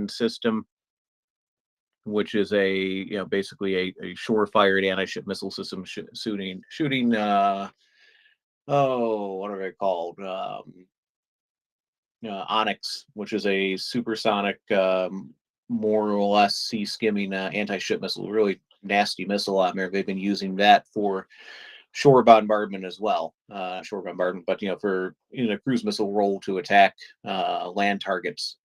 system, which is basically a shore-fired anti-ship missile system shooting what are they called? Onyx, which is a supersonic, more or less sea skimming anti-ship missile. Really nasty missile out there. They've been using that for shore bombardment as well. Shore bombardment, but for a cruise missile role to attack land targets.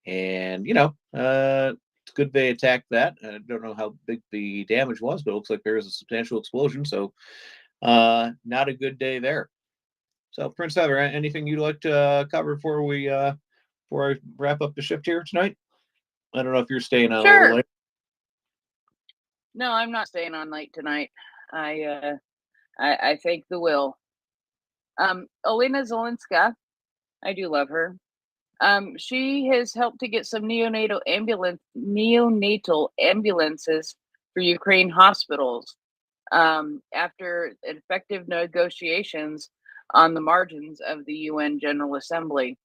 And it's good they attacked that. I don't know how big the damage was, but it looks like there is a substantial explosion. So not a good day there. So, Prince Ever, anything you'd like to cover before I wrap up the shift here tonight? I don't know if you're staying on a little Sure. late. No, I'm not staying on late tonight. I thank the will. Olena Zelenska, I do love her. She has helped to get some neonatal ambulances for Ukraine hospitals after effective negotiations on the margins of the UN General Assembly.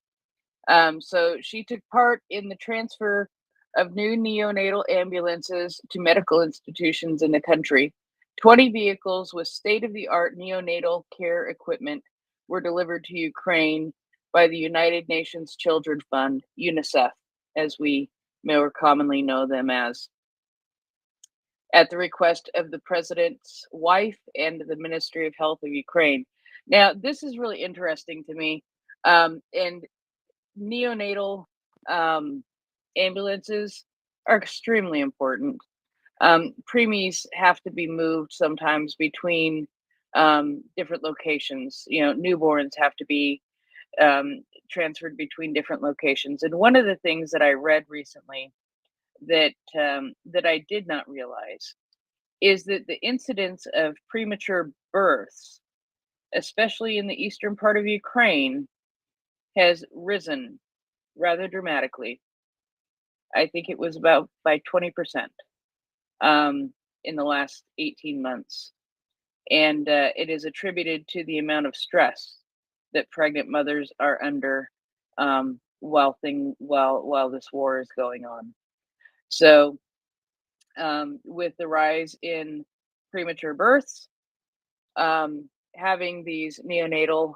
So she took part in the transfer of new neonatal ambulances to medical institutions in the country. 20 vehicles with state-of-the-art neonatal care equipment were delivered to Ukraine by the United Nations Children Fund, UNICEF, as we more commonly know them as, at the request of the president's wife and the Ministry of Health of Ukraine. Now, this is really interesting to me. And neonatal ambulances are extremely important. Preemies have to be moved sometimes between different locations. Newborns have to be transferred between different locations. And one of the things that I read recently that I did not realize is that the incidence of premature births, especially in the eastern part of Ukraine, has risen rather dramatically. I think it was about by 20% in the last 18 months. And it is attributed to the amount of stress that pregnant mothers are under while this war is going on. So with the rise in premature births, having these neonatal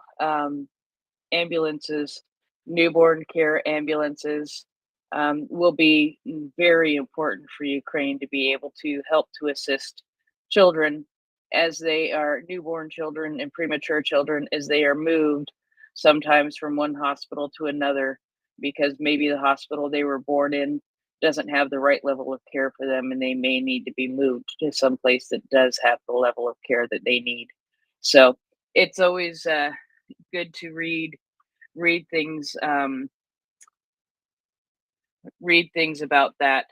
ambulances, newborn care ambulances, will be very important for Ukraine to be able to help to assist children as they are newborn children and premature children as they are moved sometimes from one hospital to another because maybe the hospital they were born in doesn't have the right level of care for them and they may need to be moved to some place that does have the level of care that they need. So it's always good to read things about that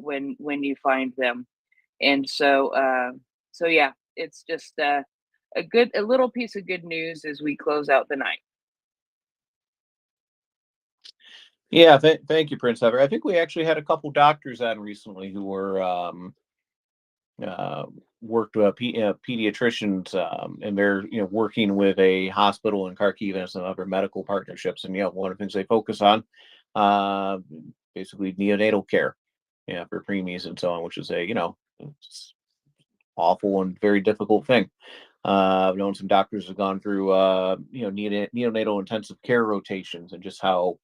when you find them. And so yeah, it's just a little piece of good news as we close out the night. Yeah, thank you, Prince Ever. I think we actually had a couple doctors on recently who were worked with pediatricians, and they're working with a hospital in Kharkiv and some other medical partnerships. And one of the things they focus on, basically neonatal care, for preemies and so on, which is it's awful and very difficult thing. I've known some doctors have gone through neonatal intensive care rotations and just how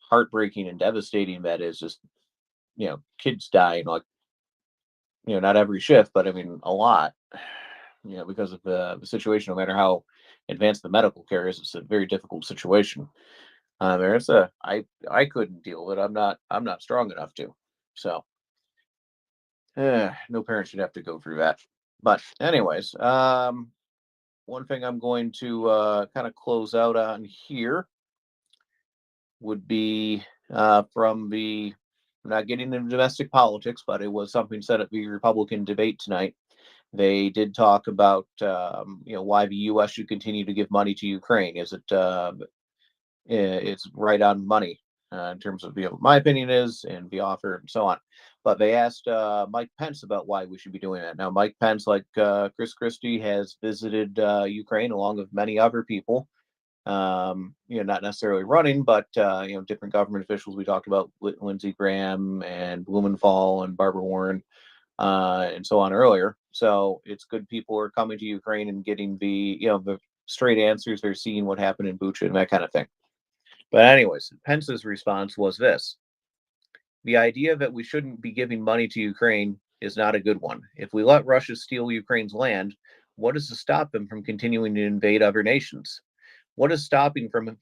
heartbreaking and devastating that is. Just kids dying, like not every shift, but I mean a lot, because of the situation. No matter how advanced the medical care is, it's a very difficult situation. I couldn't deal with it. I'm not strong enough to. So no parent should have to go through that. But anyways, one thing I'm going to kind of close out on here would be from the, I'm not getting into domestic politics, but it was something said at the Republican debate tonight. They did talk about why the U.S. should continue to give money to Ukraine. Is it it's right on money in terms of my opinion is and the offer and so on. But they asked Mike Pence about why we should be doing that. Now, Mike Pence, like Chris Christie, has visited Ukraine along with many other people. Not necessarily running, but different government officials. We talked about Lindsey Graham and Blumenthal and Barbara Warren, and so on earlier. So it's good people are coming to Ukraine and getting the straight answers. They're seeing what happened in Bucha and that kind of thing. But anyways, Pence's response was this: the idea that we shouldn't be giving money to Ukraine is not a good one. If we let Russia steal Ukraine's land, what is to stop them from continuing to invade other nations? What is stopping them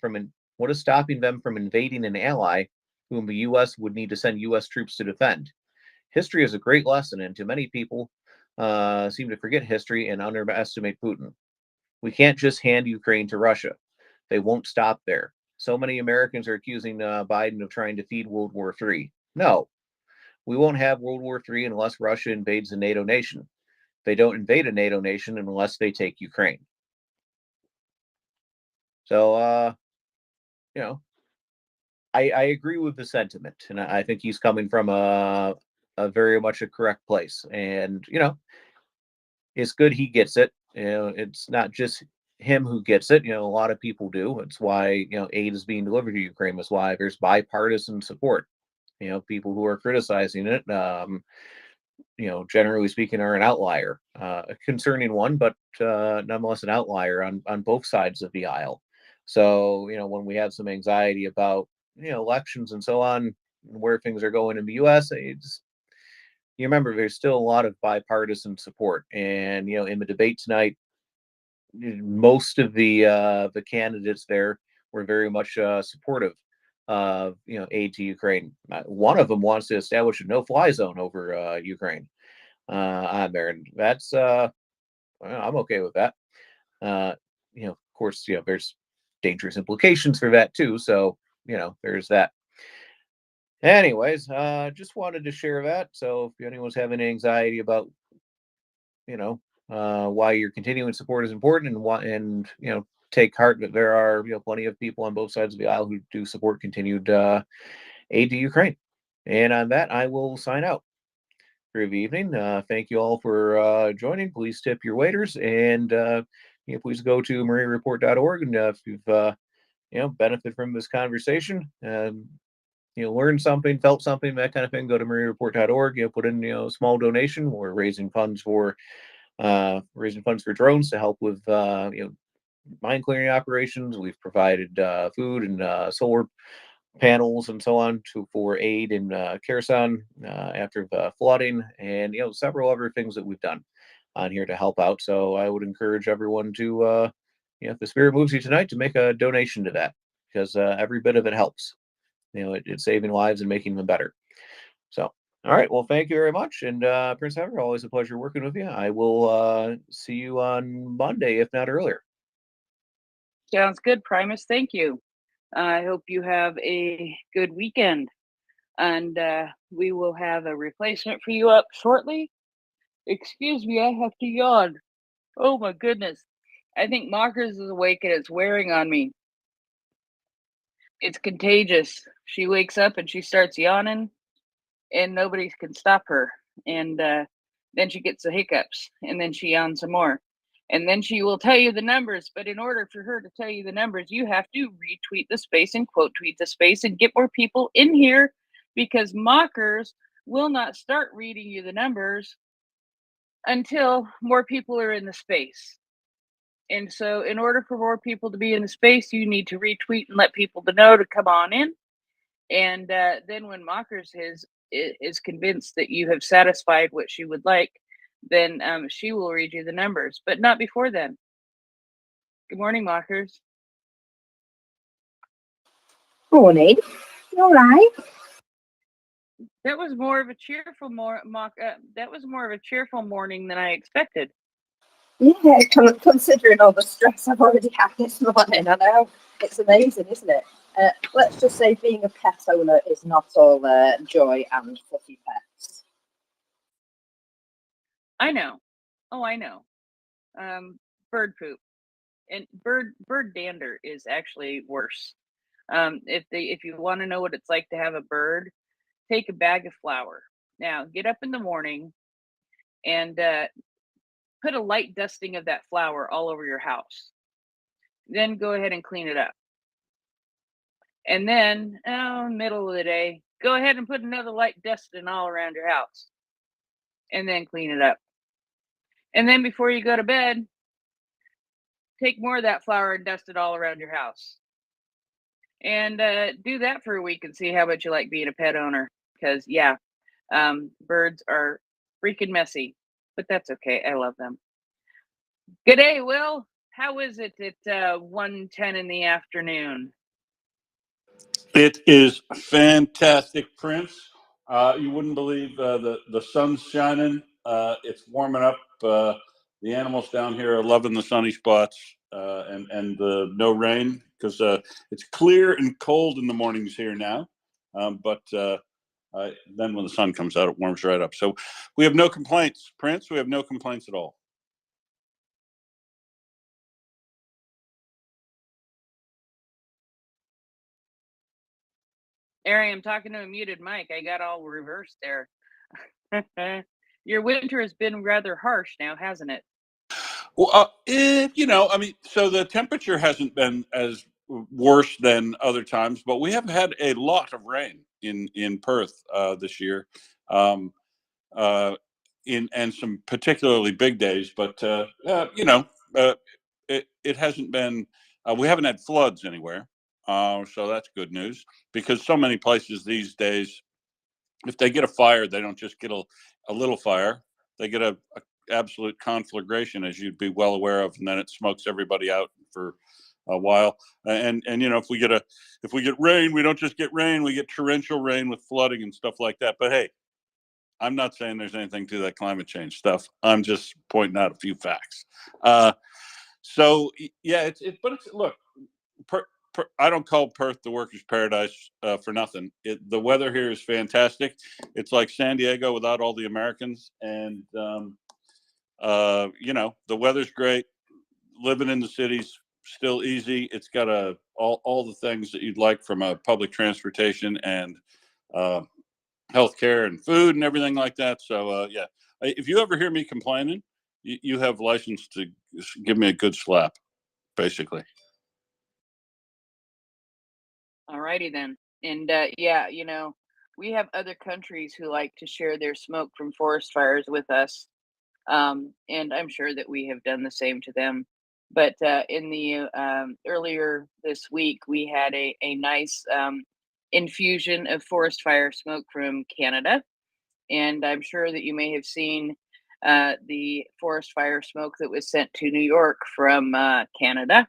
from invading an ally whom the U.S. would need to send U.S. troops to defend? History is a great lesson, and too many people seem to forget history and underestimate Putin. We can't just hand Ukraine to Russia. They won't stop there. So many Americans are accusing Biden of trying to feed World War III. No, we won't have World War III unless Russia invades a NATO nation. They don't invade a NATO nation unless they take Ukraine. So, I agree with the sentiment, and I think he's coming from a very much a correct place. And it's good he gets it. It's not just him who gets it. A lot of people do. It's why aid is being delivered to Ukraine. That's why there's bipartisan support. People who are criticizing it, generally speaking, are an outlier, a concerning one, but nonetheless an outlier on both sides of the aisle. So when we have some anxiety about elections and so on, where things are going in the U.S., you remember there's still a lot of bipartisan support. And in the debate tonight, most of the candidates there were very much supportive of aid to Ukraine. One of them wants to establish a no-fly zone over Ukraine on there, and that's I'm okay with that. Of course, there's dangerous implications for that too. So there's that. Anyways, just wanted to share that. So if anyone's having anxiety about why your continuing support is important, and take heart that there are plenty of people on both sides of the aisle who do support continued aid to Ukraine. And on that, I will sign out. Good evening. Thank you all for joining. Please tip your waiters, and please go to MriyaReport.org. And if you've benefit from this conversation, learned something, felt something, that kind of thing, go to MriyaReport.org. Put in a small donation. We're raising funds for drones to help with mine clearing operations. We've provided food and solar panels and so on for aid in Kherson after the flooding, and several other things that we've done on here to help out. So I would encourage everyone to if the spirit moves you tonight, to make a donation to that, because every bit of it helps. It's saving lives and making them better. So all right, well, thank you very much. And Prince Heather, always a pleasure working with you. I will see you on Monday, if not earlier. Sounds good, Primus. Thank you. I hope you have a good weekend, and we will have a replacement for you up shortly. Excuse me, I have to yawn. Oh my goodness. I think Mockers is awake and it's wearing on me. It's contagious. She wakes up and she starts yawning, and nobody can stop her. And then she gets the hiccups, and then she yawns some more. And then she will tell you the numbers. But in order for her to tell you the numbers, you have to retweet the space and quote tweet the space and get more people in here, because Mockers will not start reading you the numbers until more people are in the space. And so, in order for more people to be in the space, you need to retweet and let people know to come on in. And then, when Mockers is convinced that you have satisfied what she would like, then she will read you the numbers, but not before then. Good morning, Mockers. Morning. You all right? That was more of a cheerful that was more of a cheerful morning than I expected. Yeah, considering all the stress I've already had this morning, I know. It's amazing, isn't it? Let's just say being a pet owner is not all joy and fluffy pets. I know. Oh, I know. Bird poop and bird dander is actually worse. If you want to know what it's like to have a bird, take a bag of flour. Now, get up in the morning and put a light dusting of that flour all over your house. then go ahead and clean it up. And then, middle of the day, go ahead and put another light dusting all around your house. And then clean it up. And then before you go to bed, take more of that flour and dust it all around your house. And do that for a week and see how much you like being a pet owner. Because, yeah, birds are freaking messy. But that's okay. I love them. Good day, Will. How is it at 1:10 in the afternoon? It is fantastic, Prince. You wouldn't believe the sun's shining. It's warming up. The animals down here are loving the sunny spots and the no rain because it's clear and cold in the mornings here now. But then when the sun comes out, it warms right up. So we have no complaints, Prince. We have no complaints at all. Ari, I'm talking to a muted mic. I got all reversed there. Your winter has been rather harsh now, hasn't it? Well, I mean, so the temperature hasn't been as worse than other times, but we have had a lot of rain in Perth this year, um, and some particularly big days. But it hasn't been. We haven't had floods anywhere, so that's good news because so many places these days, if they get a fire, they don't just get a little fire; they get a absolute conflagration, as you'd be well aware of, and then it smokes everybody out for a while. And if we get rain, we don't just get rain; we get torrential rain with flooding and stuff like that. But hey, I'm not saying there's anything to that climate change stuff. I'm just pointing out a few facts. So yeah, but it's look. I don't call Perth the workers' paradise for nothing. The weather here is fantastic. It's like San Diego without all the Americans, and the weather's great. Living in the city's still easy. It's got all the things that you'd like from a public transportation and uh, healthcare and food and everything like that. So yeah, if you ever hear me complaining, you have license to give me a good slap, basically. Alrighty then. And yeah, we have other countries who like to share their smoke from forest fires with us. And I'm sure that we have done the same to them. But in the earlier this week, we had a nice infusion of forest fire smoke from Canada. And I'm sure that you may have seen the forest fire smoke that was sent to New York from Canada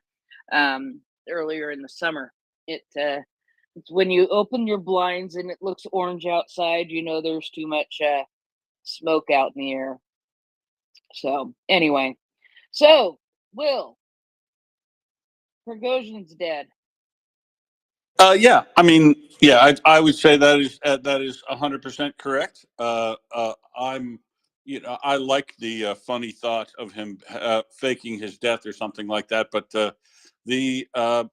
earlier in the summer. It's when you open your blinds and it looks orange outside, there's too much smoke out in the air. So anyway, Will, Prigozhin's dead. Yeah, I mean, yeah, I would say that is 100% correct. I like the funny thought of him faking his death or something like that. But the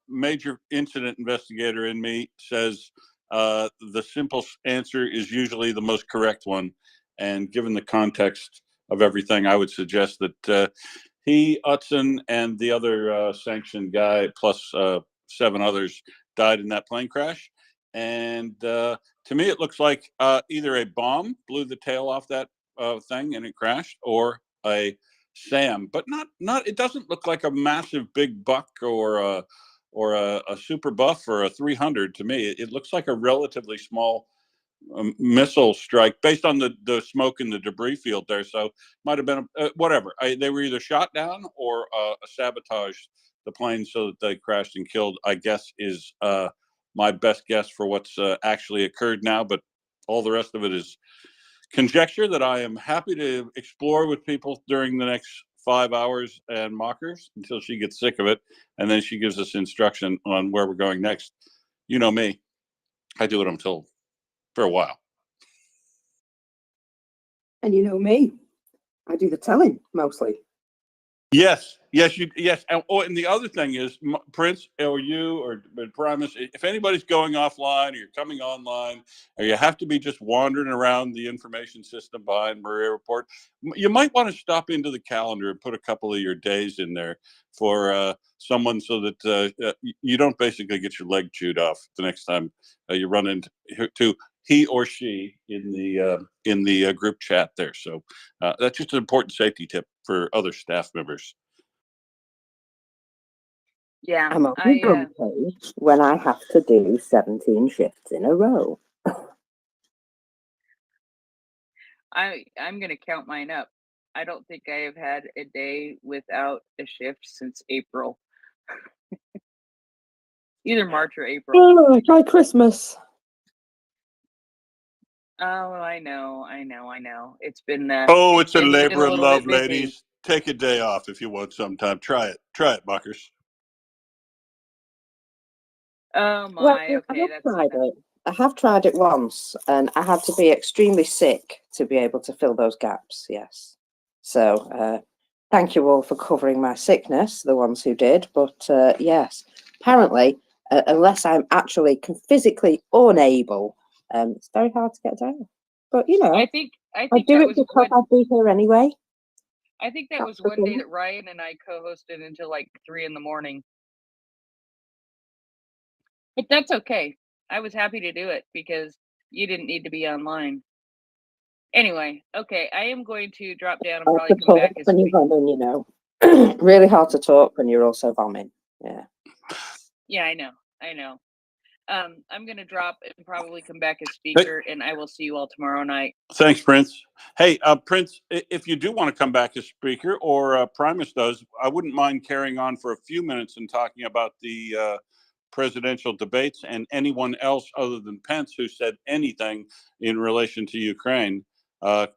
major incident investigator in me says the simple answer is usually the most correct one. And given the context of everything, I would suggest that he, Utson, and the other sanctioned guy, plus 7 others, died in that plane crash. And to me, it looks like either a bomb blew the tail off that thing and it crashed, or a SAM, but not. It doesn't look like a massive big buck or a super buff or a 300 to me. It looks like a relatively small missile strike based on the smoke and the debris field there. So might have been whatever. They were either shot down or sabotaged the plane so that they crashed and killed, I guess, is my best guess for what's actually occurred now. But all the rest of it is conjecture that I am happy to explore with people during the next 5 hours and mockers until she gets sick of it. And then she gives us instruction on where we're going next. You know me, I do what I'm told for a while. And you know me, I do the telling mostly. Yes, yes. And the other thing is, Prince, or you, or Primus, if anybody's going offline, or you're coming online, or you have to be just wandering around the information system behind MriyaReport, you might want to stop into the calendar and put a couple of your days in there for someone, so that you don't basically get your leg chewed off the next time you run into he or she in the group chat there. So that's just an important safety tip for other staff members. Yeah, I'm only grumpy when I have to do 17 shifts in a row. I'm gonna count mine up. I don't think I have had a day without a shift since April. Either March or April. Oh, try Christmas. Oh, I know. It's been Oh, it's a been labor of little love, bit busy. ladies. Take a day off if you want sometime. Try it, Buckers. Oh Well, my, okay, that's tried it. I have tried it once, and I had to be extremely sick to be able to fill those gaps. Yes. So, thank you all for covering my sickness, the ones who did. But yes, apparently, unless I'm actually physically unable, it's very hard to get down. But you know, I think I do that it was because I'd be here anyway. I think that was one day that Ryan and I co-hosted until like 3 in the morning. But that's okay. I was happy to do it because you didn't need to be online. Anyway, okay, I am going to drop down and Hard probably to come talk back as when you're vomiting, you know. Really hard to talk when you're also vomiting. Yeah. Yeah, I know. I'm gonna drop and probably come back as speaker, and I will see you all tomorrow night. Thanks, Prince. Hey, Prince, if you do want to come back as speaker, or Primus does, I wouldn't mind carrying on for a few minutes and talking about the presidential debates and anyone else other than Pence who said anything in relation to Ukraine,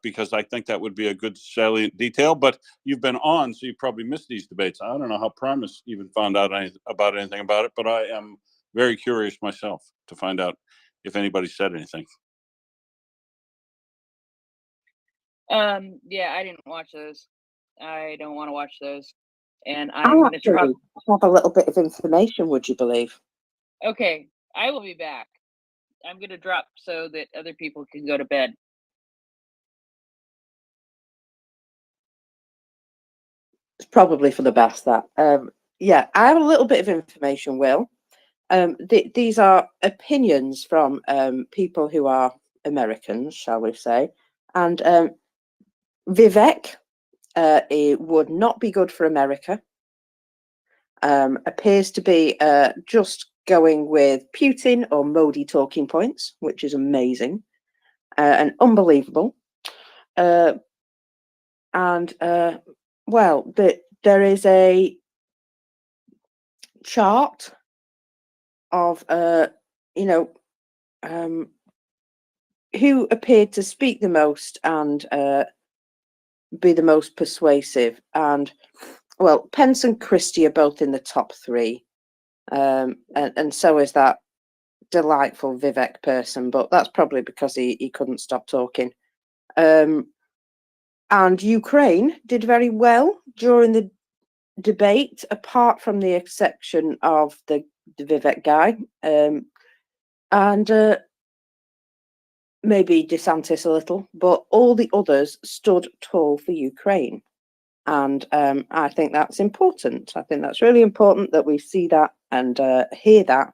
because I think that would be a good salient detail. But you've been on, so you probably missed these debates. I don't know how Primus even found out about anything about it, but I am very curious myself to find out if anybody said anything. Yeah, I didn't watch those. I don't want to watch those. And I I'm gonna drop. actually have a little bit of information, would you believe? Okay, I will be back. I'm gonna drop so that other people can go to bed. It's probably for the best that. Yeah, I have a little bit of information, Will. These are opinions from people who are Americans, shall we say. And Vivek, it would not be good for America. Appears to be just going with Putin or Modi talking points, which is amazing and unbelievable. Well, there is a chart of who appeared to speak the most and be the most persuasive. And well, Pence and Christie are both in the top 3, and so is that delightful Vivek person, but that's probably because he couldn't stop talking. And Ukraine did very well during the debate, apart from the exception of the Vivek guy, and maybe DeSantis a little, but all the others stood tall for Ukraine. And I think that's important. I think that's really important that we see that and hear that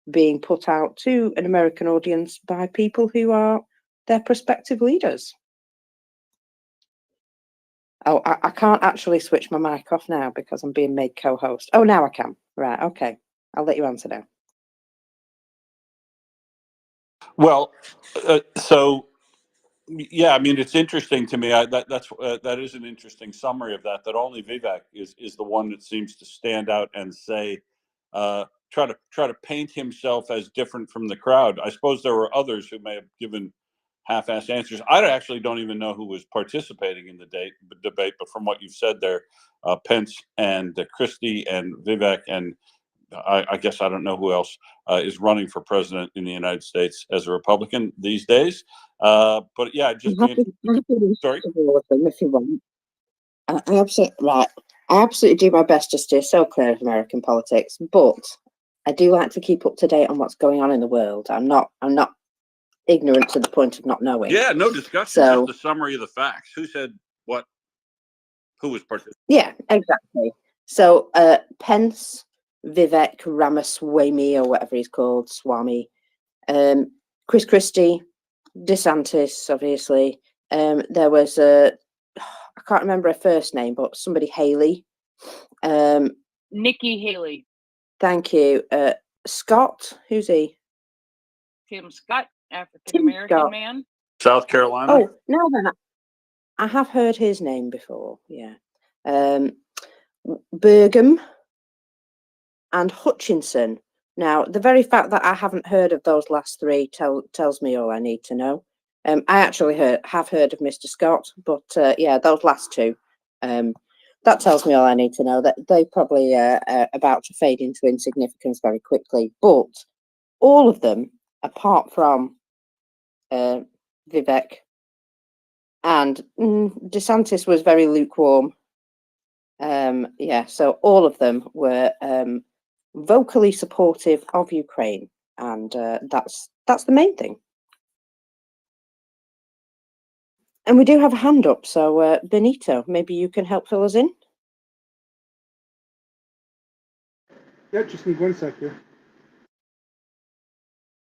being put out to an American audience by people who are their prospective leaders. Oh, I can't actually switch my mic off now because I'm being made co-host. Oh, now I can. Right, okay. I'll let you answer now. Well, so yeah, I mean, it's interesting to me. That is an interesting summary of that. That only Vivek is the one that seems to stand out and say, try to paint himself as different from the crowd. I suppose there were others who may have given half-assed answers. I actually don't even know who was participating in the debate, but from what you've said there, Pence and Christie and Vivek and I guess I don't know who else is running for president in the United States as a Republican these days. But yeah, just sorry. All of them if you want. I have said right. I absolutely do my best to steer so clear of American politics, but I do like to keep up to date on what's going on in the world. I'm not ignorant to the point of not knowing. Yeah, no discussion. So, just a summary of the facts. Who said what? Who was participating? yeah, exactly. So Pence, Vivek Ramaswamy, or whatever he's called, Swami, Chris Christie, DeSantis, obviously. There was I can't remember her first name, but somebody Haley. Nikki Haley. Thank you. Scott, who's he? Tim Scott, African American Scott. man. South Carolina. Oh, no, then I have heard his name before. Yeah. Burgum and Hutchinson. Now, the very fact that I haven't heard of those last three tells me all I need to know. I actually have heard of Mr. Scott, but yeah, those last two, that tells me all I need to know. That they probably are about to fade into insignificance very quickly. But all of them, apart from Vivek and DeSantis, was very lukewarm. Yeah, so all of them were vocally supportive of Ukraine, and that's the main thing. And we do have a hand up, so Benito, maybe you can help fill us in. Yeah, just need 1 sec here.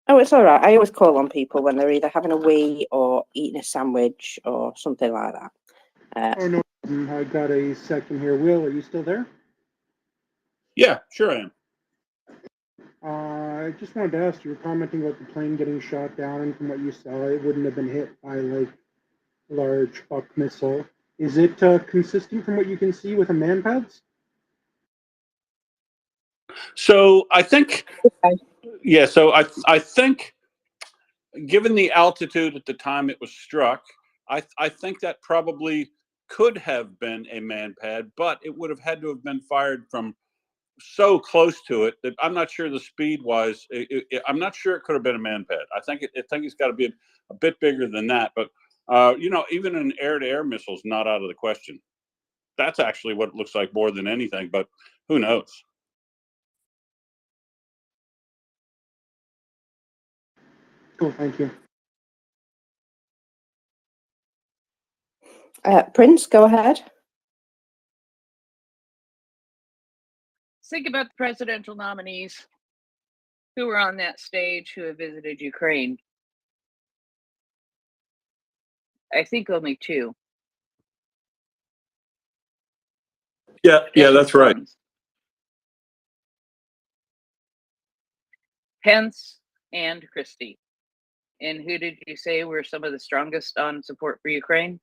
Oh, it's all right. I always call on people when they're either having a wee or eating a sandwich or something like that. Oh, no problem. I got a second here. Will, are you still there? Yeah, sure I am. I just wanted to ask, you were commenting about the plane getting shot down, and from what you saw, it wouldn't have been hit by, like, a large buck missile. Is it consistent from what you can see with the manpads? So I think, Okay. yeah. So I think, given the altitude at the time it was struck, I think that probably could have been a manpad, but it would have had to have been fired from so close to it that I'm not sure the speed wise. I'm not sure it could have been a manpad. I think it's got to be a bit bigger than that. But even an air-to-air missile is not out of the question. That's actually what it looks like more than anything. But who knows? Cool, thank you. Prince, go ahead. Think about the presidential nominees who were on that stage who have visited Ukraine. I think only two. Yeah, that's right. Pence and Christie. And who did you say were some of the strongest on support for Ukraine?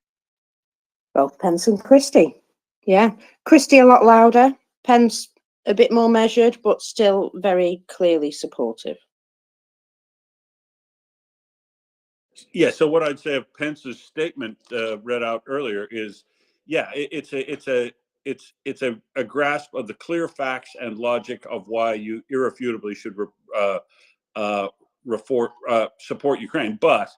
Both Pence and Christie. Yeah, Christie a lot louder, Pence a bit more measured, but still very clearly supportive. Yeah. So what I'd say of Pence's statement read out earlier is, yeah, it's a grasp of the clear facts and logic of why you irrefutably should support Ukraine, but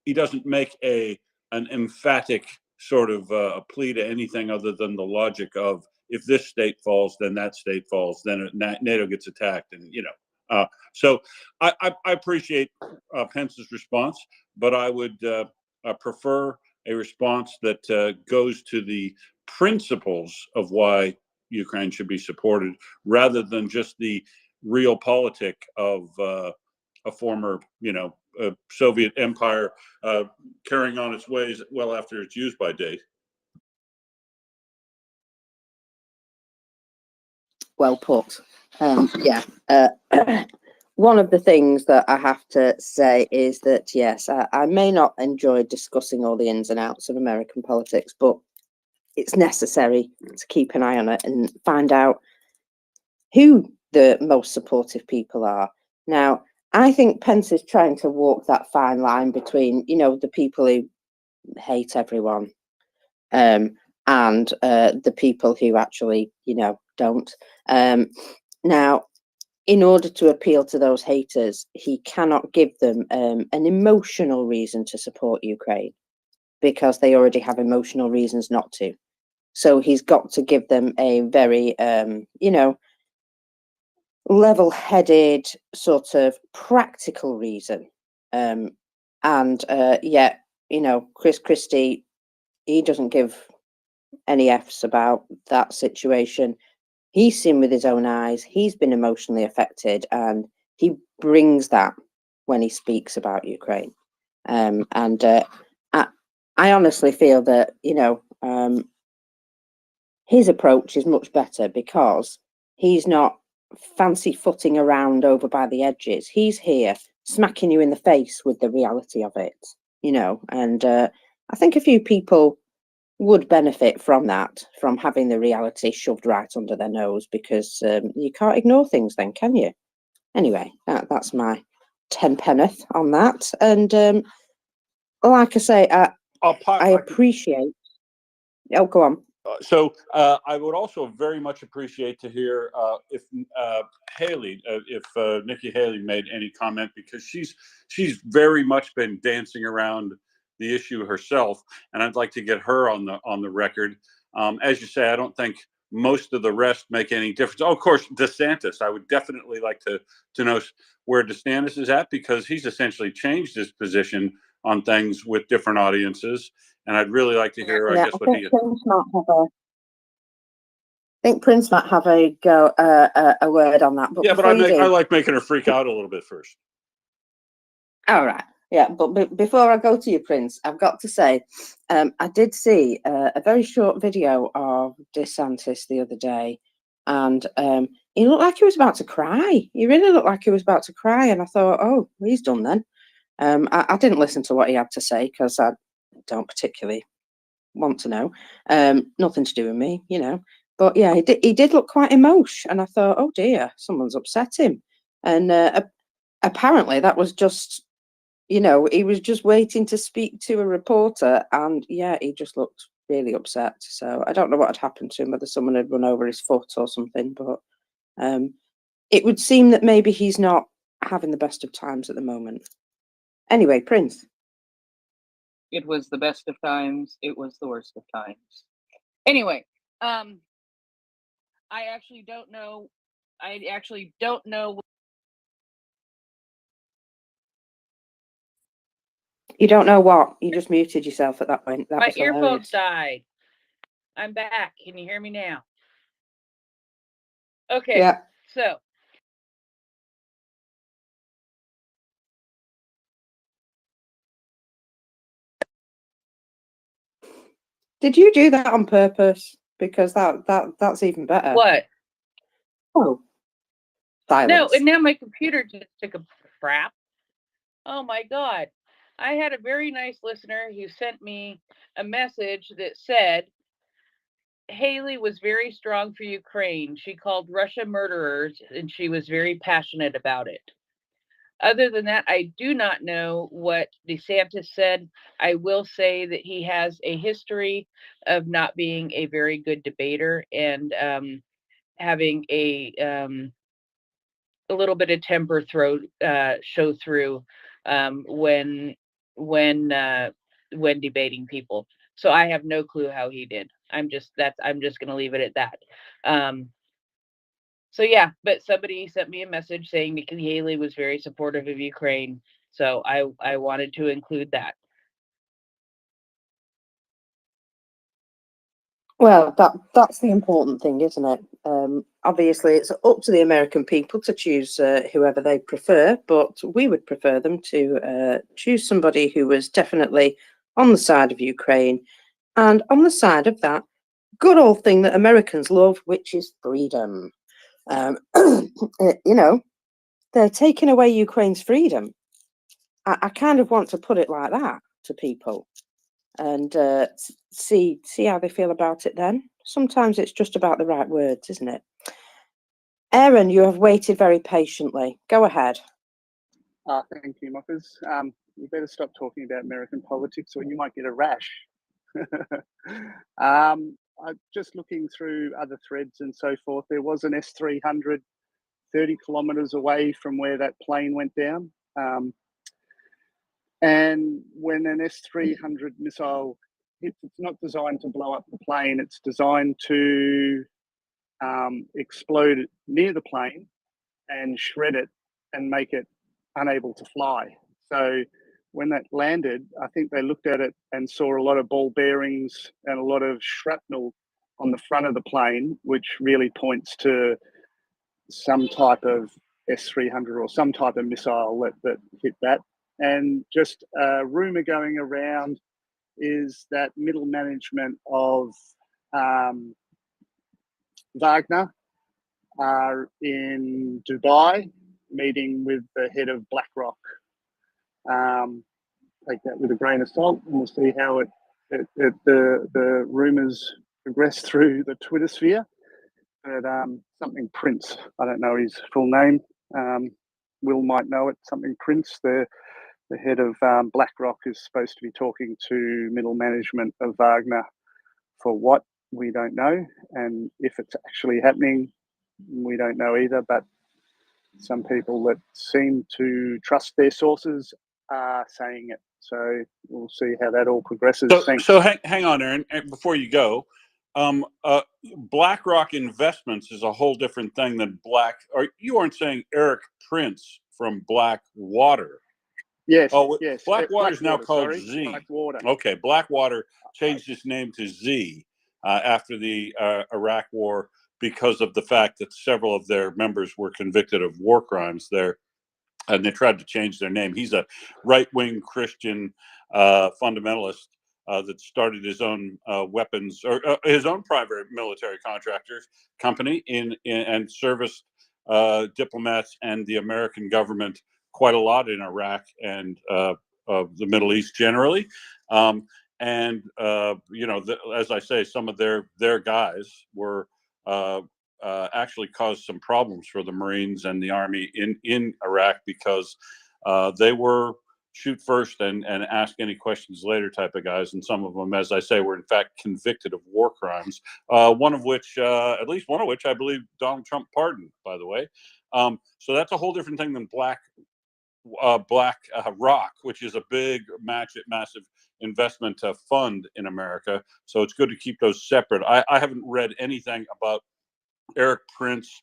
he doesn't make an emphatic sort of a plea to anything other than the logic of, if this state falls, then that state falls, then NATO gets attacked, and so I appreciate Pence's response, but I would prefer a response that goes to the principles of why Ukraine should be supported, rather than just the realpolitik of a former, Soviet empire carrying on its ways well after its use-by date. Well put. Yeah. One of the things that I have to say is that, yes, I may not enjoy discussing all the ins and outs of American politics, but it's necessary to keep an eye on it and find out who the most supportive people are. Now, I think Pence is trying to walk that fine line between, the people who hate everyone and the people who actually, don't. Now, in order to appeal to those haters, he cannot give them an emotional reason to support Ukraine, because they already have emotional reasons not to. So he's got to give them a very, level-headed, sort of practical reason. Yet, Chris Christie, he doesn't give any Fs about that situation. He's seen with his own eyes, he's been emotionally affected, and he brings that when he speaks about Ukraine. I honestly feel that, his approach is much better because he's not fancy footing around over by the edges. He's here smacking you in the face with the reality of it, and I think a few people would benefit from that, from having the reality shoved right under their nose, because you can't ignore things then, can you? Anyway, that's my 10 penneth on that. And like I say, I appreciate... Oh, go on. So I would also very much appreciate to hear if Haley, if Nikki Haley made any comment, because she's very much been dancing around the issue herself, and I'd like to get her on the record. As you say, I don't think most of the rest make any difference. Oh, of course, DeSantis. I would definitely like to know where DeSantis is at, because he's essentially changed his position on things with different audiences, and I'd really like to hear, I guess, what he. I think Prince might have a go, a word on that. But yeah, but I like making her freak out a little bit first. All right. Yeah, but before I go to you, Prince, I've got to say, I did see a very short video of DeSantis the other day, and he looked like he was about to cry. He really looked like he was about to cry, and I thought, oh, he's done then. I didn't listen to what he had to say because I don't particularly want to know. Nothing to do with me, But yeah, he did look quite emotional, and I thought, oh dear, someone's upset him. And apparently that was just, he was just waiting to speak to a reporter, and yeah, he just looked really upset. So I don't know what had happened to him, whether someone had run over his foot or something, but it would seem that maybe he's not having the best of times at the moment. Anyway, Prince. It was the best of times. It was the worst of times. Anyway, I actually don't know. You don't know what? You just muted yourself at that point. That my was earphones hilarious. died. I'm back. Can you hear me now? Okay. Yeah. So. Did you do that on purpose? Because that's even better. What? Oh. Silence. No, and now my computer just took a crap. Oh my God. I had a very nice listener who sent me a message that said, Haley was very strong for Ukraine. She called Russia murderers, and she was very passionate about it. Other than that, I do not know what DeSantis said. I will say that he has a history of not being a very good debater, and having a little bit of temper show through when debating people. So I have no clue how he did. I'm just going to leave it at that. So yeah, but somebody sent me a message saying Nikki Haley was very supportive of Ukraine. So I wanted to include that. Well, that's the important thing, isn't it? Obviously, it's up to the American people to choose whoever they prefer, but we would prefer them to choose somebody who was definitely on the side of Ukraine and on the side of that good old thing that Americans love, which is freedom. They're taking away Ukraine's freedom. I kind of want to put it like that to people, and see how they feel about it then. Sometimes it's just about the right words, isn't it? Aaron, you have waited very patiently. Go ahead. Thank you, Mockers. You better stop talking about American politics or you might get a rash. I'm just looking through other threads and so forth. There was an S-300 30 kilometres away from where that plane went down. And when an S-300 missile it's not designed to blow up the plane. It's designed to explode near the plane and shred it and make it unable to fly. So when that landed, I think they looked at it and saw a lot of ball bearings and a lot of shrapnel on the front of the plane, which really points to some type of S-300 or some type of missile that hit that. And just a rumor going around is that middle management of Wagner are in Dubai meeting with the head of BlackRock. Take that with a grain of salt, and we'll see how the rumors progress through the Twitter sphere. But something Prince, I don't know his full name. Will might know it. Something Prince, the head of BlackRock, is supposed to be talking to middle management of Wagner for what we don't know, and if it's actually happening, we don't know either. But some people that seem to trust their sources are saying it. So we'll see how that all progresses. So hang on, Aaron, before you go. BlackRock Investments is a whole different thing than or you aren't saying Eric Prince from Blackwater? Yes. Oh, yes. Blackwater is now called Z. Blackwater. Okay, Blackwater changed its name to Z after the Iraq War because of the fact that several of their members were convicted of war crimes there, and they tried to change their name. He's a right-wing Christian fundamentalist that started his own weapons or his own private military contractors company and serviced diplomats and the American government quite a lot in Iraq and the Middle East generally. And as I say, some of their guys were actually caused some problems for the Marines and the Army in Iraq because they were shoot first and ask any questions later type of guys. And some of them, as I say, were in fact convicted of war crimes. At least one of which I believe Donald Trump pardoned, by the way. So that's a whole different thing than Black Rock, which is a big, massive investment fund in America. So it's good to keep those separate. I haven't read anything about Eric Prince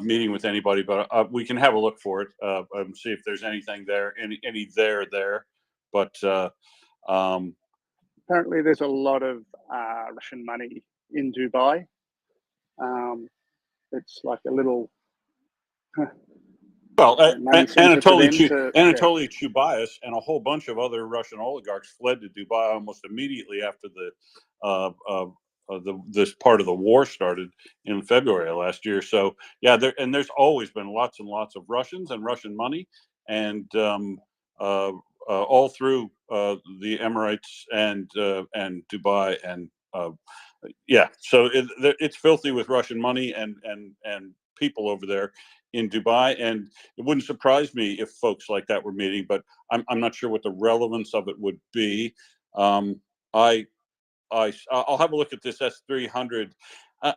meeting with anybody, but we can have a look for it and see if there's anything there, any there. But apparently, there's a lot of Russian money in Dubai. It's like a little. Well, Anatoly Chubais and a whole bunch of other Russian oligarchs fled to Dubai almost immediately after this part of the war started in February of last year. So yeah, there's always been lots and lots of Russians and Russian money, and all through the Emirates and Dubai and yeah. So it's filthy with Russian money and people over there in Dubai, and it wouldn't surprise me if folks like that were meeting, but I'm not sure what the relevance of it would be. I'll have a look at this S-300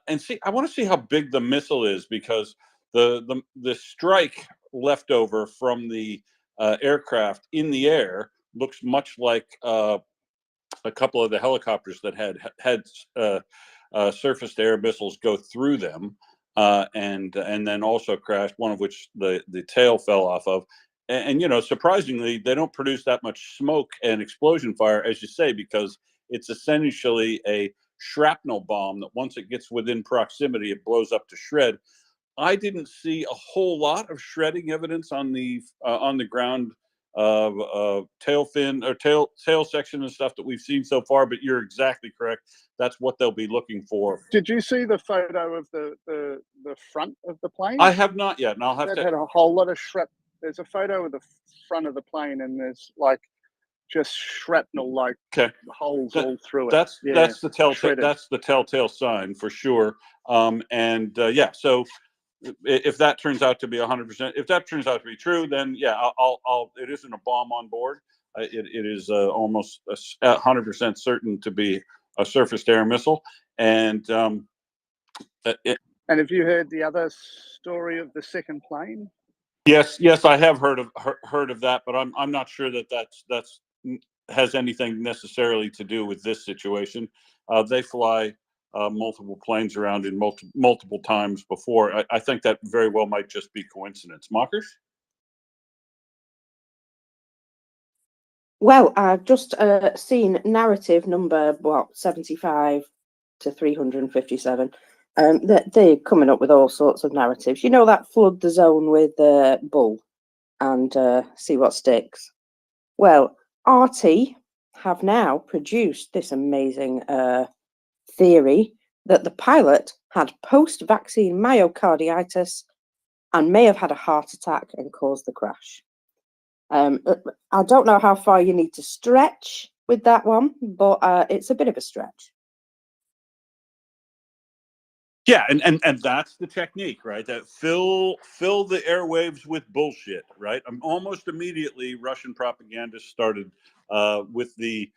and see. I want to see how big the missile is, because the strike left over from the aircraft in the air looks much like a couple of the helicopters that had surface to air missiles go through them. And then also crashed, one of which the tail fell off of. And surprisingly, they don't produce that much smoke and explosion fire, as you say, because it's essentially a shrapnel bomb that once it gets within proximity, it blows up to shred. I didn't see a whole lot of shredding evidence on the ground tail fin or tail section and stuff that we've seen so far, but you're exactly correct. That's what they'll be looking for. Did you see the photo of the front of the plane? I have not yet, and I'll have that had a whole lot of shrapnel. There's a photo of the front of the plane, and there's like just shrapnel, like holes all through it. That's the telltale. That's the telltale sign for sure. Yeah, so if that turns out to be 100%, if that turns out to be true, then yeah, I'll it isn't a bomb on board. It is almost 100% certain to be a surface-to-air missile. And have you heard the other story of the second plane? Yes, I have heard of that, but I'm not sure that's has anything necessarily to do with this situation. They fly multiple planes around in multiple times before. I think that very well might just be coincidence. Mockers? Well, I've just seen narrative number 75 to 357. They're coming up with all sorts of narratives. You know, that flood the zone with Bull and see what sticks. Well, RT have now produced this amazing theory that the pilot had post-vaccine myocarditis and may have had a heart attack and caused the crash. I don't know how far you need to stretch with that one, but it's a bit of a stretch. Yeah, and that's the technique, right? That fill the airwaves with bullshit, right? Almost immediately, Russian propagandists started with the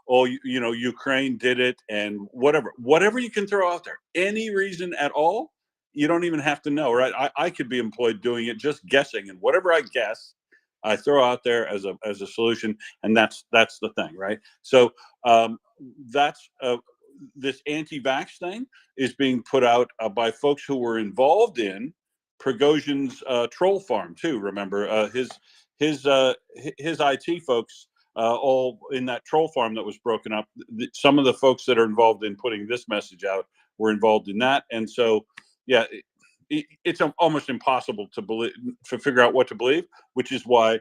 Ukraine did it, and whatever you can throw out there, any reason at all, you don't even have to know, right? I could be employed doing it, just guessing, and whatever I guess, I throw out there as a solution, and that's the thing, right? So that's this anti-vax thing is being put out by folks who were involved in Prigozhin's troll farm too. Remember his IT folks all in that troll farm that was broken up. Some of the folks that are involved in putting this message out were involved in that, and so yeah, it's almost impossible to figure out what to believe, which is why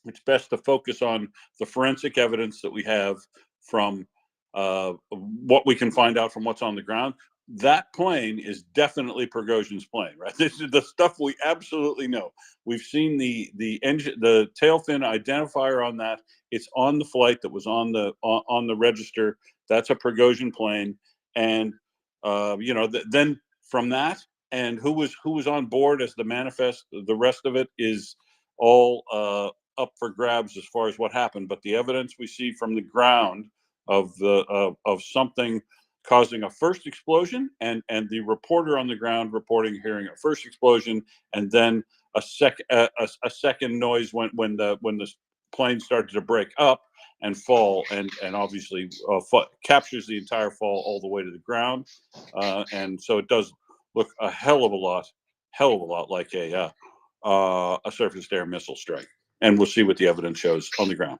it's best to focus on the forensic evidence that we have from what we can find out from what's on the ground. That plane is definitely Prigozhin's plane, right? This is the stuff we absolutely know. We've seen the engine, the tail fin identifier on that. It's on the flight that was on the register. That's a Prigozhin plane, and then from that and who was on board as the manifest. The rest of it is all up for grabs as far as what happened. But the evidence we see from the ground of something causing a first explosion, and the reporter on the ground reporting hearing a first explosion, and then a second noise when the plane started to break up and fall, and obviously captures the entire fall all the way to the ground, and so it does look a hell of a lot like a surface-to-air missile strike, and we'll see what the evidence shows on the ground.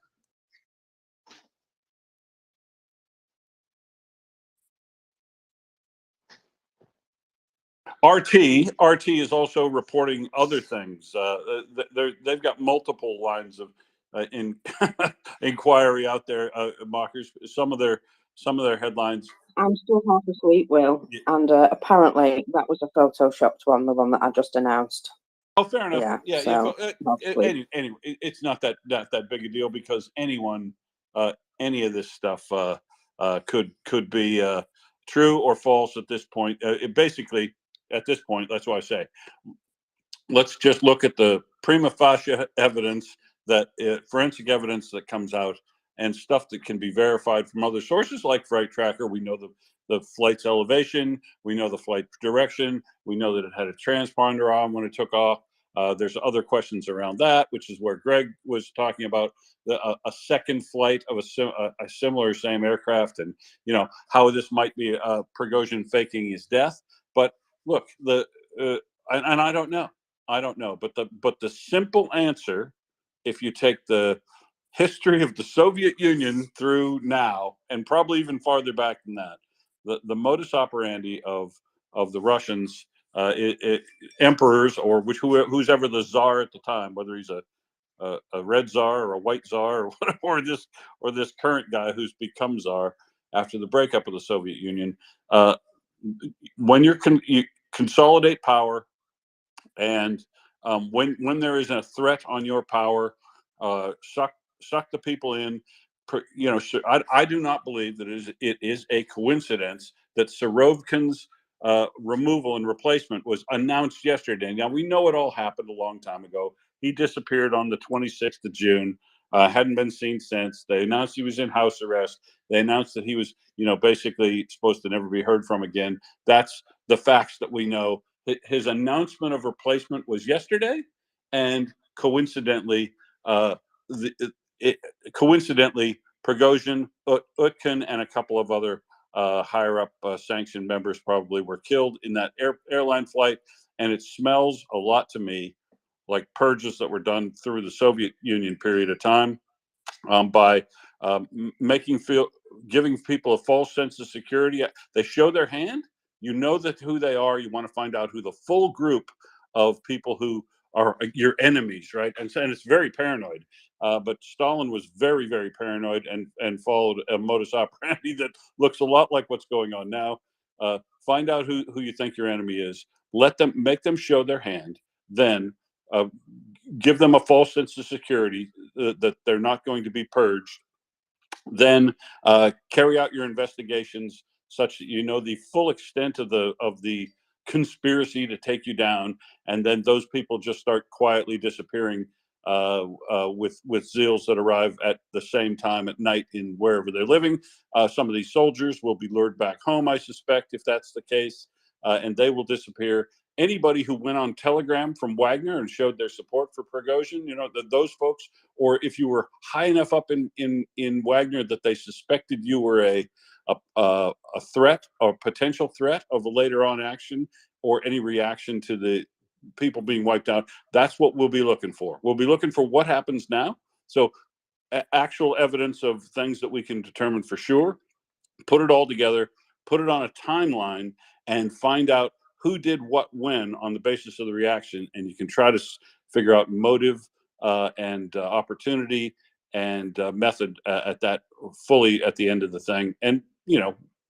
RT is also reporting other things. They've got multiple lines of inquiry out there, Mockers. Some of their headlines. I'm still half asleep, Will, and apparently that was a photoshopped one, the one that I just announced. Oh, fair enough. Yeah. So, Anyway, it's not that big a deal, because anyone, any of this stuff could be true or false at this point. Basically, at this point, that's why I say, let's just look at the prima facie evidence, that forensic evidence that comes out, and stuff that can be verified from other sources like Flight Tracker. We know the flight's elevation, we know the flight direction, we know that it had a transponder on when it took off. There's other questions around that, which is where Greg was talking about a second flight of a similar same aircraft, and how this might be Prigozhin faking his death. But look, and I don't know, but the simple answer, if you take the history of the Soviet Union through now, and probably even farther back than that, the modus operandi of the Russians, emperors, or who's ever the czar at the time, whether he's a red czar or a white czar, or this current guy who's become czar after the breakup of the Soviet Union, when you consolidate power, and when there is a threat on your power, suck the people in. I do not believe that it is a coincidence that Surovkin's removal and replacement was announced yesterday. Now, we know it all happened a long time ago. He disappeared on the 26th of June, hadn't been seen since. They announced he was in house arrest. They announced that he was, basically supposed to never be heard from again. That's the facts that we know. His announcement of replacement was yesterday, and coincidentally, coincidentally, Prigozhin, Utkin, and a couple of other higher up sanctioned members probably were killed in that airline flight. And it smells a lot to me like purges that were done through the Soviet Union period of time, by giving people a false sense of security. They show their hand. You know that who they are. You want to find out who the full group of people who are your enemies, right? And it's very paranoid. But Stalin was very, very paranoid and followed a modus operandi that looks a lot like what's going on now. Find out who you think your enemy is. Make them show their hand. Then give them a false sense of security that they're not going to be purged. Then carry out your investigations such that you know the full extent of the conspiracy to take you down, and then those people just start quietly disappearing with zeals that arrive at the same time at night in wherever they're living. Some of these soldiers will be lured back home, I suspect, if that's the case, and they will disappear. Anybody who went on Telegram from Wagner and showed their support for Prigozhin, those folks, or if you were high enough up in Wagner that they suspected you were a threat or potential threat of a later on action or any reaction to the people being wiped out, that's what we'll be looking for. We'll be looking for what happens now. So actual evidence of things that we can determine for sure, put it all together, put it on a timeline, and find out who did what when on the basis of the reaction. And you can try to figure out motive and opportunity and method at that fully at the end of the thing. And,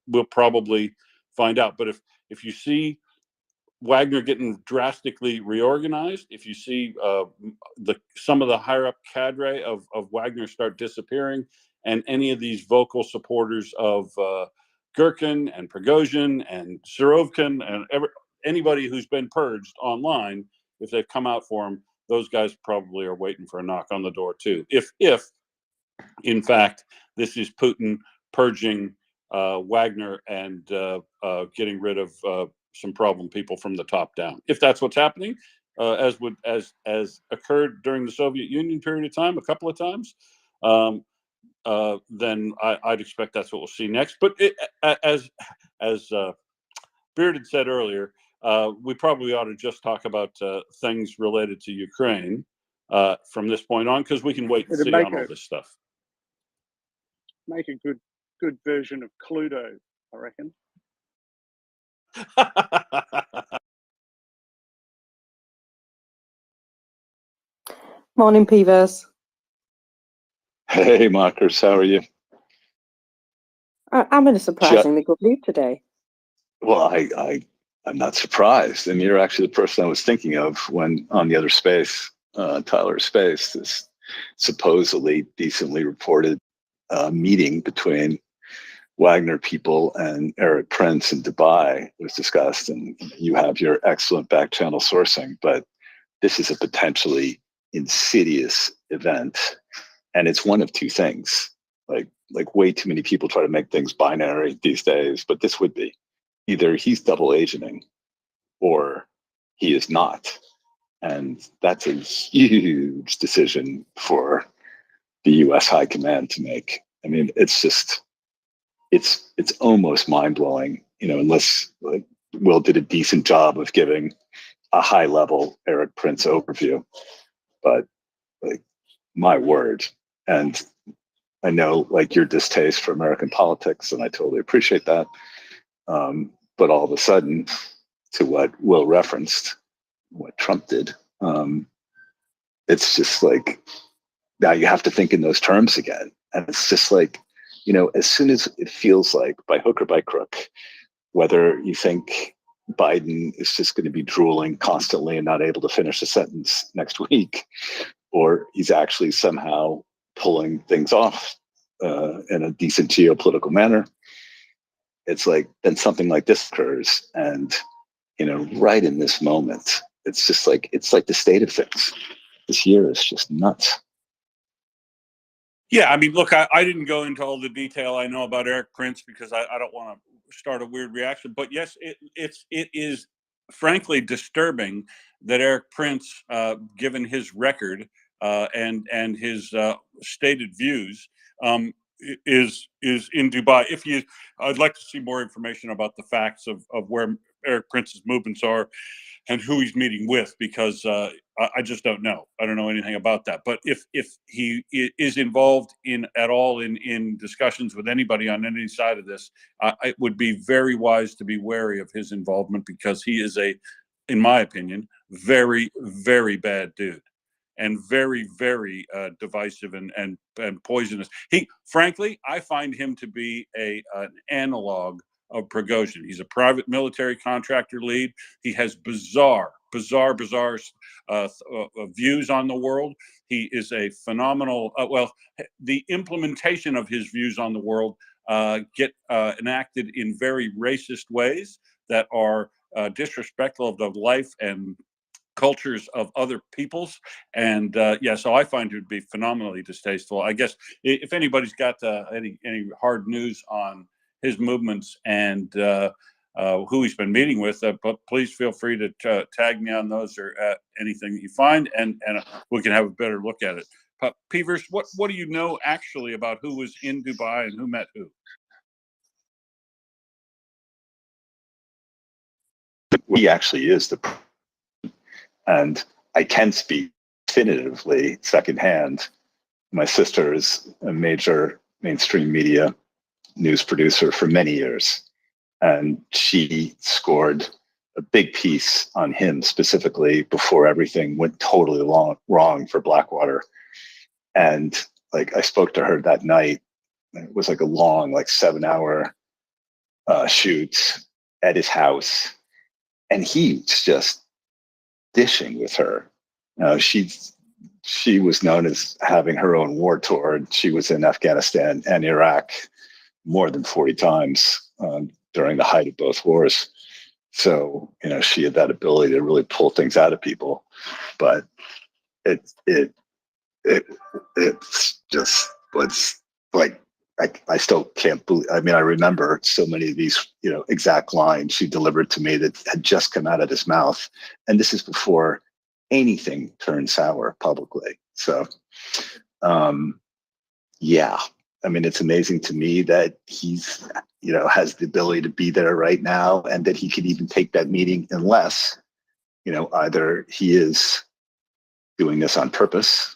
we'll probably find out. But if you see Wagner getting drastically reorganized, if you see some of the higher up cadre of Wagner start disappearing, and any of these vocal supporters of Gherkin and Prigozhin and Surovkin and anybody who's been purged online, if they've come out for him, those guys probably are waiting for a knock on the door too. If in fact this is Putin purging Wagner and getting rid of some problem people from the top down. If that's what's happening, as occurred during the Soviet Union period of time a couple of times, then I'd expect that's what we'll see next. But as Bearded said earlier, we probably ought to just talk about things related to Ukraine from this point on, because we can wait and see on all this stuff. Make a good version of Cluedo, I reckon. Morning, Peavers. Hey, Marcus, how are you? I'm in a surprisingly good mood today. Well, I'm not surprised. And you're actually the person I was thinking of when on the other space, Tyler Space, this supposedly decently reported meeting between Wagner people and Eric Prince in Dubai was discussed. And you have your excellent back channel sourcing, but this is a potentially insidious event. And it's one of two things. Like way too many people try to make things binary these days, but this would be either he's double agenting or he is not. And that's a huge decision for the US High Command to make. I mean, it's just, it's almost mind blowing, unless Will did a decent job of giving a high level Eric Prince overview, but my word. And I know your distaste for American politics, and I totally appreciate that. But all of a sudden, to what Will referenced, what Trump did, it's just now you have to think in those terms again. And it's just as soon as it feels like by hook or by crook, whether you think Biden is just going to be drooling constantly and not able to finish a sentence next week, or he's actually somehow pulling things off in a decent geopolitical manner, it's then something like this occurs. And, right in this moment, it's just it's the state of things. This year is just nuts. Yeah, I mean, look, I didn't go into all the detail I know about Eric Prince because I don't want to start a weird reaction. But yes, it is frankly disturbing that Eric Prince, given his record and his stated views is in Dubai. I'd like to see more information about the facts of where Eric Prince's movements are and who he's meeting with, because I just don't know. I don't know anything about that. But if he is involved at all in discussions with anybody on any side of this, it would be very wise to be wary of his involvement, because he is in my opinion, very, very bad dude, and very, very divisive and poisonous. Frankly, I find him to be an analog of Prigozhin. He's a private military contractor lead. He has bizarre views on the world. He is a phenomenal. The implementation of his views on the world get enacted in very racist ways that are disrespectful of the life and cultures of other peoples. And so I find it to be phenomenally distasteful. I guess if anybody's got any hard news on his movements and who he's been meeting with, but please feel free to tag me on those, or anything that you find, and we can have a better look at it. Peavers, what do you know actually about who was in Dubai and who met who? He actually is and I can speak definitively secondhand. My sister is a major mainstream media news producer for many years, and she scored a big piece on him specifically before everything went totally wrong for Blackwater. And I spoke to her that night. It was a long, 7-hour shoot at his house, and he's just dishing with her. She was known as having her own war tour. She was in Afghanistan and Iraq more than 40 times during the height of both wars. So, she had that ability to really pull things out of people. But it's just what's I still can't believe. I mean, I remember so many of these, exact lines she delivered to me that had just come out of his mouth, and this is before anything turned sour publicly. So, yeah, I mean, it's amazing to me that he's, has the ability to be there right now, and that he could even take that meeting, unless, either he is doing this on purpose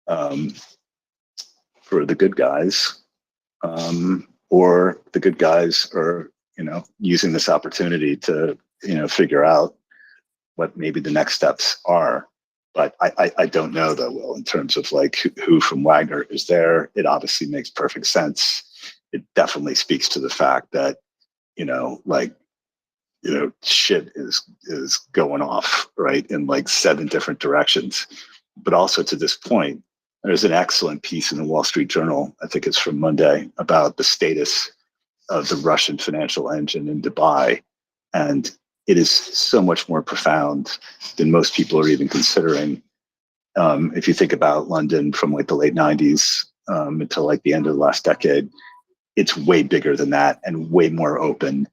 for the good guys, or the good guys are, using this opportunity to, figure out what maybe the next steps are. But I don't know, though, Will, in terms of who from Wagner is there. It obviously makes perfect sense. It definitely speaks to the fact that, shit is going off, right, in 7 different directions. But also, to this point, there's an excellent piece in the Wall Street Journal, I think it's from Monday, about the status of the Russian financial engine in Dubai. And it is so much more profound than most people are even considering. If you think about London from the late 90s until the end of the last decade, it's way bigger than that and way more open.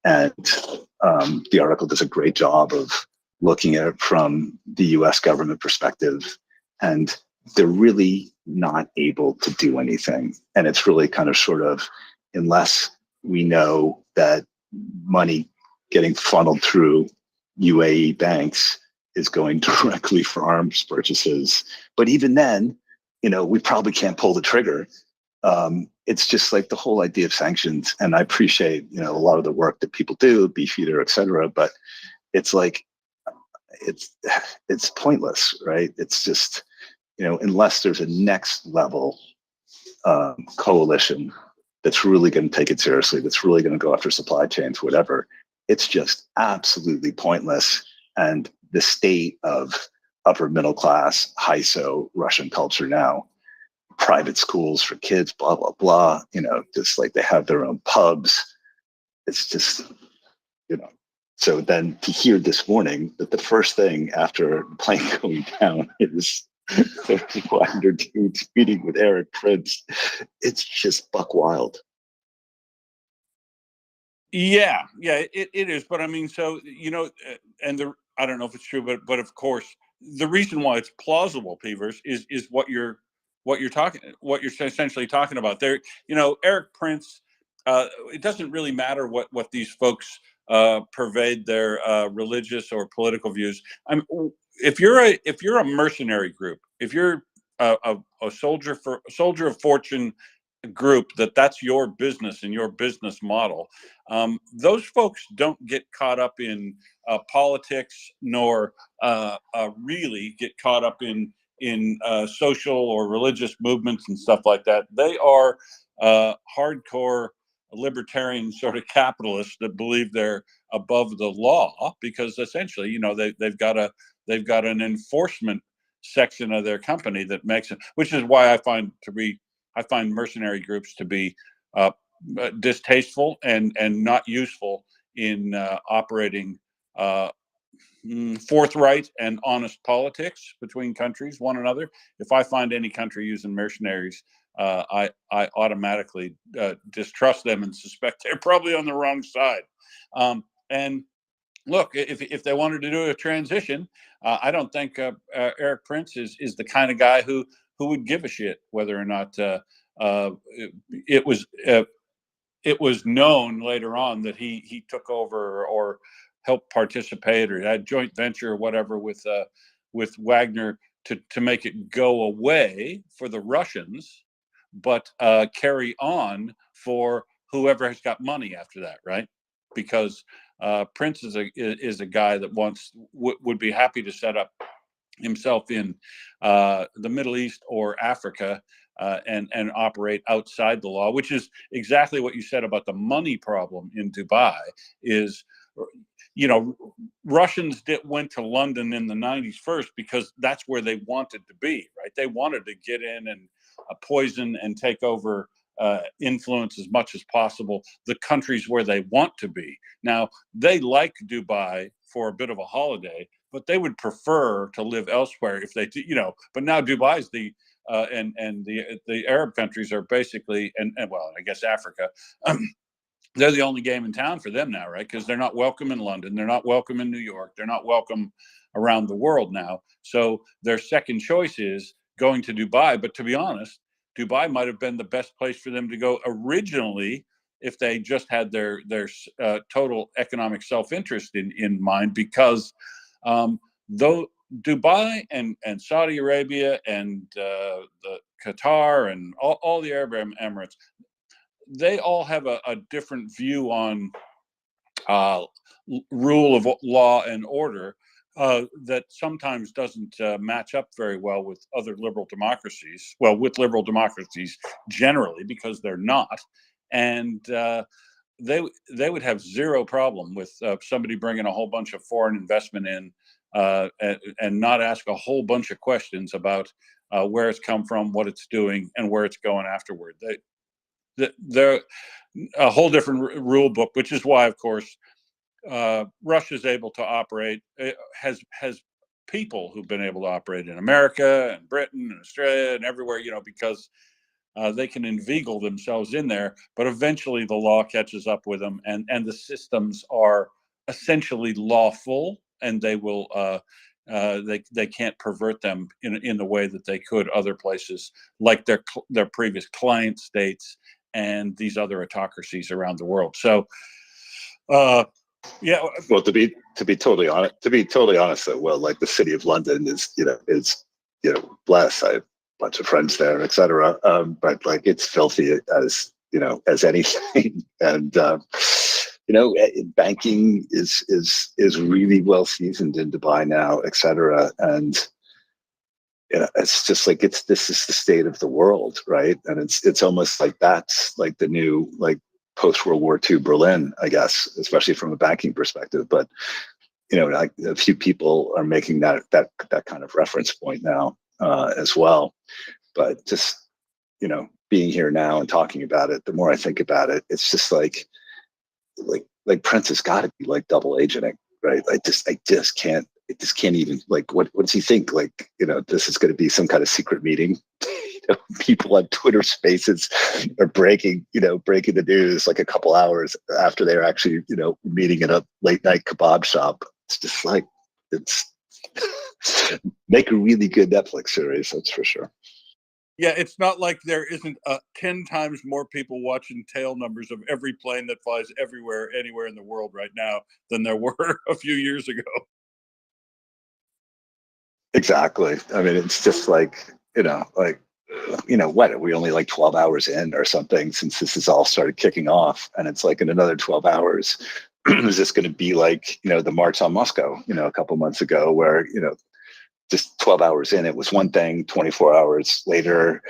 And the article does a great job of looking at it from the US government perspective. And they're really not able to do anything. And it's really kind of sort of, unless we know that money getting funneled through UAE banks is going directly for arms purchases. But even then, we probably can't pull the trigger. It's just the whole idea of sanctions. And I appreciate, a lot of the work that people do, Beefeater, et cetera, but it's it's pointless, right? It's just, unless there's a next level coalition that's really going to take it seriously, that's really going to go after supply chains, whatever, it's just absolutely pointless. And the state of upper middle class, HISO Russian culture now, private schools for kids, blah, blah, blah, just they have their own pubs. It's just, So then to hear this morning that the first thing after the plane going down is 100 dudes meeting with Eric Prince, it's just buck wild. Yeah, it is. But I mean, so, and I don't know if it's true, but of course, the reason why it's plausible, Peavers, is what you're essentially talking about there. Eric Prince. It doesn't really matter what these folks pervade their religious or political views. If you're a mercenary group, if you're a soldier of fortune group, that's your business and your business model. Those folks don't get caught up in politics, nor really get caught up in social or religious movements and stuff like that. They are hardcore libertarian sort of capitalists that believe they're above the law, because essentially, they've got an enforcement section of their company that makes it, which is why I find mercenary groups to be distasteful and not useful in operating forthright and honest politics between countries, one another. If I find any country using mercenaries, I automatically distrust them and suspect they're probably on the wrong side. And look, if they wanted to do a transition, I don't think Eric Prince is the kind of guy who would give a shit whether or not it was known later on that he took over or helped participate or had joint venture or whatever with Wagner to make it go away for the Russians, but carry on for whoever has got money after that, right? Because Prince is a guy that would be happy to set up himself in the Middle East or Africa and operate outside the law, which is exactly what you said about the money problem in Dubai. Is, Russians went to London in the 90s first because that's where they wanted to be, right? They wanted to get in and poison and take over, influence as much as possible the countries where they want to be. Now, they like Dubai for a bit of a holiday, but they would prefer to live elsewhere if they, but now Dubai's and the Arab countries are basically, and well, I guess Africa, they're the only game in town for them now, right? Because they're not welcome in London, they're not welcome in New York, they're not welcome around the world now. So their second choice is going to Dubai. But to be honest, Dubai might have been the best place for them to go originally if they just had their total economic self-interest in mind, because though Dubai and Saudi Arabia and the Qatar and all the Arab Emirates, they all have a different view on rule of law and order that sometimes doesn't match up very well with other liberal democracies. Well, with liberal democracies generally, because they're not. And they would have zero problem with somebody bringing a whole bunch of foreign investment in and not ask a whole bunch of questions about where it's come from, what it's doing, and where it's going afterward. They're a whole different rule book, which is why, of course, Russia's able to operate, has people who've been able to operate in America and Britain and Australia and everywhere, because they can inveigle themselves in there, but eventually the law catches up with them, and the systems are essentially lawful, and they will they can't pervert them in the way that they could other places, like their previous client states and these other autocracies around the world. So yeah. Well, to be totally honest, though, well, like the city of London is blessed. I have a bunch of friends there, etc. But like it's filthy as anything, and banking is really well seasoned in Dubai now, etc. And it's just like this is the state of the world, right? And it's almost like that's like the new post World War II Berlin, I guess, especially from a banking perspective. But like a few people are making that kind of reference point now as well. But just being here now and talking about it, the more I think about it, it's just like Prince has got to be like double agenting, right? I just can't even, like, what does he think? Like, this is going to be some kind of secret meeting. People on Twitter Spaces are breaking the news like a couple hours after they're actually, meeting in a late night kebab shop. It's just like, it's make a really good Netflix series, that's for sure. Yeah, it's not like there isn't 10 times more people watching tail numbers of every plane that flies everywhere, anywhere in the world right now than there were a few years ago. Exactly. I mean, it's just like, what, are we only like 12 hours in or something since this has all started kicking off? And it's like in another 12 hours, is this going to be like, the March on Moscow, a couple months ago where, just 12 hours in, it was one thing, 24 hours later,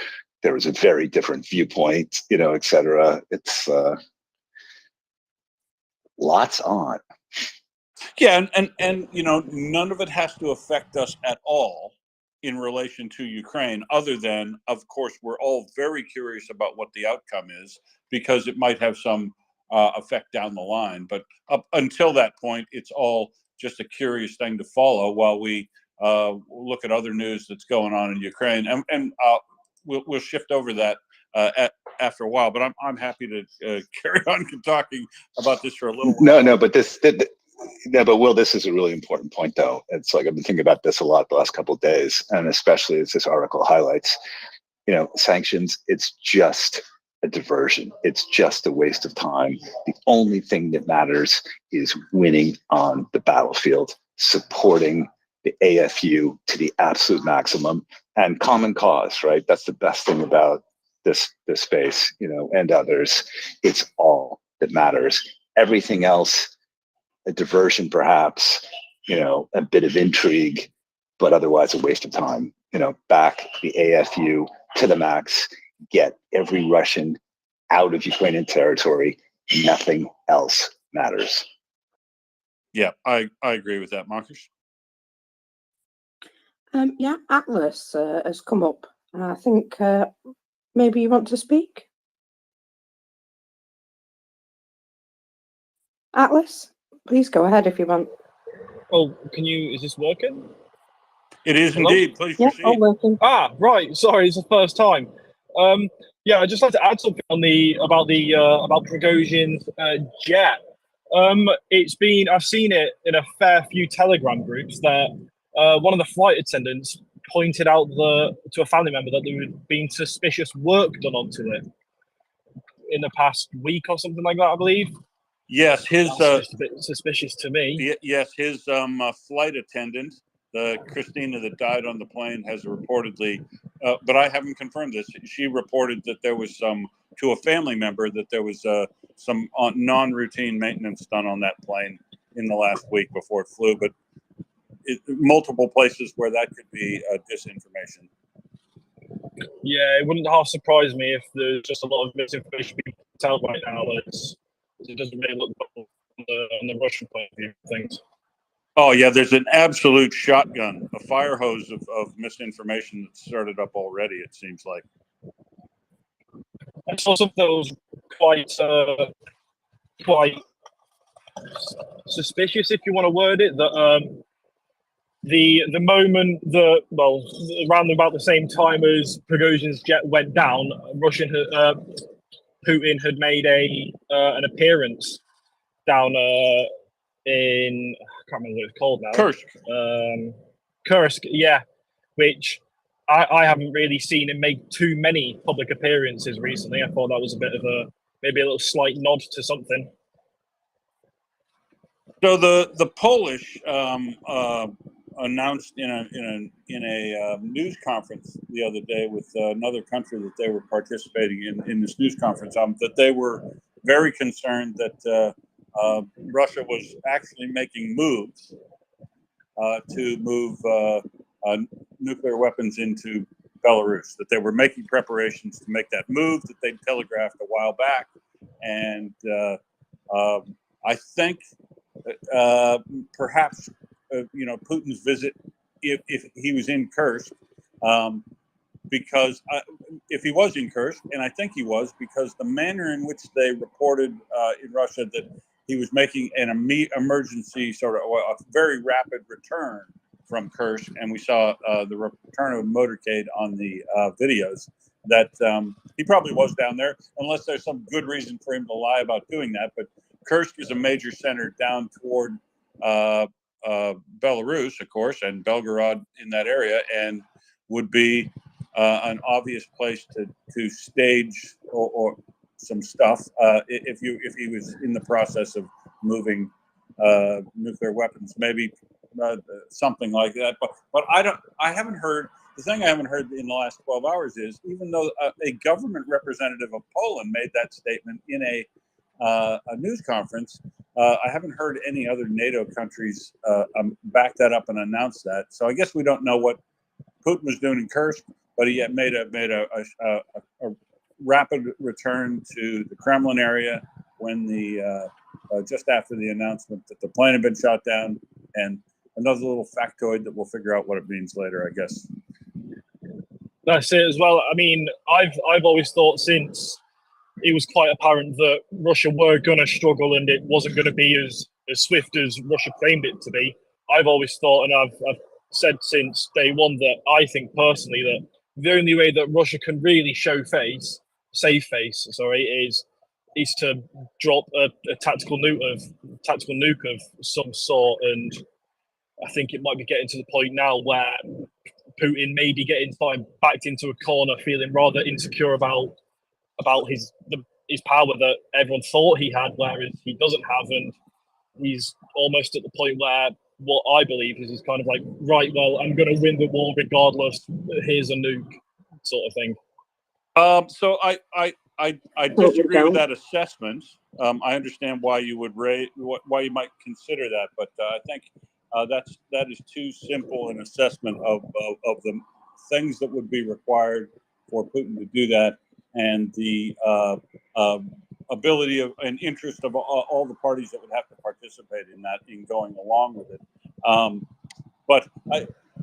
there was a very different viewpoint, et cetera. It's lots on. Yeah, and none of it has to affect us at all in relation to Ukraine, other than, of course, we're all very curious about what the outcome is, because it might have some effect down the line. But up until that point, it's all just a curious thing to follow while we look at other news that's going on in Ukraine, and we'll shift over that after a while. But I'm happy to carry on talking about this for a little while. No, but but Will, this is a really important point, though. It's like I've been thinking about this a lot the last couple of days, and especially as this article highlights. Sanctions. It's just a diversion. It's just a waste of time. The only thing that matters is winning on the battlefield, supporting the AFU to the absolute maximum, and common cause, right? That's the best thing about this space, and others. It's all that matters. Everything else, a diversion perhaps, a bit of intrigue, but otherwise a waste of time. Back the AFU to the max, get every Russian out of Ukrainian territory. Nothing else matters. Yeah, I agree with that, Marcus. Yeah, Atlas has come up. I think maybe you want to speak? Atlas, please go ahead if you want. Oh, is this working? It is Hello? indeed. Please Yeah, proceed. I'm working. Ah, right. Sorry, it's the first time. Yeah, I'd just like to add something on about Prigozhin's jet. I've seen it in a fair few Telegram groups that one of the flight attendants pointed out to a family member that there had been suspicious work done onto it in the past week or something like that, I believe. Yes, his That's just a bit suspicious to me. yes, his flight attendant, the Christina that died on the plane, has reportedly, but I haven't confirmed this. She reported that there was to a family member that there was some non-routine maintenance done on that plane in the last week before it flew. But multiple places where that could be disinformation. Yeah, it wouldn't half surprise me if there's just a lot of misinformation being put out right now. It doesn't really look good on the Russian point of view of things. Oh yeah, there's an absolute shotgun, a fire hose of misinformation that started up already. It seems like. I saw something that was quite suspicious, if you want to word it. That the moment around about the same time as Prigozhin's jet went down, Putin had made an appearance down in, I can't remember what it's called now. Kursk. Kursk, yeah, which I haven't really seen him make too many public appearances recently. I thought that was maybe a little slight nod to something. So the Polish announced in a news conference the other day with another country that they were participating in this news conference that they were very concerned that Russia was actually making moves to move nuclear weapons into Belarus, that they were making preparations to make that move that they telegraphed a while back. And I think perhaps, Putin's visit, if he was in Kursk, because if he was in Kursk, and I think he was, because the manner in which they reported in Russia that he was making an emergency sort of a very rapid return from Kursk, and we saw the return of a motorcade on the videos, that he probably was down there, unless there's some good reason for him to lie about doing that. But Kursk is a major center down toward Belarus, of course, and Belgorod in that area, and would be an obvious place to stage or some stuff if he was in the process of moving nuclear weapons, maybe something like that. But I haven't heard. The thing I haven't heard in the last 12 hours is, even though a government representative of Poland made that statement in a news conference, I haven't heard any other NATO countries back that up and announce that. So I guess we don't know what Putin was doing in Kursk, but he had made a rapid return to the Kremlin area when just after the announcement that the plane had been shot down, and another little factoid that we'll figure out what it means later, I guess. That's it as well. I mean, I've always thought, since it was quite apparent that Russia were going to struggle and it wasn't going to be as swift as Russia claimed it to be, I've always thought, and I've said since day one, that I think personally that the only way that Russia can really save face, is to drop a tactical nuke of some sort. And I think it might be getting to the point now where Putin may be getting backed into a corner, feeling rather insecure about his power that everyone thought he had, whereas he doesn't have, and he's almost at the point where what I believe is he's kind of like, right, well, I'm going to win the war regardless. Here's a nuke, sort of thing. So I disagree with that assessment. I understand why you would why you might consider that, but I think that is too simple an assessment of the things that would be required for Putin to do that, and the ability of and interest of all the parties that would have to participate in that, in going along with it. But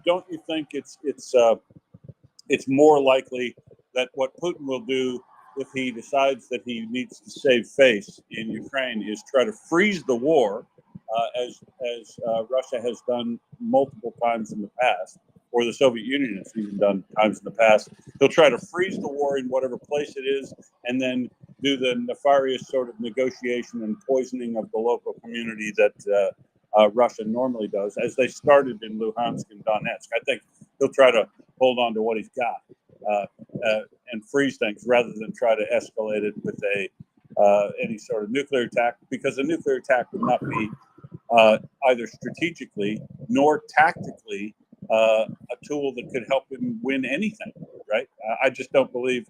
don't you think it's more likely that what Putin will do, if he decides that he needs to save face in Ukraine, is try to freeze the war, as Russia has done multiple times in the past, or the Soviet Union has even done times in the past. He'll try to freeze the war in whatever place it is, and then do the nefarious sort of negotiation and poisoning of the local community that Russia normally does, as they started in Luhansk and Donetsk. I think he'll try to hold on to what he's got and freeze things, rather than try to escalate it with any sort of nuclear attack, because a nuclear attack would not be either strategically nor tactically a tool that could help him win anything, right? I just don't believe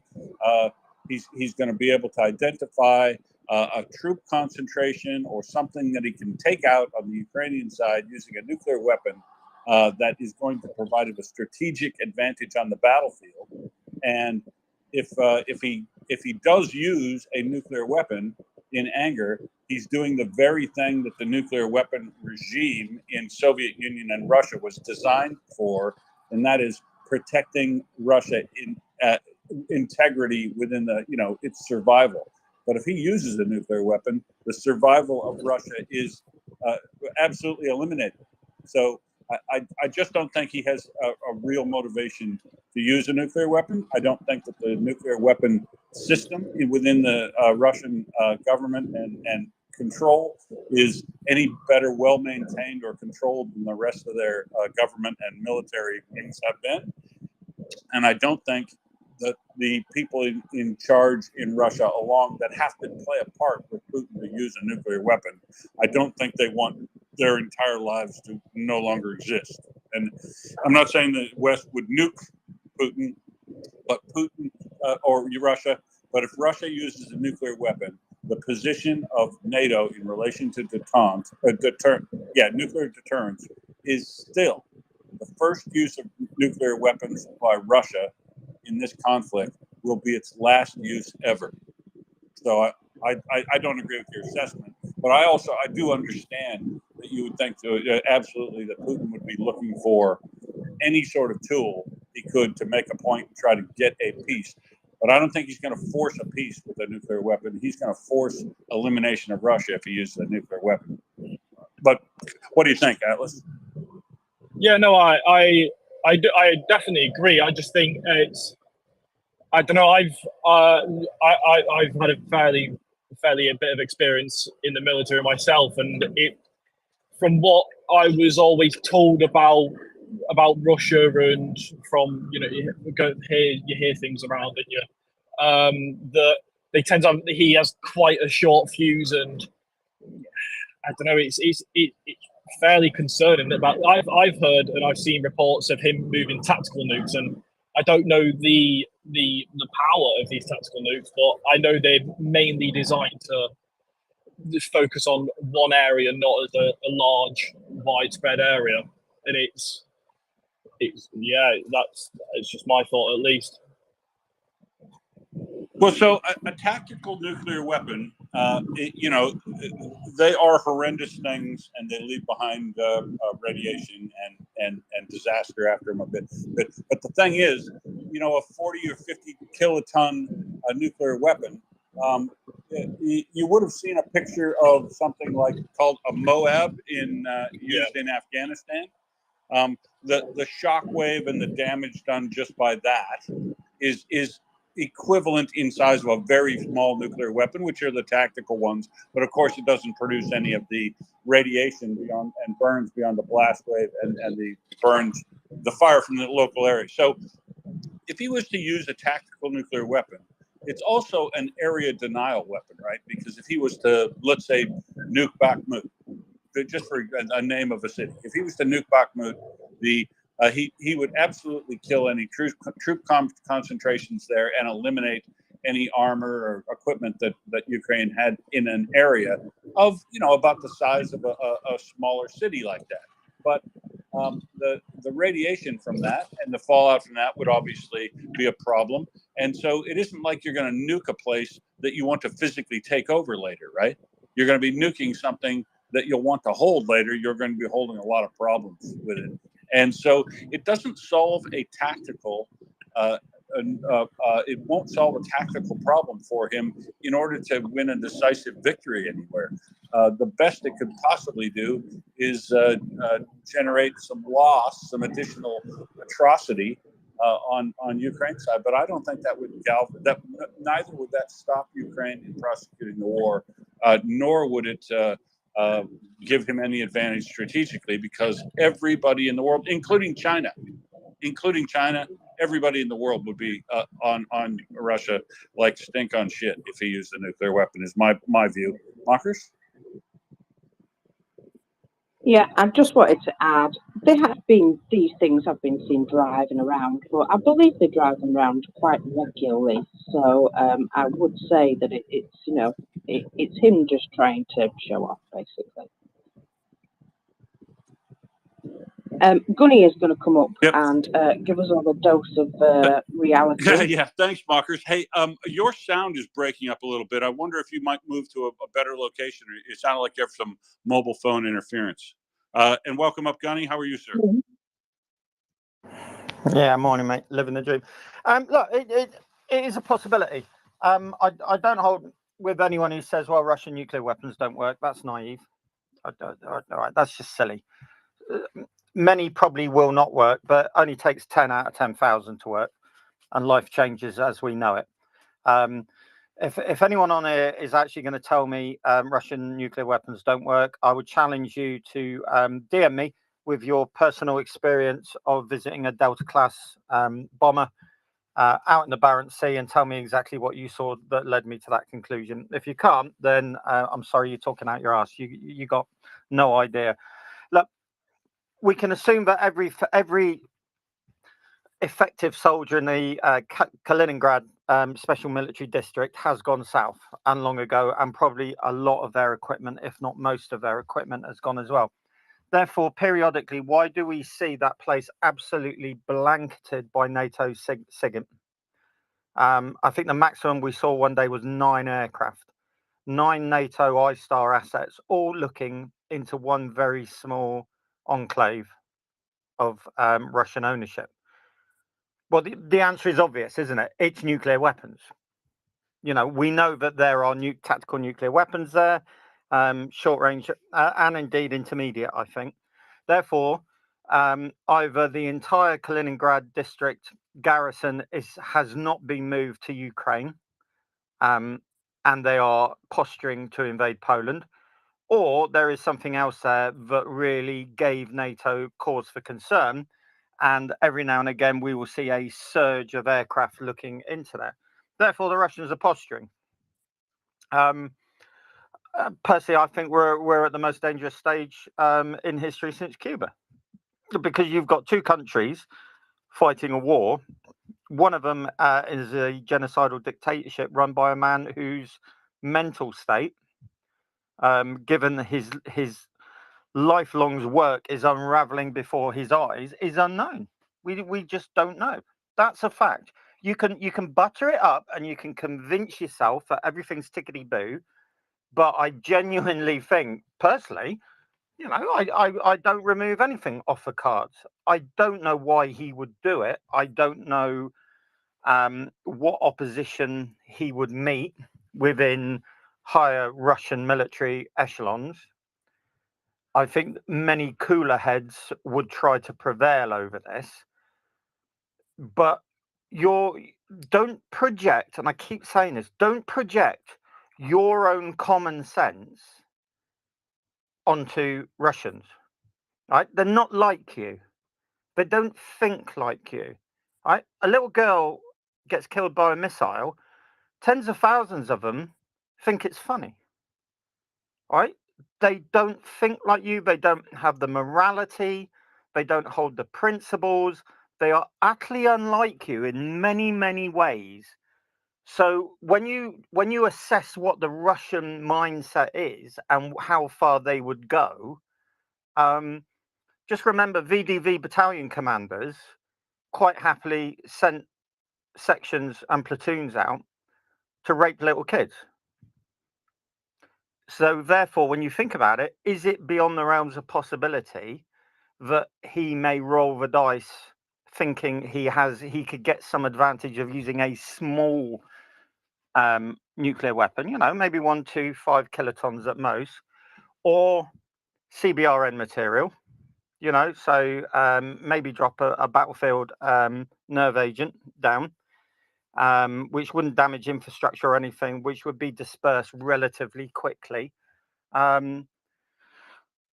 he's going to be able to identify a troop concentration or something that he can take out on the Ukrainian side using a nuclear weapon that is going to provide him a strategic advantage on the battlefield. And if he does use a nuclear weapon in anger, he's doing the very thing that the nuclear weapon regime in Soviet Union and Russia was designed for, and that is protecting Russia in integrity within its survival. But if he uses a nuclear weapon, the survival of Russia is absolutely eliminated. So I just don't think he has a real motivation to use a nuclear weapon. I don't think that the nuclear weapon system within the Russian government and control is any better well maintained or controlled than the rest of their government and military wings have been. And I don't think that the people in charge in Russia that have to play a part with Putin to use a nuclear weapon, I don't think they want their entire lives to no longer exist. And I'm not saying the West would nuke Putin, but Putin or Russia. But if Russia uses a nuclear weapon, the position of NATO in relation to nuclear deterrence is still the first use of nuclear weapons by Russia in this conflict will be its last use ever. So I don't agree with your assessment, but I do understand that you would think absolutely that Putin would be looking for any sort of tool he could to make a point and try to get a peace. But I don't think he's going to force a peace with a nuclear weapon. He's going to force elimination of Russia if he uses a nuclear weapon. But what do you think, Atlas? Yeah, no, I definitely agree. I just think I don't know. I've had a fairly a bit of experience in the military myself, and from what I was always told about Russia, and from you hear things around, and that they tend to he has quite a short fuse, and I don't know, it's fairly concerning. But I've heard and I've seen reports of him moving tactical nukes, and I don't know the power of these tactical nukes, but I know they're mainly designed to just focus on one area, not as a large, widespread area. And it's it's just my thought, at least. Well, so a tactical nuclear weapon, they are horrendous things, and they leave behind radiation and disaster after them a bit. But the thing is, a 40 or 50 kiloton nuclear weapon, you would have seen a picture of something called a Moab used in Afghanistan. The shock wave and the damage done just by that is equivalent in size of a very small nuclear weapon, which are the tactical ones. But of course, it doesn't produce any of the radiation beyond and burns beyond the blast wave and the fire from the local area. So if he was to use a tactical nuclear weapon, it's also an area denial weapon, right? Because if he was to, let's say, nuke Bakhmut, just for a name of a city, if he was to nuke Bakhmut, he would absolutely kill any troop concentrations there and eliminate any armor or equipment that Ukraine had in an area of about the size of a smaller city like that. But the radiation from that and the fallout from that would obviously be a problem. And so it isn't like you're going to nuke a place that you want to physically take over later, right? You're going to be nuking something that you'll want to hold later. You're going to be holding a lot of problems with it. And so it doesn't solve a tactical, it won't solve a tactical problem for him in order to win a decisive victory anywhere. The best it could possibly do is generate some loss, some additional atrocity on Ukraine's side. But I don't think that would neither would that stop Ukraine in prosecuting the war, nor would it give him any advantage strategically, because everybody in the world, including China, everybody in the world would be on Russia like stink on shit if he used a nuclear weapon, is my view. Marcus? Yeah, I just wanted to add, these things have been seen driving around, but I believe they drive them around quite regularly. So I would say that it's him just trying to show off, basically. Gunny is going to come up and give us all a dose of reality. Yeah, thanks, Marcus. Hey, your sound is breaking up a little bit. I wonder if you might move to a better location. It sounded like you have some mobile phone interference. And welcome up, Gunny. How are you, sir? Yeah, morning, mate. Living the dream. Look, it is a possibility. I don't hold with anyone who says, well, Russian nuclear weapons don't work. That's naive. That's just silly. Many probably will not work, but only takes 10 out of 10,000 to work, and life changes as we know it. If anyone on here is actually going to tell me Russian nuclear weapons don't work, I would challenge you to DM me with your personal experience of visiting a Delta class bomber out in the Barents Sea, and tell me exactly what you saw that led me to that conclusion. If you can't, then I'm sorry, you're talking out your ass. You got no idea. Look, we can assume that every effective soldier in the Kaliningrad Special Military District has gone south, and long ago, and probably a lot of their equipment, if not most of their equipment, has gone as well. Therefore, periodically, why do we see that place absolutely blanketed by NATO SIGINT? I think the maximum we saw one day was 9 aircraft, 9 NATO I-Star assets, all looking into one very small enclave of Russian ownership. Well, the answer is obvious, isn't it? It's nuclear weapons. We know that there are tactical nuclear weapons there, short range and indeed intermediate, I think. Therefore, either the entire Kaliningrad district garrison has not been moved to Ukraine, and they are posturing to invade Poland, or there is something else there that really gave NATO cause for concern. And every now and again, we will see a surge of aircraft looking into that. Therefore, the Russians are posturing. Personally, I think we're at the most dangerous stage in history since Cuba, because you've got two countries fighting a war. One of them is a genocidal dictatorship run by a man whose mental state, given his lifelong work is unraveling before his eyes, is unknown. We just don't know. That's a fact. You can butter it up and you can convince yourself that everything's tickety boo, but I genuinely think, personally, I don't remove anything off the cards. I don't know why he would do it. I don't know what opposition he would meet within higher Russian military echelons. I think many cooler heads would try to prevail over this, but don't project, and I keep saying this, don't project your own common sense onto Russians, right? They're not like you. They don't think like you, right? A little girl gets killed by a missile, tens of thousands of them think it's funny, right? They don't think like you. They don't have the morality. They don't hold the principles. They are utterly unlike you in many, many ways. So when you assess what the Russian mindset is and how far they would go, just remember VDV battalion commanders quite happily sent sections and platoons out to rape little kids. So therefore, when you think about it, is it beyond the realms of possibility that he may roll the dice thinking he could get some advantage of using a small nuclear weapon, maybe 1, 2, 5 kilotons at most, or CBRN material, so maybe drop a battlefield nerve agent down, which wouldn't damage infrastructure or anything, which would be dispersed relatively quickly.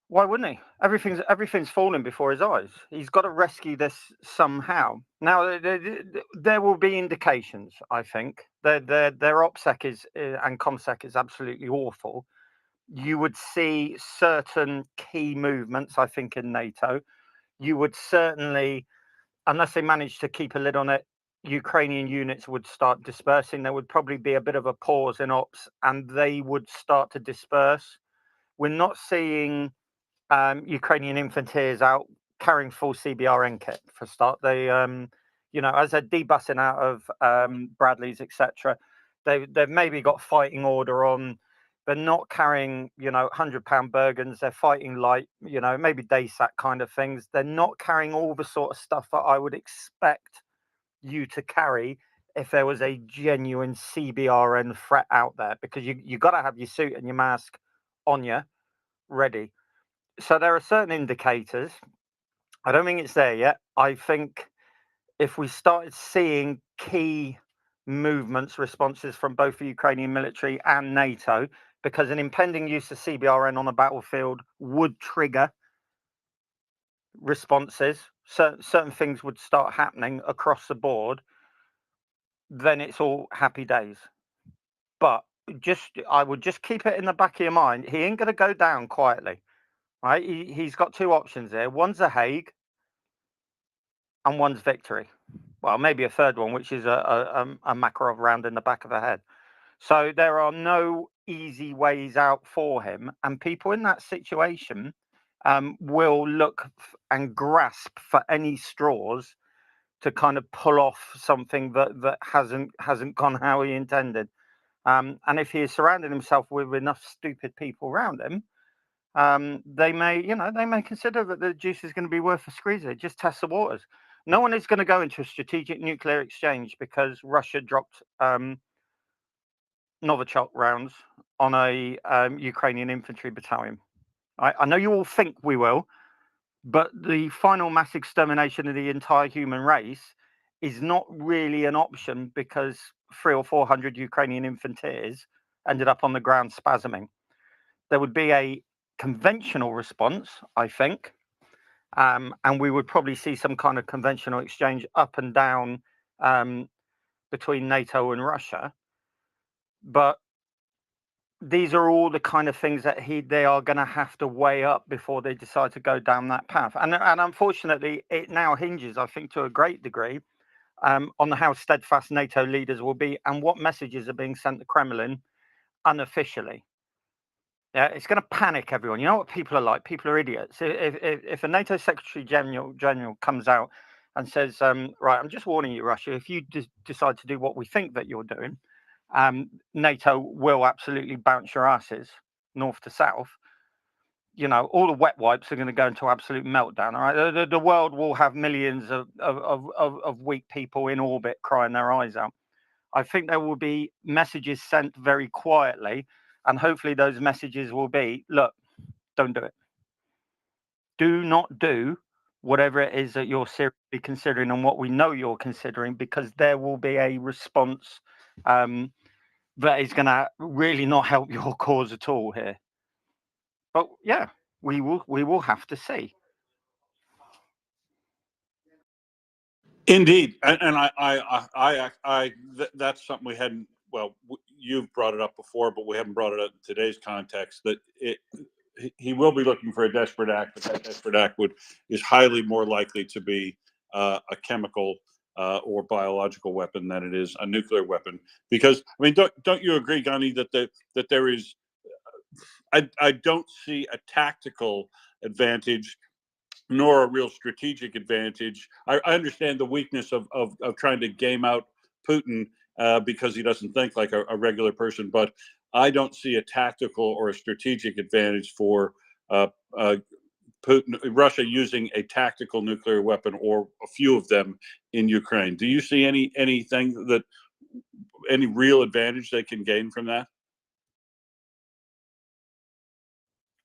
Why wouldn't he? Everything's falling before his eyes. He's got to rescue this somehow. Now there will be indications. I think their OPSEC is and COMSEC is absolutely awful. You would see certain key movements. I think in NATO, you would certainly, unless they manage to keep a lid on it, Ukrainian units would start dispersing. There would probably be a bit of a pause in ops, and they would start to disperse. We're not seeing Ukrainian infanteers out carrying full CBRN kit for start. They, as they're debussing out of Bradleys, etc., they've maybe got fighting order on. They're not carrying, 100-pound Bergens. They're fighting light, maybe DaySat kind of things. They're not carrying all the sort of stuff that I would expect you to carry if there was a genuine CBRN threat out there, because you got to have your suit and your mask on you, ready. So there are certain indicators. I don't think it's there yet. I think if we started seeing key movements, responses from both the Ukrainian military and NATO, because an impending use of CBRN on a battlefield would trigger responses, certain things would start happening across the board, then it's all happy days. But I would just keep it in the back of your mind. He ain't going to go down quietly. Right, he's got two options here. One's a Hague, and one's victory. Well, maybe a third one, which is a Makarov round in the back of the head. So there are no easy ways out for him, and people in that situation will look and grasp for any straws to kind of pull off something that hasn't gone how he intended. And if he is surrounding himself with enough stupid people around him, they may consider that the juice is going to be worth a squeeze. It just test the waters. No one is going to go into a strategic nuclear exchange because Russia dropped Novichok rounds on a Ukrainian infantry battalion. I know you all think we will, but the final mass extermination of the entire human race is not really an option because 300 or 400 Ukrainian infanteers ended up on the ground spasming. there would be a conventional response, I think, and we would probably see some kind of conventional exchange up and down between NATO and Russia. But these are all the kind of things that they are going to have to weigh up before they decide to go down that path. And unfortunately, it now hinges, I think, to a great degree, on how steadfast NATO leaders will be and what messages are being sent to Kremlin unofficially. Yeah, it's going to panic everyone. You know what people are like? People are idiots. If a NATO Secretary General comes out and says, right, I'm just warning you, Russia, if you decide to do what we think that you're doing, NATO will absolutely bounce your asses north to south. You know, all the wet wipes are going to go into absolute meltdown. All right, the world will have millions of weak people in orbit crying their eyes out. I think there will be messages sent very quietly, and hopefully those messages will be, look, don't do it. Do not do whatever it is that you're seriously considering and what we know you're considering, because there will be a response that is going to really not help your cause at all here. But yeah, we will have to see. Indeed, and that's something we hadn't. Well, you've brought it up before, but we haven't brought it up in today's context. That he will be looking for a desperate act, but that desperate act is highly more likely to be a chemical or biological weapon than it is a nuclear weapon. Because I mean, don't you agree, Gunny, that there is? I don't see a tactical advantage nor a real strategic advantage. I understand the weakness of trying to game out Putin because he doesn't think like a regular person, but I don't see a tactical or a strategic advantage for Putin, Russia using a tactical nuclear weapon or a few of them in Ukraine. Do you see any real advantage they can gain from that?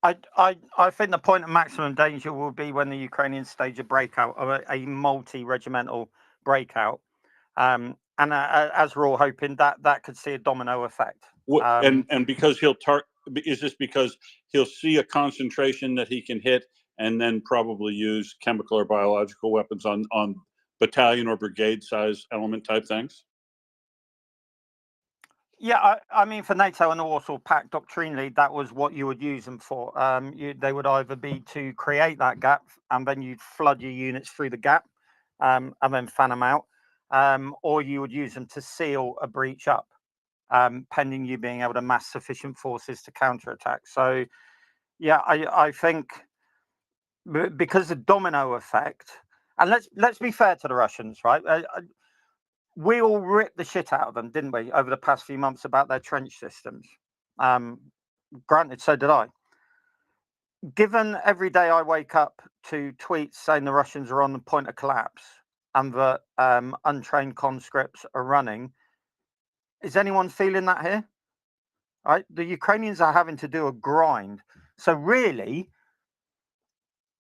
I think the point of maximum danger will be when the Ukrainians stage a breakout, or a multi-regimental breakout, and as we're all hoping, that could see a domino effect. And because is this because he'll see a concentration that he can hit and then probably use chemical or biological weapons on battalion or brigade size element type things? Yeah, I mean, for NATO and the Warsaw Pact, doctrinally, that was what you would use them for. They would either be to create that gap, and then you'd flood your units through the gap, and then fan them out, or you would use them to seal a breach up, pending you being able to mass sufficient forces to counterattack. So, yeah, I think because the domino effect, and let's be fair to the Russians, right? We all ripped the shit out of them, didn't we, over the past few months about their trench systems? Granted, so did I. Given every day I wake up to tweets saying the Russians are on the point of collapse and that untrained conscripts are running, is anyone feeling that here? Right? The Ukrainians are having to do a grind. So really,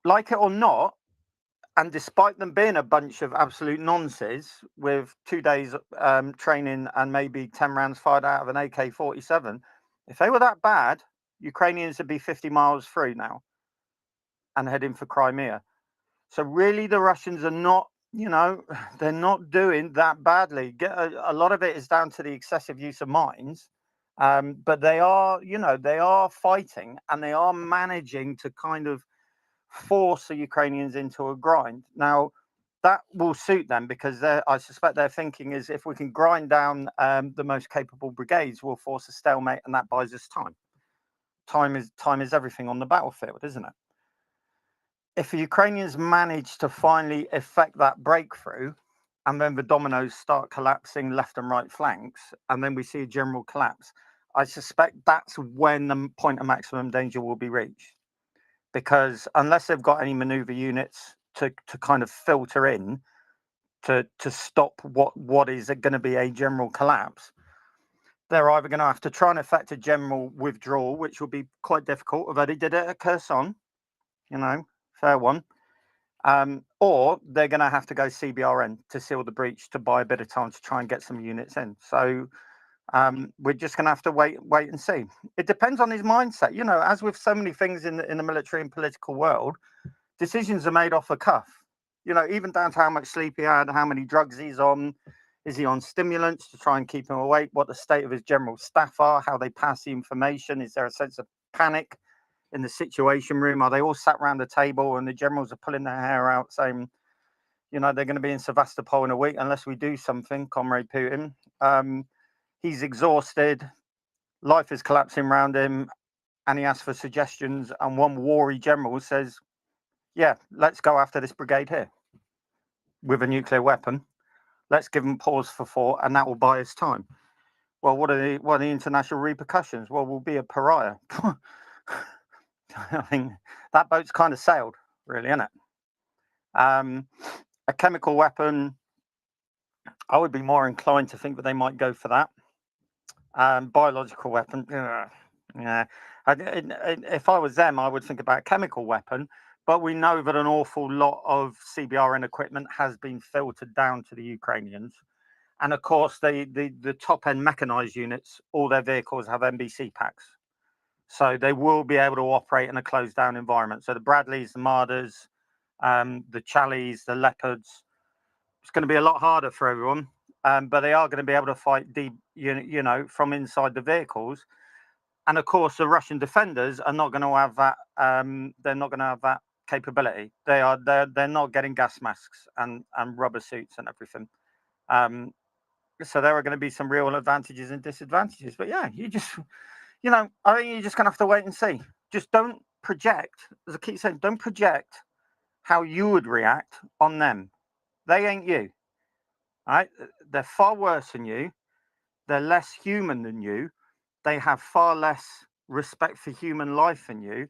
like it or not, and despite them being a bunch of absolute nonsense with 2 days training and maybe 10 rounds fired out of an AK-47, if they were that bad, Ukrainians would be 50 miles through now and heading for Crimea. So really the Russians are not, they're not doing that badly. A lot of it is down to the excessive use of mines, but they are fighting, and they are managing to kind of force the Ukrainians into a grind. Now, that will suit them because I suspect their thinking is, if we can grind down the most capable brigades, we'll force a stalemate, and that buys us time. Time is everything on the battlefield, isn't it? If the Ukrainians manage to finally effect that breakthrough, and then the dominoes start collapsing left and right flanks, and then we see a general collapse, I suspect that's when the point of maximum danger will be reached. Because unless they've got any maneuver units to kind of filter in to stop what is going to be a general collapse, they're either going to have to try and effect a general withdrawal, which will be quite difficult, although they did it at Kherson, fair one, or they're going to have to go CBRN to seal the breach to buy a bit of time to try and get some units in. So We're just going to have to wait and see. It depends on his mindset. You know, as with so many things in the military and political world, decisions are made off the cuff. You know, even down to how much sleep he had, how many drugs he's on. Is he on stimulants to try and keep him awake? What the state of his general staff are, how they pass the information. Is there a sense of panic in the situation room? Are they all sat around the table and the generals are pulling their hair out saying, you know, they're going to be in Sevastopol in a week unless we do something, Comrade Putin. He's exhausted. Life is collapsing around him and he asks for suggestions. And one wary general says, yeah, let's go after this brigade here with a nuclear weapon. Let's give them pause for thought, and that will buy us time. Well, what are the international repercussions? Well, we'll be a pariah. I mean, that boat's kind of sailed, really, isn't it? A chemical weapon, I would be more inclined to think that they might go for that. Biological weapon, yeah. If I was them, I would think about a chemical weapon. But we know that an awful lot of CBRN equipment has been filtered down to the Ukrainians. And of course, the top-end mechanized units, all their vehicles have NBC packs. So they will be able to operate in a closed-down environment. So the Bradleys, the Marders, the Charlies, the Leopards, it's going to be a lot harder for everyone. But they are going to be able to fight deep, you know, from inside the vehicles. And of course, the Russian defenders are not going to have that. They're not going to have that capability. They're not getting gas masks and rubber suits and everything. So there are going to be some real advantages and disadvantages. But yeah, you know, I think you're just going to have to wait and see. Just don't project, as I keep saying, don't project how you would react on them. They ain't you. Right? They're far worse than you. They're less human than you. They have far less respect for human life than you.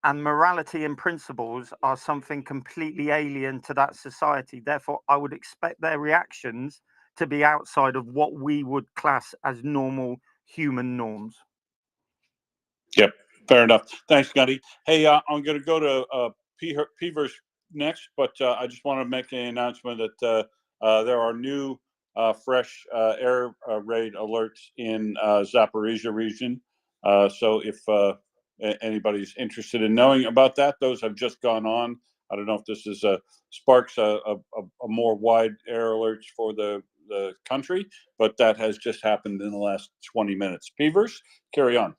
And morality and principles are something completely alien to that society. Therefore, I would expect their reactions to be outside of what we would class as normal human norms. Yep, fair enough. Thanks, Gunny. Hey, I'm going to go to Peavers next, but I just want to make an announcement that there are new fresh air raid alerts in Zaporizhia region. So if anybody's interested in knowing about that, those have just gone on. I don't know if this is sparks a more wide air alerts for the country, but that has just happened in the last 20 minutes. Peavers, carry on.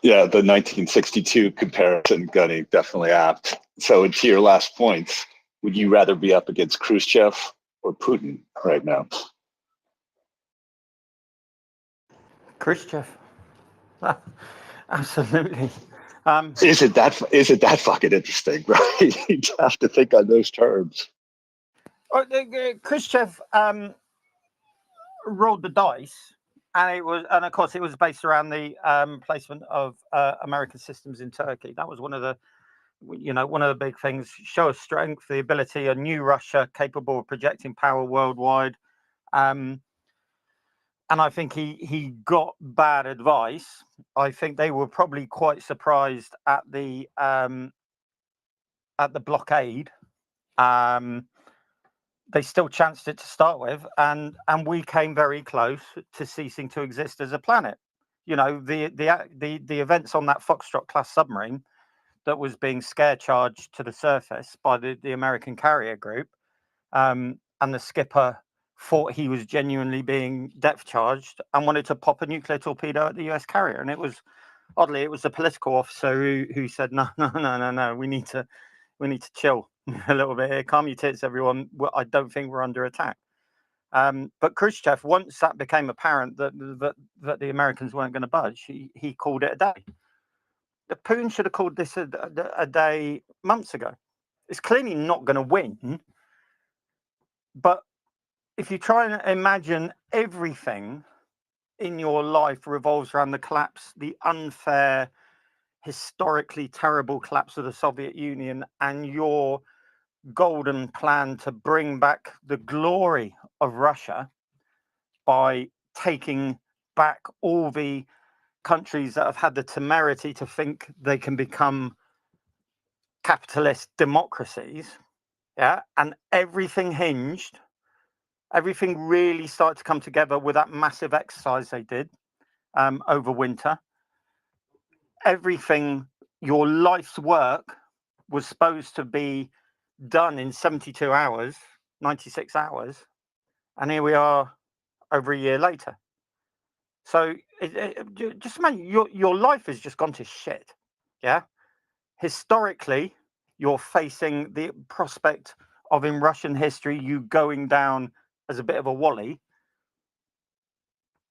Yeah, the 1962 comparison, Gunny, definitely apt. So to your last points, would you rather be up against Khrushchev or Putin right now? Khrushchev. Absolutely. Is it that fucking interesting, right? You have to think on those terms. Khrushchev rolled the dice, and of course it was based around the placement of American systems in Turkey. That was one of the big things. Show of strength, the ability, a new Russia capable of projecting power worldwide. And I think he got bad advice. I think they were probably quite surprised at the blockade. They still chanced it to start with, and we came very close to ceasing to exist as a planet. You know, the events on that Foxtrot class submarine that was being scare charged to the surface by the American carrier group, and the skipper thought he was genuinely being depth charged and wanted to pop a nuclear torpedo at the US carrier. And it was the political officer who said, no, we need to chill a little bit here. Calm your tits, everyone. I don't think we're under attack. But Khrushchev, once that became apparent that the Americans weren't going to budge, he called it a day. Putin should have called this a day months ago. It's clearly not going to win. But if you try and imagine everything in your life revolves around the collapse, the unfair, historically terrible collapse of the Soviet Union, and your golden plan to bring back the glory of Russia by taking back all the countries that have had the temerity to think they can become capitalist democracies, yeah, and everything hinged everything really started to come together with that massive exercise they did over winter. Everything, your life's work was supposed to be done in 72 hours, 96 hours, and here we are over a year later. So just imagine your life has just gone to shit. Yeah. Historically, you're facing the prospect of, in Russian history, you going down as a bit of a wally.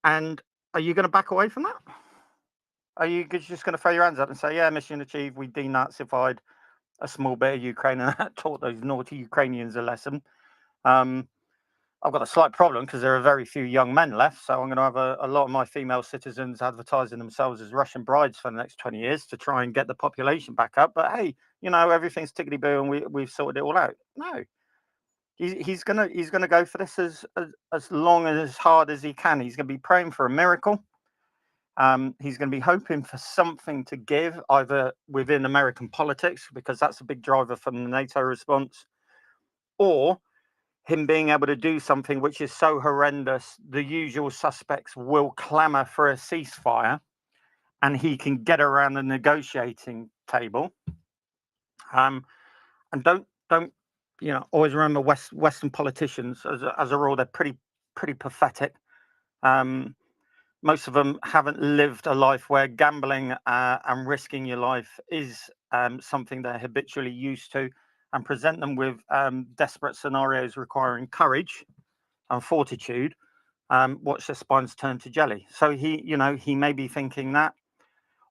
And are you going to back away from that? Are you just going to throw your hands up and say, yeah, mission achieved, we denazified a small bit of Ukraine and that taught those naughty Ukrainians a lesson? I've got a slight problem because there are very few young men left. So I'm going to have a lot of my female citizens advertising themselves as Russian brides for the next 20 years to try and get the population back up. But hey, you know, everything's tickety-boo and we've sorted it all out. No, he's gonna go for this as long and as hard as he can. He's going to be praying for a miracle. He's going to be hoping for something to give, either within American politics, because that's a big driver from the NATO response, or him being able to do something which is so horrendous, the usual suspects will clamour for a ceasefire and he can get around the negotiating table. And don't you know, always remember Western politicians as a rule, they're pretty pathetic. Most of them haven't lived a life where gambling and risking your life is something they're habitually used to, and present them with desperate scenarios requiring courage and fortitude. Watch their spines turn to jelly. So he may be thinking that,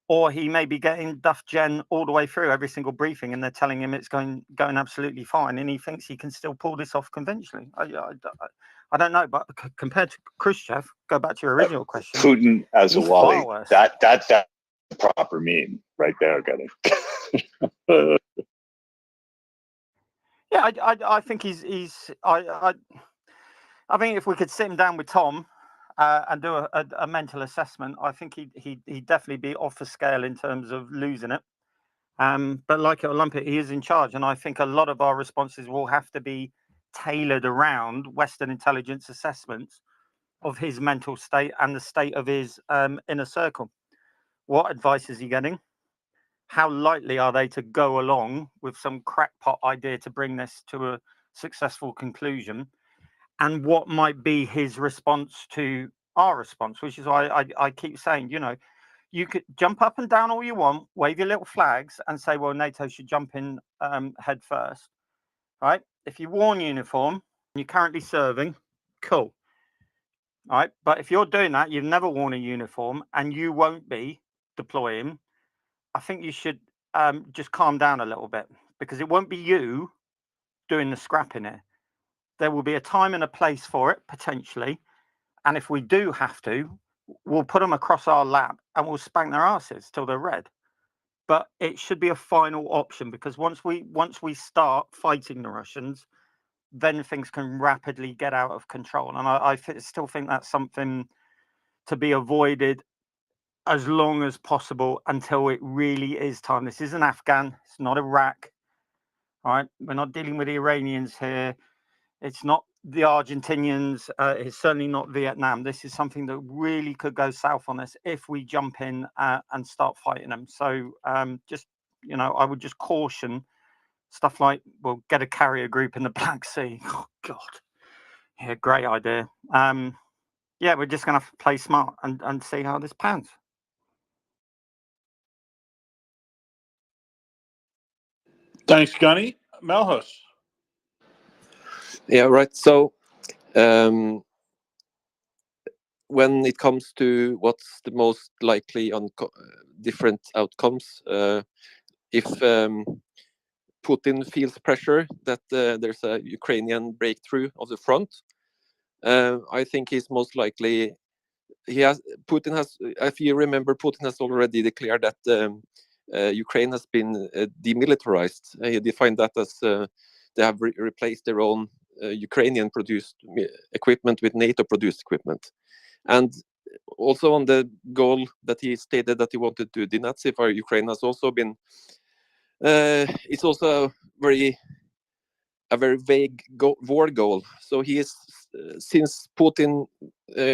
or he may be getting Duff Gen all the way through every single briefing, and they're telling him it's going absolutely fine, and he thinks he can still pull this off conventionally. I don't know, but compared to Khrushchev, go back to your original question. Putin as a he's wally. far worse. That's the proper meme right there, Gunny. Yeah, I think he's I think if we could sit him down with Tom and do a mental assessment, I think he'd definitely be off the scale in terms of losing it. But like it or lump it, he is in charge, and I think a lot of our responses will have to be tailored around Western intelligence assessments of his mental state and the state of his inner circle. What advice is he getting? How likely are they to go along with some crackpot idea to bring this to a successful conclusion? And what might be his response to our response, which is why I keep saying, you know, you could jump up and down all you want, wave your little flags and say, well, NATO should jump in head first, right? If you wore a uniform and you're currently serving, cool. All right. But if you're doing that, you've never worn a uniform and you won't be deploying, I think you should just calm down a little bit, because it won't be you doing the scrapping here. There will be a time and a place for it, potentially. And if we do have to, we'll put them across our lap and we'll spank their asses till they're red. But it should be a final option, because once we start fighting the Russians, then things can rapidly get out of control. And I still think that's something to be avoided as long as possible until it really is time. This isn't Afghan. It's not Iraq. All right. We're not dealing with the Iranians here. It's not the Argentinians. It's certainly not Vietnam. This is something that really could go south on us if we jump in and start fighting them. So just, you know, I would just caution stuff like, well, get a carrier group in the Black Sea. Oh, God. Yeah, great idea. Yeah, we're just going to have to play smart and see how this pans. Thanks, Gunny. Melhus. Yeah, right. So when it comes to what's the most likely on different outcomes, if Putin feels pressure that there's a Ukrainian breakthrough of the front, I think he's most likely. Putin has, if you remember, Putin has already declared that Ukraine has been demilitarized. He defined that as they have replaced their own Ukrainian-produced equipment with NATO-produced equipment. And also on the goal that he stated that he wanted to denazify Ukraine has also been, it's also a very vague war goal. So he is since Putin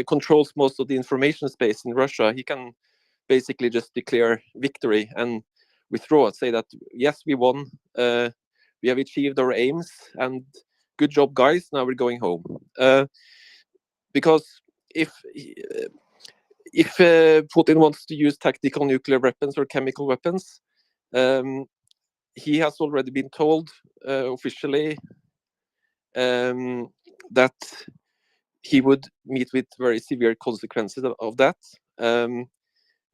controls most of the information space in Russia, he can basically just declare victory and withdraw, say that yes, we won, we have achieved our aims, and good job, guys. Now we're going home. Because if Putin wants to use tactical nuclear weapons or chemical weapons, he has already been told officially that he would meet with very severe consequences of that.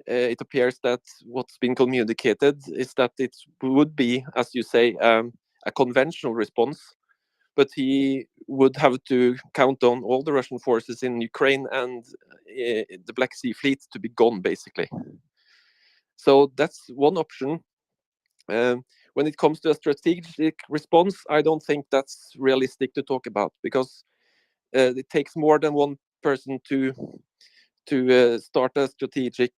It appears that what's been communicated is that it would be, as you say, a conventional response, but he would have to count on all the Russian forces in Ukraine and the Black Sea Fleet to be gone, basically. So that's one option. When it comes to a strategic response, I don't think that's realistic to talk about, because it takes more than one person to start a strategic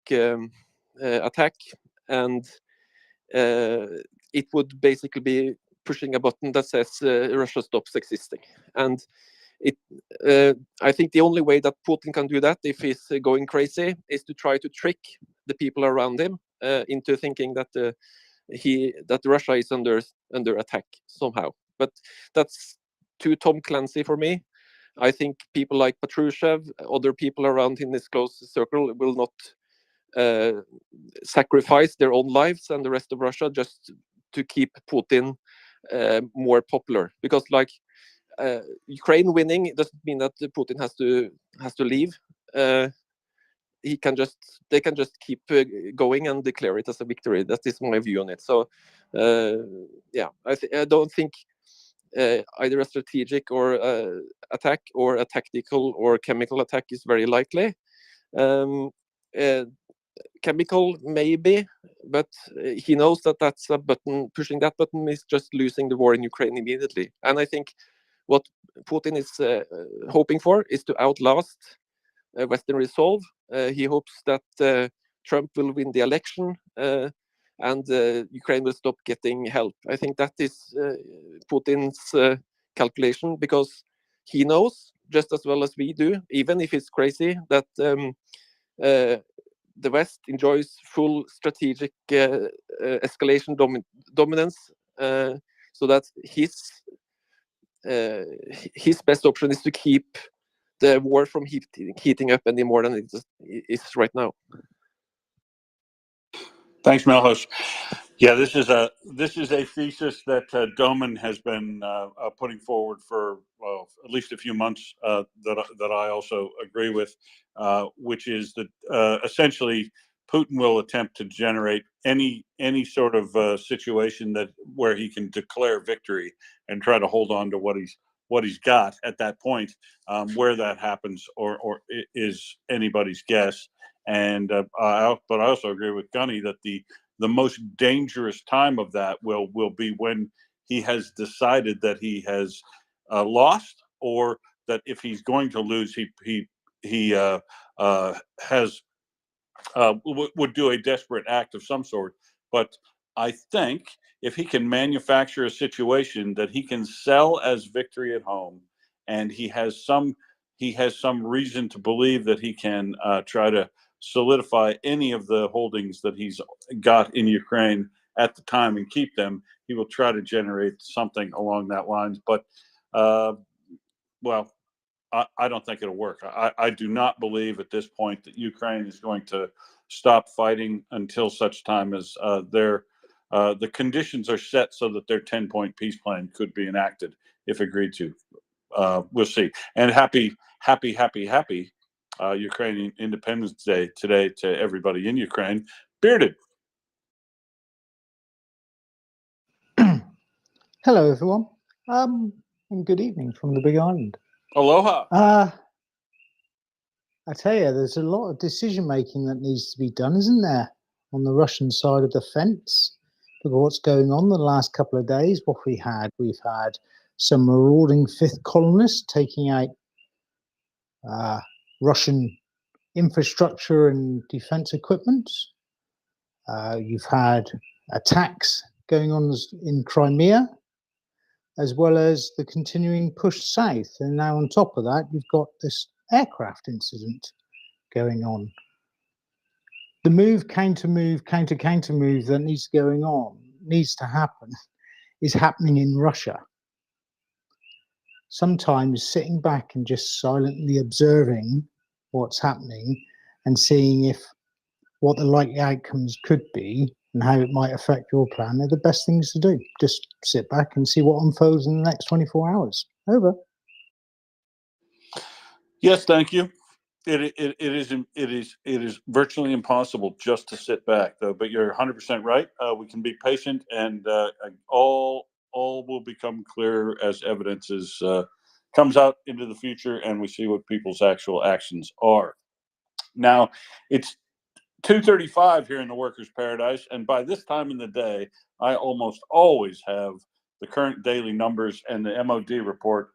attack, and it would basically be pushing a button that says Russia stops existing. And I think the only way that Putin can do that, if he's going crazy, is to try to trick the people around him into thinking that Russia is under attack somehow. But that's too Tom Clancy for me. I think people like Patrushev, other people around in this close circle, will not sacrifice their own lives and the rest of Russia just to keep Putin more popular. Because like Ukraine winning, it doesn't mean that Putin has to leave. They can just keep going and declare it as a victory. That is my view on it. So yeah, I don't think either a strategic or attack or a tactical or chemical attack is very likely. Chemical maybe, but he knows that that's a button. Pushing that button is just losing the war in Ukraine immediately. And I think what Putin is hoping for is to outlast Western resolve. He hopes that Trump will win the election and Ukraine will stop getting help. I think that is Putin's calculation, because he knows just as well as we do, even if it's crazy, that the West enjoys full strategic escalation dominance, so that his best option is to keep the war from heating up any more than it is right now. Thanks, Melhos. Yeah, this is a thesis that Doman has been putting forward for at least a few months that I also agree with, which is that essentially Putin will attempt to generate any sort of situation where he can declare victory and try to hold on to what he's got at that point. Where that happens or is anybody's guess. And but I also agree with Gunny that the most dangerous time of that will be when he has decided that he has lost, or that if he's going to lose, he would do a desperate act of some sort. But I think if he can manufacture a situation that he can sell as victory at home, and he has some reason to believe that he can try to solidify any of the holdings that he's got in Ukraine at the time and keep them, he will try to generate something along that lines. But well, I don't think it'll work. I do not believe at this point that Ukraine is going to stop fighting until such time as the conditions are set so that their 10-point peace plan could be enacted if agreed to. We'll see. And happy Ukrainian Independence Day today to everybody in Ukraine. Bearded. Hello, everyone, and good evening from the Big Island. Aloha. I tell you, there's a lot of decision making that needs to be done, isn't there, on the Russian side of the fence? Look at what's going on the last couple of days. We've had some marauding fifth colonists taking out Russian infrastructure and defense equipment. You've had attacks going on in Crimea. as well as the continuing push south. And now on top of that, you've got this aircraft incident going on. The move, counter move that needs to happen, is happening in Russia. Sometimes sitting back and just silently observing what's happening and seeing if what the likely outcomes could be and how it might affect your plan are the best things to do. Just sit back and see what unfolds in the next 24 hours. Over. Yes, thank you. It is virtually impossible just to sit back, though. But you're 100% right. We can be patient, and all will become clear as evidence comes out into the future, and we see what people's actual actions are. Now, it's 2:35 here in the workers' paradise, and by this time in the day, I almost always have the current daily numbers and the MOD report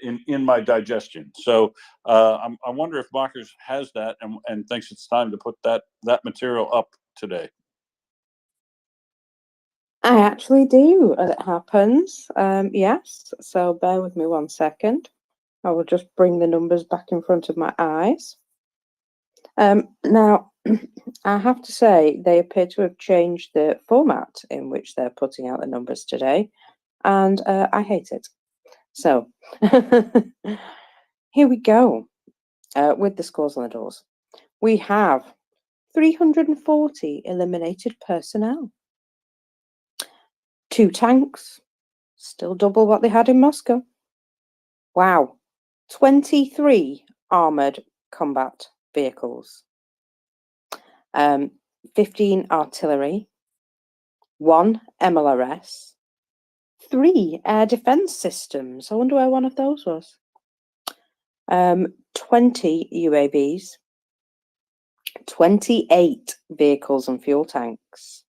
in my digestion. So I wonder if Mockers has that and thinks it's time to put that material up today. I actually do, as it happens. Yes, so bear with me 1 second. I will just bring the numbers back in front of my eyes. Now, I have to say, they appear to have changed the format in which they're putting out the numbers today, and I hate it. So, here we go with the scores on the doors. We have 340 eliminated personnel. 2 tanks, still double what they had in Moscow. Wow. 23 armoured combat vehicles. 15 artillery. 1 MLRS. 3 air defence systems. I wonder where one of those was. 20 UAVs. 28 vehicles and fuel tanks.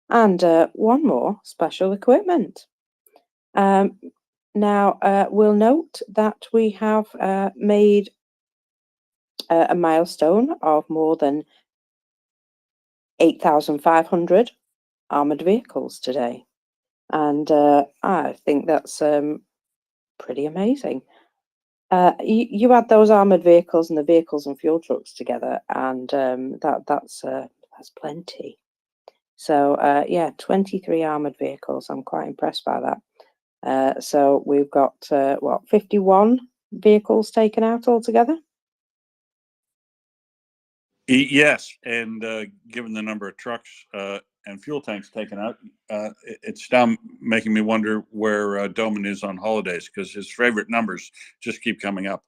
And 1 more special equipment. Now, we'll note that we have made a milestone of more than 8,500 armoured vehicles today. And I think that's pretty amazing. You add those armoured vehicles and the vehicles and fuel trucks together, and that's plenty. So, yeah, 23 armoured vehicles. I'm quite impressed by that. So we've got, 51 vehicles taken out altogether? Yes, and given the number of trucks and fuel tanks taken out, it's now making me wonder where Doman is on holidays, because his favorite numbers just keep coming up.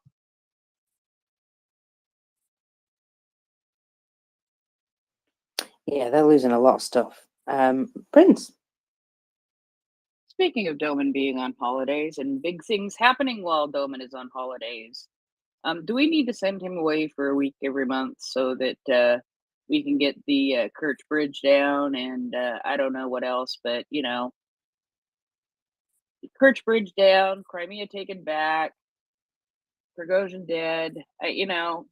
Yeah, they're losing a lot of stuff. Prince? Speaking of Doman being on holidays and big things happening while Doman is on holidays, do we need to send him away for a week every month so that we can get the Kerch Bridge down and I don't know what else, but you know, Kerch Bridge down, Crimea taken back, Prigozhin dead. You know,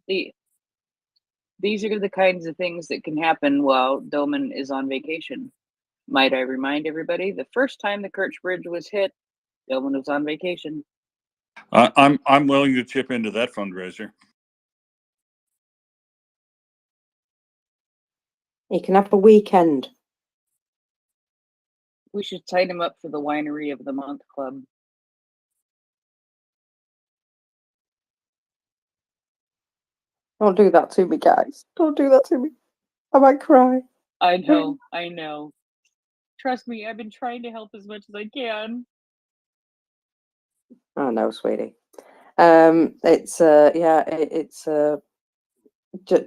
these are the kinds of things that can happen while Doman is on vacation. Might I remind everybody, the first time the Kerch Bridge was hit, Doman was on vacation. I'm willing to chip into that fundraiser. He can have a weekend. We should sign him up for the Winery of the Month Club. Don't do that to me, guys. Don't do that to me. I might cry. I know, I know. Trust me, I've been trying to help as much as I can. Oh no, sweetie. It's yeah, it's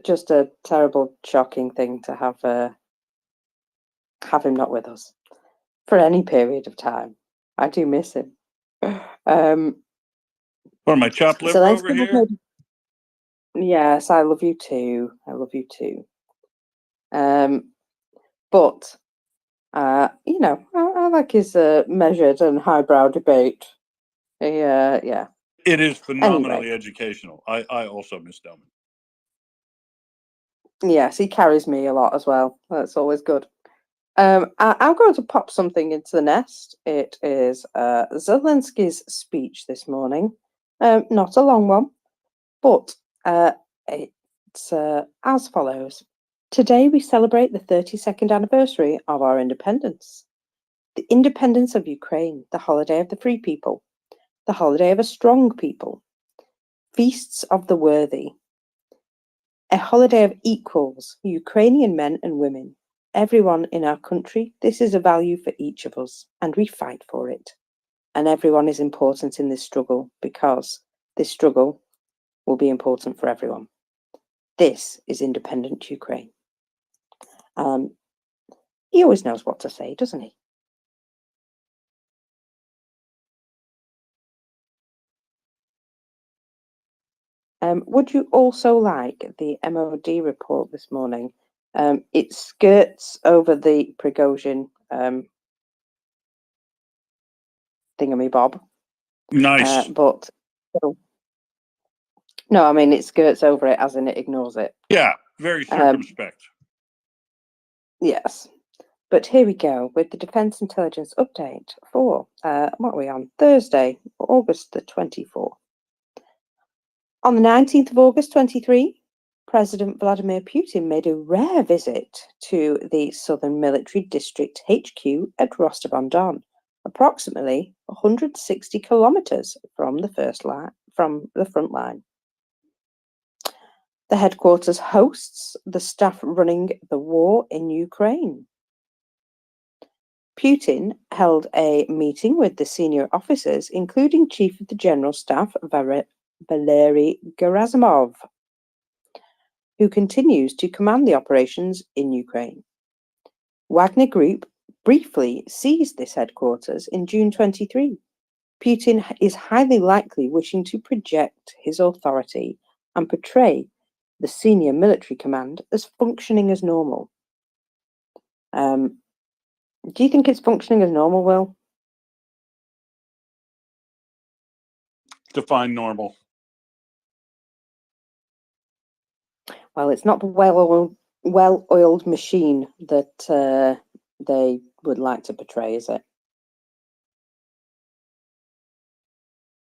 just a terrible, shocking thing to have him not with us for any period of time. I do miss him. Or my chopped liver over here. Yes, I love you too. I love you too. But you know, I like his measured and highbrow debate. Yeah. It is phenomenally Anyway. educational. I also miss Doman. Yes, he carries me a lot as well. That's always good. I'm going to pop something into the nest. It is Zelensky's speech this morning. Not a long one, but it's as follows. Today we celebrate the 32nd anniversary of our independence. The independence of Ukraine, the holiday of the free people, the holiday of a strong people, feasts of the worthy, a holiday of equals, Ukrainian men and women, everyone in our country. This is a value for each of us, and we fight for it. And everyone is important in this struggle because this struggle will be important for everyone. This is independent Ukraine. He always knows what to say, doesn't he? Would you also like the MOD report this morning? It skirts over the Prigozhin thingamabob. Nice. But no, I mean it skirts over it as in it ignores it. Yeah, very circumspect. Yes. But here we go with the Defence Intelligence Update for, what are we on? Thursday, August the 24th. On the 19th of August 23, President Vladimir Putin made a rare visit to the Southern Military District HQ at Rostov-on-Don, approximately 160 kilometers from the front line. The headquarters hosts the staff running the war in Ukraine. Putin held a meeting with the senior officers, including Chief of the General Staff Valery Gerasimov, who continues to command the operations in Ukraine. Wagner Group briefly seized this headquarters in June 23. Putin is highly likely wishing to project his authority and portray the senior military command as functioning as normal. Do you think it's functioning as normal, Will? Define normal. Well, it's not the well-oiled machine that they would like to portray, is it?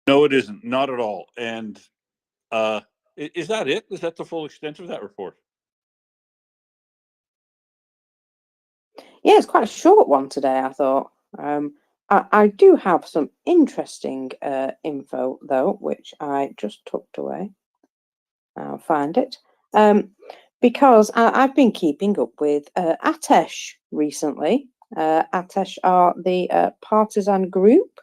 No, it isn't. Not at all. And is that it? Is that the full extent of that report? Yeah, it's quite a short one today, I thought. I do have some interesting info, though, which I just tucked away. I'll find it. Because I've been keeping up with Atesh recently. Atesh are the partisan group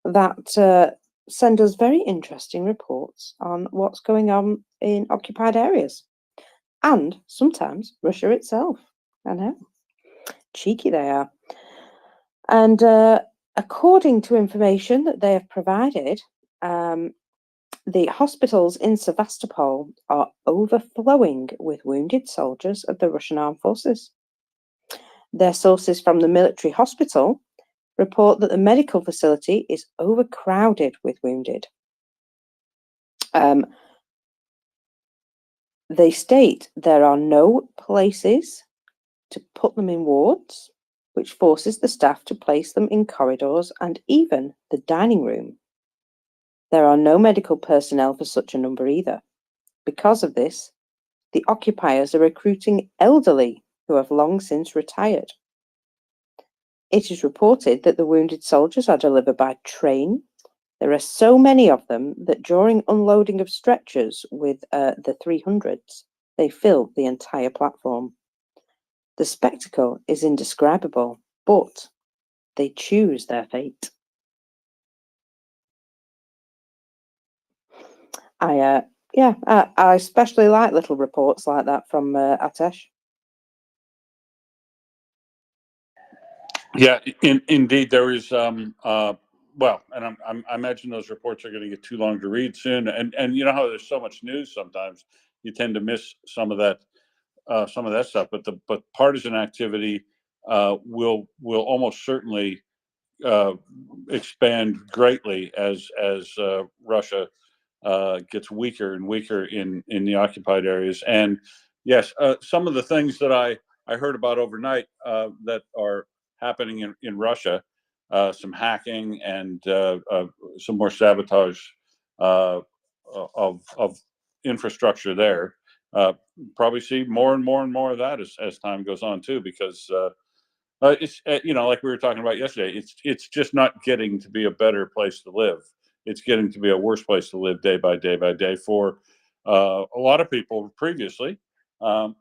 that send us very interesting reports on what's going on in occupied areas. And sometimes Russia itself. I know. Cheeky they are. And according to information that they have provided, the hospitals in Sevastopol are overflowing with wounded soldiers of the Russian armed forces. Their sources from the military hospital report that the medical facility is overcrowded with wounded. They state there are no places to put them in wards, which forces the staff to place them in corridors and even the dining room. There are no medical personnel for such a number either. Because of this, the occupiers are recruiting elderly who have long since retired. It is reported that the wounded soldiers are delivered by train. There are so many of them that during unloading of stretchers with the 300s, they fill the entire platform. The spectacle is indescribable, but they choose their fate. I especially like little reports like that from Atesh. Yeah, indeed, there is. Well, and I imagine those reports are going to get too long to read soon. And you know how there's so much news sometimes you tend to miss some of that stuff. But partisan activity will almost certainly expand greatly as Russia gets weaker and weaker in the occupied areas. And yes, some of the things that I I heard about overnight that are happening in Russia. Some hacking and some more sabotage of infrastructure there. Probably see more and more and more of that as time goes on too, because it's like we were talking about yesterday. It's just not getting to be a better place to live. It's getting to be a worse place to live day by day by day for a lot of people previously,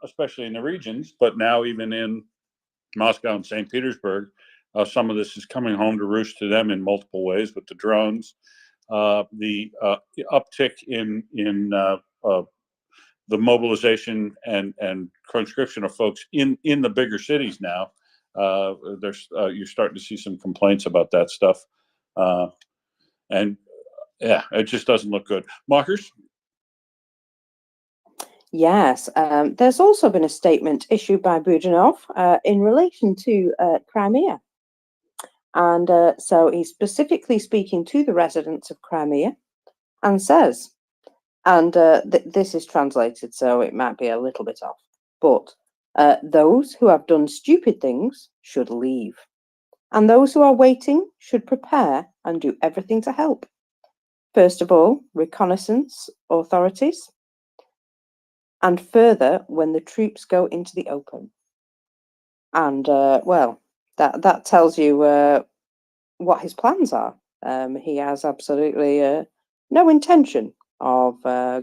especially in the regions, but now even in Moscow and St. Petersburg, some of this is coming home to roost to them in multiple ways with the drones, the uptick in the mobilization and conscription of folks in the bigger cities now. You're starting to see some complaints about that stuff, and yeah, it just doesn't look good. Mockers? Yes, there's also been a statement issued by Budanov in relation to Crimea. And so he's specifically speaking to the residents of Crimea and says, and this is translated, so it might be a little bit off, but those who have done stupid things should leave. And those who are waiting should prepare and do everything to help. First of all, reconnaissance authorities, and further when the troops go into the open. And well, that tells you what his plans are. He has absolutely no intention of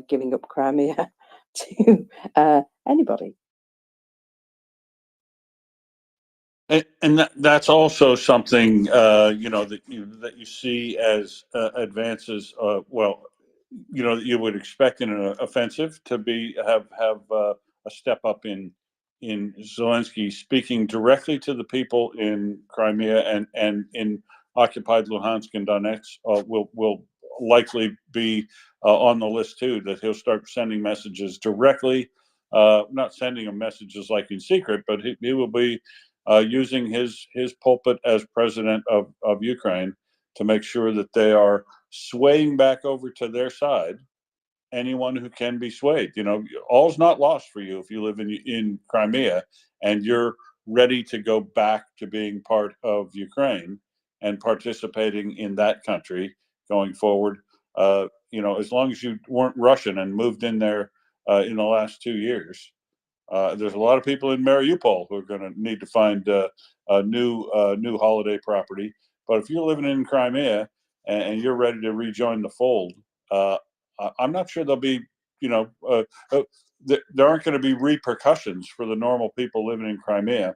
giving up Crimea to anybody. And that's also something that you see as advances. Well, that you would expect in an offensive to have a step up in Zelensky speaking directly to the people in Crimea and in occupied Luhansk and Donetsk. Will likely be on the list too. That he'll start sending messages directly, not sending them messages like in secret, but he will be using his pulpit as president of Ukraine to make sure that they are swaying back over to their side. Anyone who can be swayed, all's not lost for you if you live in Crimea and you're ready to go back to being part of Ukraine and participating in that country going forward. As long as you weren't Russian and moved in there in the last 2 years. There's a lot of people in Mariupol who are going to need to find a new holiday property. But if you're living in Crimea and you're ready to rejoin the fold, I'm not sure there'll be, there aren't going to be repercussions for the normal people living in Crimea,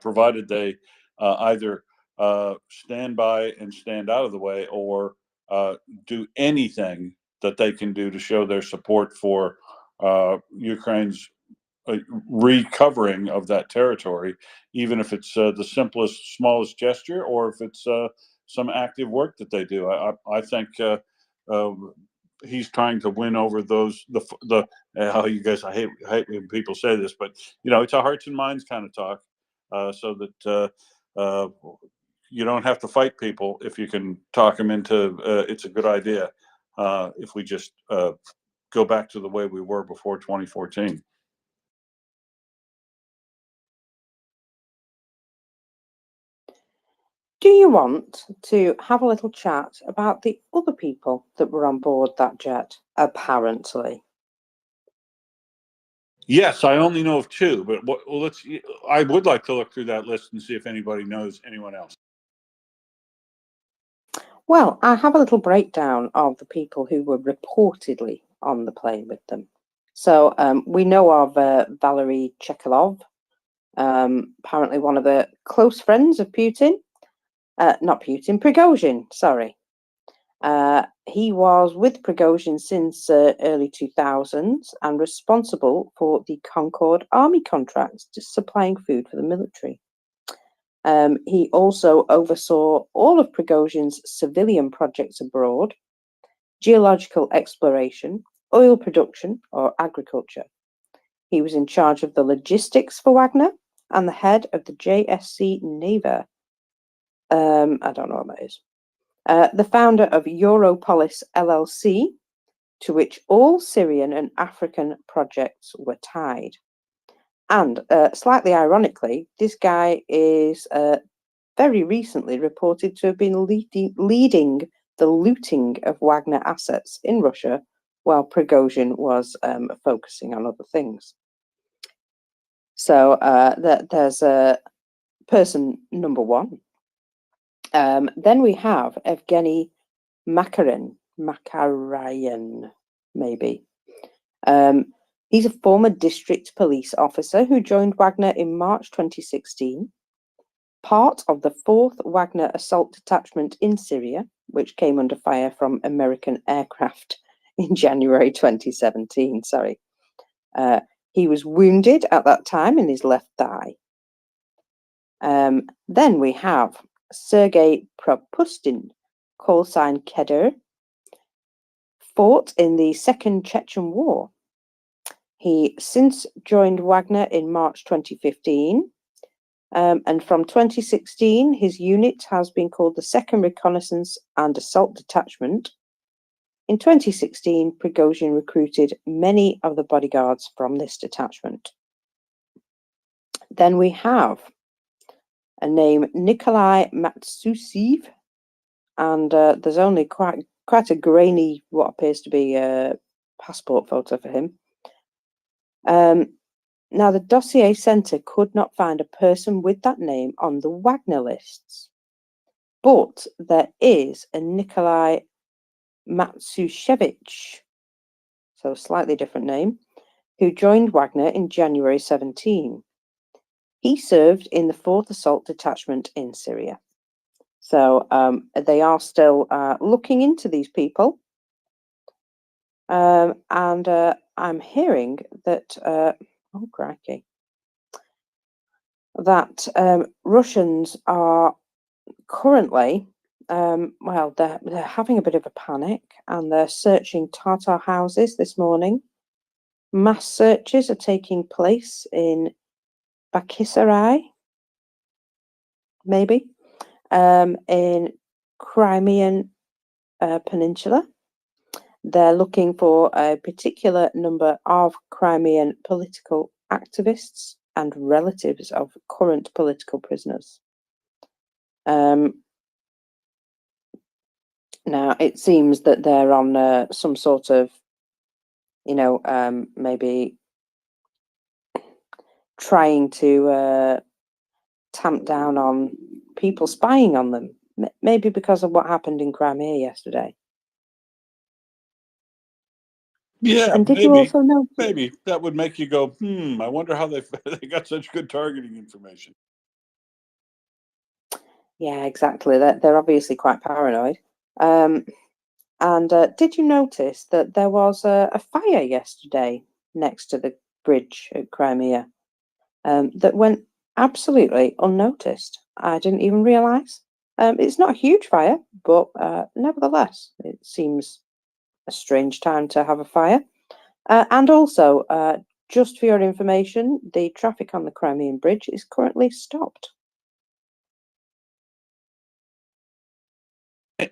provided they either stand by and stand out of the way or do anything that they can do to show their support for Ukraine's recovering of that territory, even if it's the simplest, smallest gesture, or if it's some active work that they do. I think he's trying to win over those the how you guys. I hate when people say this, but it's a hearts and minds kind of talk, so that you don't have to fight people if you can talk them into it's a good idea. If we just go back to the way we were before 2014. Do you want to have a little chat about the other people that were on board that jet, apparently? Yes, I only know of 2, but I would like to look through that list and see if anybody knows anyone else. Well, I have a little breakdown of the people who were reportedly on the plane with them. So we know of Valery Chekalov, apparently one of the close friends of Putin. Not Putin, Prigozhin, sorry. He was with Prigozhin since early 2000s and responsible for the Concord Army contracts, just supplying food for the military. He also oversaw all of Prigozhin's civilian projects abroad, geological exploration, oil production, or agriculture. He was in charge of the logistics for Wagner and the head of the JSC Neva. I don't know what that is. The founder of Europolis LLC, to which all Syrian and African projects were tied. And slightly ironically, this guy is very recently reported to have been leading the looting of Wagner assets in Russia, while Prigozhin was focusing on other things. So there's person number one. Then we have Evgeny Makaryan, maybe. He's a former district police officer who joined Wagner in March 2016, part of the 4th Wagner Assault Detachment in Syria, which came under fire from American aircraft in January 2017. Sorry. He was wounded at that time in his left thigh. Then we have Sergei Propustin, call sign Kedr, fought in the Second Chechen War. He since joined Wagner in March 2015, and from 2016, his unit has been called the 2nd Reconnaissance and Assault Detachment. In 2016, Prigozhin recruited many of the bodyguards from this detachment. Then we have a name, Nikolai Matsusev, and there's only quite a grainy, what appears to be a passport photo for him. Now, the dossier centre could not find a person with that name on the Wagner lists, but there is a Nikolai Matsushevich, so a slightly different name, who joined Wagner in January 17. He served in the 4th Assault Detachment in Syria. So they are still looking into these people. And I'm hearing that, oh crikey, that Russians are currently, well, they're having a bit of a panic, and they're searching Tatar houses this morning. Mass searches are taking place in Bakhisarai, maybe, in Crimean Peninsula. They're looking for a particular number of Crimean political activists and relatives of current political prisoners. Now, it seems that they're on some sort of, maybe trying to tamp down on people spying on them, maybe because of what happened in Crimea yesterday. Yeah, And did maybe. you also know? Maybe that would make you go, I wonder how they got such good targeting information. Yeah, exactly. They're obviously quite paranoid. And did you notice that there was a fire yesterday next to the bridge at Crimea that went absolutely unnoticed? I didn't even realise. It's not a huge fire, but nevertheless, it seems a strange time to have a fire. And also, just for your information, the traffic on the Crimean Bridge is currently stopped.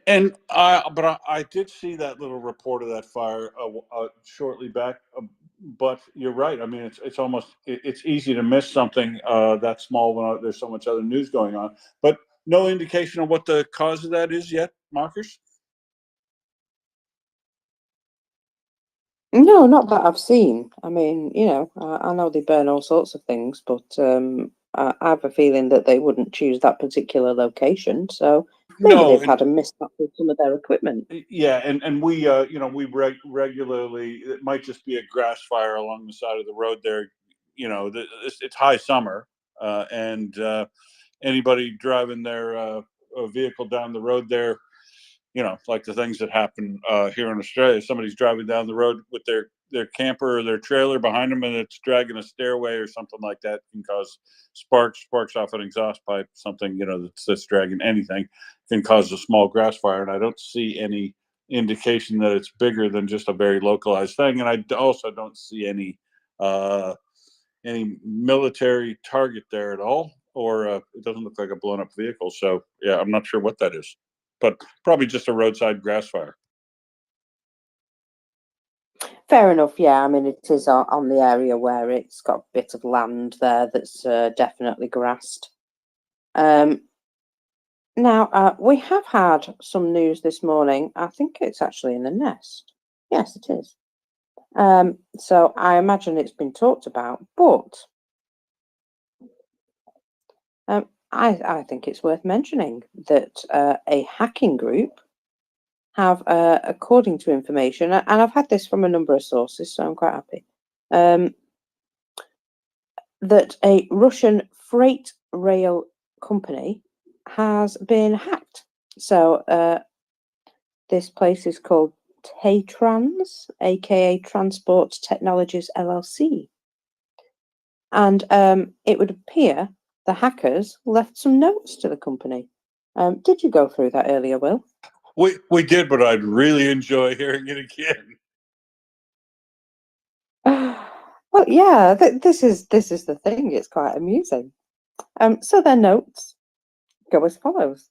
And but I did see that little report of that fire shortly back. But you're right. I mean, it's almost it's easy to miss something that small when there's so much other news going on. But no indication of what the cause of that is yet, Marcus. No, not that I've seen. I mean, I know they burn all sorts of things, but I have a feeling that they wouldn't choose that particular location. So maybe No, they've had a mishap with some of their equipment. yeah, and we we regularly, it might just be a grass fire along the side of the road there. It's high summer, and anybody driving their vehicle down the road there, like the things that happen here in Australia. Somebody's driving down the road with their camper or their trailer behind them, and it's dragging a stairway or something like that, can cause sparks off an exhaust pipe, something that's dragging anything, can cause a small grass fire. And I don't see any indication that it's bigger than just a very localized thing. And I also don't see any military target there at all, or it doesn't look like a blown up vehicle. So yeah, I'm not sure what that is, but probably just a roadside grass fire. Fair enough. Yeah, I mean, it is on the area where it's got a bit of land there that's definitely grassed. Now, we have had some news this morning. I think it's actually in the Nest. Yes, it is. So I imagine it's been talked about, but I think it's worth mentioning that a hacking group have, according to information, and I've had this from a number of sources, so I'm quite happy, that a Russian freight rail company has been hacked. So this place is called Taytrans, aka Transport Technologies LLC. And it would appear the hackers left some notes to the company. Did you go through that earlier, Will? We did, but I'd really enjoy hearing it again. Well, yeah, this is the thing. It's quite amusing. So their notes go as follows.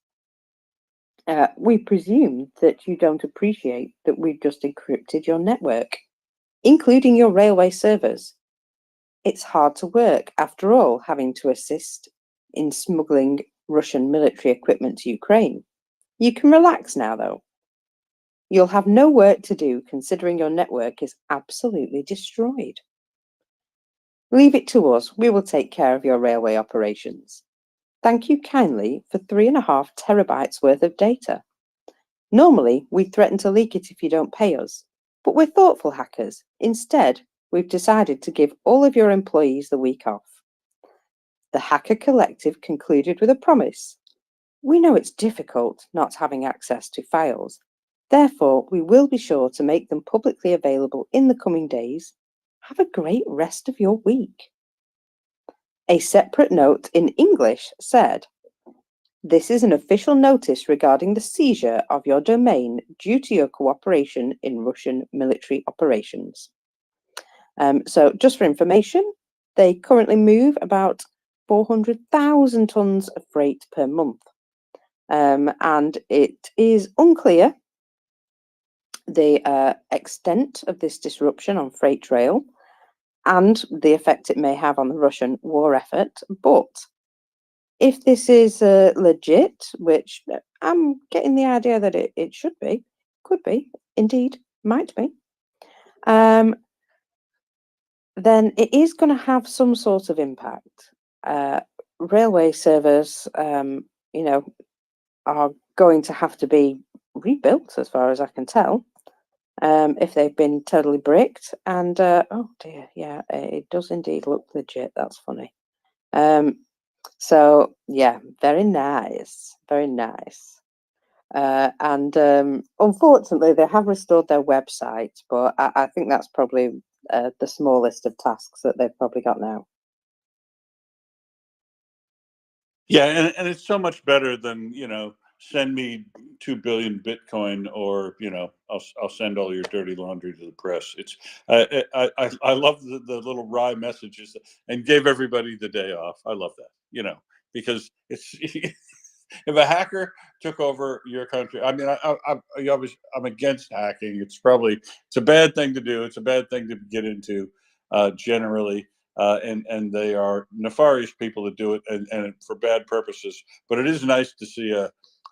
We presume that you don't appreciate that we've just encrypted your network, including your railway servers. It's hard to work, after all, having to assist in smuggling Russian military equipment to Ukraine. You can relax now, though. You'll have no work to do considering your network is absolutely destroyed. Leave it to us. We will take care of your railway operations. Thank you kindly for 3.5 terabytes worth of data. Normally, we threaten to leak it if you don't pay us, but we're thoughtful hackers. Instead, we've decided to give all of your employees the week off. The Hacker Collective concluded with a promise. We know it's difficult not having access to files. Therefore, we will be sure to make them publicly available in the coming days. Have a great rest of your week. A separate note in English said, "This is an official notice regarding the seizure of your domain due to your cooperation in Russian military operations." So just for information, they currently move about 400,000 tons of freight per month. And it is unclear the extent of this disruption on freight rail and the effect it may have on the Russian war effort. But if this is legit, which I'm getting the idea that it should be, could be, indeed, might be, then it is going to have some sort of impact. Railway servers, are going to have to be rebuilt, as far as I can tell, if they've been totally bricked. And oh dear, yeah, it does indeed look legit. That's funny. So yeah, very nice, very nice. And unfortunately, they have restored their website, but I think that's probably the smallest of tasks that they've probably got now. Yeah, and it's so much better than, send me 2 billion Bitcoin, or I'll send all your dirty laundry to the press. It's I love the little wry messages, and gave everybody the day off. I love that, because it's if a hacker took over your country, I mean, I'm against hacking. It's a bad thing to do. It's a bad thing to get into, generally. And they are nefarious people that do it, and for bad purposes. But it is nice to see a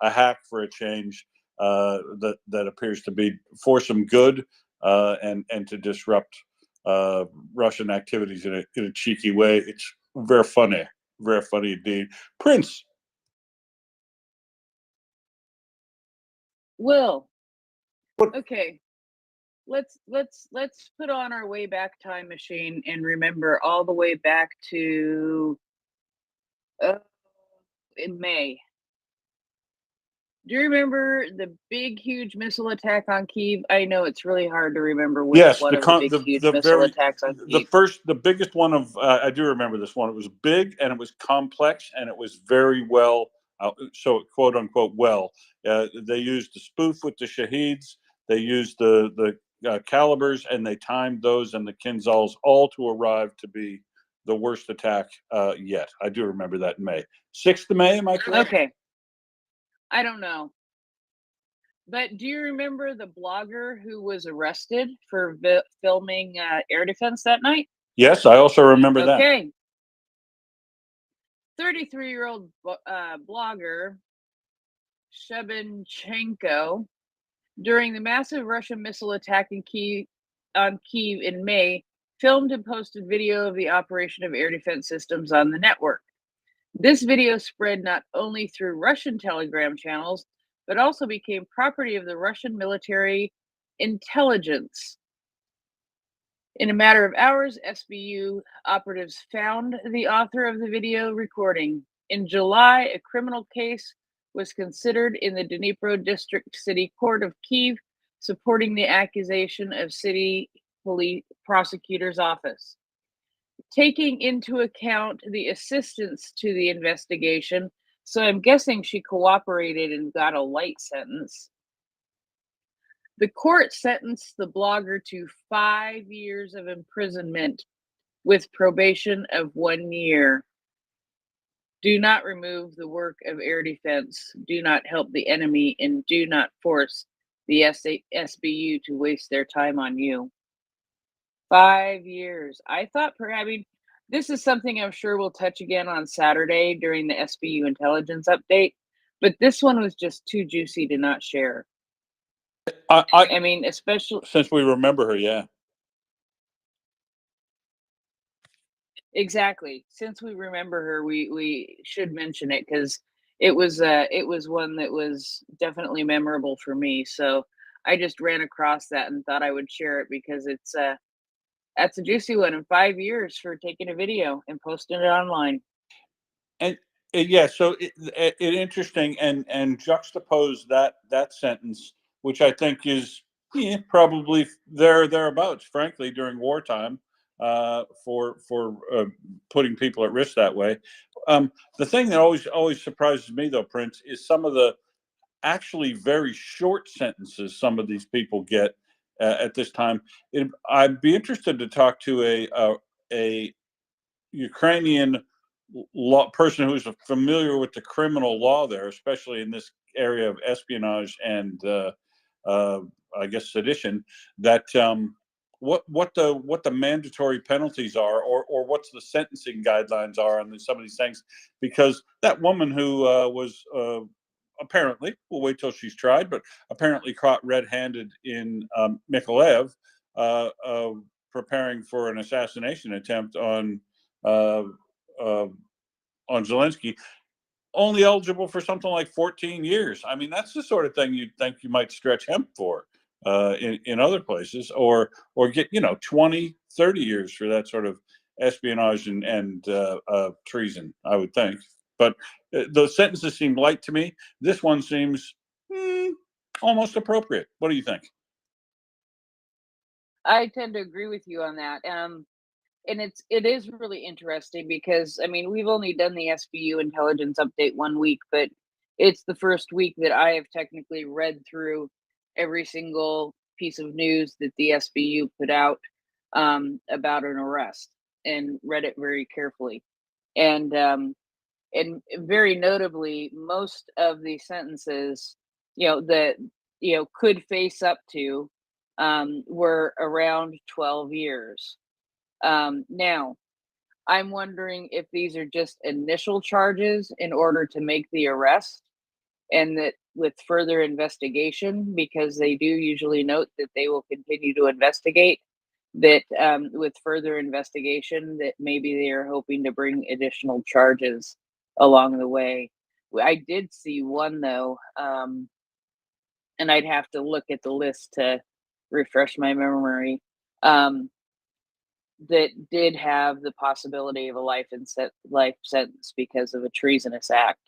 hack for a change, that appears to be for some good, and to disrupt Russian activities in a cheeky way. It's very funny indeed. Prince. Will. Okay. Let's put on our way back time machine and remember all the way back to in May. Do you remember the big, huge missile attack on Kyiv? I know it's really hard to remember which one of the big, huge missile attacks on Kyiv. The biggest one of, I do remember this one. It was big, and it was complex, and it was very well, so quote unquote well. They used the spoof with the Shaheeds. They used the calibers, and they timed those and the Kinzhals all to arrive to be the worst attack yet. I do remember that in May. 6th of May, am I correct? Okay. I don't know. But do you remember the blogger who was arrested for filming air defense that night? Yes, I also remember that. Okay. 33-year-old blogger Shebenchenko, during the massive Russian missile attack on Kyiv in May, filmed and posted video of the operation of air defense systems on the network. This video spread not only through Russian Telegram channels, but also became property of the Russian military intelligence. In a matter of hours, SBU operatives found the author of the video recording. In July, a criminal case was considered in the Dnipro District City Court of Kyiv, supporting the accusation of city police prosecutor's office. Taking into account the assistance to the investigation, so I'm guessing she cooperated and got a light sentence. The court sentenced the blogger to 5 years of imprisonment with probation of 1 year. Do not remove the work of air defense. Do not help the enemy, and do not force the SBU to waste their time on you. 5 years. I thought, this is something I'm sure we'll touch again on Saturday during the SBU intelligence update, but this one was just too juicy to not share. I mean, especially since we remember her, yeah. Exactly. Since we remember her, we should mention it because it was one that was definitely memorable for me. So I just ran across that and thought I would share it because that's a juicy one. In 5 years for taking a video and posting it online. And yeah, so it interesting and juxtapose that sentence, which I think is probably thereabouts, frankly, during wartime, for putting people at risk that way. The thing that always surprises me, though, Prince, is some of the actually very short sentences some of these people get at this time. I'd be interested to talk to a Ukrainian person who's familiar with the criminal law there, especially in this area of espionage and I guess sedition. That what the mandatory penalties are, or what's the sentencing guidelines are on some of these things, because that woman who was apparently, we'll wait till she's tried, but apparently caught red-handed in Mykolaiv, preparing for an assassination attempt on Zelensky, only eligible for something like 14 years. I mean, that's the sort of thing you'd think you might stretch hemp for in other places, or get 20, 30 years for that sort of espionage and treason, I would think. But those sentences seem light to me. This one seems almost appropriate. What do you think? I tend to agree with you on that. And it is really interesting because I mean we've only done the SBU intelligence update 1 week, but it's the first week that I have technically read through every single piece of news that the SBU put out about an arrest, and read it very carefully. And very notably, most of the sentences, that could face up to, were around 12 years. Now, I'm wondering if these are just initial charges in order to make the arrest, and that with further investigation, because they do usually note that they will continue to investigate, that with further investigation, that maybe they are hoping to bring additional charges along the way. I did see one, though, and I'd have to look at the list to refresh my memory. That did have the possibility of a life sentence because of a treasonous act.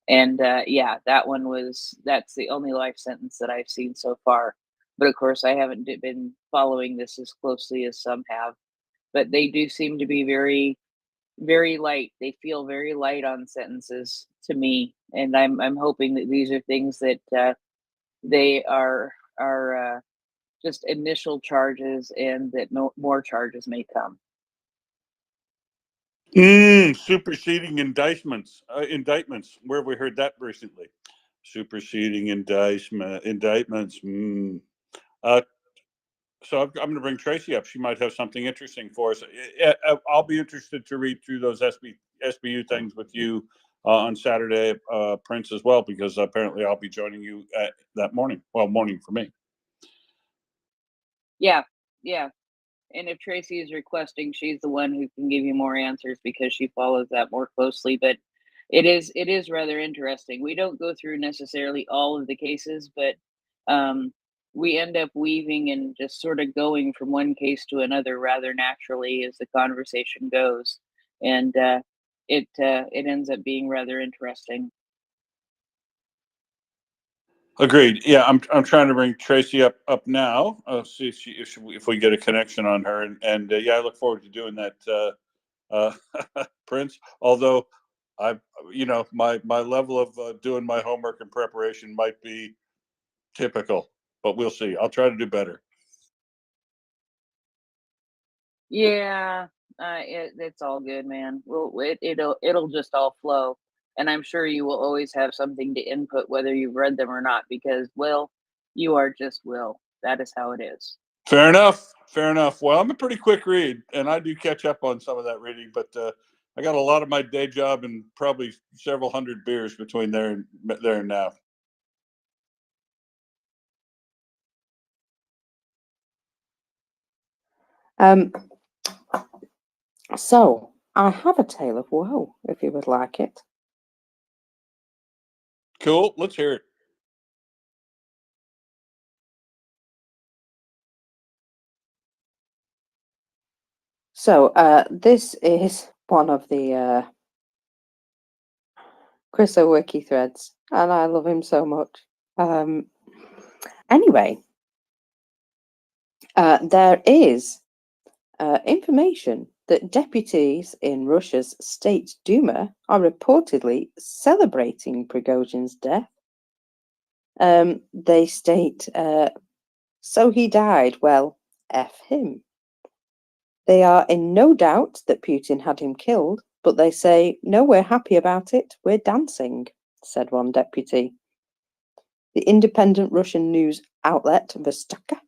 And yeah, that's the only life sentence that I've seen so far. But of course, I haven't been following this as closely as some have. But they do seem to be very, very light. They feel very light on sentences to me, and I'm hoping that these are things that they are just initial charges, and that more charges may come. Superseding indictments. Where have we heard that recently? superseding indictments. So I'm going to bring Tracy up. She might have something interesting for us. I'll be interested to read through those SBU things with you on Saturday, Prince, as well, because apparently I'll be joining you that morning. Well, morning for me. Yeah. And if Tracy is requesting, she's the one who can give you more answers because she follows that more closely. But it is rather interesting. We don't go through necessarily all of the cases, but we end up weaving and just sort of going from one case to another rather naturally as the conversation goes, and it ends up being rather interesting. Agreed. Yeah, I'm trying to bring Tracy up now. I'll see if we get a connection on her, and yeah, I look forward to doing that, Prince. Although my level of doing my homework and preparation might be typical, but we'll see. I'll try to do better. Yeah, it's all good, man. It'll just all flow, and I'm sure you will always have something to input whether you've read them or not, because Will, you are just Will. That is how it is. Fair enough. Well, I'm a pretty quick read, and I do catch up on some of that reading, but I got a lot of my day job and probably several hundred beers between there and now. So I have a tale of woe, if you would like it. Cool. Let's hear it. So this is one of the Chris Wiki threads, and I love him so much. Anyway, there is information that deputies in Russia's State Duma are reportedly celebrating Prigozhin's death. They state, so he died, well, F him. They are in no doubt that Putin had him killed, but they say, no, we're happy about it, we're dancing, said one deputy. The independent Russian news outlet Vostaka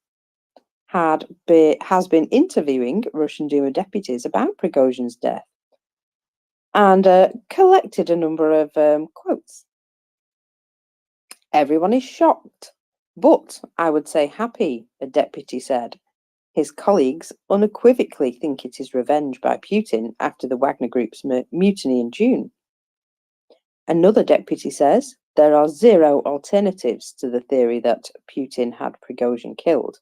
has been interviewing Russian Duma deputies about Prigozhin's death and collected a number of quotes. Everyone is shocked, but I would say happy, a deputy said. His colleagues unequivocally think it is revenge by Putin after the Wagner Group's mutiny in June. Another deputy says there are zero alternatives to the theory that Putin had Prigozhin killed.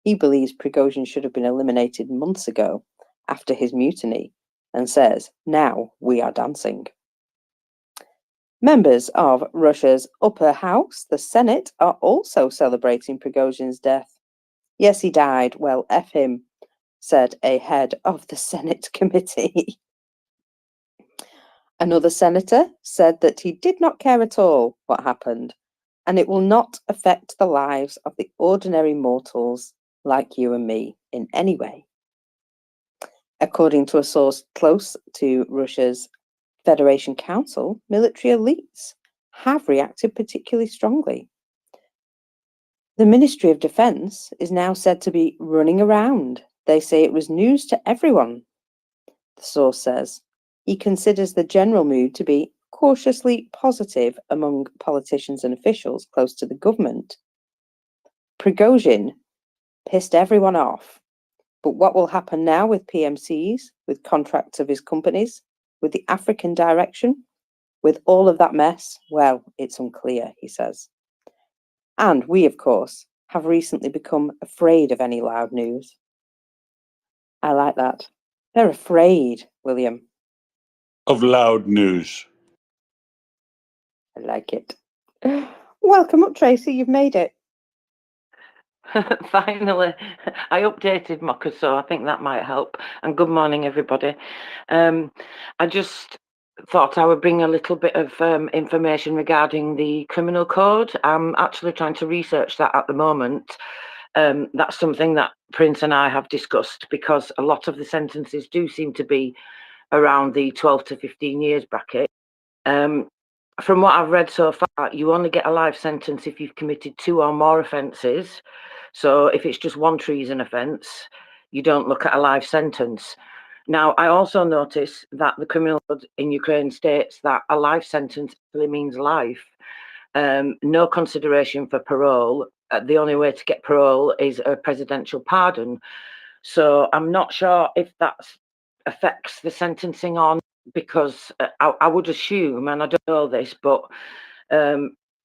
He believes Prigozhin should have been eliminated months ago after his mutiny and says, now we are dancing. Members of Russia's upper house, the Senate, are also celebrating Prigozhin's death. Yes, he died. Well, F him, said a head of the Senate committee. Another senator said that he did not care at all what happened, and it will not affect the lives of the ordinary mortals like you and me in any way. According to a source close to Russia's Federation Council, military elites have reacted particularly strongly. The Ministry of Defence is now said to be running around. They say it was news to everyone. The source says he considers the general mood to be cautiously positive among politicians and officials close to the government. Prigozhin pissed everyone off. But what will happen now with PMCs, with contracts of his companies, with the African direction, with all of that mess? Well, it's unclear, he says. And we, of course, have recently become afraid of any loud news. I like that. They're afraid, William. Of loud news. I like it. Welcome up, Tracy. You've made it. Finally, I updated Mocha, so I think that might help. And good morning, everybody. I just thought I would bring a little bit of information regarding the criminal code. I'm actually trying to research that at the moment. That's something that Prince and I have discussed, because a lot of the sentences do seem to be around the 12 to 15 years bracket. from what I've read so far, you only get a life sentence if you've committed 2 or more offences. So if it's just one treason offence, you don't look at a life sentence. Now, I also notice that the criminal code in Ukraine states that a life sentence actually means life. No consideration for parole. The only way to get parole is a presidential pardon. So I'm not sure if that affects the sentencing on, because I would assume, and I don't know this, but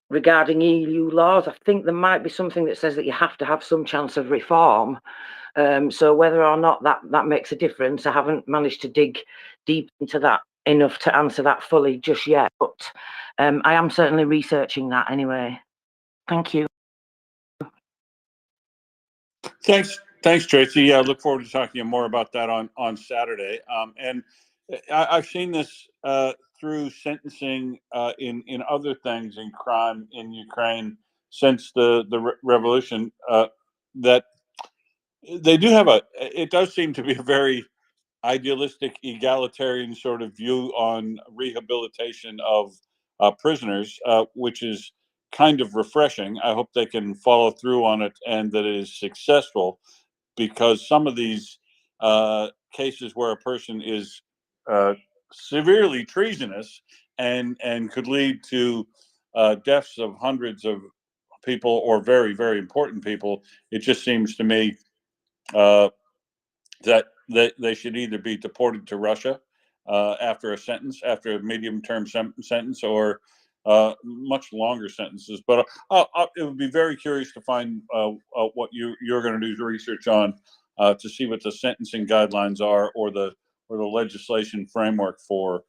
regarding EU laws, I think there might be something that says that you have to have some chance of reform. So whether or not that makes a difference, I haven't managed to dig deep into that enough to answer that fully just yet. But I am certainly researching that anyway. Thank you. Thanks, Tracy. Yeah, I look forward to talking to you more about that on Saturday. And I've seen this through sentencing in other things in crime in Ukraine since the revolution. That they do have it does seem to be a very idealistic, egalitarian sort of view on rehabilitation of prisoners, which is kind of refreshing. I hope they can follow through on it and that it is successful, because some of these cases where a person is severely treasonous and could lead to deaths of hundreds of people or very, very important people, it just seems to me that they should either be deported to Russia after after a medium-term sentence, or much longer sentences. But it would be very curious to find what you're going to do research on to see what the sentencing guidelines are, or the legislation framework for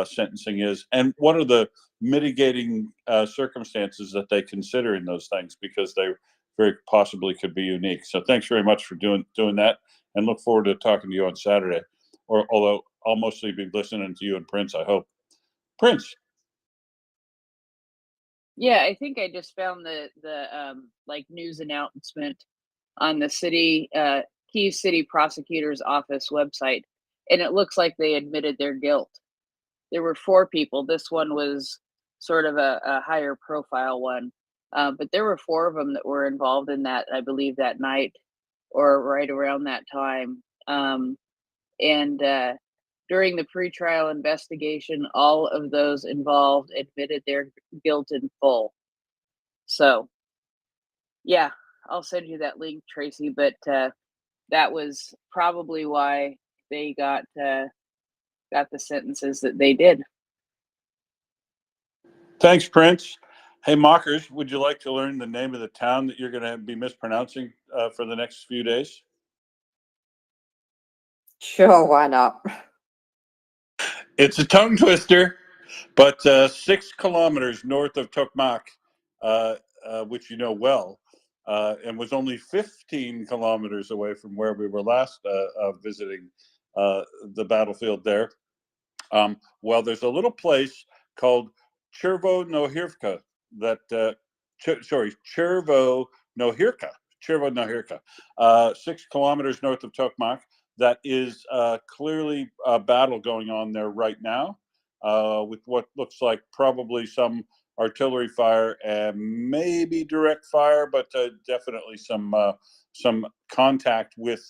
sentencing is, and what are the mitigating circumstances that they consider in those things, because they very possibly could be unique. So thanks very much for doing that, and look forward to talking to you on Saturday. Or although I'll mostly be listening to you and Prince, I hope. Prince. Yeah, I think I just found the like news announcement on the Kyiv City Prosecutor's Office website, and it looks like they admitted their guilt. There were 4 people. This one was sort of a higher profile one, but there were 4 of them that were involved in that, I believe, that night or right around that time. And during the pretrial investigation, all of those involved admitted their guilt in full. So, yeah, I'll send you that link, Tracy. But that was probably why they got the sentences that they did. Thanks, Prince. Hey, mockers, would you like to learn the name of the town that you're going to be mispronouncing for the next few days? Sure, why not? It's a tongue twister, but 6 kilometers north of Tokmak, which you know well, and was only 15 kilometers away from where we were last visiting the battlefield there. Well, there's a little place called Chervo-Nohirka Chervo-Nohirka, 6 kilometers north of Tokmak. That is clearly a battle going on there right now, with what looks like probably some artillery fire and maybe direct fire, but definitely some contact with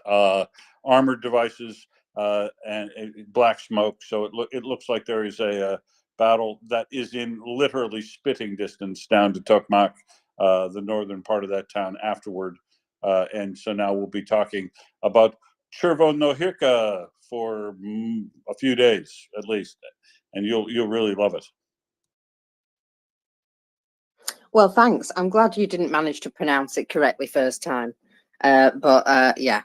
armored devices and black smoke. So it looks like there is a battle that is in literally spitting distance down to Tokmak, the northern part of that town afterward. And so now we'll be talking about Chervo-Nohirka for a few days at least, and you'll really love it. Well, thanks. I'm glad you didn't manage to pronounce it correctly first time. But yeah,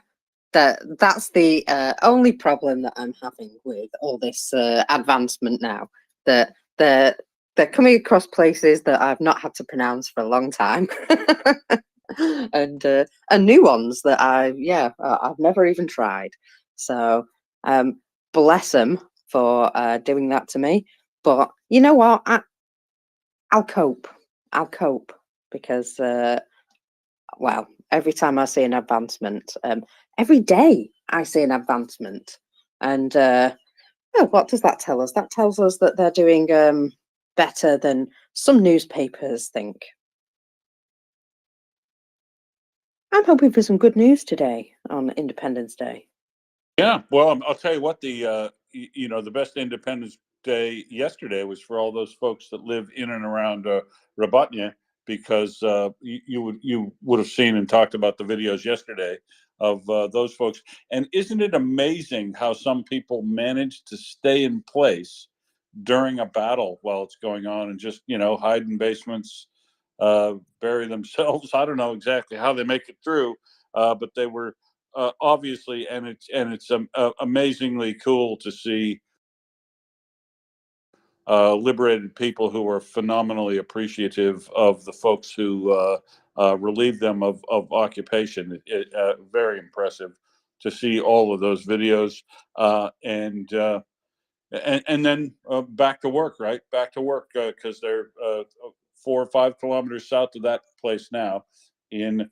that's the only problem that I'm having with all this advancement now. That they're coming across places that I've not had to pronounce for a long time, and new ones that I've never even tried. So bless them for doing that to me. But you know what? I'll cope. I'll cope, because well, every time I see an advancement, every day I see an advancement, and Oh, what does that tell us? That tells us that they're doing better than some newspapers think. I'm hoping for some good news today on Independence Day. Yeah, well, I'll tell you what, the best Independence Day yesterday was for all those folks that live in and around Rabatnya, because you would have seen and talked about the videos yesterday of those folks. And isn't it amazing how some people manage to stay in place during a battle while it's going on, and just hide in basements, bury themselves? I don't know exactly how they make it through, but they were obviously, and it's amazingly cool to see liberated people who are phenomenally appreciative of the folks who relieved them of occupation. Very impressive to see all of those videos, and then back to work, right? Back to work, because they're 4 or 5 kilometers south of that place now in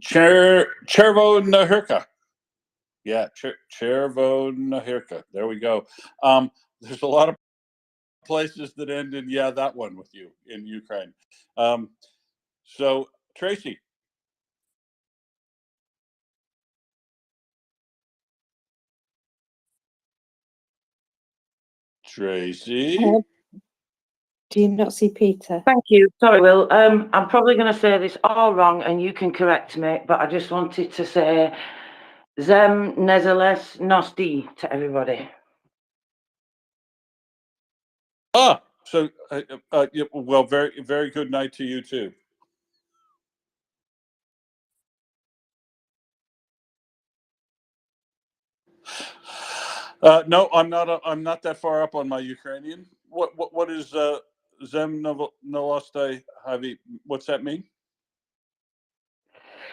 Chervo-Nahirka. Yeah, Chervo-Nahirka. There we go. There's a lot of places that end in that one with you in Ukraine. So Tracy. Tracy. Do you not see Peter? Thank you. Sorry, Will. I'm probably going to say this all wrong, and you can correct me, but I just wanted to say Zem Nezeles Nosti to everybody. So well, very, very good night to you too. No, I'm not. I'm not that far up on my Ukrainian. What is Zem Noloste Havi? What's that mean?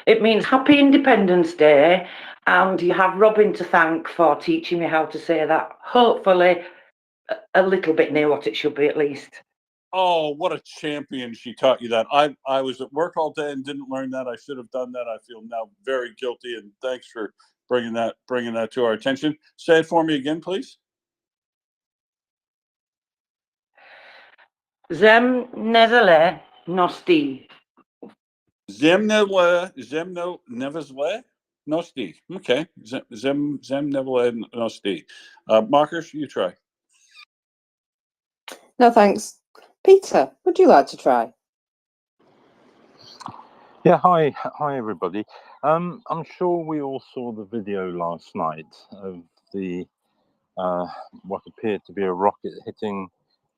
It means Happy Independence Day, and you have Robin to thank for teaching me how to say that. Hopefully, a little bit near what it should be, at least. Oh, what a champion! She taught you that. I was at work all day and didn't learn that. I should have done that. I feel now very guilty, and thanks for bringing that to our attention. Say it for me again, please. Zem Nezele Nosti. Zemno Nevesle Nosti. Okay. Zem Nevele Nosti. Marcus, you try. No, thanks. Peter, would you like to try? Yeah, hi everybody. I'm sure we all saw the video last night of the what appeared to be a rocket hitting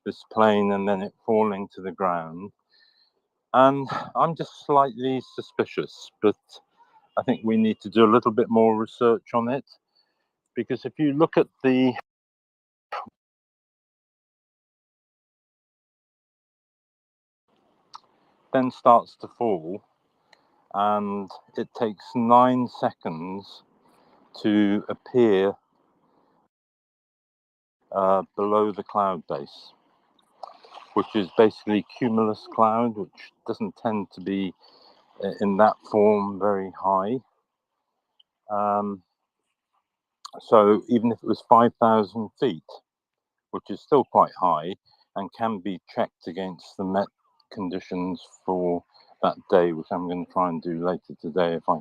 this plane and then it falling to the ground. And I'm just slightly suspicious, but I think we need to do a little bit more research on it, because if you look at the then starts to fall, and it takes 9 seconds to appear below the cloud base, which is basically cumulus cloud, which doesn't tend to be in that form very high. So even if it was 5,000 feet, which is still quite high and can be checked against the Met conditions for that day, which I'm going to try and do later today if I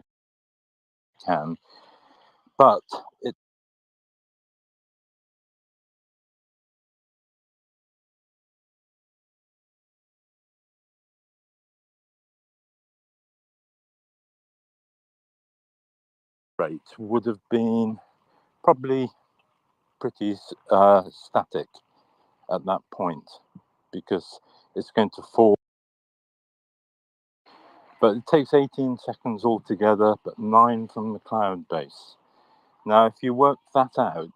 can. But it rate would have been probably pretty static at that point, because it's going to fall. But it takes 18 seconds altogether, but 9 from the cloud base. Now, if you work that out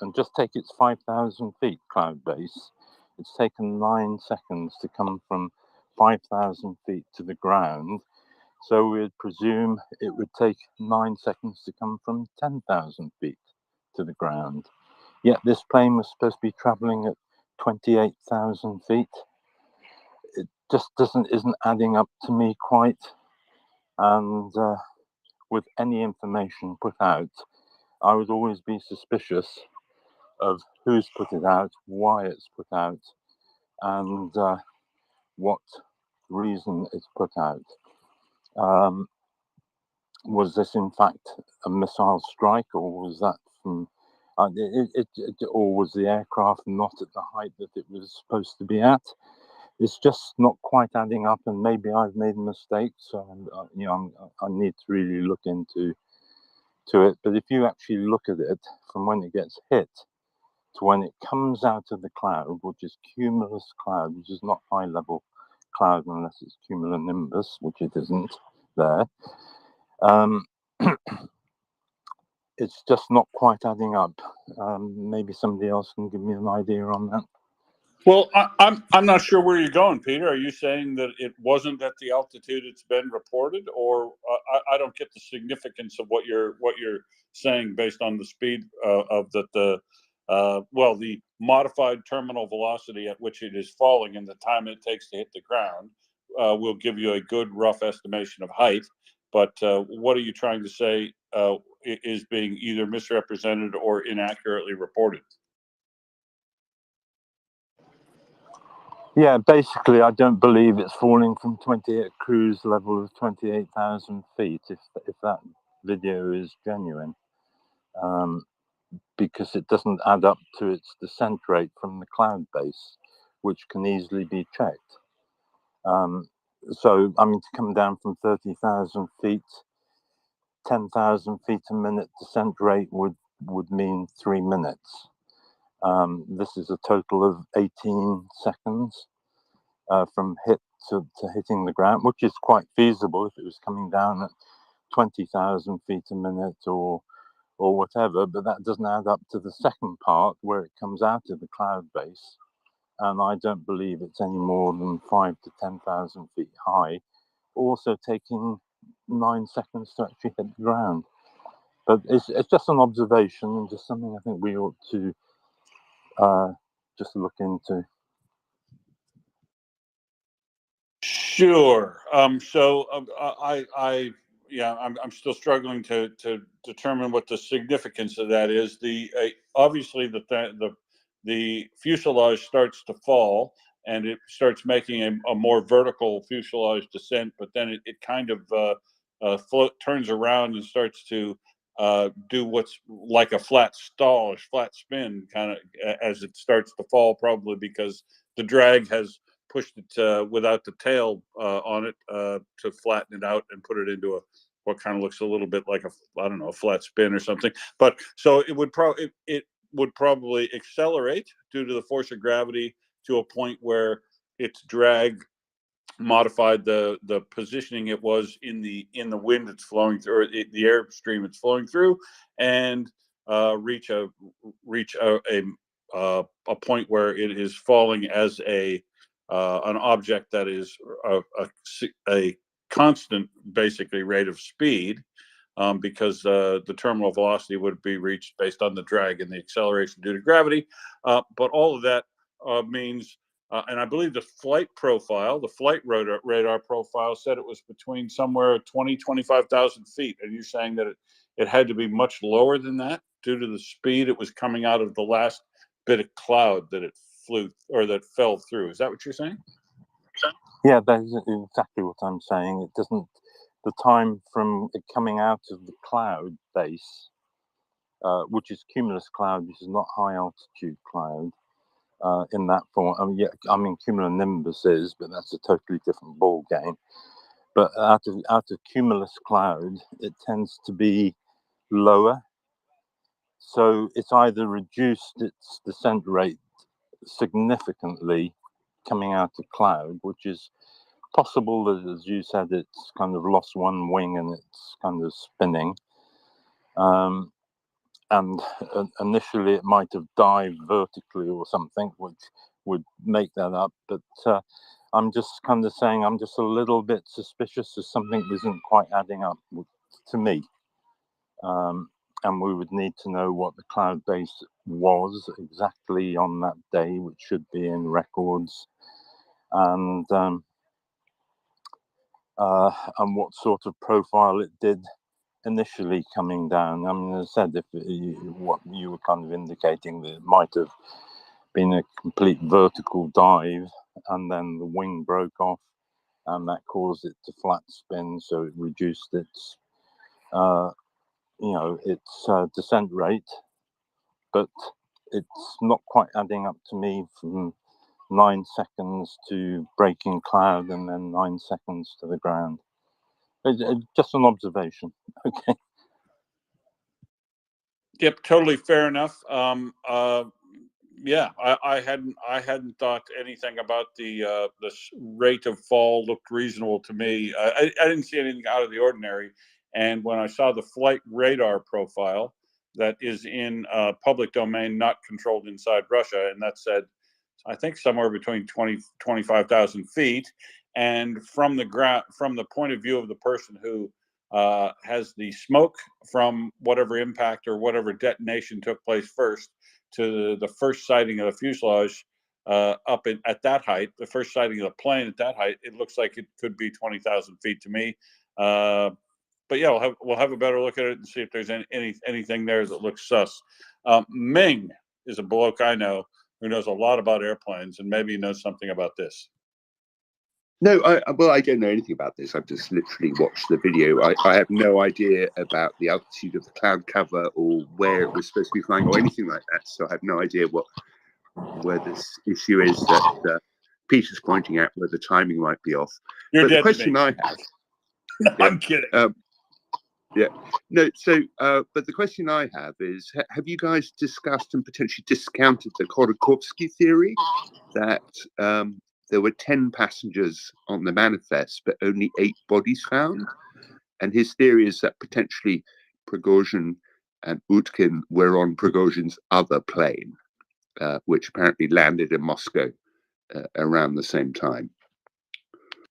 and just take its 5,000 feet cloud base, it's taken 9 seconds to come from 5,000 feet to the ground. So we'd presume it would take 9 seconds to come from 10,000 feet to the ground. Yet this plane was supposed to be traveling at 28,000 feet. It just isn't adding up to me quite. And with any information put out, I would always be suspicious of who's put it out, why it's put out, and what reason it's put out. Was this in fact a missile strike, or was that from or was the aircraft not at the height that it was supposed to be at? It's just not quite adding up, and maybe I've made a mistake. So I need to really look into it. But if you actually look at it from when it gets hit to when it comes out of the cloud, which is cumulus cloud, which is not high level cloud unless it's cumulonimbus, which it isn't there. It's just not quite adding up. Maybe somebody else can give me an idea on that. Well, I'm not sure where you're going, Peter. Are you saying that it wasn't at the altitude it's been reported, or I don't get the significance of what you're saying based on the speed of the modified terminal velocity at which it is falling and the time it takes to hit the ground will give you a good rough estimation of height. But what are you trying to say is being either misrepresented or inaccurately reported? Yeah, basically, I don't believe it's falling from 28 cruise level of 28,000 feet, if that video is genuine, because it doesn't add up to its descent rate from the cloud base, which can easily be checked. So, I mean, to come down from 30,000 feet, 10,000 feet a minute descent rate would mean 3 minutes. This is a total of 18 seconds. From hit to hitting the ground, which is quite feasible if it was coming down at 20,000 feet a minute or whatever, but that doesn't add up to the second part where it comes out of the cloud base, and I don't believe it's any more than 5 to 10,000 feet high, also taking 9 seconds to actually hit the ground. But it's just an observation and just something I think we ought to just look into. Sure. I'm still struggling to determine what the significance of that is. Obviously the fuselage starts to fall and it starts making a more vertical fuselage descent, but then it kind of turns around and starts to do what's like a flat spin kind of as it starts to fall, probably because the drag has pushed it without the tail on it to flatten it out and put it into what kind of looks a little bit like a flat spin or something. But so it would probably accelerate due to the force of gravity to a point where its drag modified the positioning it was in the wind it's flowing through, or the airstream it's flowing through, and reach a point where it is falling as an object that is a constant, basically, rate of speed, because the terminal velocity would be reached based on the drag and the acceleration due to gravity. But all of that means, and I believe the flight radar profile said it was between somewhere 25,000 feet. And you're saying that it had to be much lower than that due to the speed it was coming out of the last bit of cloud that it flew or that fell through. Is that what you're saying? Yeah, that is exactly what I'm saying. It doesn't, the time from it coming out of the cloud base, which is cumulus cloud, which is not high altitude cloud, in that form. I mean, cumulonimbus is, but that's a totally different ball game. But out of cumulus cloud, it tends to be lower. So it's either reduced its descent rate significantly coming out of cloud, which is possible that, as you said, it's kind of lost one wing and it's kind of spinning. And initially it might have dived vertically or something, which would make that up. But I'm just kind of saying I'm just a little bit suspicious that something isn't quite adding up to me. And we would need to know what the cloud base was exactly on that day, which should be in records, and what sort of profile it did initially coming down. I mean, as I said, what you were kind of indicating, that it might have been a complete vertical dive, and then the wing broke off, and that caused it to flat spin, so it reduced its, descent rate. But it's not quite adding up to me from 9 seconds to breaking cloud and then 9 seconds to the ground. Just an observation. Okay. Yep, totally fair enough. Yeah, I hadn't thought anything about the rate of fall. Looked reasonable to me. I didn't see anything out of the ordinary. And when I saw the flight radar profile that is in public domain, not controlled inside Russia, and that said, I think somewhere between 25,000 feet. And from the ground, from the point of view of the person who has the smoke from whatever impact or whatever detonation took place first, to the first sighting of the fuselage at that height, the first sighting of the plane at that height, it looks like it could be 20,000 feet to me. But yeah, we'll have a better look at it and see if there's anything there that looks sus. Ming is a bloke I know who knows a lot about airplanes, and maybe he knows something about this. No, I don't know anything about this. I've just literally watched the video. I have no idea about the altitude of the cloud cover or where it was supposed to be flying or anything like that. So I have no idea where this issue is that Peter's pointing out, where the timing might be off. You're but dead the question I have, I'm kidding. Yeah, no. So, but the question I have is: have you guys discussed and potentially discounted the Khodorkovsky theory that there were 10 passengers on the manifest, but only 8 bodies found? And his theory is that potentially Prigozhin and Utkin were on Prigozhin's other plane, which apparently landed in Moscow around the same time.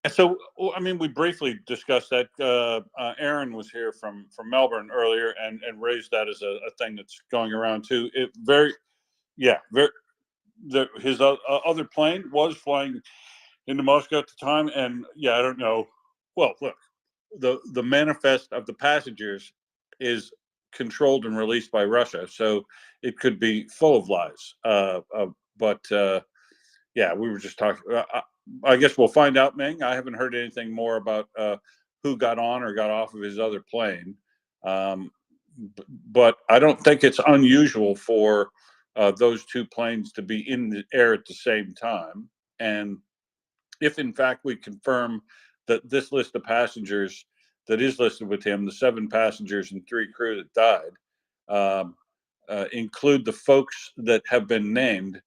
So, I mean, we briefly discussed that. Aaron was here from Melbourne earlier and raised that as a thing that's going around too. His other plane was flying into Moscow at the time, and yeah, I don't know. Well, look, the manifest of the passengers is controlled and released by Russia, so it could be full of lies. Yeah, we were just talking. I guess we'll find out, Ming. I haven't heard anything more about who got on or got off of his other plane. But I don't think it's unusual for those two planes to be in the air at the same time. And if, in fact, we confirm that this list of passengers that is listed with him, the 7 passengers and 3 crew that died, include the folks that have been named,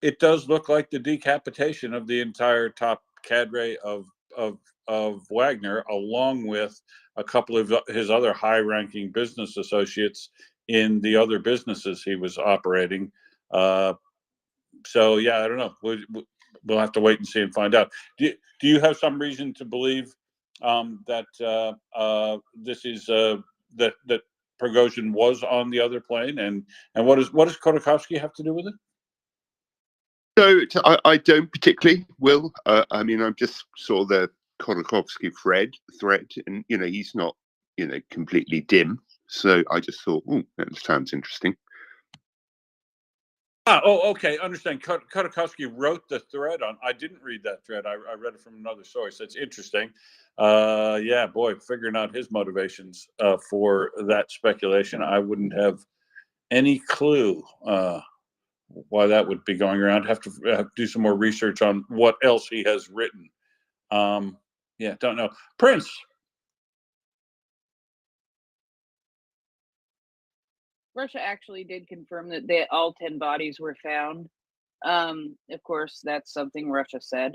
it does look like the decapitation of the entire top cadre of Wagner, along with a couple of his other high-ranking business associates in the other businesses he was operating. So yeah, I don't know. We'll have to wait and see and find out. Do you have some reason to believe that this is that Prigozhin was on the other plane, and what does Khodorkovsky have to do with it? So I don't particularly, Will. I mean, I just saw the Khodorkovsky thread, and he's not completely dim. So I just thought, oh, that sounds interesting. Okay, understand. Khodorkovsky wrote the thread on. I didn't read that thread. I read it from another source. That's interesting. Yeah, boy, figuring out his motivations for that speculation, I wouldn't have any clue why that would be going around. Have to do some more research on what else he has written. Yeah, don't know. Prince. Russia actually did confirm that all 10 bodies were found. Of course, that's something Russia said.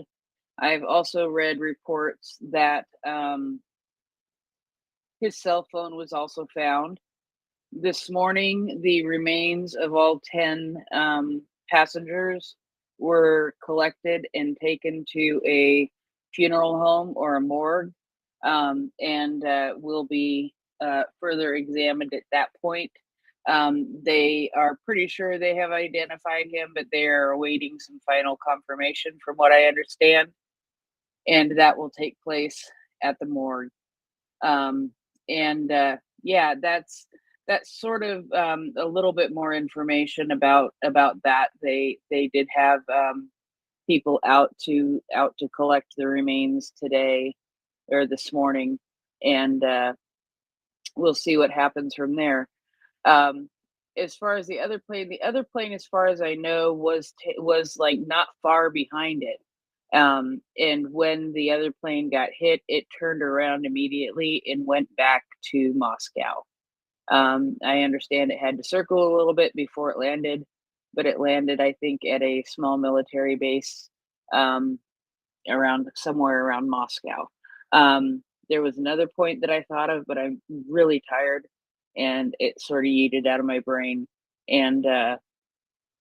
I've also read reports that his cell phone was also found. This morning, the remains of all 10 passengers were collected and taken to a funeral home or a morgue, and will be further examined at that point. They are pretty sure they have identified him, but they are awaiting some final confirmation from what I understand, and that will take place at the morgue. And yeah, that's sort of a little bit more information about that. They did have people out to collect the remains today or this morning, and we'll see what happens from there. Um, as far as the other plane, as far as I know, was like not far behind it. And when the other plane got hit, it turned around immediately and went back to Moscow. I understand it had to circle a little bit before it landed, but it landed, I think, at a small military base somewhere around Moscow. There was another point that I thought of, but I'm really tired, and it sort of yeeted out of my brain. And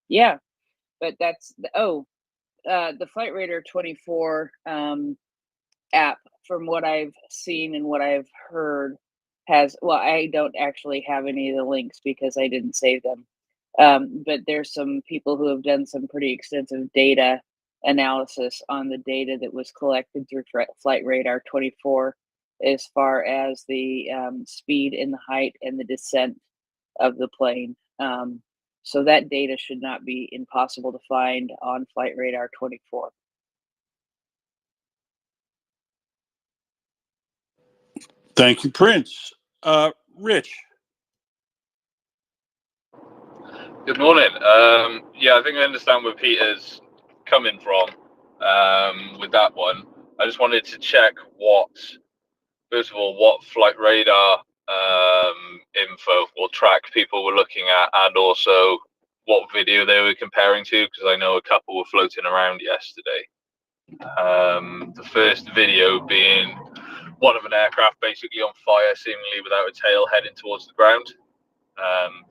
yeah, but that's the Flight Radar 24 app, from what I've seen and what I've heard, I don't actually have any of the links because I didn't save them. But there's some people who have done some pretty extensive data analysis on the data that was collected through Flight Radar 24 as far as the speed and the height and the descent of the plane. So that data should not be impossible to find on Flight Radar 24. Thank you, Prince. Rich. Good morning. Yeah, I think I understand where Peter's coming from with that one. I just wanted to check first of all, what flight radar info or track people were looking at, and also what video they were comparing to, because I know a couple were floating around yesterday. The first video being one of an aircraft basically on fire, seemingly without a tail, heading towards the ground.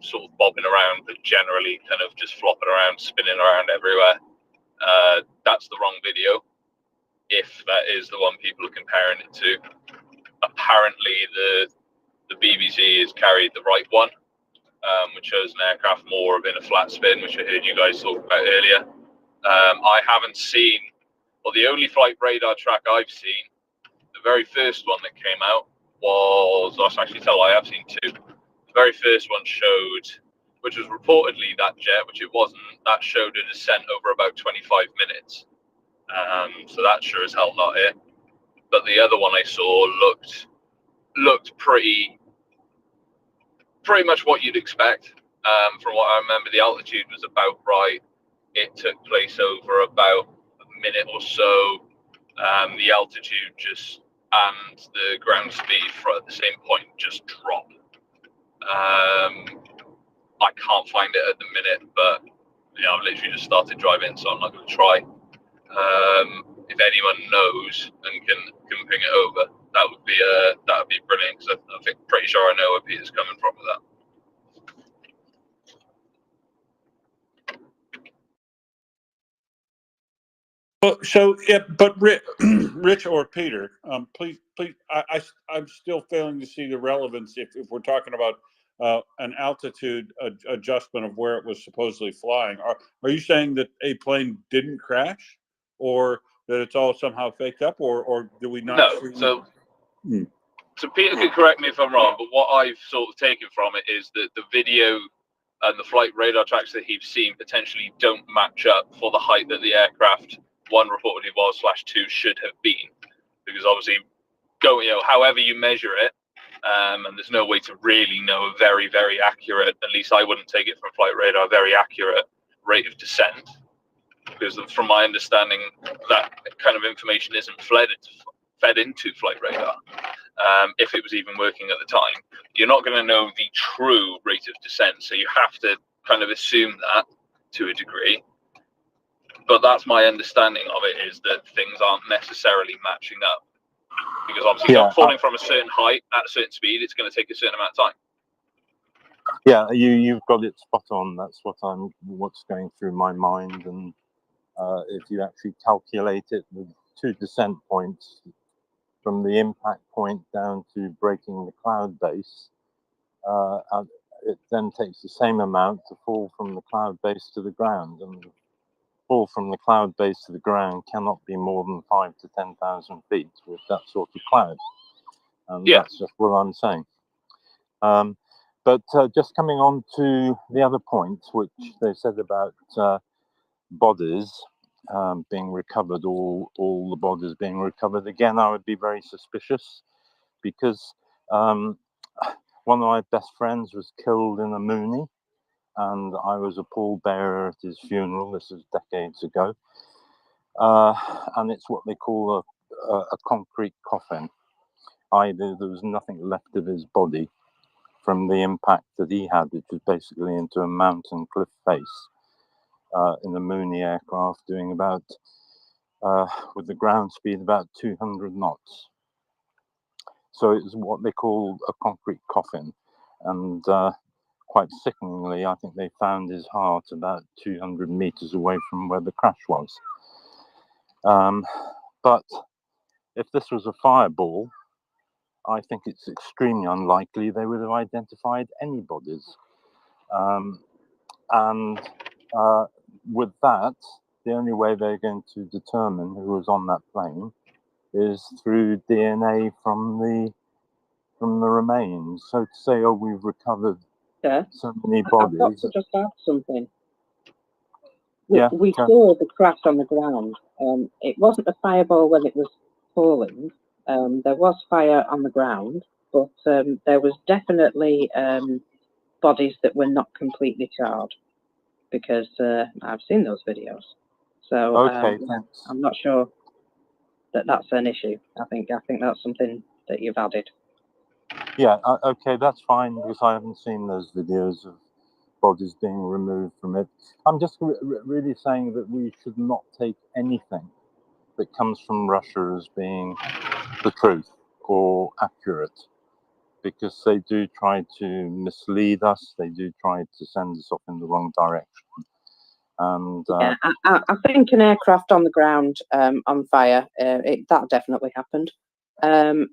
Sort of bobbing around, but generally kind of just flopping around, spinning around everywhere. That's the wrong video, if that is the one people are comparing it to. Apparently, the BBC has carried the right one, which shows an aircraft more in a flat spin, which I heard you guys talk about earlier. I haven't seen, well, the only flight radar track I've seen, the very first one that came out was, I have seen two. The very first one showed, which was reportedly that jet, which it wasn't, that showed a descent over about 25 minutes. So that's sure as hell not it. But the other one I saw looked pretty much what you'd expect. From what I remember, the altitude was about right. It took place over about a minute or so. The altitude and the ground speed at the same point just dropped. I can't find it at the minute, but I've literally just started driving, so I'm not going to try. If anyone knows and can ping it over, that would be brilliant, because I think pretty sure I know where Peter's coming from with that. So, yeah, but Rich or Peter, please, I'm still failing to see the relevance if we're talking about an altitude adjustment of where it was supposedly flying. Are you saying that a plane didn't crash, or that it's all somehow faked up, or do we not? No. So Peter can correct me if I'm wrong, but what I've sort of taken from it is that the video and the flight radar tracks that he's seen potentially don't match up for the height that the aircraft, one reportedly was /2 should have been, because obviously however you measure it, and there's no way to really know a very, very accurate, at least I wouldn't take it from flight radar, very accurate rate of descent, because from my understanding that kind of information isn't fed into flight radar. If it was even working at the time, you're not going to know the true rate of descent, so you have to kind of assume that to a degree. But that's my understanding of it, is that things aren't necessarily matching up, because obviously falling from a certain height at a certain speed, it's going to take a certain amount of time. Yeah, you've got it spot on. That's what's going through my mind. And if you actually calculate it with 2 descent points from the impact point down to breaking the cloud base, it then takes the same amount to fall from the cloud base to the ground. And the fall from the cloud base to the ground cannot be more than 5,000 to 10,000 feet with that sort of cloud. And that's just what I'm saying. But just coming on to the other point, which they said about bodies being recovered, all the bodies being recovered, again, I would be very suspicious, because one of my best friends was killed in a Mooney, and I was a pallbearer at his funeral. This is decades ago. And it's what they call a concrete coffin. Either there was nothing left of his body from the impact that he had, which was basically into a mountain cliff face in a Mooney aircraft doing about, with the ground speed, about 200 knots. So it was what they call a concrete coffin. And quite sickeningly, I think they found his heart about 200 meters away from where the crash was. But if this was a fireball, I think it's extremely unlikely they would have identified any bodies. And with that, the only way they're going to determine who was on that plane is through DNA from the remains. So to say, oh, we've recovered so many bodies. I've got to just add something. Yeah, we saw the crash on the ground. It wasn't a fireball when it was falling. There was fire on the ground, but there was definitely bodies that were not completely charred, because I've seen those videos. So okay, thanks. I'm not sure that that's an issue. I think that's something that you've added. Yeah, okay, that's fine, because I haven't seen those videos of bodies being removed from it. I'm just really saying that we should not take anything that comes from Russia as being the truth or accurate, because they do try to mislead us. They do try to send us off in the wrong direction. And yeah, I think an aircraft on the ground on fire, that definitely happened. And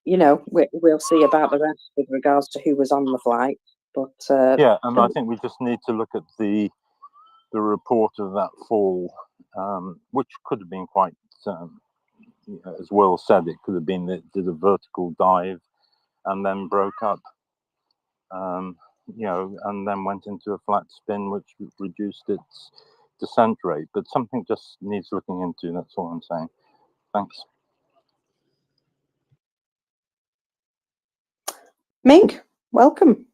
you know, we'll see about the rest with regards to who was on the flight. But yeah, and I think we just need to look at the report of that fall, which could have been quite, as Will said, it could have been that it did a vertical dive and then broke up, you know, and then went into a flat spin, which reduced its descent rate. But something just needs looking into. That's all I'm saying. Thanks. Mink, welcome.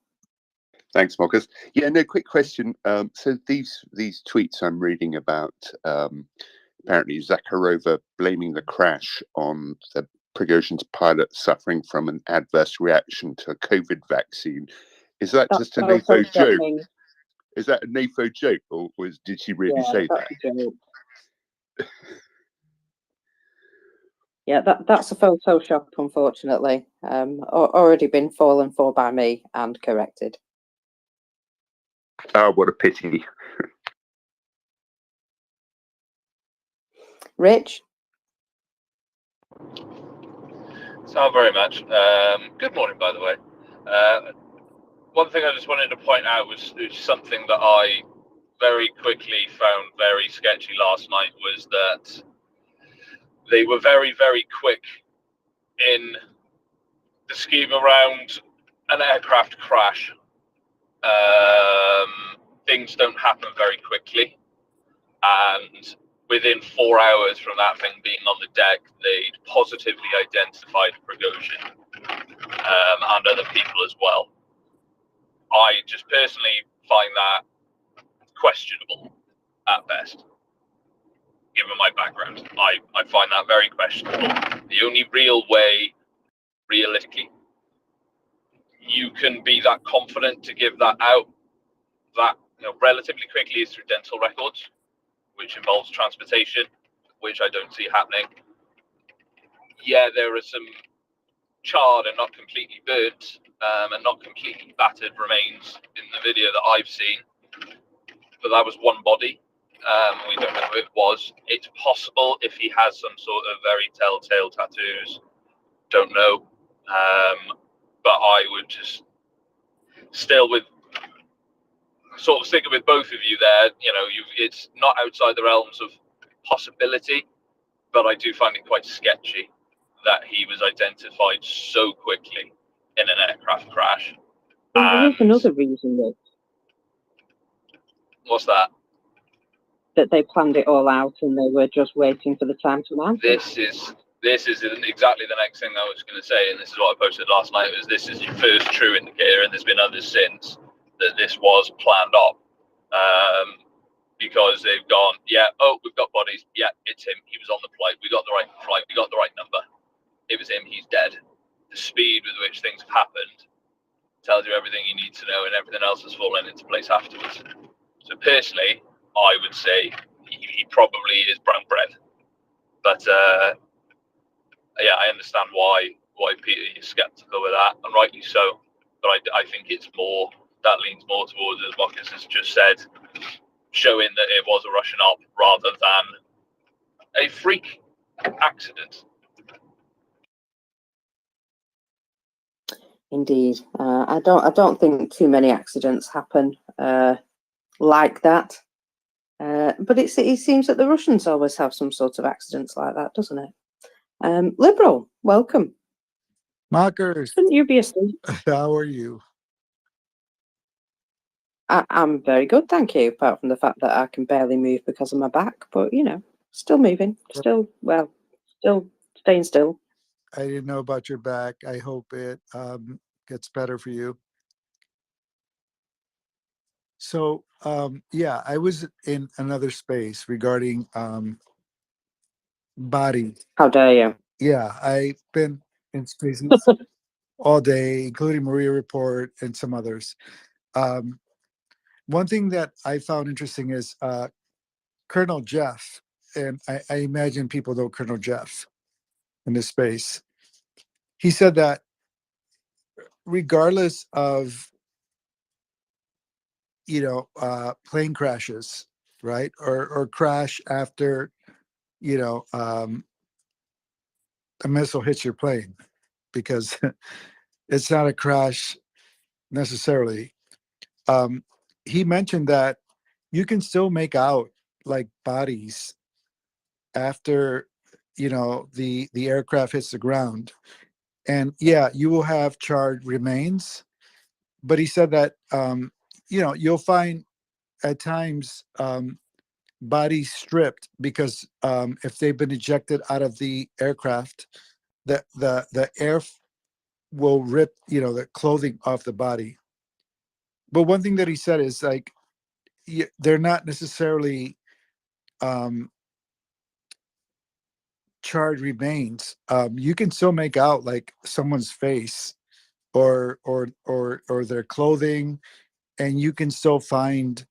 Thanks, Marcus. Yeah, no, quick question. So these tweets I'm reading about, apparently Zakharova blaming the crash on the Prigozhin's pilot suffering from an adverse reaction to a COVID vaccine. Is that That's just a NAFO joke? threatening. Is that a NAFO joke, or did she really say that's that? a joke. Yeah, that's a Photoshop, unfortunately. Already been fallen for by me and corrected. Oh, what a pity. Rich? So very much. Good morning, by the way. One thing I just wanted to point out was something that I very quickly found very sketchy last night, was that they were very, very quick in the scheme around an aircraft crash. Things don't happen very quickly, and within 4 hours from that thing being on the deck, they'd positively identified Prigozhin and other people as well. I just personally find that questionable at best, given my background. I find that very questionable. The only real way, realistically, you can be that confident to give that out that relatively quickly is through dental records, which involves transportation, which I don't see happening. Yeah, there are some charred and not completely burnt and not completely battered remains in the video that I've seen, but that was one body. We don't know who it was. It's possible if he has some sort of very telltale tattoos. Don't know. But I would just still with sort of sticking with both of you there. It's not outside the realms of possibility, but I do find it quite sketchy that he was identified so quickly in an aircraft crash. Well, there is And another reason what's that? that they planned it all out and they were just waiting for the time to announce it. This is exactly the next thing I was going to say, and this is what I posted last night. Was this is your first true indicator, and there's been others since, that this was planned up, because they've gone, yeah, oh, we've got bodies, yeah, it's him, he was on the flight, we got the right flight, we got the right number, it was him, he's dead. The speed with which things have happened tells you everything you need to know, and everything else has fallen into place afterwards. So personally, I would say he probably is brown bread, but yeah, I understand why Peter is skeptical with that, and rightly so. But I think it's more, that leans more towards, as Marcus has just said, showing that it was a Russian op rather than a freak accident. Indeed, I don't think too many accidents happen like that. But it seems that the Russians always have some sort of accidents like that, doesn't it? Liberal, welcome. Mockers, Shouldn't you be asleep? how are you? I'm very good, thank you. Apart from the fact that I can barely move because of my back, but you know, still moving, still staying still. I didn't know about your back. I hope it gets better for you. So yeah, I was in another space regarding body. How dare you? Yeah, I've been in spaces all day, including MriyaReport and some others. One thing that I found interesting is Colonel Jeff, and I imagine people know Colonel Jeff in this space. He said that regardless of plane crashes, right, or crash after a missile hits your plane, because it's not a crash necessarily. He mentioned that you can still make out like bodies after the aircraft hits the ground, and yeah, you will have charred remains. But he said that you'll find at times bodies stripped because if they've been ejected out of the aircraft, the air will rip the clothing off the body. But one thing that he said is like they're not necessarily charred remains. You can still make out like someone's face or their clothing, and you can still find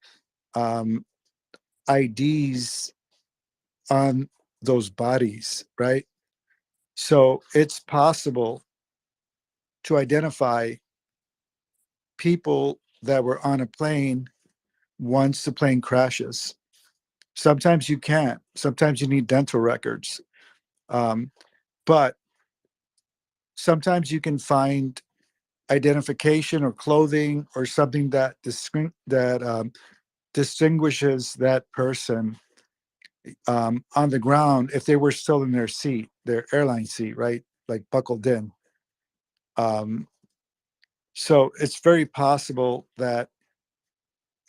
IDs on those bodies, right? So it's possible to identify people that were on a plane once the plane crashes. Sometimes you can't. Sometimes you need dental records. But sometimes you can find identification or clothing or something that distinguishes that person on the ground if they were still in their seat, their airline seat, right? Like buckled in. So it's very possible that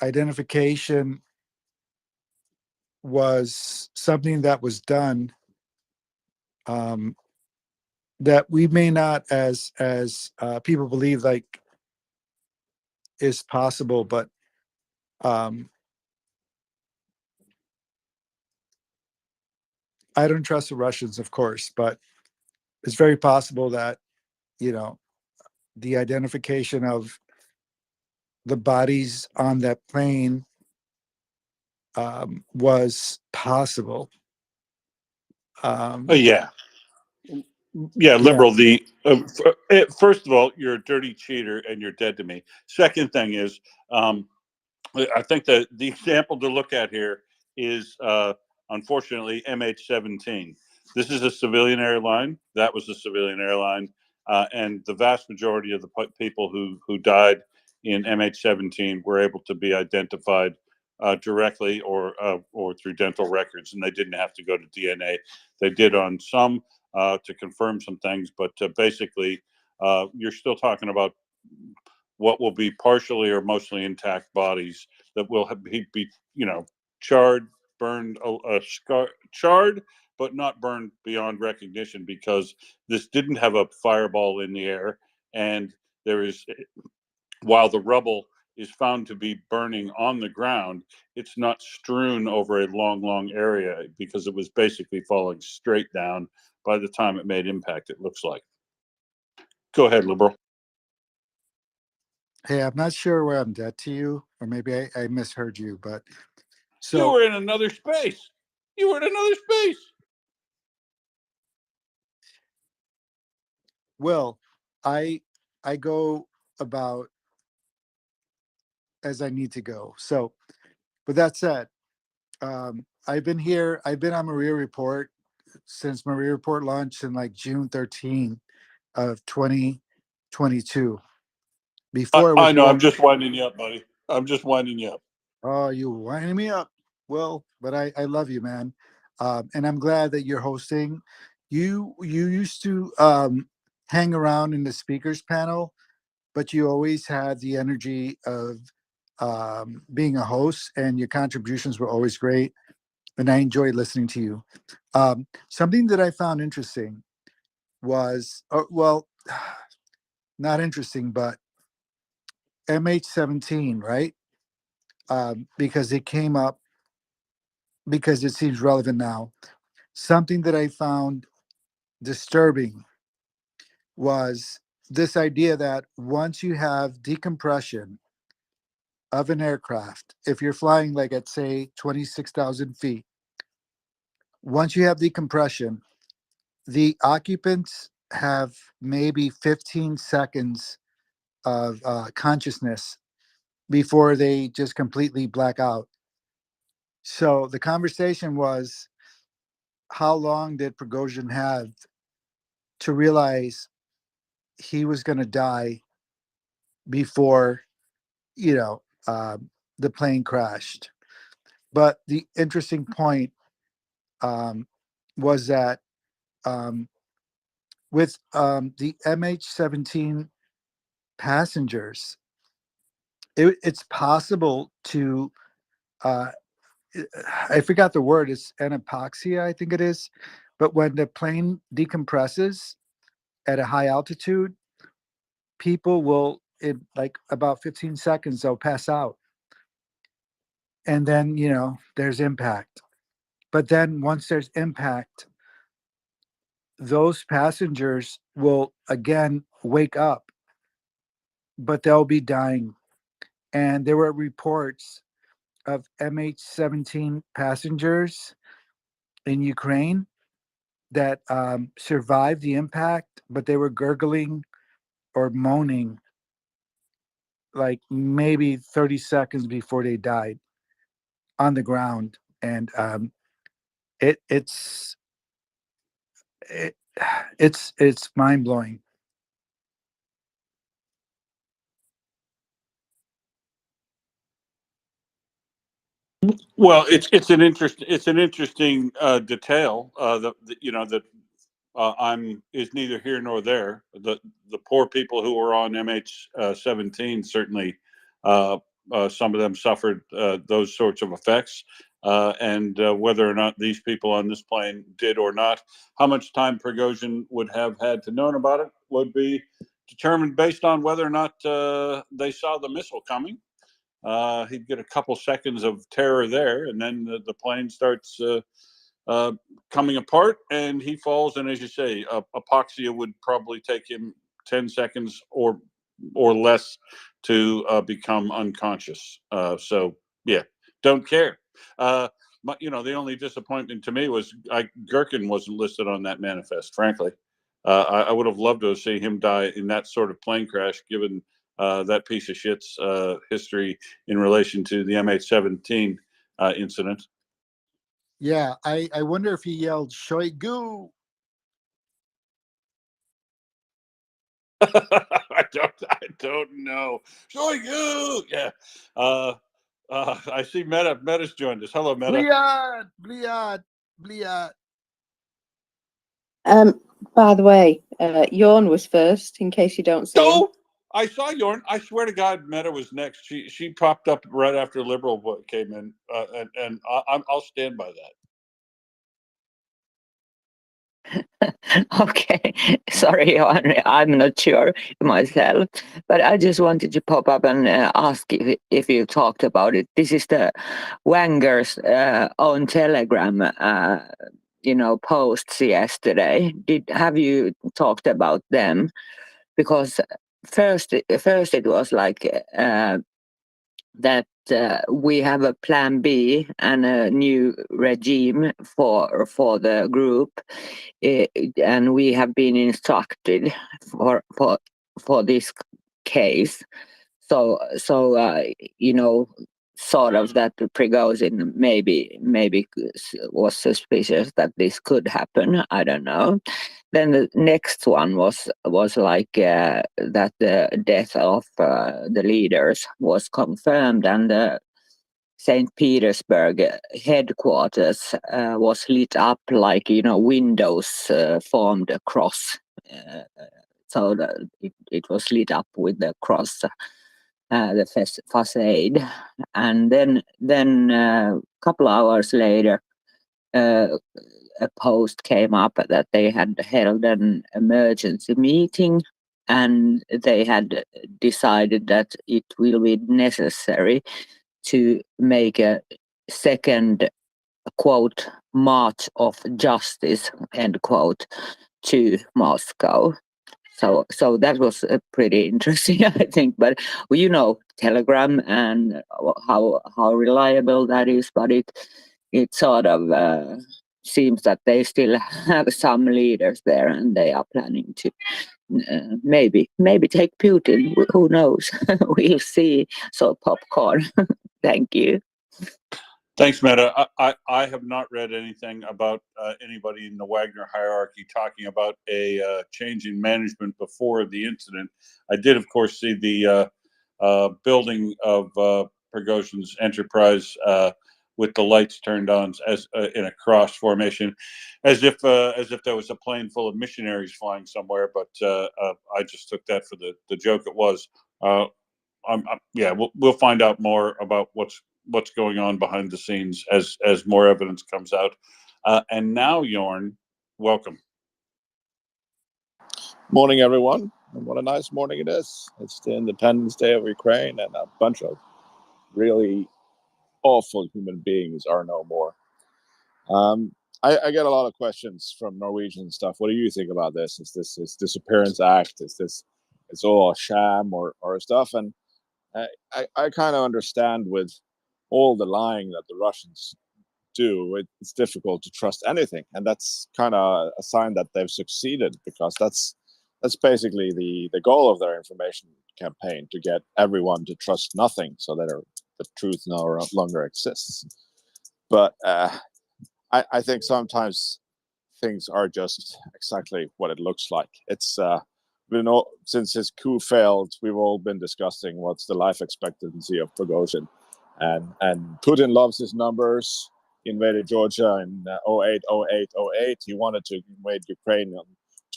identification was something that was done that we may not as people believe like is possible, but I don't trust the Russians, of course, but it's very possible that the identification of the bodies on that plane was possible. Yeah, Yeah. liberal. First of all, you're a dirty cheater and you're dead to me. Second thing is, I think that the example to look at here is unfortunately MH17. This is a civilian airline. That was a civilian airline, and the vast majority of the people who died in MH17 were able to be identified directly or through dental records, and they didn't have to go to DNA. They did on some to confirm some things, but basically you're still talking about what will be partially or mostly intact bodies that will be charred, burned, charred, but not burned beyond recognition, because this didn't have a fireball in the air, and there is, while the rubble is found to be burning on the ground, it's not strewn over a long area, because it was basically falling straight down by the time it made impact, it looks like. Go ahead, Liberal. Hey, I'm not sure where I'm dead to you, or maybe I misheard you, but You were in another space. You were in another space. Well, I go about as I need to go. So, with that said, I've been on MriyaReport since MriyaReport launched in like June 13 of 2022. Before it was I know. I'm going, just winding you up, buddy. I'm just winding you up. oh, you winding me up. Well, but I love you, man. And I'm glad that you're hosting. You used to hang around in the speakers panel, but you always had the energy of being a host, and your contributions were always great. And I enjoyed listening to you. Something that I found interesting was, well, not interesting, but MH17, right? Because it came up, because it seems relevant now. Something that I found disturbing was this idea that once you have decompression of an aircraft, if you're flying like at say 26,000 feet, once you have decompression, the occupants have maybe 15 seconds of consciousness before they just completely black out. So the conversation was, how long did Prigozhin have to realize he was going to die before, the plane crashed? But the interesting point was that with the MH17 passengers, it's possible to, I forgot the word, it's anapoxia, I think it is. But when the plane decompresses at a high altitude, people will, in like about 15 seconds, they'll pass out. And then, there's impact. But then once there's impact, those passengers will again wake up, but they'll be dying. And there were reports of MH17 passengers in Ukraine that survived the impact, but they were gurgling or moaning like maybe 30 seconds before they died on the ground. And it's it's mind blowing. Well, it's an interesting detail that is neither here nor there. The poor people who were on MH17 certainly, some of them suffered those sorts of effects, and whether or not these people on this plane did or not, how much time Prigozhin would have had to know about it would be determined based on whether or not they saw the missile coming. He'd get a couple seconds of terror there, and then the plane starts coming apart, and he falls. And as you say, apoxia would probably take him 10 seconds or less to become unconscious. So yeah, don't care. But the only disappointment to me was Gherkin wasn't listed on that manifest. Frankly, I would have loved to see him die in that sort of plane crash, given that piece of shit's history in relation to the MH17 incident. Yeah, I wonder if he yelled Shoigu. I don't know. Shoigu. Yeah. I see Meta's joined us. Hello, Meta. Bliad, Bliad, Bliad. By the way, Jorn was first, in case you don't see him. Oh, I saw Jorn. I swear to God, Meta was next. She popped up right after Liberal came in, and I'll stand by that. Okay, sorry, I'm not sure myself, but I just wanted to pop up and ask if you talked about it. This is the Wanger's own Telegram, posts yesterday. Have you talked about them? Because first it was like that we have a plan B and a new regime for the group, and we have been instructed for this case. So sort of that Prigozhin maybe was suspicious that this could happen. I don't know. Then the next one was like that the death of the leaders was confirmed, and the St. Petersburg headquarters was lit up like windows formed across. So it was lit up with the cross, the facade, and then a couple hours later, a post came up that they had held an emergency meeting, and they had decided that it will be necessary to make a second, quote, march of justice, end quote, to Moscow. So that was pretty interesting, I think. But Telegram and how reliable that is, but it sort of seems that they still have some leaders there, and they are planning to maybe take Putin. Who knows? We'll see. So popcorn. Thank you. Thanks, Meta. I have not read anything about anybody in the Wagner hierarchy talking about a change in management before the incident. I did, of course, see the building of Prigozhin's enterprise with the lights turned on as in a cross formation, as if there was a plane full of missionaries flying somewhere. But I just took that for the joke it was. We'll find out more about what's going on behind the scenes as more evidence comes out. And now, Jorn, welcome. Morning, everyone. And what a nice morning it is. It's the Independence Day of Ukraine, and a bunch of really awful human beings are no more. I get a lot of questions from Norwegian stuff. What do you think about this? Is this disappearance act? Is this it's all a sham or stuff? And I kind of understand with all the lying that the Russians do, it's difficult to trust anything, and that's kind of a sign that they've succeeded, because that's basically the goal of their information campaign, to get everyone to trust nothing, so that the truth no longer exists. But I think sometimes things are just exactly what it looks like. It's since his coup failed, we've all been discussing what's the life expectancy of Prigozhin, and Putin loves his numbers. He invaded Georgia in 08. He wanted to invade Ukraine on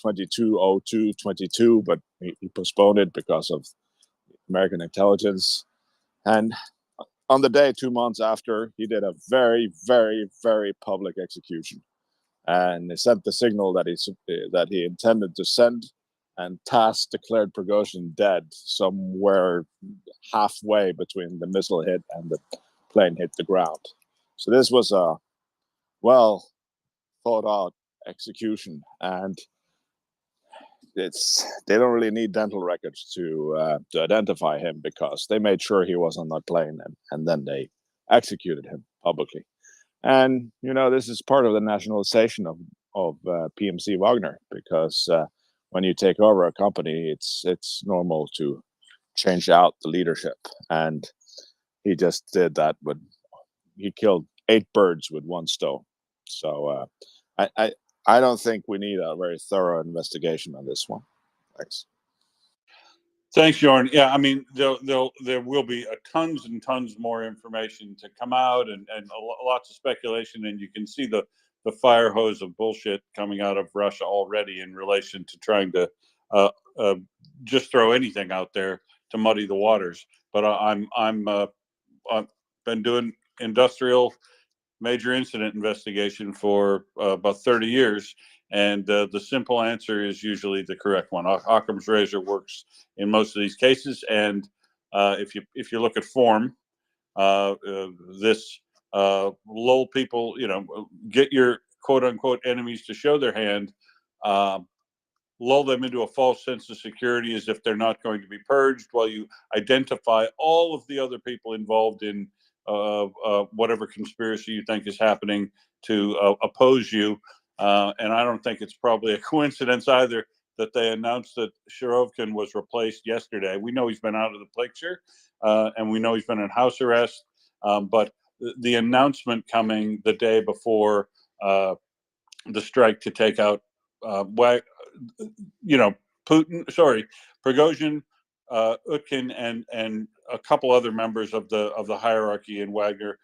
22, but he postponed it because of American intelligence. And on the day, 2 months after, he did a very, very, very public execution, and he sent the signal that he intended to send, and TASS declared Prigozhin dead somewhere halfway between the missile hit and the plane hit the ground. So this was a well thought out execution, and they don't really need dental records to identify him, because they made sure he was on that plane, and then they executed him publicly. And this is part of the nationalization of PMC Wagner, because when you take over a company, it's normal to change out the leadership, and he just did that. He killed 8 birds with 1 stone. So I don't think we need a very thorough investigation on this one. Thanks. Thanks, Jorn. Yeah, I mean, there will be tons and tons more information to come out, and lots of speculation, and you can see the the fire hose of bullshit coming out of Russia already in relation to trying to just throw anything out there to muddy the waters. But I've been doing industrial major incident investigation for about 30 years, and the simple answer is usually the correct one. Occam's razor works in most of these cases, and if you look at form, this lull people, get your quote unquote enemies to show their hand, lull them into a false sense of security as if they're not going to be purged, while you identify all of the other people involved in whatever conspiracy you think is happening to oppose you. And I don't think it's probably a coincidence either that they announced that Shirovkin was replaced yesterday. We know he's been out of the picture, and we know he's been in house arrest. But the announcement coming the day before the strike to take out Prigozhin, Utkin, and a couple other members of the hierarchy in Wagner.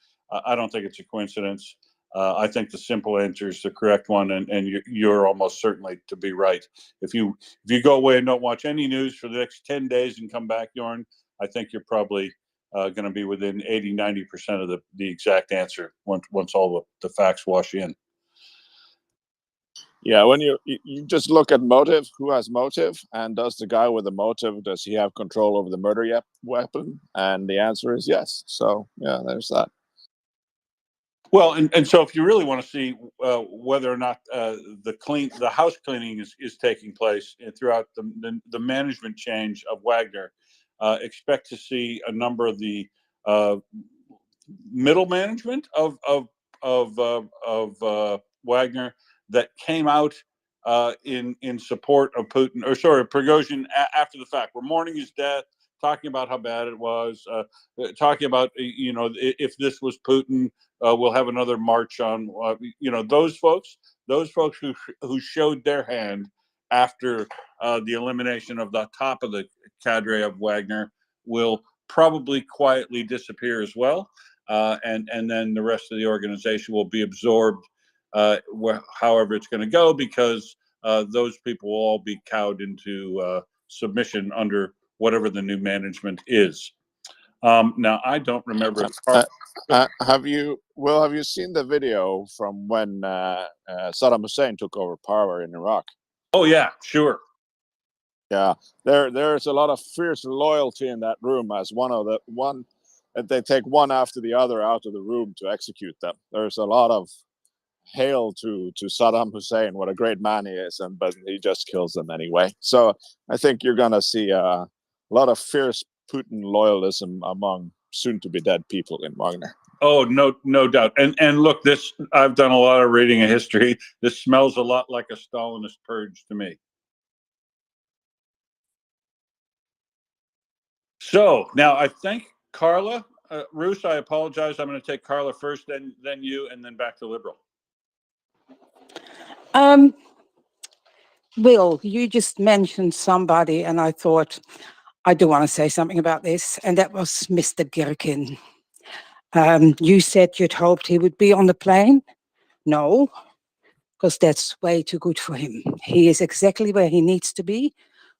I don't think it's a coincidence. I think the simple answer is the correct one, and you're almost certainly to be right. If you go away and don't watch any news for the next 10 days and come back, Jorn, I think you're probably going to be within 80-90% of the exact answer once all the facts wash in. Yeah, when you just look at motive, who has motive, and does the guy with the motive, does he have control over the murder weapon? And the answer is yes. So yeah, there's that. Well, and so if you really want to see whether or not the house cleaning is taking place throughout the management change of Wagner, expect to see a number of the middle management of Wagner that came out in support of Putin, or sorry, Prigozhin after the fact. We're mourning his death, talking about how bad it was, talking about if this was Putin, we'll have another march on. Those folks who showed their hand after the elimination of the top of the cadre of Wagner will probably quietly disappear as well. And then the rest of the organization will be absorbed however it's going to go, because those people will all be cowed into submission under whatever the new management is. Now, I don't remember. Have you seen the video from when Saddam Hussein took over power in Iraq? Oh yeah, sure. Yeah, there's a lot of fierce loyalty in that room, as they take one after the other out of the room to execute them. There's a lot of hail to Saddam Hussein, what a great man he is, but he just kills them anyway. So I think you're gonna see a lot of fierce Putin loyalism among soon-to-be dead people in Wagner. Oh, no doubt. And look, I've done a lot of reading of history. This smells a lot like a Stalinist purge to me. So now I think Carla, Roos, I apologize. I'm going to take Carla first, then you, and then back to Liberal. Will, you just mentioned somebody, and I thought I do want to say something about this, and that was Mr. Girkin. You said you'd hoped he would be on the plane. No, because that's way too good for him. He is exactly where he needs to be,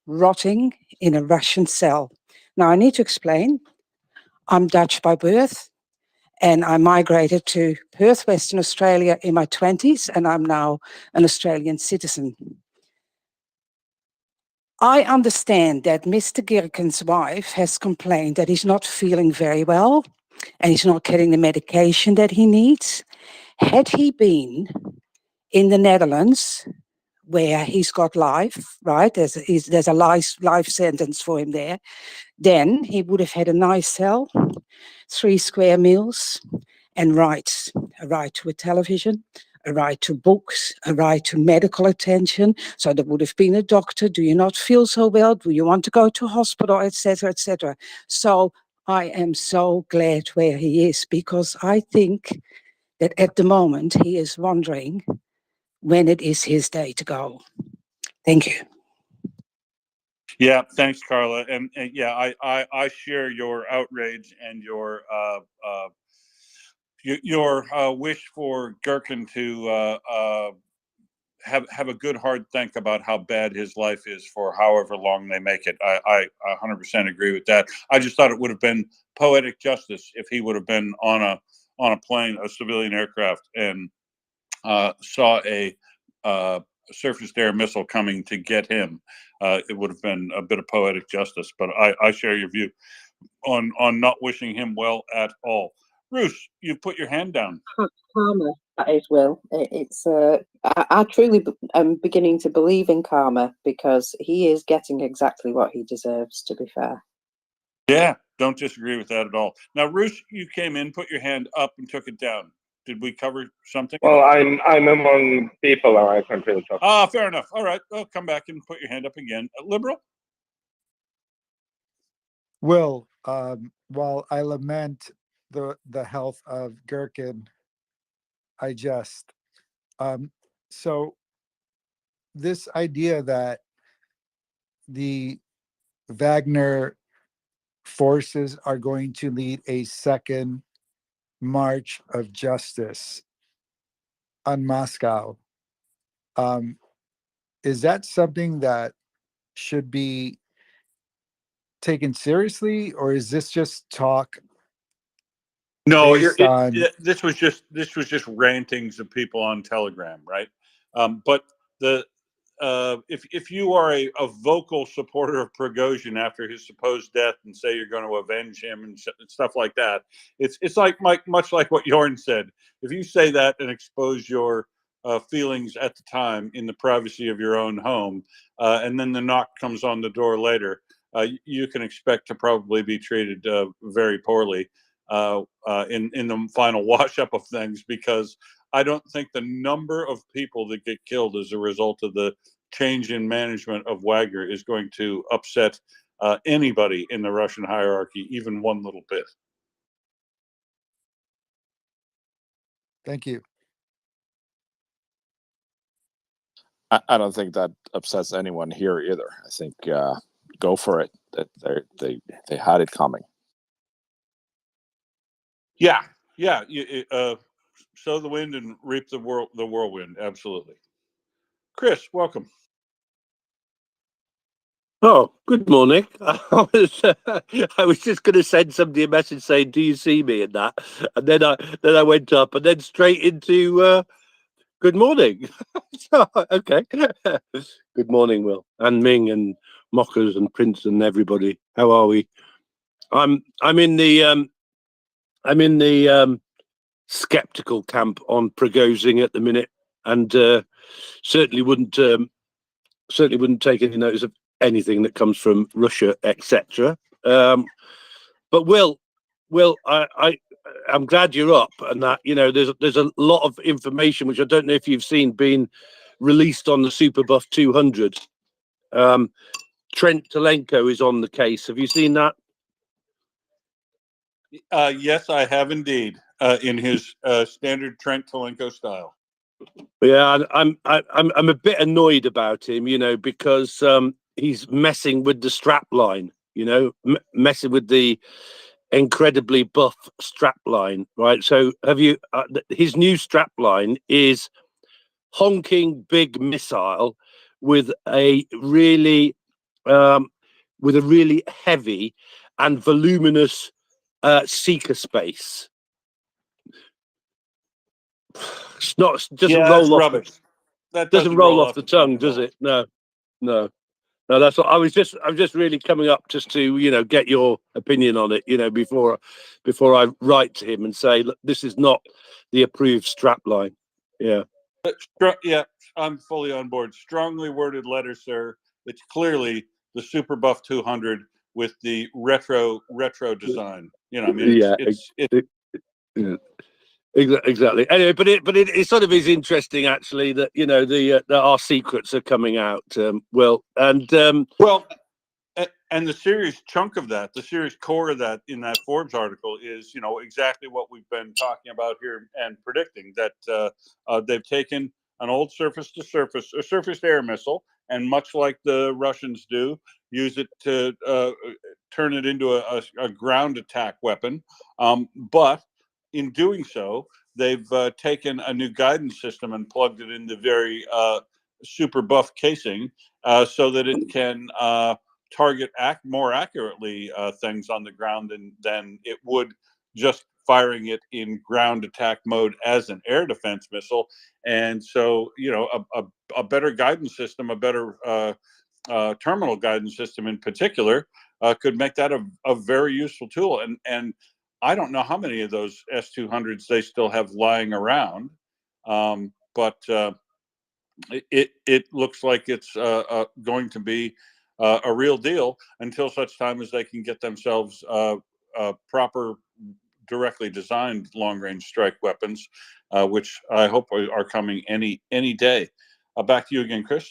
rotting in a Russian cell. Now, I need to explain. I'm Dutch by birth, and I migrated to Perth, Western Australia in my 20s, and I'm now an Australian citizen. I understand that Mr. Girkin's wife has complained that he's not feeling very well and he's not getting the medication that he needs. Had he been in the Netherlands, where he's got life, right? There's a life sentence for him there. Then he would have had a nice cell, 3 square meals, and rights, a right to a television, a right to books, a right to medical attention. So there would have been a doctor. Do you not feel so well? Do you want to go to hospital, etc., etc.? So I am so glad where he is, because I think that at the moment he is wondering when it is his day to go. Thank you. Yeah, thanks, Carla. And yeah, I share your outrage and your your wish for Gherkin to have a good hard think about how bad his life is for however long they make it. I 100% agree with that. I just thought it would have been poetic justice if he would have been on a plane, a civilian aircraft, and saw a surface-to-air missile coming to get him. It would have been a bit of poetic justice. But I share your view on not wishing him well at all. Bruce, you put your hand down. Karma, that is, Will. It's I truly am beginning to believe in karma because he is getting exactly what he deserves, to be fair. Yeah, don't disagree with that at all. Now, Bruce, you came in, put your hand up, and took it down. Did we cover something? Well, I'm among people, and I can't really talk. Ah, fair enough. All right, well, come back and put your hand up again. Liberal? Will, while I lament the health of Gherkin, I just so this idea that the Wagner forces are going to lead a second march of justice on Moscow, is that something that should be taken seriously, or is this just talk? No, on this was just rantings of people on Telegram, right? But the if you are a vocal supporter of Prigozhin after his supposed death and say you're going to avenge him and stuff like that, it's like much like what Jorn said. If you say that and expose your feelings at the time in the privacy of your own home, and then the knock comes on the door later, you can expect to probably be treated very poorly in the final wash up of things, because I don't think the number of people that get killed as a result of the change in management of Wagner is going to upset anybody in the Russian hierarchy, even one little bit. Thank you. I don't think that upsets anyone here either. I think go for it. That they had it coming. Yeah. Sow the wind and reap the whirlwind. Absolutely. Chris, welcome. Oh, good morning. I was just going to send somebody a message saying, "Do you see me?" and that, and then I went up and then straight into good morning. So, okay. Good morning, Will and Ming and Mockers and Prince and everybody. How are we? I'm in the skeptical camp on Prigozhin at the minute, and certainly wouldn't take any notice of anything that comes from Russia, etc. But Will, I'm glad you're up, and that there's a lot of information which I don't know if you've seen being released on the Super Buff 200. Trent Telenko is on the case. Have you seen that? Yes, I have indeed, in his standard Trent Telenko style. Yeah, I'm a bit annoyed about him, because he's messing with the strap line, messing with the incredibly buff strap line, right? So have you? His new strap line is honking big missile with a really heavy and voluminous seeker space. It's not doesn't Yeah, roll that's off. rubbish. That Doesn't roll off the tongue, does it? No. That's what I was just really coming up just to get your opinion on it, before I write to him and say, look, this is not the approved strap line. Yeah. Yeah, I'm fully on board. Strongly worded letter, sir. It's clearly the Super Buff 200 with the retro design. Yeah. Exactly. Anyway, but it sort of is interesting, actually, that that our secrets are coming out. Well, and and the serious chunk of that, the serious core of that in that Forbes article is, exactly what we've been talking about here and predicting, that they've taken an old surface-to-air missile, and much like the Russians do, use it to turn it into a ground attack weapon, but in doing so, they've taken a new guidance system and plugged it in the very super buff casing so that it can target more accurately things on the ground than it would just firing it in ground attack mode as an air defense missile. And so, you know, a better guidance system, a better terminal guidance system in particular, could make that a very useful tool. And I don't know how many of those S-200s they still have lying around, but it looks like it's going to be a real deal until such time as they can get themselves proper, directly designed long-range strike weapons, which I hope are coming any day. Back to you again, Chris.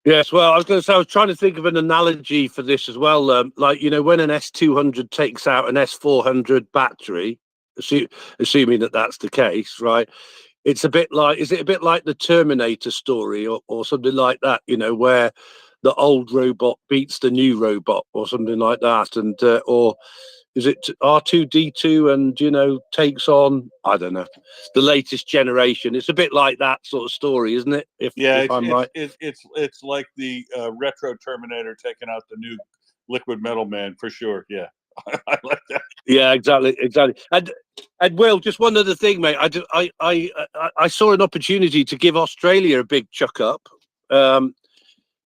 Yes, well, I was going to say, I was trying to think of an analogy for this as well. Like, you know, when an S-200 takes out an S-400 battery, assuming that that's the case, right? It's a bit like, is it a bit like the Terminator story or something like that, you know, where the old robot beats the new robot or something like that? And, or is it R2-D2 and, you know, takes on, I don't know, the latest generation? It's a bit like that sort of story, isn't it? If I'm right. It's like the retro Terminator taking out the new Liquid Metal Man for sure. Yeah, I like that. Yeah, exactly. And Will, just one other thing, mate. I saw an opportunity to give Australia a big chuck up,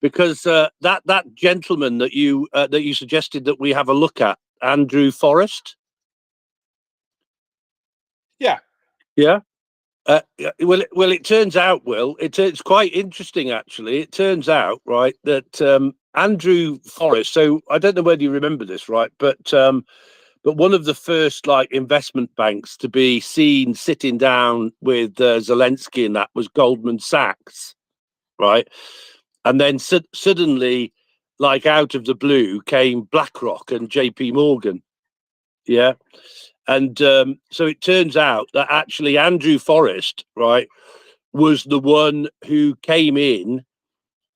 because that gentleman that you suggested that we have a look at, Andrew Forrest. Yeah. Yeah. Well, it turns out, Will, it's quite interesting actually. It turns out, right, that Andrew Forrest. So I don't know whether you remember this, right, but one of the first like investment banks to be seen sitting down with Zelensky, and that was Goldman Sachs, right? And then suddenly, like out of the blue, came BlackRock and JP Morgan. Yeah. And so it turns out that actually Andrew Forrest, right, was the one who came in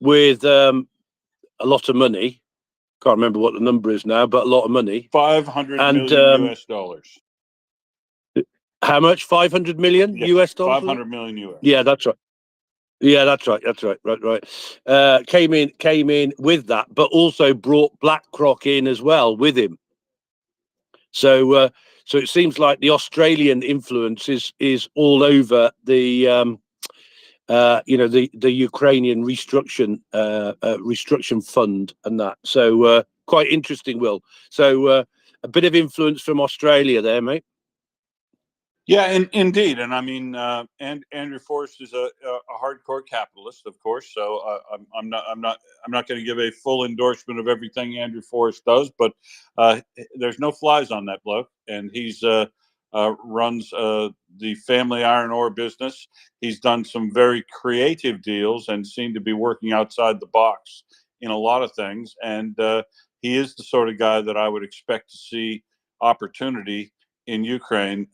with a lot of money. Can't remember what the number is now, but a lot of money. 500 million US dollars. How much? 500 million US dollars? 500 million US. Yeah, that's right. Yeah, that's right. Right. Came in with that, but also brought BlackRock in as well with him. So it seems like the Australian influence is all over the you know, the Ukrainian restruction fund and that. So quite interesting, Will. So a bit of influence from Australia there, mate. Yeah, indeed, and I mean, and Andrew Forrest is a hardcore capitalist, of course. So I'm not going to give a full endorsement of everything Andrew Forrest does, but there's no flies on that bloke, and he's runs the family iron ore business. He's done some very creative deals and seemed to be working outside the box in a lot of things, and he is the sort of guy that I would expect to see opportunity in Ukraine.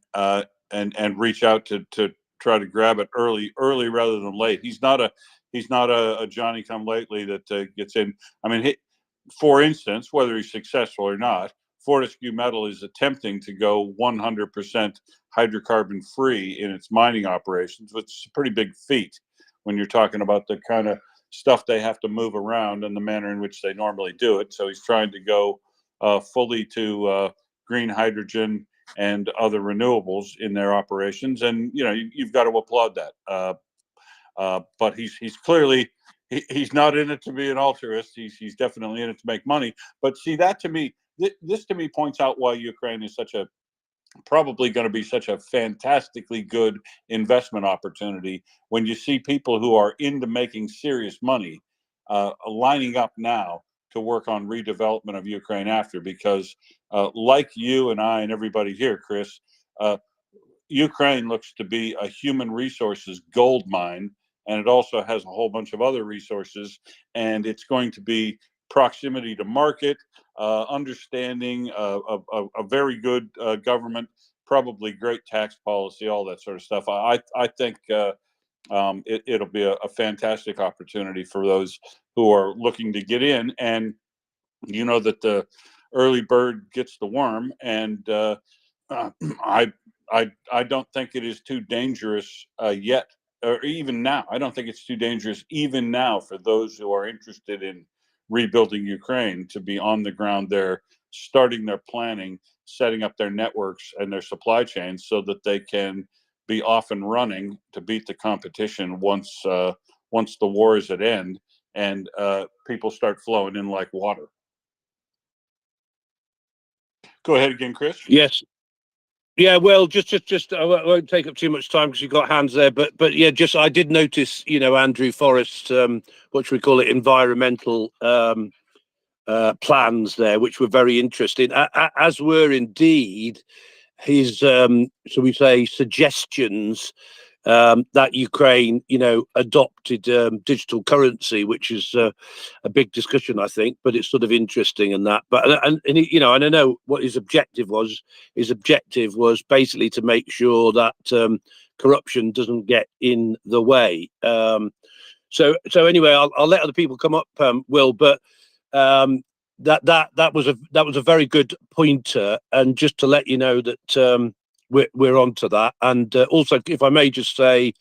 And reach out to try to grab it early rather than late. He's not a Johnny come lately that gets in. I mean, for instance, whether he's successful or not, Fortescue Metal is attempting to go 100% hydrocarbon free in its mining operations, which is a pretty big feat when you're talking about the kind of stuff they have to move around and the manner in which they normally do it. So he's trying to go fully to green hydrogen and other renewables in their operations, and you know you've got to applaud that. But he's clearly he's not in it to be an altruist. He's definitely in it to make money. But see, that to me, this to me points out why Ukraine is probably going to be such a fantastically good investment opportunity when you see people who are into making serious money lining up now to work on redevelopment of Ukraine after, because like you and I and everybody here, Chris, Ukraine looks to be a human resources gold mine, and it also has a whole bunch of other resources, and it's going to be proximity to market, understanding a very good government, probably great tax policy, all that sort of stuff. I think it'll be a fantastic opportunity for those who are looking to get in, and you know that the early bird gets the worm, and I don't think it is too dangerous yet, or even now. I don't think it's too dangerous even now for those who are interested in rebuilding Ukraine to be on the ground there, starting their planning, setting up their networks and their supply chains so that they can be off and running to beat the competition once the war is at end and people start flowing in like water. Go ahead again, Chris. Yes. Yeah, well, just I won't take up too much time because you've got hands there, but yeah, just I did notice, Andrew Forrest's what should we call it, environmental plans there, which were very interesting, as were indeed his, shall we say, suggestions that Ukraine, adopted digital currency, which is a big discussion, I think, but it's sort of interesting and that. But and and I know what his objective was. His objective was basically to make sure that corruption doesn't get in the way. So anyway, I'll let other people come up, Will, but that was a very good pointer, and just to let you know that we're on to that. And also, if I may just say,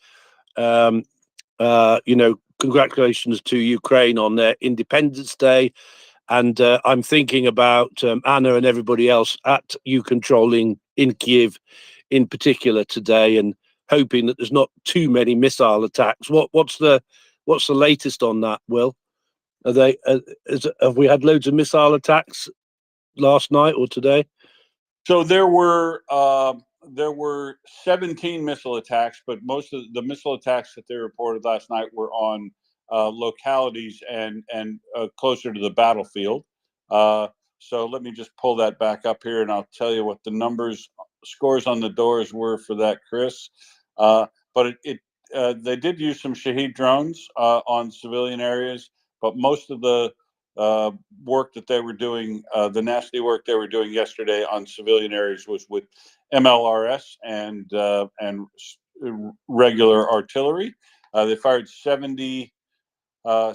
congratulations to Ukraine on their Independence Day. And I'm thinking about Anna and everybody else at U-Controlling in Kiev in particular today, and hoping that there's not too many missile attacks. What's the latest on that, Will? Have we had loads of missile attacks last night or today? So there were 17 missile attacks, but most of the missile attacks that they reported last night were on localities and closer to the battlefield. So let me just pull that back up here, and I'll tell you what the scores on the doors were for that, Chris. But they did use some Shahed drones on civilian areas, but most of the work that they were doing, the nasty work they were doing yesterday on civilian areas, was with MLRS and regular artillery. They fired 70. Oh,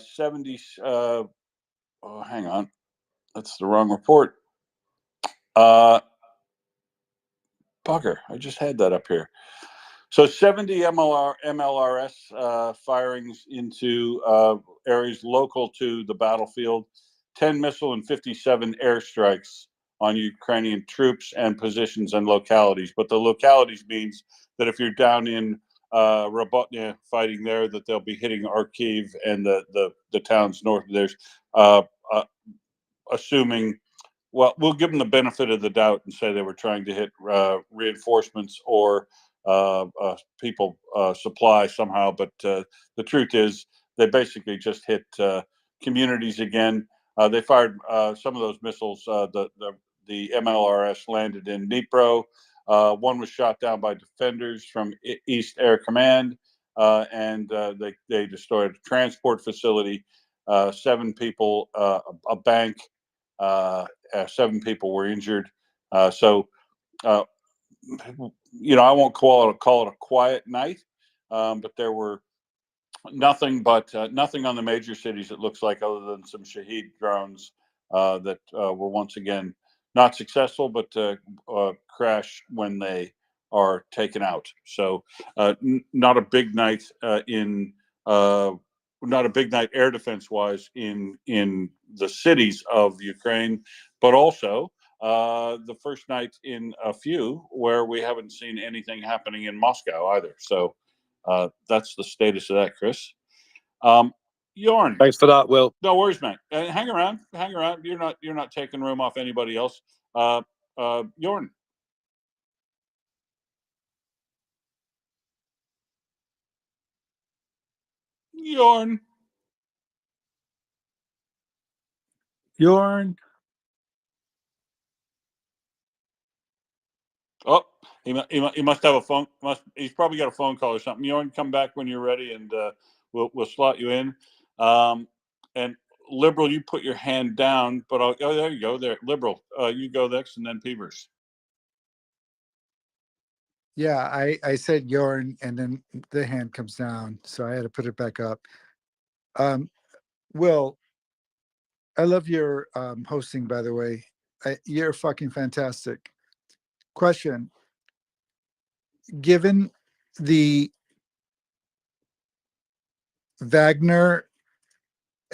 hang on, that's the wrong report. Bugger, I just had that up here. So 70 MLRS firings into areas local to the battlefield, 10 missile and 57 airstrikes on Ukrainian troops and positions and localities. But the localities means that if you're down in Robotnia fighting there, that they'll be hitting Kharkiv and the towns north of there, assuming. Well, we'll give them the benefit of the doubt and say they were trying to hit reinforcements or people supply somehow. But the truth is, they basically just hit communities again. They fired some of those missiles. The MLRS landed in Dnipro. One was shot down by defenders from East Air Command, and they destroyed a transport facility. 7 people, a bank. 7 people were injured. So, I won't call it a quiet night, but there were nothing on the major cities, it looks like, other than some Shahed drones that were once again not successful, but crash when they are taken out. So not a big night not a big night air defense wise in the cities of Ukraine, but also the first night in a few where we haven't seen anything happening in Moscow either. So that's the status of that, Chris. Jorn. Thanks for that, Will. No worries, man. Hang around. You're not taking room off anybody else. Jorn. Jorn. Oh, he must have a phone. He's probably got a phone call or something. Jorn, come back when you're ready, and we'll slot you in. And Liberal, you put your hand down, but there you go. There, Liberal, you go next, and then Peavers. Yeah, I said Jorn, and then the hand comes down, so I had to put it back up. Will, I love your hosting, by the way. You're fucking fantastic. question: given the Wagner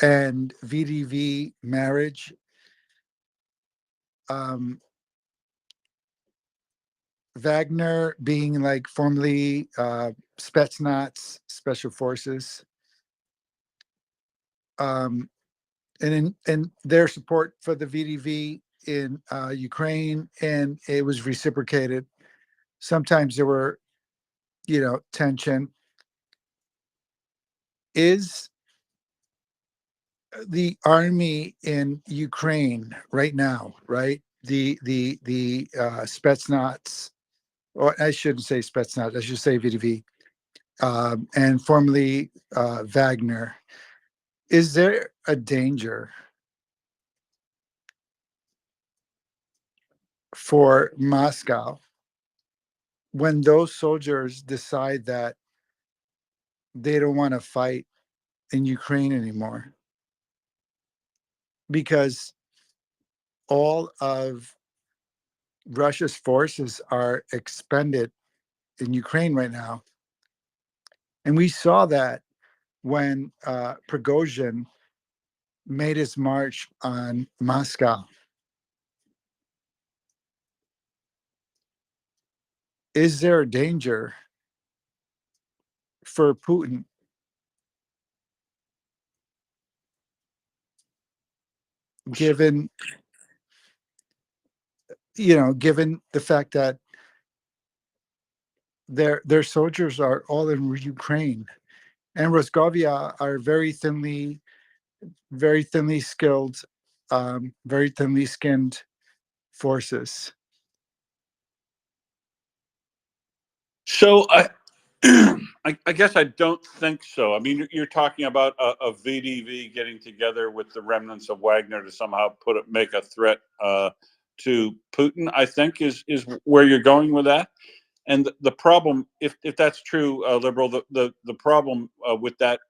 and VDV marriage, Wagner being like formerly Spetsnaz, Special Forces, and their support for the VDV in Ukraine, and it was reciprocated. Sometimes there were, tension. Is the army in Ukraine right now, right? The Spetsnaz, or I shouldn't say Spetsnaz, I should say VDV, and formerly Wagner. Is there a danger for Moscow when those soldiers decide that they don't want to fight in Ukraine anymore? Because all of Russia's forces are expended in Ukraine right now. And we saw that when Prigozhin made his march on Moscow. Is there a danger for Putin given the fact that their soldiers are all in Ukraine, and Rosgovia are very thinly skilled, very thinly skinned forces? So I guess I don't think so. I mean, you're talking about a VDV getting together with the remnants of Wagner to somehow make a threat to Putin, I think is where you're going with that. And the problem, if that's true, liberal, the problem with that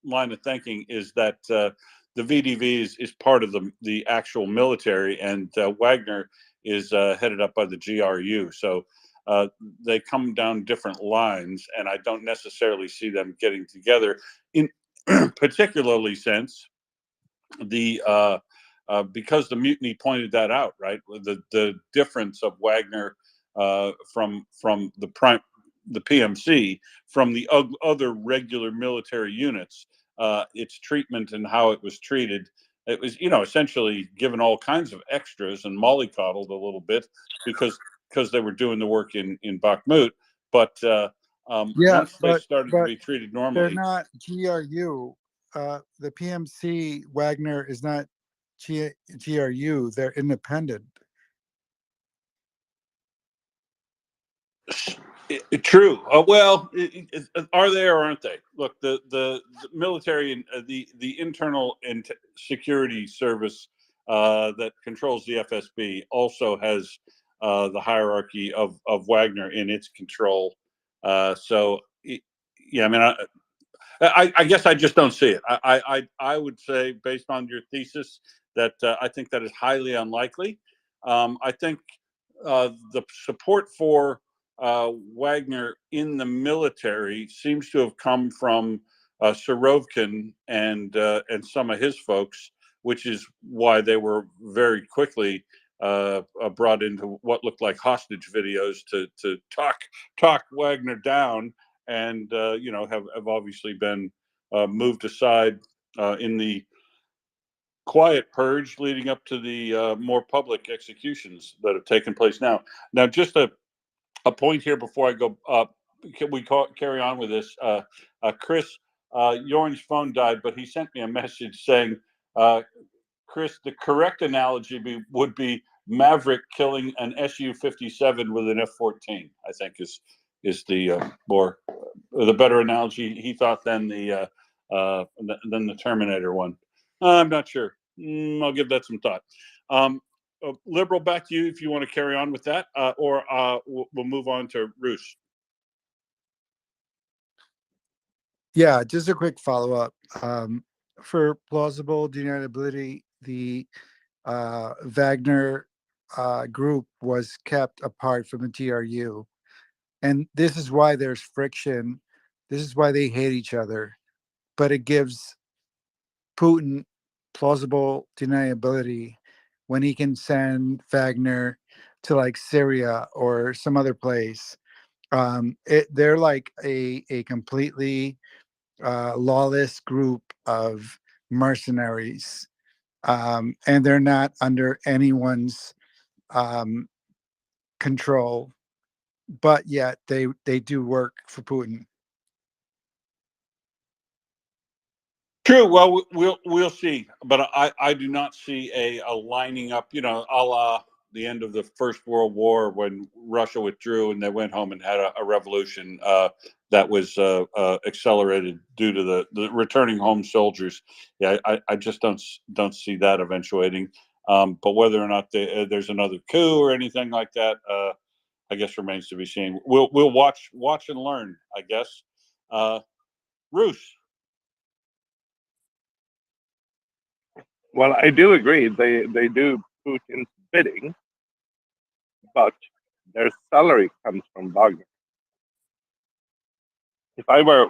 line of thinking is that the VDV is part of the actual military, and Wagner is headed up by the GRU. So they come down different lines, and I don't necessarily see them getting together, in particularly since the because the mutiny pointed that out, right? The difference of Wagner from the PMC from the other regular military units, its treatment and how it was treated. It was, essentially given all kinds of extras and mollycoddled a little bit because they were doing the work in Bakhmut. But Yeah, once they started to be treated they're normally, not GRU. The PMC Wagner is not GRU. They're independent. True. Well, are they or aren't they? Look, the military and the internal and security service that controls the FSB also has the hierarchy of Wagner in its control. So, yeah, I mean, I guess I just don't see it. I would say, based on your thesis, that I think that is highly unlikely. I think the support for Wagner in the military seems to have come from Surovkin and some of his folks, which is why they were very quickly brought into what looked like hostage videos to talk Wagner down, and have obviously been moved aside in the quiet purge leading up to the more public executions that have taken place now. Now, just a point here before I go. Can we carry on with this? Chris, Jorn's phone died, but he sent me a message saying, Chris, the correct analogy would be Maverick killing an Su-57 with an F-14. I think is the better analogy he thought than the Terminator one. I'm not sure. I'll give that some thought. Liberal, back to you if you want to carry on with that, or we'll move on to Roos. Yeah, just a quick follow-up. For plausible deniability, the Wagner group was kept apart from the GRU. And this is why there's friction. This is why they hate each other. But it gives Putin plausible deniability when he can send Wagner to like Syria or some other place. They're like a completely lawless group of mercenaries, and they're not under anyone's control, but yet they do work for Putin. True. Well, we'll see, but I do not see a lining up. You know, a la the end of the First World War when Russia withdrew and they went home and had a revolution that was accelerated due to the returning home soldiers. Yeah, I just don't see that eventuating. But whether or not there's another coup or anything like that, I guess remains to be seen. We'll watch and learn, I guess. Bruce. Well, I do agree. They do Putin's bidding, but their salary comes from Wagner. If I were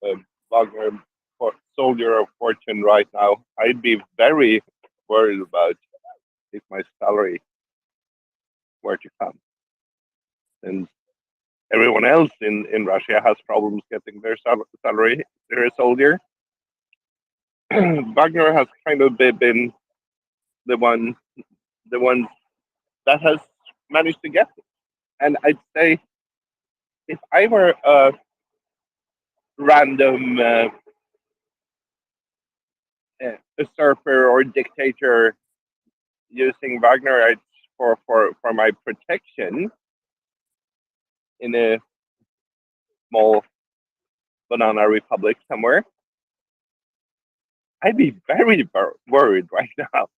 a Wagner soldier of fortune right now, I'd be very worried about if my salary were to come. And everyone else in Russia has problems getting their salary. They're a soldier. Wagner has kind of been the one that has managed to get it. And I'd say if I were a random usurper or dictator using Wagner for my protection in a small banana republic somewhere, I'd be very worried right now.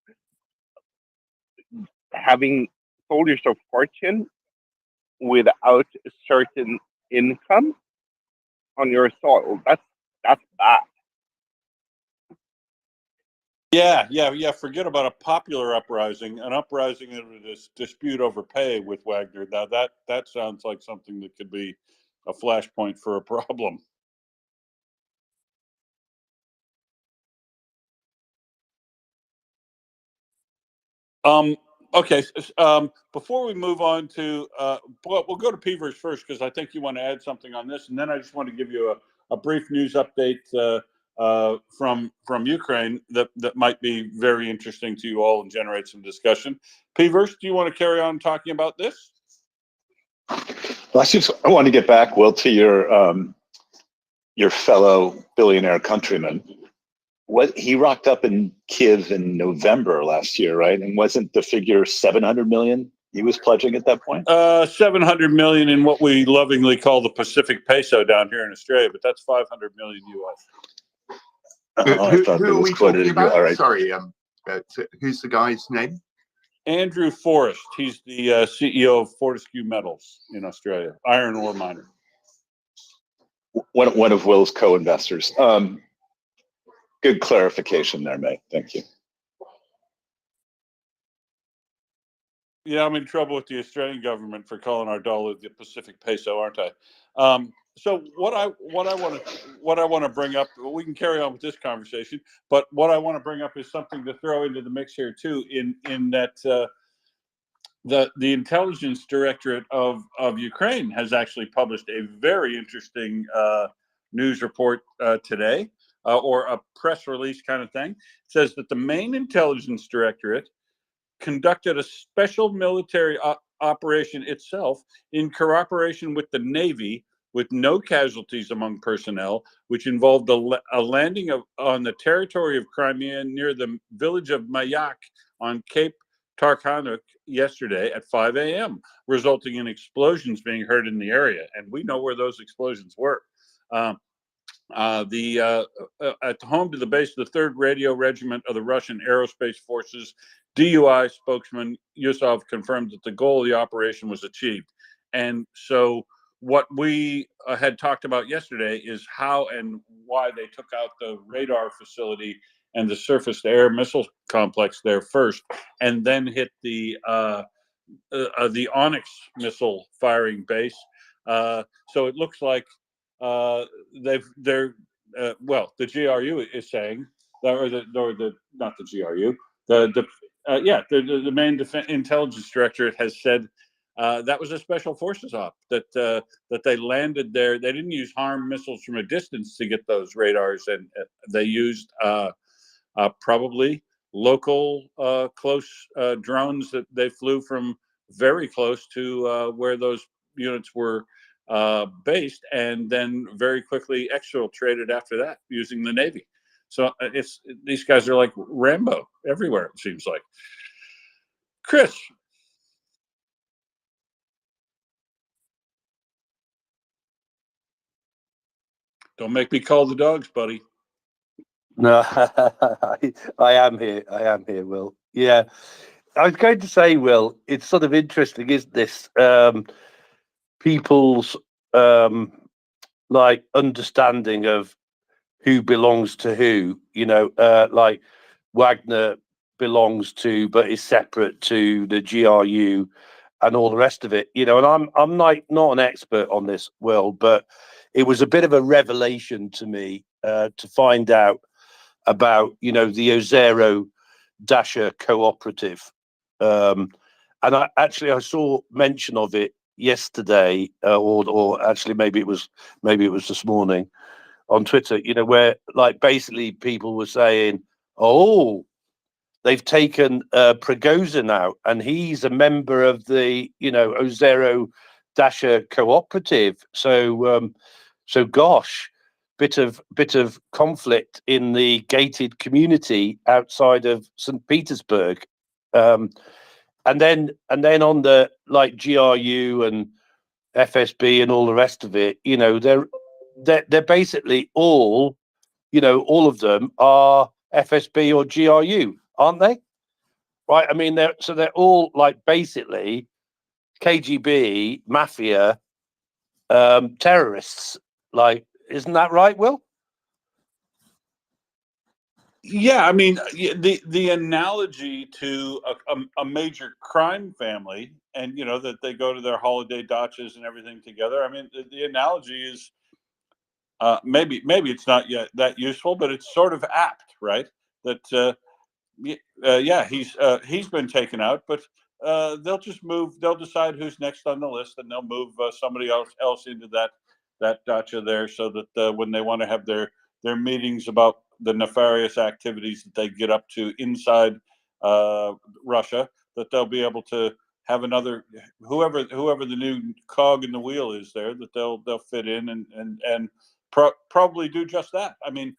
Having soldiers of fortune without a certain income on your soil, that's bad. Yeah. Forget about a popular uprising, an uprising that would dispute over pay with Wagner. Now that sounds like something that could be a flashpoint for a problem. Okay. Before we move on to, we'll go to Peavers first because I think you want to add something on this, and then I just want to give you a brief news update from Ukraine that might be very interesting to you all and generate some discussion. Peavers, do you want to carry on talking about this? Well, I want to get back, Will, to your fellow billionaire countryman. What he rocked up in Kiev in November last year, right? And wasn't the figure 700 million he was pledging at that point? 700 million in what we lovingly call the Pacific peso down here in Australia, but that's 500 million US. Who are we talking about? All right. Sorry, who's the guy's name? Andrew Forrest. He's the CEO of Fortescue Metals in Australia, iron ore miner. One of Will's co-investors. Good clarification there, mate. Thank you. Yeah, I'm in trouble with the Australian government for calling our dollar the Pacific peso, aren't I? So what I want to bring up, we can carry on with this conversation, but what I want to bring up is something to throw into the mix here too. In that the intelligence directorate of Ukraine has actually published a very interesting news report today, or a press release kind of thing. It says that the main intelligence directorate conducted a special military operation itself in cooperation with the Navy, with no casualties among personnel, which involved a landing on the territory of Crimea near the village of Mayak on Cape Tarkanuk yesterday at 5 a.m., resulting in explosions being heard in the area. And we know where those explosions were. At home to the base of the 3rd Radio Regiment of the Russian Aerospace Forces, DUI spokesman Yusov confirmed that the goal of the operation was achieved. And so what we had talked about yesterday is how and why they took out the radar facility and the surface-to-air missile complex there first, and then hit the Onyx missile firing base. So it looks like they're well, the GRU is saying, or the not the GRU, the main intelligence directorate has said that was a special forces op, that they landed there. They didn't use HARM missiles from a distance to get those radars, and they used probably local close drones that they flew from very close to where those units were based, and then very quickly exfiltrated after that using the Navy. So these guys are like Rambo everywhere, it seems like. Chris. Don't make me call the dogs, buddy. No, I am here. I am here, Will. Yeah. I was going to say, Will, it's sort of interesting, isn't this? People's like understanding of who belongs to who, like Wagner belongs to, but is separate to the GRU and all the rest of it, and I'm like not an expert on this, Will, but it was a bit of a revelation to me to find out about, the Ozero Dasher cooperative. And I saw mention of it yesterday, or actually maybe it was this morning on Twitter, where like basically people were saying, oh, they've taken Prigozhin out, and he's a member of the, Ozero Dasher cooperative. So gosh, bit of conflict in the gated community outside of St. Petersburg. And then on the like GRU and FSB and all the rest of it, they're basically all, all of them are FSB or GRU, aren't they? Right. I mean, they're all like basically KGB mafia terrorists. Like, isn't that right, Will? Yeah, I mean, the analogy to a major crime family, and that they go to their holiday dachas and everything together. I mean, the analogy is maybe it's not yet that useful, but it's sort of apt, right? That yeah, he's been taken out, but they'll just move. They'll decide who's next on the list, and they'll move somebody else into that dacha there, so that when they want to have their meetings about the nefarious activities that they get up to inside Russia, that they'll be able to have another whoever the new cog in the wheel is there, that they'll fit in and probably do just that. I mean,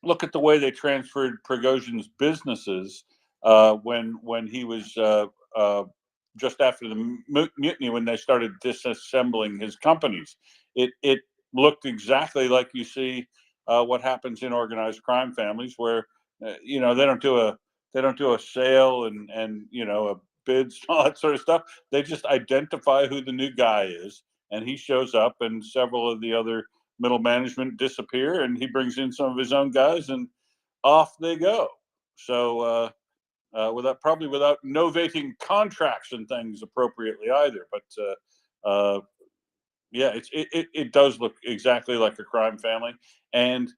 look at the way they transferred Prigozhin's businesses when he was just after the mutiny, when they started disassembling his companies. It looked exactly like you see what happens in organized crime families, where they don't do a sale and a bids and all that sort of stuff. They just identify who the new guy is, and he shows up, and several of the other middle management disappear, and he brings in some of his own guys, and off they go. So without novating contracts and things appropriately either, but yeah, it does look exactly like a crime family, and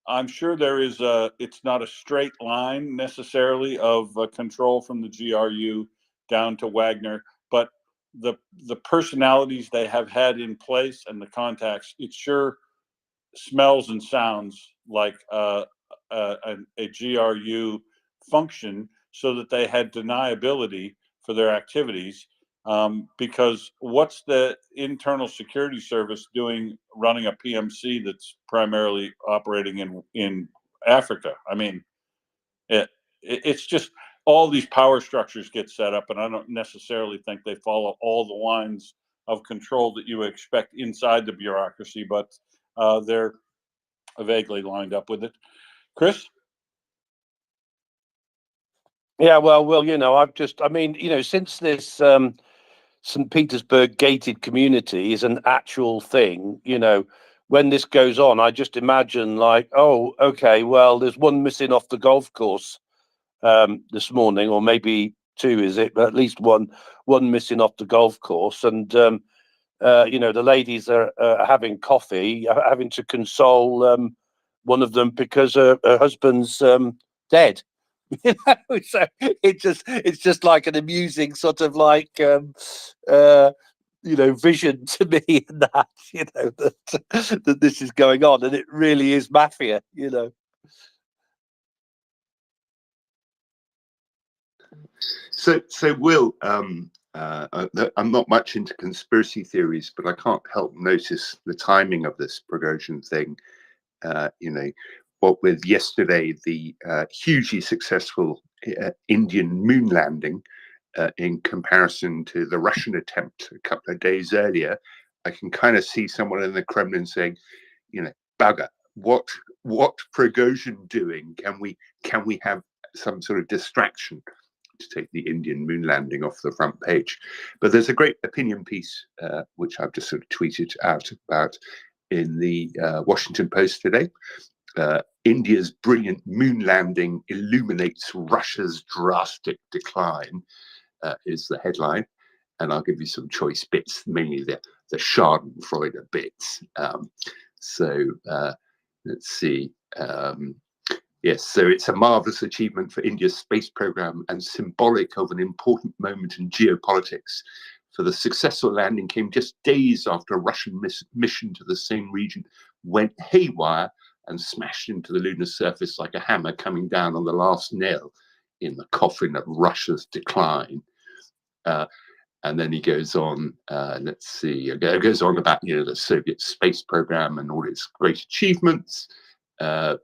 I'm sure there is it's not a straight line necessarily of control from the GRU down to Wagner, but the personalities they have had in place and the contacts, it sure smells and sounds like a GRU function, so that they had deniability for their activities. Because what's the internal security service doing running a PMC that's primarily operating in Africa? I mean, it's just all these power structures get set up, and I don't necessarily think they follow all the lines of control that you expect inside the bureaucracy, but they're vaguely lined up with it. Chris? Yeah, well, since this St. Petersburg gated community is an actual thing, when this goes on, I just imagine like, oh, okay, well, there's one missing off the golf course this morning, or maybe two, is it? But at least one missing off the golf course, and the ladies are having coffee, having to console one of them because her husband's dead. So it's just like an amusing sort of like vision to me, that that this is going on, and it really is mafia. So Will, I'm not much into conspiracy theories, but I can't help notice the timing of this Prigozhin thing. What with yesterday, the hugely successful Indian moon landing, in comparison to the Russian attempt a couple of days earlier, I can kind of see someone in the Kremlin saying, bugger, what Prigozhin doing? Can we have some sort of distraction to take the Indian moon landing off the front page? But there's a great opinion piece, which I've just sort of tweeted out about in the Washington Post today. India's brilliant moon landing illuminates Russia's drastic decline, is the headline. And I'll give you some choice bits, mainly the Schadenfreude bits. Let's see. Yes, so it's a marvelous achievement for India's space program and symbolic of an important moment in geopolitics. For the successful landing came just days after a Russian mission to the same region went haywire and smashed into the lunar surface like a hammer coming down on the last nail in the coffin of Russia's decline. And then he goes on, let's see, it goes on about, the Soviet space program and all its great achievements. Of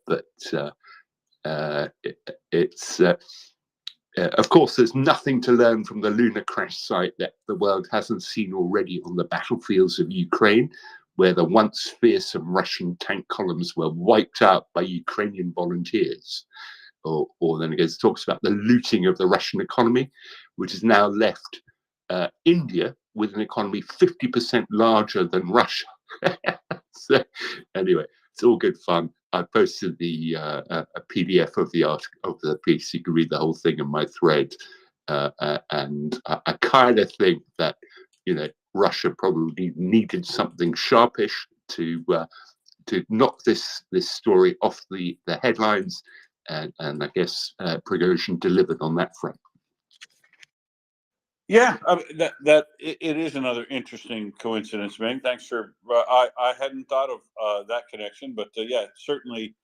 course, there's nothing to learn from the lunar crash site that the world hasn't seen already on the battlefields of Ukraine, where the once fearsome Russian tank columns were wiped out by Ukrainian volunteers. Or then it talks about the looting of the Russian economy, which has now left India with an economy 50% larger than Russia. So anyway, it's all good fun. I posted a PDF of the article of the piece. You can read the whole thing in my thread, and I kind of think that Russia probably needed something sharpish to knock this story off the headlines, and I guess Prigozhin delivered on that front. Yeah, it is another interesting coincidence, Ming. Thanks for I hadn't thought of that connection, but yeah, certainly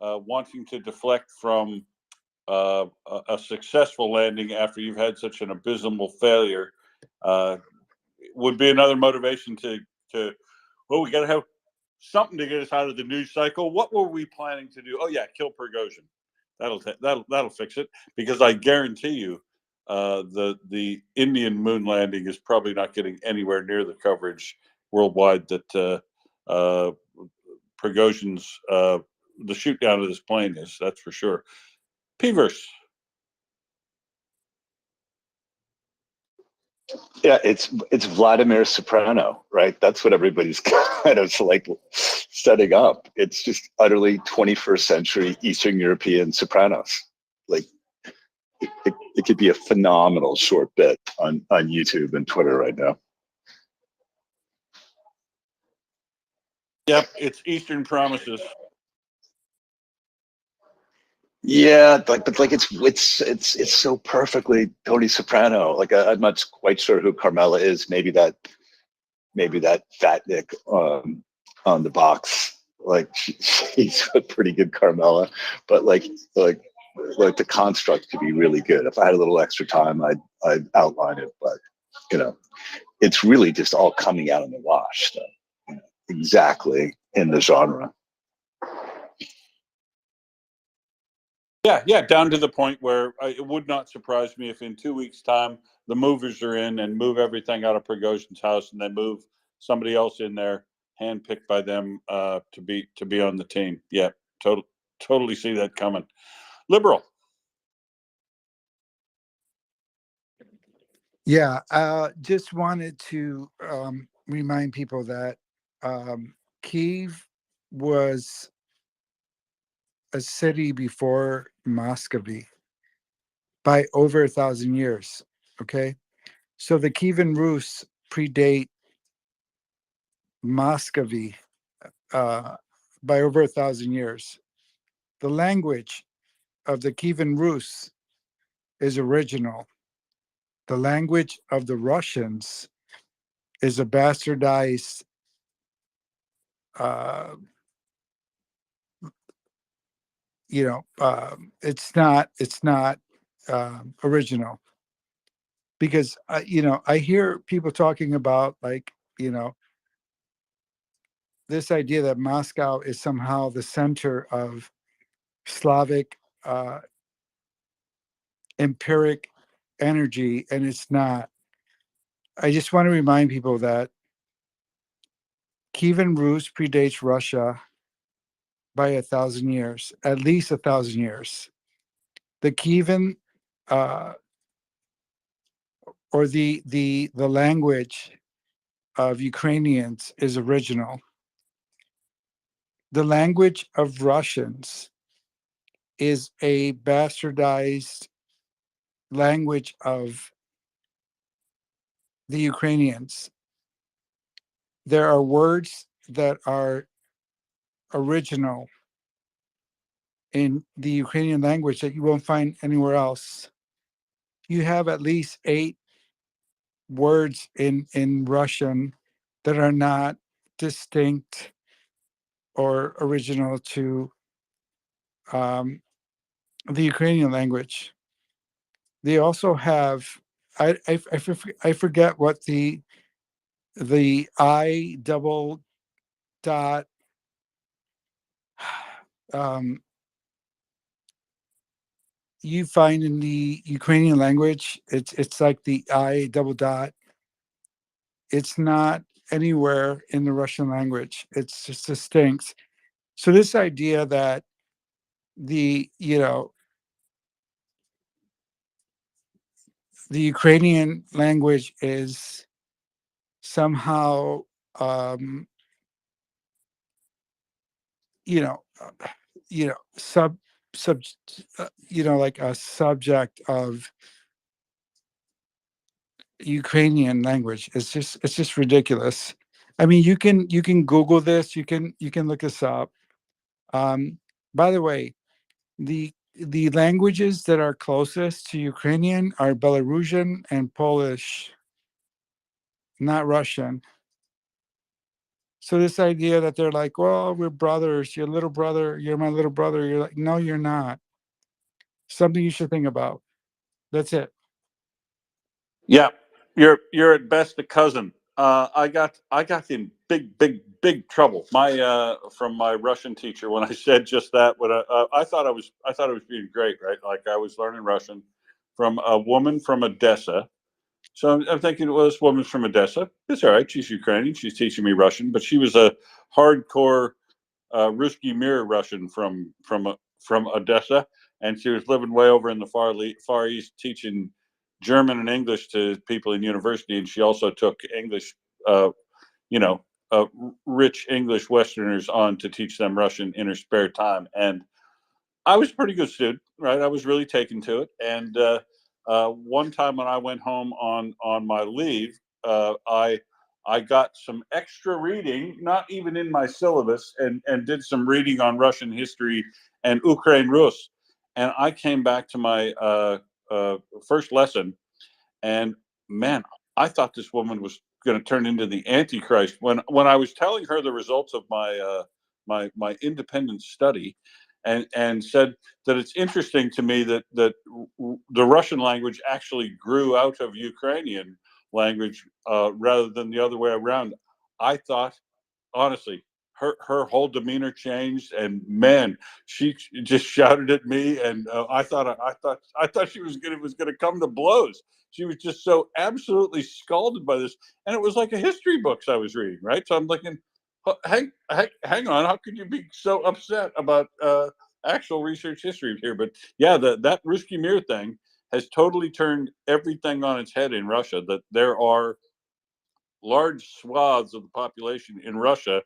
wanting to deflect from a successful landing after you've had such an abysmal failure would be another motivation to we got to have something to get us out of the news cycle. What were we planning to do? Oh yeah, kill Prigozhin. That'll fix it, because I guarantee you the Indian moon landing is probably not getting anywhere near the coverage worldwide that Prigozhin's the shoot down of this plane is. That's for sure. Peavers. Yeah, it's Vladimir Soprano, right? That's what everybody's kind of like setting up. It's just utterly 21st century Eastern European Sopranos. Like it could be a phenomenal short bit on YouTube and Twitter right now. Yep, it's Eastern Promises. Yeah, but it's so perfectly Tony Soprano. Like I'm not quite sure who Carmela is. Maybe that fat Nick on the box. Like she's a pretty good Carmela, but like the construct could be really good. If I had a little extra time, I'd outline it. But it's really just all coming out in the wash. So, exactly in the genre. Yeah, down to the point where it would not surprise me if in 2 weeks' time the movers are in and move everything out of Prigozhin's house, and they move somebody else in there, handpicked by them to be on the team. Yeah, totally see that coming. Liberal. Yeah, just wanted to remind people that Kiev was a city before Muscovy by over 1,000 years. Okay, so the Kievan Rus predate Muscovy by over 1,000 years. The language of the Kievan Rus is original. The language of the Russians is a bastardized it's not original, because I hear people talking about, like, this idea that Moscow is somehow the center of Slavic empiric energy, and it's not. I just want to remind people that Kievan Rus predates Russia by 1,000 years, at least 1,000 years. The Kievan or the language of Ukrainians is original. The language of Russians is a bastardized language of the Ukrainians. There are words that are original in the Ukrainian language that you won't find anywhere else. You have at least 8 words in Russian that are not distinct or original to the Ukrainian language. They also have, I forget what the I double dot you find in the Ukrainian language. It's like the I double dot. It's not anywhere in the Russian language. It's just distinct. So this idea that the Ukrainian language is somehow sub like a subject of Ukrainian language. It's just ridiculous. I mean, you can Google this. You can look this up. By the way, the languages that are closest to Ukrainian are Belarusian and Polish, not Russian. So this idea that they're like, well, we're brothers, your little brother, you're my little brother. You're like, no, you're not. Something you should think about. That's it. Yeah, you're at best a cousin. I got in big trouble. From my Russian teacher when I said just that. When I thought I was being great, right? Like I was learning Russian from a woman from Odessa. So I'm thinking, well, this woman's from Odessa. It's all right. She's Ukrainian. She's teaching me Russian, but she was a hardcore Ruski Mir Russian from Odessa, and she was living way over in the Far East, teaching German and English to people in university, and she also took English, you know, rich English Westerners on to teach them Russian in her spare time. And I was a pretty good student, right? I was really taken to it. And one time when I went home on my leave, I got some extra reading, not even in my syllabus, and did some reading on Russian history and Ukraine Rus. And I came back to my first lesson, and man, I thought this woman was going to turn into the Antichrist when I was telling her the results of my independent study, and said that it's interesting to me that the Russian language actually grew out of Ukrainian language rather than the other way around. I thought, honestly, her whole demeanor changed, and man, she just shouted at me, and I thought she was gonna come to blows. She was just so absolutely scalded by this, and it was like a history books I was reading, right? So I'm thinking, hang on, how could you be so upset about actual research history here? But yeah, that Ruski Mir thing has totally turned everything on its head in Russia. That there are large swaths of the population in Russia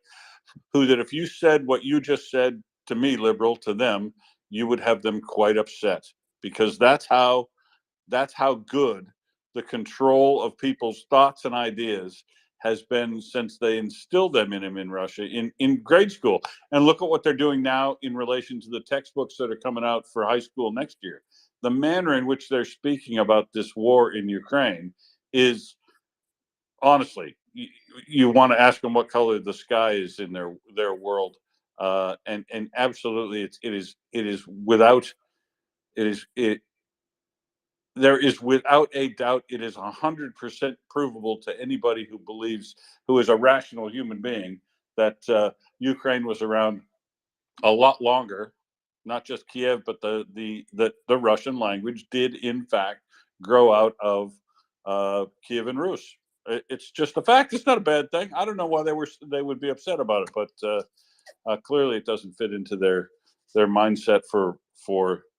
who, that if you said what you just said to me, liberal, to them, you would have them quite upset, because that's how good the control of people's thoughts and ideas has been since they instilled them in him in Russia in grade school. And look at what they're doing now in relation to the textbooks that are coming out for high school next year. The manner in which they're speaking about this war in Ukraine is, honestly, you want to ask them what color the sky is in their world, and absolutely, it is without it is it there is without a doubt, it is 100% provable to anybody who is a rational human being, that Ukraine was around a lot longer. Not just Kiev, but the Russian language did in fact grow out of Kievan Rus. It's just a fact. It's not a bad thing. I don't know why they would be upset about it, but clearly it doesn't fit into their mindset for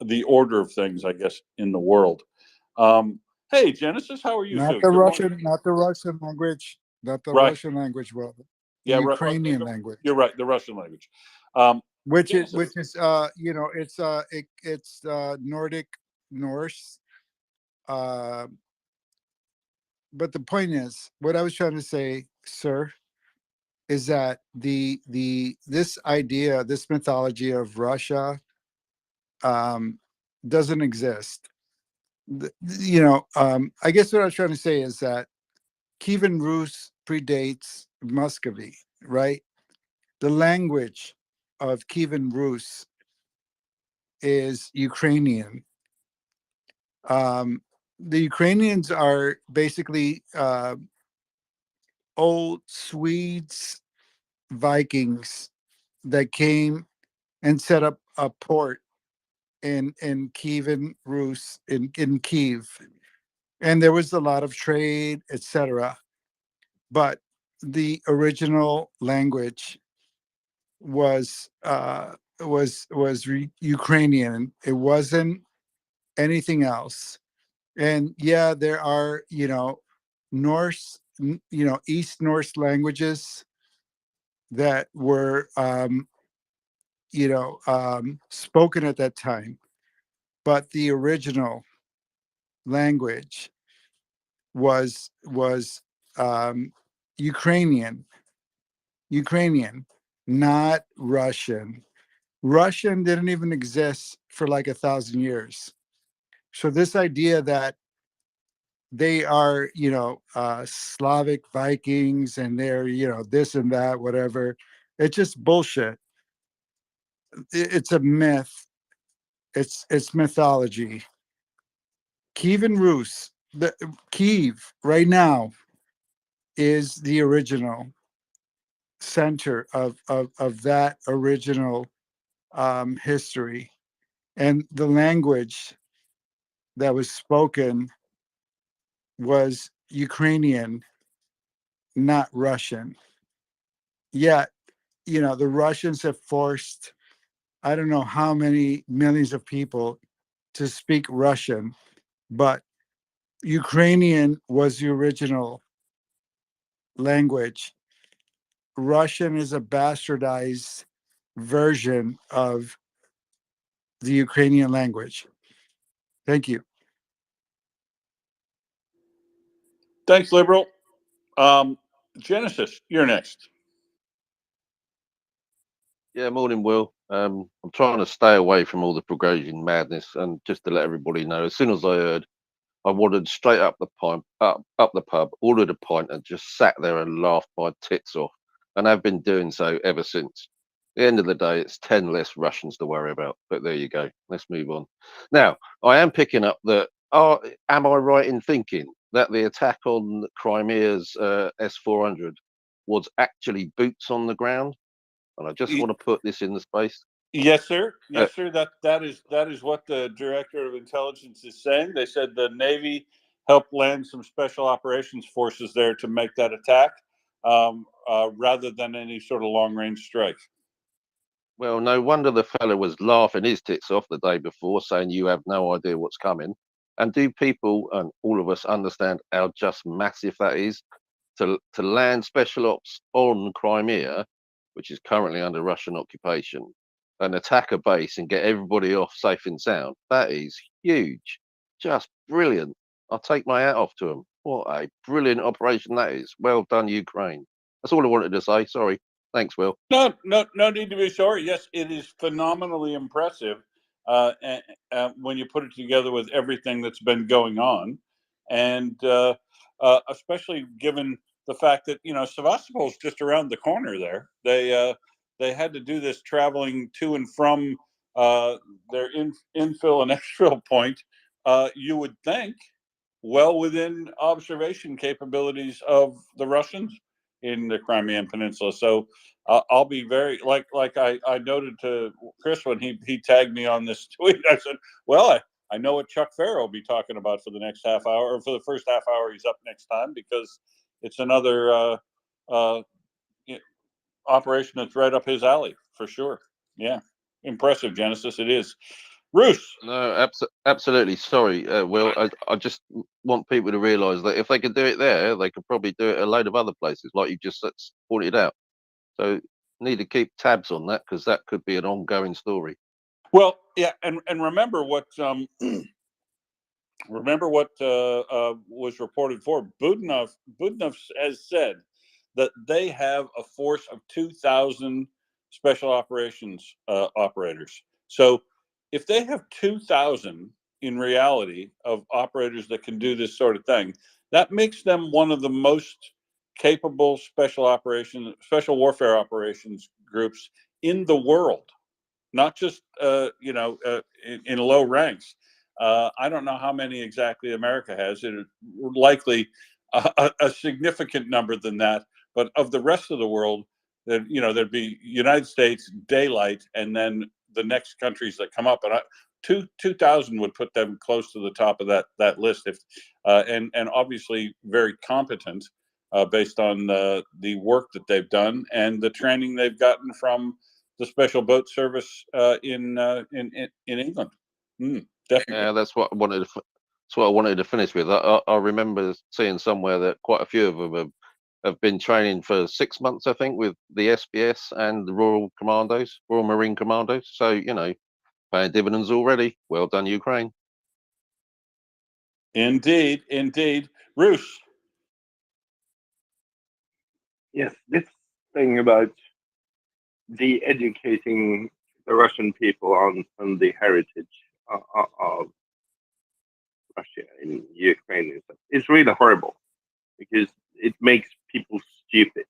the order of things, I guess, in the world. Hey, Genesis, how are you, Not too? the Good morning. Russian, not the Russian language, not the Right. Russian language, brother. The Yeah, Ukrainian language. You're right. The Russian language. Which Genesis. is it's Nordic Norse. But the point is, what I was trying to say, sir, is that this idea, this mythology of Russia, doesn't exist. I guess what I was trying to say is that Kievan Rus predates Muscovy, right? The language of Kievan Rus is Ukrainian. The Ukrainians are basically old Swedes, Vikings that came and set up a port in Kievan Rus in Kiev, and there was a lot of trade, etc. But the original language was Ukrainian. It wasn't anything else. And yeah, there are Norse, East Norse languages that were spoken at that time, but the original language was Ukrainian, not Russian. Russian didn't even exist for like 1,000 years. So this idea that they are, Slavic Vikings and they're, this and that, whatever, it's just bullshit. It's a myth. It's mythology. Kievan Rus, the Kiev right now is the original center of that original history, and the language that was spoken was Ukrainian, not Russian. Yet, the Russians have forced, I don't know how many millions of people to speak Russian, but Ukrainian was the original language. Russian is a bastardized version of the Ukrainian language. Thank you. Thanks, liberal. Genesis, you're next. Yeah, morning, Will. I'm trying to stay away from all the Prigozhin madness, and just to let everybody know, as soon as I heard, I wandered straight up the pub, ordered a pint, and just sat there and laughed my tits off, and I've been doing so ever since. At the end of the day, it's 10 less Russians to worry about. But there you go. Let's move on. Now, I am picking up that. Am I right in thinking that the attack on Crimea's S-400 was actually boots on the ground? And I just want to put this in the space. Yes, sir. Yes, sir. That is what the director of intelligence is saying. They said the Navy helped land some special operations forces there to make that attack, rather than any sort of long range strike. Well, no wonder the fella was laughing his tits off the day before, saying you have no idea what's coming. And do people and all of us understand how just massive that is? to land special ops on Crimea, which is currently under Russian occupation, and attack a base and get everybody off safe and sound. That is huge. Just brilliant. I'll take my hat off to them. What a brilliant operation that is. Well done, Ukraine. That's all I wanted to say. Sorry. Thanks, Will. No need to be sorry. Yes, it is phenomenally impressive when you put it together with everything that's been going on, and especially given the fact that Sevastopol is just around the corner. There, they had to do this traveling to and from their infill and exfil point. You would think well within observation capabilities of the Russians in the Crimean Peninsula. So I'll be very like I noted to Chris when he tagged me on this tweet. I said, well, I know what Chuck Farrow will be talking about for the next half hour, or for the first half hour he's up next time, because it's another operation that's right up his alley for sure. Yeah, impressive, Genesis. It is. Bruce. No, absolutely. Sorry, Will. I just want people to realise that if they could do it there, they could probably do it a load of other places, like you just pointed out. So need to keep tabs on that, because that could be an ongoing story. Well, yeah, and remember what was reported for Budanov. Budanov has said that they have a force of 2,000 special operations operators. So if they have 2,000 in reality of operators that can do this sort of thing, that makes them one of the most capable special warfare operations groups in the world, not just in low ranks. I don't know how many exactly America has. It likely a significant number than that. But of the rest of the world, there'd be United States, daylight, and then the next countries that come up. And 2,000 would put them close to the top of that list. And obviously very competent based on the work that they've done and the training they've gotten from the special boat service in England. Definitely. Yeah, that's what I wanted. That's what I wanted to finish with. I remember seeing somewhere that quite a few of them have been training for 6 months, I think, with the SBS and the Royal Marine Commandos. So paying dividends already. Well done, Ukraine. Indeed. Bruce. Yes, this thing about de-educating the Russian people on the heritage of Russia and Ukraine is really horrible, because it makes people stupid,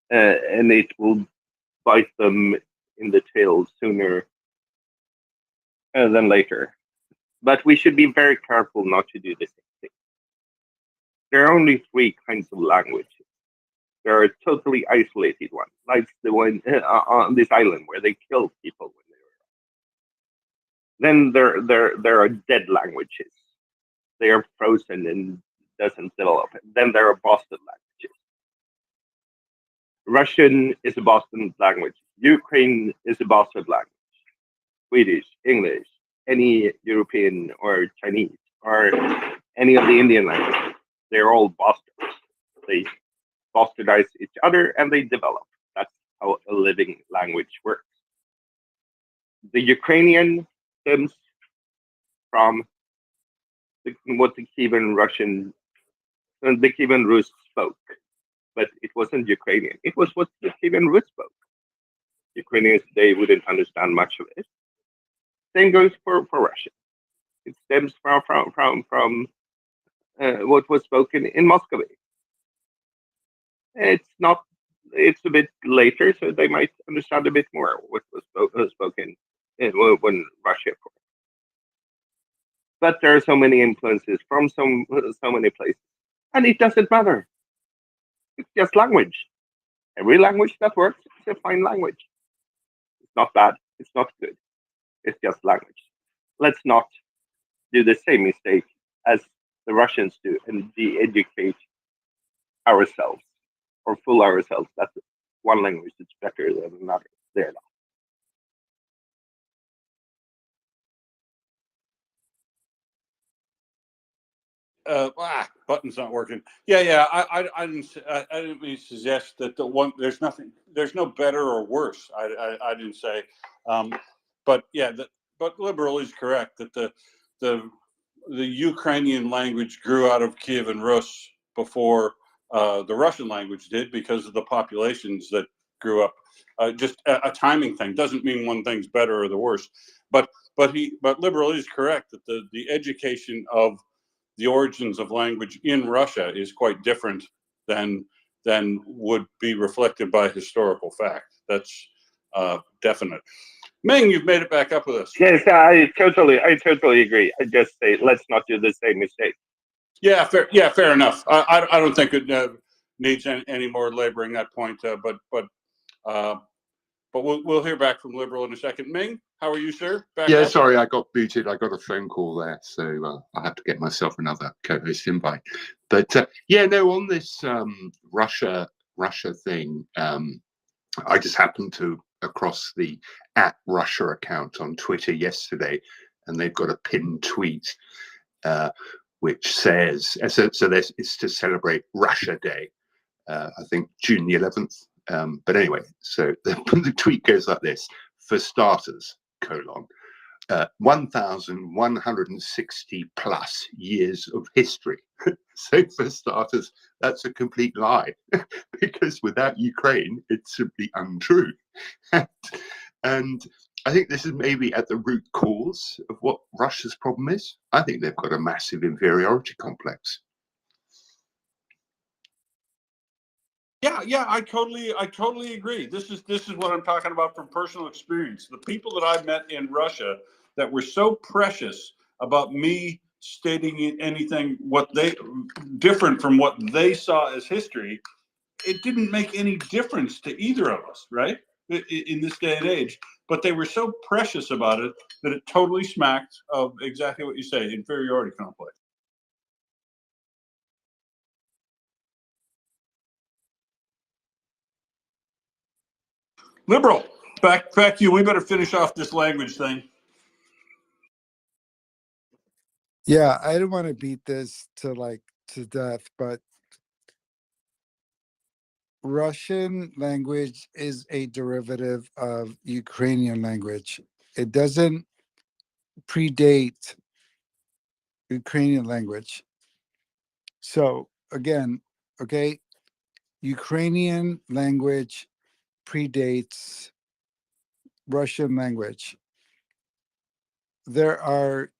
and it will bite them in the tail sooner than later. But we should be very careful not to do the same thing. There are only 3 kinds of languages. There are totally isolated ones, like the one on this island where they kill people when they were. Then there are dead languages. They are frozen and doesn't develop. Then there are Boston languages. Russian is a Boston language. Ukraine is a Boston language. Swedish, English, any European or Chinese or any of the Indian languages, they're all Bostons. They bastardize each other and they develop. That's how a living language works. The Ukrainian stems from what the Kievan Rus spoke, but it wasn't Ukrainian. It was what the Kievan Rus spoke. Ukrainians today wouldn't understand much of it. Same goes for Russian. It stems from what was spoken in Muscovy. It's a bit later, so they might understand a bit more what was spoken when Russia. But there are so many influences from so many places, and it doesn't matter. It's just language. Every language that works is a fine language. It's not bad. It's not good. It's just language. Let's not do the same mistake as the Russians do and de-educate ourselves or fool ourselves that one language is better than another. They're not. Button's not working. Yeah. I didn't mean to suggest that there's no better or worse. I didn't say, but yeah, but liberal is correct that the Ukrainian language grew out of Kievan Rus before the Russian language did because of the populations that grew up. Just a timing thing doesn't mean one thing's better or the worse. But liberal is correct that the education of the origins of language in Russia is quite different than would be reflected by historical fact. That's definite. Ming, you've made it back up with us. Yes, I totally agree. I just say let's not do the same mistake. Yeah, fair enough. I don't think it needs any more laboring that point. But we'll hear back from Liberal in a second. Ming, how are you, sir? Yeah, sorry, I got booted. I got a phone call there, so I have to get myself another co-host invite. But yeah, no, on this Russia thing, I just happened to across the @Russia account on Twitter yesterday, and they've got a pinned tweet which says, so it's to celebrate Russia Day, I think June the 11th. But anyway, so the tweet goes like this: for starters, 1,160 plus years of history. So for starters, that's a complete lie, because without Ukraine, it's simply untrue. And I think this is maybe at the root cause of what Russia's problem is. I think they've got a massive inferiority complex. Yeah, I totally agree. This is what I'm talking about from personal experience. The people that I've met in Russia that were so precious about me stating anything different from what they saw as history, it didn't make any difference to either of us, right? In this day and age. But they were so precious about it that it totally smacked of exactly what you say, inferiority complex. Liberal, back to you. We better finish off this language thing. Yeah, I don't want to beat this to death, but Russian language is a derivative of Ukrainian language. It doesn't predate Ukrainian language. So again, okay, Ukrainian language predates Russian language. There are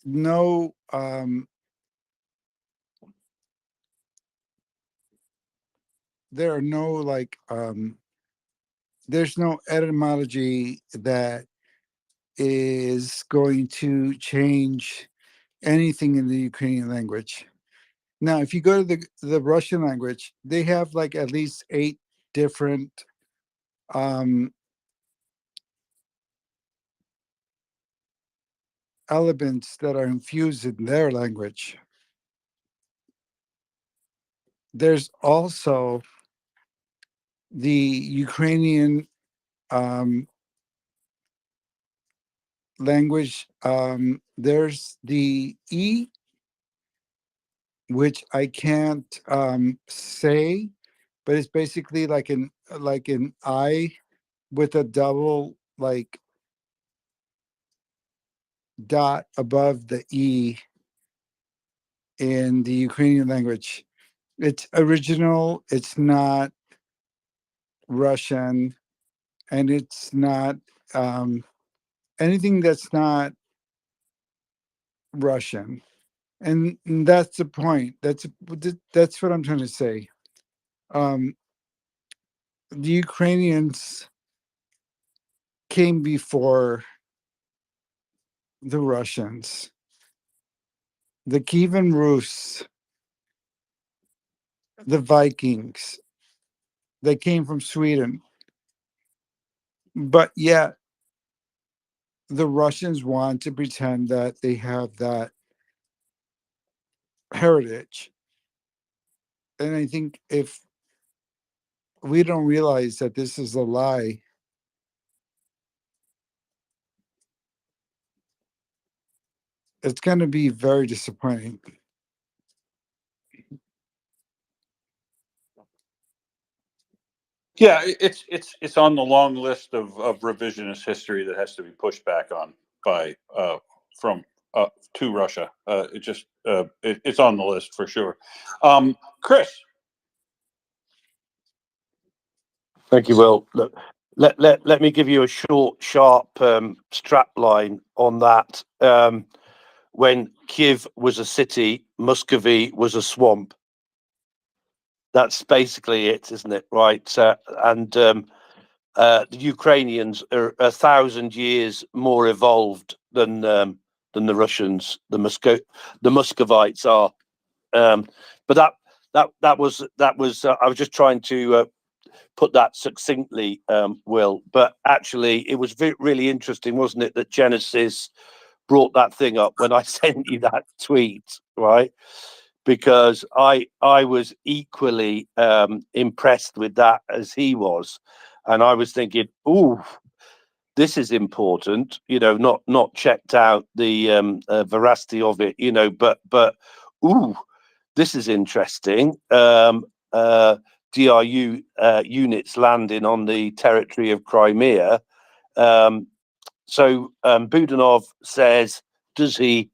no there's no etymology that is going to change anything in the Ukrainian language. Now, if you go to the Russian language, they have like at least 8 different elements that are infused in their language. There's also the Ukrainian language. There's the E, which I can't say, but it's basically like an I with a double dot above the E in the Ukrainian language. It's original, it's not Russian, and it's not anything that's not Russian. And that's the point. That's what I'm trying to say. The Ukrainians came before the Russians. The Kievan Rus, the Vikings, they came from Sweden. But yet, the Russians want to pretend that they have that heritage. And I think if we don't realize that this is a lie, it's going to be very disappointing. Yeah, it's on the long list of revisionist history that has to be pushed back on by from to Russia. It's on the list for sure. Chris. Thank you, Will. Look, let me give you a short, sharp strap line on that. When Kiev was a city, Muscovy was a swamp. That's basically it, isn't it? Right. The Ukrainians are 1,000 years more evolved than the Russians. The Muscovites are. But that was I was just trying to put that succinctly, Will. But actually, it was really interesting, wasn't it, that Genesis brought that thing up when I sent you that tweet, right? Because I was equally impressed with that as he was, and I was thinking, "Ooh, this is important." Not checked out the veracity of it, but ooh, this is interesting. DRU units landing on the territory of Crimea. So Budanov says, that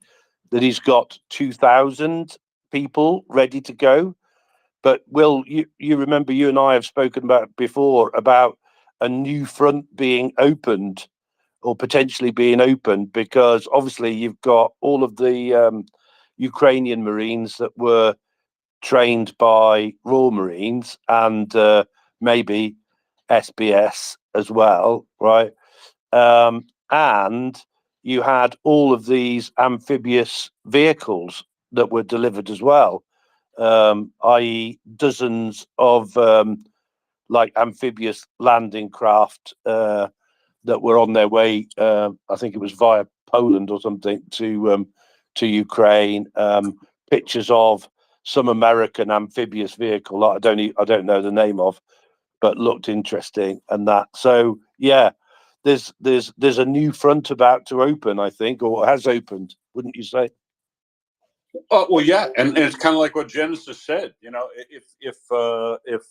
he's got 2,000 people ready to go. But Will, you remember you and I have spoken about before about a new front being opened or potentially being opened, because obviously you've got all of the Ukrainian Marines that were trained by Royal Marines and maybe SBS as well, right? And you had all of these amphibious vehicles that were delivered as well, i.e. dozens of like amphibious landing craft that were on their way. I think it was via Poland or something to Ukraine. Pictures of some American amphibious vehicle that I don't know the name of, but looked interesting and that. So yeah, there's a new front about to open, I think, or has opened, wouldn't you say? Well, yeah, and it's kind of like what Genesis said. If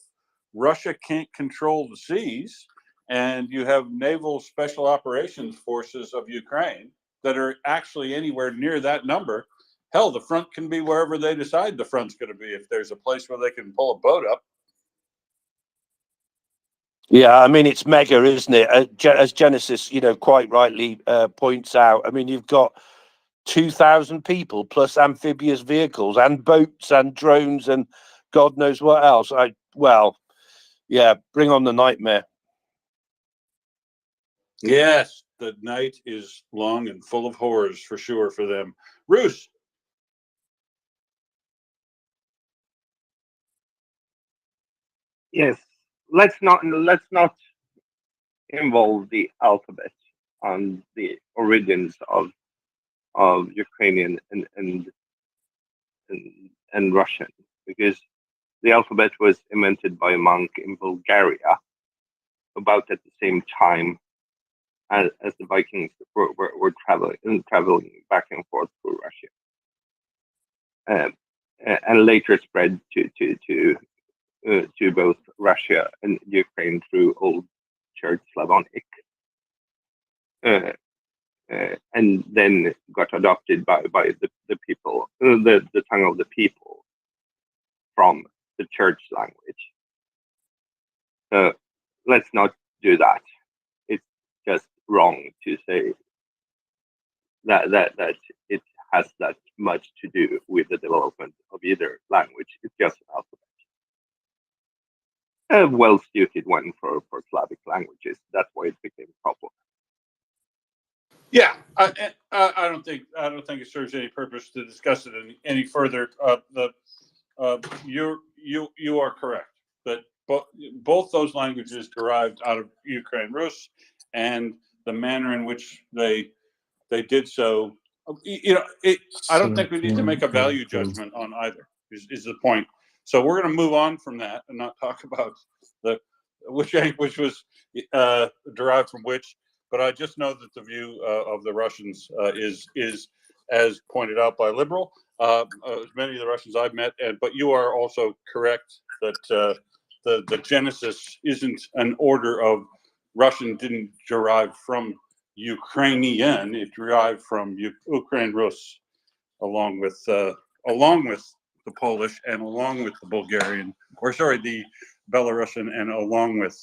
Russia can't control the seas, and you have naval special operations forces of Ukraine that are actually anywhere near that number, hell, the front can be wherever they decide the front's going to be. If there's a place where they can pull a boat up. Yeah, I mean, it's mega, isn't it? As Genesis, quite rightly points out. I mean, you've got 2,000 people plus amphibious vehicles and boats and drones and God knows what else. Yeah, bring on the nightmare. Yes, the night is long and full of horrors for sure for them. Roos. Yes, let's not involve the alphabet on the origins of Ukrainian and Russian, because the alphabet was invented by a monk in Bulgaria about at the same time as the Vikings were traveling back and forth through Russia, and later spread to both Russia and Ukraine through Old Church Slavonic, and then got adopted by the people, the tongue of the people, from the church language. Let's not do that. It's just wrong to say that it has that much to do with the development of either language. It's just an alphabet. A well-suited one for Slavic languages. That's why it became popular. Yeah, I don't think it serves any purpose to discuss it any further. You are correct that both those languages derived out of Ukraine Rus, and the manner in which they did so. I don't think we need to make a value judgment on either. Is the point? So we're going to move on from that and not talk about which was derived from which. But I just know that the view of the Russians is as pointed out by Liberal, many of the Russians I've met, but you are also correct that the genesis isn't an order of Russian didn't derive from Ukrainian, it derived from Ukraine Rus, along with the Polish and along with the Bulgarian, or sorry, the Belarusian, and along with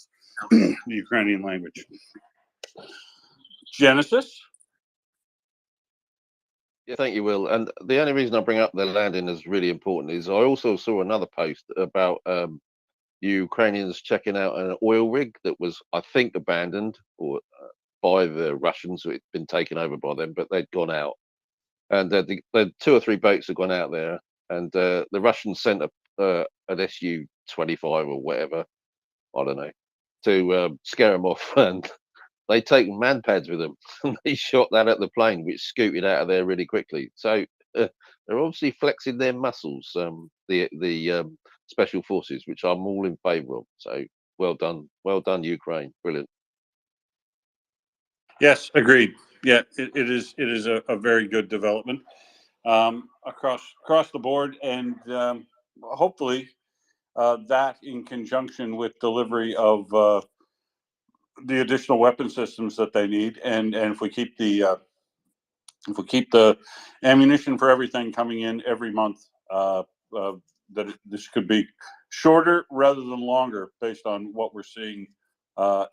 the Ukrainian language. Genesis? Yeah, thank you, Will. And the only reason I bring up the landing as really important is I also saw another post about Ukrainians checking out an oil rig that was, I think, abandoned or by the Russians. It's been taken over by them, but they'd gone out. And the 2 or 3 boats had gone out there, and the Russians sent an Su-25 or whatever, I don't know, to scare them off. And they take man pads with them, and they shot that at the plane, which scooted out of there really quickly. So they're obviously flexing their muscles, the special forces, which I'm all in favour of. So well done, Ukraine, brilliant. Yes, agreed. Yeah, it is a very good development across the board, and hopefully that in conjunction with delivery of the additional weapon systems that they need, and if we keep the ammunition for everything coming in every month, that this could be shorter rather than longer based on what we're seeing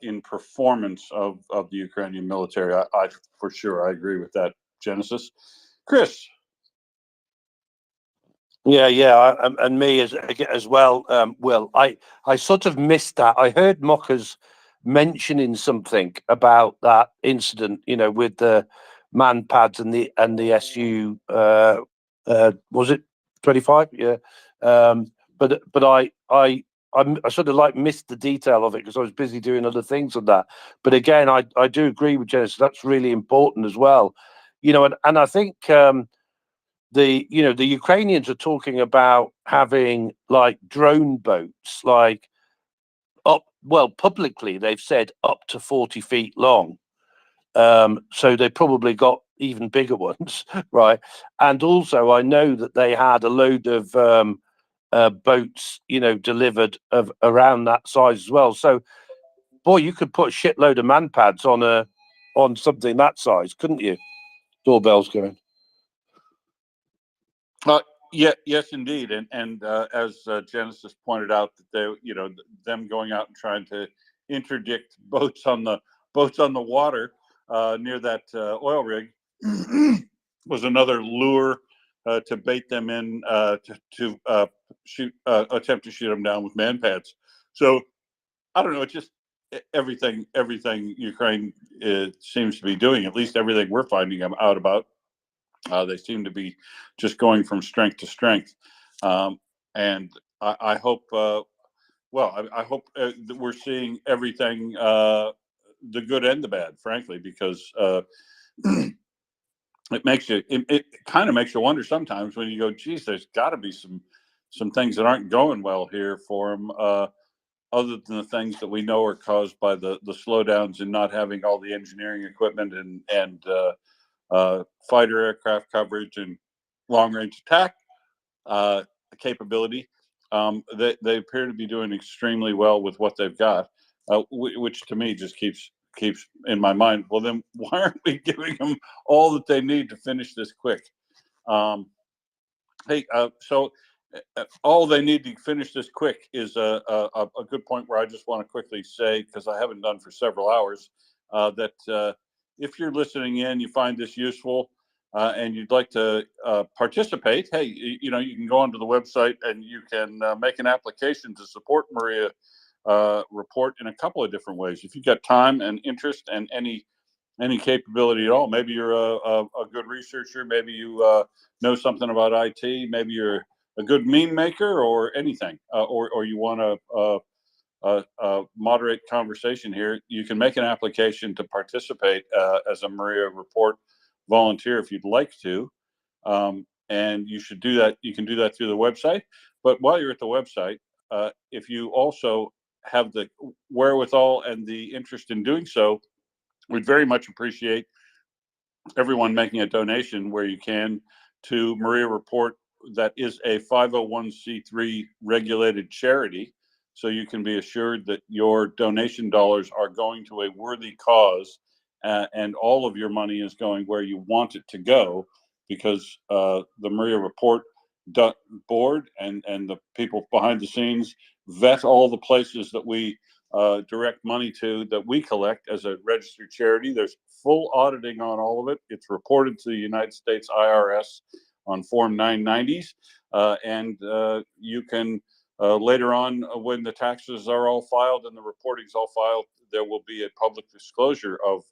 in performance of the Ukrainian military. I for sure I agree with that, Genesis. Chris. Yeah, and me as well. Will, I sort of missed that. I heard Mockers mentioning something about that incident, with the man pads and the SU. Was it 25? Yeah. But I sort of like missed the detail of it because I was busy doing other things on that. But again, I do agree with Genesis. That's really important as well. And I think. The Ukrainians are talking about having like drone boats, like publicly they've said up to 40 feet long. So they probably got even bigger ones, right? And also I know that they had a load of boats, delivered of around that size as well. So boy, you could put a shitload of man pads on something that size, couldn't you? Doorbell's going. Yes, indeed, and as Genesis pointed out, that they, them going out and trying to interdict boats on the water near that oil rig was another lure to bait them in to attempt to shoot them down with man pads. So I don't know. It's just everything Ukraine seems to be doing. At least everything we're finding out about. They seem to be just going from strength to strength, and I hope. I hope that we're seeing everything, the good and the bad, frankly, because it kind of makes you wonder sometimes when you go, geez, there's got to be some things that aren't going well here for them, other than the things that we know are caused by the slowdowns in not having all the engineering equipment and fighter aircraft coverage and long range attack capability. They appear to be doing extremely well with what they've got, which to me just keeps in my mind. Well, then why aren't we giving them all that they need to finish this quick? So all they need to finish this quick is a good point where I just want to quickly say, because I haven't done for several hours, that if you're listening in, you find this useful, and you'd like to participate, hey, you can go onto the website and you can make an application to support Maria Report in a couple of different ways. If you've got time and interest and any capability at all, maybe you're a good researcher, maybe you know something about IT, maybe you're a good meme maker or anything, or you want to moderate conversation here, you can make an application to participate as a Maria Report volunteer if you'd like to, and you should do that. You can do that through the website. But while you're at the website, if you also have the wherewithal and the interest in doing so, we'd very much appreciate everyone making a donation where you can to Maria Report. That is a 501c3 regulated charity. so you can be assured that your donation dollars are going to a worthy cause, and all of your money is going where you want it to go, because the Maria Report board and the people behind the scenes vet all the places that we direct money to, that we collect as a registered charity. There's full auditing on all of it. It's reported to the United States IRS on Form 990s, and you can later on, when the taxes are all filed and the reporting's all filed, there will be a public disclosure of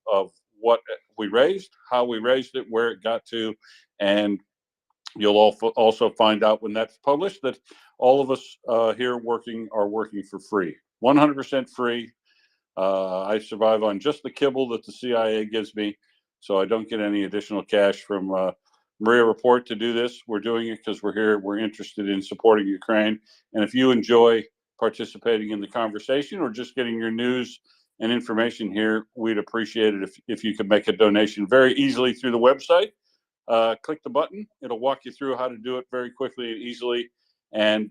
what we raised, how we raised it, where it got to, and you'll also find out when that's published that all of us here are working for free, 100% free. I survive on just the kibble that the CIA gives me, so I don't get any additional cash from MriyaReport to do this. We're doing it because we're here. We're interested in supporting Ukraine. And if you enjoy participating in the conversation or just getting your news and information here, we'd appreciate it if you could make a donation very easily through the website. Click the button. It'll walk you through how to do it very quickly and easily. And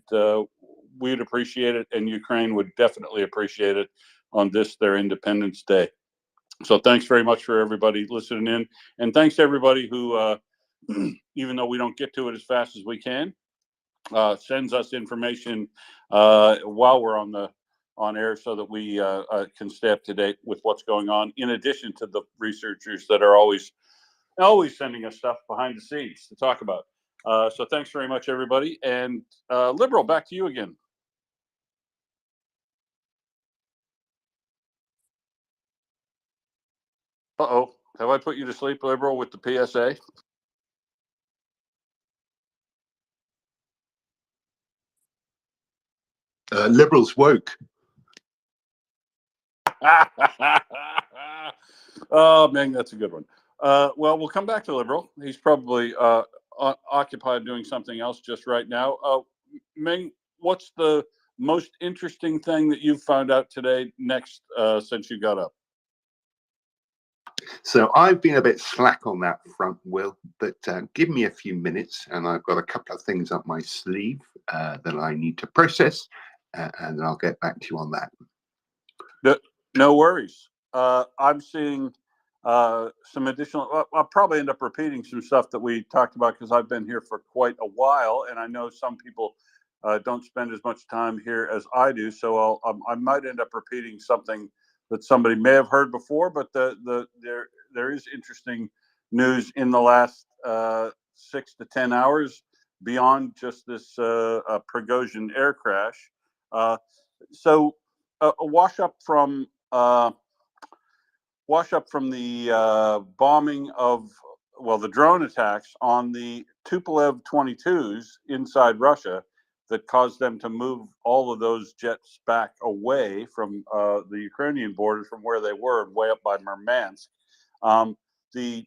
we'd appreciate it. And Ukraine would definitely appreciate it on their Independence Day. So thanks very much for everybody listening in. And thanks to everybody who, even though we don't get to it as fast as we can, sends us information while we're on air, so that we can stay up to date with what's going on, in addition to the researchers that are always sending us stuff behind the scenes to talk about. So thanks very much, everybody. And Liberal, back to you again. Uh-oh. Have I put you to sleep, Liberal, with the PSA? Liberals woke. Oh, Ming, that's a good one. Well, we'll come back to Liberal. He's probably occupied doing something else just right now. Ming, what's the most interesting thing that you've found out today since you got up? So I've been a bit slack on that front, Will, but give me a few minutes and I've got a couple of things up my sleeve that I need to process, and then I'll get back to you on that. No worries. I'm seeing some additional, I'll probably end up repeating some stuff that we talked about, because I've been here for quite a while, and I know some people don't spend as much time here as I do, so I might end up repeating something that somebody may have heard before, but there is interesting news in the last 6 to 10 hours beyond just this Prigozhin air crash. So a wash up from the bombing of, the drone attacks on the Tupolev 22s inside Russia that caused them to move all of those jets back away from the Ukrainian borders, from where they were, way up by Murmansk. The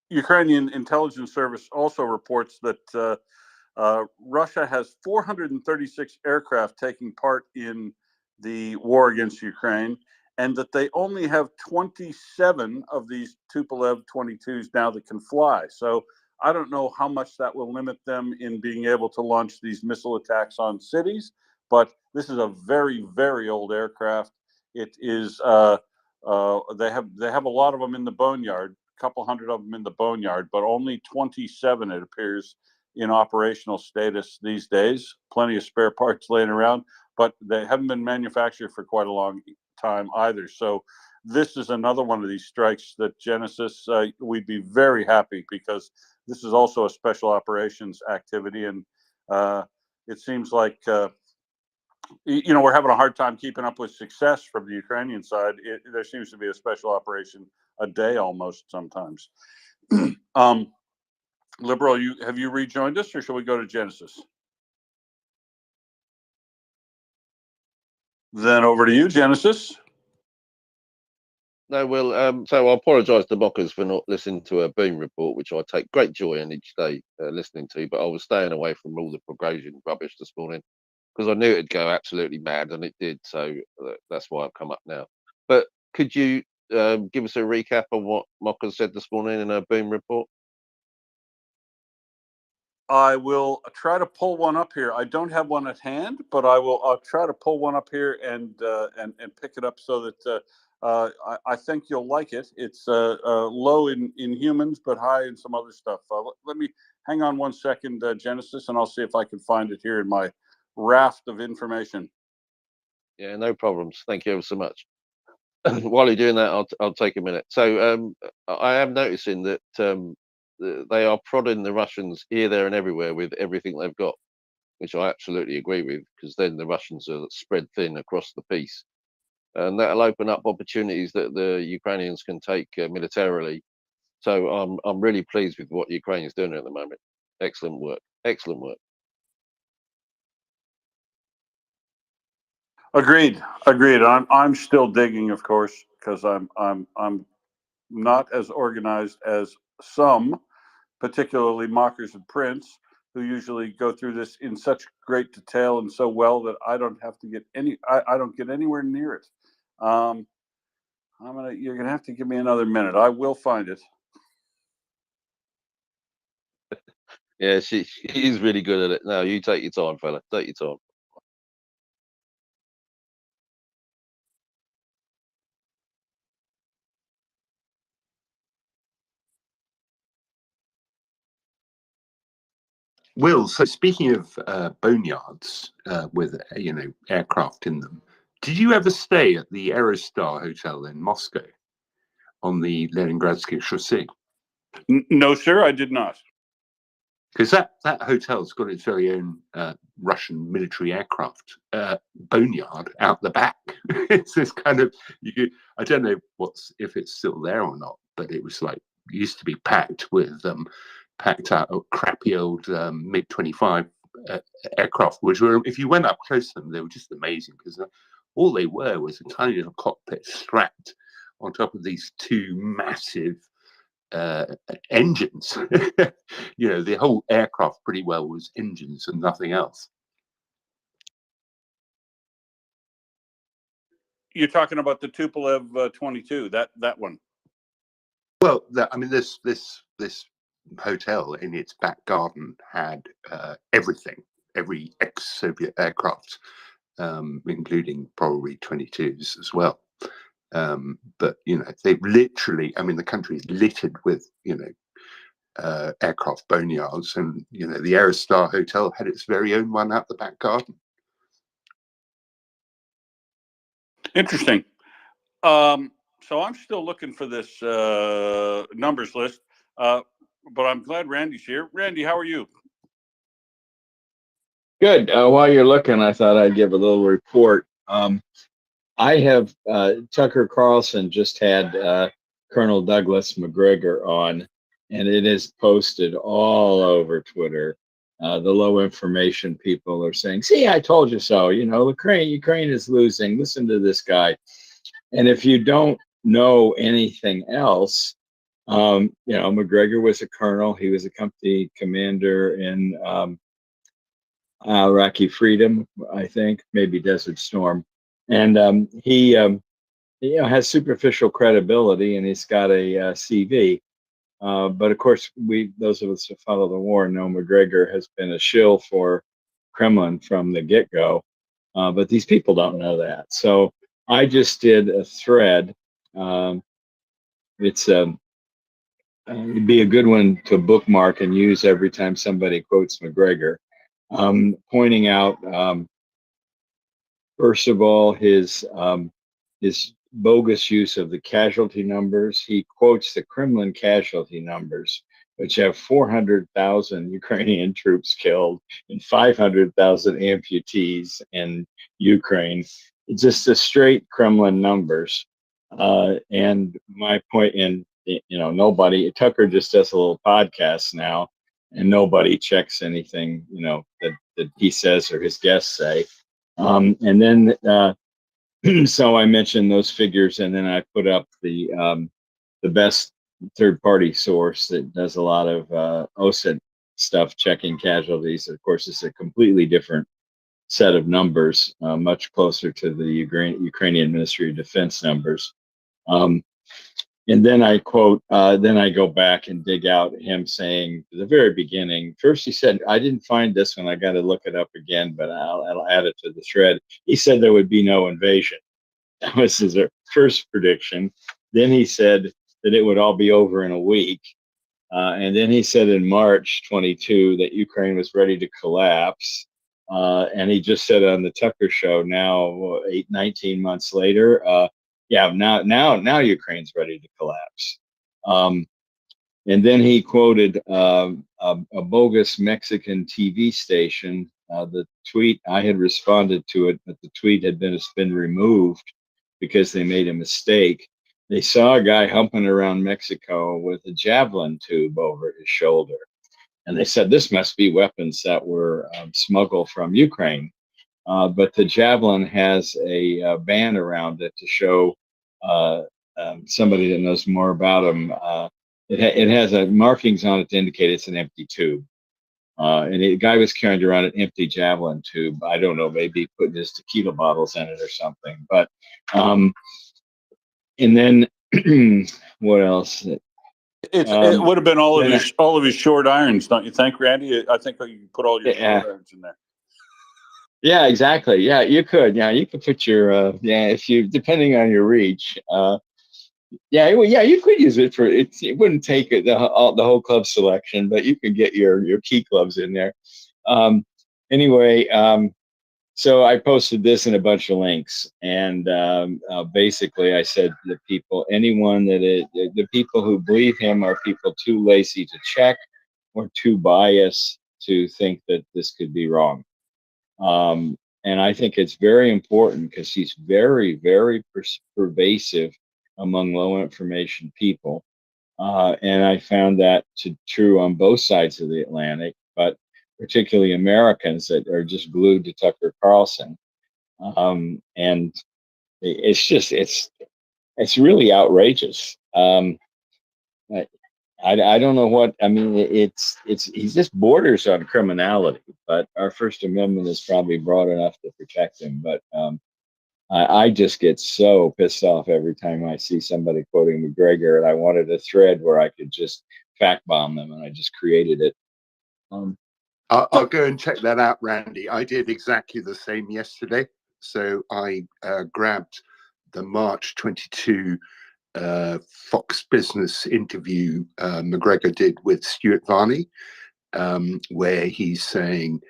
Ukrainian intelligence service also reports that Russia has 436 aircraft taking part in the war against Ukraine, and that they only have 27 of these Tupolev 22s now that can fly. So I don't know how much that will limit them in being able to launch these missile attacks on cities, but this is a very, very old aircraft. It is they have a lot of them in the boneyard, a couple hundred of them in the boneyard, but only 27, it appears, in operational status these days. Plenty of spare parts laying around, but they haven't been manufactured for quite a long time either. So this is another one of these strikes that Genesis, we'd be very happy, because this is also a special operations activity, and it seems like we're having a hard time keeping up with success from the Ukrainian side. There seems to be a special operation a day almost sometimes. Liberal, have you rejoined us, or shall we go to Genesis? Then over to you, Genesis. No, Will. So I apologise to mockers for not listening to a Boom report, which I take great joy in each day listening to. But I was staying away from all the Prigozhin rubbish this morning, because I knew it'd go absolutely mad, and it did. So that's why I've come up now. But could you give us a recap of what mockers said this morning in a Boom report? I will try to pull one up here. I don't have one at hand, but I'll try to pull one up here and pick it up so that I think you'll like it. It's low in humans, but high in some other stuff. Let me hang on 1 second, Genesis, and I'll see if I can find it here in my raft of information. Yeah, no problems. Thank you ever so much. While you're doing that, I'll take a minute. So I am noticing that they are prodding the Russians here, there, and everywhere with everything they've got, which I absolutely agree with, because then the Russians are spread thin across the piece, and that'll open up opportunities that the Ukrainians can take militarily. So I'm really pleased with what Ukraine is doing at the moment. Excellent work. Excellent work. Agreed. I'm still digging, of course, because I'm not as organized as some, particularly mockers of Prince, who usually go through this in such great detail and so well that I don't have to get I don't get anywhere near it. You're gonna have to give me another minute. I will find it. Yeah, she is really good at it. No, you take your time, fella. Take your time. Will, so speaking of boneyards with aircraft in them, did you ever stay at the Aerostar Hotel in Moscow on the Leningradsky Chaussee? No, sir, I did not. Because that hotel's got its very own Russian military aircraft boneyard out the back. It's this kind of I don't know if it's still there or not, but it was like used to be packed with packed out crappy old MiG-25 aircraft, which were, if you went up close to them, they were just amazing, because all they were was a tiny little cockpit strapped on top of these two massive engines. The whole aircraft pretty well was engines and nothing else. You're talking about the Tupolev 22, that one. Well, this hotel in its back garden had everything, every ex-Soviet aircraft, including probably 22s as well. But they've literally, the country is littered with aircraft boneyards, and the Aerostar Hotel had its very own one out the back garden. Interesting. So I'm still looking for this numbers list, but I'm glad Randy's here. Randy, how are you? Good. While you're looking, I thought I'd give a little report. I have Tucker Carlson just had Colonel Douglas Macgregor on, and it is posted all over Twitter. The low information people are saying, "See, I told you so." Ukraine is losing. Listen to this guy. And if you don't know anything else, Macgregor was a colonel. He was a company commander in Iraqi Freedom, I think, maybe Desert Storm, and he has superficial credibility, and he's got a CV. But of course, those of us who follow the war know Macgregor has been a shill for Kremlin from the get-go. But these people don't know that. So I just did a thread. It'd be a good one to bookmark and use every time somebody quotes Macgregor, pointing out, first of all, his bogus use of the casualty numbers. He quotes the Kremlin casualty numbers, which have 400,000 Ukrainian troops killed and 500,000 amputees in Ukraine. It's just a straight Kremlin numbers. And my point nobody, Tucker just does a little podcast now, and nobody checks anything, that he says or his guests say. And then, so I mentioned those figures, and then I put up the best third-party source that does a lot of OSINT stuff, checking casualties. Of course, it's a completely different set of numbers, much closer to the Ukrainian Ministry of Defense numbers. And then I quote, then I go back and dig out him saying at the very beginning. First, he said, I didn't find this one. I got to look it up again, but I'll add it to the thread. He said there would be no invasion. That was his first prediction. Then he said that it would all be over in a week. And then he said in March 22 that Ukraine was ready to collapse. And he just said on the Tucker show now, 19 months later, yeah, now Ukraine's ready to collapse. And then he quoted a bogus Mexican TV station. The tweet, I had responded to it, but the tweet had been removed because they made a mistake. They saw a guy humping around Mexico with a javelin tube over his shoulder. And they said, this must be weapons that were smuggled from Ukraine. But the javelin has a band around it to show somebody that knows more about them. It has markings on it to indicate it's an empty tube. And the guy was carrying around an empty javelin tube. I don't know, maybe putting his tequila bottles in it or something. But and then what else? It would have been all of his short irons, don't you think, Randy? I think you can put all your short irons in there. Yeah, exactly. Yeah, you could. Yeah, you could put your if you, depending on your reach. You could use it for it. It wouldn't take the whole club selection, but you could get your key clubs in there. Anyway, so I posted this in a bunch of links, and basically I said to people, the people who believe him are people too lazy to check or too biased to think that this could be wrong. And I think it's very important because he's very, very pervasive among low information people. And I found that true on both sides of the Atlantic, but particularly Americans that are just glued to Tucker Carlson. And it's just, it's really outrageous. I don't know what, I mean, he just borders on criminality, but our First Amendment is probably broad enough to protect him. But I just get so pissed off every time I see somebody quoting McGregor, and I wanted a thread where I could just fact bomb them, and I just created it. I'll go and check that out, Randy. I did exactly the same yesterday. So I grabbed the March 22 Fox Business interview McGregor did with Stuart Varney, where he's saying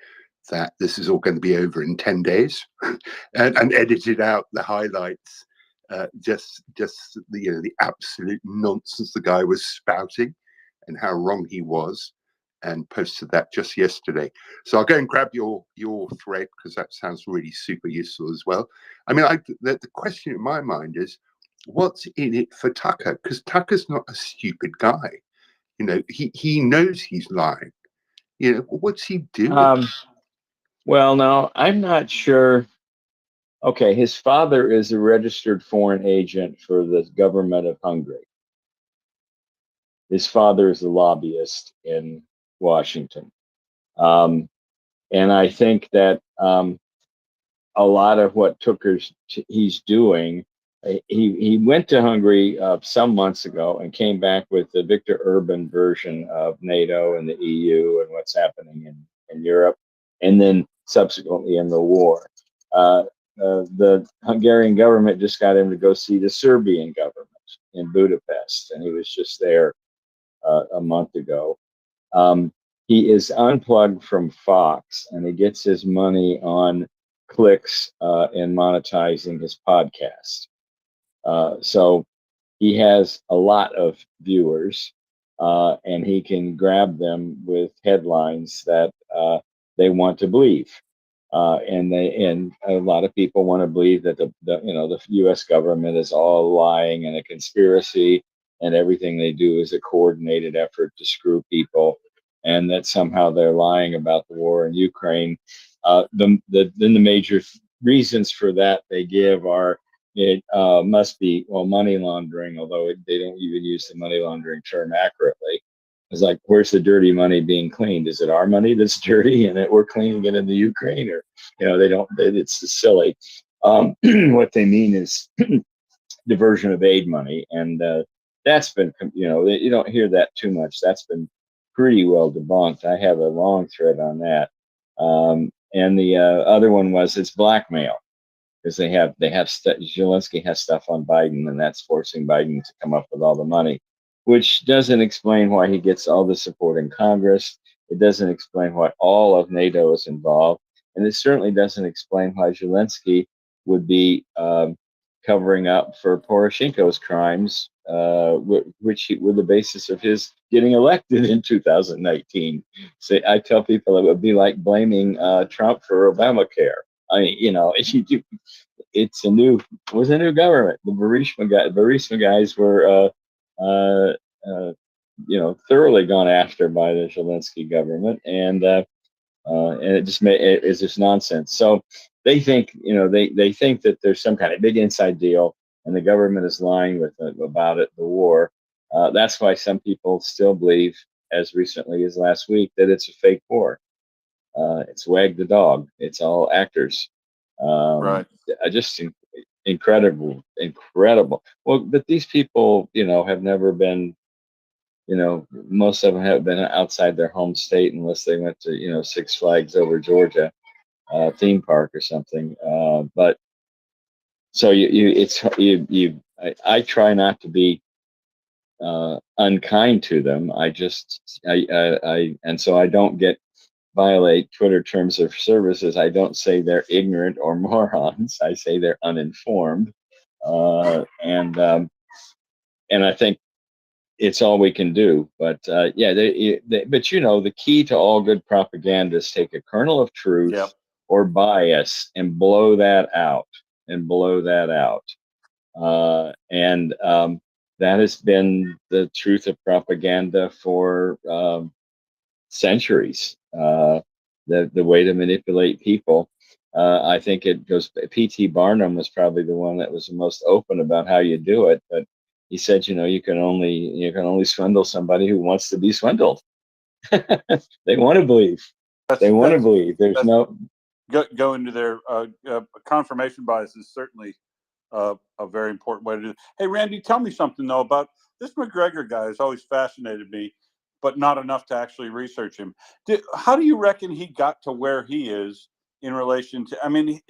that this is all going to be over in 10 days and edited out the highlights, just the absolute nonsense the guy was spouting and how wrong he was, and posted that just yesterday. So I'll go and grab your thread because that sounds really super useful as well. I mean, the question in my mind is, what's in it for Tucker? Because Tucker's not a stupid guy. He knows he's lying. What's he doing? Well, no, I'm not sure. Okay, his father is a registered foreign agent for the government of Hungary. His father is a lobbyist in Washington. And I think that a lot of what he's doing, he went to Hungary some months ago and came back with the Viktor Orban version of NATO and the EU and what's happening in Europe, and then subsequently in the war. The Hungarian government just got him to go see the Serbian government in Budapest, and he was just there a month ago. He is unplugged from Fox, and he gets his money on clicks and monetizing his podcast. So he has a lot of viewers, and he can grab them with headlines that they want to believe. And a lot of people want to believe that the U.S. government is all lying and a conspiracy, and everything they do is a coordinated effort to screw people, and that somehow they're lying about the war in Ukraine. Then the major reasons for that they give are it must be money laundering, although they don't even use the money laundering term accurately. It's like, where's the dirty money being cleaned? Is it our money that's dirty and we're cleaning it in the Ukraine? Or, they don't, it's silly. What they mean is diversion of aid money. And that's been, you don't hear that too much. That's been pretty well debunked. I have a long thread on that. And the other one was it's blackmail, because Zelensky has stuff on Biden, and that's forcing Biden to come up with all the money, which doesn't explain why he gets all the support in Congress. It doesn't explain why all of NATO is involved, and it certainly doesn't explain why Zelensky would be covering up for Poroshenko's crimes, which were the basis of his getting elected in 2019. So I tell people it would be like blaming Trump for Obamacare. I mean, it's a new government. The Burisma guys were, thoroughly gone after by the Zelensky government, and it's just nonsense. So they think, they think that there's some kind of big inside deal, and the government is lying about it, the war. That's why some people still believe, as recently as last week, that it's a fake war. It's wag the dog. It's all actors. Right. Just incredible. Well, but these people, have never been, most of them have been outside their home state unless they went to, Six Flags over Georgia, theme park or something. But so I try not to be unkind to them. And so I don't violate Twitter terms of services. I don't say they're ignorant or morons. I say they're uninformed. And I think it's all we can do. But but the key to all good propaganda is take a kernel of truth or bias and blow that out. That has been the truth of propaganda for centuries. The way to manipulate people. I think it goes. P.T. Barnum was probably the one that was the most open about how you do it, but he said, you can only swindle somebody who wants to be swindled. They want to believe. There's no go into their confirmation bias is certainly a very important way to do it. Hey, Randy, tell me something though about this McGregor guy. Has always fascinated me, but not enough to actually research him. How do you reckon he got to where he is in relation to? I mean,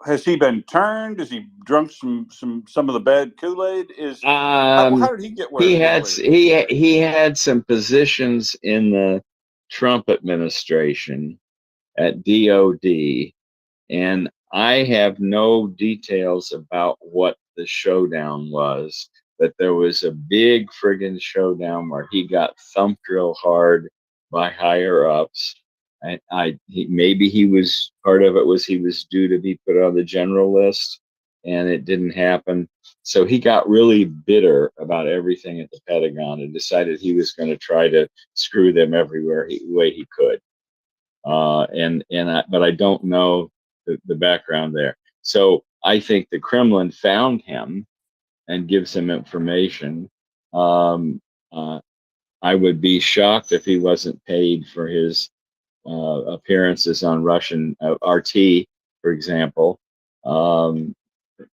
has he been turned? Has he drunk some of the bad Kool-Aid? How did he get where he is? he had some positions in the Trump administration at DOD, and I have no details about what the showdown was, but there was a big friggin' showdown where he got thumped real hard by higher ups. And maybe he was part of it was he was due to be put on the general list, and it didn't happen. So he got really bitter about everything at the Pentagon and decided he was going to try to screw them everywhere way he could. But I don't know the background there. So I think the Kremlin found him and gives him information. I would be shocked if he wasn't paid for his appearances on Russian RT, for example.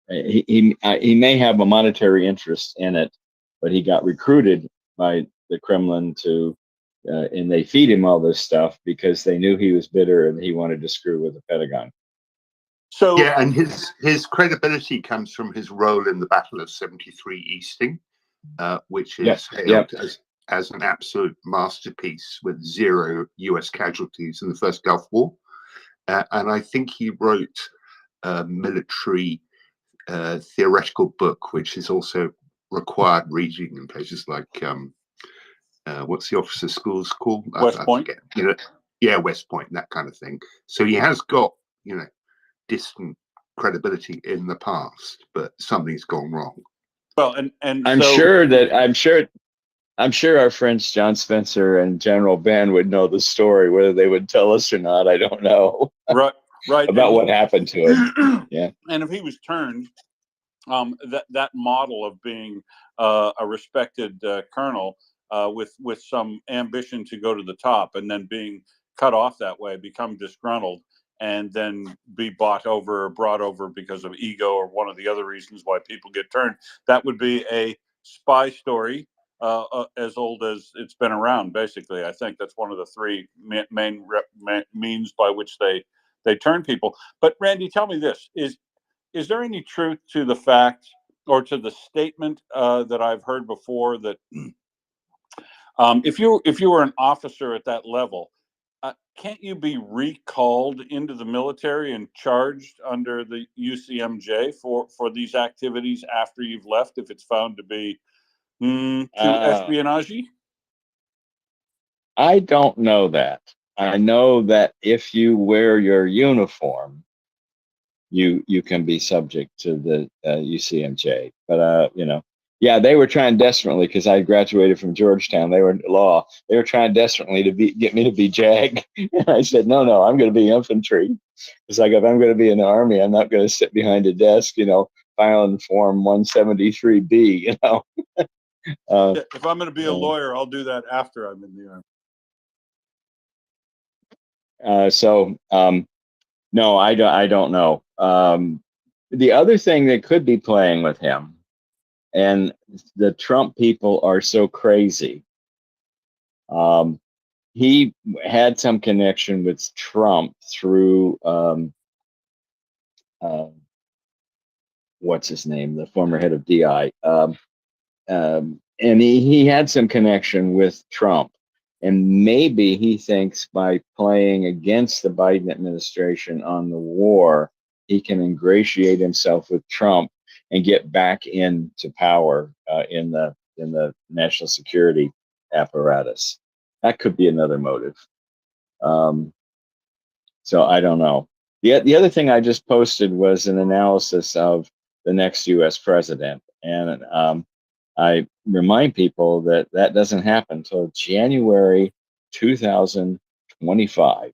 He may have a monetary interest in it, but he got recruited by the Kremlin and they feed him all this stuff because they knew he was bitter and he wanted to screw with the Pentagon. So yeah, and his credibility comes from his role in the Battle of 73 Easting, which is hailed as an absolute masterpiece with 0 US casualties in the first Gulf War. And I think he wrote a military theoretical book, which is also required reading in places like what's the officers' schools called? West Point. West Point, that kind of thing. So he has got distant credibility in the past, but something's gone wrong. Well, and I'm sure our friends John Spencer and General Ben would know the story. Whether they would tell us or not, I don't know. Right. About what happened to him. Yeah. And if he was turned, that model of being a respected colonel with some ambition to go to the top, and then being cut off that way, become disgruntled, and then be brought over because of ego or one of the other reasons why people get turned, that would be a spy story as old as it's been around. Basically, I think that's one of the three main means by which they turn people. But Randy, tell me this: is there any truth to the fact or to the statement that I've heard before that if you were an officer at that level, can't you be recalled into the military and charged under the UCMJ for these activities after you've left if it's found to be too espionage? I don't know that. I know that if you wear your uniform, you can be subject to the UCMJ. But yeah, they were trying desperately because I graduated from Georgetown. They were law. They were trying desperately to get me to be JAG, and I said no, I'm going to be infantry. It's like if I'm going to be in the Army, I'm not going to sit behind a desk, filing Form 173B. If I'm going to be a lawyer, I'll do that after I'm in the Army. No, I don't know. The other thing that could be playing with him, and the Trump people are so crazy. He had some connection with Trump through what's his name, the former head of DI, and he had some connection with Trump. And maybe he thinks by playing against the Biden administration on the war, he can ingratiate himself with Trump and get back into power in the national security apparatus. That could be another motive. So I don't know. The other thing I just posted was an analysis of the next U.S. president, and I remind people that doesn't happen until January 2025.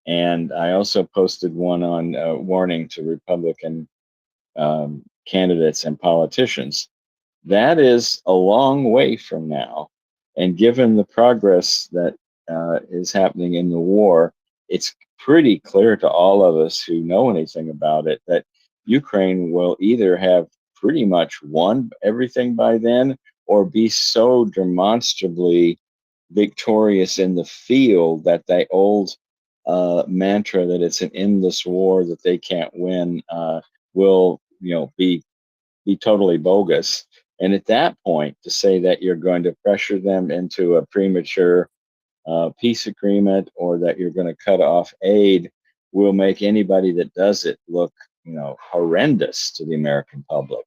And I also posted one on warning to Republican candidates and politicians. That is a long way from now. And given the progress that is happening in the war, it's pretty clear to all of us who know anything about it that Ukraine will either have pretty much won everything by then or be so demonstrably victorious in the field that that old mantra that it's an endless war that they can't win will be totally bogus. And at that point, to say that you're going to pressure them into a premature peace agreement or that you're going to cut off aid will make anybody that does it look, horrendous to the American public.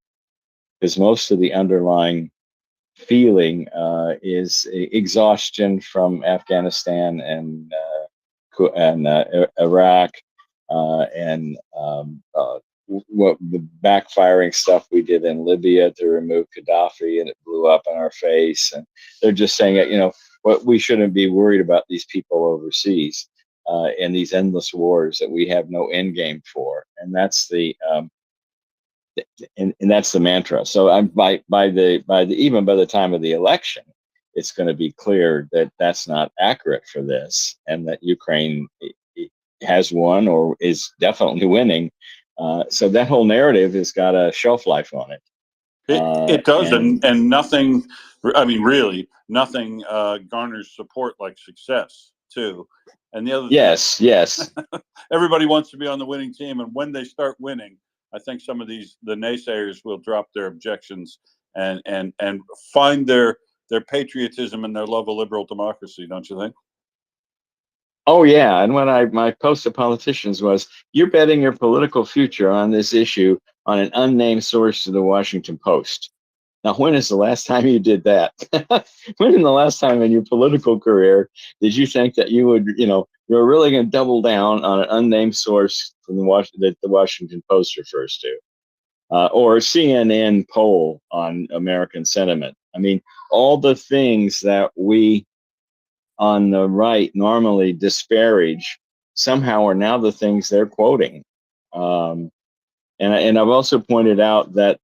Because most of the underlying feeling is exhaustion from Afghanistan and Iraq and what the backfiring stuff we did in Libya to remove Gaddafi, and it blew up in our face. And they're just saying that, what we shouldn't be worried about these people overseas in these endless wars that we have no end game for. And that's the and that's the mantra. So I'm even by the time of the election, it's going to be clear that that's not accurate for this, and that Ukraine has won or is definitely winning. So that whole narrative has got a shelf life on it. It does, and nothing. I mean, really, nothing garners support like success too. And the other yes, everybody wants to be on the winning team, and when they start winning, I think some of the naysayers will drop their objections and find their patriotism and their love of liberal democracy. Don't you think? Oh yeah, and my post to politicians was, you're betting your political future on this issue on an unnamed source to the Washington Post. Now, when is the last time you did that? When in the last time in your political career did you think that you would, you're really going to double down on an unnamed source from that the Washington Post refers to, or a CNN poll on American sentiment? I mean, all the things that we on the right normally disparage somehow are now the things they're quoting. And I've also pointed out that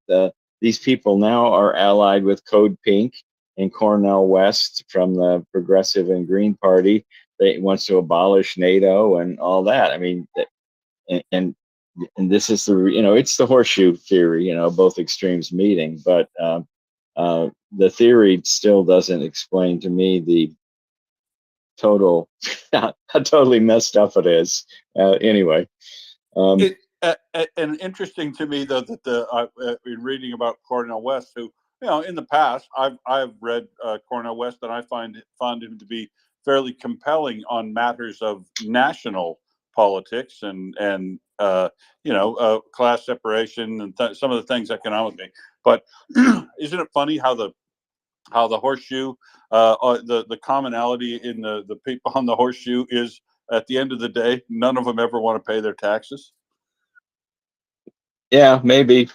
these people now are allied with Code Pink and Cornel West from the Progressive and Green Party. They wants to abolish NATO and all that. I mean, and this is it's the horseshoe theory, both extremes meeting. But the theory still doesn't explain to me the total how totally messed up it is. Anyway, It and interesting to me though that I've been reading about Cornel West, who in the past I've read Cornel West, and I found him to be fairly compelling on matters of national politics and class separation and some of the things economically. But isn't it funny how the horseshoe, the commonality in the people on the horseshoe is, at the end of the day, none of them ever want to pay their taxes. yeah, maybe.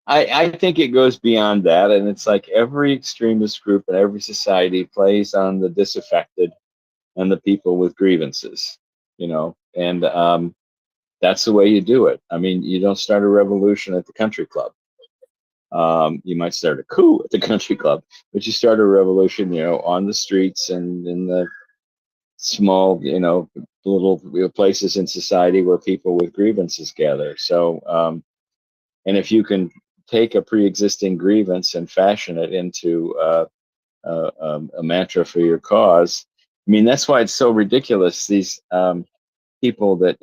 I think it goes beyond that, and it's like every extremist group in every society plays on the disaffected and the people with grievances, and that's the way you do it. I mean, you don't start a revolution at the country club. You might start a coup at the country club, but you start a revolution, on the streets and in the small, little places in society where people with grievances gather. So, and if you can take a pre-existing grievance and fashion it into a mantra for your cause, I mean, that's why it's so ridiculous. These people that,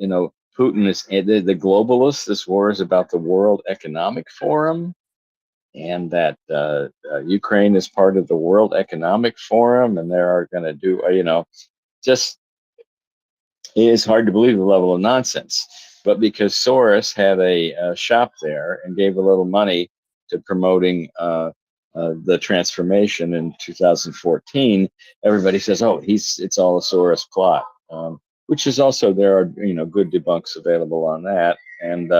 Putin is the globalists. This war is about the World Economic Forum, and that Ukraine is part of the World Economic Forum, and they are going to do, just it is hard to believe the level of nonsense. But because Soros had a shop there and gave a little money to promoting the transformation in 2014, everybody says, "Oh, it's all a Soros plot," which is also, there are good debunks available on that. And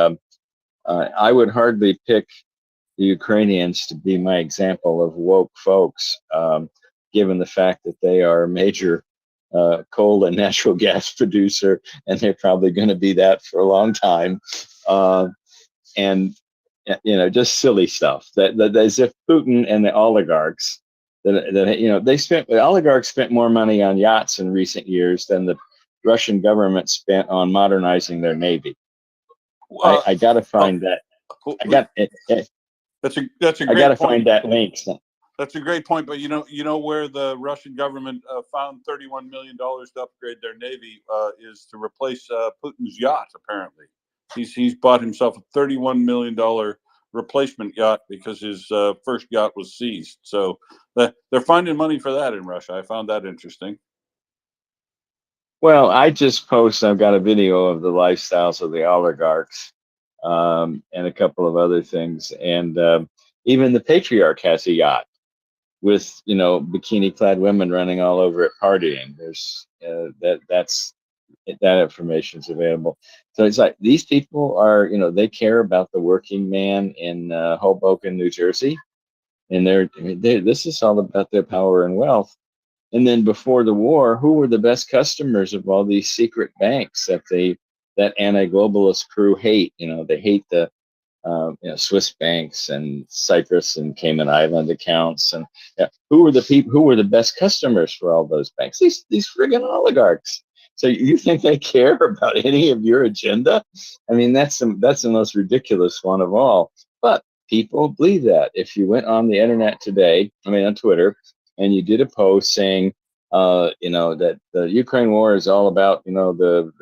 I would hardly pick the Ukrainians to be my example of woke folks, given the fact that they are a major coal and natural gas producer, and they're probably going to be that for a long time. And just silly stuff that as if Putin and the oligarchs the oligarchs spent more money on yachts in recent years than the Russian government spent on modernizing their navy. I got to find that. That's a I great got to point. find that link. That's a great point, but you know where the Russian government found $31 million to upgrade their navy is to replace Putin's yacht. Apparently, he's bought himself a $31 million replacement yacht because his first yacht was seized. So they're finding money for that in Russia. I found that interesting. Well, I've got a video of the lifestyles of the oligarchs, and a couple of other things, and even the patriarch has a yacht with bikini clad women running all over it partying. There's that information is available. So it's like these people are they care about the working man in Hoboken, New Jersey, and this is all about their power and wealth. And then before the war, who were the best customers of all these secret banks that anti-globalist crew hate? They hate the Swiss banks and Cyprus and Cayman Island accounts. And who were the best customers for all those banks? These friggin' oligarchs. So you think they care about any of your agenda? I mean, that's the most ridiculous one of all. But people believe that. If you went on the internet today, on Twitter, and you did a post saying, that the Ukraine war is all about, the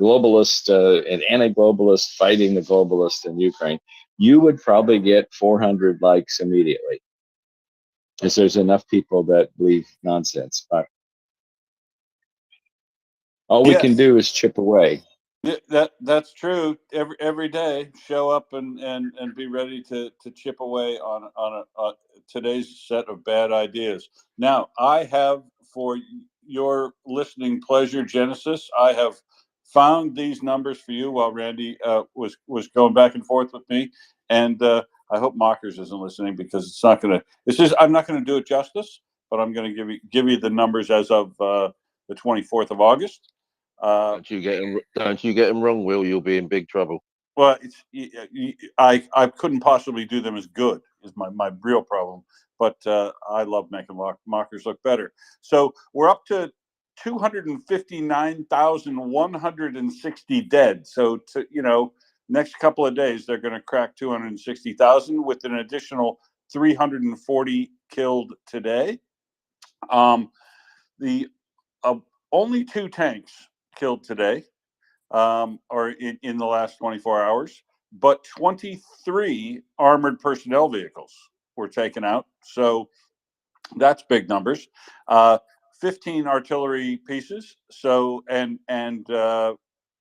globalist and anti-globalist fighting the globalist in Ukraine, you would probably get 400 likes immediately, because there's enough people that believe nonsense. But all we can do is chip away. Yeah, that's true. Every day, show up and be ready to chip away on today's set of bad ideas. Now, I have, for your listening pleasure, Genesis, I have found these numbers for you while Randy was going back and forth with me, and I hope Mockers isn't listening, because it's not going to. I'm not going to do it justice, but I'm going to give you the numbers as of the 24th of August. Don't you get them wrong, Will. You'll be in big trouble. Well, I couldn't possibly do them as good, is my real problem. But I love making mockers look better. So we're up to 259,160 dead. So Next couple of days, they're going to crack 260,000 with an additional 340 killed today. The only 2 tanks killed today, or in the last 24 hours, but 23 armored personnel vehicles were taken out. So that's big numbers. 15 artillery pieces. So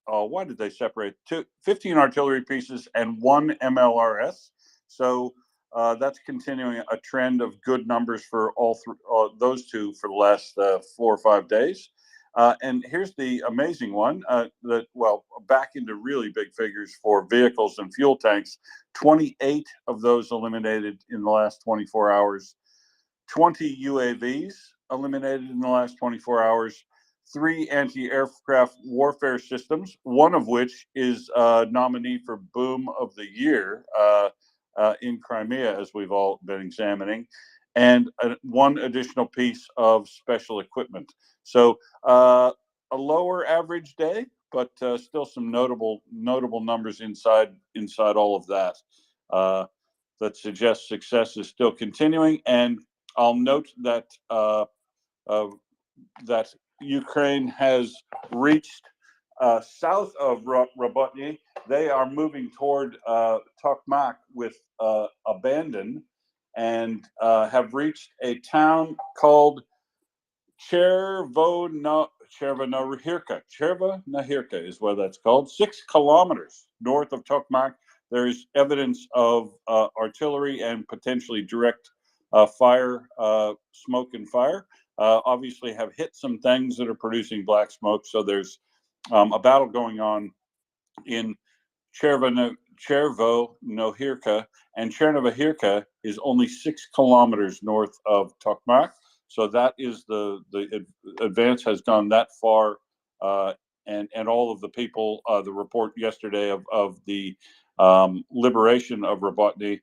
why did they separate? 15 artillery pieces and 1 MLRS. So that's continuing a trend of good numbers for those 2 for the last 4 or 5 days. And here's the amazing one, back into really big figures for vehicles and fuel tanks. 28 of those eliminated in the last 24 hours. 20 UAVs eliminated in the last 24 hours. 3 anti-aircraft warfare systems, one of which is nominee for Boom of the Year in Crimea, as we've all been examining, and 1 additional piece of special equipment. So a lower average day, but still some notable numbers inside all of that that suggests success is still continuing. And I'll note that that Ukraine has reached south of Robotny. They are moving toward Tokmak with abandon, and have reached a town called Chervanahirka is what that's called. 6 kilometers north of Tokmak. There's evidence of artillery and potentially direct fire, smoke and fire. Obviously have hit some things that are producing black smoke. So there's a battle going on in Chervanahirka, and Chervanahirka is only 6 kilometers north of Tokmak. So that is the advance has gone that far, and all of the people. The report yesterday of the liberation of Robotny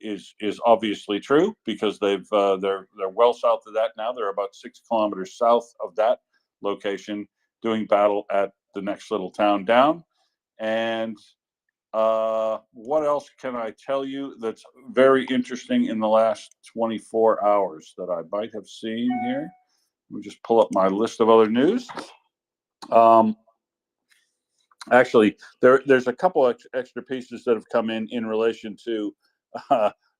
is obviously true, because they're well south of that now. They're about 6 kilometers south of that location, doing battle at the next little town down. And what else can I tell you that's very interesting in the last 24 hours that I might have seen here? Let me just pull up my list of other news. Actually, there's a couple extra pieces that have come in relation to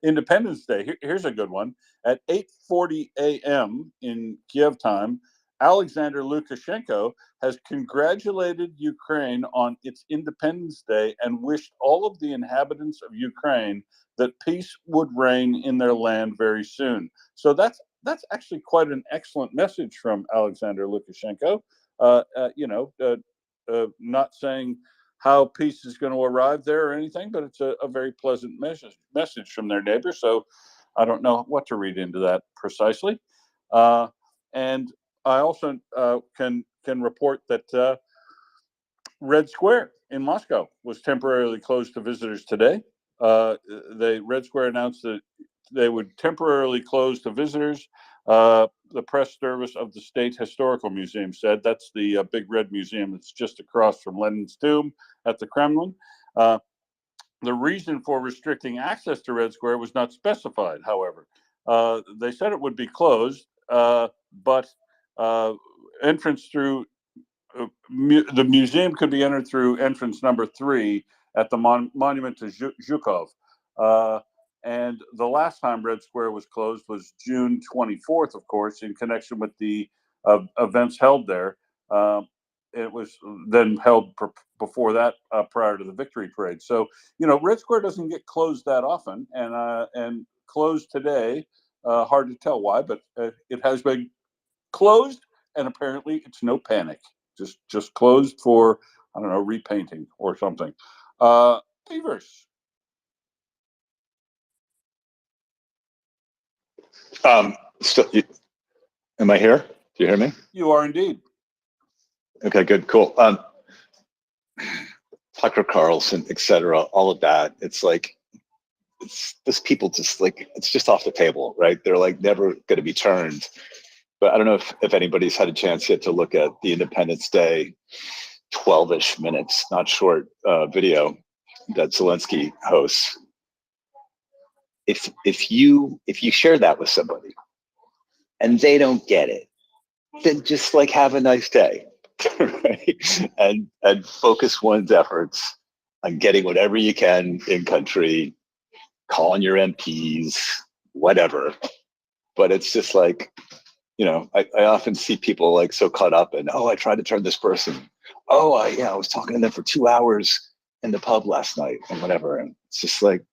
Independence Day. Here's a good one. At 8:40 a.m. in Kiev time, Alexander Lukashenko has congratulated Ukraine on its Independence Day and wished all of the inhabitants of Ukraine that peace would reign in their land very soon. So that's actually quite an excellent message from Alexander Lukashenko. Not saying how peace is going to arrive there or anything, but it's a very pleasant message from their neighbor. So I don't know what to read into that precisely. And I also can report that Red Square in Moscow was temporarily closed to visitors today. Red Square announced that they would temporarily close to visitors. The press service of the State Historical Museum said. That's the big red museum that's just across from Lenin's tomb at the Kremlin. The reason for restricting access to Red Square was not specified, however. They said it would be closed, but entrance through the museum could be entered through entrance number 3 at the monument to Zhukov. And the last time Red Square was closed was June 24th, of course, in connection with the events held there. It was then held before that, prior to the victory parade. So, Red Square doesn't get closed that often, and closed today. Hard to tell why, but it has been closed, and apparently it's no panic. Just closed for, I don't know, repainting or something. Beavers. Am I here? Do you hear me? You are indeed. Okay, good, cool. Tucker Carlson, etc., all of that. It's like, this people just like, it's just off the table, right? They're like never going to be turned. But I don't know if anybody's had a chance yet to look at the Independence Day 12-ish minutes, not short, video that Zelensky hosts. If you share that with somebody and they don't get it, then just like have a nice day, right? And focus one's efforts on getting whatever you can in country, calling your MPs, whatever. But it's just like, you know, I often see people like so caught up in, oh, I tried to turn this person. Oh, I was talking to them for 2 hours in the pub last night and whatever. And it's just like,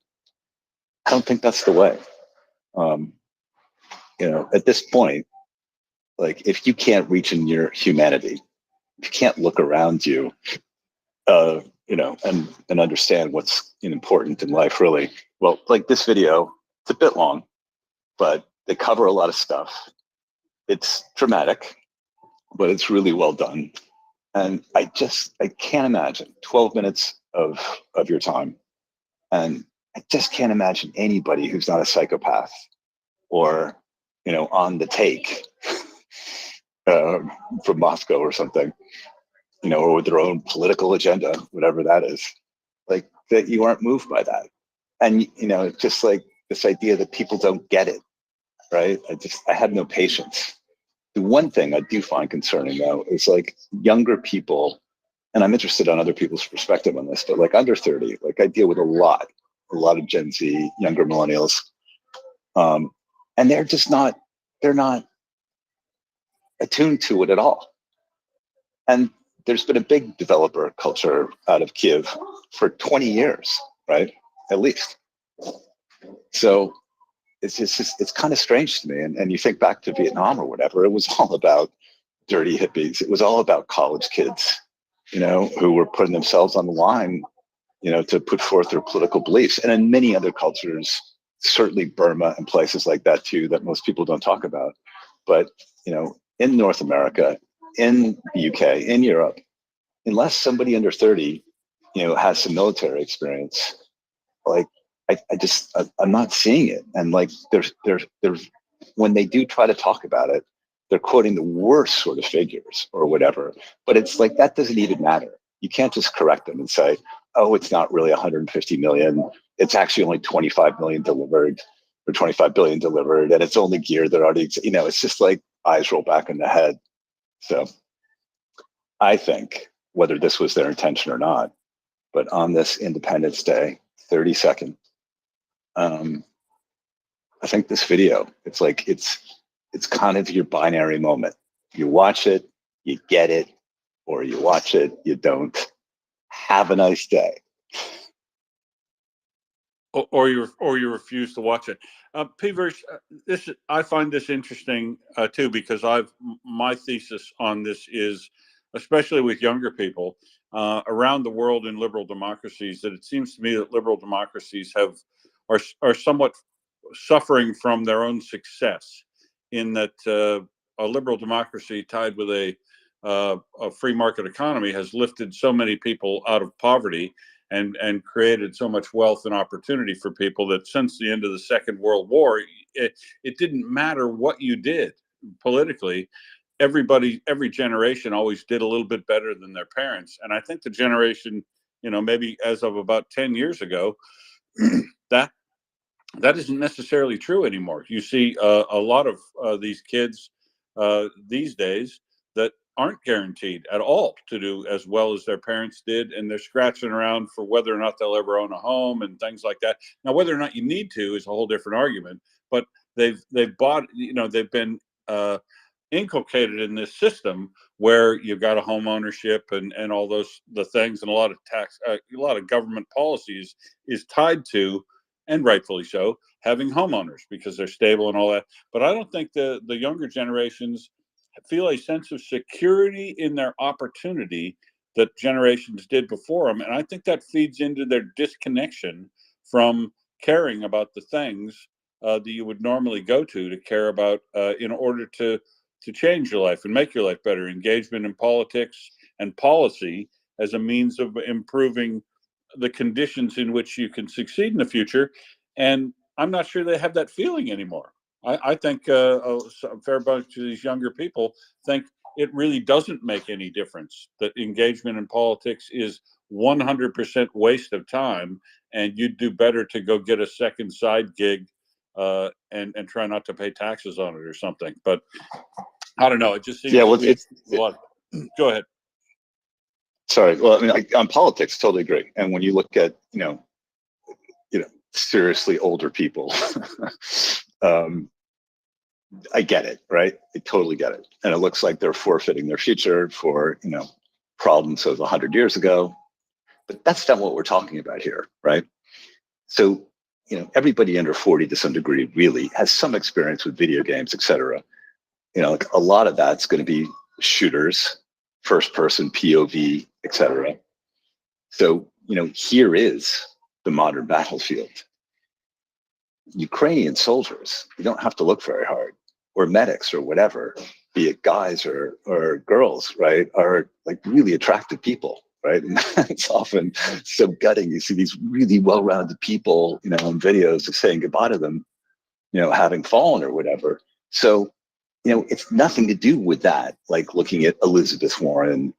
I don't think that's the way. You know, at this point, like if you can't reach in your humanity, if you can't look around you, you know, and understand what's important in life, really. Well, like this video, it's a bit long, but they cover a lot of stuff. It's dramatic, but it's really well done. And I can't imagine 12 minutes of your time. And I just can't imagine anybody who's not a psychopath or, you know, on the take from Moscow or something, you know, or with their own political agenda, whatever that is, like that you aren't moved by that. And, you know, just like this idea that people don't get it, right? I have no patience. The one thing I do find concerning though is like younger people, and I'm interested on other people's perspective on this, but like under 30, like I deal with a lot of Gen Z, younger millennials, and they're not attuned to it at all. And there's been a big developer culture out of Kiev for 20 years, right? At least. So it's kind of strange to me. And you think back to Vietnam or whatever, it was all about dirty hippies. It was all about college kids, you know, who were putting themselves on the line, you know, to put forth their political beliefs. And in many other cultures, certainly Burma and places like that too, that most people don't talk about. But, you know, in North America, in the UK, in Europe, unless somebody under 30, you know, has some military experience, like I'm not seeing it. And like there's when they do try to talk about it, they're quoting the worst sort of figures or whatever. But it's like that doesn't even matter. You can't just correct them and say, oh, it's not really 150 million. It's actually only 25 million delivered or 25 billion delivered. And it's only gear that already, you know, it's just like eyes roll back in the head. So I think whether this was their intention or not, but on this Independence Day, 32nd, I think this video, it's like, it's kind of your binary moment. You watch it, you get it, or you watch it, you don't. Have a nice day. Or you refuse to watch it. Peavers, I find this interesting too, because my thesis on this is, especially with younger people around the world in liberal democracies, that it seems to me that liberal democracies are somewhat suffering from their own success, in that a liberal democracy tied with a free market economy has lifted so many people out of poverty and created so much wealth and opportunity for people that since the end of the Second World War, it didn't matter what you did politically. Every generation always did a little bit better than their parents. And I think the generation, you know, maybe as of about 10 years ago, that isn't necessarily true anymore. You see a lot of these kids these days that aren't guaranteed at all to do as well as their parents did, and they're scratching around for whether or not they'll ever own a home and things like that. Now, whether or not you need to is a whole different argument, but they've bought, you know, they've been inculcated in this system where you've got a home ownership and all the things, and a lot of a lot of government policies is tied to, and rightfully so, having homeowners because they're stable and all that. But I don't think the younger generations feel a sense of security in their opportunity that generations did before them. And I think that feeds into their disconnection from caring about the things that you would normally go to care about in order to change your life and make your life better. Engagement in politics and policy as a means of improving the conditions in which you can succeed in the future. And I'm not sure they have that feeling anymore. I think a fair bunch of these younger people think it really doesn't make any difference, that engagement in politics is 100% waste of time, and you'd do better to go get a second side gig and try not to pay taxes on it or something. But I don't know. It just seems Yeah, well, to be a lot. Go ahead. Sorry. Well, I mean, on politics, totally agree. And when you look at, seriously older people, I get it, right? I totally get it. And it looks like they're forfeiting their future for, problems of 100 years ago. But that's not what we're talking about here, right? So, everybody under 40 to some degree really has some experience with video games, et cetera. Like a lot of that's going to be shooters, first person POV, et cetera. So, here is the modern battlefield. Ukrainian soldiers, you don't have to look very hard, or medics or whatever, be it guys or girls, right, are like really attractive people, right? And it's often so gutting. You see these really well-rounded people, in videos of saying goodbye to them, having fallen or whatever. So, it's nothing to do with that, like looking at Elizabeth Warren,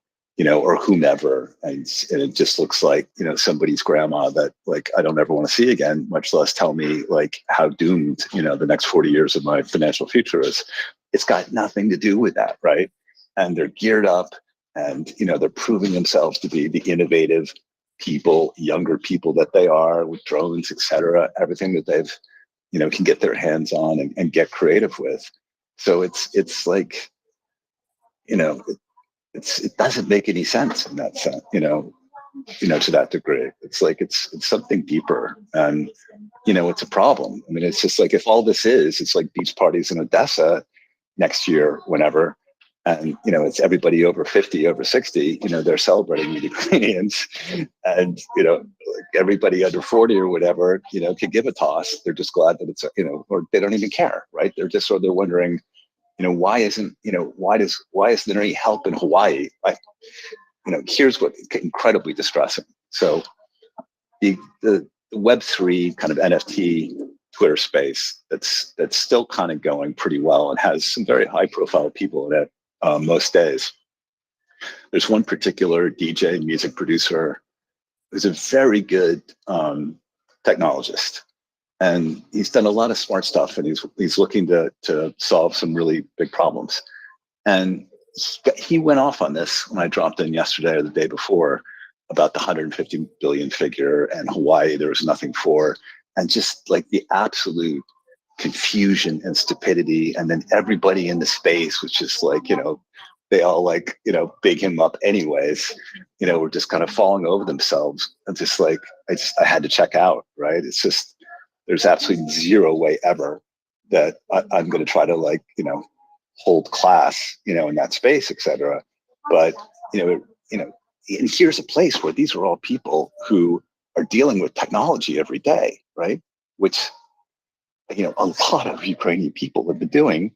or whomever, and it just looks like, somebody's grandma that like I don't ever want to see again, much less tell me like how doomed, the next 40 years of my financial future is. It's got nothing to do with that, right? And they're geared up, and they're proving themselves to be the innovative people, younger people that they are, with drones, et cetera, everything that they've, can get their hands on and get creative with. So it's like, it doesn't make any sense in that sense, to that degree. It's like it's something deeper, and it's a problem. I mean, it's just like if all this is, it's like beach parties in Odessa next year, whenever, and it's everybody over 50, over 60. They're celebrating the Ukrainians, and like everybody under 40 or whatever, could give a toss. They're just glad that it's or they don't even care, right? They're wondering, why isn't there any help in Hawaii? Here's what incredibly distressing. So the Web3 kind of NFT Twitter space that's still kind of going pretty well and has some very high profile people in it most days. There's one particular DJ, music producer, who's a very good technologist. And he's done a lot of smart stuff, and he's looking to solve some really big problems. And he went off on this when I dropped in yesterday or the day before about the 150 billion figure, and Hawaii there was nothing for, and just like the absolute confusion and stupidity. And then everybody in the space was just like, they all like, big him up anyways, were just kind of falling over themselves. And just like, I had to check out, right? It's just, there's absolutely zero way ever that I'm going to try to like, hold class, in that space, et cetera. But, and here's a place where these are all people who are dealing with technology every day, right? Which, a lot of Ukrainian people have been doing,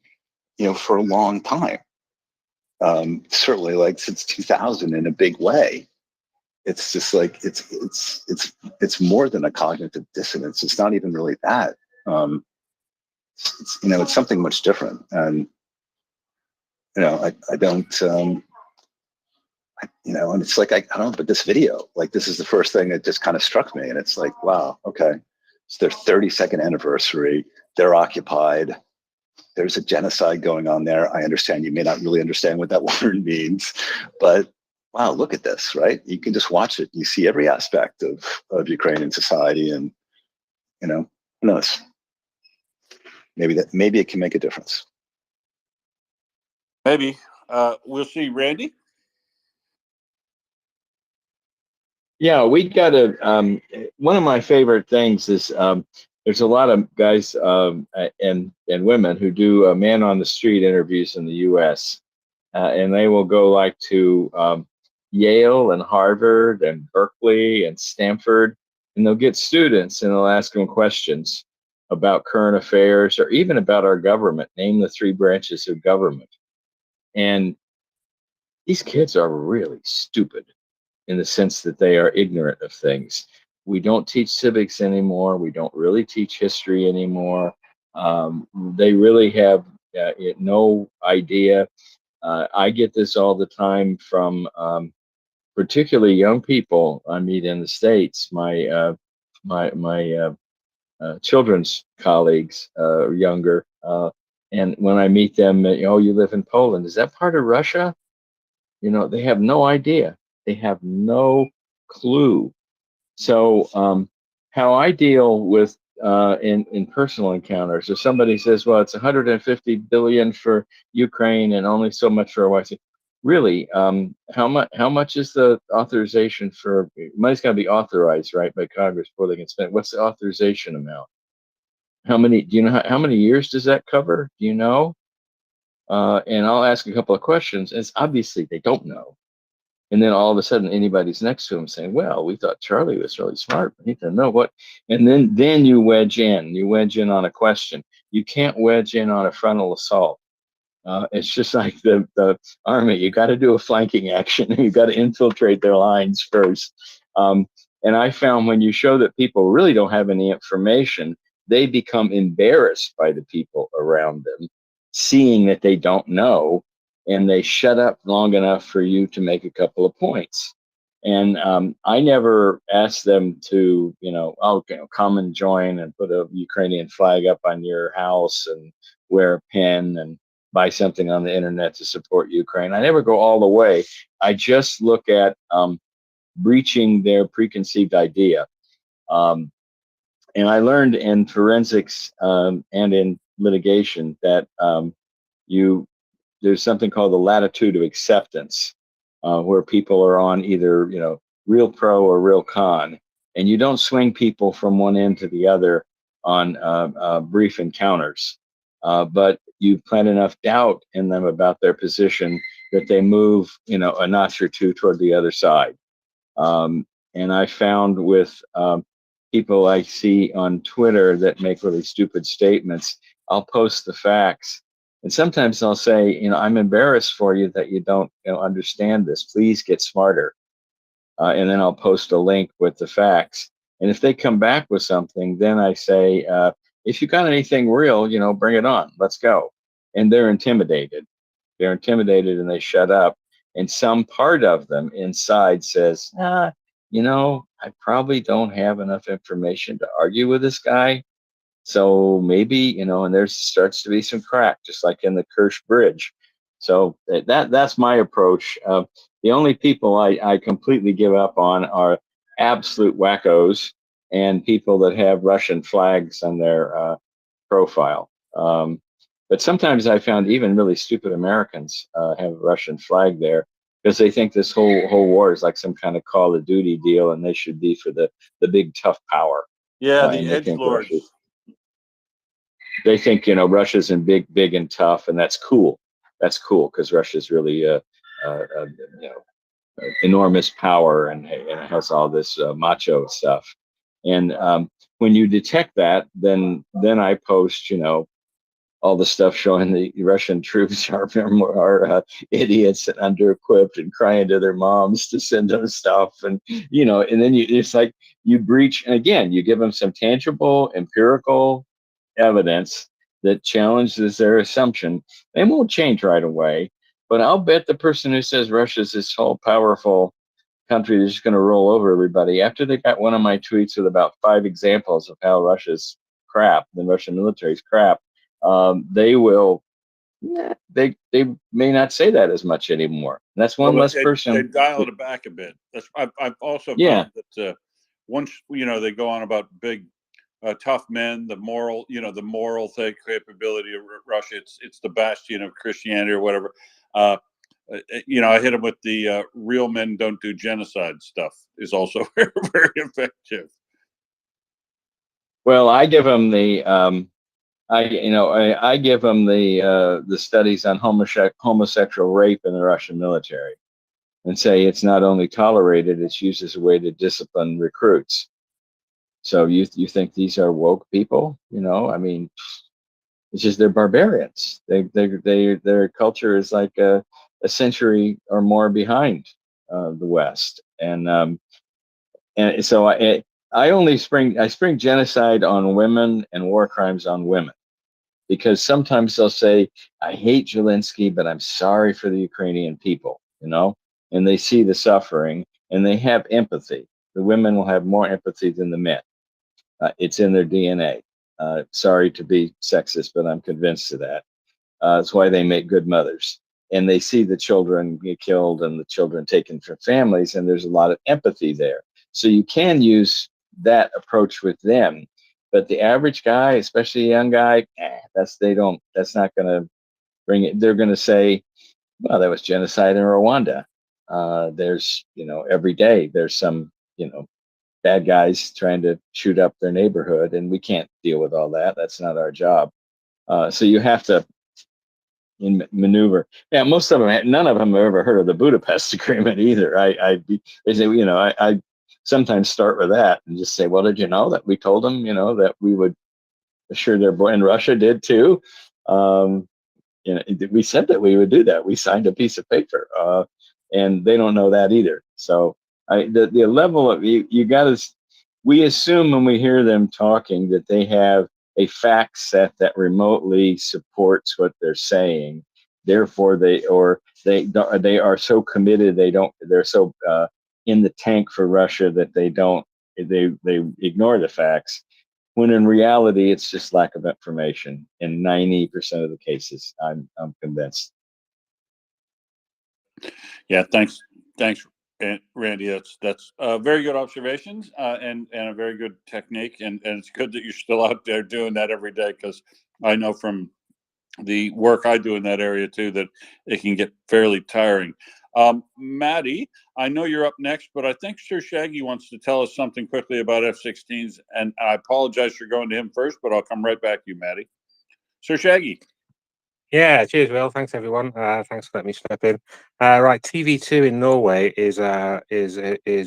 for a long time. Certainly like since 2000 in a big way. It's just like, it's more than a cognitive dissonance. It's not even really that. It's something much different. And, I don't, and it's like, I don't know, but this video, like, this is the first thing that just kind of struck me. And it's like, wow, okay. It's their 32nd anniversary. They're occupied. There's a genocide going on there. I understand you may not really understand what that word means, but wow, look at this, right? You can just watch it. You see every aspect of Ukrainian society, and, who knows? Maybe it can make a difference. Maybe. We'll see. Randy? Yeah, we got to. One of my favorite things is there's a lot of guys and women who do man on the street interviews in the U.S. And they will go like to Yale and Harvard and Berkeley and Stanford, and they'll get students and they'll ask them questions about current affairs or even about our government. Name the 3 branches of government. And these kids are really stupid in the sense that they are ignorant of things. We don't teach civics anymore. We don't really teach history anymore. They really have no idea I get this all the time from particularly young people I meet in the States. My children's colleagues, younger, and when I meet them, oh, you live in Poland. Is that part of Russia? You know, they have no idea. They have no clue. So how I deal with in personal encounters, if somebody says, "Well, it's 150 billion for Ukraine and only so much for our," I say, "Really? How much is the authorization for money's got to be authorized, right, by Congress before they can spend? What's the authorization amount? How many? Do you know how many years does that cover? Do you know?" And I'll ask a couple of questions. It's obviously they don't know. And then all of a sudden, anybody's next to him saying, "Well, we thought Charlie was really smart. We need to know what." And then you wedge in. You wedge in on a question. You can't wedge in on a frontal assault. It's just like the army. You got to do a flanking action. You got to infiltrate their lines first. And I found when you show that people really don't have any information, they become embarrassed by the people around them, seeing that they don't know, and they shut up long enough for you to make a couple of points. And I never asked them to, come and join and put a Ukrainian flag up on your house and wear a pin and buy something on the internet to support Ukraine. I never go all the way. I just look at breaching their preconceived idea. And I learned in forensics and in litigation that there's something called the latitude of acceptance, where people are on either real pro or real con, and you don't swing people from one end to the other on brief encounters, but you plant enough doubt in them about their position that they move a notch or two toward the other side. And I found with people I see on Twitter that make really stupid statements, I'll post the facts. And sometimes I'll say, I'm embarrassed for you that you don't understand this. Please get smarter. And then I'll post a link with the facts. And if they come back with something, then I say, if you got anything real, bring it on. Let's go. And they're intimidated. They're intimidated and they shut up. And some part of them inside says, I probably don't have enough information to argue with this guy. So maybe, and there starts to be some crack, just like in the Kirsch Bridge. So that's my approach. The only people I completely give up on are absolute wackos and people that have Russian flags on their profile. But sometimes I found even really stupid Americans have a Russian flag there because they think this whole war is like some kind of Call of Duty deal, and they should be for the big tough power. Yeah, the and they think edgelords. They think Russia's in big and tough, and that's cool. That's cool because Russia's really enormous power and it has all this macho stuff. And when you detect that, then I post all the stuff showing the Russian troops are idiots and under-equipped and crying to their moms to send them stuff, and and then it's like you breach, and again you give them some tangible empirical evidence that challenges their assumption. They won't change right away, but I'll bet the person who says Russia's this whole powerful country that's just going to roll over everybody, after they got one of my tweets with about 5 examples of how Russia's crap, the Russian military's crap, they will. They may not say that as much anymore. That's one less person. They dialed it back a bit. I've also found that once they go on about big tough men, the moral capability of Russia. It's the bastion of Christianity or whatever. I hit them with the real men don't do genocide stuff is also very, very effective. Well, I give them the I give them the studies on homosexual rape in the Russian military, and say it's not only tolerated, it's used as a way to discipline recruits. So you think these are woke people? I mean, it's just they're barbarians. Their culture is like a century or more behind the West, and so I only spring genocide on women and war crimes on women. because sometimes they'll say, I hate Zelensky, but I'm sorry for the Ukrainian people, you know, and they see the suffering and they have empathy. The women will have more empathy than the men. It's in their DNA. Sorry to be sexist, but I'm convinced of that. That's why they make good mothers. And they see the children get killed and the children taken from families, and there's a lot of empathy there. So you can use that approach with them. But the average guy, especially a young guy, that's not going to bring it. They're going to say, well, that was genocide in Rwanda. There's, every day there's some, bad guys trying to shoot up their neighborhood, and we can't deal with all that. That's not our job. So you have to maneuver. Yeah, most of them, none of them have ever heard of the Budapest Agreement either. They say, I sometimes start with that and just say, well, did you know that we told them, that we would assure their boy, and Russia did too. We said that we would do that. We signed a piece of paper, and they don't know that either. So the level of you got to. We assume when we hear them talking that they have a fact set that remotely supports what they're saying. Therefore, they are so committed. They're so in the tank for Russia that they ignore the facts. When in reality, it's just lack of information in 90% of the cases. I'm convinced. Yeah, thanks, Randy. That's very good observations and a very good technique. And it's good that you're still out there doing that every day, because I know from the work I do in that area too that it can get fairly tiring. Maddie, I know you're up next, but I think Sir Shaggy wants to tell us something quickly about F-16s, and I apologize for going to him first, but I'll come right back to you, Maddie. Sir Shaggy. Yeah, cheers, Will. Thanks, everyone. Thanks for letting me step in. Right, TV2 in Norway is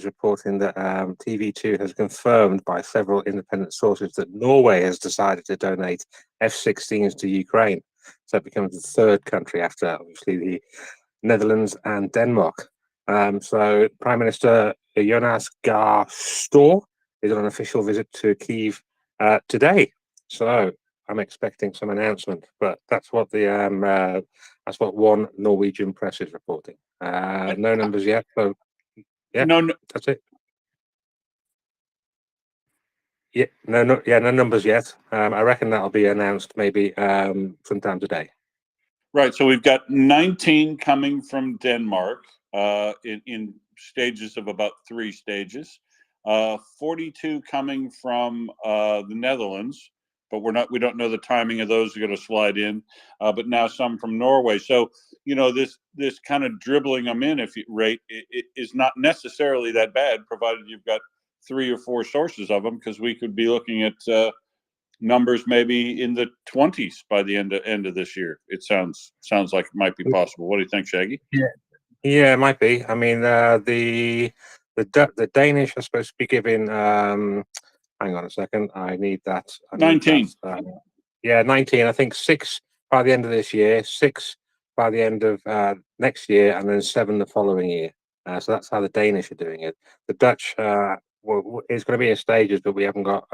reporting that TV2 has confirmed by several independent sources that Norway has decided to donate F-16s to Ukraine. So it becomes the third country after, obviously, the Netherlands and Denmark. So Prime Minister Jonas Gahr Store is on an official visit to Kyiv today. So I'm expecting some announcement, but that's what one Norwegian press is reporting. No numbers yet, so yeah, that's it. Yeah, no numbers yet. I reckon that'll be announced maybe sometime today. Right, so we've got 19 coming from Denmark in stages of about 3 stages. 42 coming from the Netherlands, but we don't know the timing of those are going to slide in. But now some from Norway. So this kind of dribbling them in rate is not necessarily that bad, provided you've got 3 or 4 sources of them, because we could be looking at numbers maybe in the 20s by the end of this year. It sounds like it might be possible. What do you think, Shaggy? Yeah, it might be. I mean, the Danish are supposed to be giving. Hang on a second. I need that. 19. Yeah, 19. I think 6 by the end of this year, 6 by the end of next year, and then 7 the following year. So that's how the Danish are doing it. The Dutch, it's going to be in stages, but we haven't got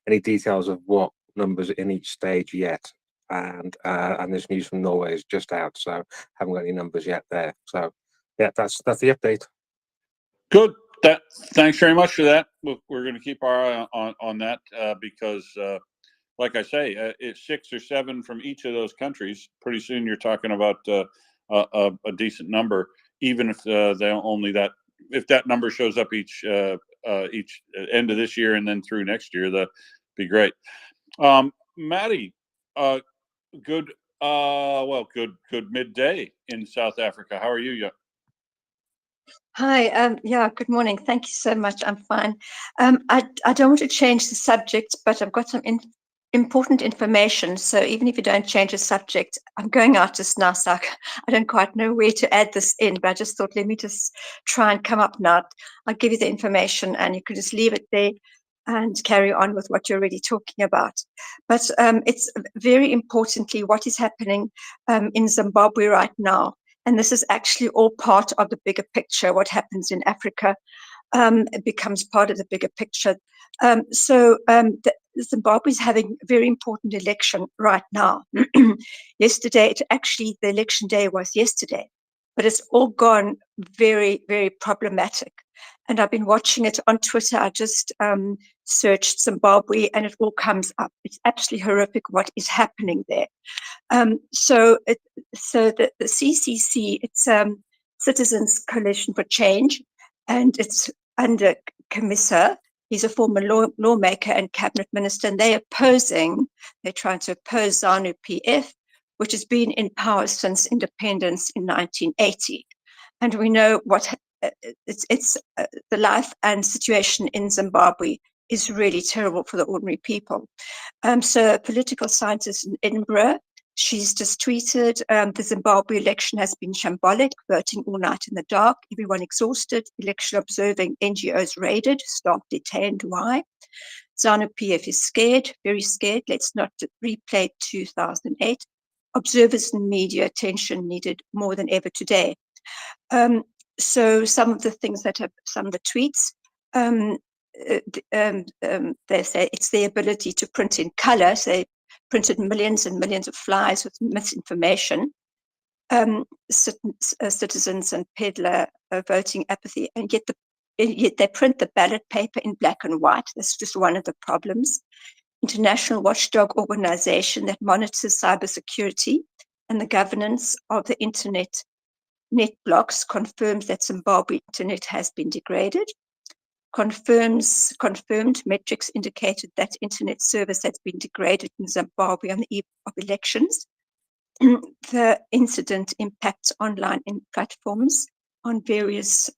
any details of what numbers in each stage yet. And this news from Norway is just out, so haven't got any numbers yet there. So yeah, that's the update. Good. Thanks very much for that. We're going to keep our eye on that because, like I say, it's 6 or 7 from each of those countries. Pretty soon, you're talking about a decent number, even if if that number shows up each end of this year and then through next year, that'd be great. Maddie, good midday in South Africa. How are you? Hi, yeah, good morning. Thank you so much. I'm fine. I don't want to change the subject, but I've got some important information. So even if you don't change the subject, I'm going out just now, so I don't quite know where to add this in, but I just thought, let me just try and come up now. I'll give you the information and you can just leave it there and carry on with what you're already talking about. But it's very importantly what is happening in Zimbabwe right now. And this is actually all part of the bigger picture. What happens in Africa it becomes part of the bigger picture. So Zimbabwe is having a very important election right now. Yesterday, actually, the election day was yesterday, but it's all gone very, very problematic. And I've been watching it on Twitter. I just searched Zimbabwe, and it all comes up. It's absolutely horrific what is happening there. So the CCC, it's Citizens Coalition for Change, and it's under Camissa. He's a former lawmaker and cabinet minister, and they're trying to oppose ZANU-PF, which has been in power since independence in 1980. And we know what the life and situation in Zimbabwe is really terrible for the ordinary people. So a political scientist in Edinburgh, she's just tweeted, the Zimbabwe election has been shambolic, voting all night in the dark, everyone exhausted, election observing NGOs raided, staff detained. Why? ZANU-PF is scared, very scared. Let's not replay 2008. Observers and media attention needed more than ever today. So some of the things that have, some of the tweets, they say it's the ability to print in color. So they printed millions and millions of flyers with misinformation. Citizens and peddler voting apathy, and yet they print the ballot paper in black and white. That's just one of the problems. International watchdog organization that monitors cybersecurity and the governance of the internet net blocks confirms that Zimbabwe internet has been degraded. Confirmed metrics indicated that internet service has been degraded in Zimbabwe on the eve of elections. The incident impacts online platforms on various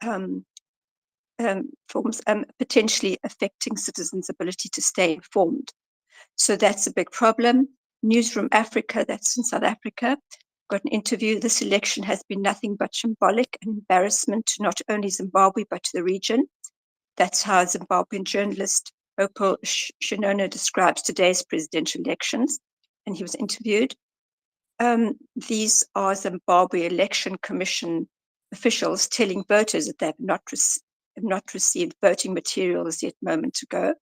forms, potentially affecting citizens' ability to stay informed. So that's a big problem. News from Africa, that's in South Africa, got an interview. This election has been nothing but symbolic and embarrassment to not only Zimbabwe, but to the region. That's how Zimbabwean journalist Opal Shinona describes today's presidential elections, and he was interviewed. These are Zimbabwe Election Commission officials telling voters that they have not received voting materials yet moments ago.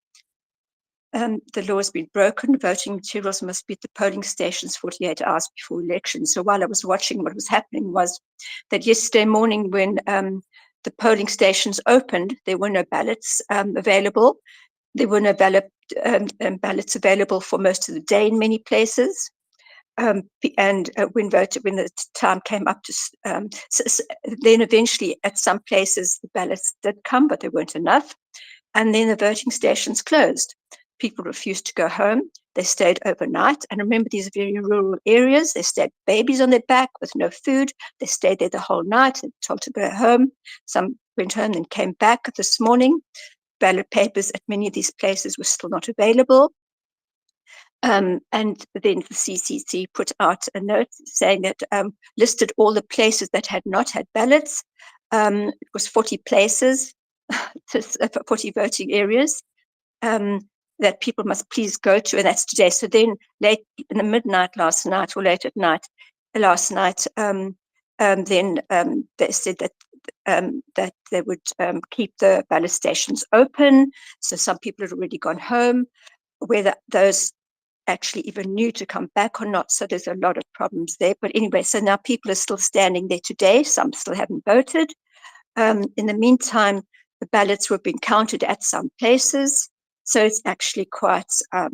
The law has been broken. Voting materials must be at the polling stations 48 hours before elections. So while I was watching, what was happening was that yesterday morning when the polling stations opened, there were no ballots available. There were no ballots available for most of the day in many places. And when the time came up to, then eventually at some places the ballots did come, but they weren't enough. And then the voting stations closed. People refused to go home. They stayed overnight. And remember, these are very rural areas. They stayed babies on their back with no food. They stayed there the whole night and told to go home. Some went home and came back this morning. Ballot papers at many of these places were still not available. And then the CCC put out a note saying that listed all the places that had not had ballots. It was 40 places, 40 voting areas that people must please go to, and that's today. So then late in the midnight last night, or late at night last night, then they said that that they would keep the ballot stations open. So some people had already gone home. Whether those actually even knew to come back or not. So there's a lot of problems there. But anyway, so now people are still standing there today. Some still haven't voted. In the meantime, the ballots were being counted at some places. So it's actually quite a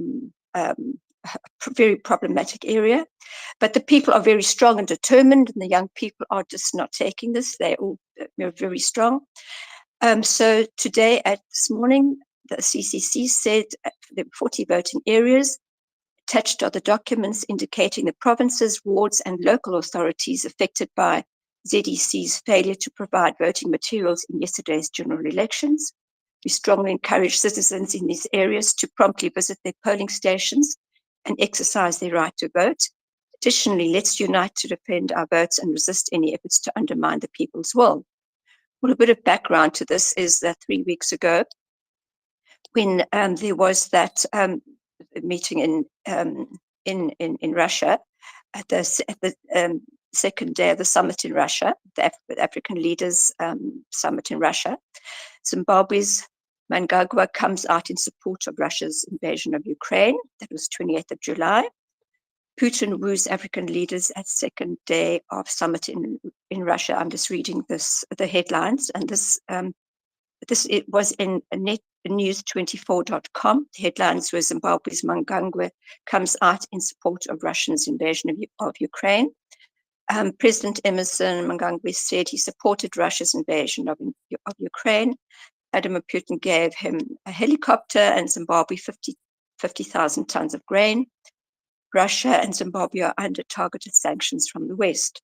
very problematic area. But the people are very strong and determined, and the young people are just not taking this. They're all very strong. So today, this morning, the CCC said there were 40 voting areas. Attached are the documents indicating the provinces, wards, and local authorities affected by ZEC's failure to provide voting materials in yesterday's general elections. We strongly encourage citizens in these areas to promptly visit their polling stations and exercise their right to vote. Additionally, let's unite to defend our votes and resist any efforts to undermine the people's will. Well, a bit of background to this is that 3 weeks ago, when there was that meeting in Russia at the second day of the summit in Russia, the African Leaders Summit in Russia, Zimbabwe's Mnangagwa comes out in support of Russia's invasion of Ukraine. That was 28th of July. Putin woos African leaders at second day of summit in Russia. I'm just reading the headlines, and it was in news24.com. The headlines were Zimbabwe's Mnangagwa comes out in support of Russia's invasion of Ukraine. President Emerson Mnangagwa said he supported Russia's invasion of Ukraine. Vladimir Putin gave him a helicopter and Zimbabwe 50,000 tons of grain. Russia and Zimbabwe are under targeted sanctions from the West.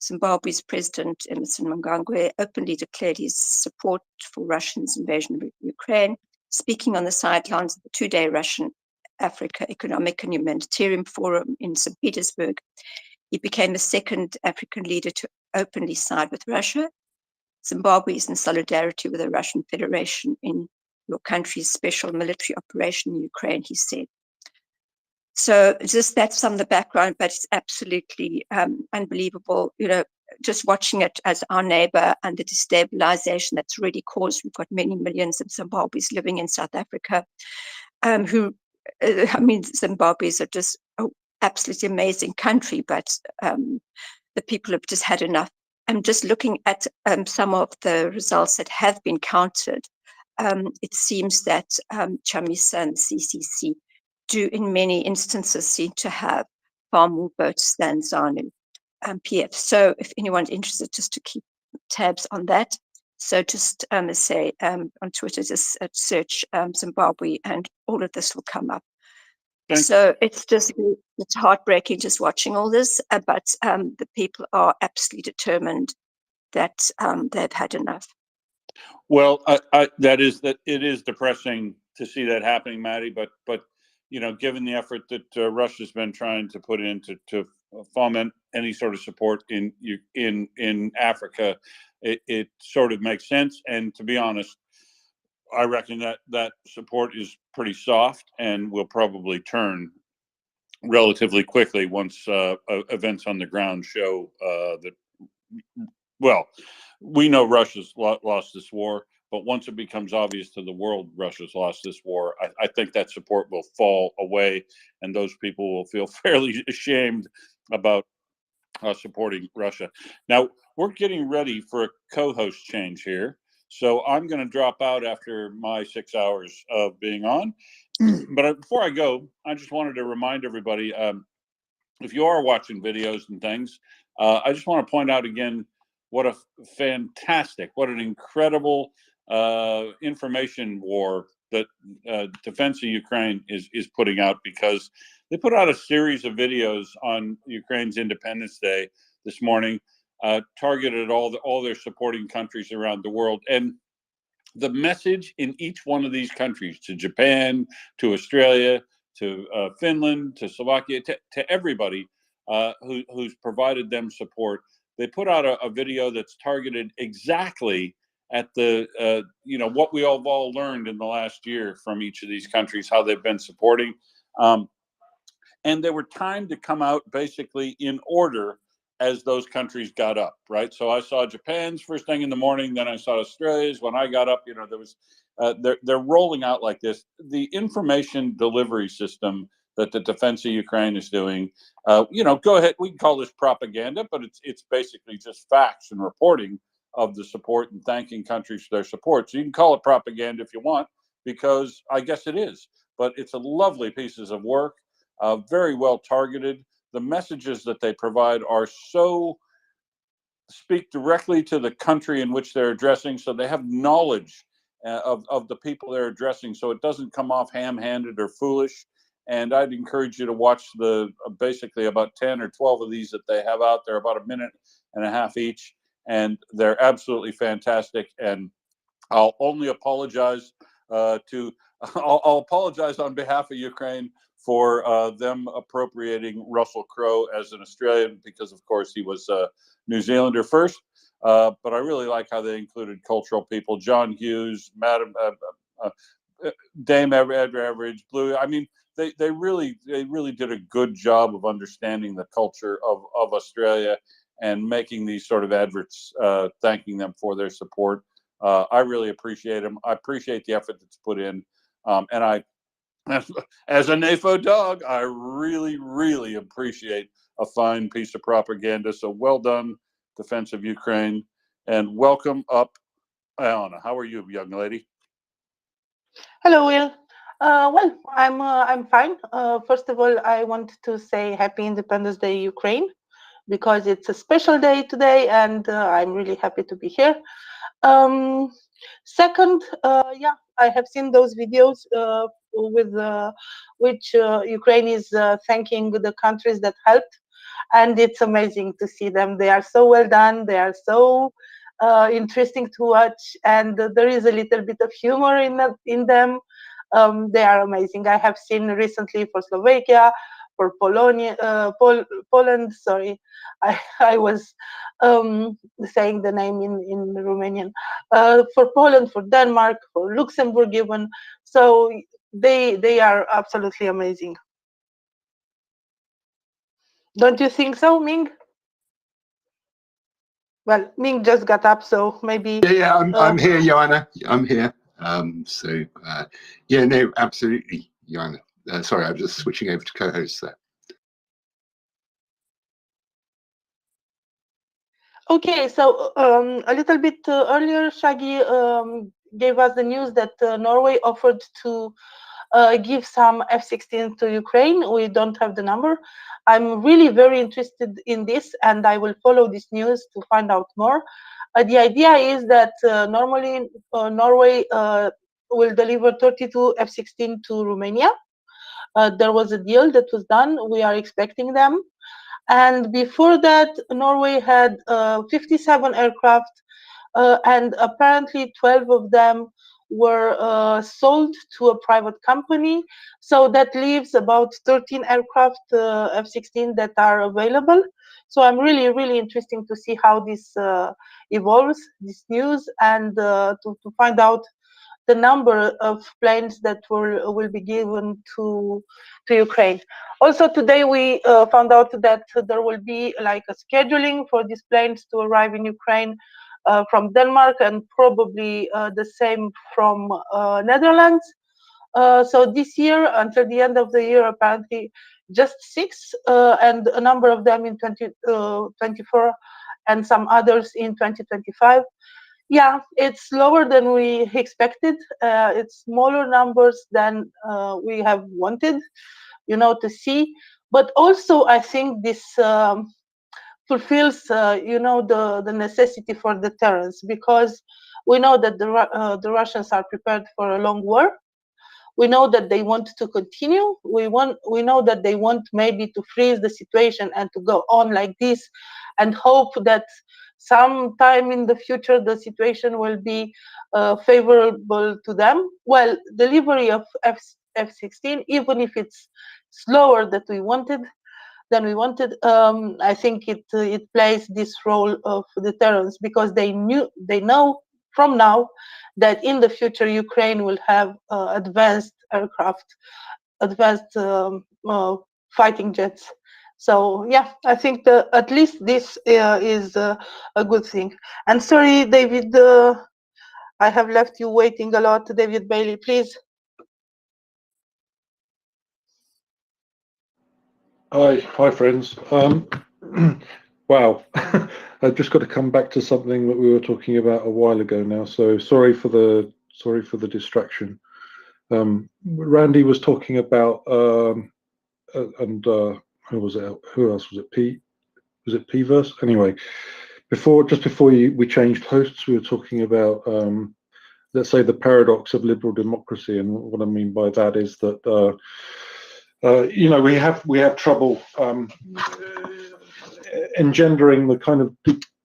Zimbabwe's President Emerson Mnangagwa openly declared his support for Russia's invasion of Ukraine, speaking on the sidelines of the two-day Russian-Africa Economic and Humanitarian Forum in St. Petersburg. He became the second African leader to openly side with Russia. Zimbabwe is in solidarity with the Russian Federation in your country's special military operation in Ukraine, he said. So just that's some of the background, but it's absolutely unbelievable, just watching it as our neighbor and the destabilization that's really caused. We've got many millions of Zimbabweans living in South Africa Zimbabweans are just an absolutely amazing country, but the people have just had enough. I'm just looking at some of the results that have been counted. It seems that Chamisa and CCC do in many instances seem to have far more votes than ZANU PF. So if anyone's interested, just to keep tabs on that. So just say on Twitter, just search Zimbabwe and all of this will come up. So it's heartbreaking just watching all this, but the people are absolutely determined that they've had enough. Well, it is depressing to see that happening, Maddie. But given the effort that Russia's been trying to put in to foment any sort of support in Africa, it sort of makes sense. And to be honest, I reckon that support is pretty soft and will probably turn relatively quickly once events on the ground show that. Well, we know Russia's lost this war, but once it becomes obvious to the world Russia's lost this war, I think that support will fall away, and those people will feel fairly ashamed about supporting Russia. Now, we're getting ready for a co-host change here, so I'm going to drop out after my 6 hours of being on. But before I go, I just wanted to remind everybody, if you are watching videos and things, I just want to point out again, what an incredible information war that Defense of Ukraine is putting out, because they put out a series of videos on Ukraine's Independence Day this morning, targeted all their supporting countries around the world. And the message in each one of these countries, to Japan, to Australia, to Finland, to Slovakia, to everybody who's provided them support, they put out a video that's targeted exactly at the what we have all learned in the last year from each of these countries, how they've been supporting, and they were timed to come out basically in order as those countries got up, right? So I saw Japan's first thing in the morning, then I saw Australia's when I got up. There was they're rolling out like this. The information delivery system that the Defense of Ukraine is doing, go ahead, we can call this propaganda, but it's basically just facts and reporting of the support and thanking countries for their support. So you can call it propaganda if you want, because I guess it is, but it's a lovely pieces of work, very well targeted. The messages that they provide are speak directly to the country in which they're addressing, so they have knowledge of the people they're addressing, so it doesn't come off ham-handed or foolish. And I'd encourage you to watch basically about 10 or 12 of these that they have out there, about a minute and a half each, and they're absolutely fantastic. And I'll only apologize I'll apologize on behalf of Ukraine for them appropriating Russell Crowe as an Australian, because of course he was a New Zealander first. But I really like how they included cultural people, John Hughes, Madam Dame Average Blue. I mean, they really did a good job of understanding the culture of Australia and making these sort of adverts thanking them for their support. I really appreciate him. I appreciate the effort that's put in, and I, as a NAFO dog, I really, really appreciate a fine piece of propaganda. So well done, Defense of Ukraine, and welcome up, Anna. How are you, young lady? Hello, Will. Well, I'm fine. First of all, I want to say Happy Independence Day, Ukraine, because it's a special day today, and I'm really happy to be here. Second, yeah, I have seen those videos with which Ukraine is thanking the countries that helped, and it's amazing to see them. They are so well done. They are so interesting to watch, and there is a little bit of humor in them. They are amazing. I have seen recently for Slovakia, for Poland. Sorry, I was saying the name in Romanian. For Poland, for Denmark, for Luxembourg, even. So they are absolutely amazing. Don't you think so, Ming? Well, Ming just got up, so maybe. Yeah, I'm here, Joanna. I'm here. Yeah, no, absolutely, Joanna. Sorry, I'm just switching over to co-host there. Okay, so a little bit earlier, Shaggy gave us the news that Norway offered to give some F-16 to Ukraine. We don't have the number. I'm really very interested in this, and I will follow this news to find out more. The idea is that normally Norway will deliver 32 F-16 to Romania. There was a deal that was done. We are expecting them. And before that, Norway had 57 aircraft, and apparently 12 of them were sold to a private company. So that leaves about 13 aircraft F-16 that are available. So I'm really, really interested to see how this evolves, this news, and to find out the number of planes that will be given to Ukraine. Also today we found out that there will be like a scheduling for these planes to arrive in Ukraine from Denmark, and probably the same from Netherlands. So this year, until the end of the year, apparently just 6, and a number of them in 2024, and some others in 2025. Yeah, it's lower than we expected. It's smaller numbers than we have wanted, to see. But also, I think this fulfills, the necessity for deterrence, because we know that the Russians are prepared for a long war. We know that they want to continue. We know that they want maybe to freeze the situation and to go on like this, and hope that sometime in the future the situation will be favorable to them. Well, delivery of F-16, even if it's slower than we wanted, I think it plays this role of deterrence, because they know from now that in the future Ukraine will have advanced aircraft, advanced fighting jets. So yeah, I think at least this is a good thing. And sorry, David, I have left you waiting a lot. David Bailey, please. Hi, friends. Wow, I've just got to come back to something that we were talking about a while ago now. So sorry for the distraction. Randy was talking about who was it? Who else was it? Was it P-verse? Anyway, just before we changed hosts, we were talking about let's say the paradox of liberal democracy, and what I mean by that is that we have trouble engendering the kind of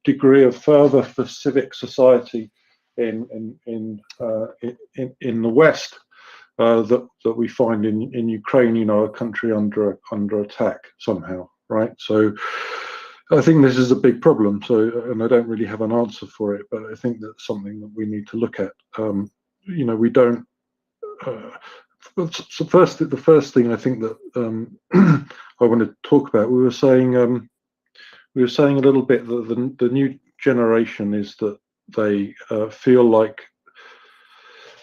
degree of fervor for civic society in the West that we find in Ukraine, a country under attack somehow, right? So I think this is a big problem. And I don't really have an answer for it, but I think that's something that we need to look at. We don't. So the first thing I think that I want to talk about, we were saying a little bit that the new generation is that they feel like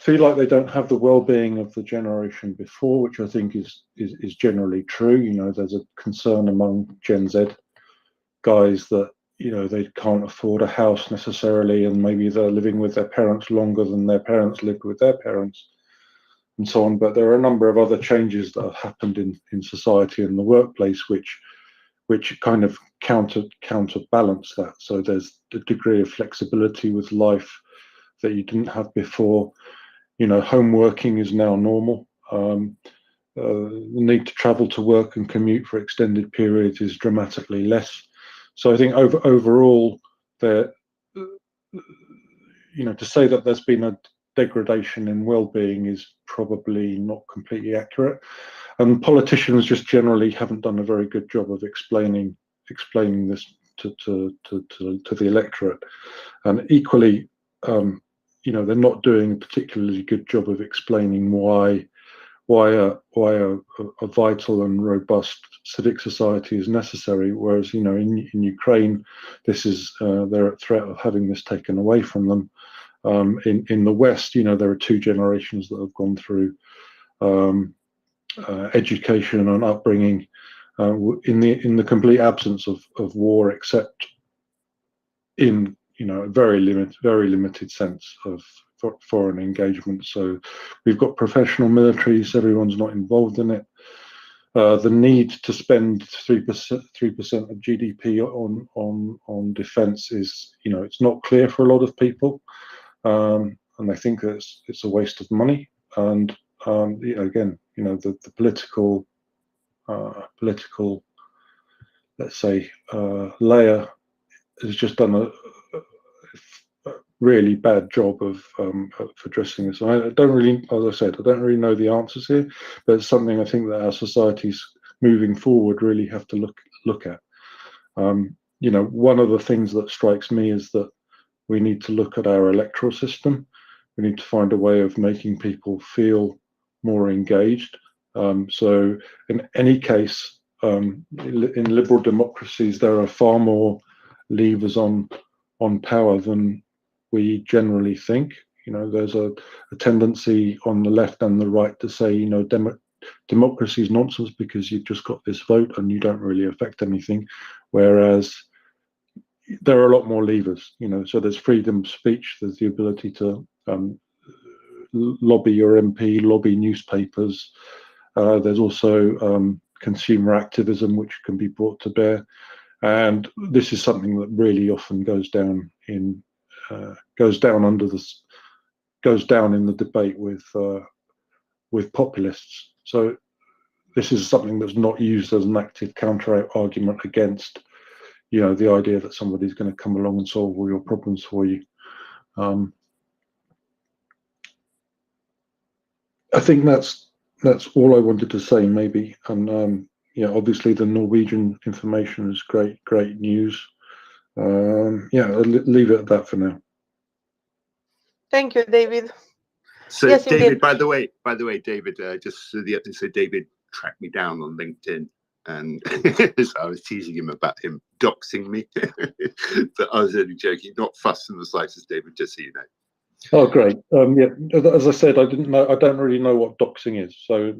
they don't have the well-being of the generation before, which I think is generally true. You know, there's a concern among Gen Z guys that, you know, they can't afford a house necessarily, and maybe they're living with their parents longer than their parents lived with their parents, and so on. But there are a number of other changes that have happened in society and the workplace which kind of counterbalance that. So there's a degree of flexibility with life that you didn't have before. You know, home working is now normal. The need to travel to work and commute for extended periods is dramatically less. So I think overall, there, you know, to say that there's been a degradation in well-being is probably not completely accurate. And politicians just generally haven't done a very good job of explaining this to the electorate. And equally, you know, they're not doing a particularly good job of explaining why a vital and robust civic society is necessary. Whereas, you know, in Ukraine, this is they're at threat of having this taken away from them. In the West, you know, there are two generations that have gone through education and upbringing in the complete absence of war, except in, you know, a very limited sense of foreign engagement. So we've got professional militaries, everyone's not involved in it. The need to spend 3% of GDP on defense is, you know, it's not clear for a lot of people, and I think that it's a waste of money. And again, you know, the political let's say layer has just done a really bad job of addressing this. I don't really, as I said, I don't really know the answers here, but it's something I think that our societies moving forward really have to look at. You know, one of the things that strikes me is that we need to look at our electoral system. We need to find a way of making people feel more engaged. So in any case, in liberal democracies, there are far more levers on power than we generally think. You know, there's a tendency on the left and the right to say, you know, democracy is nonsense because you've just got this vote and you don't really affect anything. Whereas there are a lot more levers, you know, so there's freedom of speech, there's the ability to lobby your MP, lobby newspapers. There's also consumer activism, which can be brought to bear. And this is something that really often goes down in the debate with populists. So this is something that's not used as an active counter argument against, you know, the idea that somebody's going to come along and solve all your problems for you. I think that's all I wanted to say, maybe. And yeah, obviously the Norwegian information is great news. Yeah, I'll leave it at that for now. Thank you, David. So Yes, David, indeed. by the way, David, just so David tracked me down on LinkedIn, and so I was teasing him about him doxing me, but I was only joking, not fussed in the slightest, David, just so you know. Oh, great. Yeah, as I said, I don't really know what doxing is. So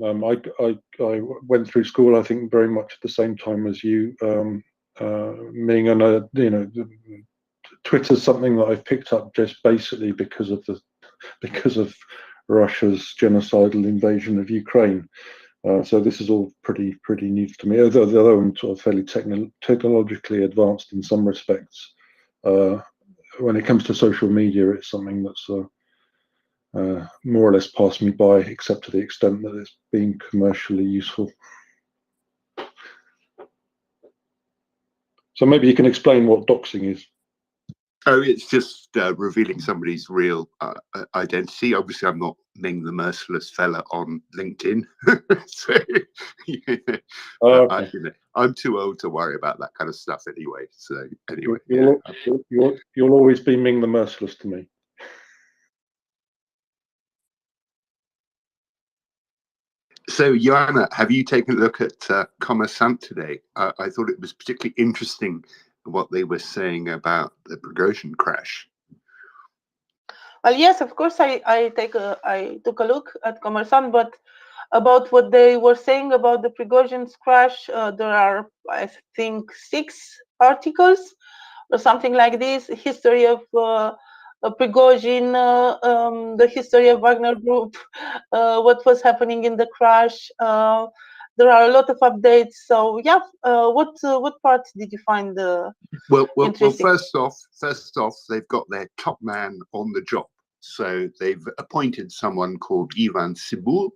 I went through school, I think, very much at the same time as you, Ming, and you know, Twitter's something that I've picked up just basically because of Russia's genocidal invasion of Ukraine. So this is all pretty new to me, although I'm sort of fairly technologically advanced in some respects. When it comes to social media, it's something that's more or less passed me by, except to the extent that it's been commercially useful. So maybe you can explain what doxing is. Oh, it's just revealing somebody's real identity. Obviously, I'm not Ming the Merciless Fella on LinkedIn. So, you know, I'm too old to worry about that kind of stuff anyway. So anyway, you'll always be Ming the Merciless to me. So, Joanna, have you taken a look at Kommersant today? I thought it was particularly interesting what they were saying about the Prigozhin crash. Well, yes, of course, I took a look at Commerçant, but about what they were saying about the Prigozhin's crash, there are, I think, 6 articles or something like this. History of Prigozhin, the history of Wagner Group, what was happening in the crash. There are a lot of updates. So yeah, what part did you find Well, interesting? first off, they've got their top man on the job. So they've appointed someone called Ivan Sibul,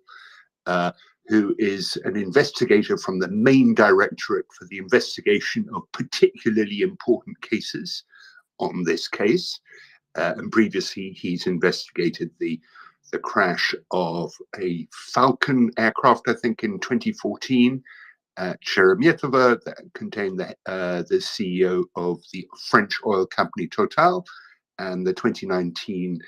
who is an investigator from the main directorate for the investigation of particularly important cases on this case. And previously, he's investigated the crash of a Falcon aircraft, I think, in 2014 at Sheremetyevo, that contained the CEO of the French oil company Total, and the 2019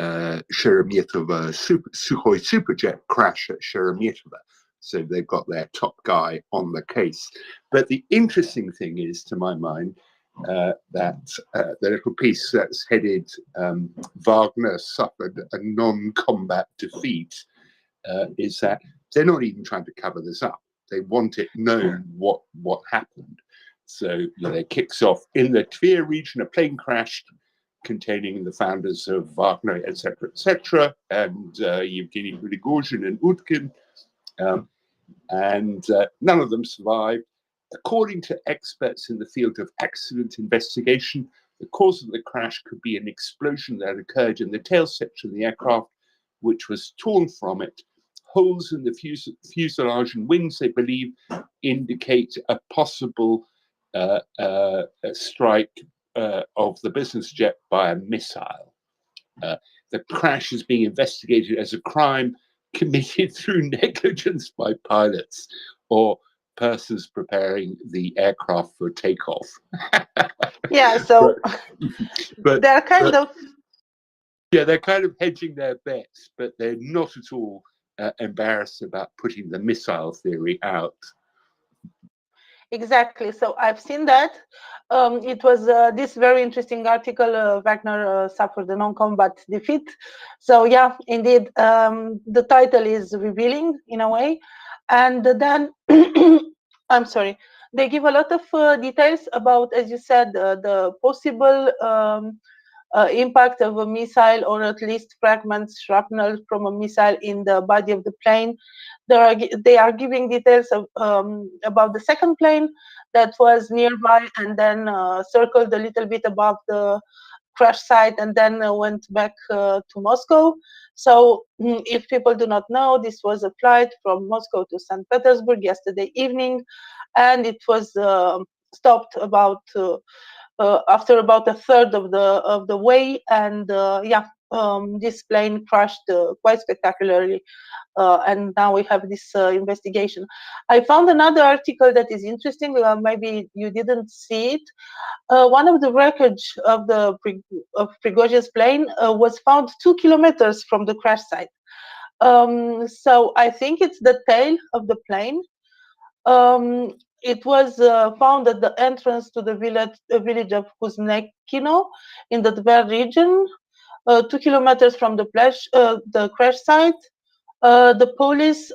Sheremetyevo Sukhoi Superjet crash at Sheremetyevo. So they've got their top guy on the case. But the interesting thing is, to my mind, that the little piece that's headed Wagner suffered a non-combat defeat is that they're not even trying to cover this up. They want it known what happened. So it kicks off in the Tver region. A plane crashed containing the founders of Wagner, etc., and Yevgeny Prigozhin and Utkin, and none of them survived. According to experts in the field of accident investigation, the cause of the crash could be an explosion that occurred in the tail section of the aircraft, which was torn from it. Holes in the fuselage and wings, they believe, indicate a possible strike of the business jet by a missile. The crash is being investigated as a crime committed through negligence by pilots or persons preparing the aircraft for takeoff. Yeah, so but they're kind of they're kind of hedging their bets, but they're not at all embarrassed about putting the missile theory out. exactly. So I've seen that. It was this very interesting article. Wagner suffered a non-combat defeat. So yeah, indeed, the title is revealing in a way. And then, I'm sorry, they give a lot of details about, as you said, the possible impact of a missile, or at least fragments, shrapnel from a missile in the body of the plane. They are giving details of, about the second plane that was nearby and then circled a little bit above the crash site and then went back to Moscow. So if people do not know, this was a flight from Moscow to St. Petersburg yesterday evening, and it was stopped about after about a third of the way, and this plane crashed quite spectacularly, and now we have this investigation. I found another article that is interesting. Maybe you didn't see it. One of the wreckage of the Prigozhin's plane was found 2 kilometers from the crash site. So I think it's the tail of the plane. It was found at the entrance to the village of Kuznekino in the Tver region, 2 kilometers from the crash site. The police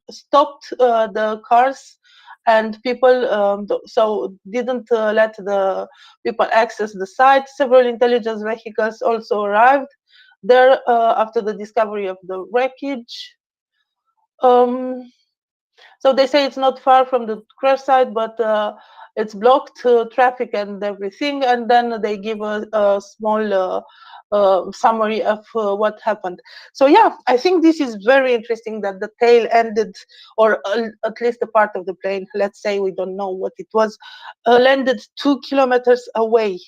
stopped the cars and people, so didn't let the people access the site. Several intelligence vehicles also arrived there after the discovery of the wreckage. So they say it's not far from the crash site, but it's blocked traffic and everything. And then they give a small summary of what happened. So yeah, I think this is very interesting that the tail ended, or at least a part of the plane, let's say, we don't know what it was, landed 2 kilometers away.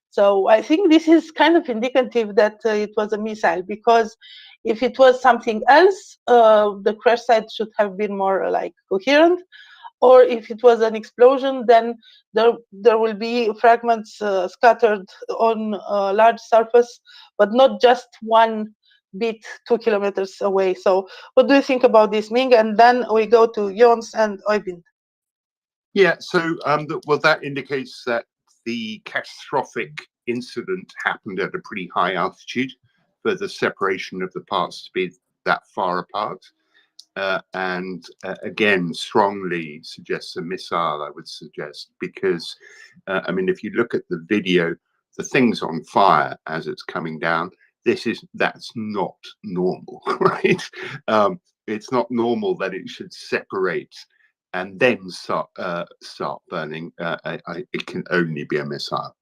So I think this is kind of indicative that it was a missile, because if it was something else, the crash site should have been more like coherent. Or if it was an explosion, then there will be fragments scattered on a large surface, but not just one bit 2 kilometers away. So what do you think about this, Ming? And then we go to Jons and Oyvind. Yeah, so well, that indicates that the catastrophic incident happened at a pretty high altitude for the separation of the parts to be that far apart. And again, strongly suggests a missile, I would suggest, because, I mean, if you look at the video, the thing's on fire as it's coming down. That's not normal, right? It's not normal that it should separate and then start burning. It can only be a missile.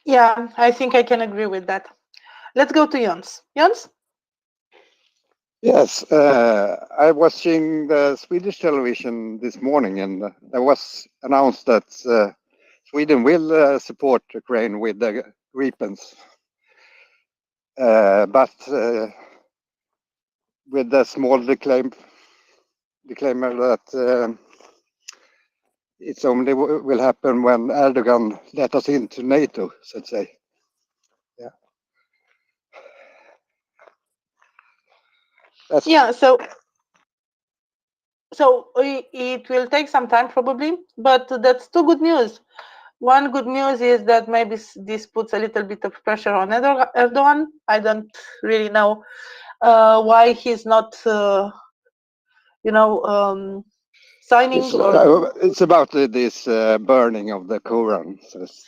Yeah, I think I can agree with that. Let's go to Jens. Jens? Yes, I was watching the Swedish television this morning, and there was announced that Sweden will support Ukraine with the Gripens, but with a small disclaimer that it's only will happen when Erdogan let us into NATO, so to say. Yeah. Yeah, so it will take some time probably, but that's two good news. One good news is that maybe this puts a little bit of pressure on Erdogan. I don't really know why he's not, signing. It's about this burning of the Quran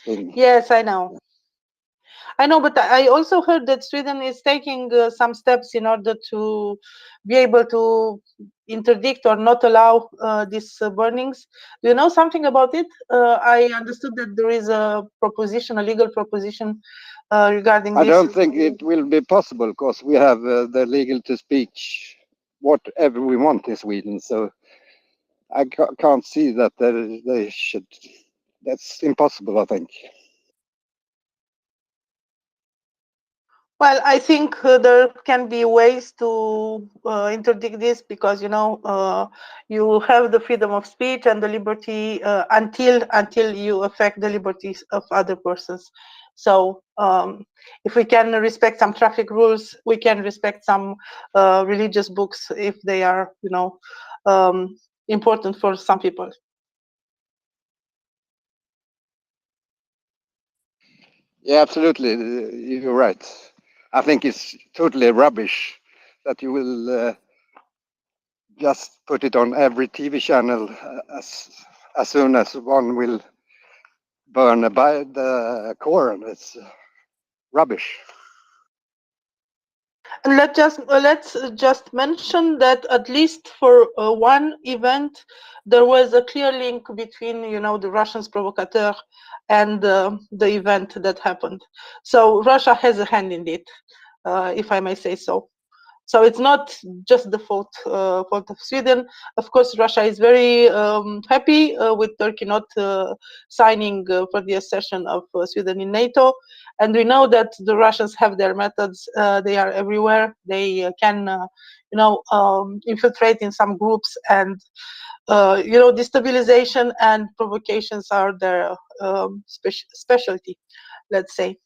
thing. Yes, I know. I know, but I also heard that Sweden is taking some steps in order to be able to interdict or not allow these burnings. Do you know something about it? I understood that there is a proposition, a legal proposition regarding this. I don't think it will be possible because we have the legal to speech whatever we want in Sweden. So I can't see that they should. That's impossible, I think. Well, I think there can be ways to interdict this because you have the freedom of speech and the liberty until you affect the liberties of other persons. So if we can respect some traffic rules, we can respect some religious books if they are important for some people. Yeah, absolutely. You're right. I think it's totally rubbish that you will just put it on every TV channel as soon as one will burn by the Quran. It's rubbish. And let's just mention that at least for one event, there was a clear link between the Russians provocateur and the event that happened. So Russia has a hand in it, if I may say so. So it's not just the fault of Sweden. Of course, Russia is very happy with Turkey not signing for the accession of Sweden in NATO. And we know that the Russians have their methods. They are everywhere. They can, infiltrate in some groups, and destabilization and provocations are their specialty, let's say.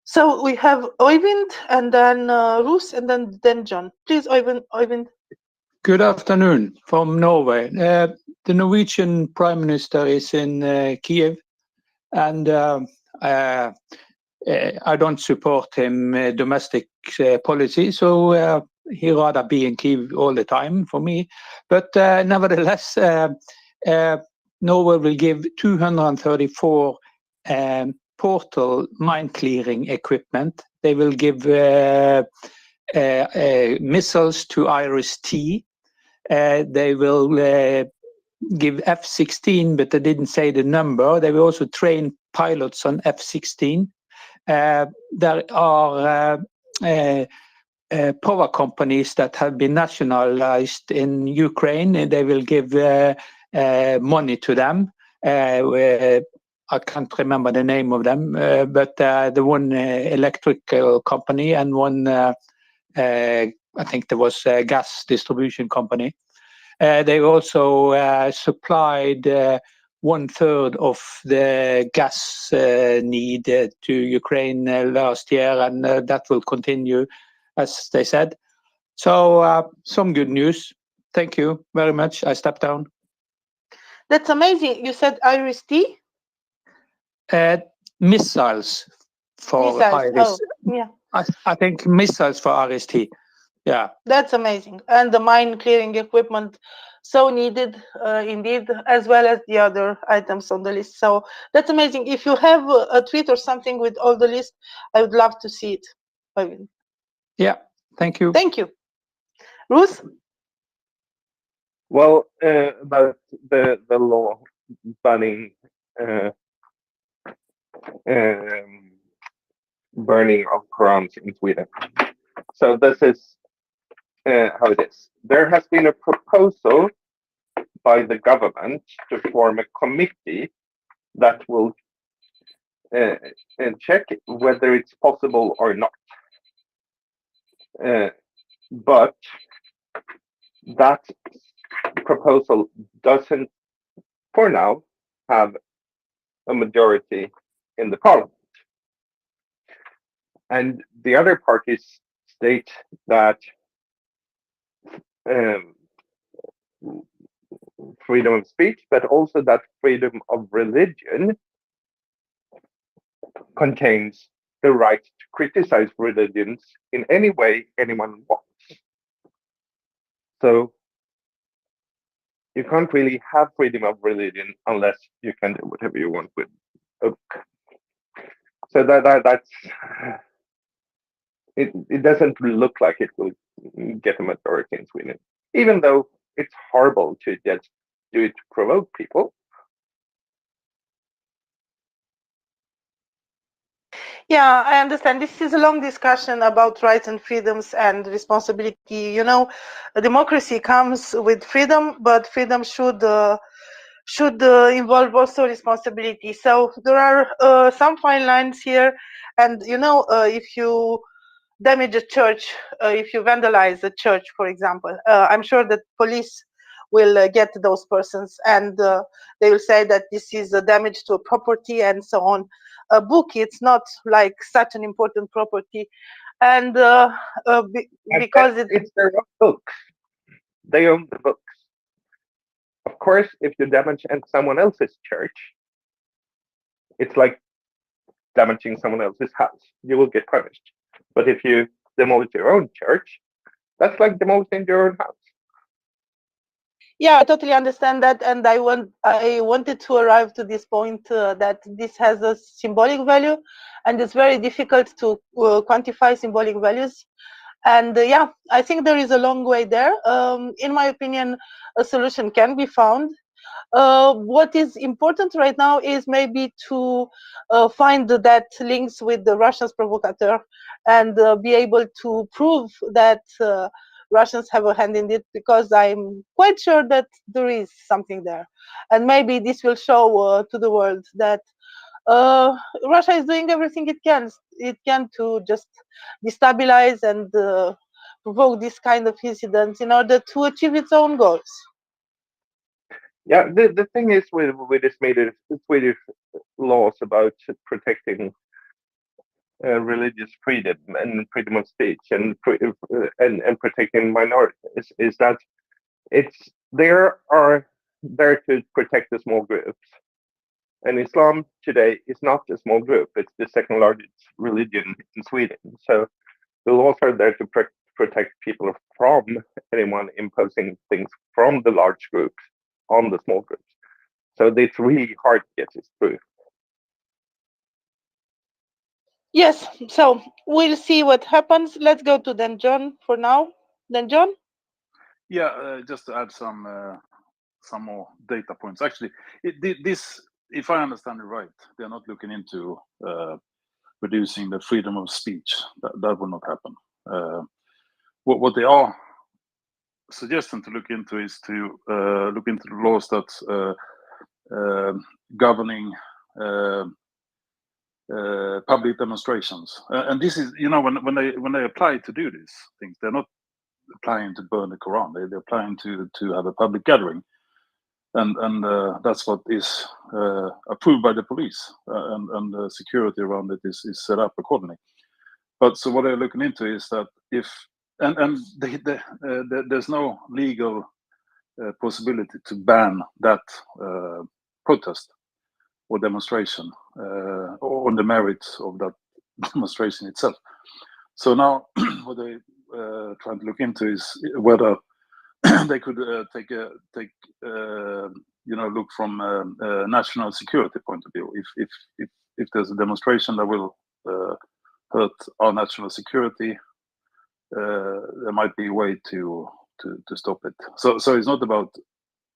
So we have Oyvind, and then Rus, and then John. Please, Oyvind. Good afternoon from Norway. The Norwegian Prime Minister is in Kiev, and I don't support him domestic policy, so he rather be in Kiev all the time for me. But nevertheless, Norway will give 234 portal mine clearing equipment. They will give missiles to Iris-T. They will give F-16, but they didn't say the number. They will also train pilots on F-16. There are power companies that have been nationalized in Ukraine, and they will give money to them. I can't remember the name of them, but the one electrical company and one, I think there was a gas distribution company. They also supplied 1/3 of the gas need to Ukraine last year, and that will continue, as they said. So some good news. Thank you very much. I step down. That's amazing. You said Iris-T? Missiles for Missiles. Iris. Oh, yeah. I think missiles for RST. Yeah. That's amazing. And the mine clearing equipment, so needed indeed, as well as the other items on the list. So that's amazing. If you have a tweet or something with all the list, I would love to see it. Oyvind. Yeah, thank you. Thank you. Ruth? Well, about the law banning burning of Qurans in Sweden. So this is how it is. There has been a proposal by the government to form a committee that will check whether it's possible or not. But that proposal doesn't, for now, have a majority in the parliament. And the other parties state that freedom of speech, but also that freedom of religion contains the right to criticize religions in any way anyone wants. So you can't really have freedom of religion unless you can do whatever you want with a book. So that's it. It doesn't look like it will get a majority in Sweden, even though it's horrible to just do it to provoke people. Yeah, I understand. This is a long discussion about rights and freedoms and responsibility. You know, democracy comes with freedom, but freedom should involve also responsibility. So there are some fine lines here, and you know, if you damage a church, if you vandalize a church, for example, I'm sure that police will get those persons, and they will say that this is a damage to a property and so on. A book, it's not like such an important property, and because it's their own books, they own the books. Of course, if you damage someone else's church, it's like damaging someone else's house. You will get punished. But if you demolish your own church, that's like demolishing your own house. Yeah, I totally understand that, and I wanted to arrive to this point that this has a symbolic value, and it's very difficult to quantify symbolic values. And yeah, I think there is a long way there. In my opinion, a solution can be found. What is important right now is maybe to find that links with the Russians provocateur and be able to prove that Russians have a hand in it, because I'm quite sure that there is something there. And maybe this will show to the world that Russia is doing everything it can to just destabilize and provoke this kind of incidents in order to achieve its own goals. Yeah, the thing is with the Swedish laws about protecting religious freedom and freedom of speech and protecting minorities is that they are there to protect the small groups. And Islam today is not a small group; it's the second largest religion in Sweden. So the laws are there to protect people from anyone imposing things from the large groups on the small groups. So it's really hard to get this through. Yes, so we'll see what happens. Let's go to then John for now. Then John? Yeah, just to add some more data points. Actually, this, if I understand it right, they're not looking into reducing the freedom of speech. That will not happen. What they are suggesting to look into is to look into the laws that's governing public demonstrations. And this is, you know, when they apply to do these things, they're not applying to burn the Quran. They're applying to have a public gathering, and that's what is approved by the police, and the security around it is set up accordingly. But so what they're looking into is that if there's no legal possibility to ban that protest. or demonstration on the merits of that demonstration itself. So now what they trying to look into is whether they could look from a national security point of view. If there's a demonstration that will hurt our national security, there might be a way to stop it. So it's not about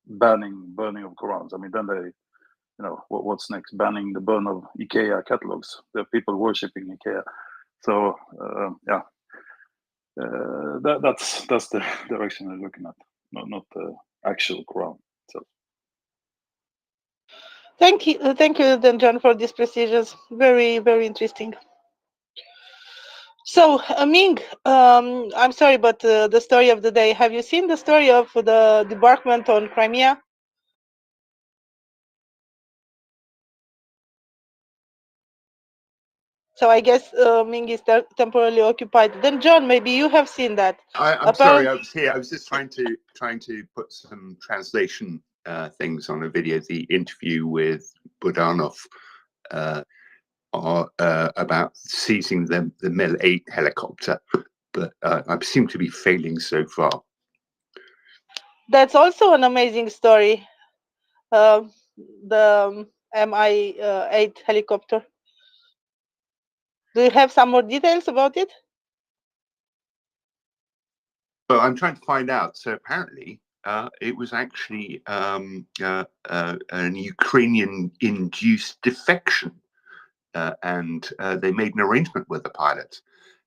burning of Qurans. I mean, then they, what's next? Banning the burn of IKEA catalogs. There are people worshipping IKEA. So that's the direction they're looking at, not the actual Quran. So thank you, then, John, for these precisions. Very, very interesting. So, Ming, I'm sorry, but the story of the day. Have you seen the story of the debarkment on Crimea? So I guess Ming is temporarily occupied. Then, John, maybe you have seen that. I'm sorry, I was here. I was just trying to put some translation things on a video. The interview with Budanov about seizing the Mil-8 helicopter, but I seem to be failing so far. That's also an amazing story. The Mi-8 helicopter. Do you have some more details about it? Well, I'm trying to find out. So apparently, it was actually an Ukrainian-induced defection, and they made an arrangement with the pilot.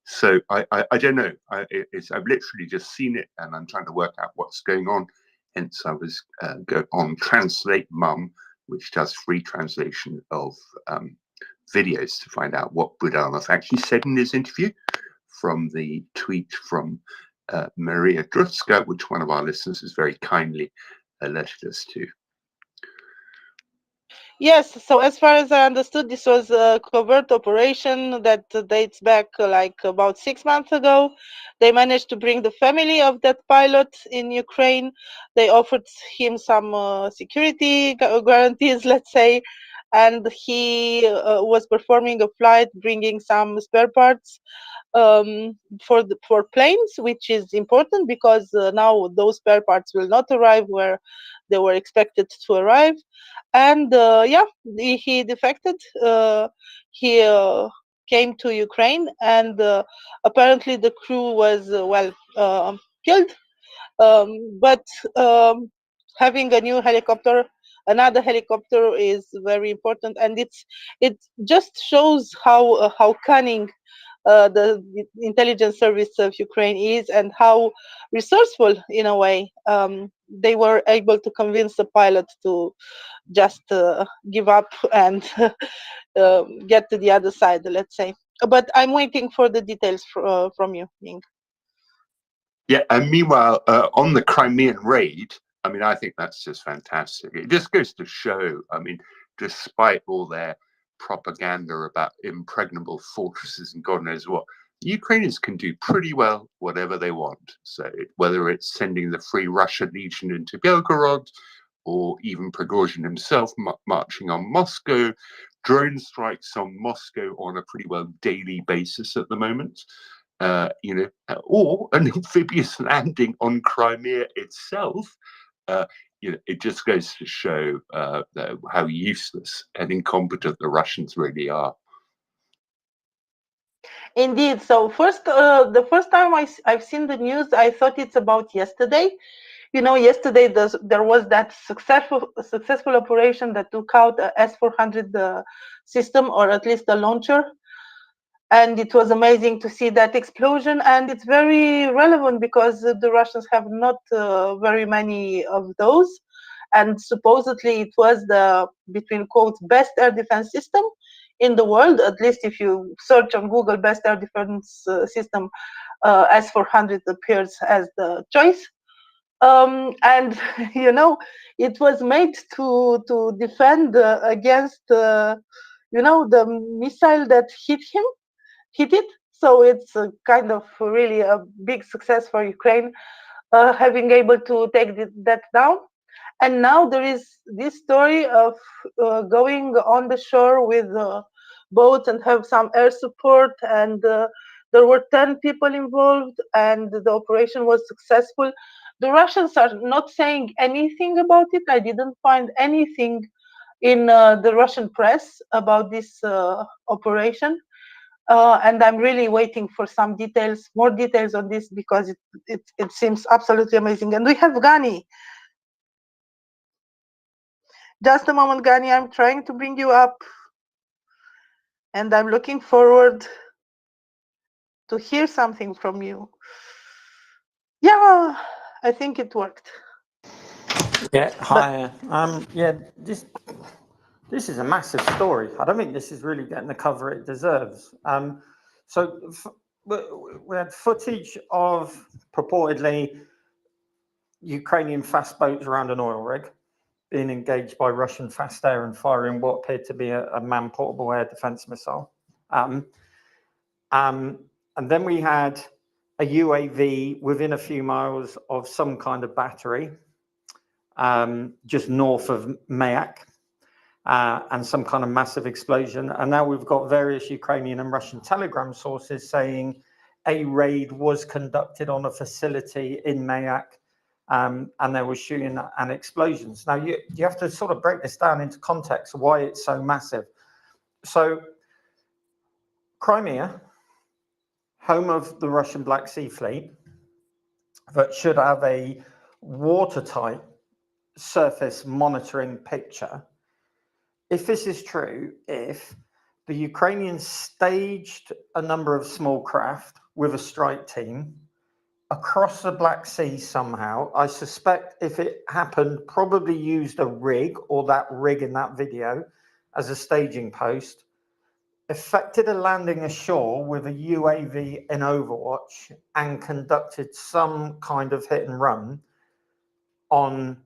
So I don't know. I've literally just seen it, and I'm trying to work out what's going on. Hence, I was go on Translate Mum, which does free translation of videos to find out what Budanov actually said in his interview, from the tweet from Maria Drutska, which one of our listeners has very kindly alerted us to. Yes, so as far as I understood, this was a covert operation that dates back like about 6 months ago. They managed to bring the family of that pilot in Ukraine. They offered him some security guarantees, let's say, and he was performing a flight, bringing some spare parts for planes, which is important because now those spare parts will not arrive where they were expected to arrive. And he defected. He came to Ukraine, and apparently the crew was killed. But having a new helicopter, another helicopter, is very important, and it just shows how cunning the intelligence service of Ukraine is, and how resourceful, in a way. They were able to convince the pilot to just give up and get to the other side, let's say. But I'm waiting for the details from you, Ming. Yeah, and meanwhile, on the Crimean raid, I mean, I think that's just fantastic. It just goes to show, I mean, despite all their propaganda about impregnable fortresses and God knows what, the Ukrainians can do pretty well whatever they want. So whether it's sending the Free Russia Legion into Belgorod, or even Prigozhin himself marching on Moscow, drone strikes on Moscow on a pretty well daily basis at the moment. Or an amphibious landing on Crimea itself. It just goes to show how useless and incompetent the Russians really are. Indeed. So the first time I've seen the news, I thought it's about yesterday. Yesterday there was that successful operation that took out a S-400 system, or at least a launcher. And it was amazing to see that explosion, and it's very relevant because the Russians have not very many of those, and supposedly it was the, between quotes, best air defense system in the world. At least if you search on Google best air defense system, S-400 appears as the choice. And it was made to defend against the missile that hit it. So it's kind of really a big success for Ukraine, having able to take that down. And now there is this story of going on the shore with boats and have some air support, and there were 10 people involved, and the operation was successful. The Russians are not saying anything about it. I didn't find anything in the Russian press about this operation. And I'm really waiting for some details, more details on this, because it seems absolutely amazing. And we have Gani. Just a moment, Gani, I'm trying to bring you up. And I'm looking forward to hear something from you. Yeah, I think it worked. Yeah, hi. Yeah, this is a massive story. I don't think this is really getting the cover it deserves. So we had footage of purportedly Ukrainian fast boats around an oil rig being engaged by Russian fast air and firing what appeared to be a man-portable air defense missile. And then we had a UAV within a few miles of some kind of battery, just north of Mayak, and some kind of massive explosion. And now we've got various Ukrainian and Russian telegram sources saying a raid was conducted on a facility in Mayak, and there was shooting and explosions. Now you have to sort of break this down into context, why it's so massive. So Crimea, home of the Russian Black Sea Fleet, that should have a watertight surface monitoring picture. If this is true, if the Ukrainians staged a number of small craft with a strike team across the Black Sea somehow, I suspect if it happened, probably used a rig or that rig in that video as a staging post, effected a landing ashore with a UAV in Overwatch and conducted some kind of hit and run on,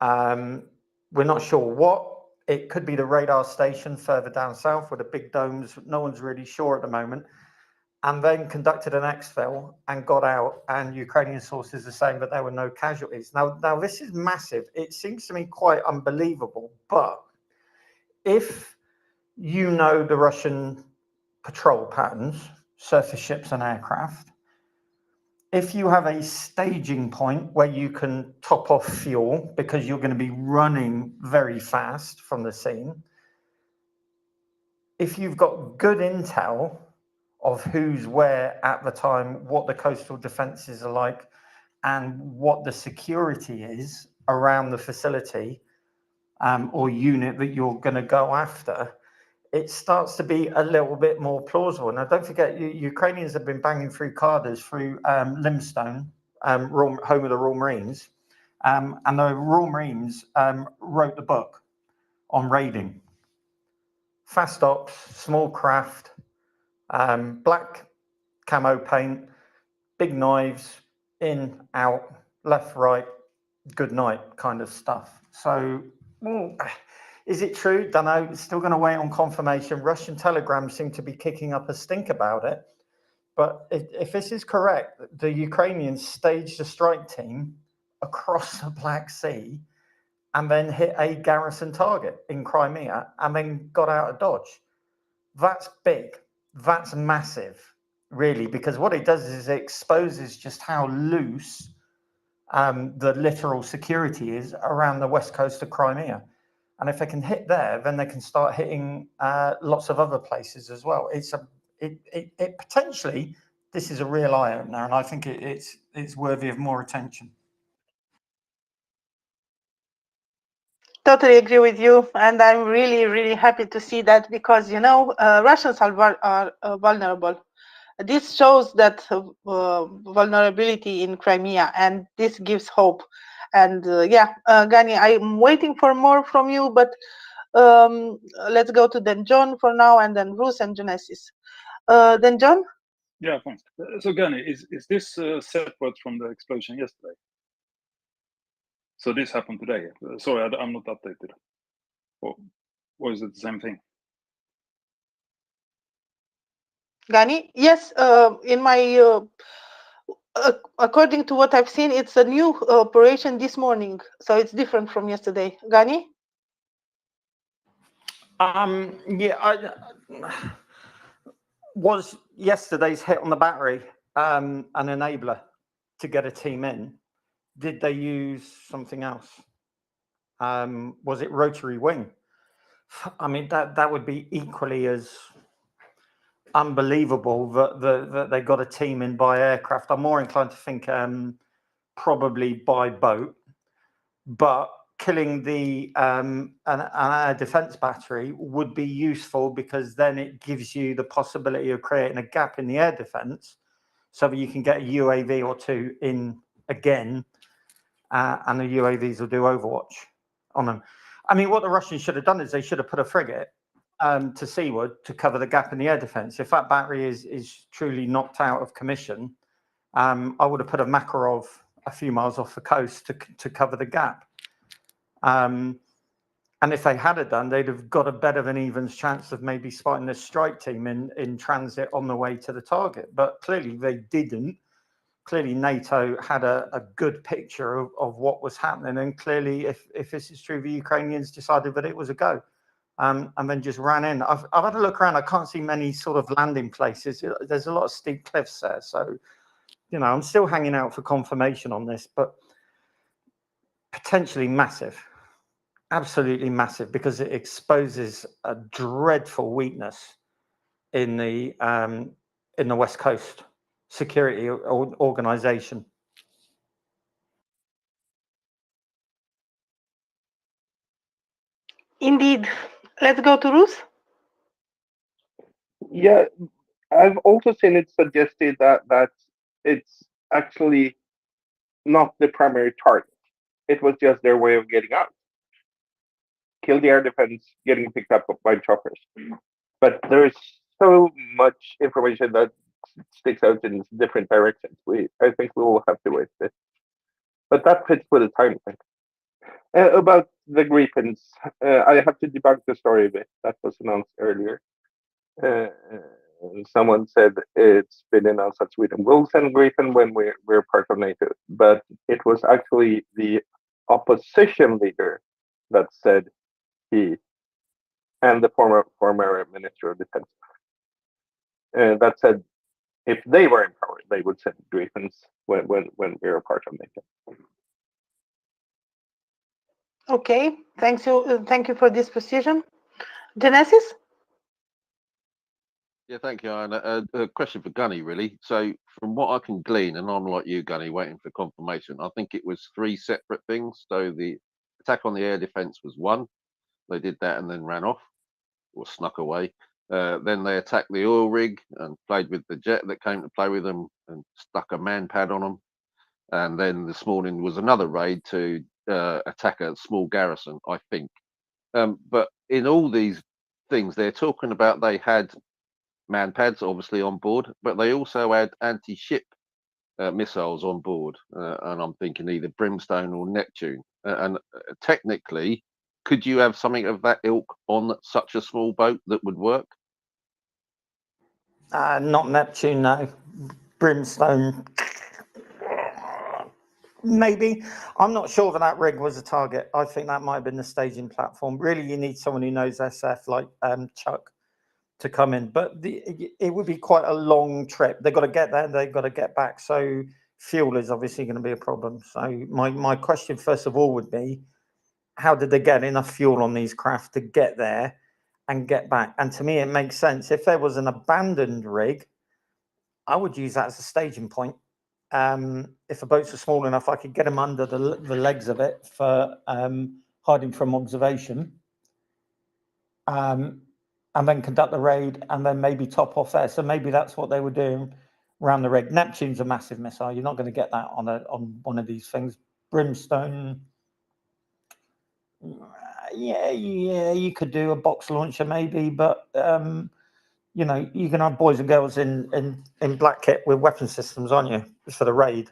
we're not sure what. It could be the radar station further down south with the big domes. No one's really sure at the moment. And then conducted an exfil and got out. And Ukrainian sources are saying that there were no casualties. Now this is massive. It seems to me quite unbelievable. But if you know the Russian patrol patterns, surface ships and aircraft, if you have a staging point where you can top off fuel because you're going to be running very fast from the scene, if you've got good intel of who's where at the time, what the coastal defenses are like, and what the security is around the facility or unit that you're going to go after, it starts to be a little bit more plausible. Now, don't forget, Ukrainians have been banging through Carders through Limestone, home of the Royal Marines, and the Royal Marines wrote the book on raiding. Fast ops, small craft, black camo paint, big knives, in, out, left, right, good night kind of stuff. So, is it true? Don't know. Still going to wait on confirmation. Russian telegrams seem to be kicking up a stink about it. But if this is correct, the Ukrainians staged a strike team across the Black Sea and then hit a garrison target in Crimea and then got out of Dodge. That's big. That's massive, really, because what it does is it exposes just how loose the littoral security is around the west coast of Crimea. And if they can hit there, then they can start hitting lots of other places as well. It potentially, this is a real eye opener, and I think it's worthy of more attention. Totally agree with you, and I'm really, really happy to see that, because Russians are vulnerable. This shows that vulnerability in Crimea, and this gives hope. And Gani, I'm waiting for more from you, but let's go to then John for now, and then Bruce and Genesis. Then John? Yeah, thanks. So Gani, is this separate from the explosion yesterday? So this happened today? Sorry, I'm not updated. Or is it the same thing? Gani? Yes, in my according to what I've seen, it's a new operation this morning, so it's different from yesterday. Gani? Yeah, was yesterday's hit on the battery an enabler to get a team in? Did they use something else? Was it rotary wing? I mean, that would be equally as unbelievable that they got a team in by aircraft. I'm more inclined to think probably by boat, but killing the an air defense battery would be useful, because then it gives you the possibility of creating a gap in the air defense so that you can get a UAV or two in again, and the UAVs will do Overwatch on them. I mean, what the Russians should have done is they should have put a frigate to seaward to cover the gap in the air defense. If that battery is truly knocked out of commission, I would have put a Makarov a few miles off the coast to cover the gap. And if they had it done, they'd have got a better than evens chance of maybe spotting this strike team in transit on the way to the target. But clearly they didn't. Clearly NATO had a good picture of what was happening. And clearly, if this is true, the Ukrainians decided that it was a go. And then just ran in. I've had a look around. I can't see many sort of landing places. There's a lot of steep cliffs there. So, you know, I'm still hanging out for confirmation on this, but potentially massive. Absolutely massive, because it exposes a dreadful weakness in the West Coast security organization. Indeed. Let's go to Ruth. Yeah, I've also seen it suggested that it's actually not the primary target. It was just their way of getting out. Kill the air defense, getting picked up by choppers. But there is so much information that sticks out in different directions. I think we will have to wait a bit. But that fits with the timeline. About the Griffins, I have to debunk the story a bit. That was announced earlier. Someone said it's been announced that Sweden will send Griffin when we're part of NATO, but it was actually the opposition leader that said he, and the former Minister of Defense, that said if they were in power, they would send Griffins when we're a part of NATO. Okay, thank you for this precision. Genesis? Yeah, thank you, Anna. A question for Gunny, really. So, from what I can glean, and I'm like you, Gunny, waiting for confirmation, I think it was 3 separate things. So, the attack on the air defense was one. They did that and then ran off or snuck away. Then they attacked the oil rig and played with the jet that came to play with them and stuck a man pad on them. And then this morning was another raid to attack a small garrison, I think. But in all these things, they're talking about they had man pads obviously on board, but they also had anti-ship missiles on board, and I'm thinking either Brimstone or Neptune. And technically, could you have something of that ilk on such a small boat that would work? Not Neptune, no. Brimstone, maybe. I'm not sure that rig was a target. I think that might have been the staging platform. Really, you need someone who knows SF, like Chuck, to come in. But it would be quite a long trip. They've got to get there, they've got to get back. So fuel is obviously going to be a problem. So my question, first of all, would be, how did they get enough fuel on these craft to get there and get back? And to me, it makes sense. If there was an abandoned rig, I would use that as a staging point. If the boats are small enough, I could get them under the legs of it for hiding from observation, and then conduct the raid, and then maybe top off there. So maybe that's what they were doing around the rig. Neptune's a massive missile. You're not going to get that on one of these things. Brimstone, yeah, you could do a box launcher maybe, but you know, you can have boys and girls in black kit with weapon systems, aren't you, for the raid?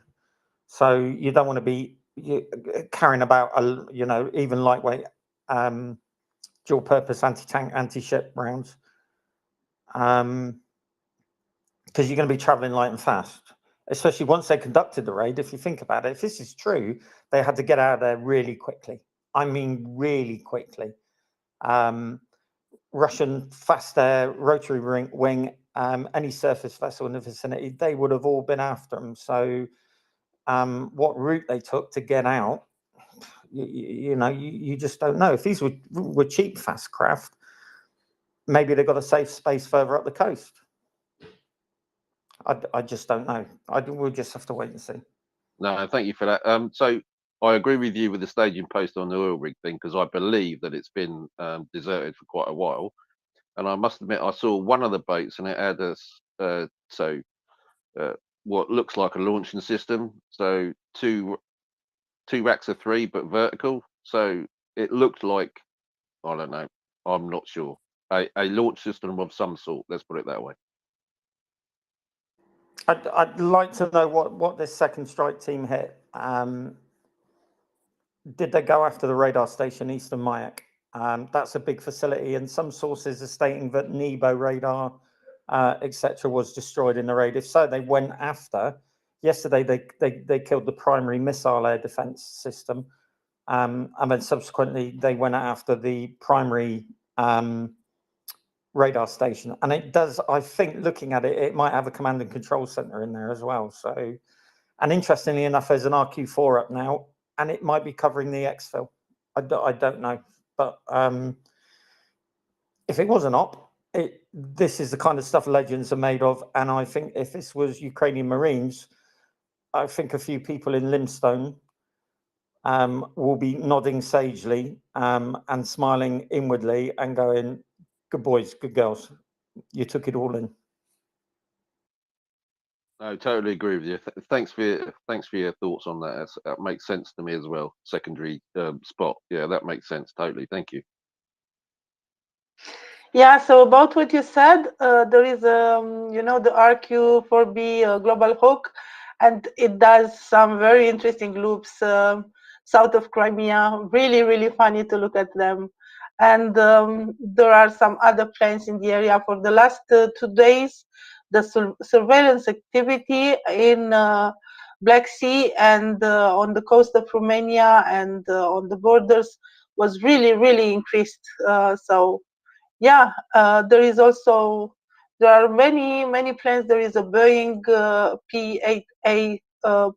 So you don't want to be carrying about even lightweight dual purpose anti-tank, anti-ship rounds, because you're going to be traveling light and fast. especially once they conducted the raid. If you think about it, if this is true, they had to get out of there really quickly. I mean, really quickly. Russian fast air, rotary wing, any surface vessel in the vicinity, they would have all been after them. So what route they took to get out, you just don't know. If these were cheap fast craft, maybe they got a safe space further up the coast. I just don't know. We'll just have to wait and see. No, thank you for that. So I agree with you with the staging post on the oil rig thing, because I believe that it's been deserted for quite a while. And I must admit, I saw one of the boats and it had what looks like a launching system. So two racks of 3, but vertical. So it looked like, I don't know, I'm not sure, a launch system of some sort. Let's put it that way. I'd like to know what this second strike team hit. Did they go after the radar station Eastern Mayak? That's a big facility, and some sources are stating that Nebo radar, etc., was destroyed in the raid. If so, they went after. Yesterday, they killed the primary missile air defense system, and then subsequently they went after the primary radar station. And it does, I think, looking at it, it might have a command and control center in there as well. So, and interestingly enough, there's an RQ4 up now, and it might be covering the exfil. I don't know, but if it was an op, this is the kind of stuff legends are made of. And I think if this was Ukrainian Marines, I think a few people in Limestone will be nodding sagely and smiling inwardly and going, "Good boys, good girls, you took it all in." No, totally agree with you. Thanks for your thoughts on that. That makes sense to me as well. Secondary spot, yeah, that makes sense totally. Thank you. Yeah, so about what you said, there is, the RQ4B Global Hawk, and it does some very interesting loops south of Crimea. Really, really funny to look at them. And there are some other planes in the area. For the last 2 days, the surveillance activity in Black Sea and on the coast of Romania and on the borders was really, really increased. So yeah, there are many planes. There is a Boeing P-8A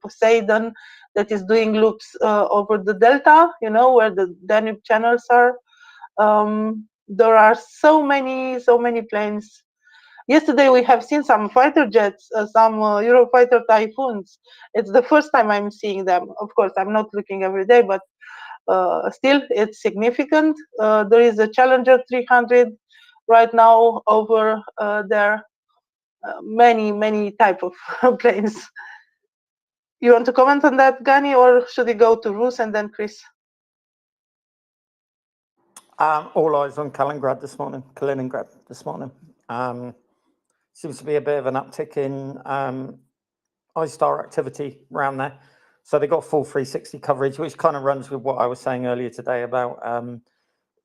Poseidon that is doing loops over the Delta, where the Danube channels are. There are so many planes. Yesterday we have seen some fighter jets, some Eurofighter Typhoons. It's the first time I'm seeing them. Of course, I'm not looking every day, but still it's significant. There is a Challenger 300 right now over there. Many type of planes. You want to comment on that, Gani, or should we go to Rus and then Chris? All eyes on Kaliningrad this morning. Seems to be a bit of an uptick in I-Star activity around there. So they got full 360 coverage, which kind of runs with what I was saying earlier today about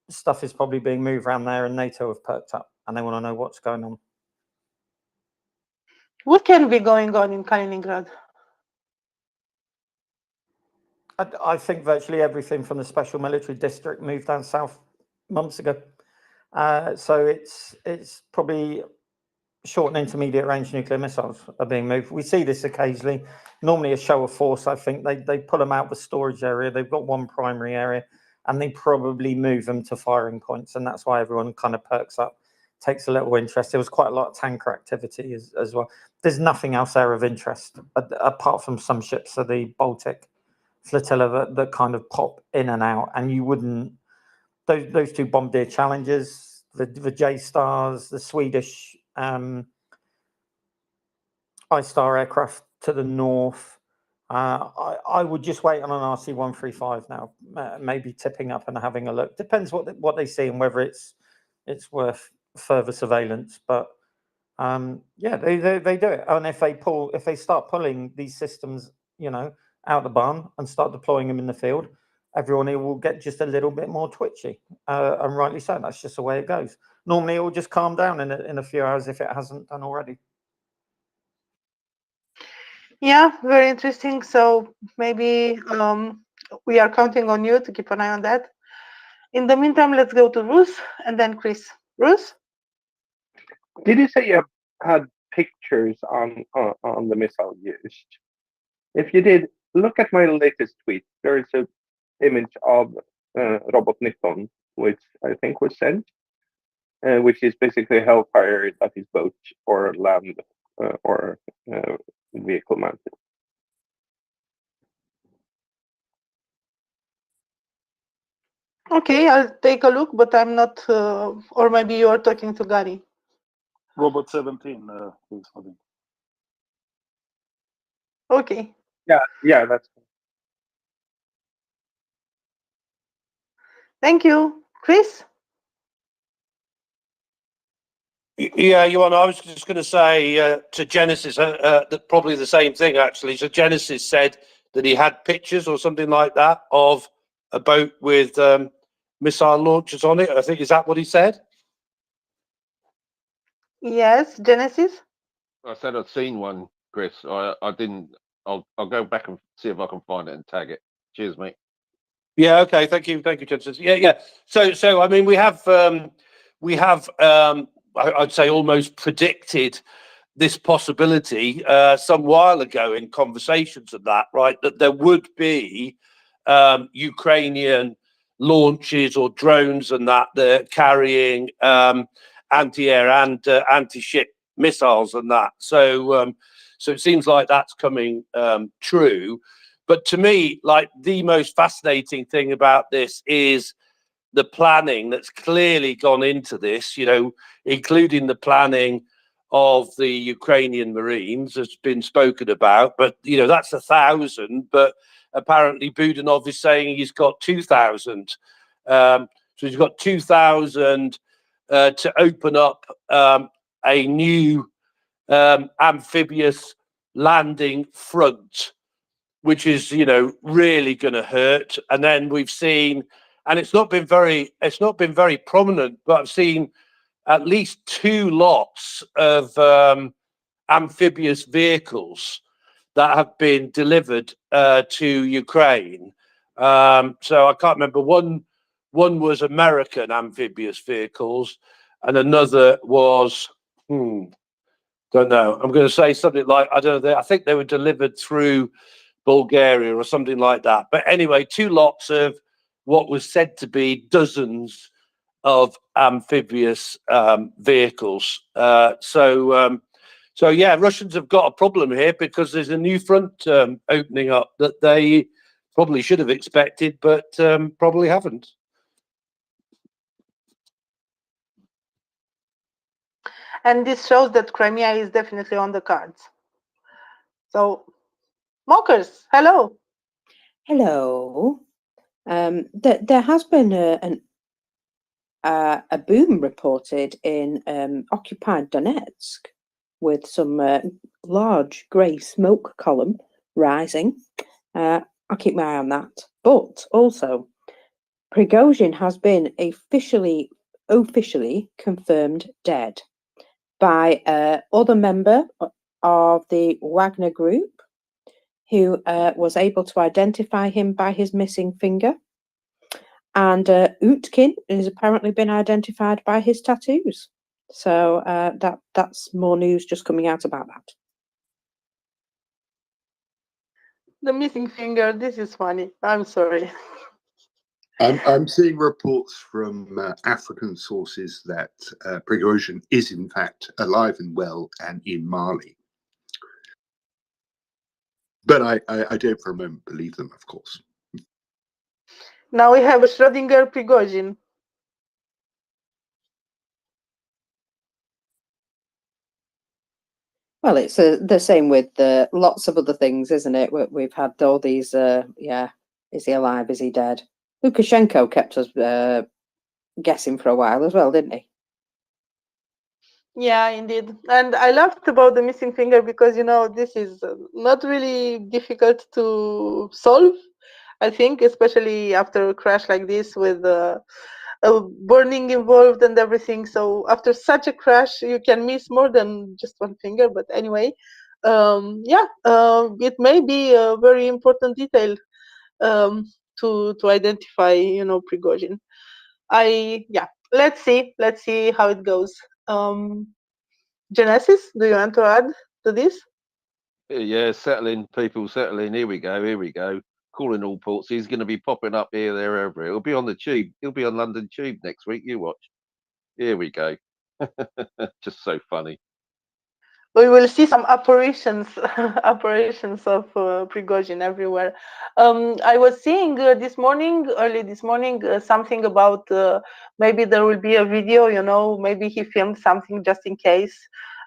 stuff is probably being moved around there, and NATO have perked up and they want to know what's going on. What can be going on in Kaliningrad? I think virtually everything from the special military district moved down south months ago. So it's probably short and intermediate range nuclear missiles are being moved. We see this occasionally, normally a show of force. I think they pull them out of the storage area. They've got one primary area and they probably move them to firing points. And that's why everyone kind of perks up, takes a little interest. There was quite a lot of tanker activity as well. There's nothing else there of interest apart from some ships of the Baltic flotilla that kind of pop in and out. And you wouldn't, those 2 bombardier Challengers, the J-Stars, the Swedish I-Star aircraft to the north. I would just wait on an RC-135 now, maybe tipping up and having a look. Depends what they see and whether it's worth further surveillance. But yeah, they do it. And if they start pulling these systems, out the barn and start deploying them in the field, everyone here will get just a little bit more twitchy, and rightly so. That's just the way it goes. Normally, it will just calm down in a few hours if it hasn't done already. Yeah, very interesting. So maybe we are counting on you to keep an eye on that. In the meantime, let's go to Ruth and then Chris. Ruth? Did you say you had pictures on the missile used? If you did, look at my latest tweet. There is an image of Robot Nippon, which I think was sent, which is basically Hellfire that is boat or land or vehicle mounted. Okay, I'll take a look, but I'm not, or maybe you are talking to Gary. Robot 17 is something. Okay. Yeah, that's. Thank you. Chris? Yeah, Johan, I was just going to say to Genesis that probably the same thing, actually. So Genesis said that he had pictures or something like that of a boat with missile launchers on it. I think, is that what he said? Yes, Genesis? I said I'd seen one, Chris. I didn't. I'll go back and see if I can find it and tag it. Cheers, mate. Yeah. Okay. Thank you, Genesis. Yeah. So I mean, we have I'd say almost predicted this possibility some while ago in conversations of that, right? That there would be Ukrainian launches or drones and that they're carrying anti-air and anti-ship missiles and that. So it seems like that's coming true. But to me, like the most fascinating thing about this is the planning that's clearly gone into this, you know, including the planning of the Ukrainian Marines has been spoken about. But, you know, that's 1,000. But apparently Budanov is saying he's got 2,000. So he's got 2,000 to open up a new amphibious landing front, which is, you know, really going to hurt. And then we've seen, and it's not been very prominent, but I've seen at least 2 lots of amphibious vehicles that have been delivered to Ukraine. So I can't remember. One was American amphibious vehicles, and another was don't know. I'm going to say something like, I don't know. I think they were delivered through Bulgaria or something like that. But anyway, 2 lots of what was said to be dozens of amphibious vehicles. So yeah, Russians have got a problem here because there's a new front opening up that they probably should have expected, but probably haven't. And this shows that Crimea is definitely on the cards. So, Mockers, hello. Hello. There has been a boom reported in occupied Donetsk with some large grey smoke column rising. I'll keep my eye on that. But also, Prigozhin has been officially confirmed dead by other member of the Wagner Group, who was able to identify him by his missing finger. And Utkin has apparently been identified by his tattoos. So that's more news just coming out about that. The missing finger, this is funny. I'm sorry. I'm seeing reports from African sources that Prigozhin is in fact alive and well and in Mali. But I don't for a moment believe them, of course. Now we have a Schrödinger Prigozhin. Well, it's the same with lots of other things, isn't it? We've had all these, yeah, is he alive, is he dead? Lukashenko kept us guessing for a while as well, didn't he? Yeah, indeed. And I laughed about the missing finger because, you know, this is not really difficult to solve, I think, especially after a crash like this with burning involved and everything. So after such a crash, you can miss more than just one finger. But anyway, yeah, it may be a very important detail to identify, Prigozhin. Yeah, let's see how it goes. Genesis, do you want to add to this? Yeah, settling people, settling. Here we go. Calling all ports. He's going to be popping up here, there, everywhere. He'll be on the tube. He'll be on London Tube next week. You watch. Here we go. Just so funny. We will see some apparitions of Prigozhin everywhere. I was seeing early this morning, something about maybe there will be a video. Maybe he filmed something just in case.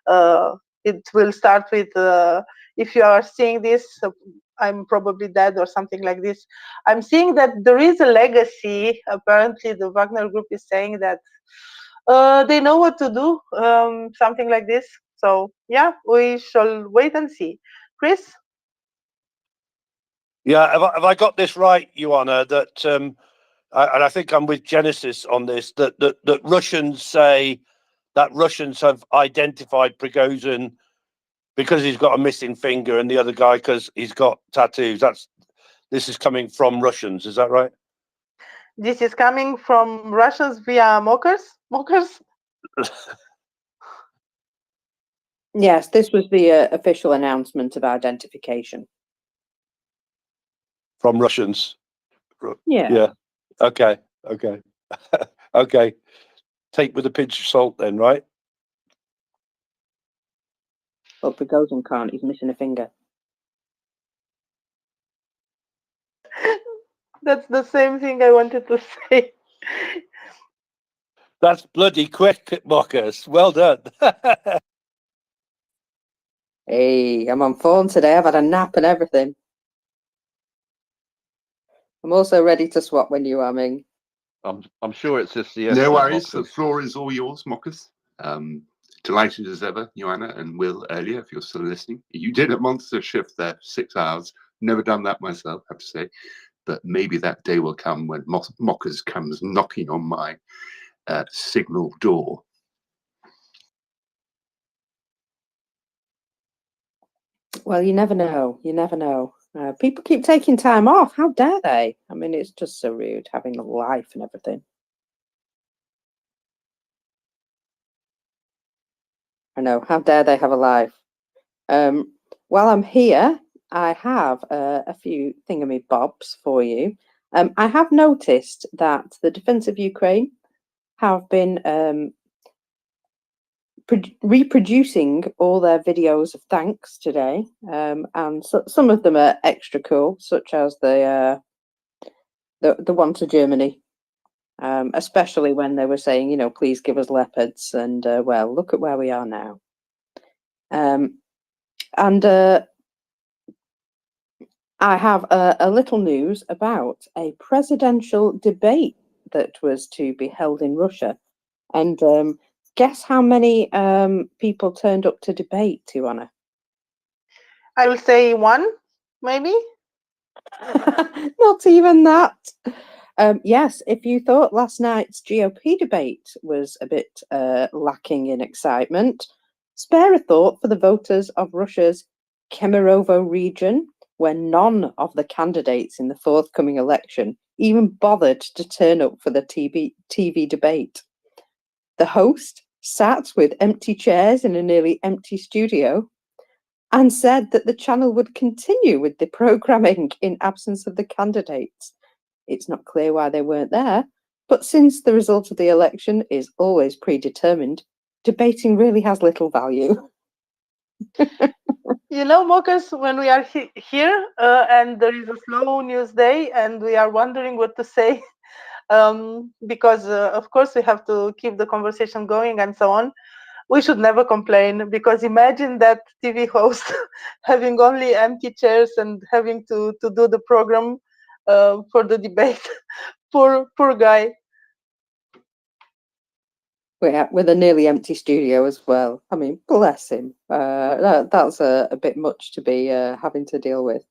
It will start with if you are seeing this, I'm probably dead or something like this. I'm seeing that there is a legacy. Apparently, the Wagner Group is saying that they know what to do, something like this. So yeah, we shall wait and see. Chris? Yeah, have I got this right, Joanna? That and I think I'm with Genesis on this. That Russians say that Russians have identified Prigozhin because he's got a missing finger, and the other guy because he's got tattoos. This is coming from Russians. Is that right? This is coming from Russians via mockers. Yes, this was the official announcement of identification. From Russians. Yeah. Yeah. Okay. Okay. Take with a pinch of salt then, right? Well, Prigozhin can't. He's missing a finger. That's the same thing I wanted to say. That's bloody quick, Marcus. Well done. Hey, I'm on phone today. I've had a nap and everything. I'm also ready to swap when you are, Ming. I'm sure it's just the No worries. The floor is all yours, Mockers. Delighted as ever, Joanna and Will earlier, if you're still listening. You did a monster shift there, 6 hours. Never done that myself, I have to say. But maybe that day will come when Mockers comes knocking on my signal door. Well, you never know. You never know. People keep taking time off. How dare they? I mean, it's just so rude having a life and everything. I know. How dare they have a life? While I'm here, I have a few thingamybobs for you. I have noticed that the Defense of Ukraine have been reproducing all their videos of thanks today, and some of them are extra cool, such as the one to Germany, especially when they were saying, please give us leopards, and well, look at where we are now. And I have a little news about a presidential debate that was to be held in Russia, and guess how many people turned up to debate, Tijuana? I will say 1, maybe. Not even that. Yes, if you thought last night's GOP debate was a bit lacking in excitement, spare a thought for the voters of Russia's Kemerovo region, where none of the candidates in the forthcoming election even bothered to turn up for the TV debate. The host sat with empty chairs in a nearly empty studio and said that the channel would continue with the programming in absence of the candidates. It's not clear why they weren't there, but since the result of the election is always predetermined, debating really has little value. Mockers, when we are here and there is a slow news day and we are wondering what to say, because of course we have to keep the conversation going and so on, we should never complain, because imagine that TV host having only empty chairs and having to do the program for the debate. poor guy. With a nearly empty studio as well. I mean, bless him. That's a bit much to be having to deal with.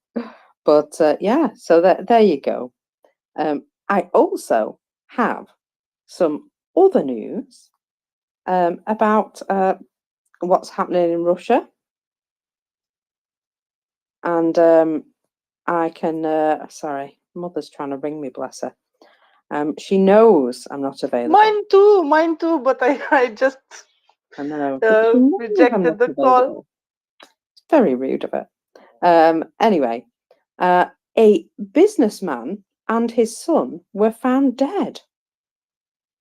But yeah, so there you go. I also have some other news about what's happening in Russia. and I can. Sorry, mother's trying to ring me. Bless her. She knows I'm not available. Mine too. But I just I know. She knows I'm rejected not the call. available. It's very rude of her. Anyway, a businessman and his son were found dead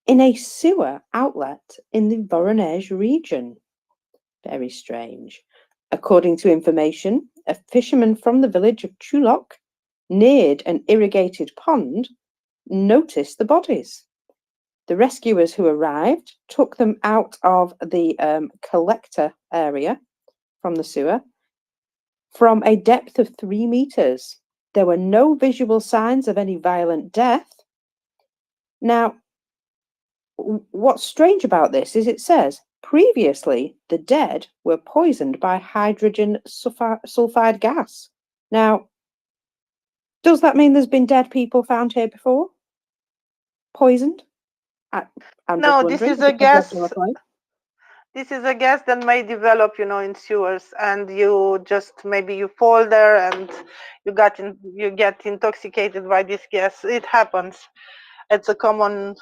in a sewer outlet in the Voronezh region. Very strange. According to information, a fisherman from the village of Chulok, near an irrigated pond, noticed the bodies. The rescuers who arrived took them out of the collector area from the sewer from a depth of 3 meters. There were no visual signs of any violent death. Now, what's strange about this is it says, previously, the dead were poisoned by hydrogen sulfide gas. Now, does that mean there's been dead people found here before? Poisoned? I'm No, just this wondering. is a because gas. that's what I like. This is a gas that may develop, in sewers, and you just maybe you fall there and you get intoxicated by this gas. It happens. It's a common,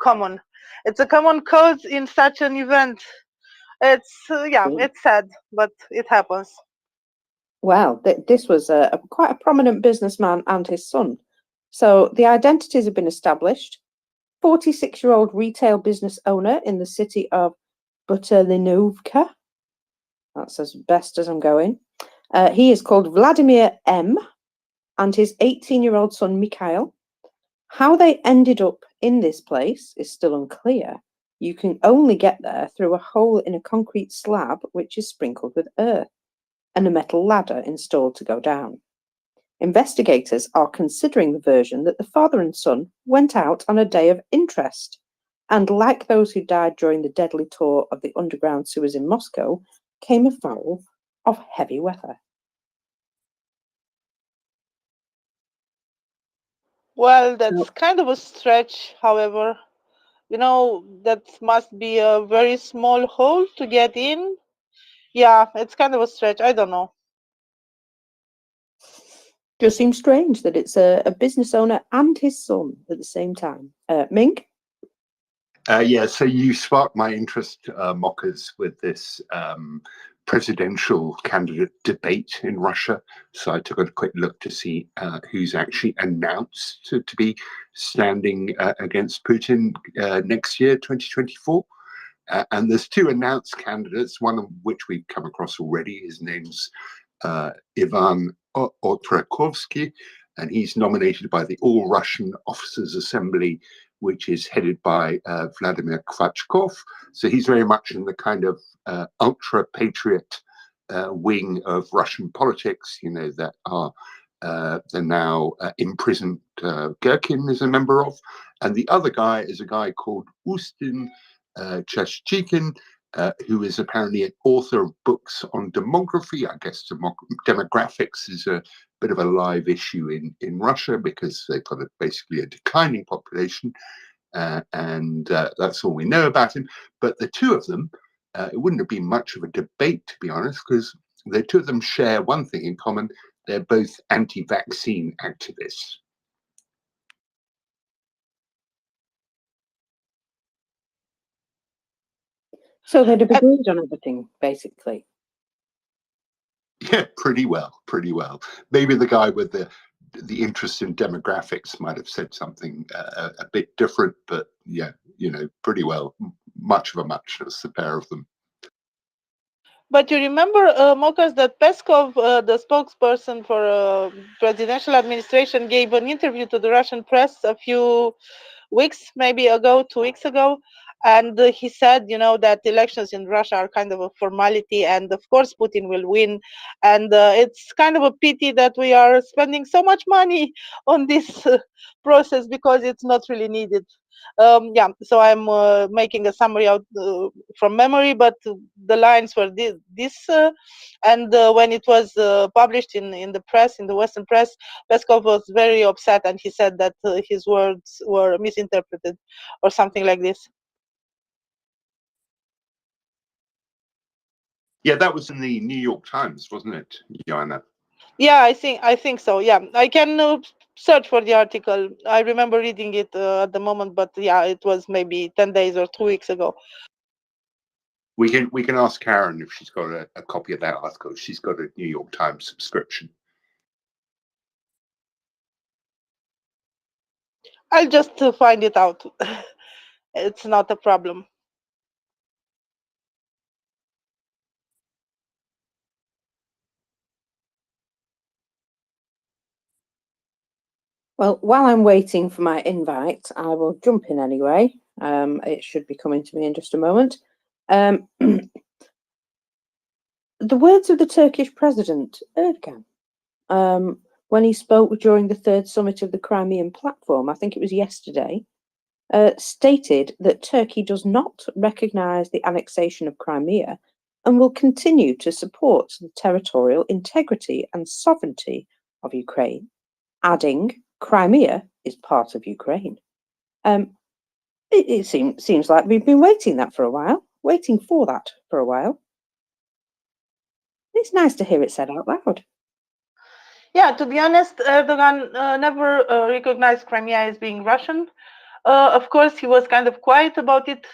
common. It's a common cause in such an event. It's it's sad, but it happens. Well, this was quite a prominent businessman and his son. So the identities have been established. 46-year-old retail business owner in the city of Buterlinovka. That's as best as I'm going. He is called Vladimir M. and his 18-year-old son Mikhail. How they ended up in this place is still unclear. You can only get there through a hole in a concrete slab which is sprinkled with earth and a metal ladder installed to go down. Investigators are considering the version that the father and son went out on a day of interest and, like those who died during the deadly tour of the underground sewers in Moscow, came afoul of heavy weather. Well, that's kind of a stretch, however. That must be a very small hole to get in. Yeah, it's kind of a stretch. I don't know. Just seems strange that it's a business owner and his son at the same time. Mink? Yeah, so you sparked my interest, Mockers, with this presidential candidate debate in Russia. So I took a quick look to see who's actually announced to be standing against Putin next year, 2024. And there's 2 announced candidates, one of which we've come across already. His name's Ivan Otrakovsky, and he's nominated by the All Russian Officers Assembly, which is headed by Vladimir Kvatchkov. So he's very much in the kind of ultra-patriot wing of Russian politics, that are the now imprisoned Gherkin is a member of. And the other guy is a guy called Ustin Chashchikin, who is apparently an author of books on demography. I guess demographics is a bit of a live issue in Russia because they've got basically a declining population, and that's all we know about him. But the 2 of them, it wouldn't have been much of a debate, to be honest, because the 2 of them share one thing in common. They're both anti-vaccine activists. So they'd have agreed on everything, basically. Yeah, pretty well. Maybe the guy with the interest in demographics might have said something a bit different, but yeah, pretty well. Much of a muchness, the pair of them. But you remember, Mokas, that Peskov, the spokesperson for presidential administration, gave an interview to the Russian press a few weeks, maybe ago, 2 weeks ago, and he said, that elections in Russia are kind of a formality, and of course Putin will win, and it's kind of a pity that we are spending so much money on this process because it's not really needed. So I'm making a summary out from memory, but the lines were this and when it was published in the press, in the Western press, Peskov was very upset, and he said that his words were misinterpreted or something like this. Yeah, that was in the New York Times, wasn't it, Joanna? Yeah, I think so. Yeah, I can search for the article. I remember reading it at the moment, but yeah, it was maybe 10 days or 2 weeks ago. We can ask Karen if she's got a copy of that article. She's got a New York Times subscription. I'll just find it out. It's not a problem. Well, while I'm waiting for my invite, I will jump in anyway. It should be coming to me in just a moment. The words of the Turkish president, Erdogan, when he spoke during the third summit of the Crimean Platform, I think it was yesterday, stated that Turkey does not recognise the annexation of Crimea and will continue to support the territorial integrity and sovereignty of Ukraine, adding, Crimea is part of Ukraine. It seems like we've been waiting for that for a while. It's nice to hear it said out loud. Yeah, to be honest, Erdogan never recognized Crimea as being Russian. Of course, he was kind of quiet about it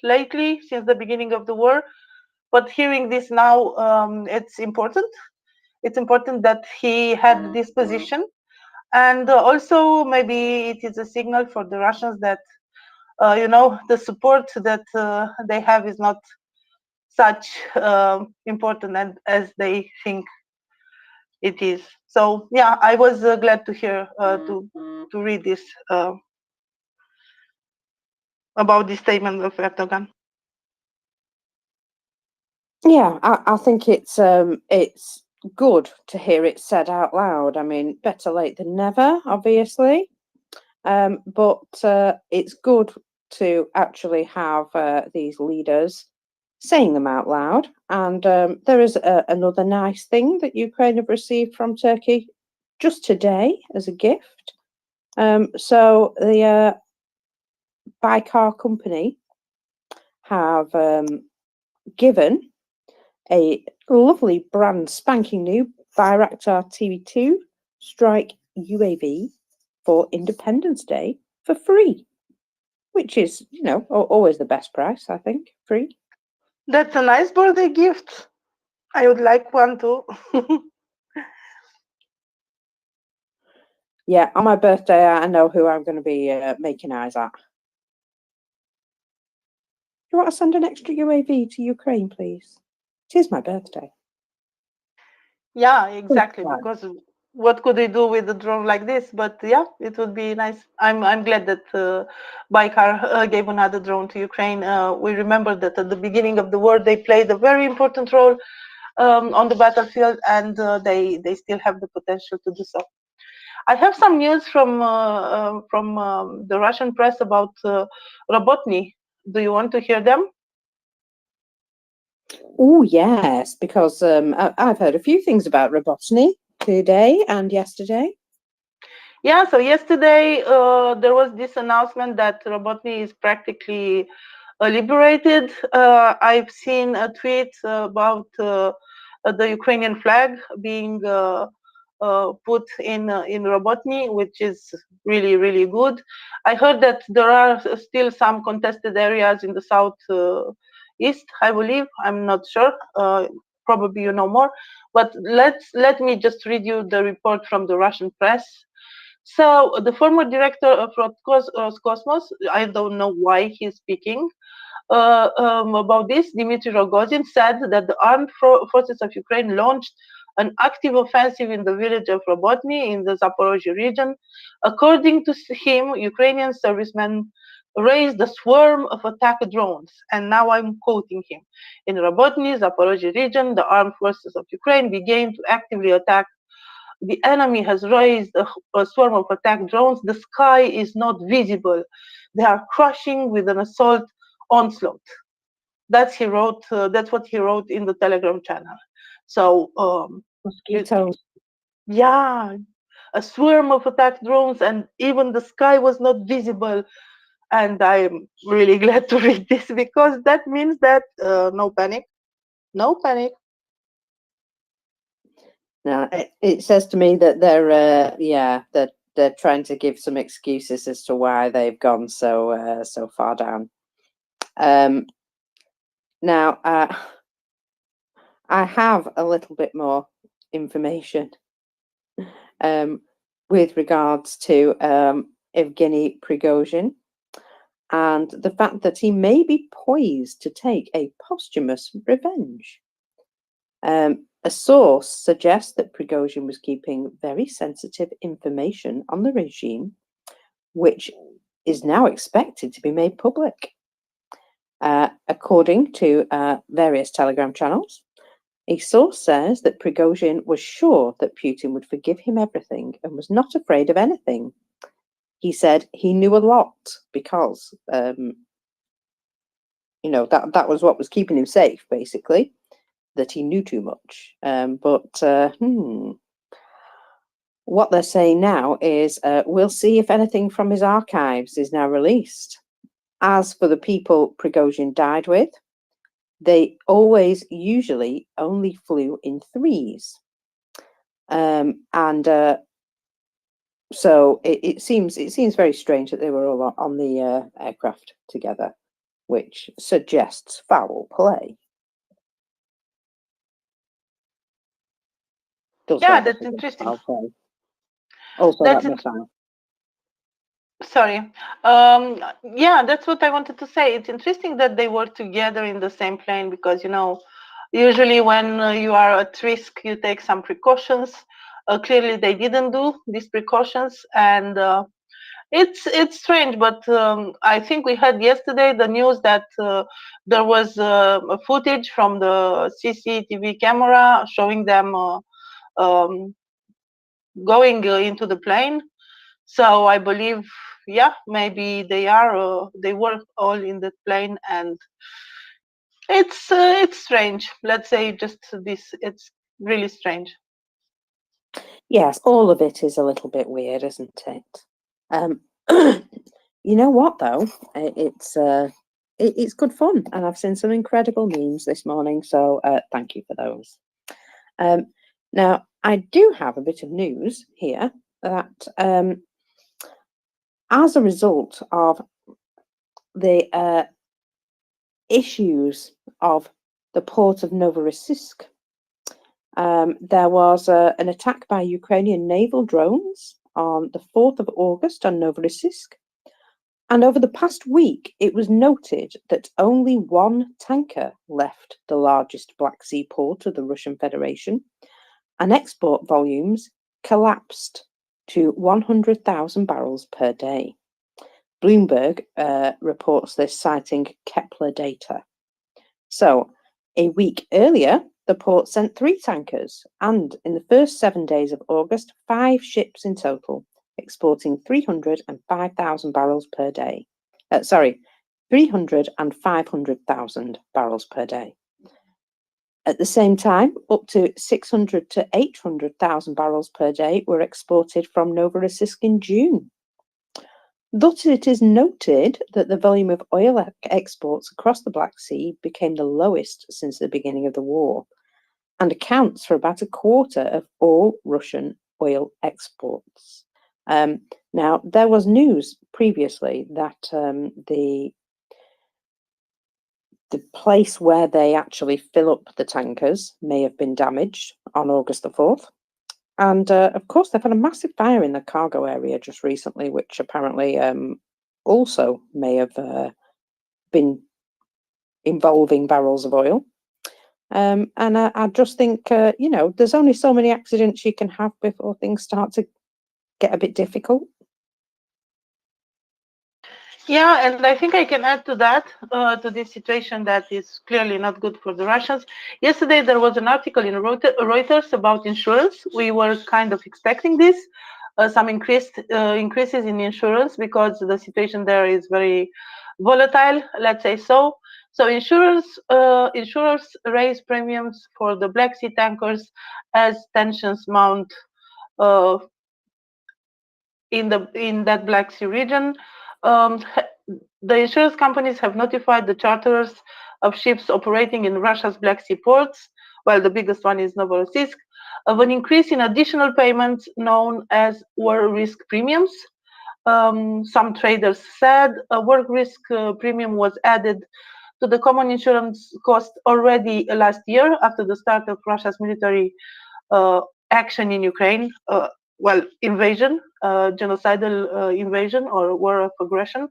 lately, since the beginning of the war. But hearing this now, it's important. It's important that he had this position. And also, maybe it is a signal for the Russians that, the support that they have is not such important as they think it is. So yeah, I was glad to hear to read this about this statement of Erdogan. Yeah, I think it's good to hear it said out loud. I mean, better late than never, obviously. But it's good to actually have these leaders saying them out loud. And there is another nice thing that Ukraine have received from Turkey just today as a gift. So the Baykar company have given a lovely brand spanking new Bayraktar TV2 Strike UAV for Independence Day for free, which is, always the best price, I think, free. That's a nice birthday gift. I would like one too. Yeah, on my birthday, I know who I'm going to be making eyes at. You want to send an extra UAV to Ukraine, please? It is my birthday. Yeah, exactly. Because what could they do with a drone like this? But yeah, it would be nice. I'm glad that Baykar gave another drone to Ukraine. We remember that at the beginning of the war, they played a very important role on the battlefield, and they still have the potential to do so. I have some news from the Russian press about Robotny. Do you want to hear them? Oh, yes, because I've heard a few things about Robotny today and yesterday. Yeah, so yesterday there was this announcement that Robotny is practically liberated. I've seen a tweet about the Ukrainian flag being put in Robotny, which is really, really good. I heard that there are still some contested areas in the south east, I believe. I'm not sure. Probably you know more. But let me just read you the report from the Russian press. So the former director of Roscosmos, I don't know why he's speaking about this, Dmitry Rogozin, said that the armed forces of Ukraine launched an active offensive in the village of Robotny in the Zaporozhye region. According to him, Ukrainian servicemen raised a swarm of attack drones. And now I'm quoting him. In Robotny, Zaporozhye region, the armed forces of Ukraine began to actively attack. The enemy has raised a swarm of attack drones. The sky is not visible. They are crushing with an assault onslaught. That's what he wrote in the Telegram channel. So yeah, a swarm of attack drones, and even the sky was not visible. And I'm really glad to read this, because that means that no panic. No, it says to me that they're yeah, they're trying to give some excuses as to why they've gone so so far down. Now I have a little bit more information with regards to Evgeny Prigozhin and the fact that he may be poised to take a posthumous revenge. A source suggests that Prigozhin was keeping very sensitive information on the regime, which is now expected to be made public. According to various Telegram channels, a source says that Prigozhin was sure that Putin would forgive him everything and was not afraid of anything. He said he knew a lot because, you know, that was what was keeping him safe, basically, that he knew too much. What they're saying now is we'll see if anything from his archives is now released. As for the people Prigozhin died with, they always usually only flew in threes. So it seems very strange that they were all on the aircraft together, which suggests foul play. Yeah, that's interesting. Also, That's that missile. Sorry. Yeah, that's what I wanted to say. It's interesting that they were together in the same plane because, you know, usually when you are at risk, you take some precautions. Clearly, they didn't do these precautions, and it's strange. But I think we had yesterday the news that there was a footage from the CCTV camera showing them going into the plane. So I believe, yeah, maybe they were all in the plane, and it's strange. Let's say just this. It's really strange. Yes, all of it is a little bit weird, isn't it? You know what though? It's good fun, and I've seen some incredible memes this morning. So thank you for those. Now I do have a bit of news here that as a result of the issues of the port of Novorossiysk, there was an attack by Ukrainian naval drones on the 4th of August on Novorossiysk. And over the past week, it was noted that only one tanker left the largest Black Sea port of the Russian Federation, and export volumes collapsed to 100,000 barrels per day. Bloomberg reports this, citing Kepler data. So, a week earlier, the port sent 3 tankers, and in the first 7 days of August, 5 ships in total, exporting 305,000 barrels per day. 300 and 500,000 barrels per day. At the same time, up to 600 to 800,000 barrels per day were exported from Novorossiysk in June. Thus, it is noted that the volume of oil exports across the Black Sea became the lowest since the beginning of the war, and accounts for about a quarter of all Russian oil exports. Now, there was news previously that the place where they actually fill up the tankers may have been damaged on August the 4th. And of course, they've had a massive fire in the cargo area just recently, which apparently also may have been involving barrels of oil. And I just think, you know, there's only so many accidents you can have before things start to get a bit difficult. Yeah, and I think I can add to that, to this situation that is clearly not good for the Russians. Yesterday, there was an article in Reuters about insurance. We were kind of expecting this, some increases in insurance because the situation there is very volatile, let's say so. So insurers raise premiums for the Black Sea tankers as tensions mount in that Black Sea region. The insurance companies have notified the charterers of ships operating in Russia's Black Sea ports, while the biggest one is Novorossiysk, of an increase in additional payments known as war risk premiums. Some traders said a war risk premium was added to the common insurance cost already last year after the start of Russia's military action in Ukraine, well, invasion, genocidal invasion or war of aggression.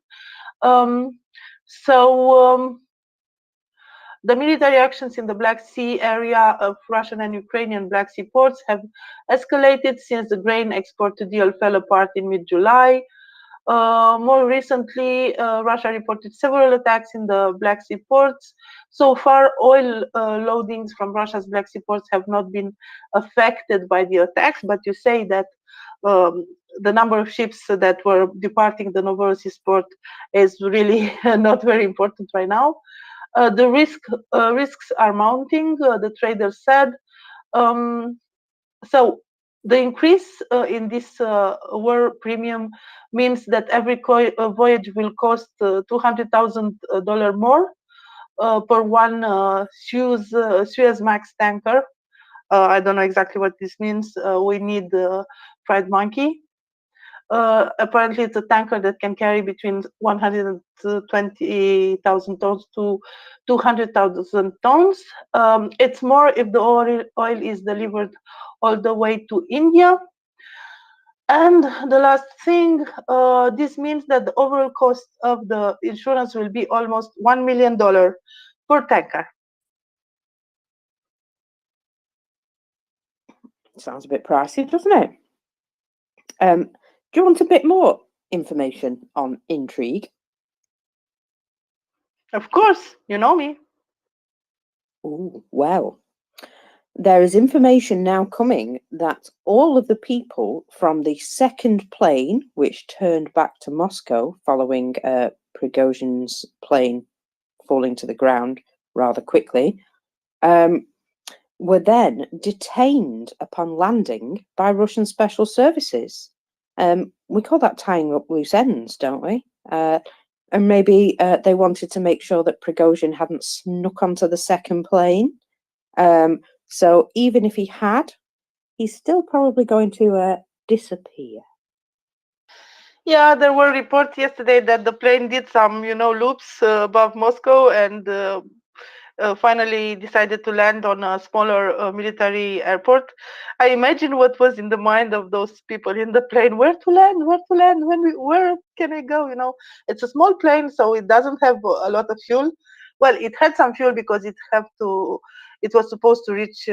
The military actions in the Black Sea area of Russian and Ukrainian Black Sea ports have escalated since the grain export deal fell apart in mid-July. More recently, Russia reported several attacks in the Black Sea ports. So far, oil loadings from Russia's Black Sea ports have not been affected by the attacks, but you say that the number of ships that were departing the Novorossiysk port is really not very important right now. The risks are mounting, the traders said. So the increase in this war premium means that every voyage will cost $200,000 more per one Suezmax tanker. I don't know exactly what this means. We need fried monkey. Apparently, it's a tanker that can carry between 120,000 tons to 200,000 tons. It's more if the oil is delivered all the way to India. And the last thing, this means that the overall cost of the insurance will be almost $1 million per tanker. Sounds a bit pricey, doesn't it? Do you want a bit more information on intrigue? Of course, you know me. Ooh, well, there is information now coming that all of the people from the second plane, which turned back to Moscow following Prigozhin's plane falling to the ground rather quickly, were then detained upon landing by Russian special services. We call that tying up loose ends, don't we? And maybe they wanted to make sure that Prigozhin hadn't snuck onto the second plane. So even if he had, he's still probably going to disappear. Yeah, there were reports yesterday that the plane did some, loops above Moscow and finally decided to land on a smaller military airport. I imagine what was in the mind of those people in the plane. Where to land? Where can I go? It's a small plane, so it doesn't have a lot of fuel. Well, it had some fuel because it was supposed to reach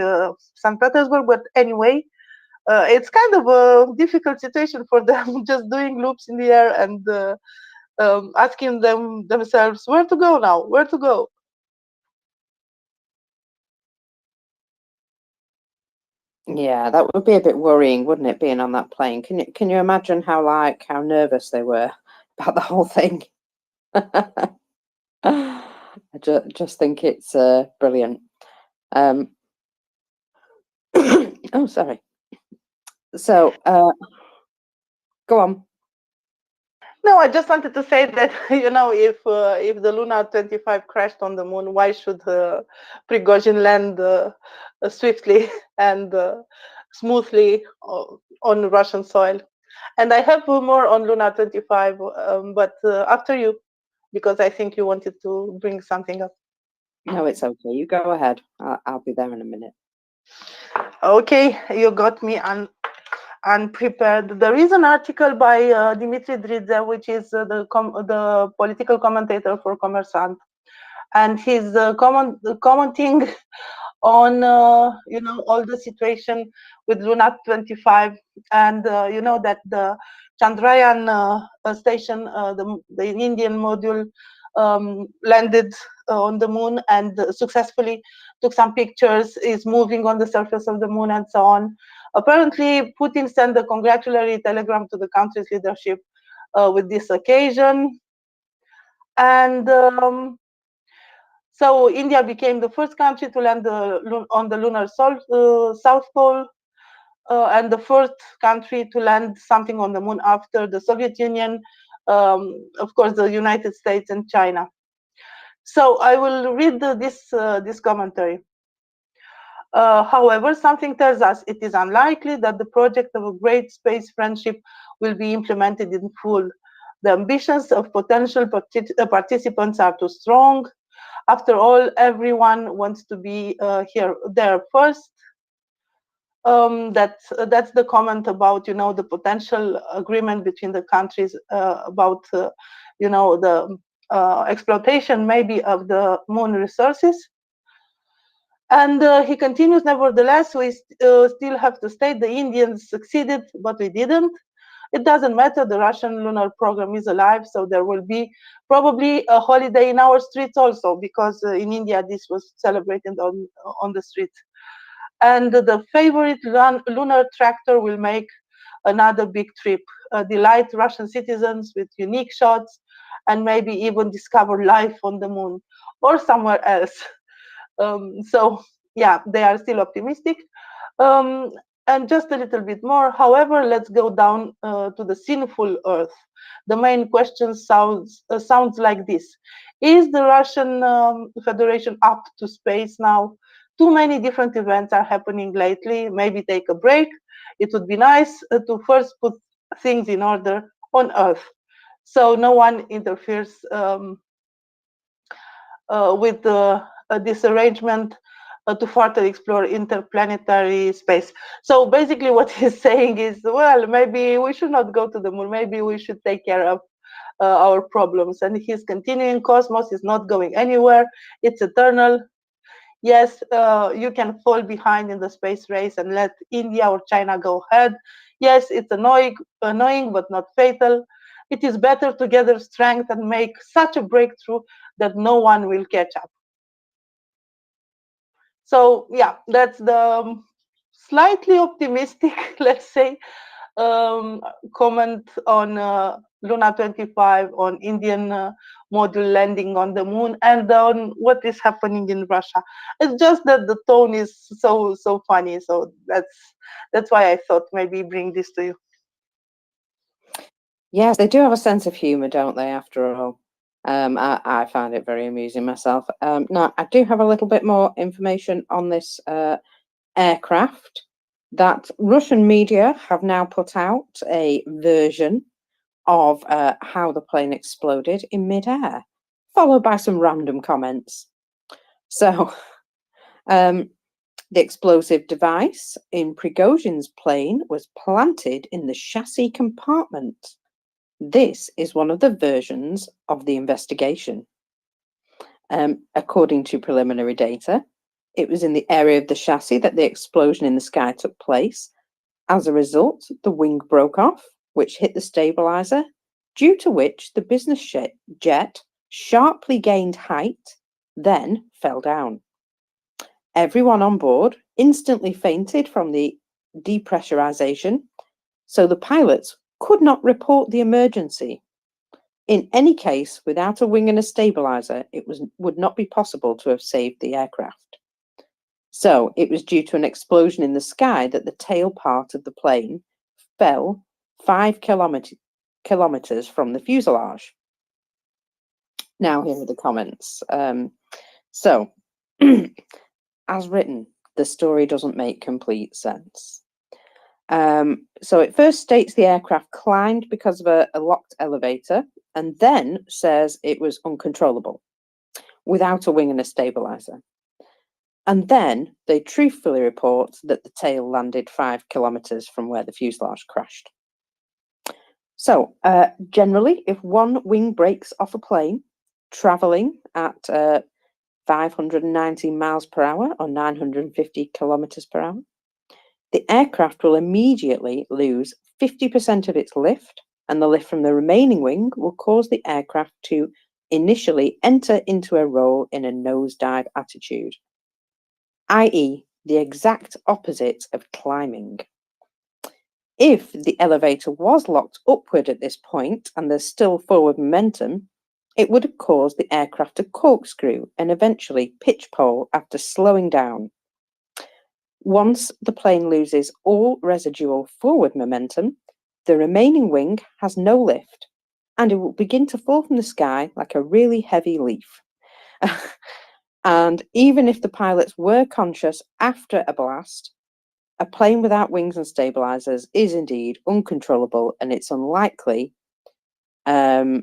St. Petersburg, but anyway, it's kind of a difficult situation for them, just doing loops in the air and asking themselves, where to go now? Where to go? Yeah, that would be a bit worrying, wouldn't it, being on that plane? Can you imagine how nervous they were about the whole thing? I just think it's brilliant. Oh, sorry. So, go on. No, I just wanted to say that, if the Luna 25 crashed on the moon, why should Prigozhin land swiftly and smoothly on Russian soil? And I have more on Luna 25, but after you, because I think you wanted to bring something up. No, it's okay. You go ahead. I'll be there in a minute. Okay, you got me unprepared. There is an article by Dimitri Dridze, which is the political commentator for Kommersant, and he's commenting on all the situation with Luna 25, and that the Chandrayaan station, the Indian module, landed on the moon and successfully took some pictures, is moving on the surface of the moon and so on. Apparently, Putin sent a congratulatory telegram to the country's leadership with this occasion. And so India became the first country to land on the lunar South Pole, and the first country to land something on the moon after the Soviet Union, of course, the United States and China. So I will read this commentary. However, something tells us it is unlikely that the project of a great space friendship will be implemented in full. The ambitions of potential participants are too strong. After all, everyone wants to be there first. That's the comment about the potential agreement between the countries about the exploitation maybe of the moon resources. And he continues, nevertheless, we still have to state the Indians succeeded, but we didn't. It doesn't matter, the Russian lunar program is alive, so there will be probably a holiday in our streets also, because in India this was celebrated on the streets. And the favorite lunar tractor will make another big trip, delight Russian citizens with unique shots, and maybe even discover life on the moon or somewhere else. So yeah, they are still optimistic. And just a little bit more. However, let's go down to the sinful Earth. The main question sounds like this: is the Russian Federation up to space now? Too many different events are happening lately. Maybe take a break. It would be nice to first put things in order on Earth, so no one interferes with this arrangement to further explore interplanetary space. So basically what he's saying is, well, maybe we should not go to the moon, maybe we should take care of our problems. And he's continuing, cosmos is not going anywhere, it's eternal. Yes, you can fall behind in the space race and let India or China go ahead. Yes, it's annoying but not fatal. It is better to gather strength and make such a breakthrough that no one will catch up. So yeah, that's the slightly optimistic, let's say, comment on Luna 25, on Indian module landing on the moon, and on what is happening in Russia. It's just that the tone is so funny. So that's why I thought maybe bring this to you. Yes, they do have a sense of humour, don't they, after all? I find it very amusing myself. Now, I do have a little bit more information on this aircraft. That Russian media have now put out a version of how the plane exploded in midair, followed by some random comments. So, the explosive device in Prigozhin's plane was planted in the chassis compartment. This is one of the versions of the investigation. According to preliminary data, it was in the area of the chassis that the explosion in the sky took place. As a result, the wing broke off, which hit the stabilizer, due to which the business jet sharply gained height, then fell down. Everyone on board instantly fainted from the depressurization, so the pilots could not report the emergency. In any case, without a wing and a stabilizer, it would not be possible to have saved the aircraft. So it was due to an explosion in the sky that the tail part of the plane fell 5 kilometers from the fuselage. Now here are the comments. So, as written, the story doesn't make complete sense. So it first states the aircraft climbed because of a locked elevator, and then says it was uncontrollable without a wing and a stabilizer. And then they truthfully report that the tail landed 5 kilometers from where the fuselage crashed. So generally, if one wing breaks off a plane traveling at 590 miles per hour or 950 kilometers per hour, the aircraft will immediately lose 50% of its lift, and the lift from the remaining wing will cause the aircraft to initially enter into a roll in a nosedive attitude, i.e., the exact opposite of climbing. If the elevator was locked upward at this point and there's still forward momentum, it would have caused the aircraft to corkscrew and eventually pitch pole after slowing down. Once the plane loses all residual forward momentum, the remaining wing has no lift, and it will begin to fall from the sky like a really heavy leaf. And even if the pilots were conscious after a blast, a plane without wings and stabilizers is indeed uncontrollable, and it's unlikely that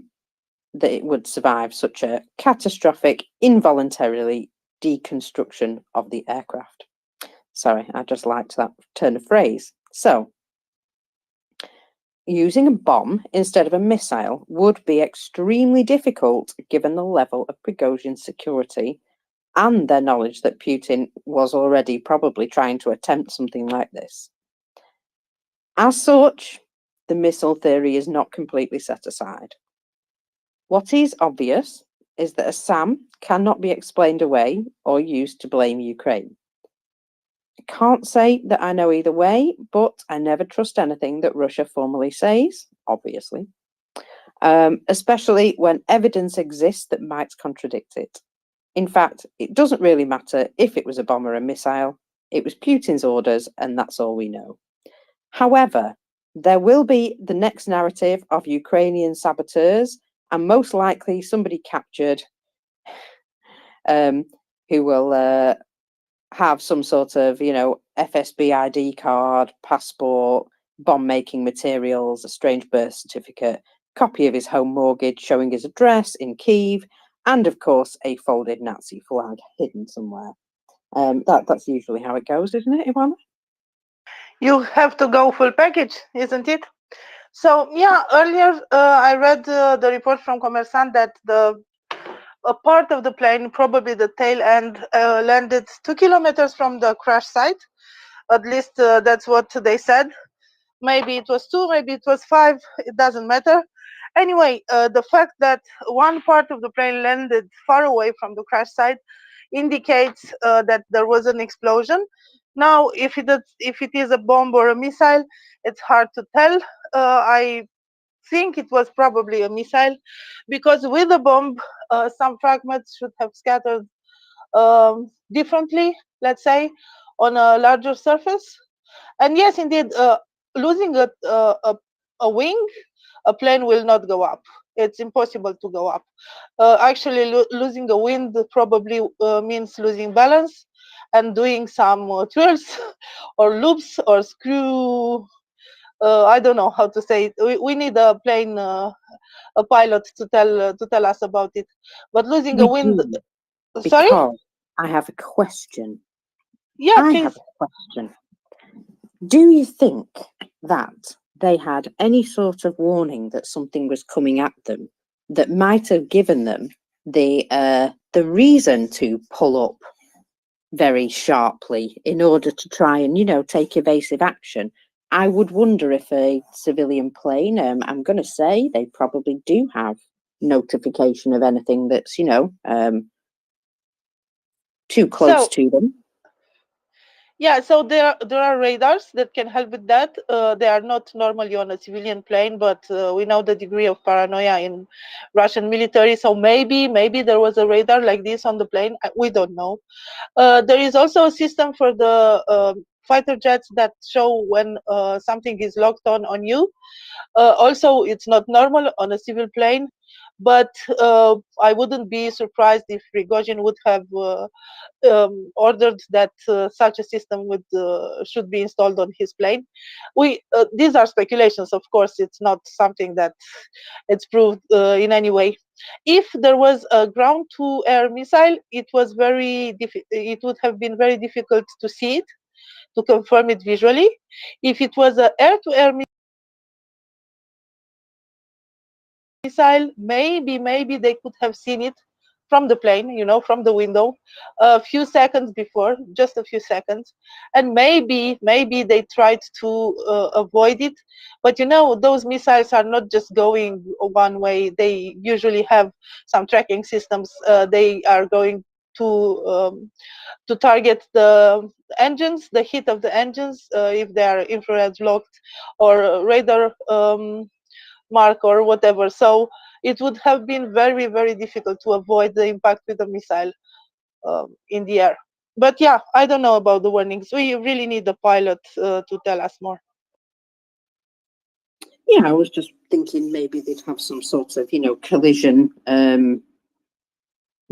it would survive such a catastrophic, involuntarily deconstruction of the aircraft. Sorry, I just liked that turn of phrase. So, using a bomb instead of a missile would be extremely difficult given the level of Prigozhin's security and their knowledge that Putin was already probably trying to attempt something like this. As such, the missile theory is not completely set aside. What is obvious is that a SAM cannot be explained away or used to blame Ukraine. I can't say that I know either way, but I never trust anything that Russia formally says, obviously, especially when evidence exists that might contradict it. In fact, it doesn't really matter if it was a bomb or a missile. It was Putin's orders, and that's all we know. However, there will be the next narrative of Ukrainian saboteurs, and most likely somebody captured who will have some sort of, FSB ID card, passport, bomb-making materials, a strange birth certificate, copy of his home mortgage showing his address in Kyiv, and of course a folded Nazi flag hidden somewhere. That's usually how it goes, isn't it, Ivana? You have to go full package, isn't it? So yeah, earlier I read the report from Kommersant that a part of the plane, probably the tail end, landed 2 kilometers from the crash site. At least that's what they said. Maybe it was 2, maybe it was 5, it doesn't matter. Anyway, the fact that one part of the plane landed far away from the crash site indicates that there was an explosion. Now, if it is a bomb or a missile, it's hard to tell. I think it was probably a missile, because with a bomb, some fragments should have scattered differently, let's say, on a larger surface. And yes, indeed, losing a wing, a plane will not go up. It's impossible to go up. Actually, losing a wind probably means losing balance and doing some twirls or loops or screw. I don't know how to say it. We need a plane, a pilot to tell us about it. But losing a wind. Sorry? Because I have a question. Yeah, I please. have a question. Do you think that they had any sort of warning that something was coming at them that might have given them the reason to pull up very sharply in order to try and, take evasive action? I would wonder if a civilian plane, I'm going to say they probably do have notification of anything that's, too close to them. Yeah, so there are radars that can help with that. They are not normally on a civilian plane, but we know the degree of paranoia in Russian military. So maybe there was a radar like this on the plane. We don't know. There is also a system for the fighter jets that show when something is locked on you. Also, it's not normal on a civil plane, but I wouldn't be surprised if Prigozhin would have ordered that such a system should be installed on his plane. These are speculations, of course. It's not something that it's proved in any way. If there was a ground-to-air missile, it would have been very difficult to see it, to confirm it visually. If it was an air-to-air missile, maybe they could have seen it from the plane, from the window, a few seconds before, just a few seconds, and maybe they tried to avoid it. But those missiles are not just going one way. They usually have some tracking systems. They are going to target the engines, the heat of the engines, if they are infrared blocked or radar mark or whatever. So it would have been very, very difficult to avoid the impact with a missile in the air. But yeah, I don't know about the warnings. We really need the pilot to tell us more. Yeah, I was just thinking maybe they'd have some sort of, collision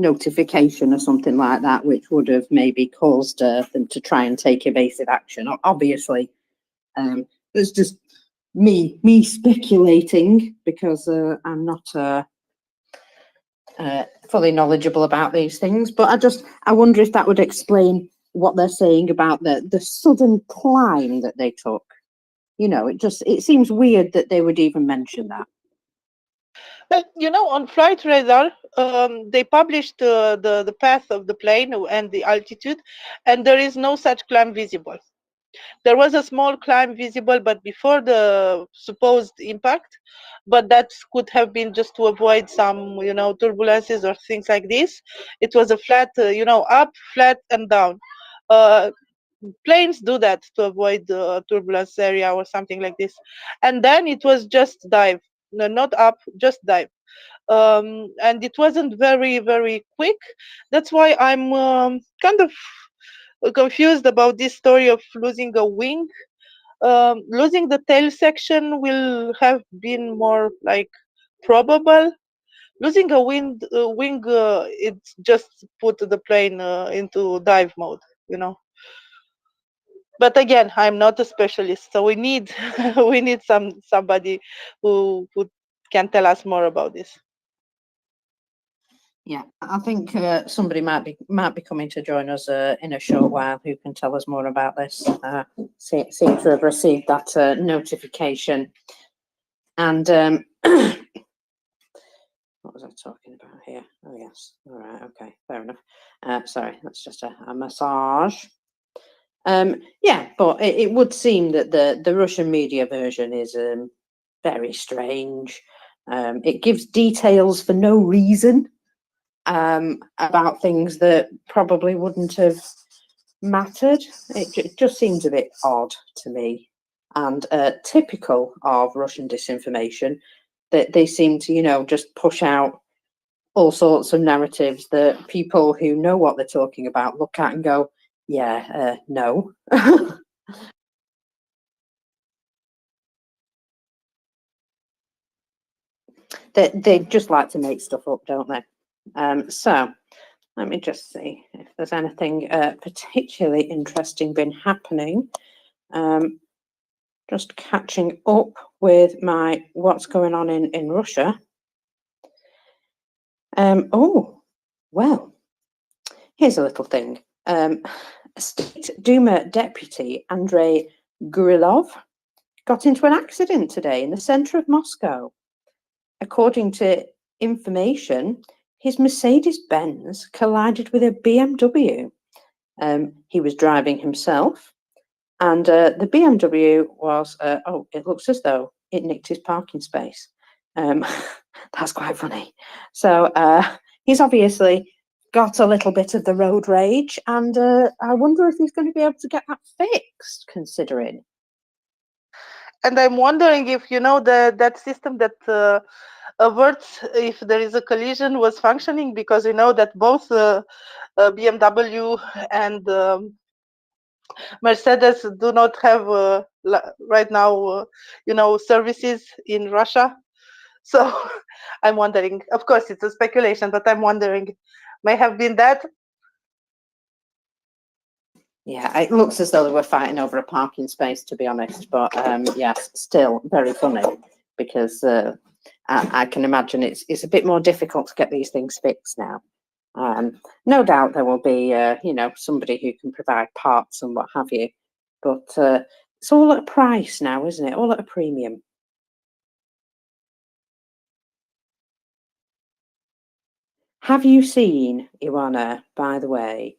notification or something like that, which would have maybe caused them to try and take evasive action. Obviously, there's just me speculating because I'm not fully knowledgeable about these things, but I wonder if that would explain what they're saying about the sudden climb that they took. You know, it seems weird that they would even mention that. But you know, on Flight Radar, they published the path of the plane and the altitude, and there is no such climb visible. There was a small climb visible, but before the supposed impact, but that could have been just to avoid some, you know, turbulences or things like this. It was a flat, you know, up, flat, and down. Planes do that to avoid the turbulence area or something like this. And then it was just dive, no, not up, just dive. And it wasn't very, very quick. That's why I'm kind of confused about this story of losing a wing. Losing the tail section will have been more like probable. Losing a wing, it just put the plane into dive mode, you know. But again, I'm not a specialist, so we need we need somebody who can tell us more about this. Yeah, I think somebody might be coming to join us in a short while who can tell us more about this. Seem to have received that notification. And what was I talking about here? Oh yes, all right, okay, fair enough. Sorry, that's just a massage. Yeah, but it would seem that the Russian media version is very strange. It gives details for no reason. About things that probably wouldn't have mattered. It just seems a bit odd to me, and typical of Russian disinformation, that they seem to, you know, just push out all sorts of narratives that people who know what they're talking about look at and go, yeah, no. They just like to make stuff up, don't they? So let me just see if there's anything particularly interesting been happening. Just catching up with my what's going on in Russia. Oh, well, here's a little thing. State Duma deputy Andrei Gurilov got into an accident today in the center of Moscow. According to information, his Mercedes-Benz collided with a BMW. He was driving himself, and the BMW was, oh, it looks as though it nicked his parking space. That's quite funny. So he's obviously got a little bit of the road rage, and I wonder if he's going to be able to get that fixed, considering. And I'm wondering if, you know, that system that averts if there is a collision was functioning, because we know that both BMW and Mercedes do not have right now, you know, services in Russia. So I'm wondering, of course, it's a speculation, but I'm wondering, may have been that. Yeah, it looks as though they were fighting over a parking space, to be honest. But yes, still very funny, because I can imagine it's a bit more difficult to get these things fixed now. No doubt there will be, you know, somebody who can provide parts and what have you. But it's all at a price now, isn't it? All at a premium. Have you seen, Ioana, by the way,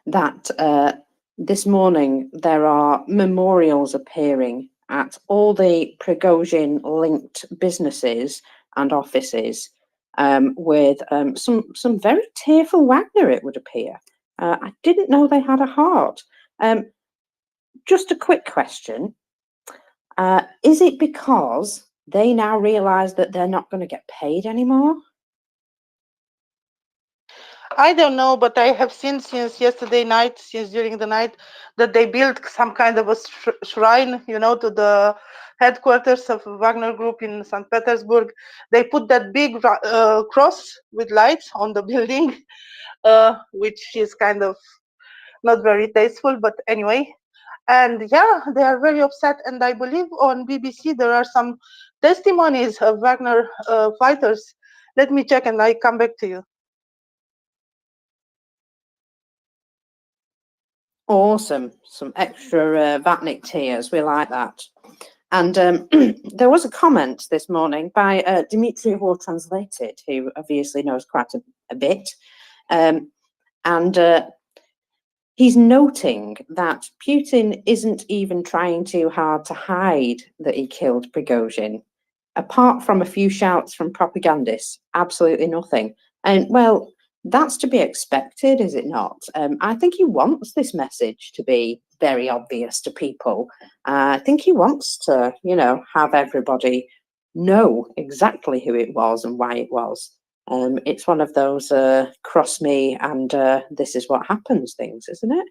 that this morning there are memorials appearing at all the Prigozhin-linked businesses and offices with some very tearful Wagner, it would appear. I didn't know they had a heart. Just a quick question. Is it because they now realise that they're not going to get paid anymore? I don't know, but I have seen since yesterday night, since during the night, that they built some kind of a shrine, you know, to the headquarters of Wagner Group in St. Petersburg. They put that big cross with lights on the building, which is kind of not very tasteful, but anyway. And yeah, they are very upset. And I believe on BBC there are some testimonies of Wagner fighters. Let me check and I come back to you. Awesome. Some extra Vatnik tears. We like that. And there was a comment this morning by Dmitry War Translated, who obviously knows quite a bit. And he's noting that Putin isn't even trying too hard to hide that he killed Prigozhin. Apart from a few shouts from propagandists, absolutely nothing. And well, that's to be expected, is it not? I think he wants this message to be very obvious to people. I think he wants to, you know, have everybody know exactly who it was and why it was. It's one of those cross me and this is what happens things, isn't it?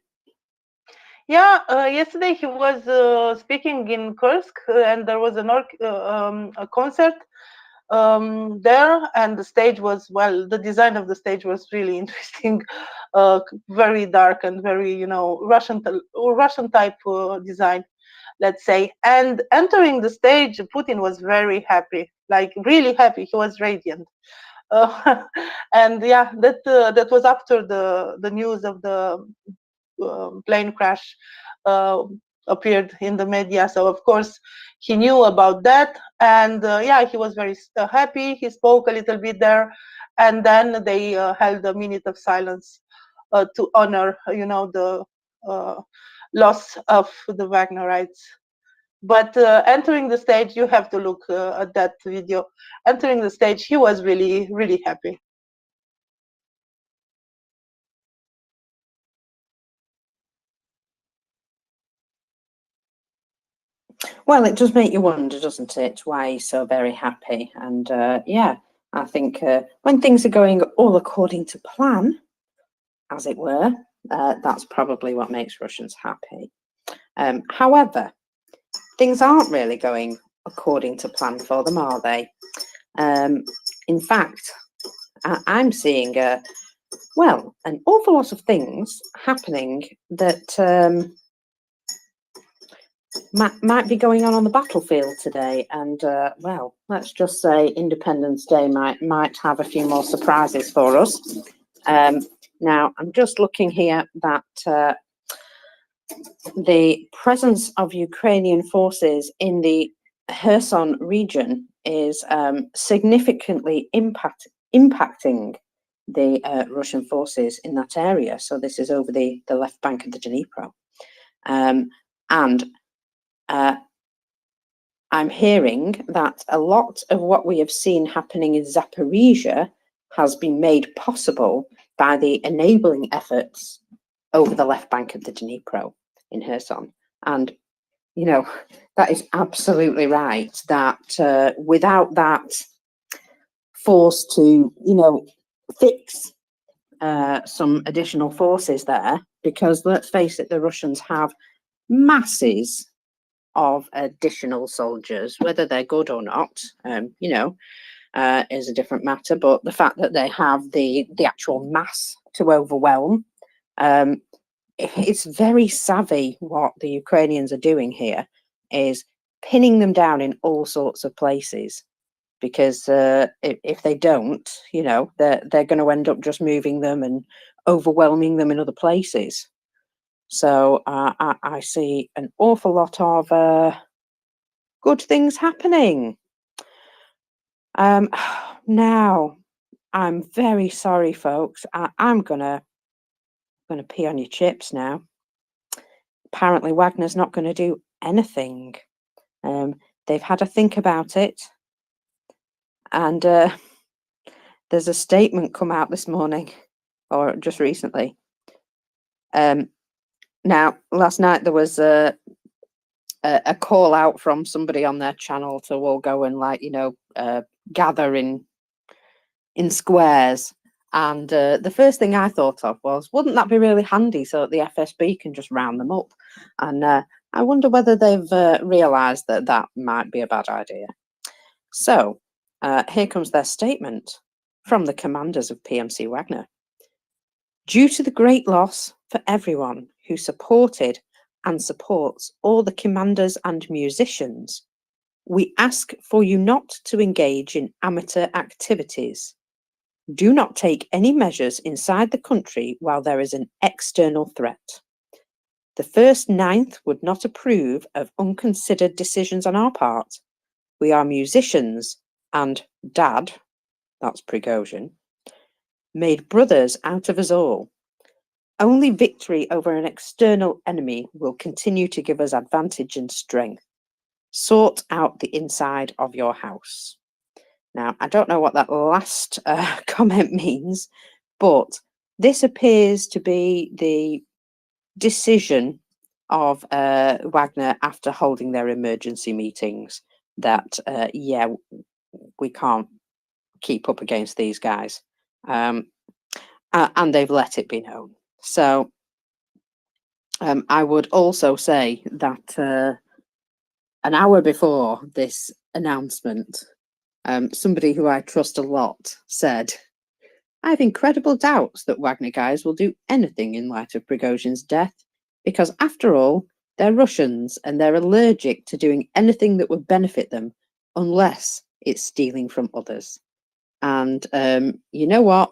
Yeah, yesterday he was speaking in Kursk and there was a concert there, and the stage was, well, the design of the stage was really interesting, very dark and very, you know, Russian type design, let's say. And entering the stage, Putin was very happy, like really happy. He was radiant. And yeah, that was after the news of the plane crash appeared in the media. So of course he knew about that, and yeah, he was very happy. He spoke a little bit there, and then they held a minute of silence to honor, you know, the loss of the Wagnerites. But entering the stage, you have to look at that video. Entering the stage, he was really, really happy. Well, it does make you wonder, doesn't it, why he's so very happy? And yeah, I think when things are going all according to plan, as it were, that's probably what makes Russians happy. However, things aren't really going according to plan for them, are they? In fact, I'm seeing, well, an awful lot of things happening that might be going on the battlefield today, and well, let's just say Independence Day might have a few more surprises for us. Now, I'm just looking here that the presence of Ukrainian forces in the Kherson region is significantly impacting the Russian forces in that area. So this is over the left bank of the Dnipro. And I'm hearing that a lot of what we have seen happening in Zaporizhia has been made possible by the enabling efforts over the left bank of the Dnipro in Kherson. And, you know, that is absolutely right, that without that force to, you know, fix some additional forces there, because let's face it, the Russians have masses of additional soldiers, whether they're good or not, you know, is a different matter. But the fact that they have the actual mass to overwhelm, it's very savvy what the Ukrainians are doing here, is pinning them down in all sorts of places. Because if they don't, you know, they're going to end up just moving them and overwhelming them in other places. So I see an awful lot of good things happening. Now, I'm very sorry, folks. I'm gonna pee on your chips now. Apparently, Wagner's not going to do anything. They've had a think about it, and there's a statement come out this morning, or just recently. Now, last night there was a call out from somebody on their channel to all go and, like, you know, gather in squares, And the first thing I thought of was, wouldn't that be really handy so that the FSB can just round them up? And I wonder whether they've realised that that might be a bad idea. So here comes their statement from the commanders of PMC Wagner. Due to the great loss for everyone who supported and supports all the commanders and musicians, we ask for you not to engage in amateur activities. Do not take any measures inside the country while there is an external threat. The First Ninth would not approve of unconsidered decisions on our part. We are musicians and Dad, that's Prigozhin, made brothers out of us all. Only victory over an external enemy will continue to give us advantage and strength. Sort out the inside of your house. Now, I don't know what that last comment means, but this appears to be the decision of Wagner after holding their emergency meetings that, yeah, we can't keep up against these guys. And they've let it be known. So I would also say that an hour before this announcement, somebody who I trust a lot said, I have incredible doubts that Wagner guys will do anything in light of Prigozhin's death, because after all, they're Russians and they're allergic to doing anything that would benefit them unless it's stealing from others. And you know what?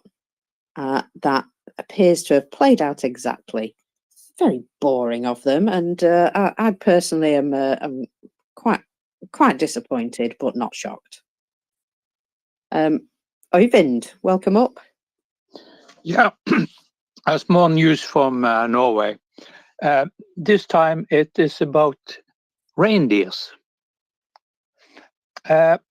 That appears to have played out exactly. Very boring of them, and I personally am quite disappointed, but not shocked. Oyvind, welcome up. Yeah, as more news from Norway. This time it is about reindeers.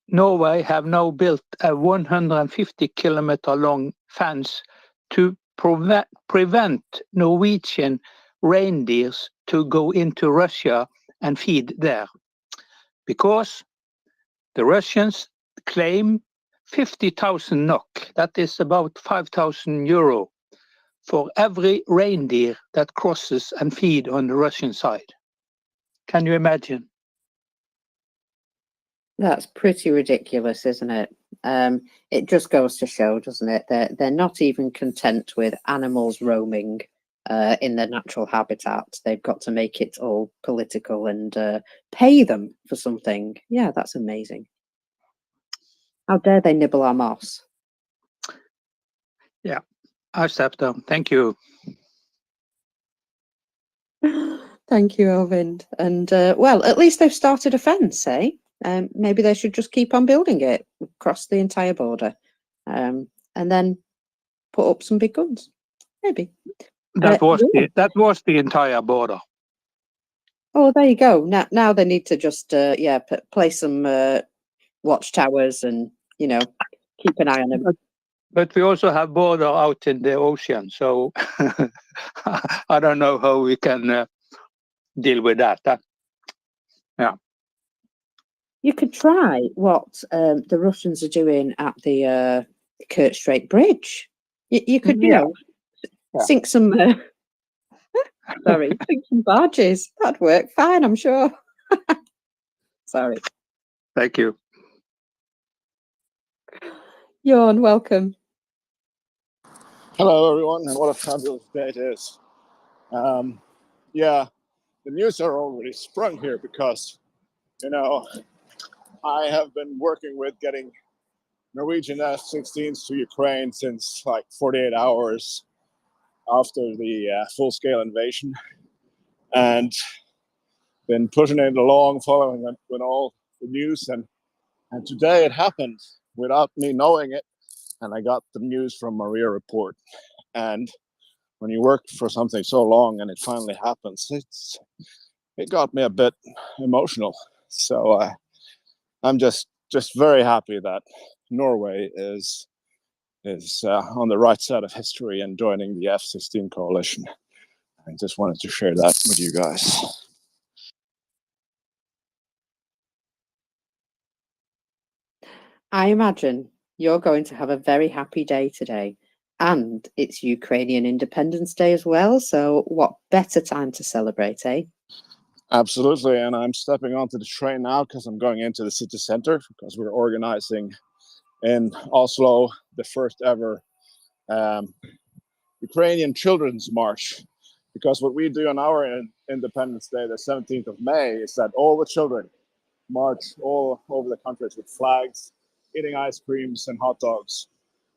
Norway have now built a 150-kilometer long fence to prevent Norwegian reindeers to go into Russia and feed there, because the Russians claim 50,000 NOK, that is about 5,000 euro, for every reindeer that crosses and feed on the Russian side. Can you imagine? That's pretty ridiculous, isn't it? It just goes to show, doesn't it? They're not even content with animals roaming in their natural habitat. They've got to make it all political and pay them for something. Yeah, that's amazing. How dare they nibble our moss? Yeah, I stepped down. Thank you. Thank you, Oyvind. And well, at least they've started a fence, eh? Maybe they should just keep on building it across the entire border, and then put up some big guns. Maybe. That was Yeah. the entire border. Oh, there you go. Now they need to just yeah, place some watchtowers and keep an eye on them. But we also have border out in the ocean, so I don't know how we can deal with that. Yeah. You could try what the Russians are doing at the Kerch Strait Bridge. You could, sink some. Sorry, sink some barges. That'd work fine, I'm sure. Sorry. Thank you. Jorn, welcome. Hello, everyone, and what a fabulous day it is. Yeah, the news are already sprung here because, I have been working with getting Norwegian F-16s to Ukraine since like 48 hours after the full-scale invasion, and been pushing it along, following it with all the news, and today it happened without me knowing it, and I got the news from MriyaReport. And when you work for something so long and it finally happens, it got me a bit emotional. So I'm just very happy that Norway is on the right side of history and joining the F-16 coalition. I just wanted to share that with you guys. I imagine you're going to have a very happy day today, And it's Ukrainian Independence Day as well. So what better time to celebrate, eh? Absolutely. And I'm stepping onto the train now because I'm going into the city center because we're organizing in Oslo the first ever Ukrainian Children's March. Because what we do on our Independence Day, the 17th of May, is that all the children march all over the countries with flags, eating ice creams and hot dogs.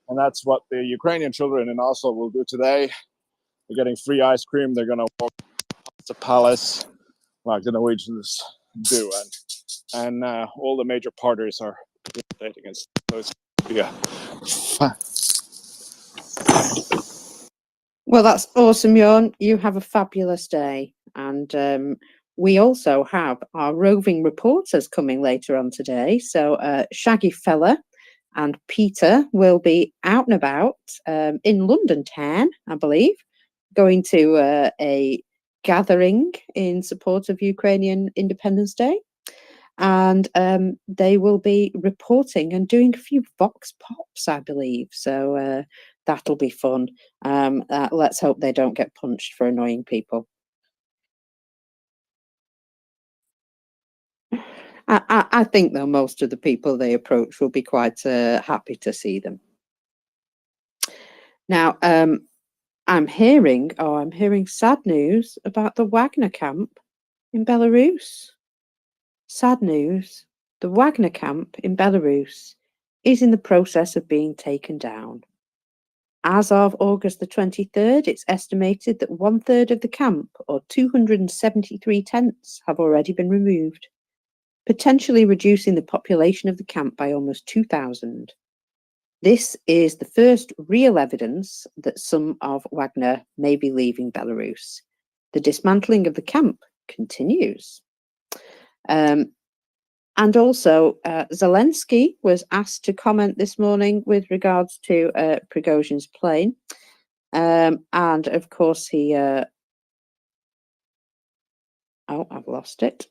And that's what the Ukrainian children in Oslo will do today. They're getting free ice cream. They're going to walk past the palace like the Norwegians do. And all the major parties are participating in. So it's yeah. Well, that's awesome, Jorn. You have a fabulous day. And we also have our roving reporters coming later on today. So Shaggy Fella and Peter will be out and about in London town, I believe, going to a gathering in support of Ukrainian Independence Day. And they will be reporting and doing a few vox pops, I believe. So that'll be fun. Let's hope they don't get punched for annoying people. I think, though, most of the people they approach will be quite happy to see them. Now, I'm hearing sad news about the Wagner camp in Belarus. Sad news. The Wagner camp in Belarus is in the process of being taken down. As of August the 23rd, it's estimated that 1/3 of the camp, or 273 tents, have already been removed, potentially reducing the population of the camp by almost 2,000. This is the first real evidence that some of Wagner may be leaving Belarus. The dismantling of the camp continues. And also, Zelensky was asked to comment this morning with regards to Prigozhin's plane. And of course, he... oh, I've lost it.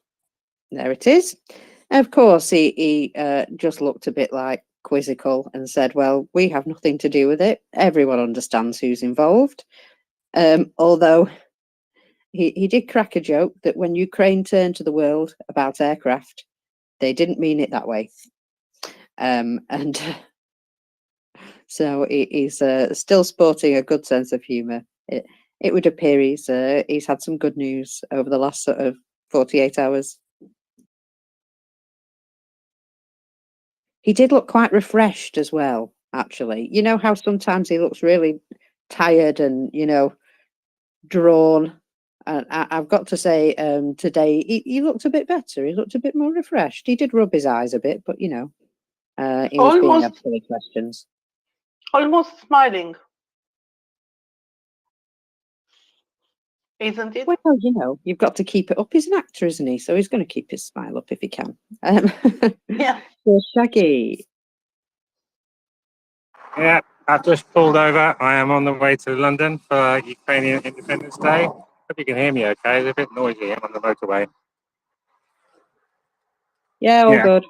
There it is. Of course, he just looked a bit like quizzical and said, well, we have nothing to do with it. Everyone understands who's involved. Although he did crack a joke that when Ukraine turned to the world about aircraft, they didn't mean it that way. And so he's still sporting a good sense of humour. It would appear he's had some good news over the last sort of 48 hours. He did look quite refreshed as well, actually. You know how sometimes he looks really tired and, drawn. And I've got to say, today he looked a bit better. He looked a bit more refreshed. He did rub his eyes a bit, but he was being asked silly questions. Almost smiling, isn't it? Well, you've got to keep it up. He's an actor, isn't he? So he's going to keep his smile up if he can. Yeah. So Shaggy. Yeah, I've just pulled over. I am on the way to London for Ukrainian Independence Day. Hope you can hear me okay. It's a bit noisy. I'm on the motorway. Yeah, all good.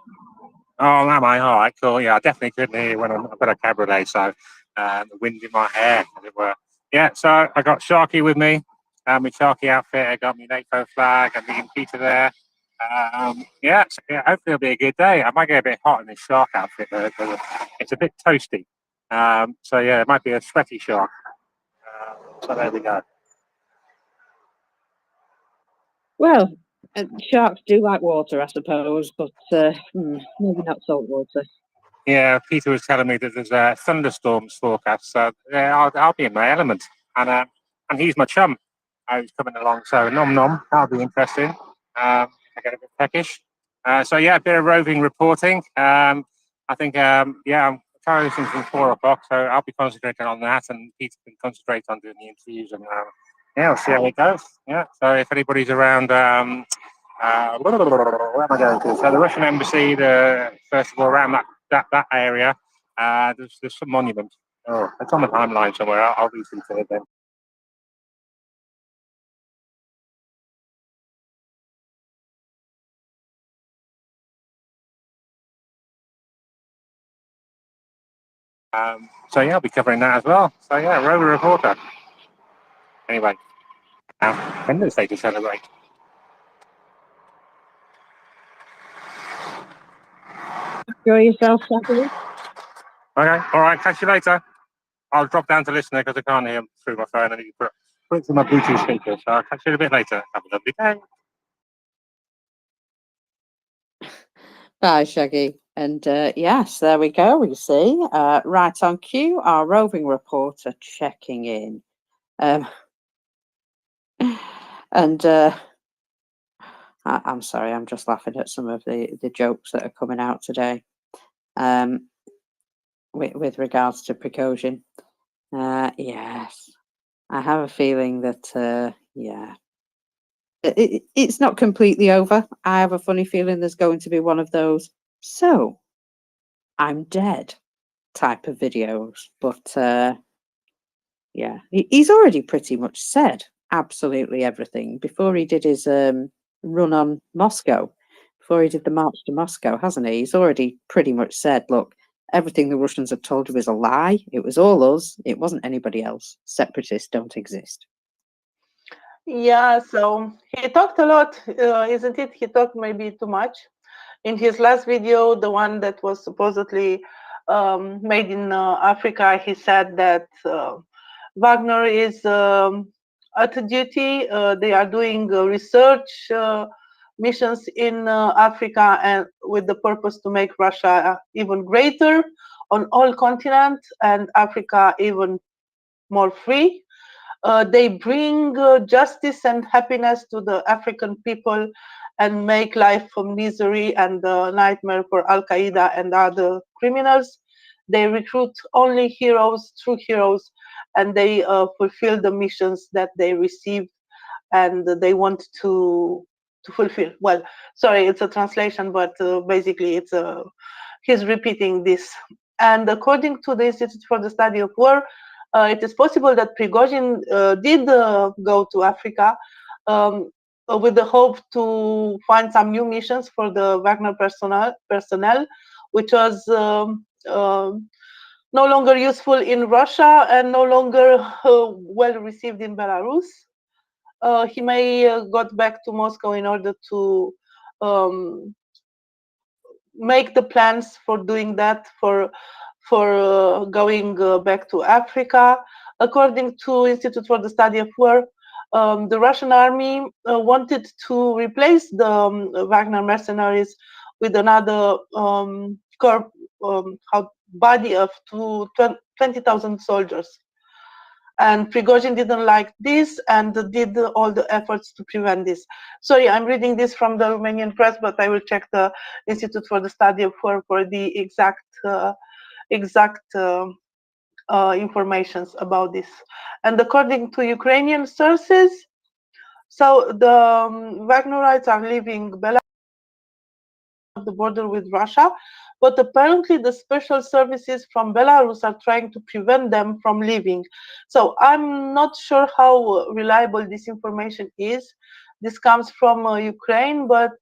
Oh, am I? All right, cool. Yeah, I definitely couldn't hear you when I've got a cabriolet, so the wind in my hair, as it were. Yeah, so I got Sharky with me, my Sharky outfit. I got my NATO flag, and me and Peter there. Hopefully it'll be a good day. I might get a bit hot in this shark outfit, though. It's a bit toasty. So yeah, it might be a sweaty shark. So there we go. Well, sharks do like water, I suppose, but maybe not salt water. Yeah, Peter was telling me that there's thunderstorms forecast, so yeah, I'll be in my element. And he's my chum. He's coming along, so nom nom. That'll be interesting. I get a bit peckish. So yeah, a bit of roving reporting. I think I'm tired since 4 o'clock, so I'll be concentrating on that, and Peter can concentrate on doing the interviews, and we'll see how it goes. Yeah. So if anybody's around, where am I going to? So the Russian embassy, first of all, around that area, there's some monument. Oh, it's on the timeline somewhere. I'll retweet it then. So yeah, I'll be covering that as well. So yeah, Rover Reporter. Anyway, now Independence Day to celebrate. Enjoy yourself, Shaggy. Okay, all right, catch you later. I'll drop down to listener because I can't hear through my phone. I need to put it through my Bluetooth speaker. So I'll catch you a bit later. Have a lovely day. Bye, Shaggy. And yes, there we go. We see right on cue, our roving reporter checking in. And I'm sorry, I'm just laughing at some of the jokes that are coming out today with regards to Prigozhin. Yes, I have a feeling that, yeah, it's not completely over. I have a funny feeling there's going to be one of those, so I'm dead type of videos. But yeah, he's already pretty much said absolutely everything before he did his run on Moscow, before he did the march to Moscow, hasn't he? He's already pretty much said, look, everything the Russians have told you is a lie. It was all us. It wasn't anybody else. Separatists don't exist. Yeah, so he talked a lot, isn't it? He talked maybe too much. In his last video, the one that was supposedly made in Africa, he said that Wagner is at duty. They are doing research missions in Africa and with the purpose to make Russia even greater on all continents and Africa even more free. They bring justice and happiness to the African people and make life a misery and a nightmare for Al Qaeda and other criminals. They recruit only heroes, true heroes, and they fulfill the missions that they received and they want to fulfill. Well, sorry, it's a translation, but basically it's he's repeating this. And according to the Institute for the Study of War, it is possible that Prigozhin did go to Africa with the hope to find some new missions for the Wagner personnel, which was no longer useful in Russia and no longer well received in Belarus. He may got back to Moscow in order to make the plans for doing that, for going back to Africa. According to Institute for the Study of War, the Russian army wanted to replace the Wagner mercenaries with another corps, body of 20,000 soldiers. And Prigozhin didn't like this and did all the efforts to prevent this. Sorry, I'm reading this from the Romanian press, but I will check the Institute for the Study of War for the exact informations about this. And according to Ukrainian sources, so the Wagnerites are leaving Belarus, the border with Russia, but apparently the special services from Belarus are trying to prevent them from leaving. So I'm not sure how reliable this information is. This comes from Ukraine, but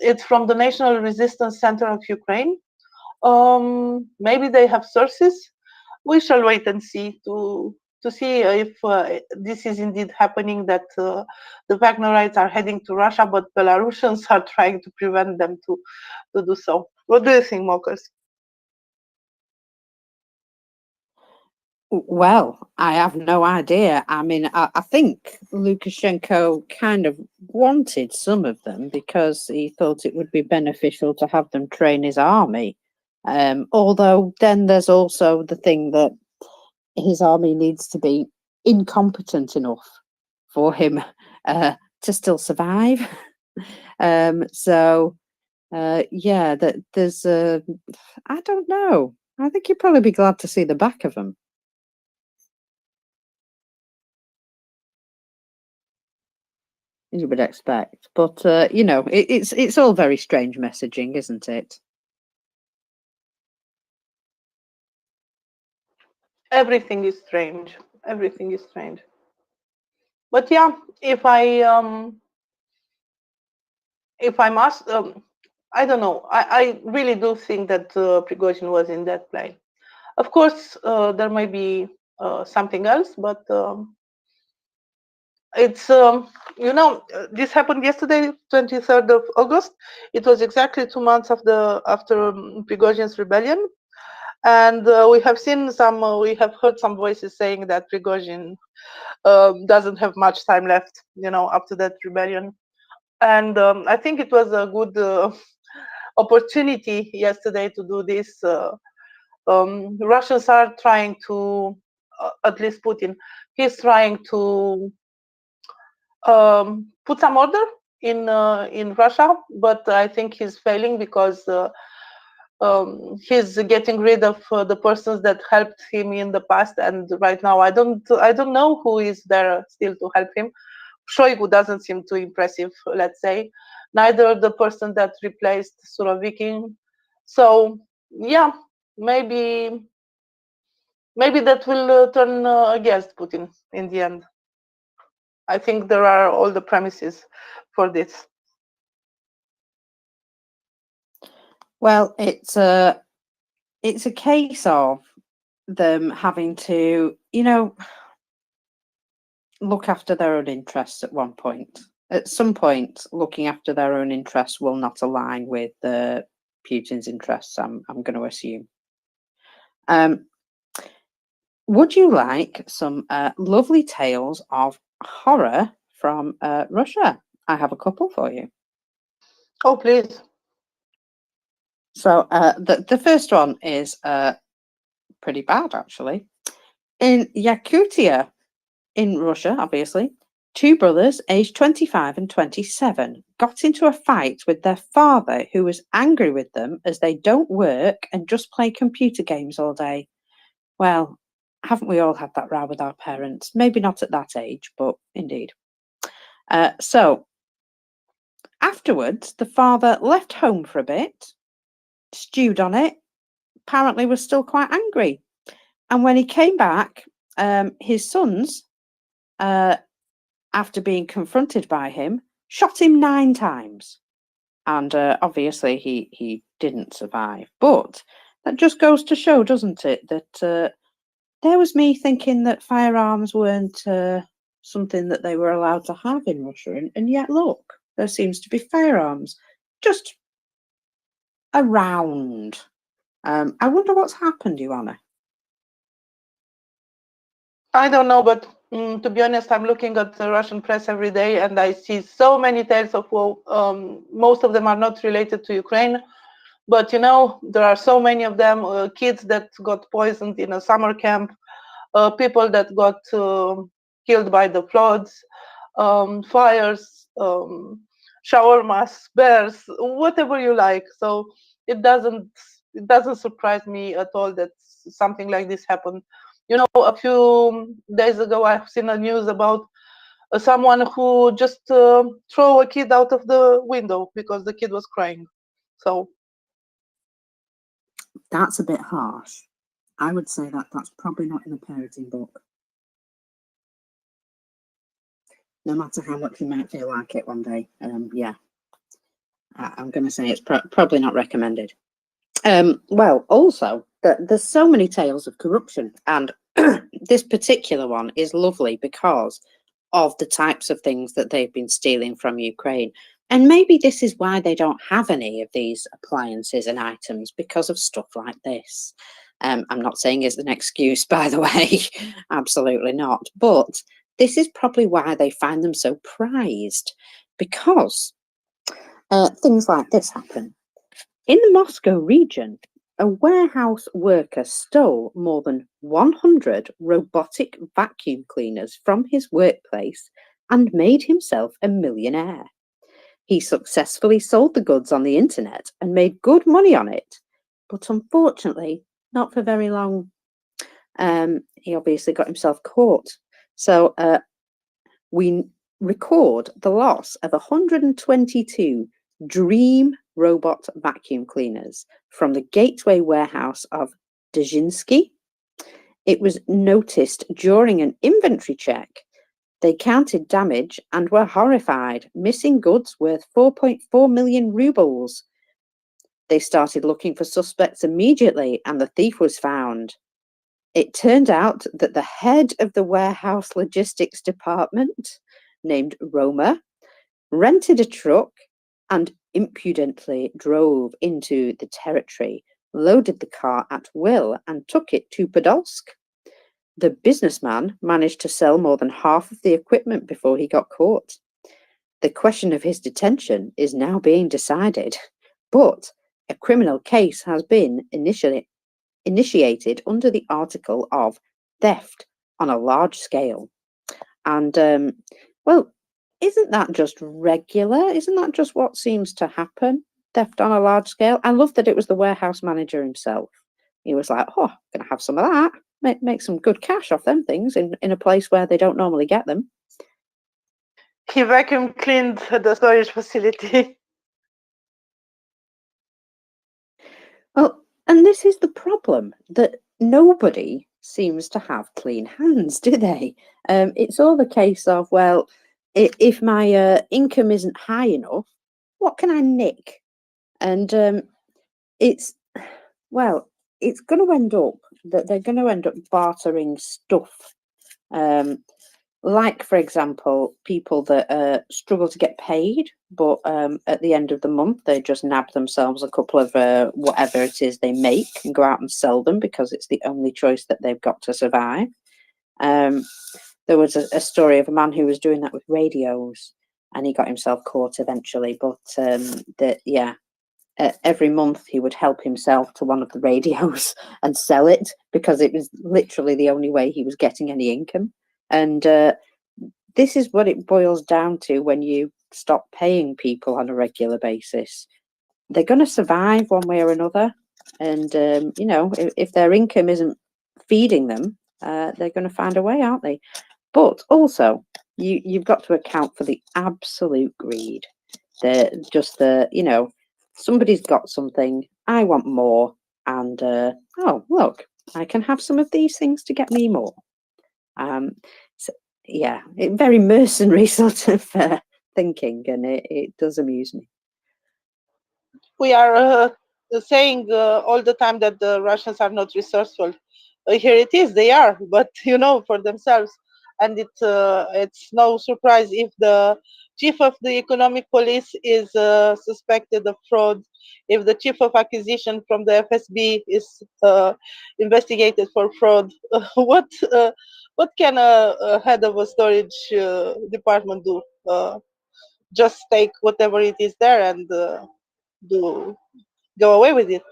it's from the National Resistance Center of Ukraine. Maybe they have sources. We shall wait and see to see if this is indeed happening, that the Wagnerites are heading to Russia, but Belarusians are trying to prevent them to do so. What do you think, Mockers? Well, I have no idea. I mean, I think Lukashenko kind of wanted some of them because he thought it would be beneficial to have them train his army. Although then there's also the thing that his army needs to be incompetent enough for him to still survive. So yeah, that there's I don't know. I think you'd probably be glad to see the back of them. As you would expect, but you know, it's all very strange messaging, isn't it? Everything is strange. Everything is strange. But yeah, if I must, I don't know. I really do think that Prigozhin was in that plane. Of course, there may be something else, but it's this happened yesterday, 23rd of August. It was exactly 2 months after Prigozhin's rebellion, and we have heard some voices saying that Prigozhin doesn't have much time left, after that rebellion. And I think it was a good opportunity yesterday to do this. Russians are trying to, at least Putin, he's trying to put some order in Russia, but I think he's failing because he's getting rid of the persons that helped him in the past, and right now I don't know who is there still to help him. Shoigu doesn't seem too impressive, let's say. Neither the person that replaced Surovikin. So yeah, maybe that will turn against Putin in the end. I think there are all the premises for this. Well, it's a case of them having to, look after their own interests at one point. At some point, looking after their own interests will not align with Putin's interests, I'm going to assume. Would you like some lovely tales of horror from Russia? I have a couple for you. Oh, please. So the first one is pretty bad, actually. In Yakutia, in Russia, obviously, two brothers, aged 25 and 27, got into a fight with their father, who was angry with them as they don't work and just play computer games all day. Well, haven't we all had that row with our parents? Maybe not at that age, but indeed. So afterwards, the father left home for a bit, stewed on it, apparently was still quite angry. And when he came back, his sons, after being confronted by him, shot him 9 times. And obviously he didn't survive. But that just goes to show, doesn't it, that there was me thinking that firearms weren't something that they were allowed to have in Russia. And yet, look, there seems to be firearms just around. I wonder what's happened, Joanna. I don't know, but to be honest, I'm looking at the Russian press every day, and I see so many tales of woe. Most of them are not related to Ukraine, but there are so many of them. Kids that got poisoned in a summer camp, people that got killed by the floods, fires, shawarmas, bears, whatever you like. So it doesn't surprise me at all that something like this happened. A few days ago, I've seen a news about someone who just threw a kid out of the window because the kid was crying. So that's a bit harsh. I would say that that's probably not in a parenting book. No matter how much you might feel like it one day. Yeah, I'm going to say it's probably not recommended. Well, also, there's so many tales of corruption, and this particular one is lovely because of the types of things that they've been stealing from Ukraine. And maybe this is why they don't have any of these appliances and items, because of stuff like this. I'm not saying it's an excuse, by the way, absolutely not. But this is probably why they find them so prized, because things like this happen. In the Moscow region, a warehouse worker stole more than 100 robotic vacuum cleaners from his workplace and made himself a millionaire. He successfully sold the goods on the internet and made good money on it, but unfortunately, not for very long. He obviously got himself caught. So we record the loss of 122 Dream robot vacuum cleaners from the gateway warehouse of Dzerzhinsky. It was noticed during an inventory check. They counted damage and were horrified, missing goods worth 4.4 million rubles. They started looking for suspects immediately, and the thief was found. It turned out that the head of the warehouse logistics department, named Roma, rented a truck and impudently drove into the territory, loaded the car at will, and took it to Podolsk. The businessman managed to sell more than half of the equipment before he got caught. The question of his detention is now being decided, but a criminal case has been initiated under the article of theft on a large scale. And, well, isn't that just regular? Isn't that just what seems to happen? Theft on a large scale? I love that it was the warehouse manager himself. He was like, oh, I'm going to have some of that. Make some good cash off them things in a place where they don't normally get them. He vacuum cleaned the storage facility. Well, and this is the problem, that nobody seems to have clean hands, do they? It's all the case of, well, if my income isn't high enough, what can I nick? And it's going to end up that they're going to end up bartering stuff. Like, for example, people that struggle to get paid, but at the end of the month, they just nab themselves a couple of whatever it is they make and go out and sell them because it's the only choice that they've got to survive. There was a story of a man who was doing that with radios, and he got himself caught eventually. But every month he would help himself to one of the radios and sell it because it was literally the only way he was getting any income. And this is what it boils down to when you stop paying people on a regular basis. They're going to survive one way or another. And, if their income isn't feeding them, they're going to find a way, aren't they? But also, you've got to account for the absolute greed. Somebody's got something, I want more. And, oh, look, I can have some of these things to get me more. Very mercenary sort of thinking, and it does amuse me. We are saying all the time that the Russians are not resourceful. Here it is, they are, but for themselves. And it's no surprise if the chief of the economic police is suspected of fraud, if the chief of acquisition from the FSB is investigated for fraud. What can a head of a storage department do? Just take whatever it is there and go away with it.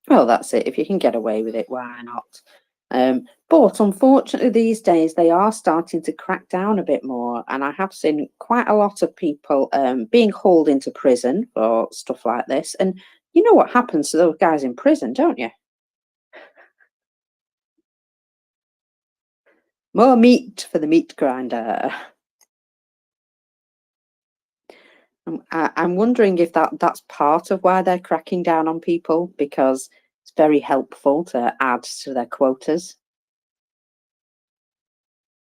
Well, that's it. If you can get away with it, why not? But unfortunately, these days they are starting to crack down a bit more, and I have seen quite a lot of people being hauled into prison for stuff like this. And you know what happens to those guys in prison, don't you? More meat for the meat grinder. I'm wondering if that's part of why they're cracking down on people, because it's very helpful to add to their quotas.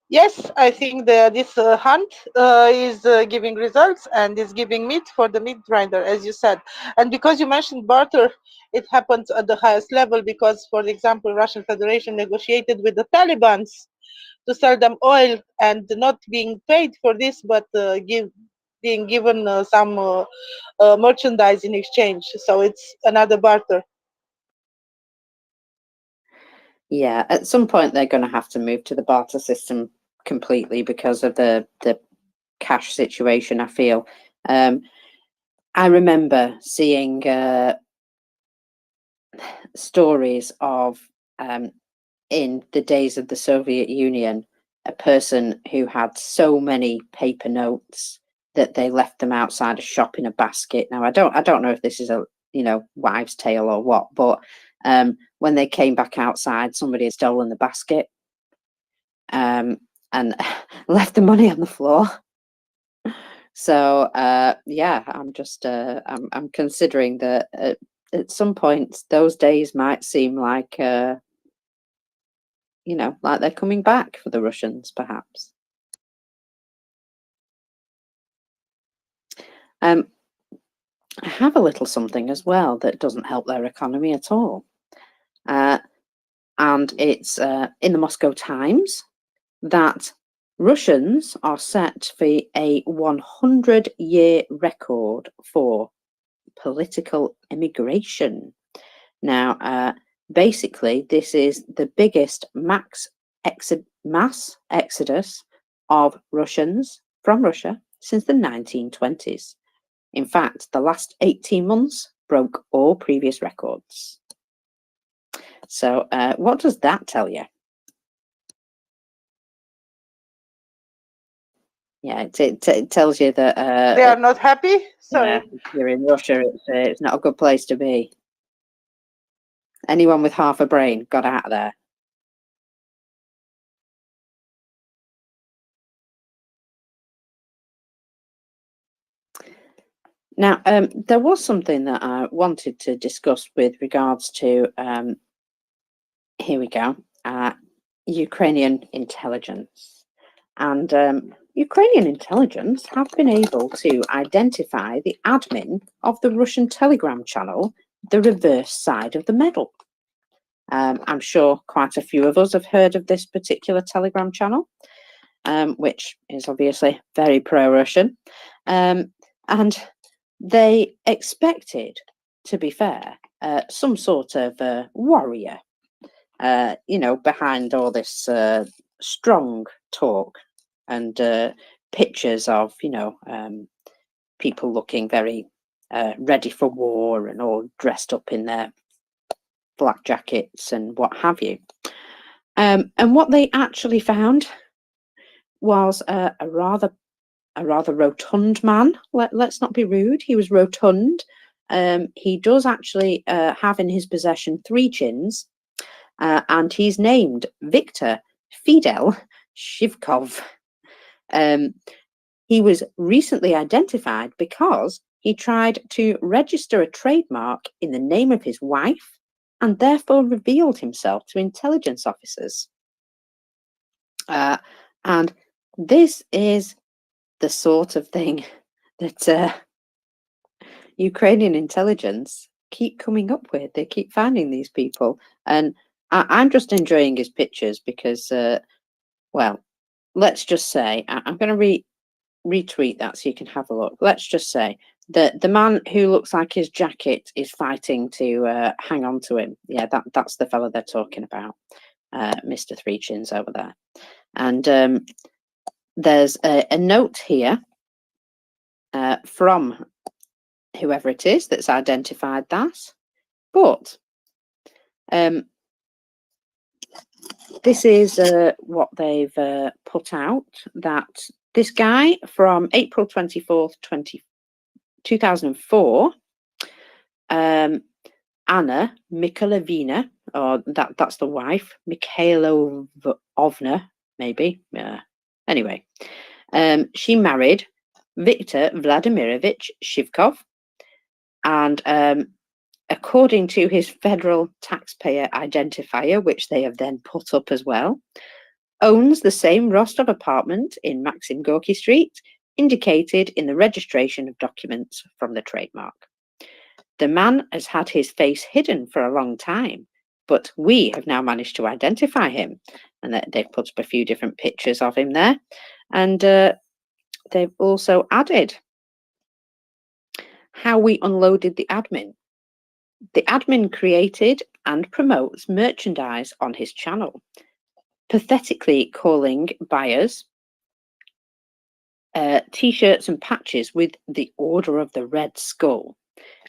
Yes, I think this hunt is giving results and is giving meat for the meat grinder, as you said. And because you mentioned barter, it happens at the highest level because, for example, Russian Federation negotiated with the Taliban to sell them oil and not being paid for this, but being given some merchandise in exchange. So it's another barter. Yeah, at some point they're going to have to move to the barter system completely because of the cash situation, I feel. I remember seeing stories of, in the days of the Soviet Union, a person who had so many paper notes that they left them outside a shop in a basket. Now, I don't know if this is a wives' tale or what, but when they came back outside, somebody had stolen the basket and left the money on the floor. So I'm just I'm considering that at some point those days might seem like like they're coming back for the Russians, perhaps. have a little something as well that doesn't help their economy at all. And it's in the Moscow Times that Russians are set for a 100-year record for political immigration. Now, basically, this is the biggest mass exodus of Russians from Russia since the 1920s. In fact, the last 18 months broke all previous records. So what does that tell you? Yeah, it tells you that They are not happy. Sorry. yeah, if you're in Russia, it's not a good place to be. Anyone with half a brain got out of there. Now, there was something that I wanted to discuss with regards to, here we go, Ukrainian intelligence. And Ukrainian intelligence have been able to identify the admin of the Russian Telegram channel, The Reverse Side of the Medal. I'm sure quite a few of us have heard of this particular Telegram channel, which is obviously very pro-Russian. And they expected, to be fair, some sort of warrior, you know, behind all this strong talk and pictures of, you know, people looking very ready for war and all dressed up in their black jackets and what have you. And what they actually found was a rather rotund man. Let's not be rude. He was rotund. He does actually have in his possession 3 chins, and he's named Victor Fidel Shivkov. He was recently identified because he tried to register a trademark in the name of his wife and therefore revealed himself to intelligence officers. And this is the sort of thing that Ukrainian intelligence keep coming up with. They keep finding these people. And I'm just enjoying his pictures because, well, let's just say, I'm going to retweet that so you can have a look. Let's just say that the man who looks like his jacket is fighting to hang on to him. Yeah, that's the fella they're talking about, Mr. Three Chins over there. And there's a note here from whoever it is that's identified that. But this is what they've put out, that this guy from April 24th, 2004, Anna Mikhailovna, or that's the wife, Mikhailovna, maybe. Anyway, she married Victor Vladimirovich Shivkov, and according to his federal taxpayer identifier, which they have then put up as well, owns the same Rostov apartment in Maxim Gorky Street, indicated in the registration of documents from the trademark. The man has had his face hidden for a long time, but we have now managed to identify him. And they've put up a few different pictures of him there. And they've also added how we unloaded the admin. The admin created and promotes merchandise on his channel, pathetically calling buyers t-shirts and patches with the Order of the Red Skull,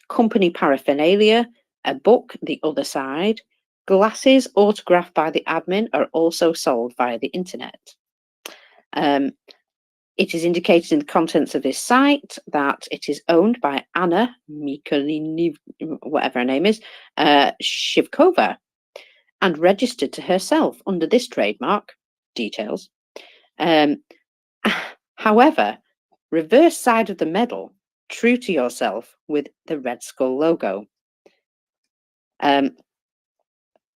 company paraphernalia, a book, The Other Side, glasses autographed by the admin are also sold via the internet. It is indicated in the contents of this site that it is owned by Anna Mikhailovna, whatever her name is, Shivkova, and registered to herself under this trademark details. However, reverse side of the medal, true to yourself with the Red Skull logo.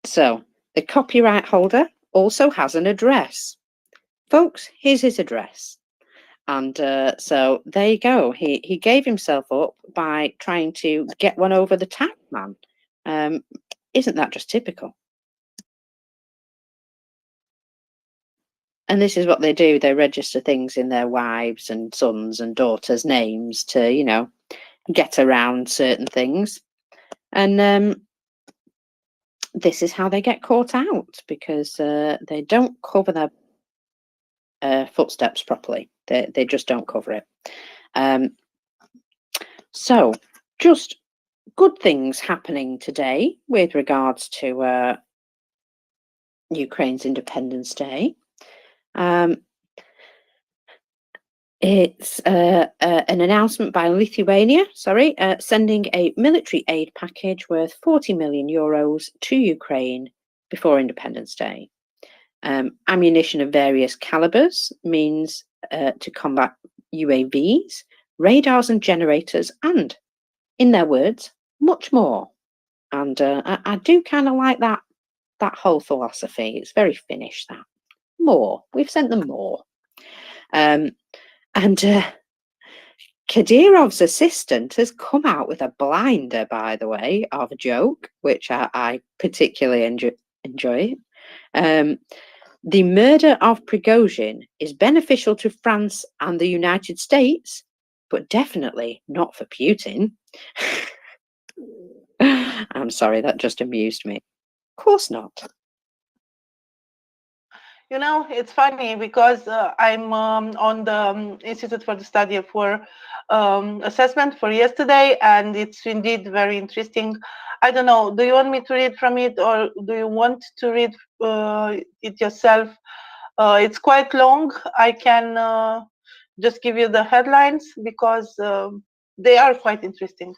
So the copyright holder also has an address. Folks, here's his address. And so there you go. He gave himself up by trying to get one over the tax man. Isn't that just typical? And this is what they do. They register things in their wives and sons and daughters' names to, you know, get around certain things. And this is how they get caught out, because they don't cover their footsteps properly. They just don't cover it. So just good things happening today with regards to Ukraine's Independence Day. It's an announcement by Lithuania, sending a military aid package worth 40 million euros to Ukraine before Independence Day. Ammunition of various calibers means to combat UAVs, radars and generators, and, in their words, much more. And I do kind of like that whole philosophy. It's very Finnish, that. More. We've sent them more. And Kadyrov's assistant has come out with a blinder, by the way, of a joke, which I particularly enjoy. The murder of Prigozhin is beneficial to France and the United States, but definitely not for Putin. I'm sorry, that just amused me. Of course not. You know, it's funny because I'm on the Institute for the Study of War assessment for yesterday, and it's indeed very interesting. I don't know, do you want me to read from it, or do you want to read it yourself? It's quite long. I can just give you the headlines because they are quite interesting.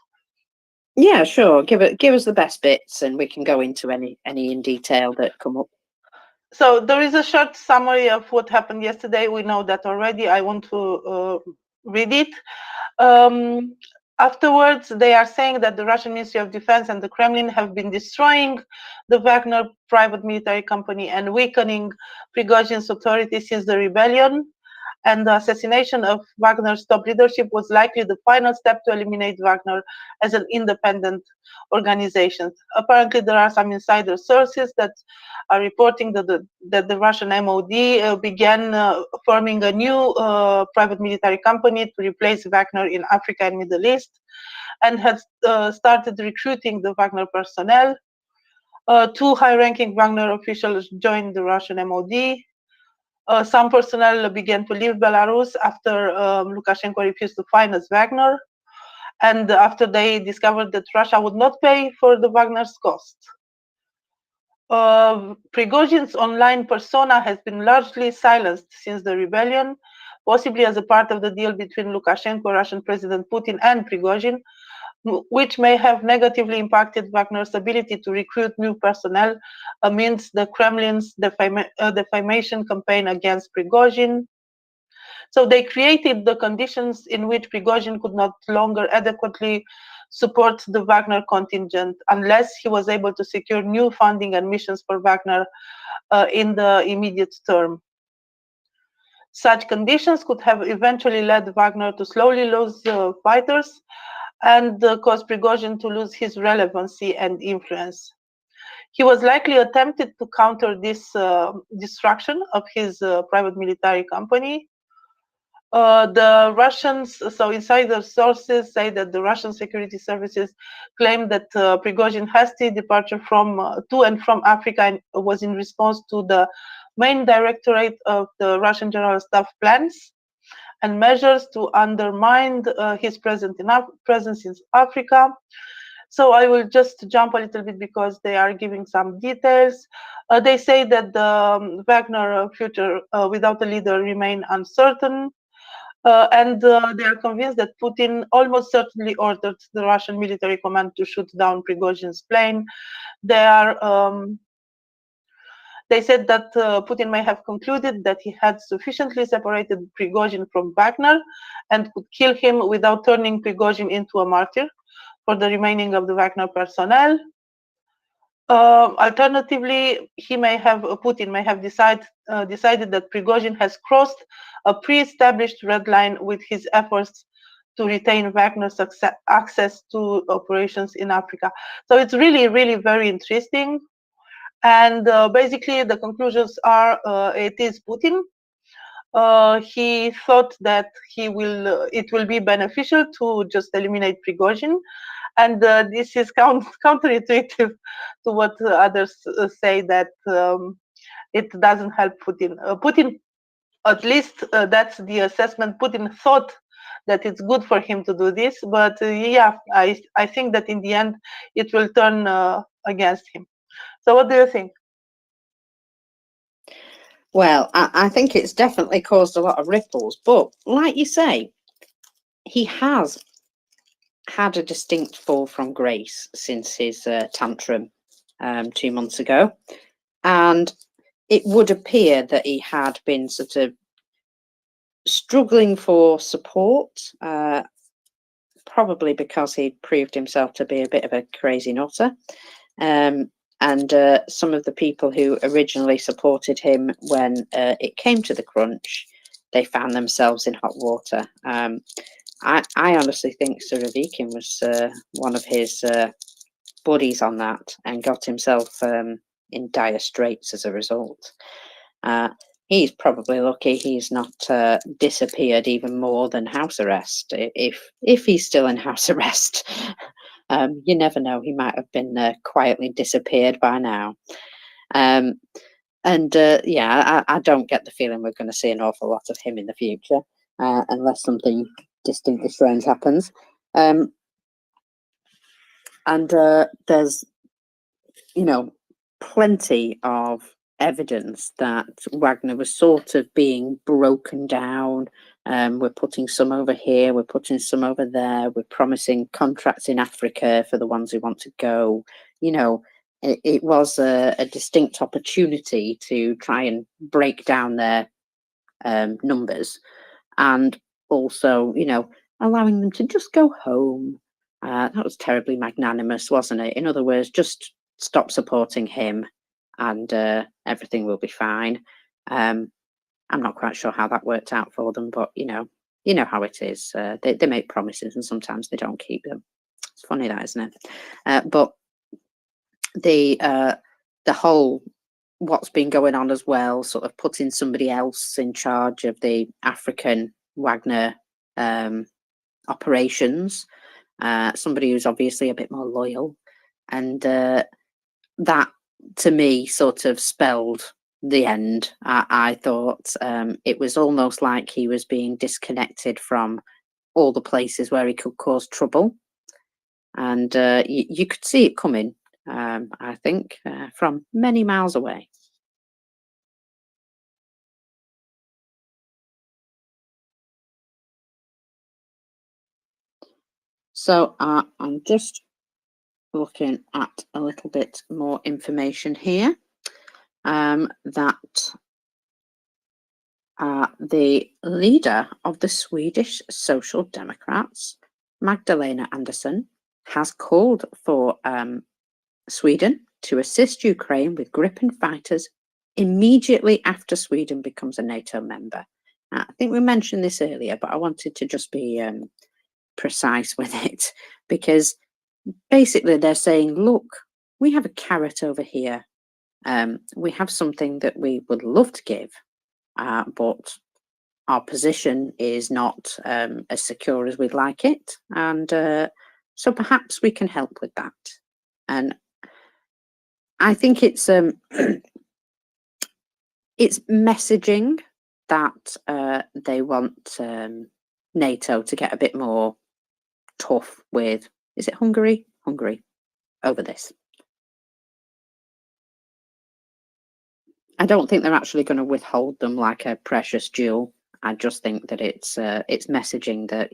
Yeah, sure. Give us the best bits, and we can go into any in detail that come up. So there is a short summary of what happened yesterday. We know that already. I want to read it. Afterwards, they are saying that the Russian Ministry of Defense and the Kremlin have been destroying the Wagner private military company and weakening Prigozhin's authority since the rebellion. And the assassination of Wagner's top leadership was likely the final step to eliminate Wagner as an independent organization. Apparently, there are some insider sources that are reporting that the Russian MOD began forming a new private military company to replace Wagner in Africa and Middle East, and had started recruiting the Wagner personnel. Two high-ranking Wagner officials joined the Russian MOD. Some personnel began to leave Belarus after Lukashenko refused to finance Wagner, and after they discovered that Russia would not pay for the Wagner's costs. Prigozhin's online persona has been largely silenced since the rebellion, possibly as a part of the deal between Lukashenko, Russian President Putin, and Prigozhin, which may have negatively impacted Wagner's ability to recruit new personnel amidst the Kremlin's defamation campaign against Prigozhin. So they created the conditions in which Prigozhin could not longer adequately support the Wagner contingent unless he was able to secure new funding and missions for Wagner in the immediate term. Such conditions could have eventually led Wagner to slowly lose fighters and caused Prigozhin to lose his relevancy and influence. He was likely attempted to counter this destruction of his private military company. The Russians, so insider sources say that the Russian security services claim that Prigozhin's hasty departure to and from Africa was in response to the main directorate of the Russian General Staff plans and measures to undermine his presence in Africa. So I will just jump a little bit because they are giving some details. They say that the Wagner future without a leader remain uncertain. And they are convinced that Putin almost certainly ordered the Russian military command to shoot down Prigozhin's plane. They said that Putin may have concluded that he had sufficiently separated Prigozhin from Wagner and could kill him without turning Prigozhin into a martyr for the remaining of the Wagner personnel. Alternatively, Putin may have decided that Prigozhin has crossed a pre-established red line with his efforts to retain Wagner's access to operations in Africa. So it's really, really very interesting. And basically, the conclusions are it is Putin. He thought that it will be beneficial to just eliminate Prigozhin. And this is counterintuitive to what others say, that it doesn't help Putin. Putin, at least that's the assessment. Putin thought that it's good for him to do this, but yeah, I think that in the end it will turn against him. So what do you think? Well, I think it's definitely caused a lot of ripples, but like you say, he has had a distinct fall from grace since his tantrum 2 months ago, and it would appear that he had been sort of struggling for support, probably because he proved himself to be a bit of a crazy nutter. And some of the people who originally supported him when it came to the crunch, they found themselves in hot water. I honestly think Surovikin was one of his buddies on that and got himself in dire straits as a result. He's probably lucky he's not disappeared even more than house arrest, if he's still in house arrest. You never know, he might have been quietly disappeared by now. Yeah, I don't get the feeling we're going to see an awful lot of him in the future, unless something distinctly strange happens. There's, plenty of evidence that Wagner was sort of being broken down. We're putting some over here, we're putting some over there, we're promising contracts in Africa for the ones who want to go. It was a distinct opportunity to try and break down their numbers, and also, allowing them to just go home. That was terribly magnanimous, wasn't it? In other words, just stop supporting him and everything will be fine. I'm not quite sure how that worked out for them, but you know how it is. They make promises and sometimes they don't keep them. It's funny, that, isn't it? But the whole what's been going on as well, sort of putting somebody else in charge of the African Wagner operations, somebody who's obviously a bit more loyal, and that to me sort of spelled the end. I thought it was almost like he was being disconnected from all the places where he could cause trouble, and you could see it coming, I think, from many miles away. So I'm just looking at a little bit more information here, that the leader of the Swedish Social Democrats, Magdalena Andersson, has called for Sweden to assist Ukraine with Gripen fighters immediately after Sweden becomes a NATO member. I think we mentioned this earlier, but I wanted to just be precise with it, because basically they're saying, look, we have a carrot over here. We have something that we would love to give, but our position is not as secure as we'd like it. And so perhaps we can help with that. And I think it's it's messaging that they want NATO to get a bit more tough with, is it Hungary? Hungary over this. I don't think they're actually going to withhold them like a precious jewel. I just think that it's messaging that,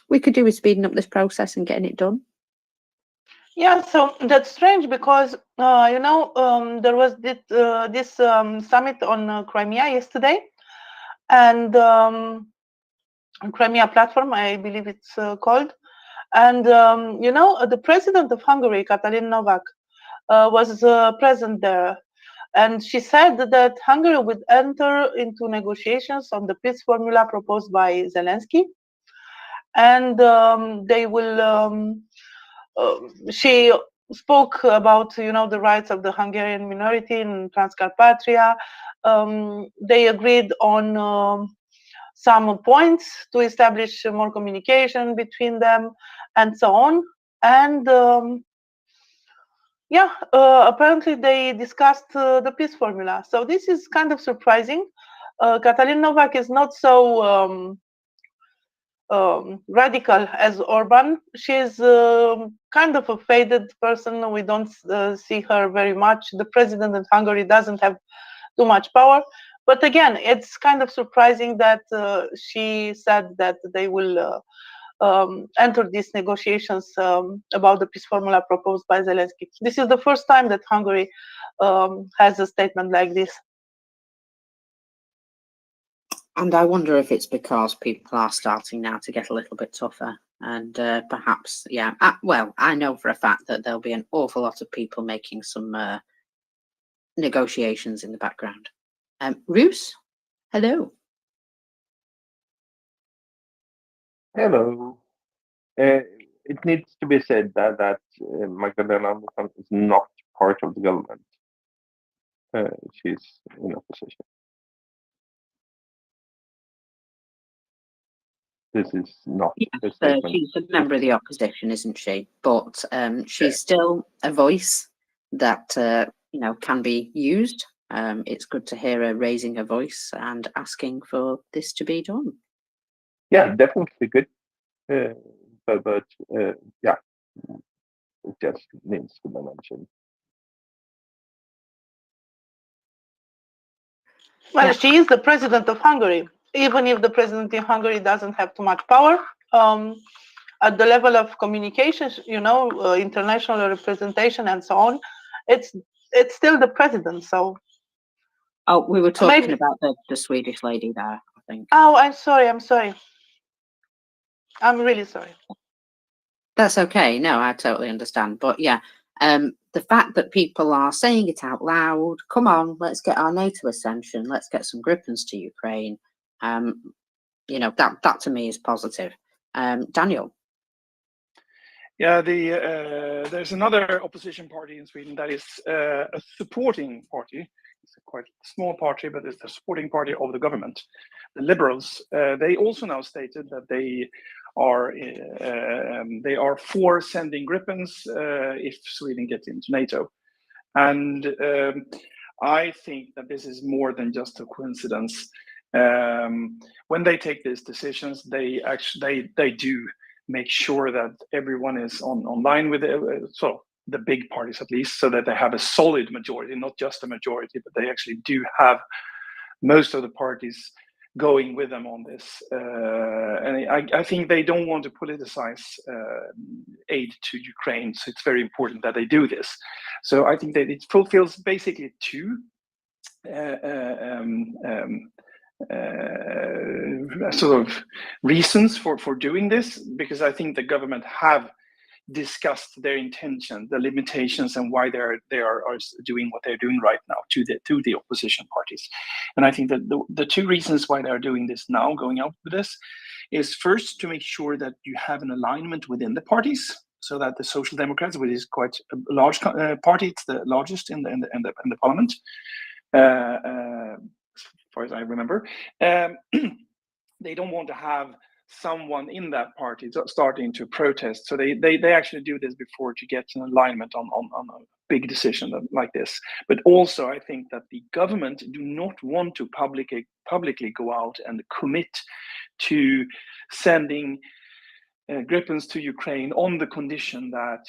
we could do with speeding up this process and getting it done. Yeah, so that's strange because, there was this summit on Crimea yesterday, and Crimea Platform, I believe it's called. And, the president of Hungary, Katalin Novak, was present there. And she said that Hungary would enter into negotiations on the peace formula proposed by Zelensky. And they will, she spoke about, the rights of the Hungarian minority in Transcarpathia. They agreed on some points to establish more communication between them and so on. And apparently they discussed the peace formula. So this is kind of surprising. Katalin Novak is not so radical as Orban. She's kind of a faded person. We don't see her very much. The president of Hungary doesn't have too much power. But again, it's kind of surprising that she said that they will enter these negotiations about the peace formula proposed by Zelensky. This is the first time that Hungary has a statement like this. And I wonder if it's because people are starting now to get a little bit tougher. And perhaps, well, I know for a fact that there'll be an awful lot of people making some negotiations in the background. Roos, hello. Hello. It needs to be said that Magdalena Andersson is not part of the government. She's in opposition. This is not the statement. She's a member of the opposition, isn't she? But she's still a voice that can be used. It's good to hear her raising her voice and asking for this to be done. Yeah, definitely good. But yeah, it just needs to be mentioned. Well, she is the president of Hungary. Even if the president in Hungary doesn't have too much power, at the level of communications, international representation and so on, it's still the president. So. Oh, we were talking about the Swedish lady there, I think. Oh, I'm sorry. I'm really sorry. That's okay. No, I totally understand. But yeah, the fact that people are saying it out loud, come on, let's get our NATO ascension, let's get some Gripens to Ukraine. That to me is positive. Daniel. Yeah, there's another opposition party in Sweden that is a supporting party. It's a quite small party, but it's the supporting party of the government. The Liberals, they also now stated that they are for sending Gripens if Sweden gets into NATO. And I think that this is more than just a coincidence. When they take these decisions, they do make sure that everyone is on line with it, so the big parties at least, so that they have a solid majority, not just a majority, but they actually do have most of the parties going with them on this. And I think they don't want to politicize aid to Ukraine, so it's very important that they do this. So I think that it fulfills basically two sort of reasons for doing this, because I think the government have discussed their intention, the limitations, and why they are doing what they're doing right now to the opposition parties. And I think that the two reasons why they are doing this now, going out with this, is first to make sure that you have an alignment within the parties, so that the Social Democrats, which is quite a large party, it's the largest in the parliament, as far as I remember, they don't want to have someone in that party starting to protest. So they actually do this before to get an alignment on a big decision like this. But also, I think that the government do not want to publicly go out and commit to sending Gripens to Ukraine on the condition that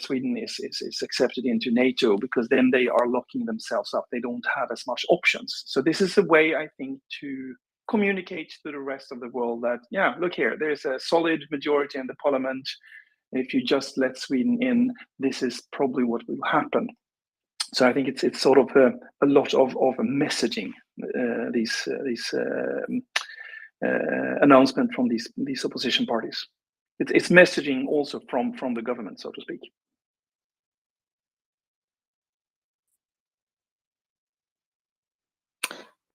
Sweden is accepted into NATO, because then they are locking themselves up. They don't have as much options. So this is a way, I think, to communicate to the rest of the world that, yeah, look here, there's a solid majority in the parliament. If you just let Sweden in, this is probably what will happen. So I think it's sort of a lot of messaging, these announcement from these opposition parties. It's messaging also from the government, so to speak.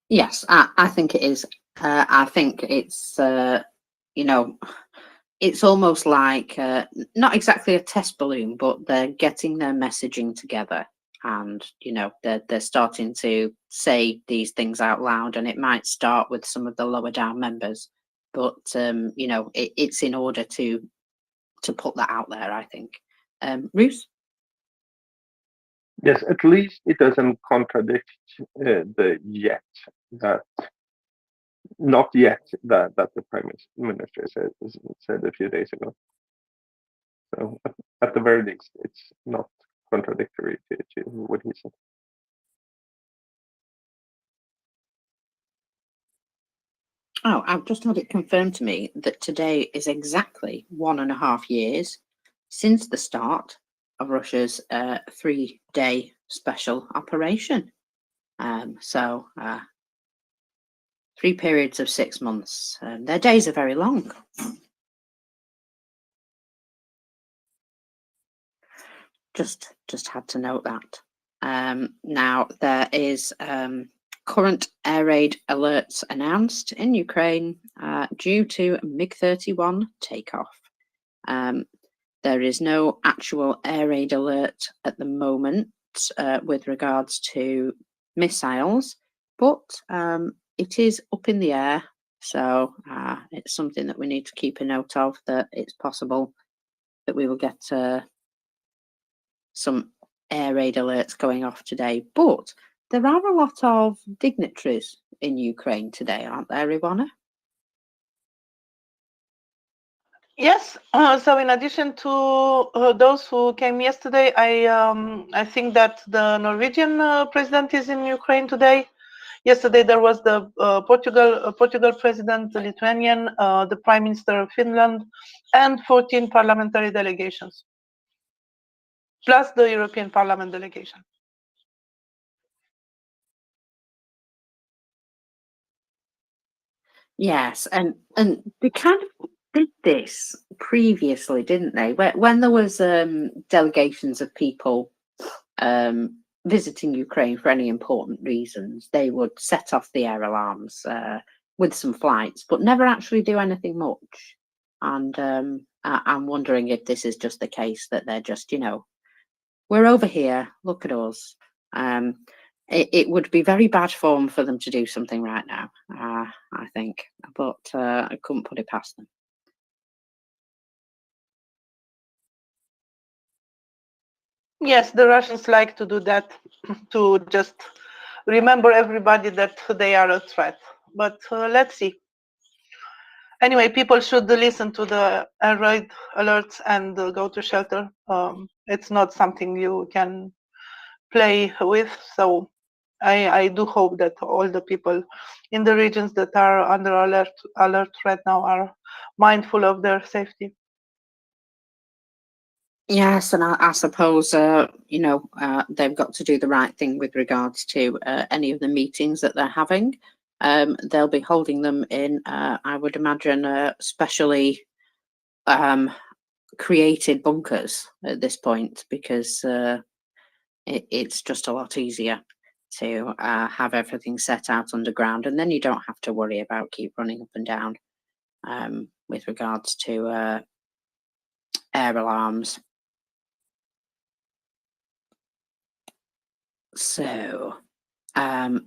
Yes, I think it is. I think it's, you know, it's almost like not exactly a test balloon, but they're getting their messaging together, and you know they're starting to say these things out loud, and it might start with some of the lower down members, but you know it's in order to put that out there, I think. Bruce? Yes, at least it doesn't contradict the yet that not yet that the prime minister said a few days ago. So at the very least, it's not contradictory to what he said. Oh, I've just had it confirmed to me that today is exactly 1.5 years since the start of Russia's 3-day special operation. So 3 periods of 6 months. Their days are very long. Just had to note that. Now there is current air raid alerts announced in Ukraine due to MiG-31 takeoff. There is no actual air raid alert at the moment with regards to missiles, but it is up in the air, so it's something that we need to keep a note of, that it's possible that we will get some air raid alerts going off today. But there are a lot of dignitaries in Ukraine today, aren't there, Ivana? Yes. So in addition to those who came yesterday, I think that the Norwegian president is in Ukraine today. Yesterday there was the Portugal president, the Lithuanian, the Prime Minister of Finland, and 14 parliamentary delegations, plus the European Parliament delegation. Yes, and they kind of did this previously, didn't they? When there was delegations of people visiting Ukraine for any important reasons, they would set off the air alarms with some flights, but never actually do anything much. And I'm wondering if this is just the case, that they're just, you know, we're over here, look at us. It would be very bad form for them to do something right now, I think, but I couldn't put it past them. Yes, the Russians like to do that, to just remember everybody that they are a threat. But let's see. Anyway, people should listen to the air raid alerts and go to shelter. It's not something you can play with. So I do hope that all the people in the regions that are under alert right now are mindful of their safety. Yes, and I suppose you know, they've got to do the right thing with regards to any of the meetings that they're having. They'll be holding them in, I would imagine, specially created bunkers at this point, because it's just a lot easier to have everything set out underground, and then you don't have to worry about keep running up and down with regards to air alarms. So I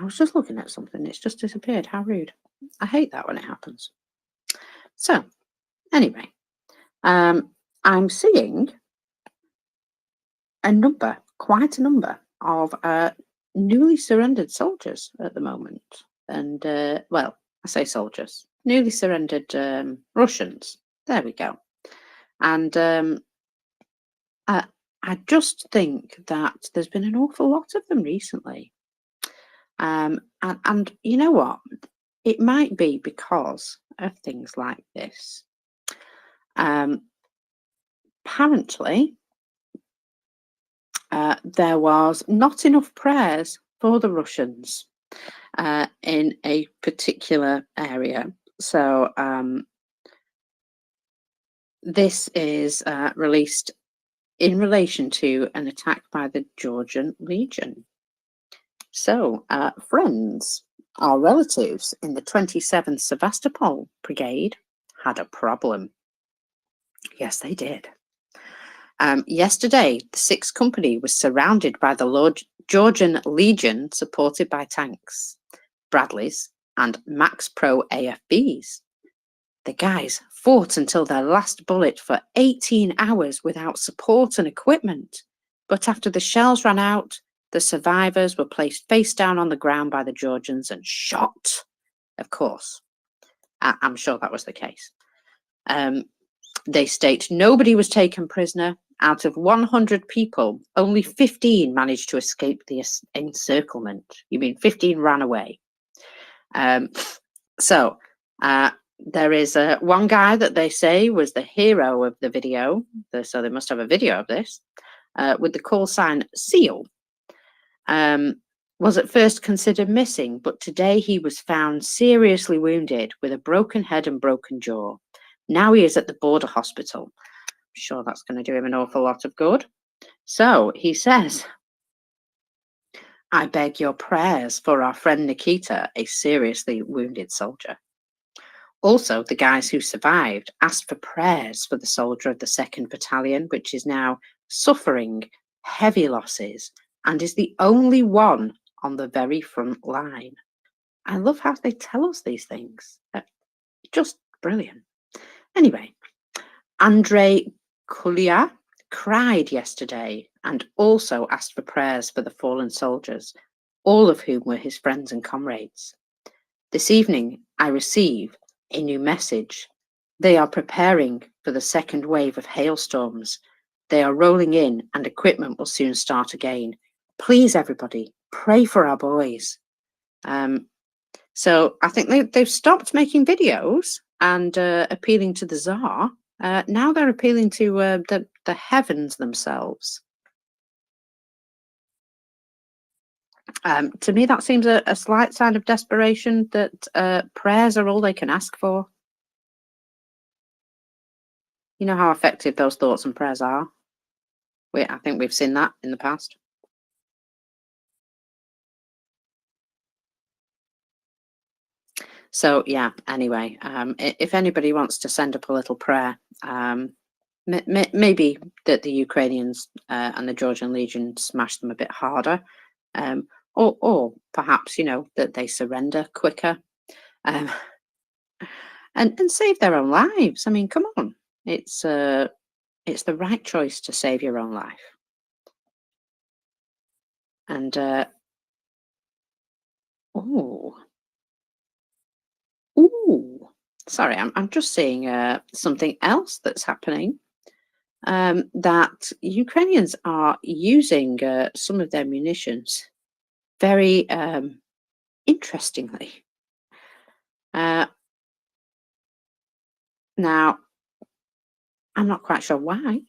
was just looking at something, it's just disappeared. How rude. I hate that when it happens. So anyway, I'm seeing quite a number of newly surrendered soldiers at the moment. And well, I say soldiers, newly surrendered Russians. There we go. And I just think that there's been an awful lot of them recently. And you know what? It might be because of things like this. Apparently, there was not enough prayers for the Russians in a particular area. So this is released in relation to an attack by the Georgian Legion. So, friends, our relatives in the 27th Sevastopol Brigade had a problem. Yes, they did. Yesterday, the 6th Company was surrounded by the Georgian Legion, supported by tanks, Bradleys, and Max Pro AFBs. The guys fought until their last bullet for 18 hours without support and equipment. But after the shells ran out, the survivors were placed face down on the ground by the Georgians and shot. Of course, I'm sure that was the case. They state nobody was taken prisoner. Out of 100 people, only 15 managed to escape the encirclement. You mean 15 ran away? So there is one guy that they say was the hero of the video. So they must have a video of this with the call sign SEAL. Was at first considered missing, but today he was found seriously wounded with a broken head and broken jaw. Now he is at the border hospital. I'm sure that's going to do him an awful lot of good. So he says, I beg your prayers for our friend Nikita, a seriously wounded soldier. Also, the guys who survived asked for prayers for the soldier of the 2nd Battalion, which is now suffering heavy losses and is the only one on the very front line. I love how they tell us these things. Just brilliant. Anyway, Andrei Kulia cried yesterday and also asked for prayers for the fallen soldiers, all of whom were his friends and comrades. This evening, I receive a new message. They are preparing for the 2nd wave of hailstorms. They are rolling in and equipment will soon start again. Please, everybody, pray for our boys. So I think they've stopped making videos and appealing to the Tsar. Now they're appealing to the heavens themselves. To me, that seems a slight sign of desperation, that prayers are all they can ask for. You know how effective those thoughts and prayers are. I think we've seen that in the past. So yeah, anyway, if anybody wants to send up a little prayer, maybe that the Ukrainians and the Georgian Legion smash them a bit harder, or perhaps, you know, that they surrender quicker, and save their own lives. I mean, come on, it's the right choice to save your own life. And sorry, I'm just seeing something else that's happening. That Ukrainians are using some of their munitions very interestingly. Now, I'm not quite sure why,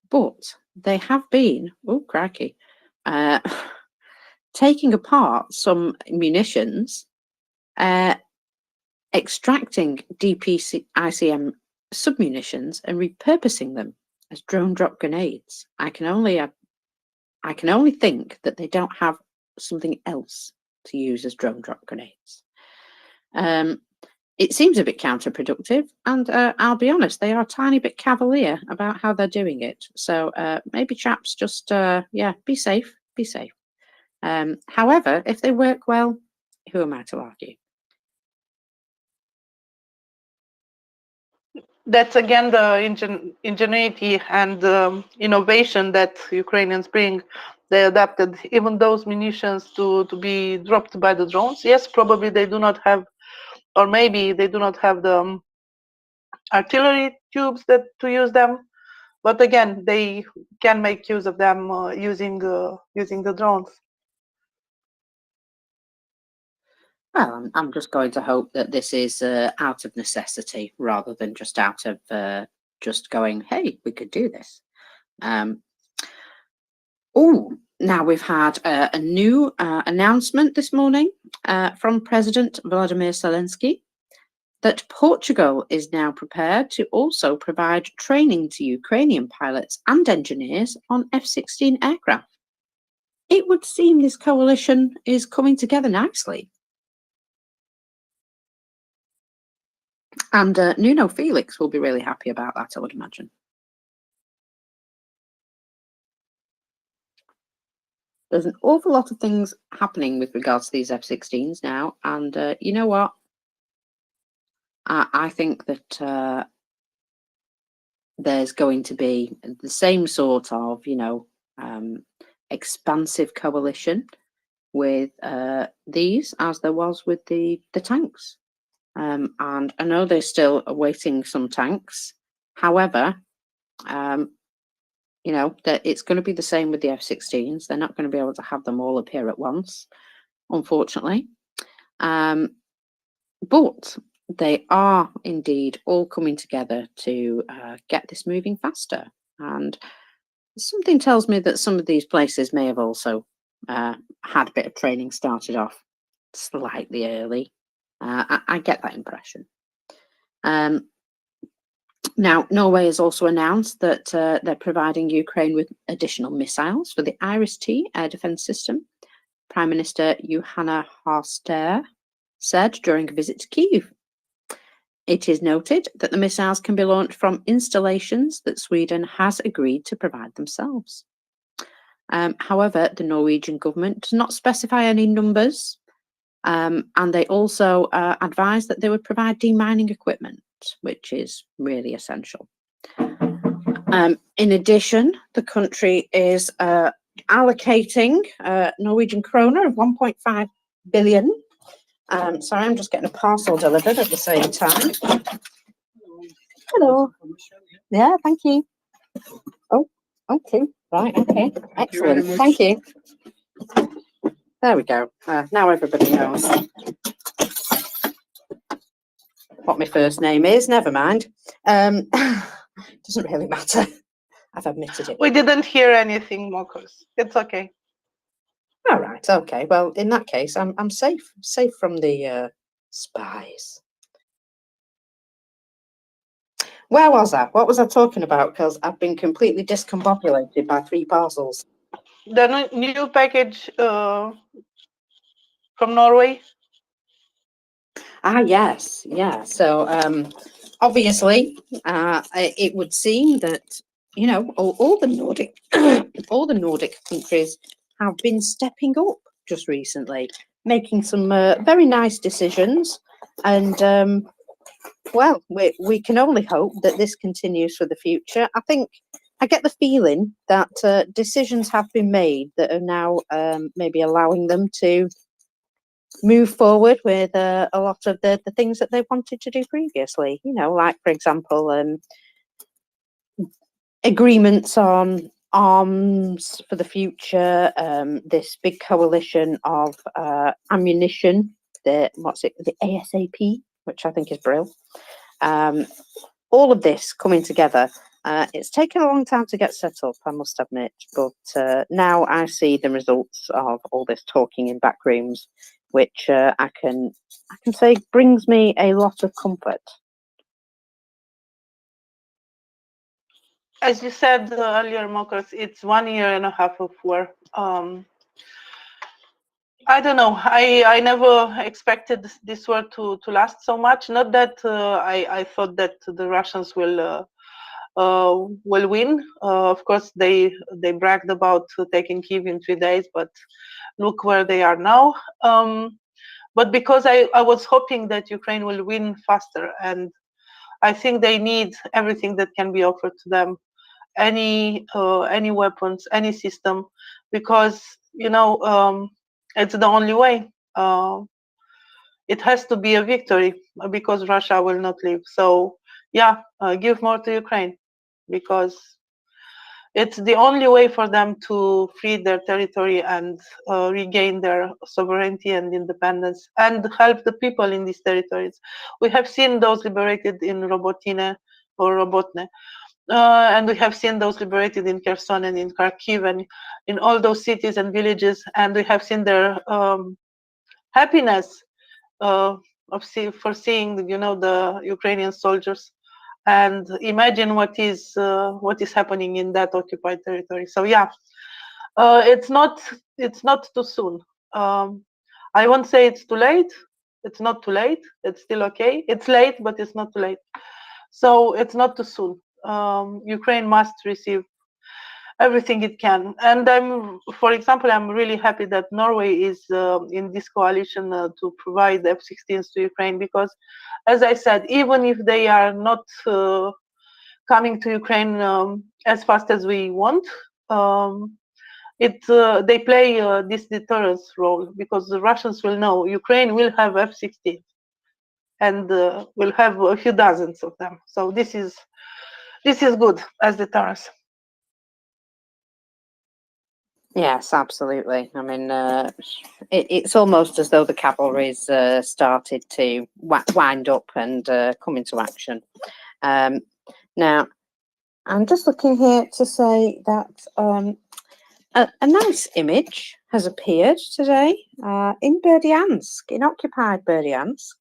but they have been, oh crikey, taking apart some munitions, extracting ICM submunitions and repurposing them as drone drop grenades. I can only think that they don't have something else to use as drone drop grenades. It seems a bit counterproductive, and I'll be honest, they are a tiny bit cavalier about how they're doing it. So maybe chaps, just be safe, be safe. However, if they work well, who am I to argue? That's again the ingenuity and innovation that Ukrainians bring. They adapted even those munitions to be dropped by the drones. Yes, probably they do not have, or maybe they do not have the artillery tubes to use them. But again, they can make use of them using the drones. Well, I'm just going to hope that this is out of necessity rather than just out of just going, hey, we could do this. Now we've had a new announcement this morning from President Volodymyr Zelensky that Portugal is now prepared to also provide training to Ukrainian pilots and engineers on F-16 aircraft. it would seem this coalition is coming together nicely. And Nuno Felix will be really happy about that, I would imagine. There's an awful lot of things happening with regards to these F-16s now, and you know what? I think that there's going to be the same sort of, you know, expansive coalition with these as there was with the tanks. And I know they're still awaiting some tanks. However, you know, that it's going to be the same with the F-16s. They're not going to be able to have them all appear at once, unfortunately. But they are indeed all coming together to get this moving faster. And something tells me that some of these places may have also had a bit of training started off slightly early. I get that impression. Now, Norway has also announced that they're providing Ukraine with additional missiles for the Iris-T air defence system. Prime Minister Johanna Harster said during a visit to Kyiv. It is noted that the missiles can be launched from installations that Sweden has agreed to provide themselves. However, the Norwegian government does not specify any numbers, and they also advised that they would provide demining equipment, which is really essential. In addition, the country is allocating Norwegian kroner of 1.5 billion. Sorry, I'm just getting a parcel delivered at the same time. Hello. Yeah, thank you. Oh, okay. Right, okay. Excellent. Thank you. There we go. Now everybody knows what my first name is. Never mind. Doesn't really matter. I've admitted it. We didn't hear anything, Marcus. It's okay. All right. Okay. Well, in that case, I'm safe from the spies. Where was I? What was I talking about? Because I've been completely discombobulated by 3 parcels. The new package from Norway. Ah, yes, yeah. So obviously, it would seem that, you know, all the Nordic all the Nordic countries have been stepping up just recently, making some very nice decisions, and well, we can only hope that this continues for the future. I get the feeling that decisions have been made that are now maybe allowing them to move forward with a lot of the things that they wanted to do previously. You know, like, for example, agreements on arms for the future, this big coalition of ammunition, the ASAP, which I think is brilliant. All of this coming together. It's taken a long time to get set up, I must admit, but now I see the results of all this talking in back rooms, which I can say brings me a lot of comfort. As you said earlier, Marcus, it's 1.5 years of war. I don't know. I never expected this war to last so much. Not that I thought that the Russians will win. Of course, they bragged about taking Kyiv in 3 days, but look where they are now. But because I was hoping that Ukraine will win faster, and I think they need everything that can be offered to them, any weapons, any system, because you know it's the only way. It has to be a victory because Russia will not leave. So yeah, give more to Ukraine, because it's the only way for them to free their territory and regain their sovereignty and independence and help the people in these territories. We have seen those liberated in Robotine or Robotne. And we have seen those liberated in Kherson and in Kharkiv and in all those cities and villages, and we have seen their happiness for seeing, you know, the Ukrainian soldiers, and imagine what is happening in that occupied territory. So yeah, It's not too soon. I won't say it's too late. It's not too late. It's still okay. It's late, but it's not too late. So it's not too soon. Ukraine must receive everything it can. And for example, I'm really happy that Norway is in this coalition to provide F-16s to Ukraine, because, as I said, even if they are not coming to Ukraine as fast as we want, they play this deterrence role, because the Russians will know Ukraine will have F-16, and will have a few dozens of them. So this is good as deterrence. Yes, absolutely. I mean, it's almost as though the cavalry's started to wind up and come into action. Now, I'm just looking here to say that a nice image has appeared today in Berdyansk, in occupied Berdyansk.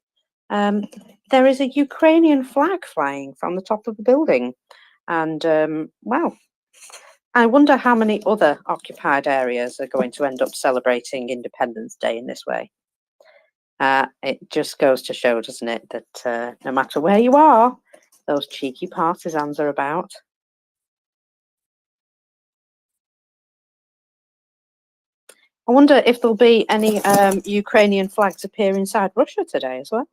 There is a Ukrainian flag flying from the top of the building, and well, I wonder how many other occupied areas are going to end up celebrating Independence Day in this way. It just goes to show, doesn't it, that no matter where you are, those cheeky partisans are about. I wonder if there'll be any Ukrainian flags appear inside Russia today as well.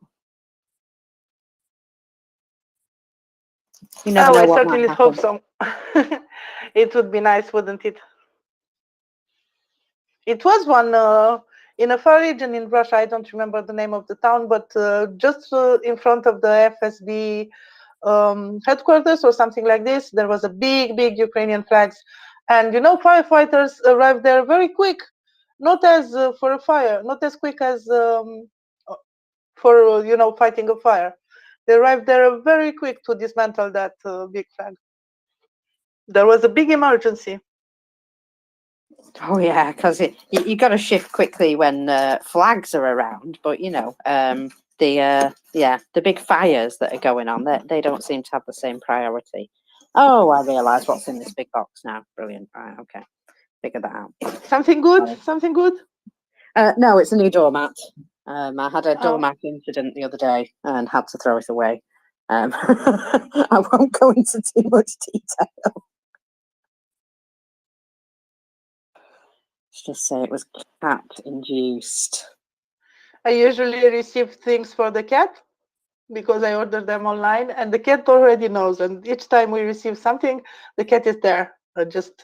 You never know I what certainly might hope happen. so. It would be nice, wouldn't it? It was one in a far region in Russia. I don't remember the name of the town, but just in front of the FSB headquarters or something like this, there was a big Ukrainian flags, and firefighters arrived there very quick, not as for a fire, not as quick as for fighting a fire. They arrived there very quick to dismantle that big flag. There was a big emergency. Oh yeah, because you got to shift quickly when flags are around. But the big fires that are going on, they don't seem to have the same priority. Oh, I realise what's in this big box now. Brilliant. Right, okay, figure that out. Something good? Something good? No, it's a new doormat. I had a Oh. doormat incident the other day and had to throw it away. I won't go into too much detail. Let's just say it was cat induced. I usually receive things for the cat because I order them online, and the cat already knows. And each time we receive something, the cat is there, just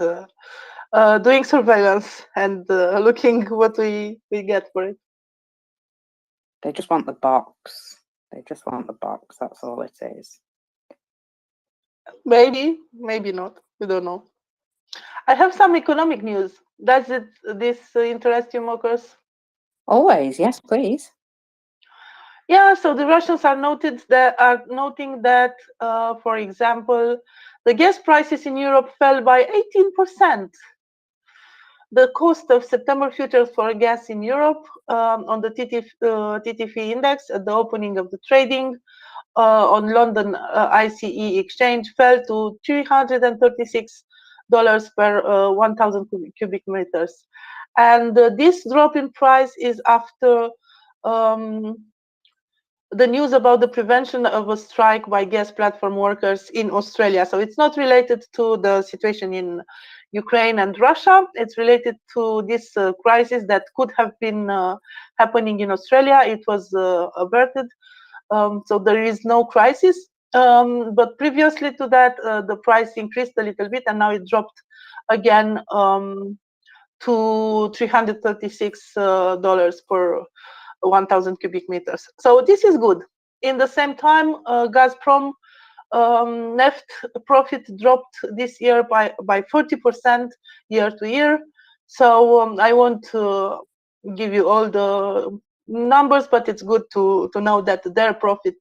doing surveillance and looking what we get for it. They just want the box. They just want the box. That's all it is. Maybe, maybe not. We don't know. I have some economic news. Does this interest you, Mokers? Always, yes, please. Yeah, so the Russians are noting that, for example, the gas prices in Europe fell by 18%. The cost of September futures for gas in Europe on the TTF index at the opening of the trading on London ICE exchange fell to $336 per 1,000 cubic meters. And this drop in price is after the news about the prevention of a strike by gas platform workers in Australia. So it's not related to the situation in Ukraine and Russia. It's related to this crisis that could have been happening in Australia. It was averted. So there is no crisis. But previously to that, the price increased a little bit, and now it dropped again to $336 per 1,000 cubic meters. So this is good. In the same time, Gazprom neft profit dropped this year by 40% year to year. So I won't give you all the numbers, but it's good to know that their profit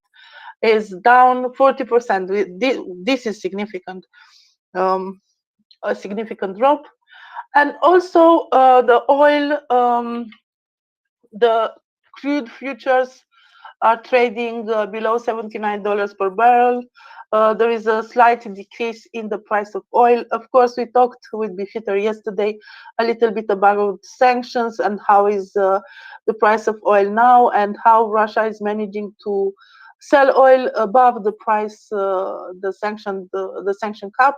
is down 40%. This is significant, a significant drop. And also the oil, the crude futures are trading below $79 per barrel. there is a slight decrease in the price of oil. Of course, we talked with Befeater yesterday a little bit about sanctions and how is the price of oil now and how Russia is managing to sell oil above the price, the sanction cap.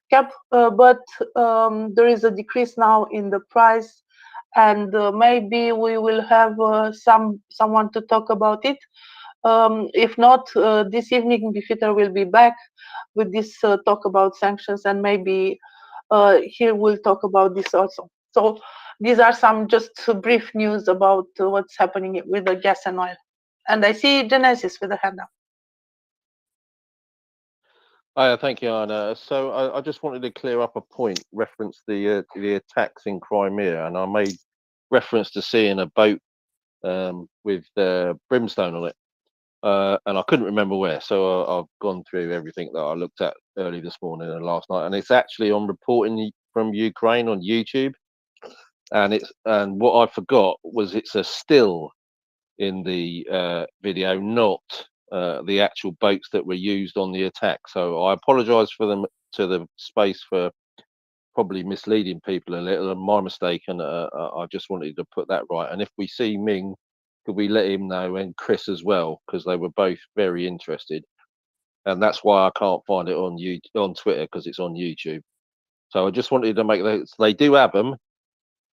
But there is a decrease now in the price, and maybe we will have someone to talk about it. If not, this evening, Befeater will be back with this talk about sanctions, and maybe he will talk about this also. So these are some just brief news about what's happening with the gas and oil. And I see Genesis with a hand up. Thank you, Anna. So I just wanted to clear up a point, reference the attacks in Crimea, and I made reference to seeing a boat with brimstone on it, and I couldn't remember where. So I've gone through everything that I looked at early this morning and last night, and it's actually on reporting from Ukraine on YouTube, and what I forgot was it's a still in the video, not the actual boats that were used on the attack. So I apologise for them to the space for probably misleading people a little, and my mistake. And I just wanted to put that right. And if we see Ming, could we let him know, and Chris as well, because they were both very interested. And that's why I can't find it on Twitter, because it's on YouTube. So I just wanted to make that they do have them.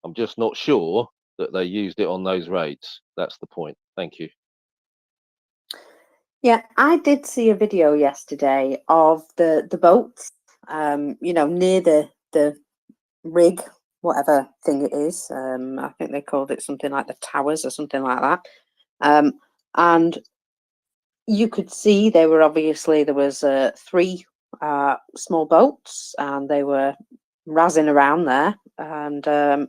I'm just not sure that they used it on those raids. That's the point. Thank you. Yeah, I did see a video yesterday of the boats, you know, near the rig, whatever thing it is. I think they called it something like the towers or something like that. And you could see there was 3 small boats, and they were razzing around there. And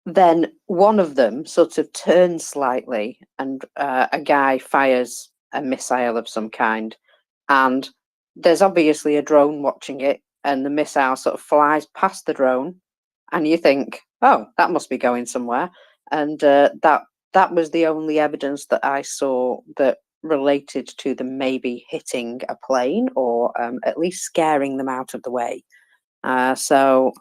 then one of them sort of turns slightly, and a guy fires a missile of some kind, and there's obviously a drone watching it, and the missile sort of flies past the drone, and you think, oh, that must be going somewhere. And that was the only evidence that I saw that related to them maybe hitting a plane, or at least scaring them out of the way. So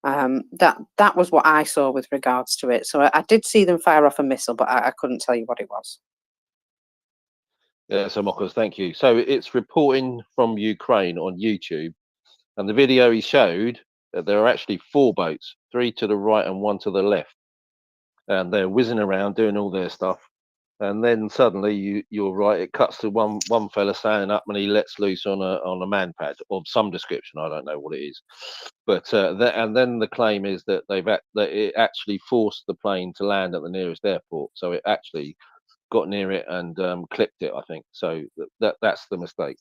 that was what I saw with regards to it. So I did see them fire off a missile, but I couldn't tell you what it was. Yeah, so Mockers, thank you. So it's reporting from Ukraine on YouTube, and the video he showed that there are actually 4 boats, 3 to the right and 1 to the left, and they're whizzing around doing all their stuff. And then suddenly, you're right, it cuts to one fella standing up, and he lets loose on a man pad of some description. I don't know what it is, but and then the claim is that that it actually forced the plane to land at the nearest airport. So it actually got near it and clipped it, I think. So that's the mistake.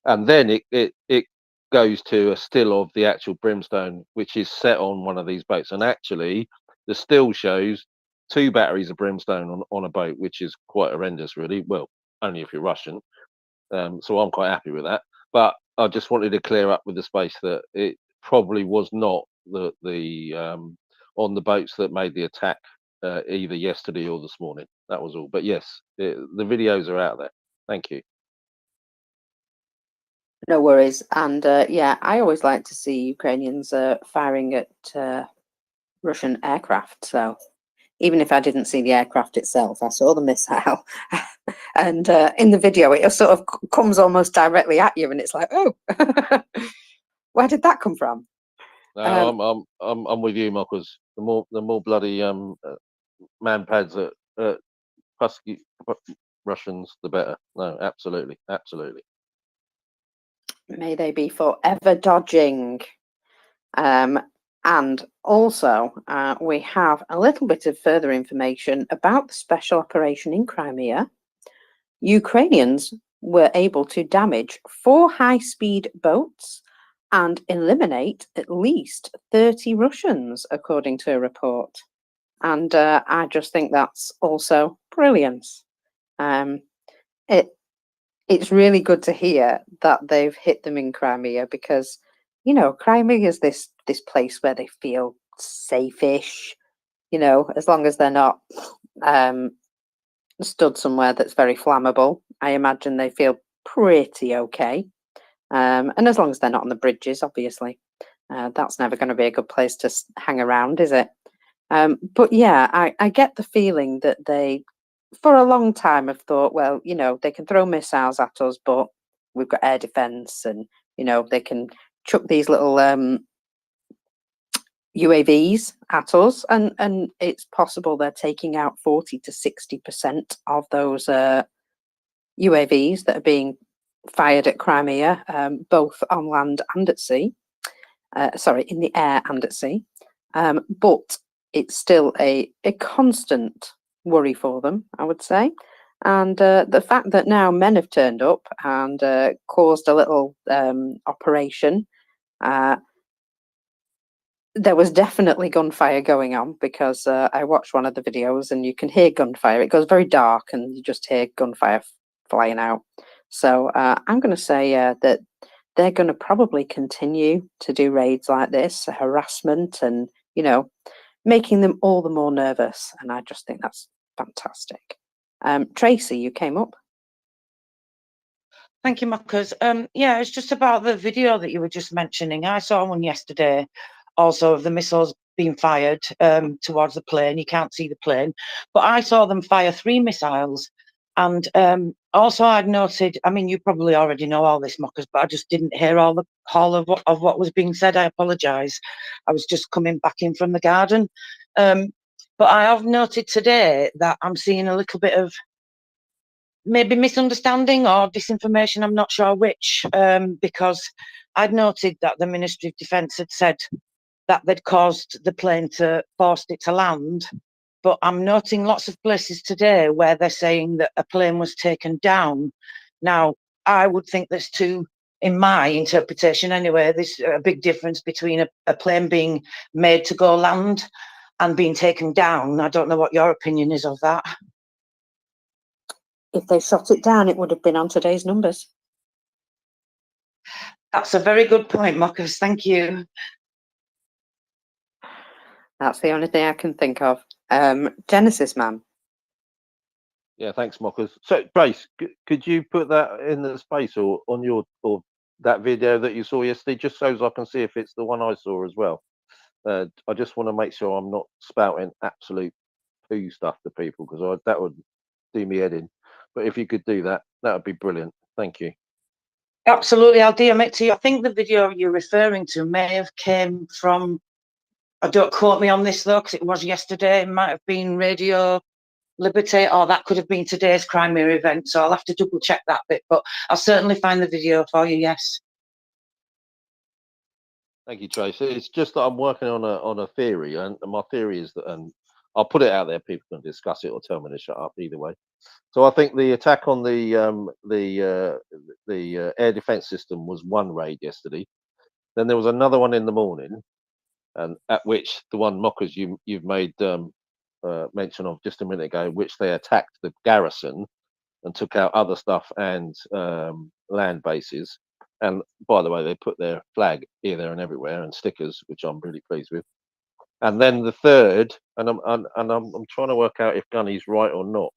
And then it goes to a still of the actual brimstone, which is set on one of these boats. And actually, the still shows 2 batteries of brimstone on a boat, which is quite horrendous, really. Well, only if you're Russian. So I'm quite happy with that. But I just wanted to clear up with the space that it probably was not the on the boats that made the attack either yesterday or this morning. That was all. But yes, the videos are out there. Thank you. No worries. And yeah, I always like to see Ukrainians firing at Russian aircraft. So even if I didn't see the aircraft itself, I saw the missile. And in the video, it sort of comes almost directly at you, and it's like, oh, where did that come from? No, I'm with you, Marcus. The more bloody man pads at Husky Russians, the better. No, absolutely. May they be forever dodging. And also, we have a little bit of further information about the special operation in Crimea. Ukrainians were able to damage 4 high-speed boats and eliminate at least 30 Russians, according to a report. And I just think that's also brilliant. It's really good to hear that they've hit them in Crimea, because, you know, Crimea is this place where they feel safe-ish, you know, as long as they're not stood somewhere that's very flammable. I imagine they feel pretty okay. And as long as they're not on the bridges, obviously, that's never going to be a good place to hang around, is it? But yeah, I get the feeling that they, for a long time, have thought, well, you know, they can throw missiles at us, but we've got air defense, and you know, they can chuck these little UAVs at us, and it's possible they're taking out 40 to 60% of those UAVs that are being fired at Crimea, both on land and at sea. Sorry, in the air and at sea. But it's still a constant worry for them, I would say. And the fact that now men have turned up and caused a little operation, there was definitely gunfire going on, because I watched one of the videos and you can hear gunfire. It goes very dark and you just hear gunfire flying out. So I'm going to say that they're going to probably continue to do raids like this, harassment, and, you know, making them all the more nervous. And I just think that's fantastic. Tracy, you came up. Thank you, Marcus. Yeah, it's just about the video that you were just mentioning. I saw one yesterday also of the missiles being fired towards the plane. You can't see the plane, but I saw them fire 3 missiles. And also I'd noted, I mean, you probably already know all this, Marcus, but I just didn't hear all of what was being said. I apologise. I was just coming back in from the garden. But I have noted today that I'm seeing a little bit of maybe misunderstanding or disinformation, I'm not sure which, because I'd noted that the Ministry of Defence had said that they'd caused the plane to forced it to land, but I'm noting lots of places today where they're saying that a plane was taken down. Now, I would think there's two, in my interpretation anyway, there's a big difference between a plane being made to go land and being taken down. I don't know what your opinion is of that. If they shot it down, it would have been on today's numbers. That's a very good point, Marcus. Thank you. That's the only thing I can think of. Genesis, man. Yeah, thanks, Mockers. So, Grace, could you put that in the space or on your or that video that you saw yesterday, just so as I can see if it's the one I saw as well? I just want to make sure I'm not spouting absolute poo stuff to people, because that would do me head in. But if you could do that, that would be brilliant. Thank you. Absolutely, I'll DM it to you. I think the video you're referring to may have came from, I don't quote me on this though, because it was yesterday. It might have been Radio Liberty, or that could have been today's Crimea event. So I'll have to double check that bit, but I'll certainly find the video for you. Yes. Thank you, Tracy. It's just that I'm working on a theory, and my theory is that, and I'll put it out there. People can discuss it or tell me to shut up. Either way. So I think the attack on the air defense system was one raid yesterday. Then there was another one in the morning, and at which the one Mockers you've made mention of just a minute ago, which they attacked the garrison and took out other stuff and land bases. And by the way, they put their flag here, there, and everywhere, and stickers, which I'm really pleased with. And then the third, and I'm trying to work out if Gunny's right or not,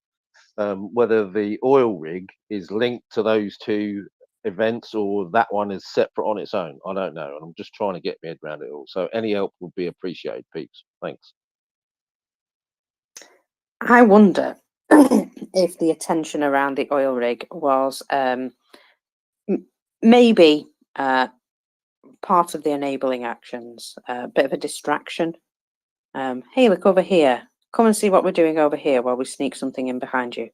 whether the oil rig is linked to those two events or that one is separate on its own. I don't know, and I'm just trying to get my head around it all. So any help would be appreciated, peeps. Thanks. I wonder if the attention around the oil rig was maybe part of the enabling actions, a bit of a distraction. Hey, look over here. Come and see what we're doing over here while we sneak something in behind you.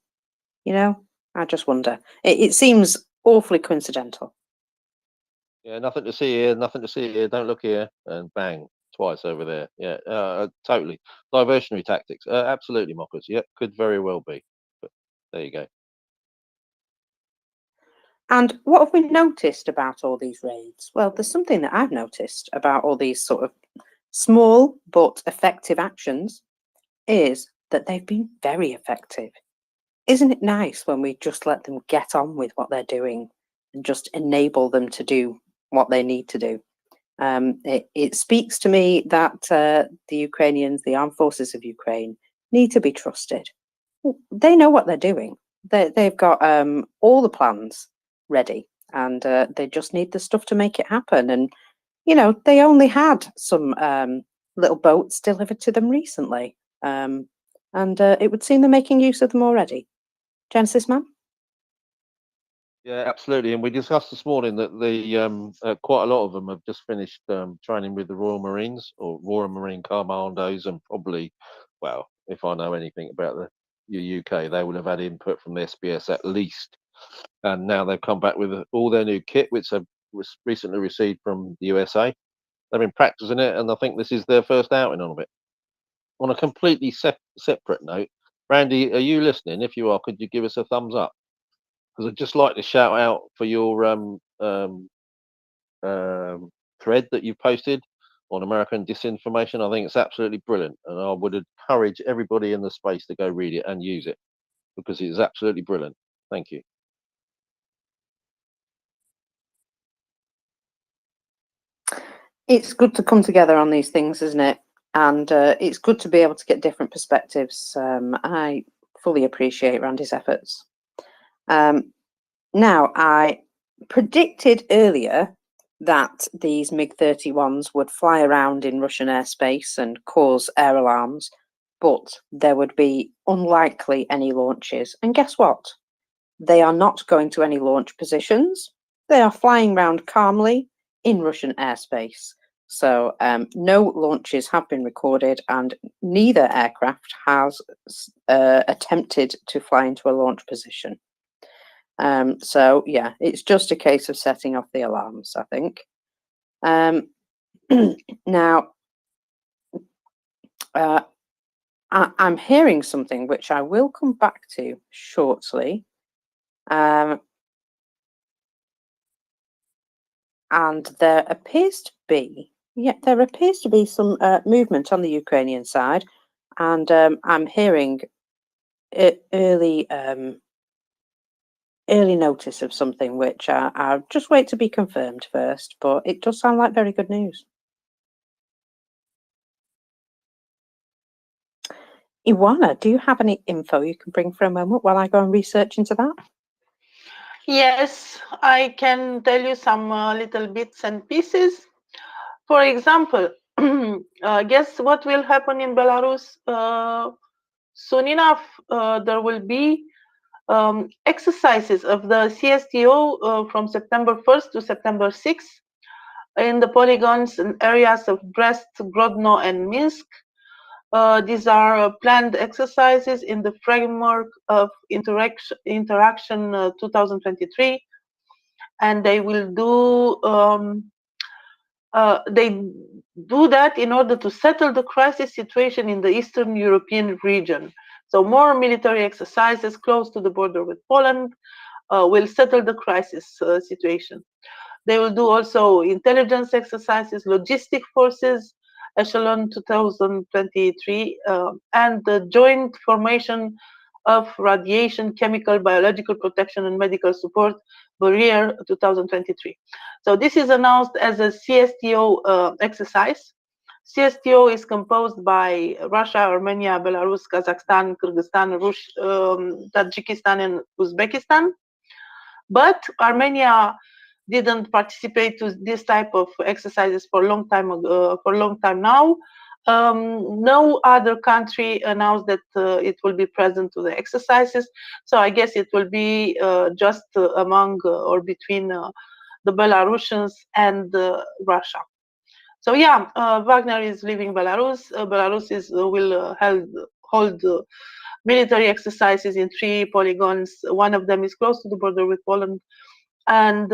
You know, I just wonder. It seems awfully coincidental. Yeah, nothing to see here, nothing to see here. Don't look here, and bang, twice over there. Yeah, totally. Diversionary tactics. Absolutely, Mockers. Yeah, could very well be. But there you go. And what have we noticed about all these raids? Well, there's something that I've noticed about all these sort of small but effective actions, is that they've been very effective. Isn't it nice when we just let them get on with what they're doing and just enable them to do what they need to do? It speaks to me that the Ukrainians, the armed forces of Ukraine, need to be trusted. They know what they're doing. They've got all the plans. ready, and they just need the stuff to make it happen. And you know, they only had some little boats delivered to them recently, and it would seem they're making use of them already. Genesis Man? Yeah, absolutely. And we discussed this morning that the quite a lot of them have just finished training with the Royal Marines or Royal Marine Commandos, and probably, well, if I know anything about the UK, they will have had input from the SBS at least. And now they've come back with all their new kit, which they've recently received from the USA. They've been practicing it, and I think this is their first outing on it. On a completely separate note, Randy, are you listening? If you are, could you give us a thumbs up? Because I'd just like to shout out for your thread that you posted on American disinformation. I think it's absolutely brilliant, and I would encourage everybody in the space to go read it and use it because it is absolutely brilliant. Thank you. It's good to come together on these things, isn't it? And it's good to be able to get different perspectives. I fully appreciate Randy's efforts. Now, I predicted earlier that these MiG-31s would fly around in Russian airspace and cause air alarms, but there would be unlikely any launches. And guess what? They are not going to any launch positions. They are flying around calmly in Russian airspace. So no launches have been recorded, and neither aircraft has attempted to fly into a launch position. So yeah, it's just a case of setting off the alarms, I think. Now, I'm hearing something which I will come back to shortly. And there appears to be, some movement on the Ukrainian side, and I'm hearing early notice of something which I'll just wait to be confirmed first, but it does sound like very good news. Iwana, do you have any info you can bring for a moment while I go and research into that? Yes, I can tell you some little bits and pieces. For example, guess what will happen in Belarus soon enough? There will be exercises of the CSTO from September 1st to September 6th in the polygons and areas of Brest, Grodno, and Minsk. These are planned exercises in the framework of Interaction 2023, and they will do that in order to settle the crisis situation in the Eastern European region. So more military exercises close to the border with Poland will settle the crisis situation. They will do also intelligence exercises, logistic forces, Echelon 2023, and the joint formation of radiation, chemical, biological protection, and medical support, Barrier 2023. So this is announced as a CSTO exercise. CSTO is composed by Russia, Armenia, Belarus, Kazakhstan, Kyrgyzstan, Tajikistan, and Uzbekistan. But Armenia didn't participate to this type of exercises for a long time now. No other country announced that it will be present to the exercises, so I guess it will be just among or between the Belarusians and Russia. So yeah, Wagner is leaving Belarus. Belarus will hold military exercises in 3 polygons. One of them is close to the border with Poland, and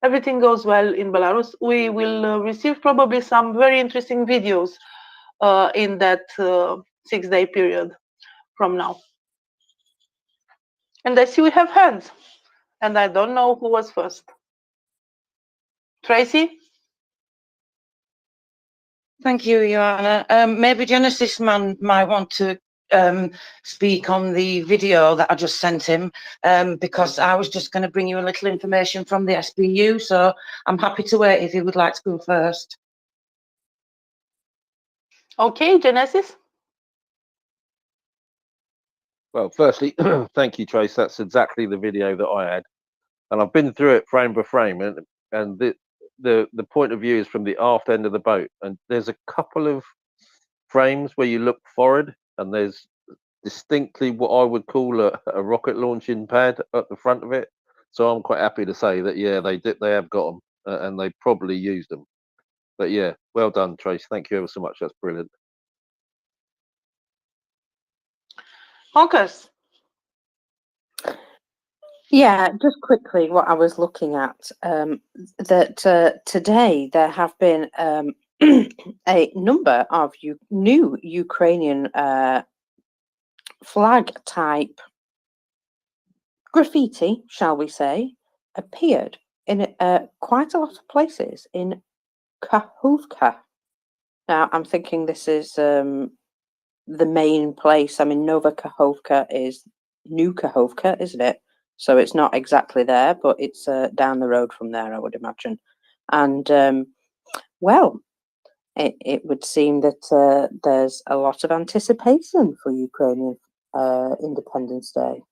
everything goes well in Belarus. We will receive probably some very interesting videos in that 6-day period from now. And I see we have hands, and I don't know who was first. Tracy? Thank you, Joanna. Maybe Genesis Man might want to speak on the video that I just sent him, because I was just going to bring you a little information from the SBU, so I'm happy to wait if you would like to go first. Okay, Genesis? Well, firstly, thank you, Trace. That's exactly the video that I had. and I've been through it frame by frame, and the point of view is from the aft end of the boat, and there's a couple of frames where you look forward, and there's distinctly what I would call a rocket launching pad at the front of it. So I'm quite happy to say that yeah, they have got them, and they probably used them. But yeah, well done, Trace. Thank you ever so much. That's brilliant. Marcus. Yeah, just quickly, what I was looking at, that today there have been a number of new Ukrainian flag type graffiti, shall we say, appeared in quite a lot of places in Kakhovka. Now, I'm thinking this is the main place. I mean, Nova Kakhovka is New Kakhovka, isn't it? So it's not exactly there, but it's down the road from there, I would imagine. And well, it would seem that there's a lot of anticipation for Ukrainian Independence Day.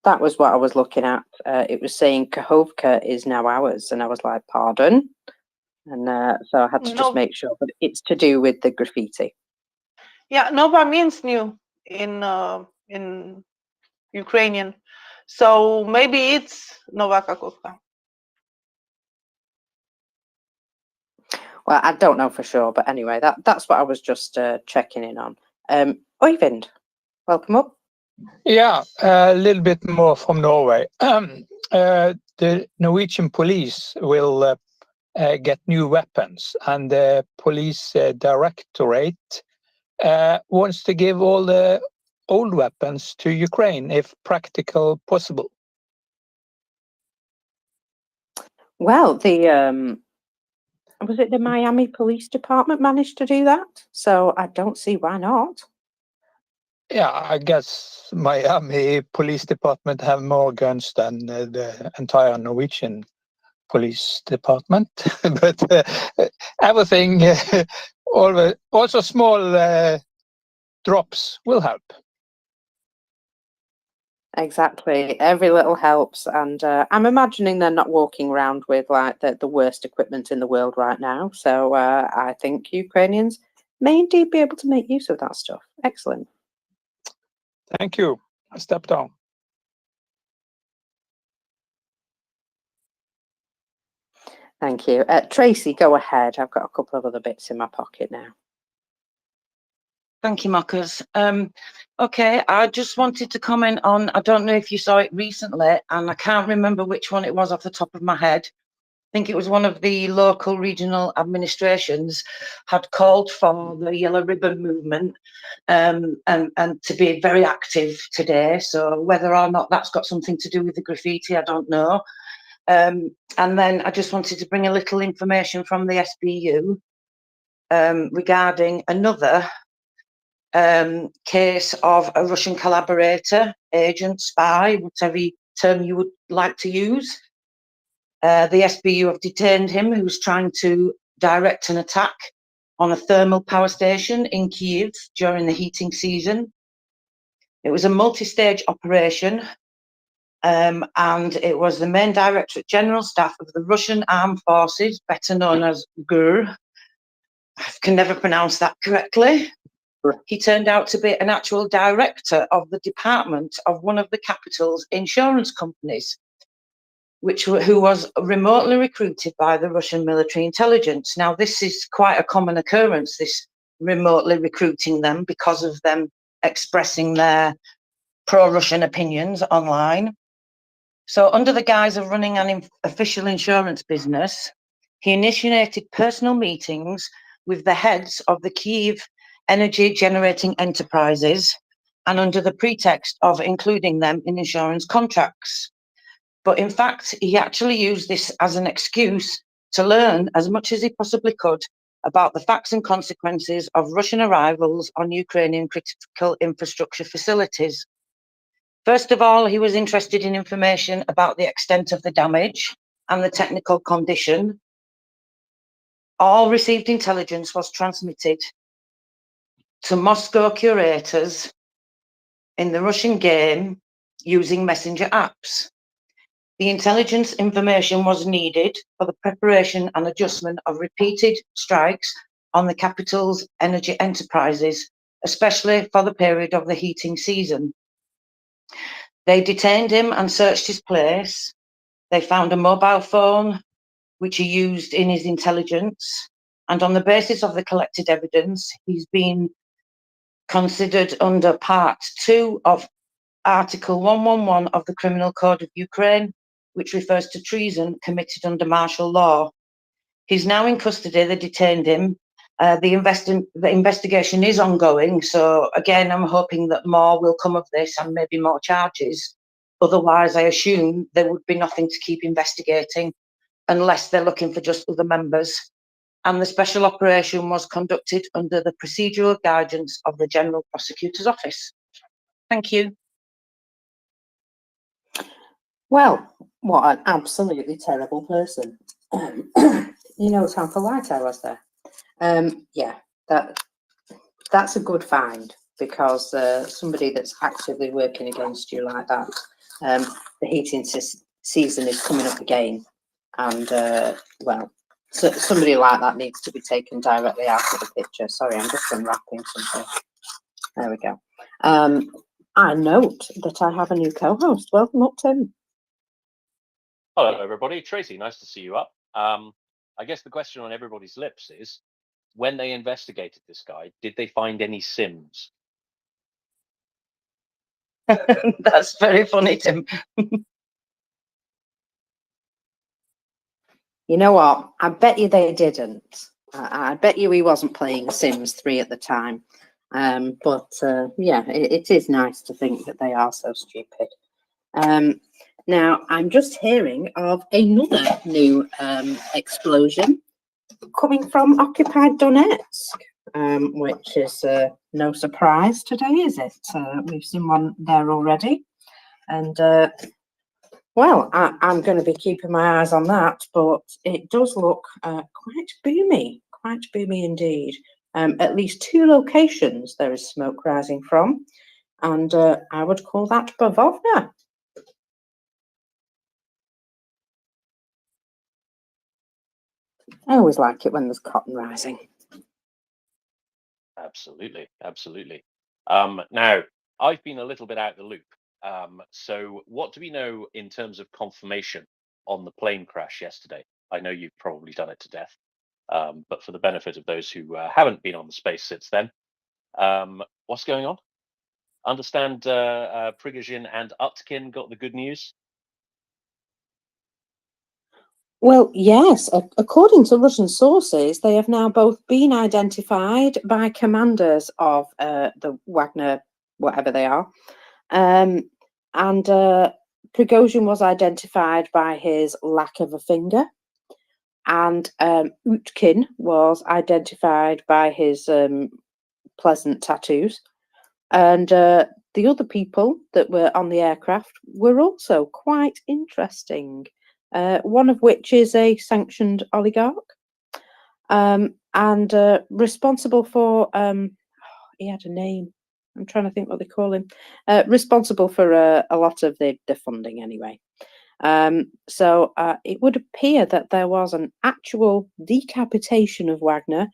That was what I was looking at. It was saying Kakhovka is now ours, and I was like, pardon? And so I had to just make sure that it's to do with the graffiti. Yeah, Nova means new in Ukrainian, so maybe it's Nova Kakhovka. Well, I don't know for sure, but anyway, that's what I was just checking in on. Oyvind, welcome up. Yeah, a little bit more from Norway. The Norwegian police will get new weapons, and the police directorate wants to give all the old weapons to Ukraine, if practical possible. Well, was it the Miami Police Department managed to do that? So I don't see why not. Yeah, I guess Miami Police Department have more guns than the entire Norwegian Police Department, but everything, also small drops will help. Exactly. Every little helps. And I'm imagining they're not walking around with like the worst equipment in the world right now. So I think Ukrainians may indeed be able to make use of that stuff. Excellent. Thank you. I step down. Thank you. Tracy, go ahead. I've got a couple of other bits in my pocket now. Thank you, Marcus. Okay, I just wanted to comment on, I don't know if you saw it recently, and I can't remember which one it was off the top of my head. I think it was one of the local regional administrations had called for the Yellow Ribbon movement and to be very active today. So whether or not that's got something to do with the graffiti, I don't know. And then I just wanted to bring a little information from the SBU regarding another case of a Russian collaborator, agent, spy, whatever term you would like to use. The SBU have detained him, who was trying to direct an attack on a thermal power station in Kyiv during the heating season. It was a multi-stage operation, and it was the main Directorate General Staff of the Russian Armed Forces, better known as GUR. I can never pronounce that correctly. He turned out to be an actual director of the department of one of the capital's insurance companies, who was remotely recruited by the Russian military intelligence. Now, this is quite a common occurrence, this remotely recruiting them because of them expressing their pro-Russian opinions online. So under the guise of running an official insurance business, he initiated personal meetings with the heads of the Kyiv energy generating enterprises, and under the pretext of including them in insurance contracts. But in fact, he actually used this as an excuse to learn as much as he possibly could about the facts and consequences of Russian arrivals on Ukrainian critical infrastructure facilities. First of all, he was interested in information about the extent of the damage and the technical condition. All received intelligence was transmitted to Moscow curators in the Russian game using messenger apps. The intelligence information was needed for the preparation and adjustment of repeated strikes on the capital's energy enterprises, especially for the period of the heating season. They detained him and searched his place. They found a mobile phone, which he used in his intelligence, and on the basis of the collected evidence, he's been considered under Part 2 of Article 111 of the Criminal Code of Ukraine, which refers to treason committed under martial law. He's now in custody. They detained him. The investigation is ongoing. So again, I'm hoping that more will come of this and maybe more charges. Otherwise, I assume there would be nothing to keep investigating unless they're looking for just other members. And the special operation was conducted under the procedural guidance of the General Prosecutor's Office. Thank you. Well, what an absolutely terrible person. You know what time for light I was there. Yeah, that's a good find, because somebody that's actively working against you like that, the heating season is coming up again, and well, so somebody like that needs to be taken directly out of the picture. Sorry, I'm just unwrapping something. There we go. I note that I have a new co-host. Welcome up, Tim. Hello, everybody. Tracy, nice to see you up. I guess the question on everybody's lips is, when they investigated this guy, did they find any Sims? That's very funny, Tim. You know what? I bet you they didn't. I bet you he wasn't playing Sims 3 at the time. But yeah, it is nice to think that they are so stupid. Now, I'm just hearing of another new explosion coming from occupied Donetsk, which is no surprise today, is it? We've seen one there already. And well, I'm going to be keeping my eyes on that, but it does look quite boomy indeed. At least 2 locations there is smoke rising from, and I would call that bavovna. I always like it when there's cotton rising. Absolutely, absolutely. Now, I've been a little bit out of the loop. So what do we know in terms of confirmation on the plane crash yesterday? I know you've probably done it to death, but for the benefit of those who haven't been on the space since then, what's going on? Understand Prigozhin and Utkin got the good news? Well, yes, according to Russian sources, they have now both been identified by commanders of the Wagner, whatever they are, and Prigozhin was identified by his lack of a finger, and Utkin was identified by his pleasant tattoos, and the other people that were on the aircraft were also quite interesting. One of which is a sanctioned oligarch, and responsible for, he had a name, I'm trying to think what they call him, responsible for a lot of the funding anyway. So it would appear that there was an actual decapitation of Wagner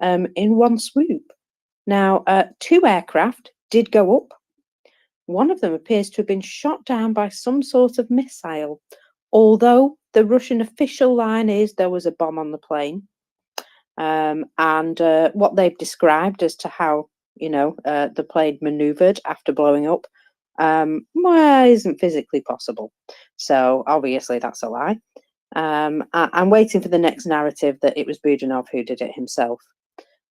in one swoop. Now, 2 aircraft did go up. One of them appears to have been shot down by some sort of missile, although the Russian official line is there was a bomb on the plane. And what they've described as to how, you know, the plane maneuvered after blowing up, well, isn't physically possible. So obviously that's a lie. I'm waiting for the next narrative that it was Budanov who did it himself.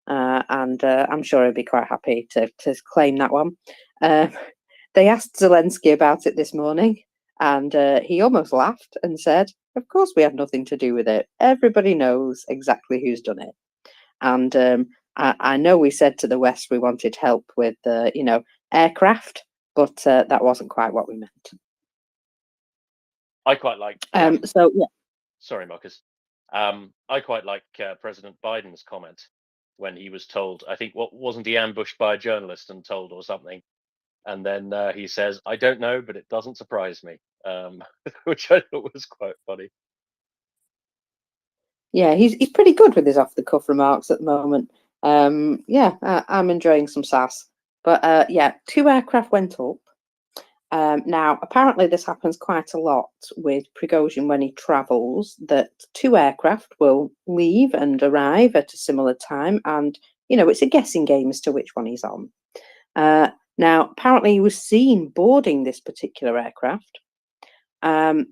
And I'm sure he'd be quite happy to claim that one. They asked Zelensky about it this morning, and he almost laughed and said, of course we have nothing to do with it. Everybody knows exactly who's done it. And I know we said to the West we wanted help with, you know, aircraft, but that wasn't quite what we meant. I quite like. So, yeah. Sorry, Marcus. I quite like President Biden's comment when he was told, I think, what wasn't he ambushed by a journalist and told or something? And then he says, I don't know, but it doesn't surprise me. which I thought was quite funny. Yeah, he's pretty good with his off the cuff remarks at the moment. Yeah, I'm enjoying some sass. But yeah, 2 aircraft went up. Now, apparently this happens quite a lot with Prigozhin when he travels, that 2 aircraft will leave and arrive at a similar time, and, you know, it's a guessing game as to which one he's on. Now, apparently he was seen boarding this particular aircraft,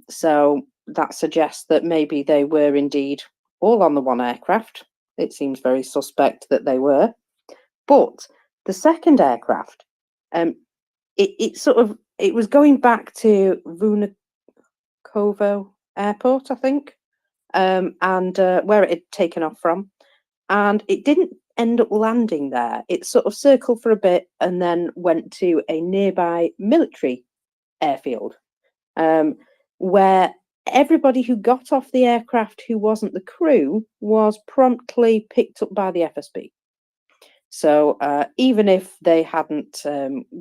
so that suggests that maybe they were indeed all on the one aircraft. It seems very suspect that they were. But the second aircraft, it was going back to Vnukovo Airport, I think, and where it had taken off from, and it didn't end up landing there. It sort of circled for a bit and then went to a nearby military airfield, where everybody who got off the aircraft who wasn't the crew was promptly picked up by the FSB. So even if they hadn't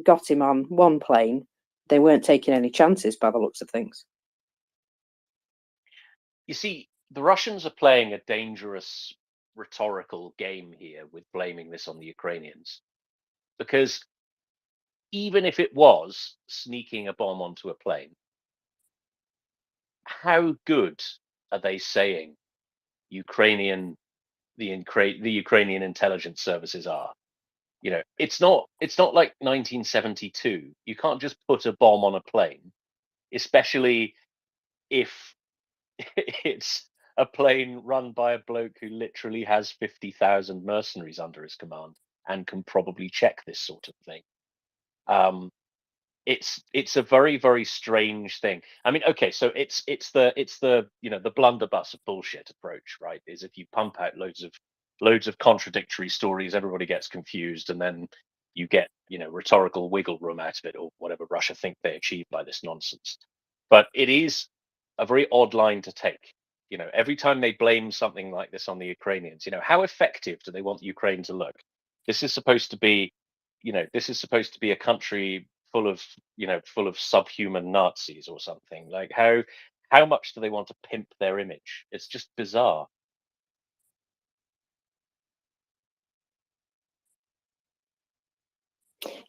got him on one plane, they weren't taking any chances by the looks of things. You see, the Russians are playing a dangerous rhetorical game here with blaming this on the Ukrainians, because even if it was sneaking a bomb onto a plane, how good are they saying the Ukrainian intelligence services are? You know, it's not like 1972. You can't just put a bomb on a plane, especially if it's a plane run by a bloke who literally has 50,000 mercenaries under his command and can probably check this sort of thing. It's a very, very strange thing. I mean, okay, so it's the you know, the blunderbuss of bullshit approach, right? Is if you pump out loads of contradictory stories, everybody gets confused, and then you get, you know, rhetorical wiggle room out of it, or whatever Russia think they achieve by this nonsense. But it is a very odd line to take. You know, every time they blame something like this on the Ukrainians, you know, how effective do they want Ukraine to look? This is supposed to be, you know, this is supposed to be a country full of, you know, full of subhuman Nazis or something. Like how much do they want to pimp their image? It's just bizarre.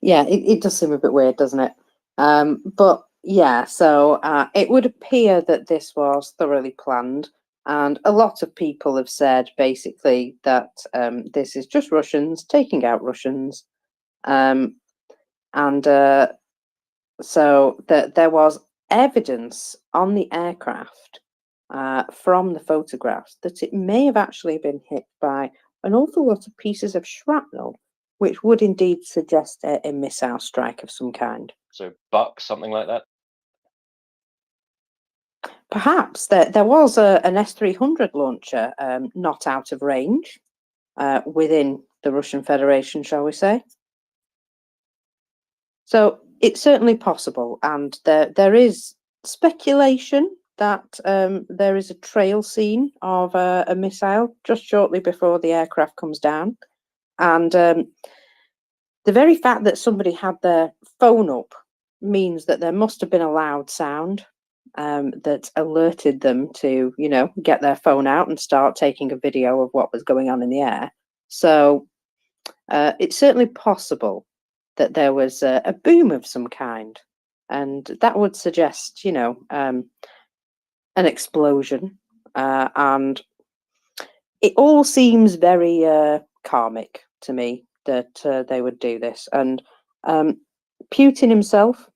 Yeah, it does seem a bit weird, doesn't it? But yeah, so it would appear that this was thoroughly planned, and a lot of people have said basically that this is just Russians taking out Russians, and so that there was evidence on the aircraft from the photographs that it may have actually been hit by an awful lot of pieces of shrapnel, which would indeed suggest a missile strike of some kind. So Buck, something like that. Perhaps there was an S-300 launcher not out of range within the Russian Federation, shall we say. So it's certainly possible, and there is speculation that there is a trail seen of a missile just shortly before the aircraft comes down, and the very fact that somebody had their phone up means that there must have been a loud sound that alerted them to, you know, get their phone out and start taking a video of what was going on in the air. So it's certainly possible that there was a boom of some kind, and that would suggest, you know, an explosion, and it all seems very karmic to me that they would do this. And Putin himself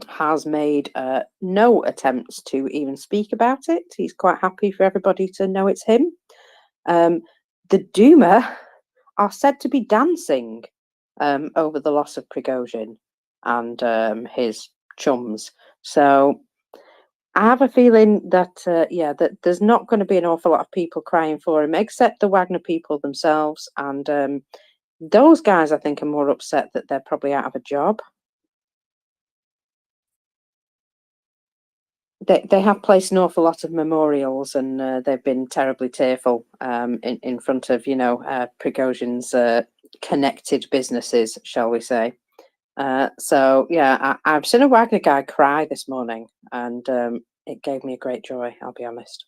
has made no attempts to even speak about it. He's quite happy for everybody to know it's him. The Duma are said to be dancing over the loss of Prigozhin and his chums. So I have a feeling that, yeah, that there's not going to be an awful lot of people crying for him, except the Wagner people themselves. And those guys, I think, are more upset that they're probably out of a job. They have placed an awful lot of memorials, and they've been terribly tearful in front of, you know, Prigozhin's connected businesses, shall we say. So yeah, I've seen a Wagner guy cry this morning, and it gave me a great joy, I'll be honest.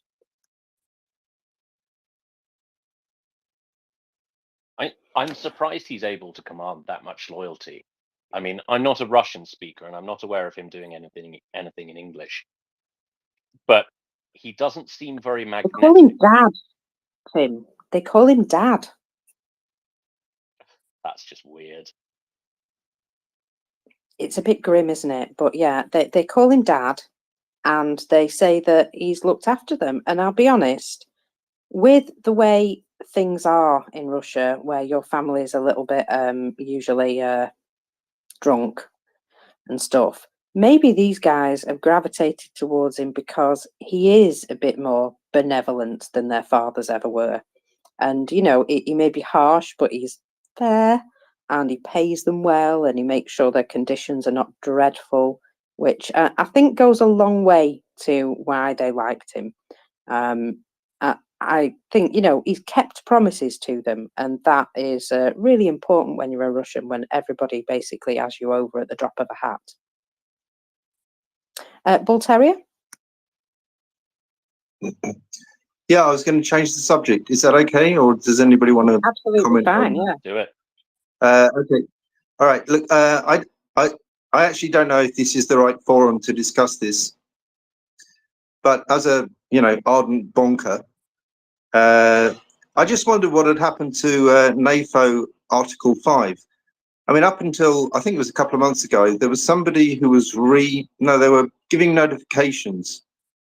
I'm surprised he's able to command that much loyalty. I mean, I'm not a Russian speaker, and I'm not aware of him doing anything in English. But he doesn't seem very They call him magnetic. Dad, Tim. They call him Dad. That's just weird. It's a bit grim, isn't it? But yeah, they call him Dad, and they say that he's looked after them. And I'll be honest, with the way things are in Russia, where your family is a little bit usually drunk and stuff, maybe these guys have gravitated towards him because he is a bit more benevolent than their fathers ever were. And you know, he may be harsh, but he's fair, and he pays them well, and he makes sure their conditions are not dreadful, which I think goes a long way to why they liked him. I think, you know, he's kept promises to them, and that is really important when you're a Russian, when everybody basically has you over at the drop of a hat. Bull Terrier? Yeah, I was going to change the subject. Is that okay, or does anybody want to Absolutely comment fine, on? yeah. Do it. Okay. All right. Look, I actually don't know if this is the right forum to discuss this, but as a ardent bonker, I just wondered what had happened to NAFO Article 5. I mean, up until I think it was a couple of months ago, there was somebody who was they were giving notifications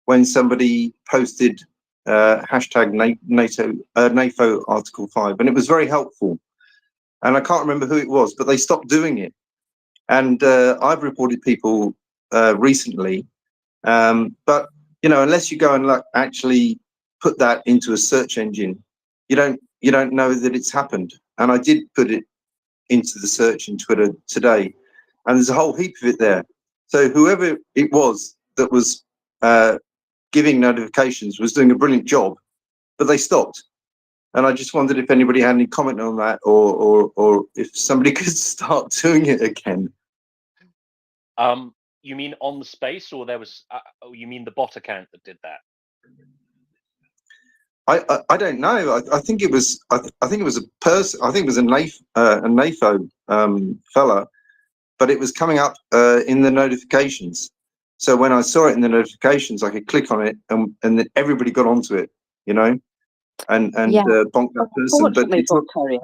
when somebody posted hashtag NAFO Article 5, and it was very helpful. And I can't remember who it was, but they stopped doing it. And I've reported people recently, but unless you go and actually put that into a search engine, you don't know that it's happened. And I did put it into the search in Twitter today, and there's a whole heap of it there. So whoever it was that was giving notifications was doing a brilliant job, but they stopped. And I just wondered if anybody had any comment on that, or if somebody could start doing it again. You mean on the space, or there was? You mean the bot account that did that? I don't know. I think it was. I think it was a person. I think it was a NAFO fella, but it was coming up in the notifications. So when I saw it in the notifications, I could click on it, and then everybody got onto it. And Yeah. bonk that person. But Unfortunately, it's not, Bull Terrier,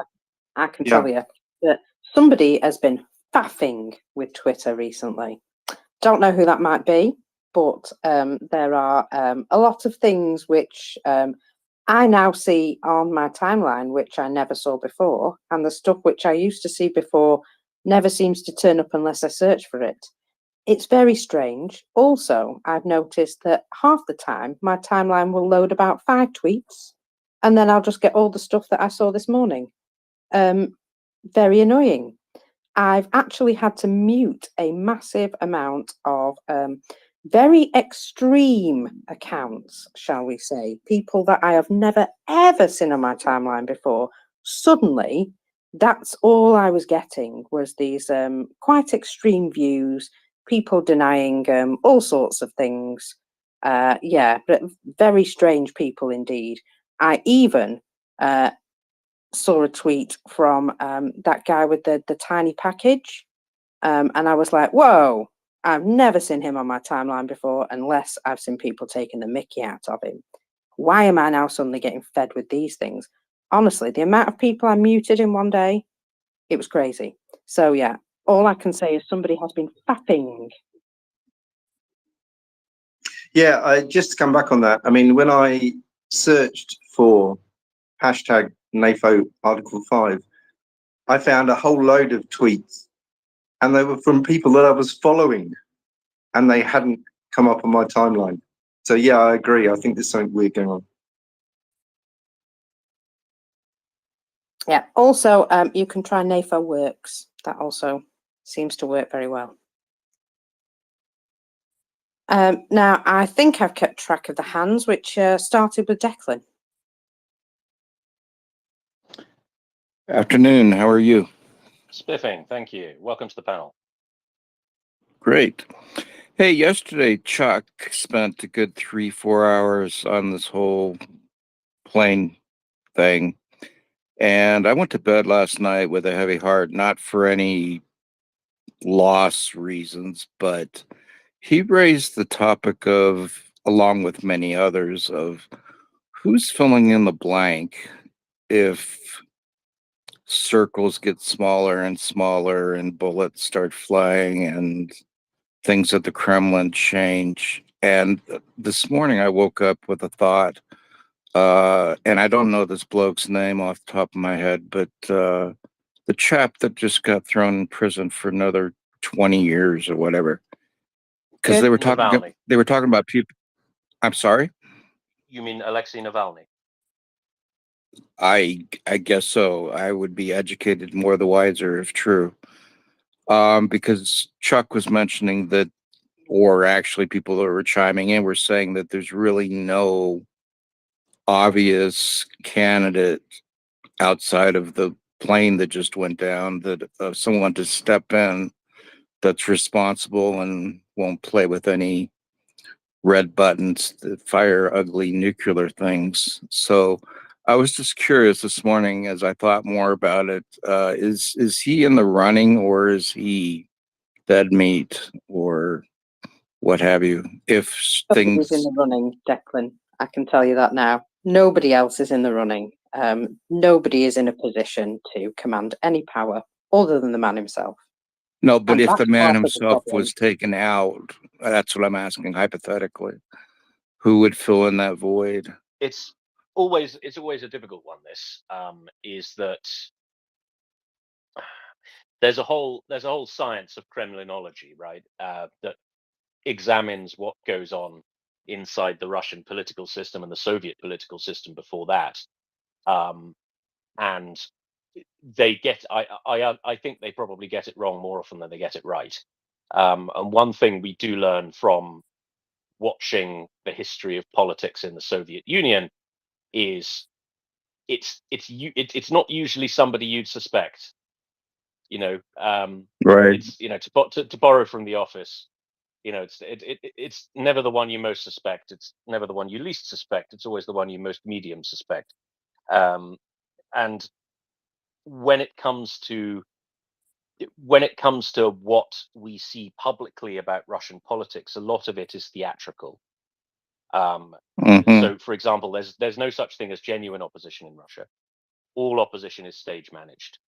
I can yeah. tell you that somebody has been faffing with Twitter recently. Don't know who that might be, but there are a lot of things which I now see on my timeline, which I never saw before, and the stuff which I used to see before never seems to turn up unless I search for it. It's very strange. Also, I've noticed that half the time my timeline will load about 5 tweets, and then I'll just get all the stuff that I saw this morning. Very annoying. I've actually had to mute a massive amount of very extreme accounts, shall we say, people that I have never ever seen on my timeline before. Suddenly, that's all I was getting was these quite extreme views, people denying all sorts of things. Yeah, but very strange people indeed. I even saw a tweet from that guy with the tiny package, and I was like, whoa, I've never seen him on my timeline before, unless I've seen people taking the mickey out of him. Why am I now suddenly getting fed with these things? Honestly, the amount of people I muted in one day, it was crazy. So yeah, all I can say is somebody has been faffing. Yeah, just to come back on that, I mean, when I searched for hashtag NAFO Article 5, I found a whole load of tweets, and they were from people that I was following, and they hadn't come up on my timeline. So yeah, I agree. I think there's something weird going on. Yeah, also, you can try NAFO Works. That also seems to work very well. Now, I think I've kept track of the hands, which started with Declan. Afternoon, how are you? Spiffing, thank you. Welcome to the panel. Great. Hey, yesterday Chuck spent a good 3-4 hours on this whole plane thing. And I went to bed last night with a heavy heart, not for any loss reasons, but he raised the topic of, along with many others, of who's filling in the blank if circles get smaller and smaller and bullets start flying and things at the Kremlin change. And this morning I woke up with a thought, and I don't know this bloke's name off the top of my head, but the chap that just got thrown in prison for another 20 years or whatever, because they were Navalny. talking about people. I'm sorry. You mean Alexei Navalny? I guess so. I would be educated more the wiser if true. Because Chuck was mentioning that, or actually people that were chiming in were saying that there's really no obvious candidate outside of the plane that just went down, that someone to step in that's responsible and won't play with any red buttons that fire ugly nuclear things. So I was just curious this morning as I thought more about it, is he in the running, or is he dead meat, or what have you? If Nobody's things in the running, Declan. I can tell you that now. Nobody else is in the running. Nobody is in a position to command any power other than the man himself. No, but And if that's the man part of the himself problem. was taken out, that's what I'm asking hypothetically. Who would fill in that void? It's always a difficult one. This is that there's a whole science of Kremlinology, right? That examines what goes on inside the Russian political system and the Soviet political system before that, and they get. I think they probably get it wrong more often than they get it right. And one thing we do learn from watching the history of politics in the Soviet Union is it's not usually somebody you'd suspect. Right. It's to borrow from The Office. It's never the one you most suspect. It's never the one you least suspect. It's always the one you most medium suspect. And when it comes to what we see publicly about Russian politics, a lot of it is theatrical. So, for example, there's no such thing as genuine opposition in Russia. All opposition is stage managed.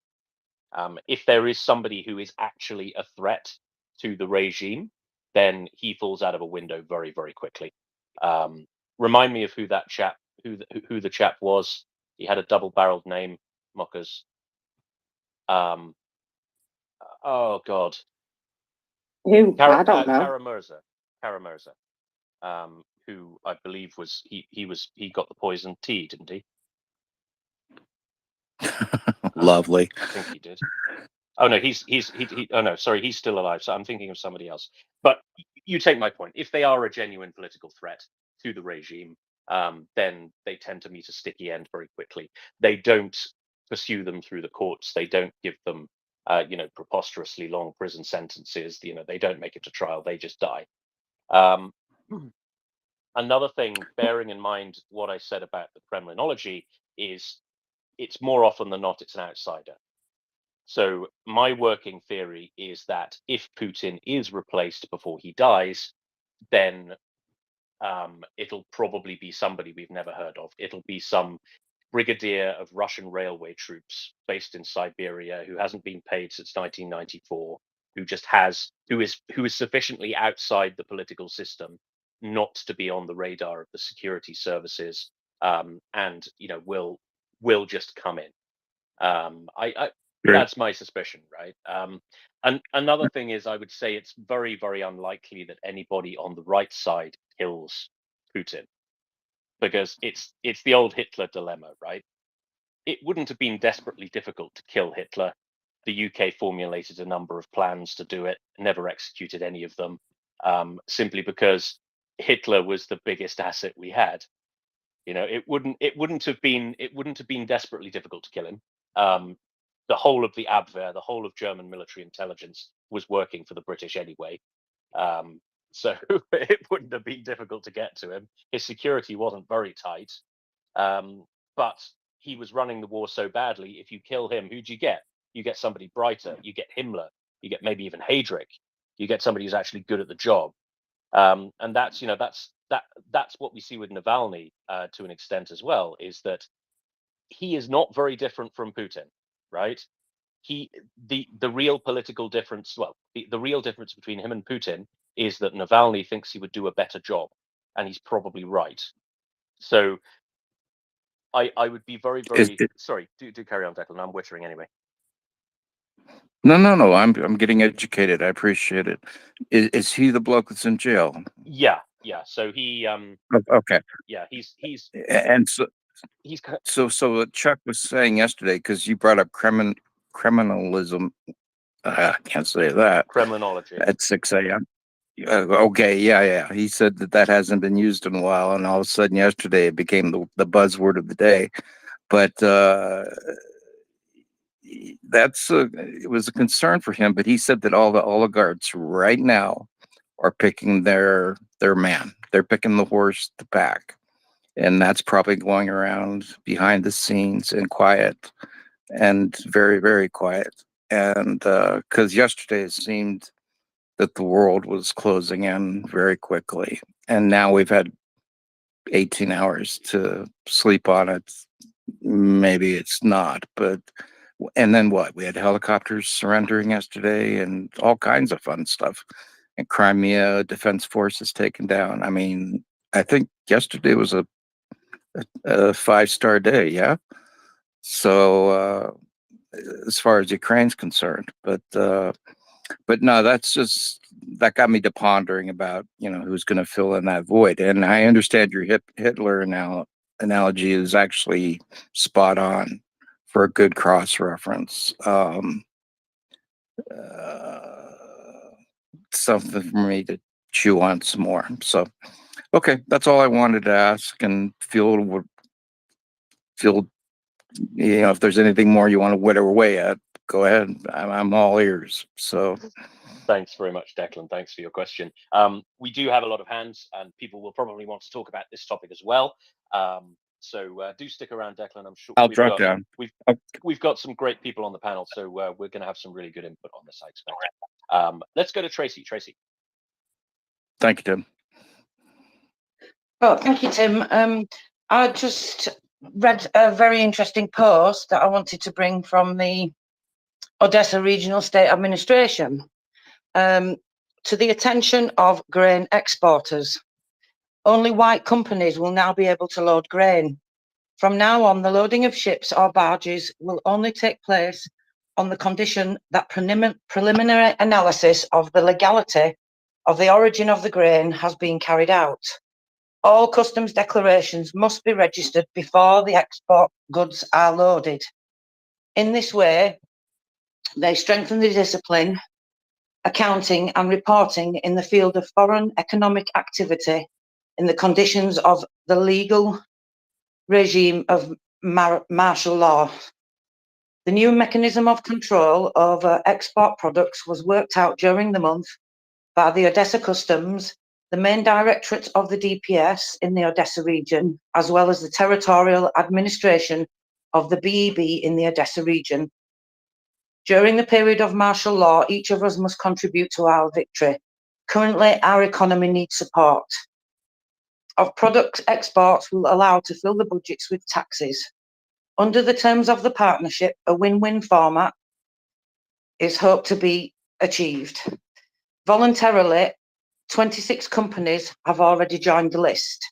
If there is somebody who is actually a threat to the regime, then he falls out of a window very, very quickly. Remind me of who that chap, who the chap was. He had a double-barreled name, Mockers. Oh God. Who? I don't know. Kara-Murza, who I believe was he got the poisoned tea, didn't he? Lovely. I think he did. Oh no, oh no, sorry, he's still alive. So I'm thinking of somebody else. But you take my point. If they are a genuine political threat to the regime, then they tend to meet a sticky end very quickly. They don't pursue them through the courts. They don't give them, preposterously long prison sentences. They don't make it to trial. They just die. Another thing, bearing in mind what I said about the Kremlinology, is it's more often than not it's an outsider. So my working theory is that if Putin is replaced before he dies, then it'll probably be somebody we've never heard of. It'll be some brigadier of Russian railway troops based in Siberia who hasn't been paid since 1994, who is sufficiently outside the political system not to be on the radar of the security services, and will just come in. That's my suspicion, right? And another thing is, I would say it's very, very unlikely that anybody on the right side kills Putin, because it's the old Hitler dilemma, right? It wouldn't have been desperately difficult to kill Hitler. The UK formulated a number of plans to do it, never executed any of them, simply because Hitler was the biggest asset we had. It wouldn't have been desperately difficult to kill him. the whole of the Abwehr, the whole of German military intelligence was working for the British anyway. So it wouldn't have been difficult to get to him. His security wasn't very tight, but he was running the war so badly. If you kill him, who do you get? You get somebody brighter. You get Himmler. You get maybe even Heydrich. You get somebody who's actually good at the job. And that's that's what we see with Navalny to an extent as well. Is that he is not very different from Putin, right? The real political difference, well, the real difference between him and Putin is that Navalny thinks he would do a better job, and he's probably right. So I would be very, very sorry. Do carry on, Declan. I'm wittering anyway. No. I'm getting educated. I appreciate it. Is he the bloke that's in jail? Yeah. So he Okay. Yeah, he's And so he's so what Chuck was saying yesterday, because you brought up criminalism. I can't say that. Kremlinology. At 6 a.m. Okay, yeah. He said that hasn't been used in a while, and all of a sudden yesterday it became the buzzword of the day. But it was a concern for him. But he said that all the oligarchs right now are picking their man. They're picking the horse to back, and that's probably going around behind the scenes and quiet, and very, very quiet. And because yesterday it seemed that the world was closing in very quickly, and now we've had 18 hours to sleep on it. Maybe it's not, but and then what? We had helicopters surrendering yesterday and all kinds of fun stuff. And Crimea Defense Forces taken down. I mean, I think yesterday was a 5-star day, yeah. So as far as Ukraine's concerned, but no, that got me to pondering about who's going to fill in that void. And I understand your Hitler analogy is actually spot on for a good cross reference. Something for me to chew on some more. So, okay, that's all I wanted to ask, and feel if there's anything more you want to whittle away at, go ahead. I'm all ears. So. Thanks very much, Declan. Thanks for your question. We do have a lot of hands, and people will probably want to talk about this topic as well. So do stick around, Declan. I'm sure I'll drop down. We've got some great people on the panel, so we're going to have some really good input on this, I expect. Let's go to Tracy. Tracy. Thank you, Tim. Oh, thank you, Tim. I just read a very interesting post that I wanted to bring from the Odessa Regional State Administration to the attention of grain exporters. Only white companies will now be able to load grain. From now on, the loading of ships or barges will only take place on the condition that preliminary analysis of the legality of the origin of the grain has been carried out. All customs declarations must be registered before the export goods are loaded. In this way, they strengthen the discipline, accounting and reporting in the field of foreign economic activity in the conditions of the legal regime of martial law. The new mechanism of control over export products was worked out during the month by the Odessa Customs, the main directorate of the DPS in the Odessa region, as well as the territorial administration of the BEB in the Odessa region. During the period of martial law, each of us must contribute to our victory. Currently, our economy needs support. Of product exports will allow to fill the budgets with taxes. Under the terms of the partnership, a win-win format is hoped to be achieved. Voluntarily, 26 companies have already joined the list.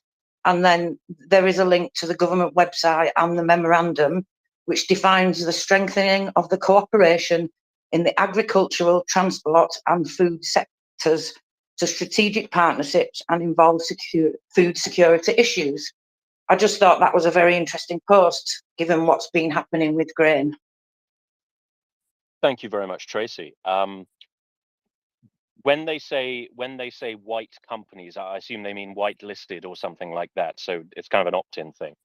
And then there is a link to the government website and the memorandum, which defines the strengthening of the cooperation in the agricultural, transport and food sectors to strategic partnerships and involves food security issues. I just thought that was a very interesting post, given what's been happening with grain. Thank you very much, Tracy. When they say white companies, I assume they mean white listed or something like that. So it's kind of an opt-in thing.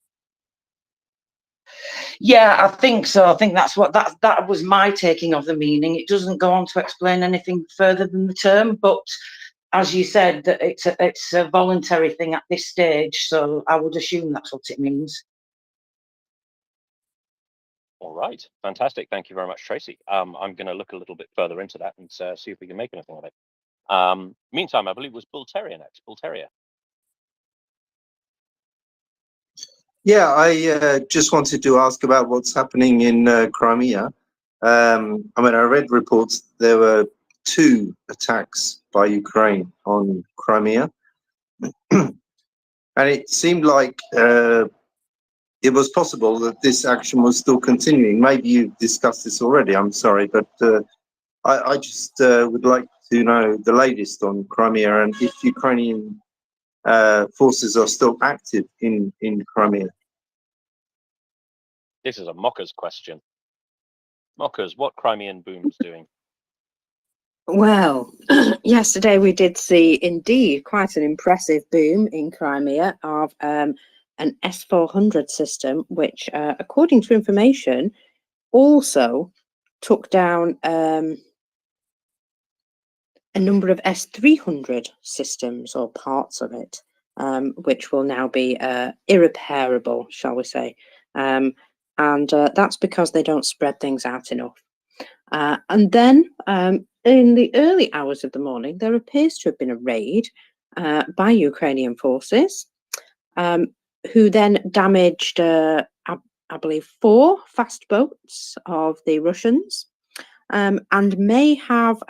Yeah, I think so. I think that's what that was my taking of the meaning. It doesn't go on to explain anything further than the term, but as you said, that it's a voluntary thing at this stage, so I would assume that's what it means. All right, fantastic. Thank you very much, Tracy. I'm going to look a little bit further into that and see if we can make anything of it. Meantime, I believe it was Bull Terrier next. Bull Terrier. Yeah, I just wanted to ask about what's happening in Crimea. I mean, I read reports there were 2 attacks by Ukraine on Crimea, and it seemed like it was possible that this action was still continuing. Maybe you've discussed this already, I'm sorry, but I just would like to know the latest on Crimea and if Ukrainian forces are still active in Crimea. This is a Mockers question. Mockers, what Crimean boom's doing? Well, yesterday we did see indeed quite an impressive boom in Crimea of an S-400 system, which, according to information, also took down a number of S-300 systems or parts of it, which will now be irreparable, shall we say. And that's because they don't spread things out enough. And then in the early hours of the morning, there appears to have been a raid by Ukrainian forces, who then damaged, I believe, 4 fast boats of the Russians, and may have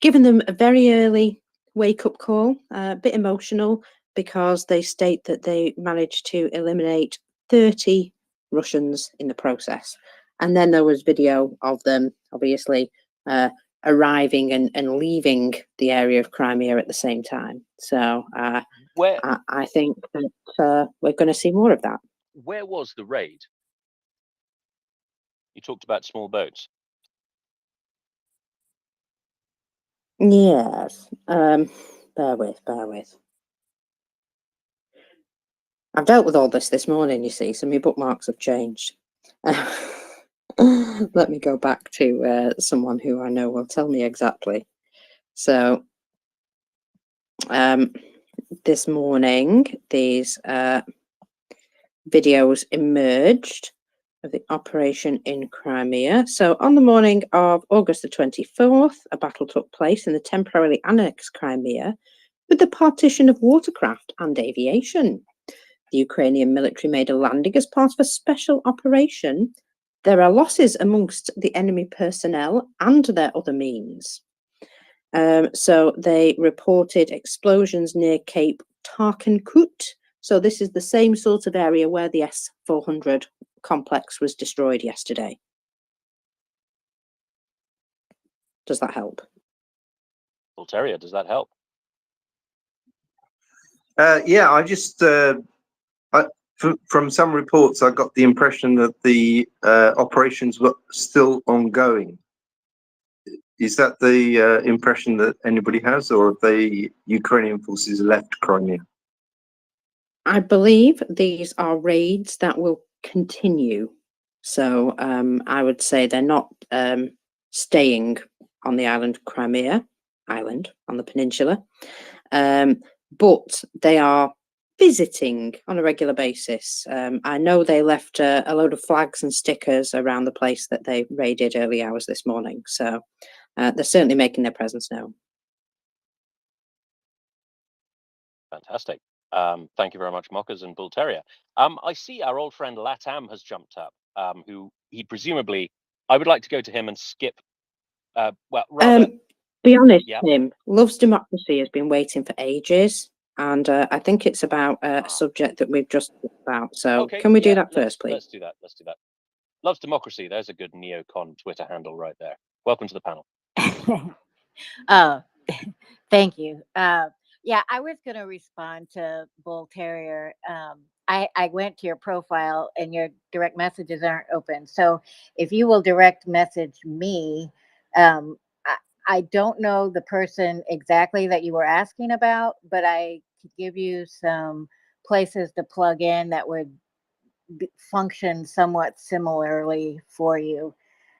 given them a very early wake-up call, a bit emotional, because they state that they managed to eliminate 30 Russians in the process. And then there was video of them, obviously, arriving and leaving the area of Crimea at the same time. So I think that we're going to see more of that. Where was the raid? You talked about small boats. Yes. Bear with. I've dealt with all this morning, you see, so my bookmarks have changed. Let me go back to someone who I know will tell me exactly. So this morning, these videos emerged of the operation in Crimea. So on the morning of August the 24th, a battle took place in the temporarily annexed Crimea with the partition of watercraft and aviation. The Ukrainian military made a landing as part of a special operation. There are losses amongst the enemy personnel and their other means. So they reported explosions near Cape Tarkankut. So this is the same sort of area where the S-400 complex was destroyed yesterday. Does that help? Bull Terrier, does that help? Yeah, I just from some reports, I got the impression that the operations were still ongoing. Is that the impression that anybody has, or have the Ukrainian forces left Crimea? I believe these are raids that will continue. So I would say they're not staying on the island of Crimea, on the peninsula, but they are visiting on a regular basis. I know they left a load of flags and stickers around the place that they raided early hours this morning. So they're certainly making their presence known. Fantastic. Thank you very much, Mockers and Bull Terrier. I see our old friend Latam has jumped up, who he presumably, I would like to go to him and skip, well, rather... Be honest, yeah. Tim, Loves Democracy has been waiting for ages, and I think it's about a subject that we've just talked about. So Okay, can we do yeah, that first, please? Let's do that. Loves Democracy. There's a good neocon Twitter handle right there. Welcome to the panel. Oh, thank you. Yeah, I was going to respond to Bull Terrier. I went to your profile and your direct messages aren't open. So if you will direct message me, I don't know the person exactly that you were asking about, but I could give you some places to plug in that would function somewhat similarly for you,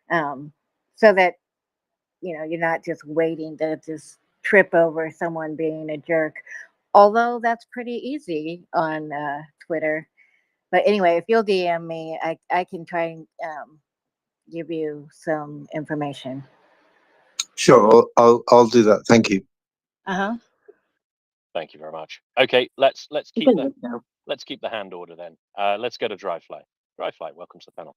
so that you're not just waiting to just trip over someone being a jerk. Although that's pretty easy on Twitter. But anyway, if you'll DM me, I can try and give you some information. Sure, I'll do that. Thank you. Uh-huh. Thank you very much. Okay, let's keep the hand order then. Let's go to Dryfly. Dryfly, welcome to the panel.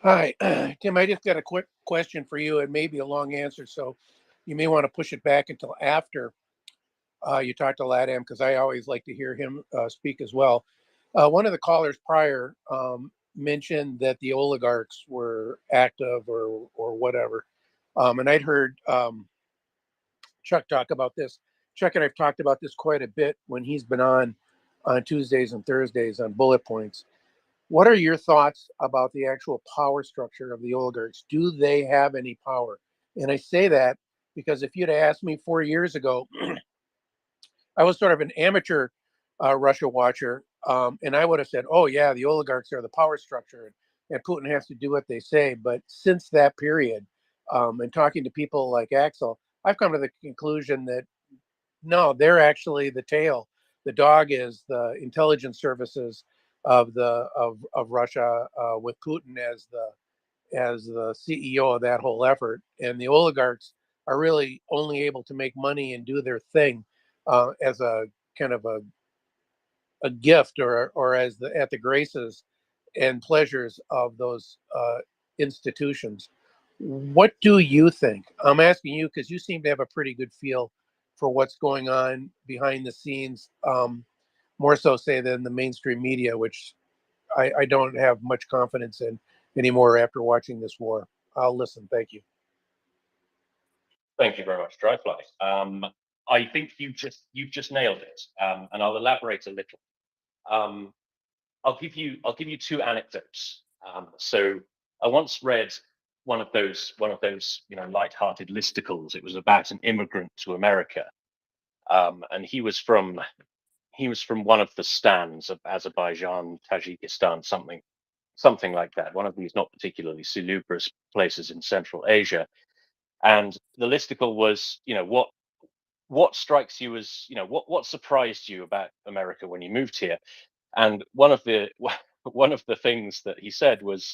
Hi, Tim. I just got a quick question for you. It may be a long answer, so you may want to push it back until after you talk to LATAM, because I always like to hear him speak as well. One of the callers prior mentioned that the oligarchs were active or whatever, and I'd heard Chuck talk about this. Chuck and I've talked about this quite a bit when he's been on Tuesdays and Thursdays on Bullet Points. What are your thoughts about the actual power structure of the oligarchs? Do they have any power? And I say that because if you'd asked me 4 years ago, I was sort of an amateur Russia watcher, and I would have said, oh, yeah, the oligarchs are the power structure, and Putin has to do what they say. But since that period, and talking to people like Axel, I've come to the conclusion that no, they're actually the tail. The dog is the intelligence services of Russia, with Putin as the CEO of that whole effort, and the oligarchs are really only able to make money and do their thing as a kind of a gift or as at the graces and pleasures of those institutions. What do you think? I'm asking you because you seem to have a pretty good feel for what's going on behind the scenes, more so say than the mainstream media, which I don't have much confidence in anymore after watching this war. I'll listen. Thank you. Thank you very much, Dryfly. I think you've just nailed it, and I'll elaborate a little. I'll give you two anecdotes. So I once read one of those light-hearted listicles. It was about an immigrant to America, and he was from one of the stands of Azerbaijan, Tajikistan, something like that. One of these not particularly salubrious places in Central Asia. And the listicle was, what strikes you as, what surprised you about America when you moved here? And one of the things that he said was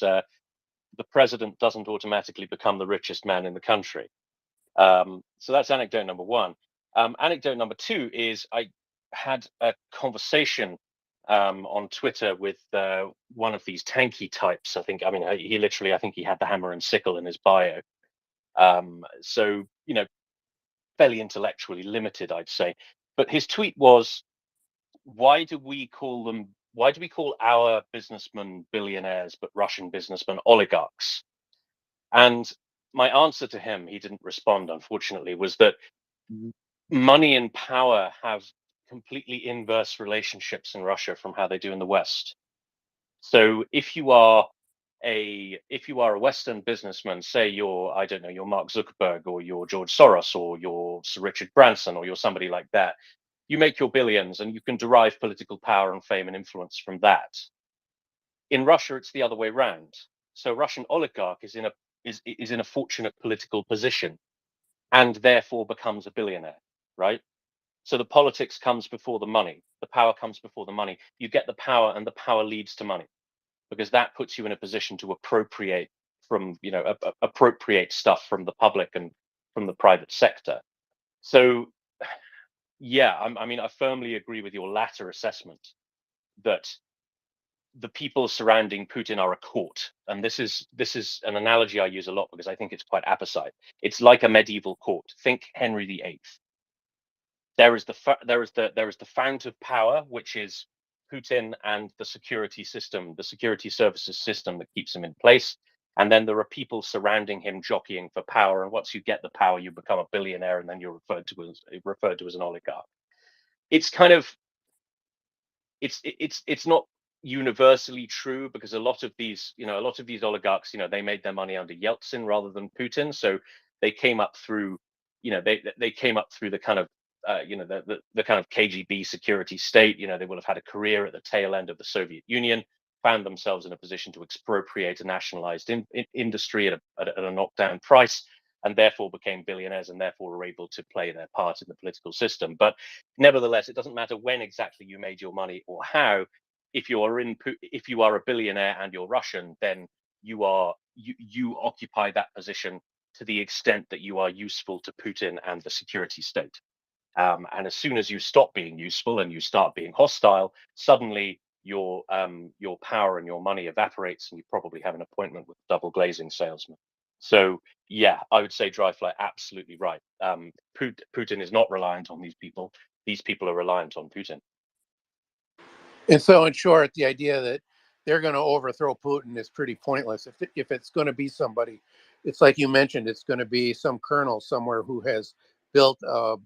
the president doesn't automatically become the richest man in the country. So that's anecdote number one. Anecdote number two is I had a conversation on Twitter with one of these tanky types. I think he had the hammer and sickle in his bio. So fairly intellectually limited, I'd say. But his tweet was, why do we call our businessmen billionaires, but Russian businessmen oligarchs? And my answer to him, he didn't respond, unfortunately, was that money and power have completely inverse relationships in Russia from how they do in the West. So if you are a Western businessman, say you're Mark Zuckerberg or you're George Soros or you're Sir Richard Branson or you're somebody like that, you make your billions and you can derive political power and fame and influence from that. In Russia, it's the other way around. So a Russian oligarch is in a fortunate political position and therefore becomes a billionaire, right? So the politics comes before the money. The power comes before the money. You get the power and the power leads to money, because that puts you in a position to appropriate stuff from the public and from the private sector. So yeah, I firmly agree with your latter assessment that the people surrounding Putin are a court, and this is an analogy I use a lot because I think it's quite apposite. It's like a medieval court. Think Henry VIII. There is the fount of power, which is Putin and the security system, the security services system that keeps him in place. And then there are people surrounding him jockeying for power. And once you get the power, you become a billionaire, and then you're referred to as an oligarch. It's kind of it's not universally true, because a lot of these oligarchs, they made their money under Yeltsin rather than Putin. So they came up through, they came up through the kind of the kind of KGB security state. They will have had a career at the tail end of the Soviet Union, found themselves in a position to expropriate a nationalized industry at a knockdown price, and therefore became billionaires, and therefore were able to play their part in the political system. But nevertheless, it doesn't matter when exactly you made your money or how. If you are a billionaire and you're Russian, then you occupy that position to the extent that you are useful to Putin and the security state. And as soon as you stop being useful and you start being hostile, suddenly your power and your money evaporates, and you probably have an appointment with a double glazing salesman. So yeah, I would say Dryfly absolutely right. Putin is not reliant on these people. These people are reliant on Putin. And so, in short, the idea that they're going to overthrow Putin is pretty pointless. If it's going to be somebody, it's like you mentioned, it's going to be some colonel somewhere who has built a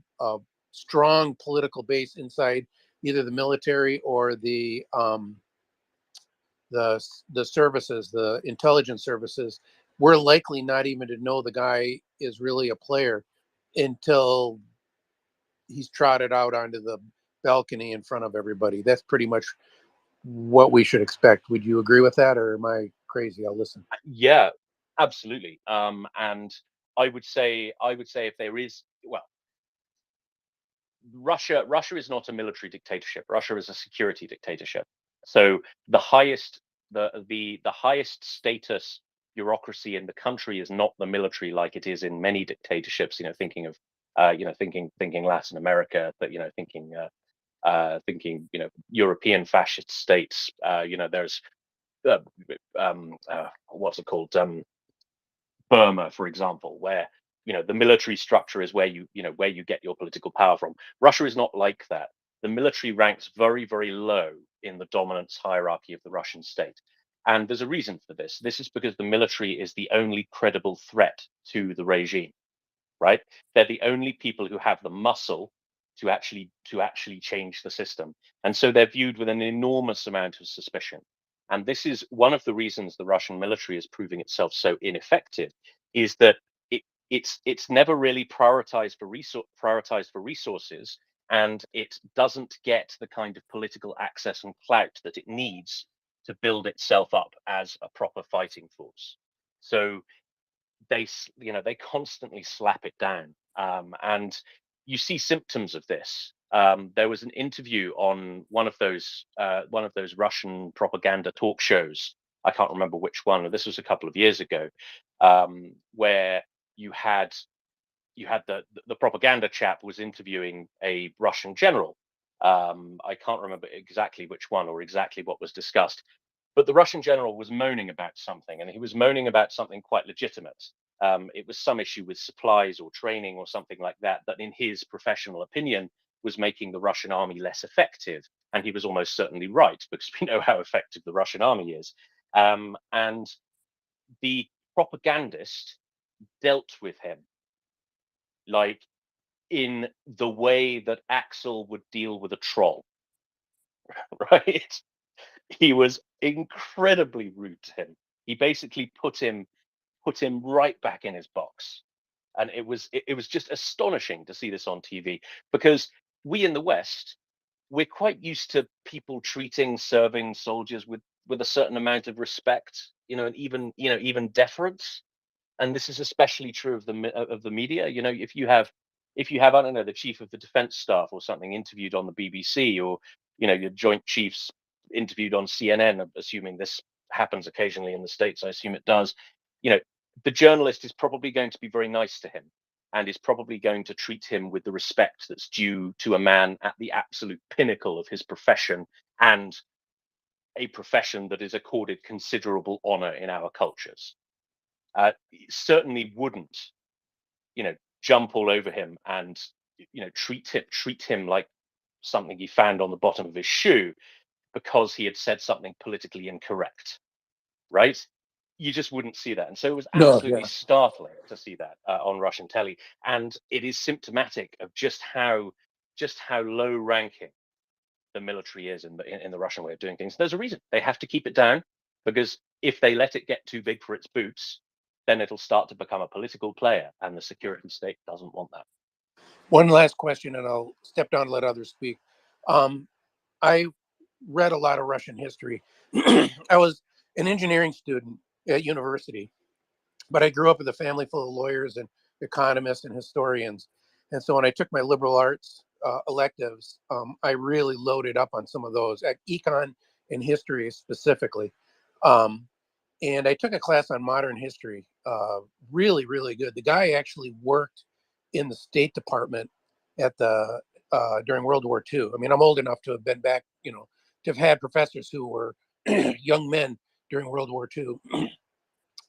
strong political base inside either the military or the services, the intelligence services. We're likely not even to know the guy is really a player until he's trotted out onto the balcony in front of everybody. That's pretty much what we should expect. Would you agree with that, or am I crazy? I'll listen. Yeah, absolutely. And I would say if there is, well, Russia is not a military dictatorship. Russia is a security dictatorship. So the highest status bureaucracy in the country is not the military like it is in many dictatorships. Thinking of thinking Latin America, but thinking European fascist states. There's what's it called? Burma, for example, where the military structure is where you get your political power from. Russia is not like that. The military ranks very, very low in the dominance hierarchy of the Russian state. And there's a reason for this. This is because the military is the only credible threat to the regime, right? They're the only people who have the muscle to actually change the system. And so they're viewed with an enormous amount of suspicion. And this is one of the reasons the Russian military is proving itself so ineffective, is that it's never really prioritized for resources, and it doesn't get the kind of political access and clout that it needs to build itself up as a proper fighting force. So they constantly slap it down, and you see symptoms of this. There was an interview on one of those Russian propaganda talk shows. I can't remember which one. This was a couple of years ago, where you had the propaganda chap was interviewing a Russian general. I can't remember exactly which one or exactly what was discussed, but the Russian general was moaning about something, and he was moaning about something quite legitimate. It was some issue with supplies or training or something like that, that in his professional opinion was making the Russian army less effective. And he was almost certainly right, because we know how effective the Russian army is. And the propagandist dealt with him like in the way that Axel would deal with a troll, right? He was incredibly rude to him. He basically put him right back in his box. And it was just astonishing to see this on TV, because we in the West, we're quite used to people serving soldiers with a certain amount of respect, and even deference. And this is especially true of the media. If you have I don't know, the chief of the defense staff or something interviewed on the BBC, or your joint chiefs interviewed on CNN, assuming this happens occasionally in the States, I assume it does. The journalist is probably going to be very nice to him, and is probably going to treat him with the respect that's due to a man at the absolute pinnacle of his profession, and a profession that is accorded considerable honor in our cultures. Certainly wouldn't, jump all over him and, treat him like something he found on the bottom of his shoe because he had said something politically incorrect, right? You just wouldn't see that. And so it was absolutely startling to see that on Russian telly. And it is symptomatic of just how low ranking the military is in the Russian way of doing things. There's a reason. They have to keep it down, because if they let it get too big for its boots, then it'll start to become a political player, and the security state doesn't want that. One last question, and I'll step down and let others speak. I read a lot of Russian history. I was an engineering student at university, but I grew up with a family full of lawyers and economists and historians. And so when I took my liberal arts electives, I really loaded up on some of those, at econ and history specifically. Um, and I took a class on modern history, really, really good. The guy actually worked in the State Department at the during World War II. I mean, I'm old enough to have been back, you know, to have had professors who were young men during World War II.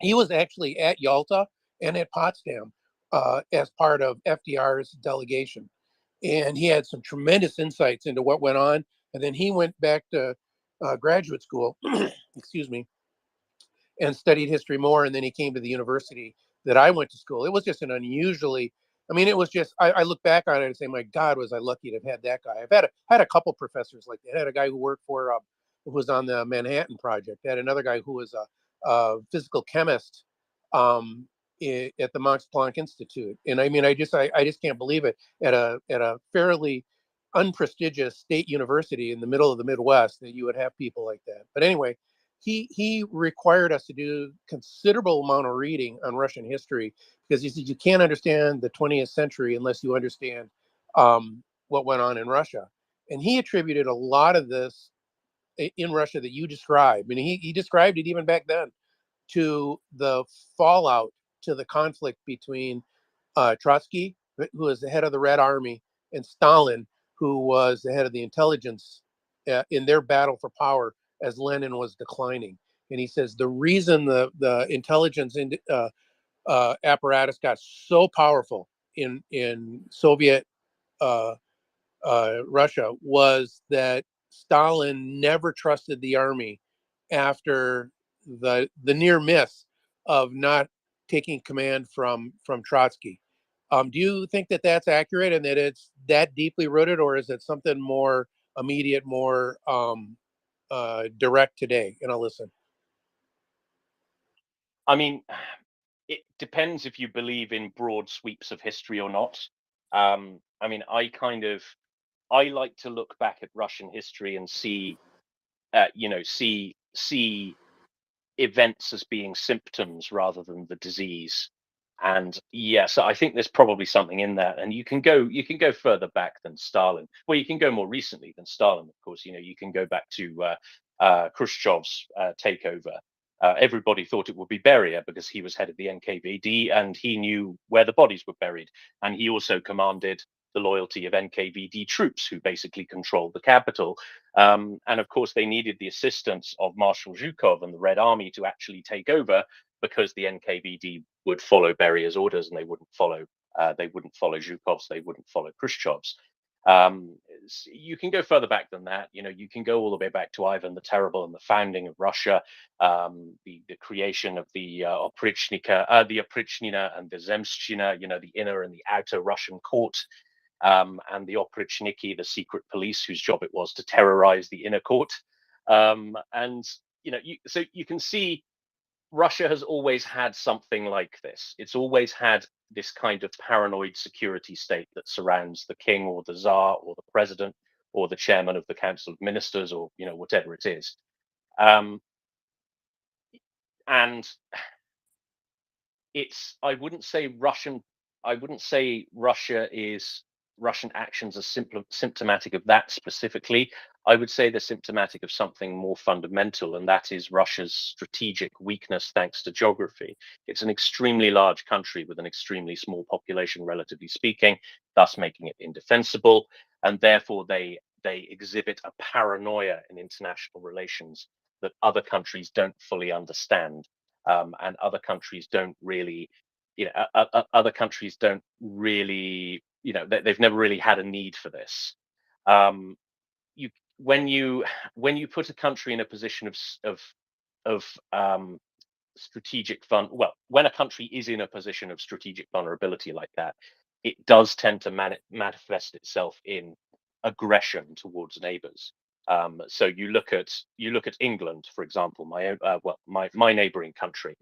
He was actually at Yalta and at Potsdam as part of FDR's delegation. And he had some tremendous insights into what went on. And then he went back to graduate school, excuse me, and studied history more. And then he came to the university that I went to school. It was just an unusually, I mean, it was just, I look back on it and say, my God, was I lucky to have had that guy. I've had a couple professors like that. I had a guy who worked for, who was on the Manhattan Project. I had another guy who was a physical chemist at the Max Planck Institute. And I mean, I just can't believe it, at a fairly unprestigious state university in the middle of the Midwest, that you would have people like that. But anyway, he required us to do considerable amount of reading on Russian history, because he said you can't understand the 20th century unless you understand what went on in Russia. And he attributed a lot of this in Russia that you described. I mean, he described it even back then to the fallout, to the conflict between Trotsky, who was the head of the Red Army, and Stalin, who was the head of the intelligence, in their battle for power as Lenin was declining. And he says the reason the intelligence apparatus got so powerful in Soviet Russia was that Stalin never trusted the army after the near miss of not taking command from Trotsky. Do you think that that's accurate and that it's that deeply rooted, or is it something more immediate, more direct today? And I'll listen. I mean, it depends if you believe in broad sweeps of history or not. I mean, I like to look back at Russian history and see, see events as being symptoms rather than the disease. And yes, I think there's probably something in that. And you can go further back than Stalin. Well, you can go more recently than Stalin, of course. You can go back to Khrushchev's takeover. Everybody thought it would be Beria because he was head of the NKVD and he knew where the bodies were buried. And he also commanded the loyalty of NKVD troops who basically controlled the capital. And of course, they needed the assistance of Marshal Zhukov and the Red Army to actually take over, because the NKVD would follow Beria's orders and they wouldn't follow Zhukov's, they wouldn't follow Khrushchev's. You can go further back than that. You can go all the way back to Ivan the Terrible and the founding of Russia, the creation of the Oprichnina and the Zemstina, the inner and the outer Russian court, and the Oprichniki, the secret police, whose job it was to terrorize the inner court. So you can see Russia has always had something like this. It's always had this kind of paranoid security state that surrounds the king or the czar or the president or the chairman of the council of ministers, or whatever it is. And I wouldn't say Russian actions are symptomatic of that specifically. I would say they're symptomatic of something more fundamental, and that is Russia's strategic weakness thanks to geography. It's an extremely large country with an extremely small population, relatively speaking, thus making it indefensible, and therefore they exhibit a paranoia in international relations that other countries don't fully understand, and other countries don't really, other countries don't really, they've never really had a need for this. You when you put a country in a position of strategic when a country is in a position of strategic vulnerability like that, it does tend to manifest itself in aggression towards neighbors. So you look at England, for example, my neighboring country.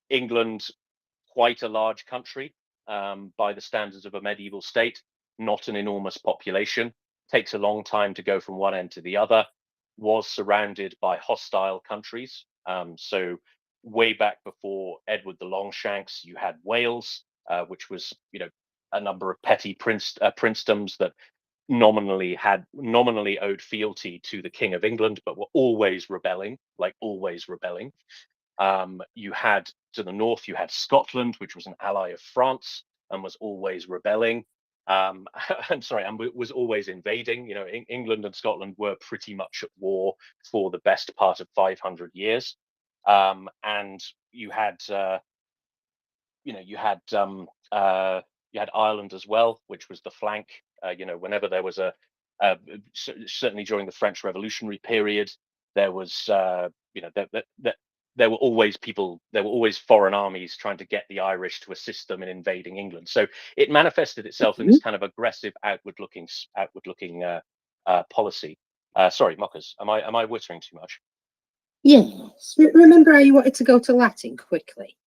England, quite a large country by the standards of a medieval state, not an enormous population. takes a long time to go from one end to the other, was surrounded by hostile countries. So way back before Edward the Longshanks, you had Wales, which was, a number of petty princedoms that nominally owed fealty to the King of England, but were always rebelling, You had to the north, you had Scotland, which was an ally of France and was always rebelling. I'm sorry, and was always invading. England and Scotland were pretty much at war for the best part of 500 years. And you had, you had Ireland as well, which was the flank. Whenever there was certainly during the French Revolutionary period, there was, there were always foreign armies trying to get the Irish to assist them in invading England. So it manifested itself in this kind of aggressive, outward-looking policy. Sorry, Mockers, am I wittering too much? Yes. Remember how you wanted to go to Latin quickly?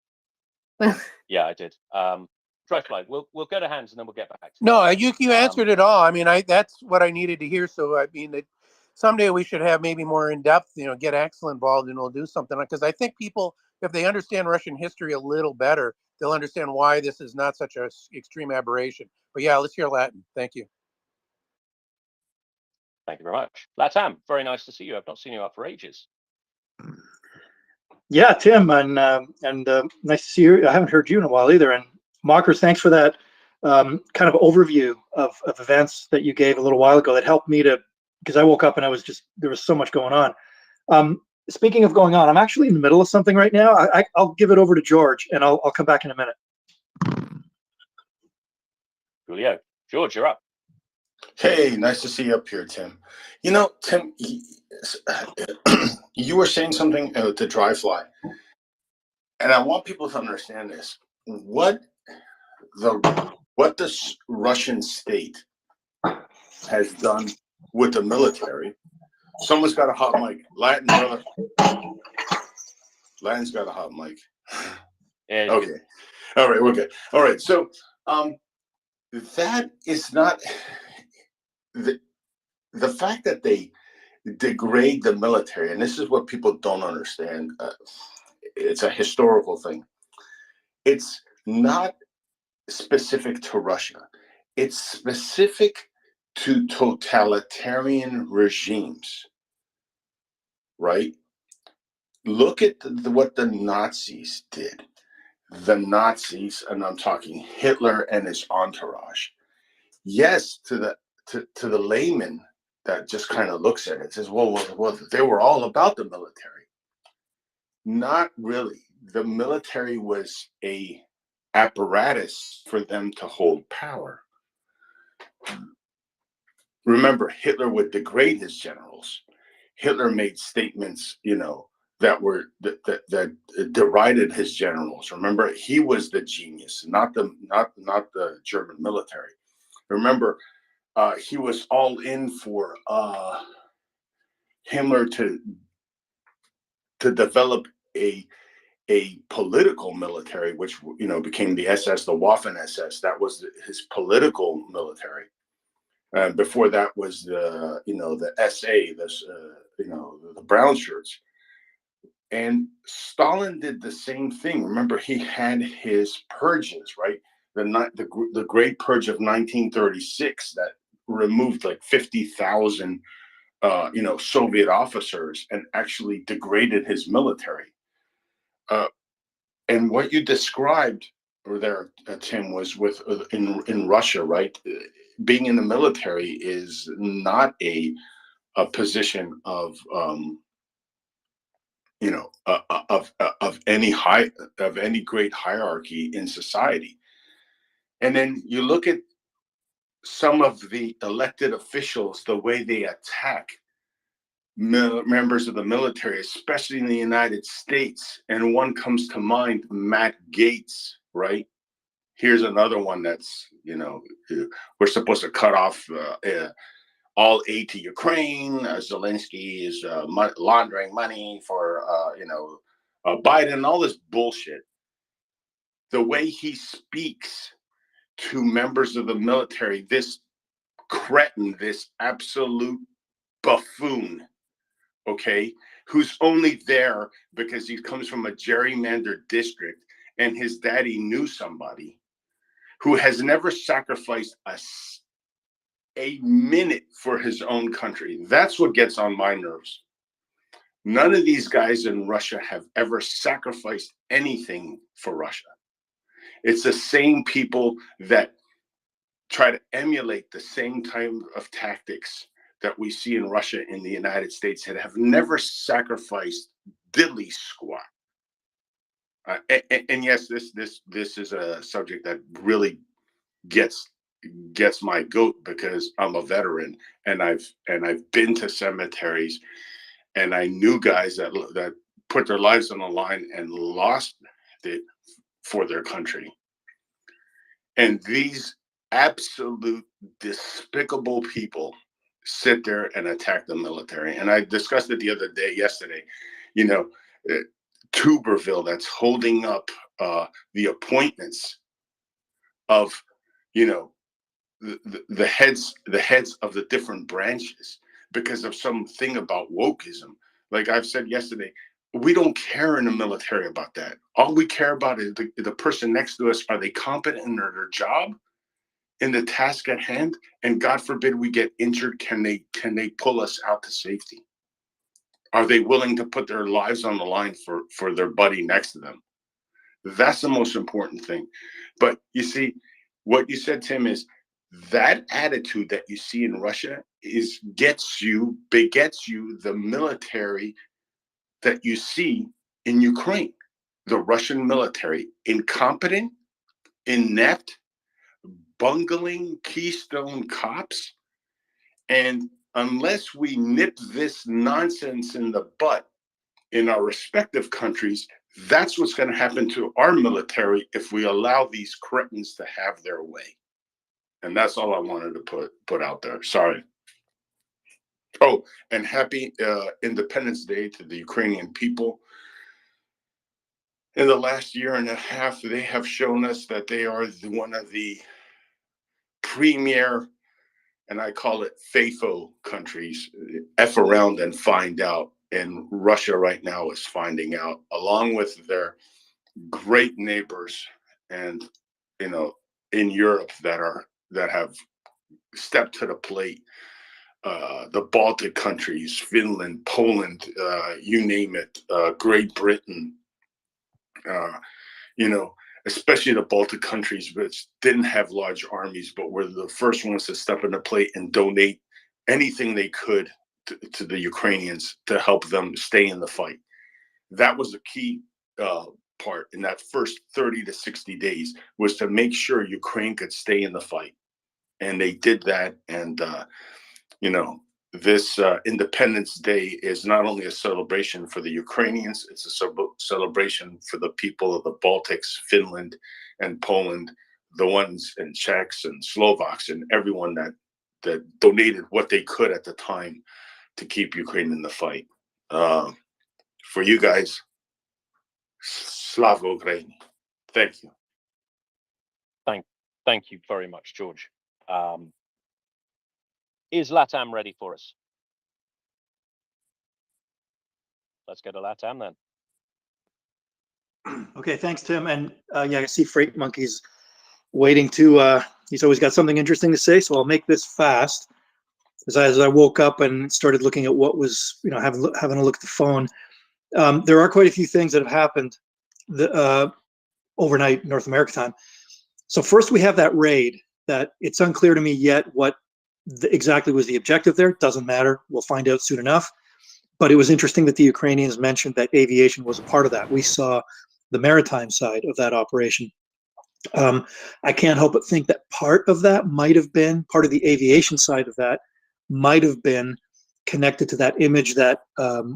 Well, yeah, I did. Dryfly, we'll go to hands and then we'll get back to No, you answered it all. I mean, that's what I needed to hear. So I mean, someday we should have maybe more in depth. Get Axel involved and we'll do something, because I think people, if they understand Russian history a little better, they'll understand why this is not such an extreme aberration. But yeah, let's hear Latin. Thank you. Thank you very much. Latam, very nice to see you. I've not seen you up for ages. Yeah, Tim, and nice to see you. I haven't heard you in a while either. And Mockers, thanks for that kind of overview of events that you gave a little while ago. That helped me because I woke up and there was so much going on. Speaking of going on, I'm actually in the middle of something right now. I'll give it over to George, and I'll come back in a minute. Julio, George, you're up. Hey, nice to see you up here, Tim. Tim, you were saying something to Dryfly, and I want people to understand this. What the Russian state has done with the military. Someone's got a hot mic. Latin, brother. Latin's got a hot mic. Yeah, okay. All right, we're good. All right, so that is not the fact that they degrade the military, and this is what people don't understand. It's a historical thing. It's not specific to Russia. It's specific to totalitarian regimes, right? Look at what the Nazis did. The Nazis, and I'm talking Hitler and his entourage. Yes, to the layman that just kind of looks at it, says, well, they were all about the military. Not really. The military was a apparatus for them to hold power. Remember, Hitler would degrade his generals. Hitler made statements, that derided his generals. Remember, he was the genius, not the German military. Remember, he was all in for Himmler to develop a political military, which became the SS, the Waffen SS. That was his political military. Before that was the SA, the brown shirts. And Stalin did the same thing. Remember, he had his purges, right? The Great Purge of 1936 that removed like 50,000, Soviet officers and actually degraded his military. And what you described there, Tim, was in Russia, right? Being in the military is not a position of any great hierarchy in society. And then you look at some of the elected officials, the way they attack members of the military, especially in the United States. And one comes to mind, Matt Gaetz, right? Here's another one that's, we're supposed to cut off all aid to Ukraine. Zelensky is laundering money for, Biden, all this bullshit. The way he speaks to members of the military, this cretin, this absolute buffoon, okay, who's only there because he comes from a gerrymandered district and his daddy knew somebody, who has never sacrificed a minute for his own country. That's what gets on my nerves. None of these guys in Russia have ever sacrificed anything for Russia. It's the same people that try to emulate the same type of tactics that we see in Russia in the United States that have never sacrificed diddly squat. And yes, this is a subject that really gets my goat, because I'm a veteran and I've been to cemeteries, and I knew guys that put their lives on the line and lost it for their country. And these absolute despicable people sit there and attack the military. And I discussed it yesterday, you know, Tuberville, that's holding up the appointments of, you know, the heads of the different branches because of something about wokeism. Like I've said yesterday, we don't care in the military about that. All we care about is the person next to us. Are they competent in their job, in the task at hand? And God forbid we get injured, can they pull us out to safety? Are they willing to put their lives on the line for their buddy next to them? That's the most important thing. But you see, what you said, Tim, is that attitude that you see in Russia begets you the military that you see in Ukraine. The Russian military, incompetent, inept, bungling Keystone cops. And unless we nip this nonsense in the butt in our respective countries, that's what's going to happen to our military if we allow these cretins to have their way. And that's all I wanted to put out there. Sorry. Oh, and happy Independence Day to the Ukrainian people. In the last year and a half, they have shown us that they are one of the premier, and I call it FAFO countries, F around and find out. And Russia right now is finding out, along with their great neighbors and, you know, in Europe that have stepped to the plate. The Baltic countries, Finland, Poland, you name it, Great Britain, you know, especially the Baltic countries, which didn't have large armies, but were the first ones to step in the plate and donate anything they could to the Ukrainians to help them stay in the fight. That was the key part in that first 30 to 60 days, was to make sure Ukraine could stay in the fight. And they did that. And, you know, this Independence Day is not only a celebration for the Ukrainians, it's a celebration for the people of the Baltics, Finland, and Poland, the ones in Czechs and Slovaks, and everyone that donated what they could at the time to keep Ukraine in the fight. For you guys, Slava Ukraini. Thank you. Thank you very much, George. Is LATAM ready for us? Let's go to LATAM then. Okay, thanks, Tim. And yeah, I see Freight Monkey's waiting to, he's always got something interesting to say, so I'll make this fast. As I woke up and started looking at what was, you know, having a look at the phone, there are quite a few things that have happened overnight North America time. So first we have that raid that it's unclear to me yet what exactly was the objective there. Doesn't matter. We'll find out soon enough. But it was interesting that the Ukrainians mentioned that aviation was a part of that. We saw the maritime side of that operation. I can't help but think that part of that might have been, part of the aviation side of that might have been connected to that image that,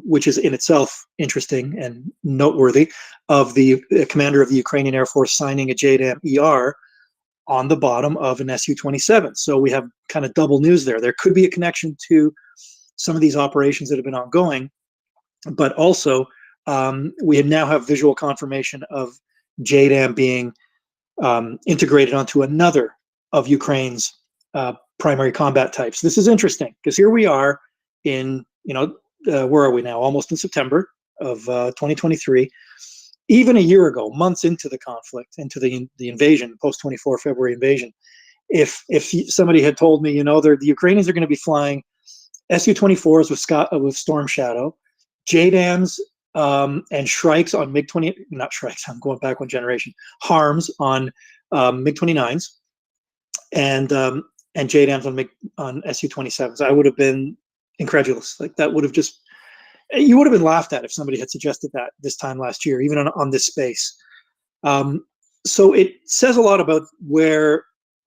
which is in itself interesting and noteworthy, of the commander of the Ukrainian Air Force signing a JDAM ER on the bottom of an Su-27. So we have kind of double news there. There could be a connection to some of these operations that have been ongoing, but also we now have visual confirmation of JDAM being integrated onto another of Ukraine's primary combat types. This is interesting because here we are in, where are we now? Almost in September of 2023. Even a year ago, months into the conflict, into the invasion, post-24 February invasion, if somebody had told me, the Ukrainians are going to be flying Su-24s with Storm Shadow, JDAMs and Shrikes on MiG-20, not Shrikes, I'm going back one generation, HARMs on MiG-29s, and JDAMs on Su-27s, I would have been incredulous. Like that would have you would have been laughed at if somebody had suggested that this time last year, even on this space. So it says a lot about where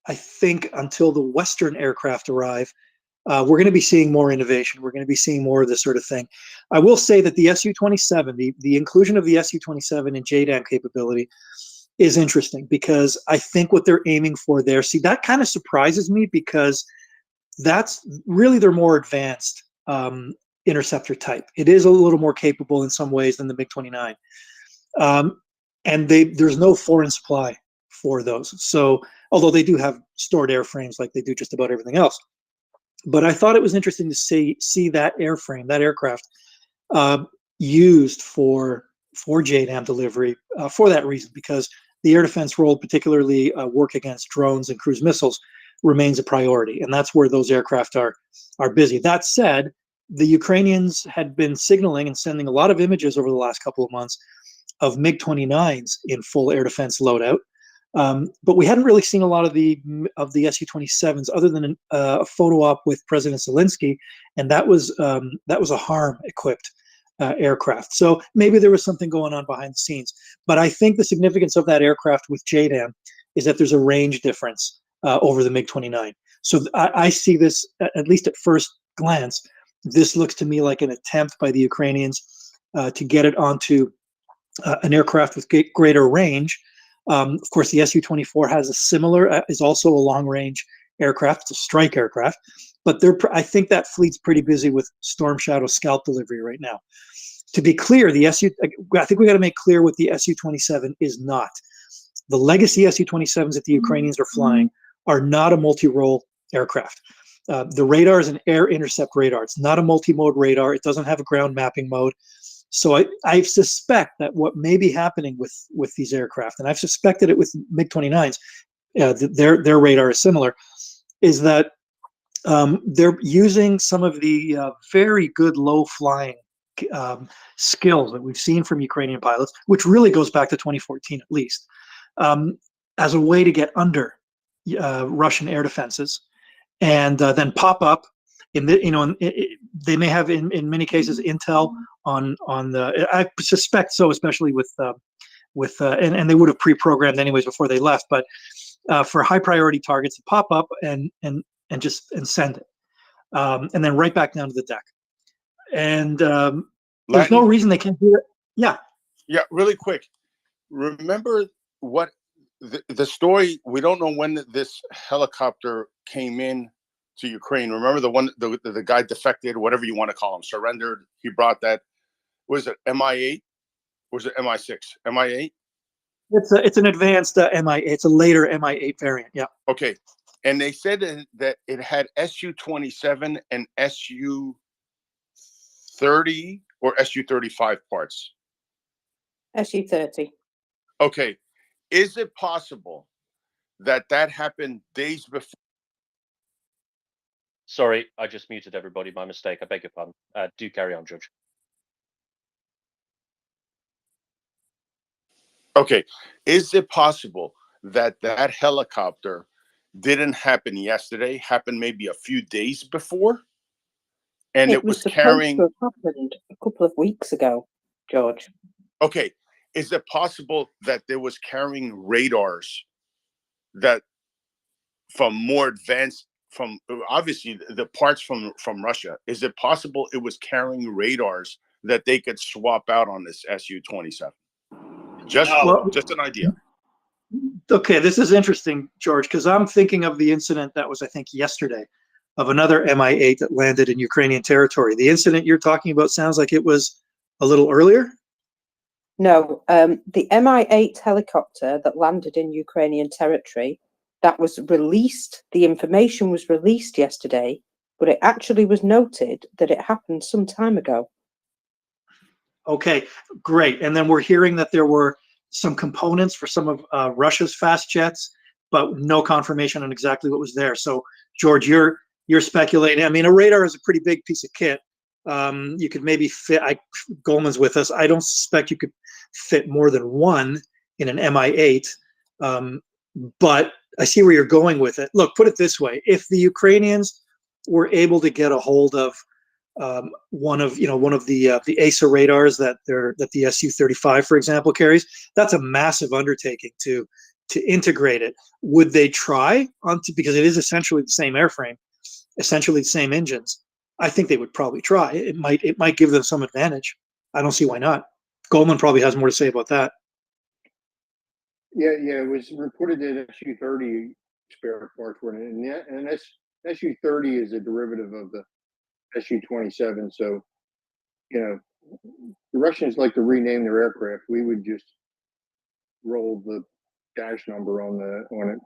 I think until the Western aircraft arrive, we're going to be seeing more innovation. We're going to be seeing more of this sort of thing. I will say that the Su-27, the inclusion of the Su-27 in JDAM capability is interesting because I think what they're aiming for there, see, that kind of surprises me because that's really their more advanced interceptor type. It is a little more capable in some ways than the MiG-29. And there's no foreign supply for those. So, although they do have stored airframes like they do just about everything else. But I thought it was interesting to see that airframe, that aircraft, used for JDAM delivery for that reason, because the air defense role, particularly work against drones and cruise missiles, remains a priority, and that's where those aircraft are busy. That said, the Ukrainians had been signaling and sending a lot of images over the last couple of months of MiG-29s in full air defense loadout. But we hadn't really seen a lot of the Su-27s other than a photo op with President Zelensky, and that was a HARM equipped aircraft. So maybe there was something going on behind the scenes. But I think the significance of that aircraft with JDAM is that there's a range difference over the MiG-29. So I see this, at least at first glance, this looks to me like an attempt by the Ukrainians to get it onto an aircraft with greater range. Of course, the Su-24 has a similar, is also a long-range aircraft. It's a strike aircraft, but I think that fleet's pretty busy with Storm Shadow scalp delivery right now. To be clear, I think we got to make clear what the Su-27 is not. The legacy Su-27s that the Ukrainians are flying are not a multi-role aircraft. The radar is an air intercept radar. It's not a multi-mode radar. It doesn't have a ground mapping mode. So I suspect that what may be happening with these aircraft, and I've suspected it with MiG-29s, their radar is similar, is that they're using some of the very good low-flying skills that we've seen from Ukrainian pilots, which really goes back to 2014 at least, as a way to get under Russian air defenses, and then pop up. They may have in many cases intel on the. I suspect so, especially with and they would have pre-programmed anyways before they left. But for high priority targets, pop up and send it, and then right back down to the deck. And there's no reason they can't do it. Yeah. Yeah. Really quick. Remember what the story? We don't know when this helicopter came in to Ukraine. Remember the guy defected, whatever you want to call him, surrendered. He brought that. Was it Mi-8? Or was it Mi-6? Mi-8? It's an advanced Mi. It's a later Mi-8 variant. Yeah. Okay. And they said that it had Su-27 and Su-30 or Su-35 parts. Su-30. Okay. Is it possible that happened days before? Sorry, I just muted everybody. My mistake. I beg your pardon. Do carry on, Judge. Okay. Is it possible that helicopter didn't happen yesterday, happened maybe a few days before? And it was carrying. To have happened a couple of weeks ago, George. Okay. Is it possible that there was carrying radars that from more advanced, from obviously the parts from Russia? Is it possible it was carrying radars that they could swap out on this Su-27? Just an idea. Okay, this is interesting, George, because I'm thinking of the incident that was, I think, yesterday, of another Mi-8 that landed in Ukrainian territory. The incident you're talking about sounds like it was a little earlier? No, the Mi-8 helicopter that landed in Ukrainian territory, that was released, the information was released yesterday, but it actually was noted that it happened some time ago. Okay, great. And then we're hearing that there were some components for some of Russia's fast jets, but no confirmation on exactly what was there. So, George, you're speculating. I mean, a radar is a pretty big piece of kit. You could maybe fit. Goldman's with us. I don't suspect you could fit more than one in an Mi-8, but I see where you're going with it. Look, put it this way: if the Ukrainians were able to get a hold of one of the ASA radars that the Su-35, for example, carries, that's a massive undertaking to integrate it. Would they try because it is essentially the same airframe, essentially the same engines? I think they would probably try. It might give them some advantage. I don't see why not. Goldman probably has more to say about that. Yeah, it was reported that Su-30 spare parts were in it, and Su-30 is a derivative of the Su-27. So, the Russians like to rename their aircraft. We would just roll the dash number on it.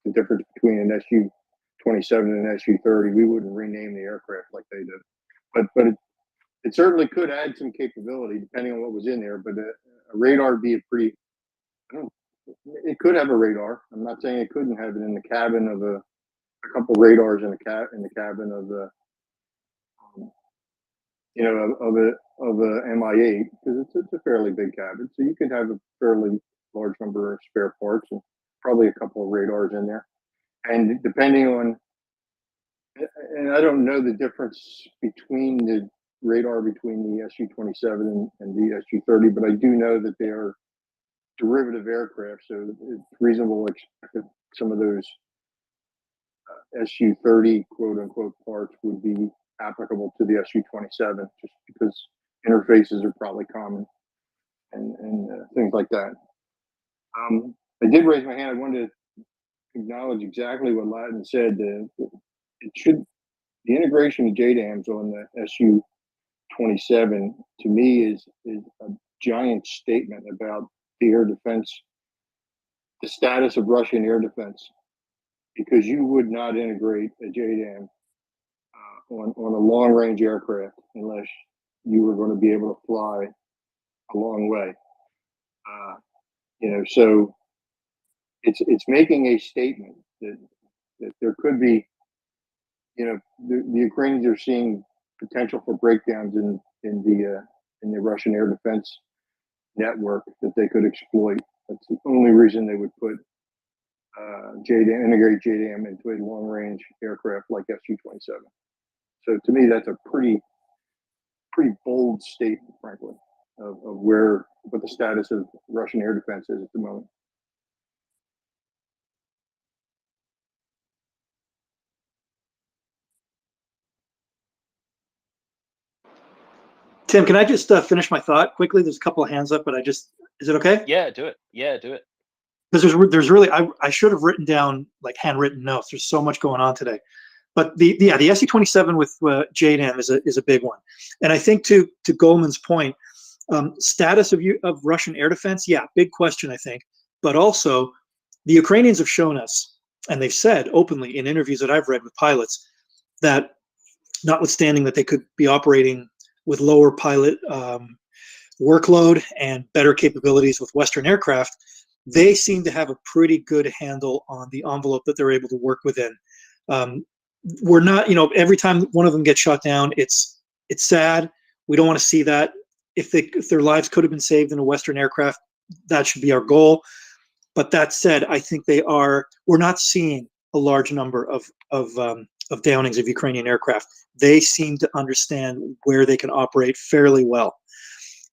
The difference between an Su-27 and an Su-30. We wouldn't rename the aircraft like they do. But it certainly could add some capability depending on what was in there. But a radar would be it could have a radar. I'm not saying it couldn't have it in the cabin of a couple radars in the cabin of the of a Mi-8, because it's a fairly big cabin, so you could have a fairly large number of spare parts and probably a couple of radars in there. And depending on, and I don't know the difference between the radar between the Su-27 and the Su-30, but I do know that they are derivative aircraft, so it's reasonable to expect that some of those Su-30 quote unquote parts would be applicable to the Su-27, just because interfaces are probably common and things like that. I did raise my hand. I wanted to acknowledge exactly what Ladin said. The integration of JDAMs on the Su-27 to me is a giant statement about the air defense, the status of Russian air defense, because you would not integrate a JDAM on a long range aircraft unless you were going to be able to fly a long way. So it's making a statement that there could be, the Ukrainians are seeing potential for breakdowns in the Russian air defense network that they could exploit. That's the only reason they would put integrate JDAM into a long range aircraft like Su-27. So to me, that's a pretty bold statement, frankly, of what the status of Russian air defense is at the moment. Tim, can I just finish my thought quickly? There's a couple of hands up, but is it okay? Yeah, do it. Yeah, do it. Because there's really, I should have written down like handwritten notes. There's so much going on today. But the Su-27 with JDAM is a big one. And I think to Goldman's point, status of Russian air defense, big question, I think. But also, the Ukrainians have shown us, and they've said openly in interviews that I've read with pilots, that notwithstanding that they could be operating with lower pilot workload and better capabilities with Western aircraft, they seem to have a pretty good handle on the envelope that they're able to work within. We're not, every time one of them gets shot down, it's sad. We don't want to see that. If their lives could have been saved in a Western aircraft, that should be our goal. But that said, I think we're not seeing a large number of downings of Ukrainian aircraft. They seem to understand where they can operate fairly well.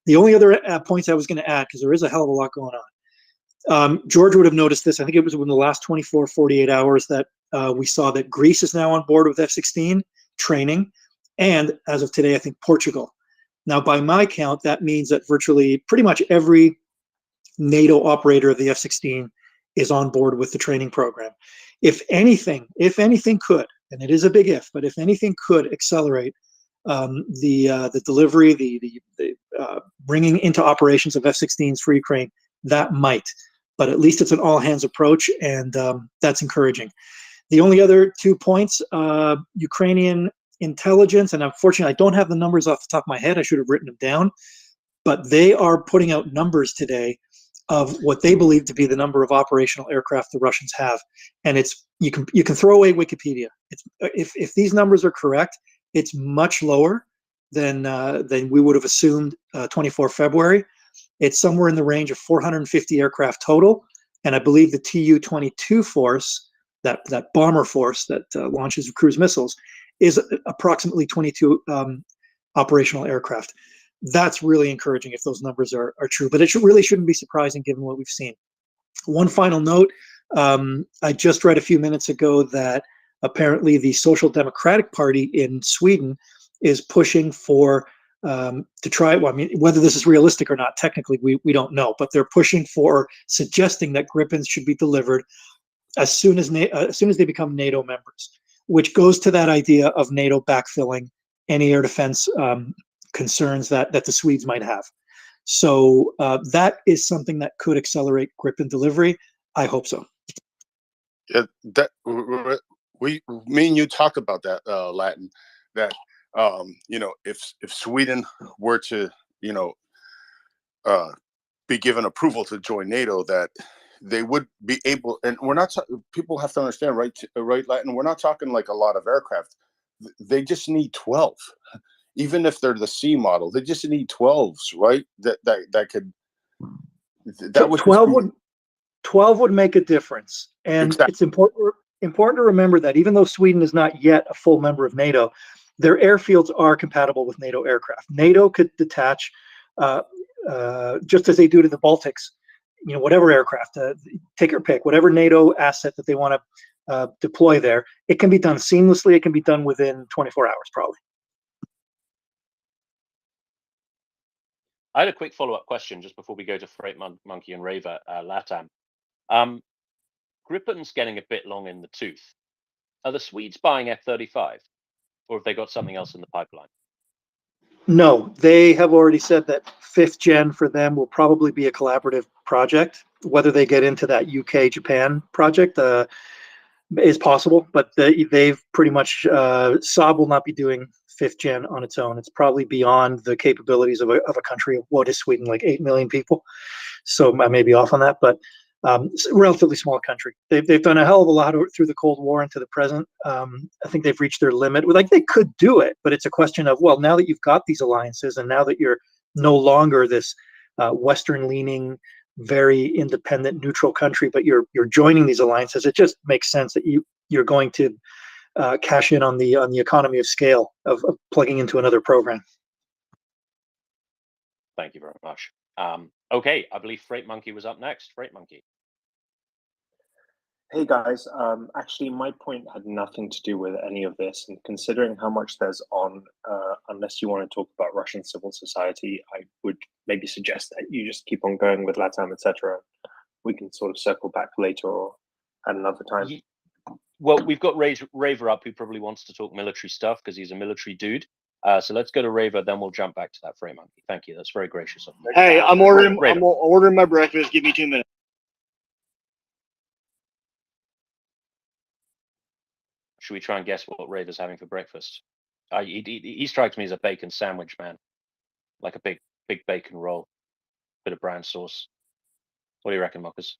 The only other points I was going to add, because there is a hell of a lot going on. George would have noticed this. I think it was within the last 24, 48 hours that we saw that Greece is now on board with F-16 training. And as of today, I think Portugal. Now, by my count, that means that virtually pretty much every NATO operator of the F-16 is on board with the training program. If anything could, and it is a big if, but if anything could accelerate the delivery, the bringing into operations of F-16s for Ukraine, that might. but at least it's an all-hands approach, and that's encouraging. The only other 2 points, Ukrainian intelligence, and unfortunately I don't have the numbers off the top of my head, I should have written them down, but they are putting out numbers today of what they believe to be the number of operational aircraft the Russians have. And it's, you can throw away Wikipedia. It's, if these numbers are correct, it's much lower than we would have assumed 24 February. It's somewhere in the range of 450 aircraft total. And I believe the Tu-22 force, that bomber force that launches cruise missiles, is approximately 22 operational aircraft. That's really encouraging if those numbers are true, but it really shouldn't be surprising given what we've seen. One final note, I just read a few minutes ago that apparently the Social Democratic Party in Sweden is pushing for to try, well, I mean, whether this is realistic or not, technically we don't know, but they're pushing for suggesting that Gripens should be delivered as soon as they become NATO members, which goes to that idea of NATO backfilling any air defense concerns that the Swedes might have. So that is something that could accelerate Gripen delivery. I hope so. Yeah, that me and you talked about that, Latin. That you know, if Sweden were to, you know, be given approval to join NATO, that they would be able. And we're not. People have to understand, right? Right, Latin. We're not talking like a lot of aircraft. They just need 12. Even if they're the C model, they just need 12s, right? That could. That would 12 would make a difference, and exactly. It's important to remember that even though Sweden is not yet a full member of NATO, their airfields are compatible with NATO aircraft. NATO could detach, just as they do to the Baltics, you know, whatever aircraft, take your pick, whatever NATO asset that they want to deploy there, it can be done seamlessly. It can be done within 24 hours, probably. I had a quick follow-up question just before we go to Freight Monkey and Raver, Latam. Gripen's getting a bit long in the tooth. Are the Swedes buying F-35, or have they got something else in the pipeline? No, they have already said that 5th gen for them will probably be a collaborative project. Whether they get into that UK-Japan project is possible, but they've pretty much, Saab will not be doing 5th gen on its own. It's probably beyond the capabilities of a country of, what is Sweden, like 8 million people? So I may be off on that, but it's a relatively small country. They've done a hell of a lot through the Cold War and to the present. I think they've reached their limit. Like, they could do it, but it's a question of, well, now that you've got these alliances and now that you're no longer this Western-leaning, very independent, neutral country, but you're joining these alliances, it just makes sense that you're going to cash in on the economy of scale of plugging into another program. Thank you very much. Okay, I believe Freight Monkey was up next. Freight Monkey. Hey guys, actually my point had nothing to do with any of this, and considering how much there's on, unless you want to talk about Russian civil society, I would maybe suggest that you just keep on going with LATAM, etc. We can sort of circle back later or at another time. Well, we've got Raver up, who probably wants to talk military stuff because he's a military dude. So let's go to Raver, then we'll jump back to that Freight Monkey. Thank you. That's very gracious of you. Hey, I'm ordering my breakfast. Give me 2 minutes. Should we try and guess what Raver's having for breakfast? He strikes me as a bacon sandwich man, like a big bacon roll, bit of brown sauce. What do you reckon, Marcus?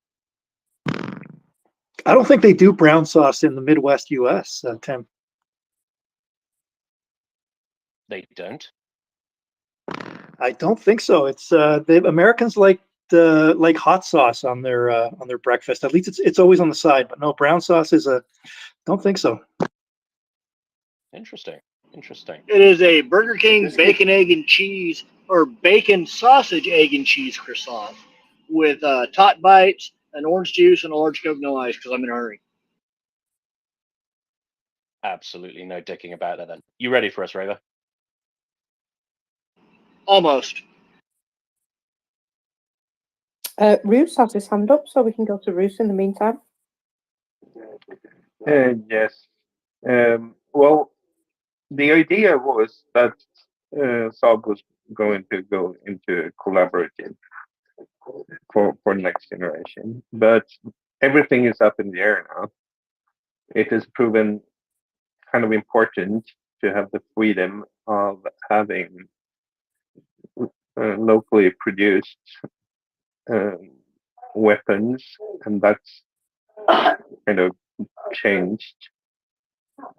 I don't think they do brown sauce in the Midwest U.S., Tim. They don't. I don't think so. It's the Americans like hot sauce on their breakfast. At least it's always on the side. But no, brown sauce is don't think so. Interesting. It is a Burger King bacon, egg, and cheese, or bacon, sausage, egg, and cheese croissant with tot bites, an orange juice, and a large Coke, no ice, because I'm in a hurry. Absolutely no dicking about it then. You ready for us, Raver? Almost. Roos has his hand up, so we can go to Roos in the meantime. Yes. Well, the idea was that Saab was going to go into collaborative for next generation. But everything is up in the air now. It is proven kind of important to have the freedom of having locally produced weapons, and that's kind of changed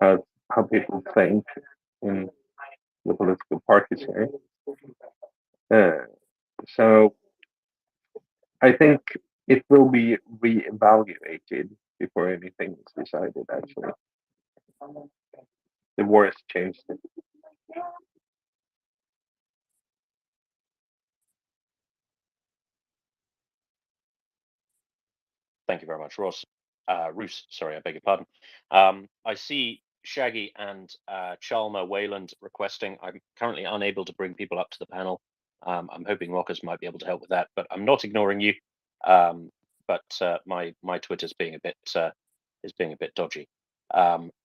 how people think in the political parties here. So I think it will be reevaluated before anything is decided, actually. The war has changed it. Thank you very much, Ross. Roos, sorry, I beg your pardon. I see Shaggy and Chalmer Wayland requesting. I'm currently unable to bring people up to the panel. I'm hoping Rockers might be able to help with that, but I'm not ignoring you. But my Twitter's being a bit dodgy.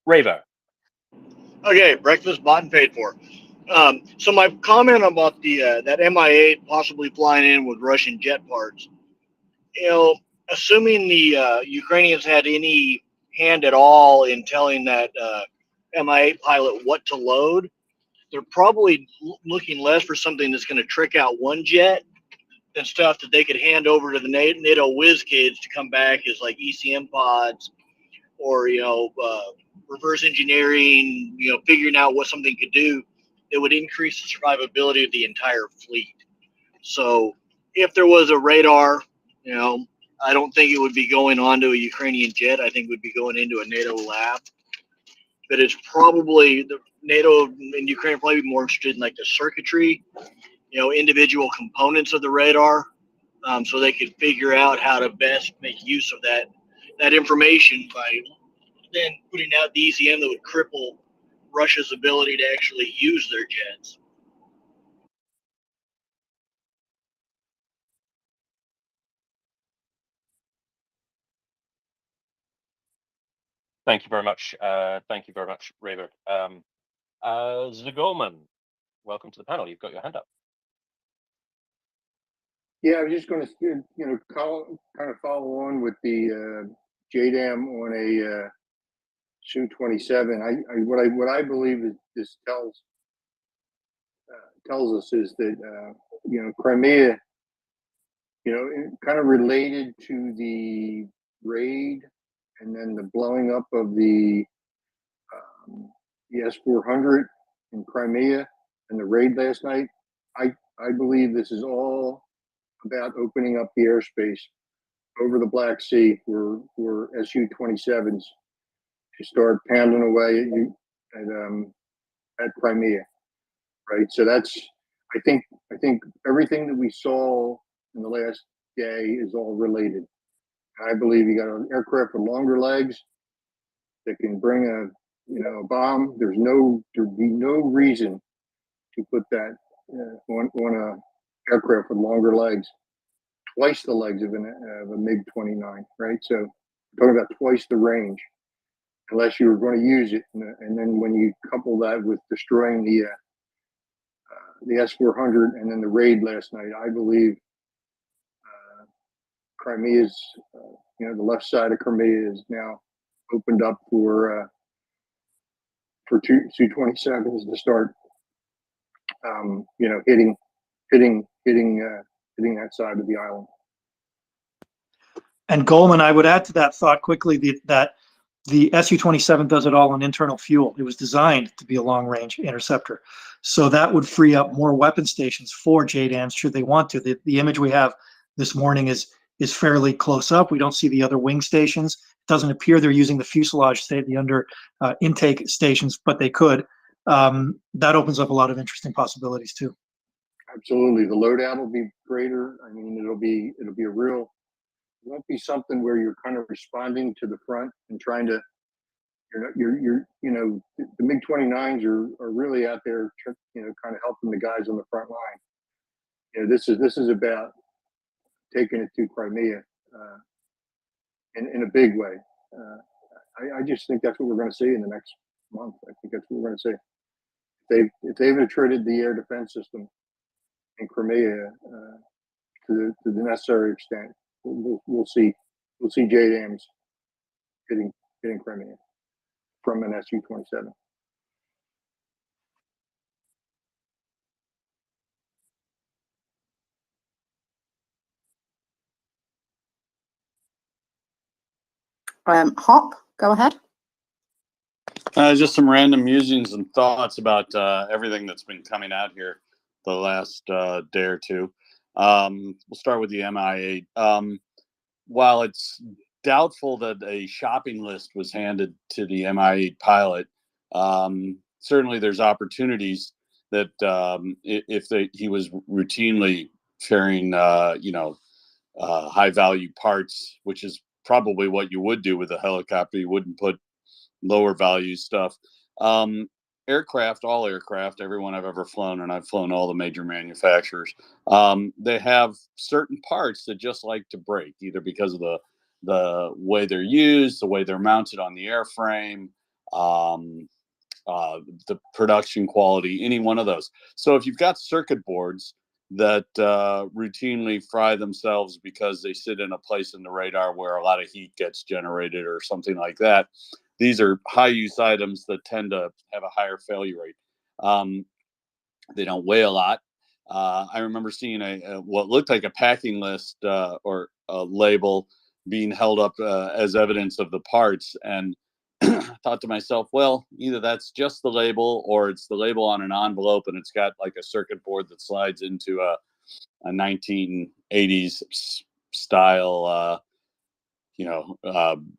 Ravo. Okay, breakfast bought and paid for. So my comment about the that Mi-8 possibly flying in with Russian jet parts, assuming the Ukrainians had any hand at all in telling that Mi-8 pilot what to load, they're probably looking less for something that's going to trick out one jet than stuff that they could hand over to the NATO whiz kids to come back as like ECM pods or reverse engineering, figuring out what something could do that would increase the survivability of the entire fleet. So if there was a radar, I don't think it would be going onto a Ukrainian jet. I think it would be going into a NATO lab. But it's probably the NATO and Ukraine are probably more interested in like the circuitry, individual components of the radar, so they could figure out how to best make use of that information by then putting out the ECM that would cripple Russia's ability to actually use their jets. Thank you very much. Thank you very much, Ravo. Zagorman, welcome to the panel. You've got your hand up. Yeah, I was just going to, kind of follow on with the JDAM on a Su-27. What I believe is this tells us is that Crimea, kind of related to the raid and then the blowing up of the S-400 in Crimea and the raid last night. I believe this is all about opening up the airspace over the Black Sea for Su-27s to start pounding away at Crimea, right? So I think everything that we saw in the last day is all related. I believe you got an aircraft with longer legs that can bring a bomb. There'd be no reason to put that on a aircraft with longer legs, twice the legs of a MiG-29, right? So we're talking about twice the range, unless you were going to use it. And then when you couple that with destroying the S-400 and then the raid last night, I believe Crimea's, the left side of Crimea is now opened up for Su-27s to start, hitting that side of the island. And Goldman, I would add to that thought quickly that the Su-27 does it all on internal fuel. It was designed to be a long-range interceptor. So that would free up more weapon stations for JDAMs should they want to. The image we have this morning is fairly close up. We don't see the other wing stations. It doesn't appear they're using the fuselage, the under intake stations, but they could. That opens up a lot of interesting possibilities too. Absolutely, the loadout will be greater. I mean, it'll be a real. It won't be something where you're kind of responding to the front and trying to. The MiG-29s are really out there, kind of helping the guys on the front line. This is about taking it to Crimea in a big way. I just think that's what we're going to see in the next month. I think that's what we're going to see. If they've attrited the air defense system in Crimea, to the necessary extent. We'll see JDAMs hitting Crimea from an Su-27. Hop, go ahead. Just some random musings and thoughts about everything that's been coming out here the last day or two. We'll start with the MI8. While it's doubtful that a shopping list was handed to the MI8 pilot, certainly there's opportunities that if he was routinely carrying, high value parts, which is probably what you would do with a helicopter. You wouldn't put lower value stuff. All aircraft, everyone I've ever flown, and I've flown all the major manufacturers, they have certain parts that just like to break, either because of the way they're used, the way they're mounted on the airframe, the production quality, any one of those. So if you've got circuit boards that routinely fry themselves because they sit in a place in the radar where a lot of heat gets generated or something like that, these are high use items that tend to have a higher failure rate. They don't weigh a lot. I remember seeing what looked like a packing list or a label being held up as evidence of the parts, and thought to myself, well, either that's just the label or it's the label on an envelope and it's got like a circuit board that slides into a 1980s style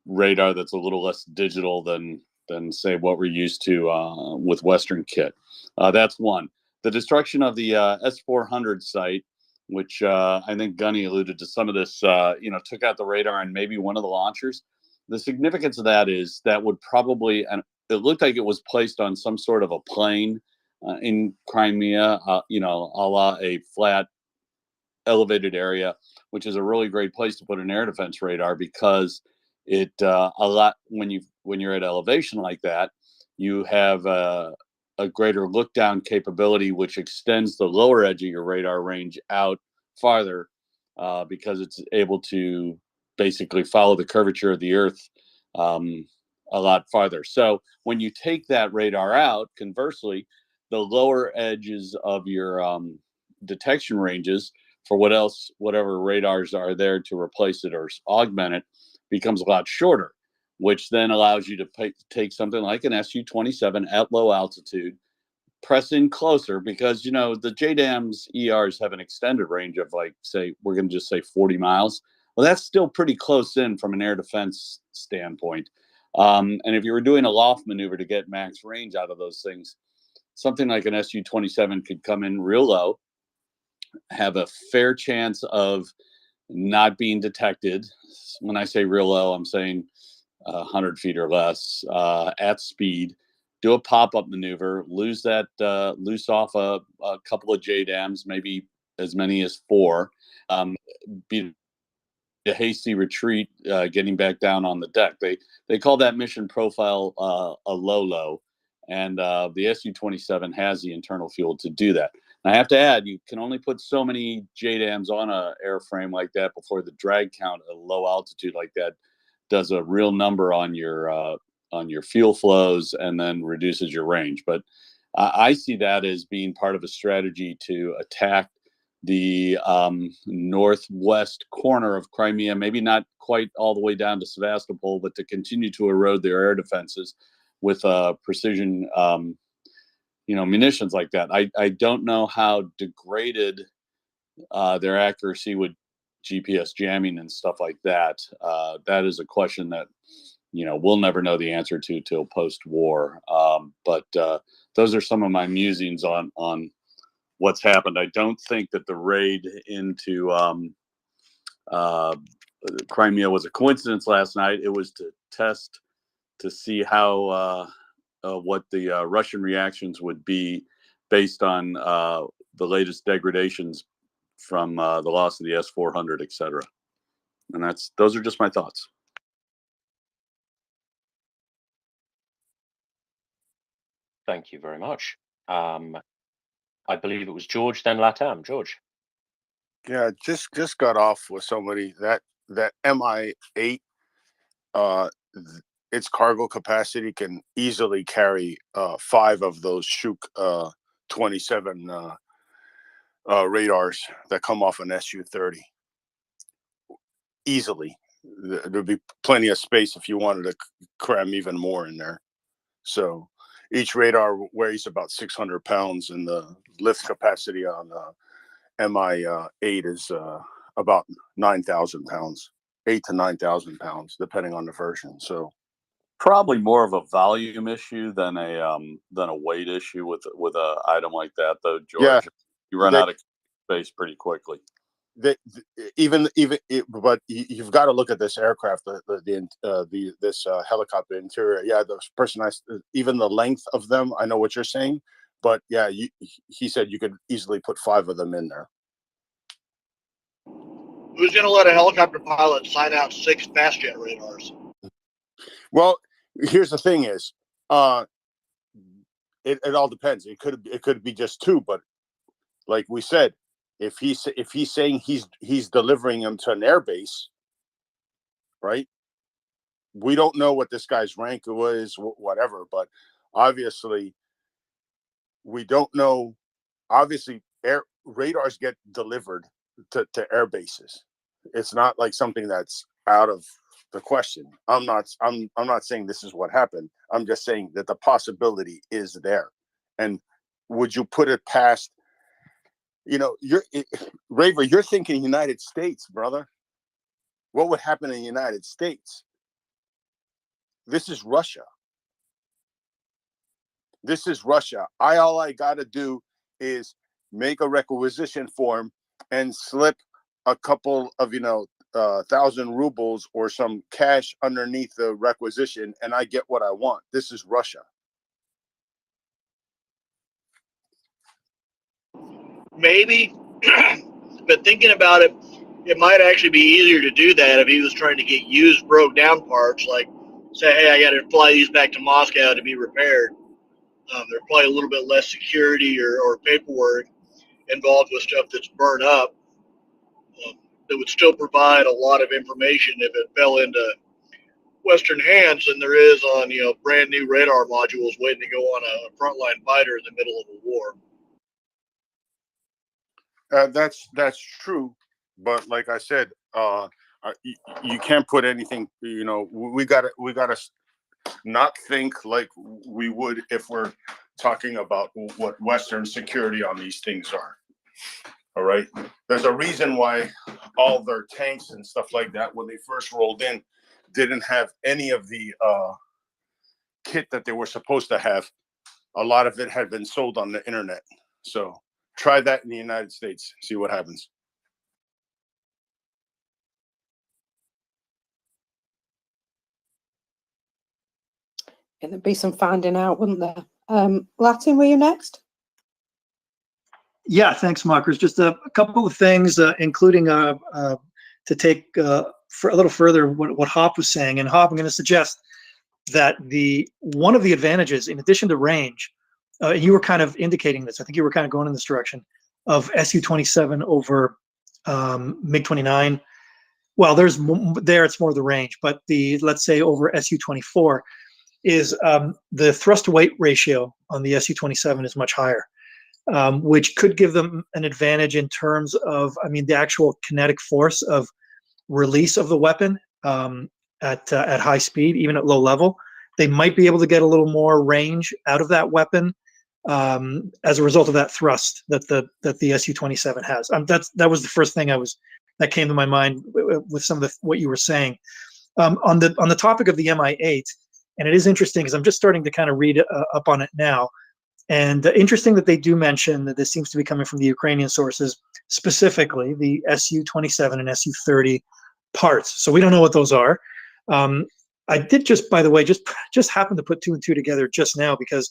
radar that's a little less digital than say what we're used to with Western kit. That's one. The destruction of the S-400 site, which I think Gunny alluded to some of this, took out the radar and maybe one of the launchers. The significance of that is that would probably, and it looked like it was placed on some sort of a plane in Crimea, a la a flat elevated area, which is a really great place to put an air defense radar, because it when you're at elevation like that, you have a greater look down capability, which extends the lower edge of your radar range out farther, because it's able to basically follow the curvature of the earth a lot farther. So when you take that radar out, conversely, the lower edges of your detection ranges for whatever radars are there to replace it or augment it becomes a lot shorter, which then allows you to take something like an Su-27 at low altitude, press in closer, because the JDAM's ERs have an extended range of, like, say, we're going to just say 40 miles. Well, that's still pretty close in from an air defense standpoint. And if you were doing a loft maneuver to get max range out of those things, something like an Su-27 could come in real low, have a fair chance of not being detected. When I say real low, I'm saying 100 feet or less at speed, do a pop-up maneuver, loose off a couple of JDAMs, maybe as many as 4, be a hasty retreat, getting back down on the deck. They call that mission profile a low, and the Su-27 has the internal fuel to do that. And I have to add, you can only put so many JDAMs on an airframe like that before the drag count at a low altitude like that does a real number on your fuel flows and then reduces your range. But I see that as being part of a strategy to attack the northwest corner of Crimea, maybe not quite all the way down to Sevastopol, but to continue to erode their air defenses with precision munitions like that. I don't know how degraded their accuracy with GPS jamming and stuff like that. That is a question that we'll never know the answer to till post-war. But those are some of my musings on what's happened. I don't think that the raid into Crimea was a coincidence last night. It was to test to see how what the Russian reactions would be based on the latest degradations from the loss of the S-400, et cetera. And those are just my thoughts. Thank you very much. I believe it was George, then Latam. George. Yeah, just got off with somebody that MI8, its cargo capacity can easily carry 5 of those Shuk 27 radars that come off an Su-30 easily. There'd be plenty of space if you wanted to cram even more in there. So each radar weighs about 600 pounds, and the lift capacity on the MI8 is about 9,000 pounds, 8 to 9,000 pounds, depending on the version. So Probably more of a volume issue than a weight issue with a item like that, though, yeah, George. You run out of space pretty quickly. but you've got to look at this aircraft, this helicopter interior. Yeah, the personalized, even the length of them. I know what you're saying, but yeah, he said you could easily put 5 of them in there. Who's going to let a helicopter pilot sign out 6 fast jet radars? Well, here's the thing: is it all depends. It could be just 2, but like we said, if he's saying he's delivering them to an airbase, right? We don't know what this guy's rank was, whatever, but obviously we don't know. Obviously, radars get delivered to air bases. It's not like something that's out of the question. I'm not saying this is what happened. I'm just saying that the possibility is there. And would you put it past? Raver, you're thinking United States, brother. What would happen in the United States? This is Russia. This is Russia. All I got to do is make a requisition form and slip a couple of 1,000 rubles or some cash underneath the requisition, and I get what I want. This is Russia. Maybe, but thinking about it, it might actually be easier to do that if he was trying to get used, broke down parts. Like, say, hey, I got to fly these back to Moscow to be repaired. There's probably a little bit less security or paperwork involved with stuff that's burned up. That would still provide a lot of information if it fell into Western hands than there is on brand new radar modules waiting to go on a frontline fighter in the middle of a war. That's true, but like I said, you can't put anything. We gotta not think like we would if we're talking about what Western security on these things are. All right, there's a reason why all their tanks and stuff like that, when they first rolled in, didn't have any of the kit that they were supposed to have. A lot of it had been sold on the internet. So try that in the United States. See what happens. Yeah, there'd be some finding out, wouldn't there? Latin, were you next? Yeah, thanks, Markers. Just a couple of things, including to take for a little further what Hop was saying. And Hop, I'm going to suggest that one of the advantages, in addition to range, you were kind of indicating this. I think you were kind of going in this direction of Su-27 over MiG-29. Well, it's more the range, but let's say over Su-24 is the thrust to weight ratio on the Su-27 is much higher, which could give them an advantage in terms of, the actual kinetic force of release of the weapon at high speed, even at low level. They might be able to get a little more range out of that weapon as a result of that thrust that the Su-27 has. That was the first thing that came to my mind with some of what you were saying. On the topic of the Mi-8, and it is interesting because I'm just starting to kind of read up on it now. And interesting that they do mention that this seems to be coming from the Ukrainian sources, specifically the Su-27 and Su-30 parts. So we don't know what those are. I did just, by the way, just happen to put 2 and 2 together just now, because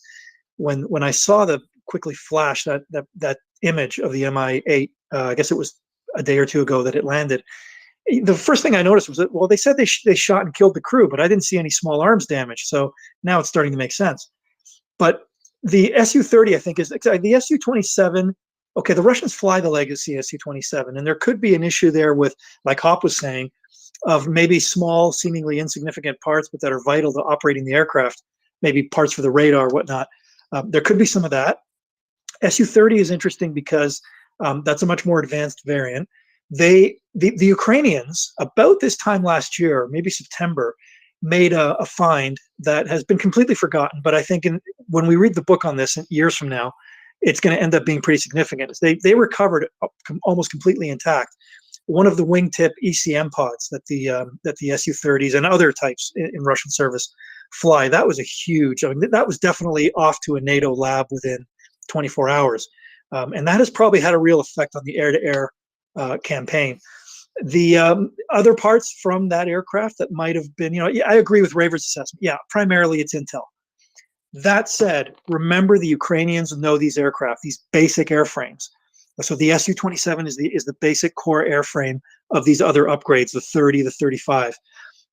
when I saw quickly flash that image of the Mi-8, I guess it was a day or two ago that it landed. The first thing I noticed was that, well, they said they shot and killed the crew, but I didn't see any small arms damage. So now it's starting to make sense. But the Su-30, I think, is the Su-27 okay, the Russians fly the legacy Su-27, and there could be an issue there with, like Hop was saying, of maybe small, seemingly insignificant parts, but that are vital to operating the aircraft, maybe parts for the radar, whatnot. There could be some of that. Su-30 is interesting because that's a much more advanced variant. The Ukrainians, about this time last year, maybe September, made a find that has been completely forgotten. But I think when we read the book on this years from now, it's going to end up being pretty significant. They recovered almost completely intact one of the wingtip ECM pods that the Su-30s and other types in Russian service fly. That was a huge. I mean, that was definitely off to a NATO lab within 24 hours, and that has probably had a real effect on the air-to-air campaign. The other parts from that aircraft that might have been, yeah, I agree with Raver's assessment. Yeah, primarily it's intel. That said, remember the Ukrainians know these aircraft, these basic airframes. So the Su-27 is the basic core airframe of these other upgrades, the 30, the 35.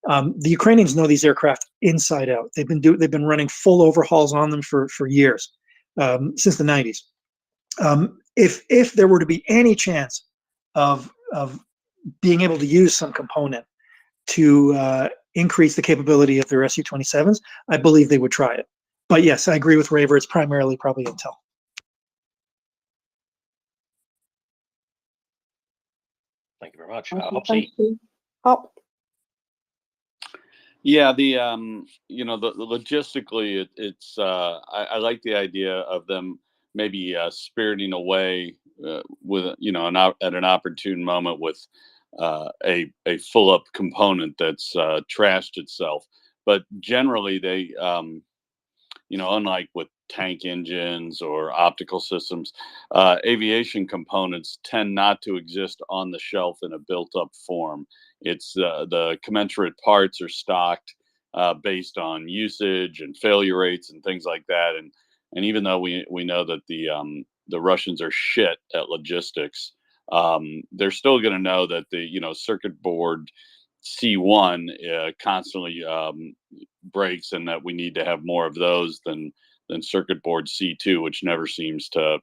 The Ukrainians know these aircraft inside out. They've been running full overhauls on them for years, since the 90s. If there were to be any chance of being able to use some component to increase the capability of their Su-27s, I believe they would try it. But yes, I agree with Raver. It's primarily probably intel. Thank you very much. Thank you. Hop. Yeah, the logistically, it's I like the idea of them maybe spiriting away with at an opportune moment with a full up component that's trashed itself. But generally, they unlike with tank engines or optical systems, aviation components tend not to exist on the shelf in a built-up form. It's the commensurate parts are stocked based on usage and failure rates and things like that. And even though we know that the Russians are shit at logistics, they're still going to know that the circuit board C1 constantly breaks, and that we need to have more of those than circuit board C2, which never seems to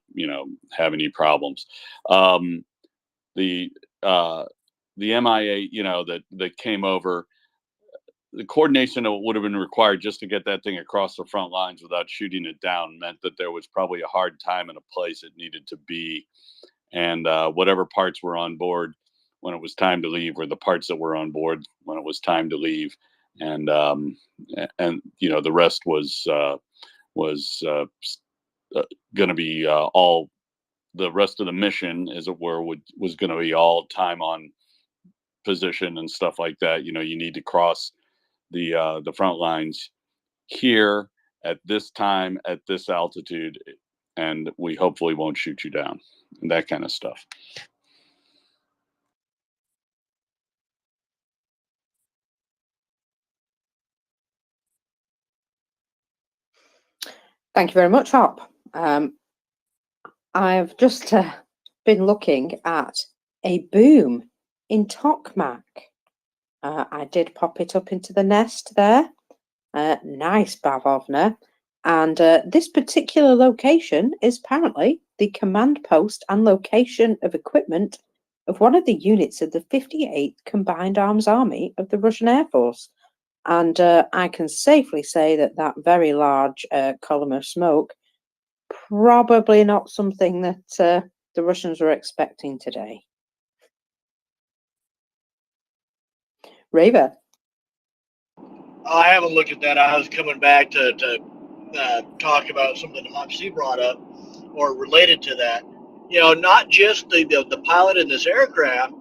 have any problems. The MIA that came over, the coordination that would have been required just to get that thing across the front lines without shooting it down meant that there was probably a hard time in a place it needed to be, and whatever parts were on board when it was time to leave were the parts that were on board when it was time to leave, and the rest was going to be all the rest of the mission, as it were, was going to be all time on position and stuff like that. You need to cross the front lines here at this time at this altitude, and we hopefully won't shoot you down, and that kind of stuff. Thank you very much, Hop. I've just been looking at a boom in Tokmak. I did pop it up into the nest there. Nice bavovna. And this particular location is apparently the command post and location of equipment of one of the units of the 58th Combined Arms Army of the Russian Air Force. And I can safely say that that very large column of smoke, probably not something that the Russians were expecting today. Raver. I haven't looked at that. I was coming back to talk about something that Hopsy brought up or related to that. Not just the pilot in this aircraft,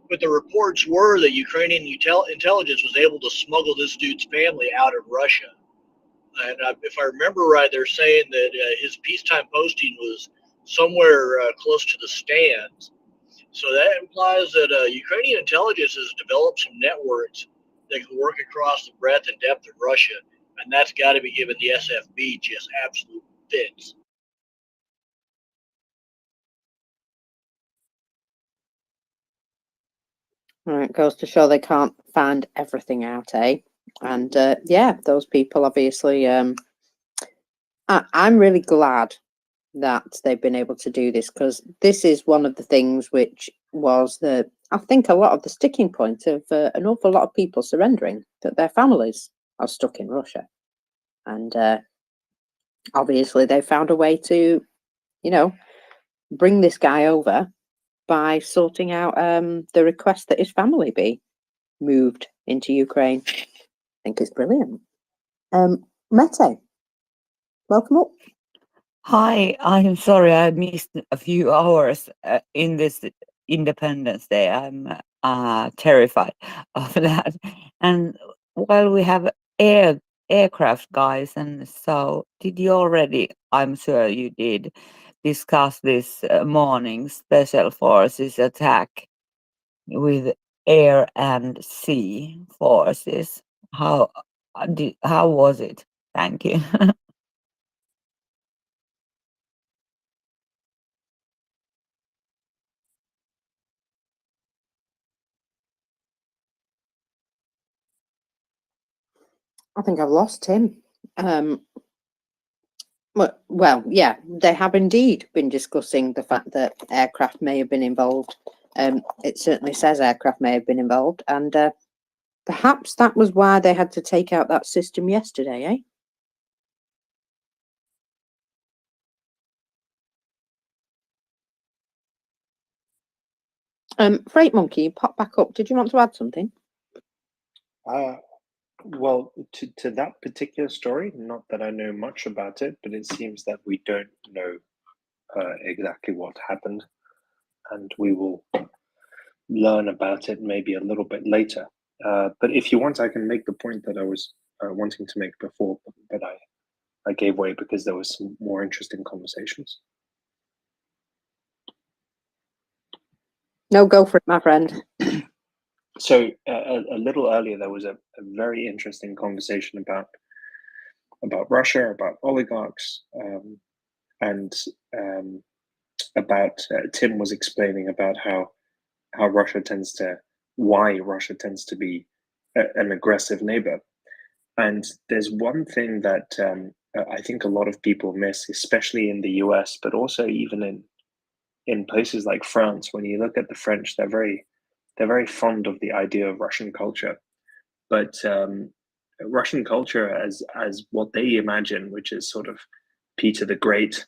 but the reports were that Ukrainian intelligence was able to smuggle this dude's family out of Russia. And if I remember right, they're saying that his peacetime posting was somewhere close to the stands. So that implies that Ukrainian intelligence has developed some networks that can work across the breadth and depth of Russia. And that's got to be given the SFB just absolute fits. All right, goes to show they can't find everything out, eh? And yeah, those people obviously. I'm really glad that they've been able to do this, because this is one of the things which was I think a lot of the sticking point of an awful lot of people surrendering, that their families are stuck in Russia. And obviously they found a way to, bring this guy over by sorting out the request that his family be moved into Ukraine. I think it's brilliant. Mete, welcome up. Hi, I'm sorry I missed a few hours in this Independence Day. I'm terrified of that. And while we have aircraft guys, and so did you already? I'm sure you did discuss this morning special forces attack with air and sea forces. How was it? Thank you. I think I've lost him. Well, yeah, they have indeed been discussing the fact that aircraft may have been involved. It certainly says aircraft may have been involved, and perhaps that was why they had to take out that system yesterday, Freight Monkey, you pop back up. Did you want to add something? Well, to that particular story, not that I know much about it, but it seems that we don't know exactly what happened, and we will learn about it maybe a little bit later. But if you want, I can make the point that I was wanting to make before, but I gave way because there was some more interesting conversations. No, go for it, my friend. So a little earlier, there was a very interesting conversation about Russia, about oligarchs, and about Tim was explaining about why Russia tends to be an aggressive neighbor. And there's one thing that I think a lot of people miss, especially in the US, but also even in places like France. When you look at the French, they're very fond of the idea of Russian culture, but Russian culture as what they imagine, which is sort of Peter the Great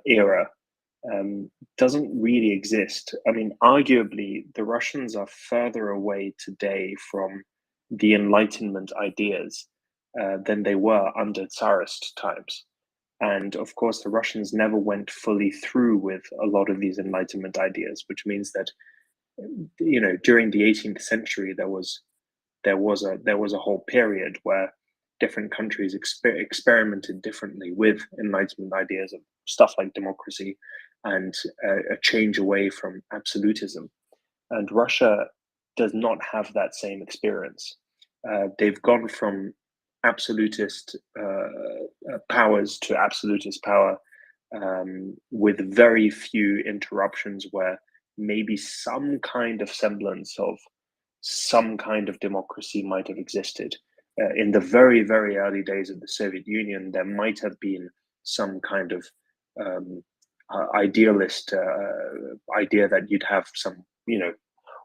era, doesn't really exist. I mean, arguably, the Russians are further away today from the Enlightenment ideas than they were under Tsarist times. And of course, the Russians never went fully through with a lot of these Enlightenment ideas, which means that, during the 18th century, there was a whole period where different countries experimented differently with Enlightenment ideas of stuff like democracy and a change away from absolutism. And Russia does not have that same experience. They've gone from absolutist powers to absolutist power with very few interruptions, where maybe some kind of semblance of some kind of democracy might have existed. In the very, very early days of the Soviet Union, there might have been some kind of idealist idea that you'd have some,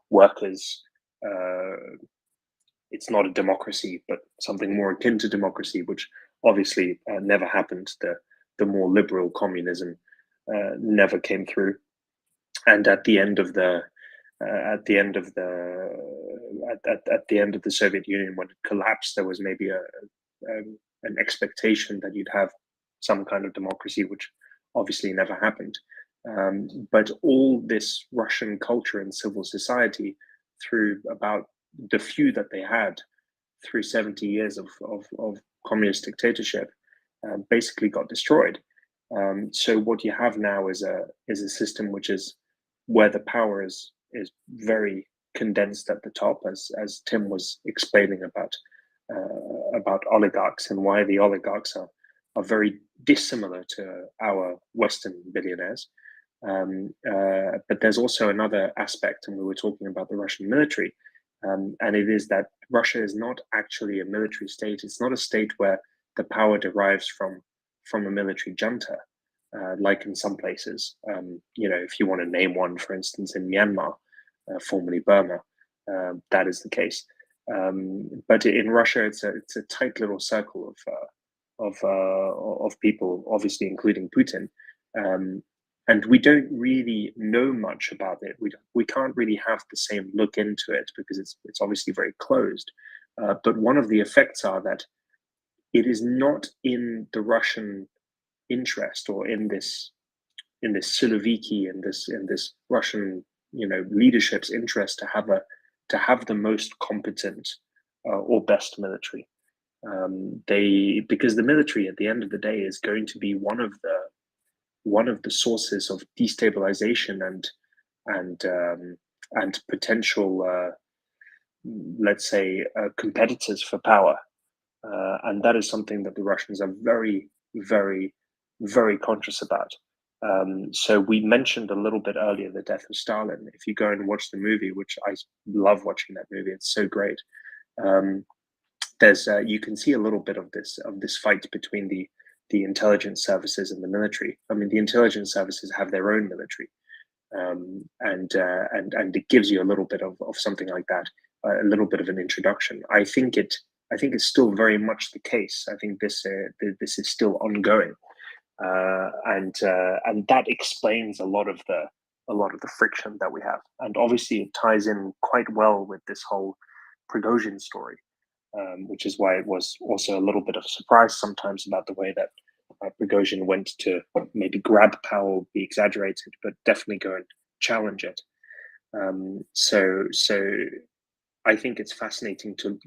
workers. It's not a democracy, but something more akin to democracy, which obviously never happened. The more liberal communism never came through, and at the end of the Soviet Union, when it collapsed, there was maybe an expectation that you'd have some kind of democracy, which obviously never happened. But all this Russian culture and civil society, through about the few that they had through 70 years of communist dictatorship, basically got destroyed. So what you have now is a system which is where the power is very condensed at the top, as Tim was explaining about oligarchs and why the oligarchs are very dissimilar to our Western billionaires. But there's also another aspect, and we were talking about the Russian military, and it is that Russia is not actually a military state. It's not a state where the power derives from a military junta. like in some places. If you want to name one, for instance, in Myanmar, formerly Burma, that is the case. But in Russia, it's a tight little circle of people, obviously including Putin, and we don't really know much about it. We can't really have the same look into it because it's obviously very closed. But one of the effects are that it is not in the Russian interest or in this Siloviki and this Russian leadership's interest to have the most competent or best military. Because the military at the end of the day is going to be one of the sources of destabilization and potential let's say competitors for power, and that is something that the Russians are very, very, very conscious about. So we mentioned a little bit earlier the death of Stalin. If you go and watch the movie, which I love watching that movie, it's so great. You can see a little bit of this fight between the intelligence services and the military. I mean, the intelligence services have their own military, and it gives you a little bit of something like that, a little bit of an introduction. I think it's still very much the case. I think this is still ongoing, and that explains a lot of the friction that we have. And obviously, it ties in quite well with this whole Prigozhin story, which is why it was also a little bit of a surprise sometimes about the way that Prigozhin went to maybe grab power, would be exaggerated, but definitely go and challenge it. So I think it's fascinating to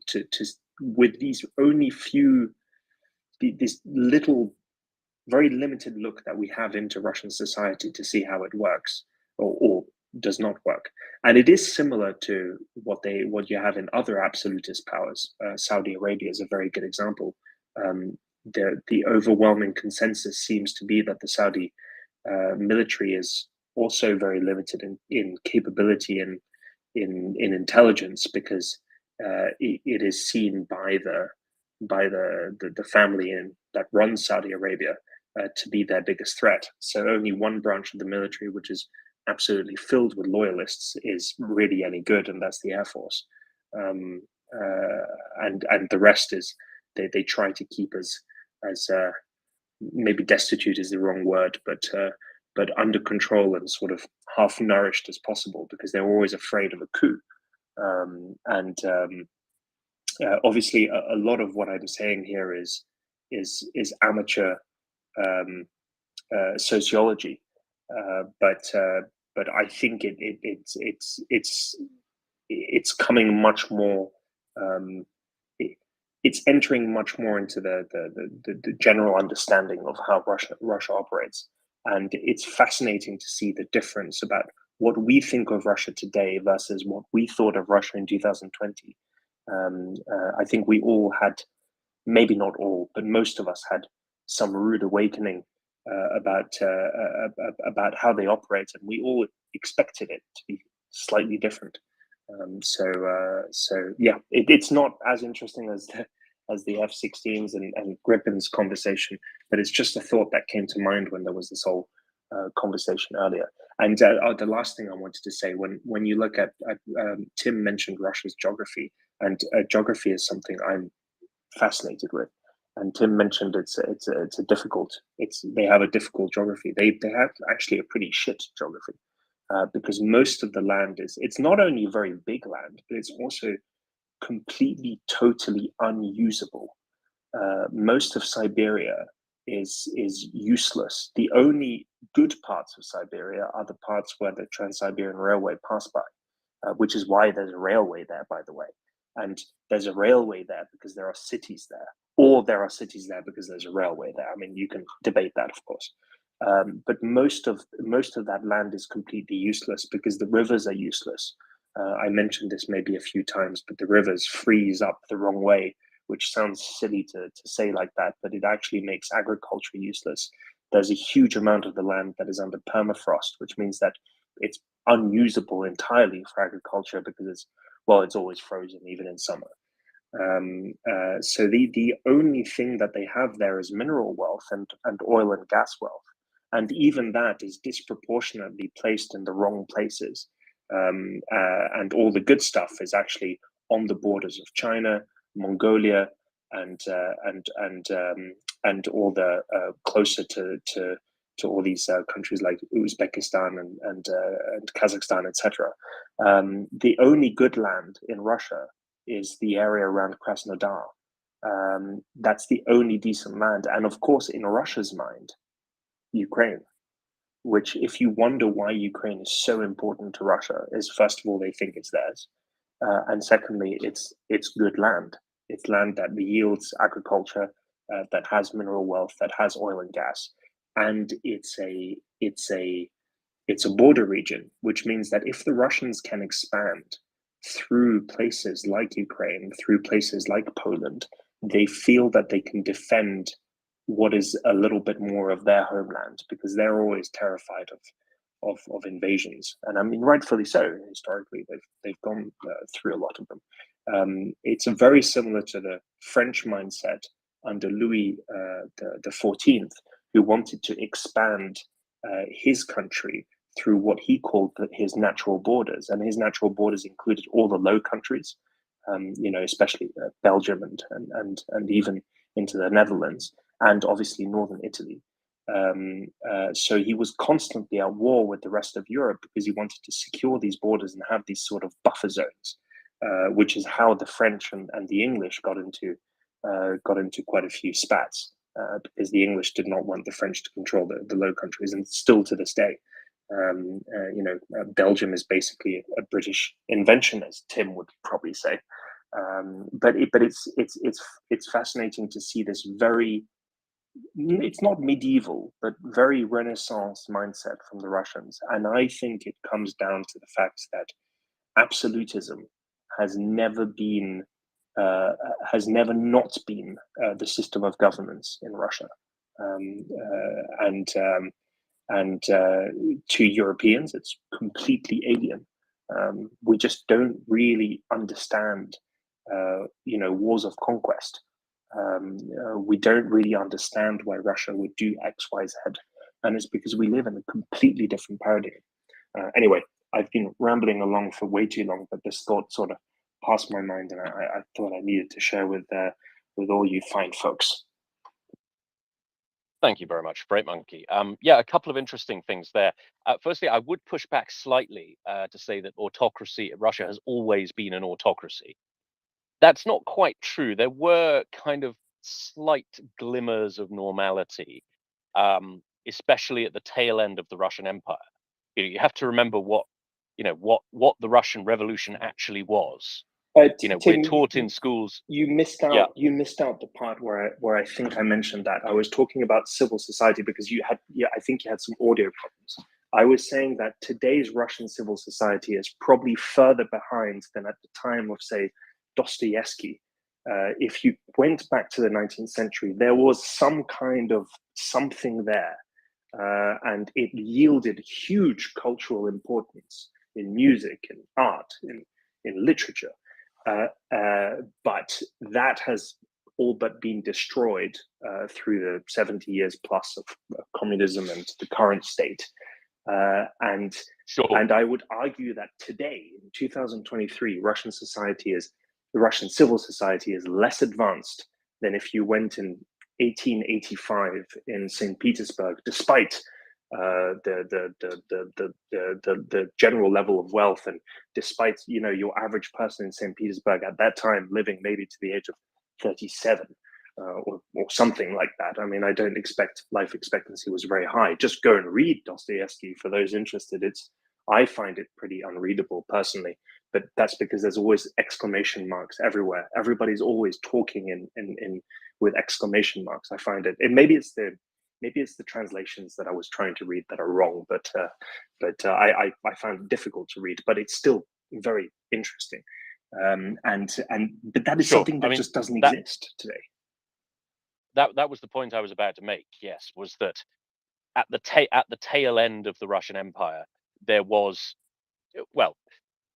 with these only few, this little, very limited look that we have into Russian society to see how it works or does not work. And it is similar to what you have in other absolutist powers. Saudi Arabia is a very good example. The overwhelming consensus seems to be that the Saudi military is also very limited in capability and in intelligence, because it is seen by the family that runs Saudi Arabia to be their biggest threat. So only one branch of the military, which is absolutely filled with loyalists, is really any good, and that's the Air Force. And the rest is they try to keep as maybe destitute is the wrong word, but under control and sort of half nourished as possible, because they're always afraid of a coup. Obviously, a lot of what I'm saying here is amateur sociology, but I think it's coming much more. It's entering much more into the general understanding of how Russia operates, and it's fascinating to see the difference about what we think of Russia today versus what we thought of Russia in 2020. I think we all had, maybe not all, but most of us had some rude awakening about how they operate, and we all expected it to be slightly different. So yeah, it's not as interesting as the F-16s and Gripens conversation, but it's just a thought that came to mind when there was this whole conversation earlier. And the last thing I wanted to say, when you look at Tim mentioned Russia's geography, and geography is something I'm fascinated with. And Tim mentioned they have a difficult geography. They have actually a pretty shit geography. Because most of the land it's not only very big land, but it's also completely, totally unusable. Most of Siberia is useless. The only good parts of Siberia are the parts where the Trans-Siberian Railway passed by, which is why there's a railway there, by the way. And there's a railway there because there are cities there, or there are cities there because there's a railway there. I mean, you can debate that, of course. But most of that land is completely useless because the rivers are useless. I mentioned this maybe a few times, but the rivers freeze up the wrong way, which sounds silly to say like that, but it actually makes agriculture useless. There's a huge amount of the land that is under permafrost, which means that it's unusable entirely for agriculture because it's always frozen, even in summer. So the only thing that they have there is mineral wealth and oil and gas wealth. and even that is disproportionately placed in the wrong places. And all the good stuff is actually on the borders of China, Mongolia, and all the closer to all these countries like Uzbekistan and Kazakhstan, etc. The only good land in Russia is the area around Krasnodar. That's the only decent land, and of course, in Russia's mind, Ukraine. Which, if you wonder why Ukraine is so important to Russia, is first of all they think it's theirs, and secondly, it's good land. It's land that yields agriculture, that has mineral wealth, that has oil and gas, and it's a border region, which means that if the Russians can expand through places like Ukraine, through places like Poland, they feel that they can defend what is a little bit more of their homeland, because they're always terrified of invasions, and I mean rightfully so. Historically, they've gone through a lot of them. It's very similar to the French mindset under Louis the 14th, who wanted to expand his country through what he called his natural borders, and his natural borders included all the Low Countries, especially Belgium and even into the Netherlands, and obviously northern Italy. So he was constantly at war with the rest of Europe because he wanted to secure these borders and have these sort of buffer zones, which is how the French and the English got into quite a few spats, because the English did not want the French to control the Low Countries, and still to this day. Belgium is basically a British invention, as Tim would probably say. But it's fascinating to see this very, it's not medieval, but very Renaissance mindset from the Russians. And I think it comes down to the fact that absolutism has never not been the system of governance in Russia. And to Europeans, it's completely alien. We just don't really understand, wars of conquest. We don't really understand why Russia would do X, Y, Z, and it's because we live in a completely different paradigm. Anyway, I've been rambling along for way too long, but this thought sort of passed my mind, and I thought I needed to share with all you fine folks. Thank you very much, Great Monkey. Yeah, a couple of interesting things there. Firstly, I would push back slightly to say that Russia has always been an autocracy. That's not quite true. There were kind of slight glimmers of normality, especially at the tail end of the Russian Empire. You have to remember what the Russian Revolution actually was. Tim, we're taught in schools. You missed out. Yeah. You missed out the part where I think I mentioned that. I was talking about civil society because I think you had some audio problems. I was saying that today's Russian civil society is probably further behind than at the time of, say, Dostoevsky. If you went back to the 19th century, there was some kind of something there, and it yielded huge cultural importance in music, in art, in literature. But that has all but been destroyed through the 70 years plus of communism and the current state. And I would argue that today, in 2023, the Russian civil society is less advanced than if you went in 1885 in St. Petersburg, despite the general level of wealth, and despite your average person in St. Petersburg at that time living maybe to the age of 37 or something like that. I mean, I don't expect life expectancy was very high. Just go and read Dostoevsky for those interested. I find it pretty unreadable personally, but that's because there's always exclamation marks everywhere. Everybody's always talking in with exclamation marks. I find it. Maybe it's the translations that I was trying to read that are wrong, but I found it difficult to read. But it's still very interesting, but that is something that just doesn't exist today. That was the point I was about to make. Yes, was that at the tail end of the Russian Empire, there was, well,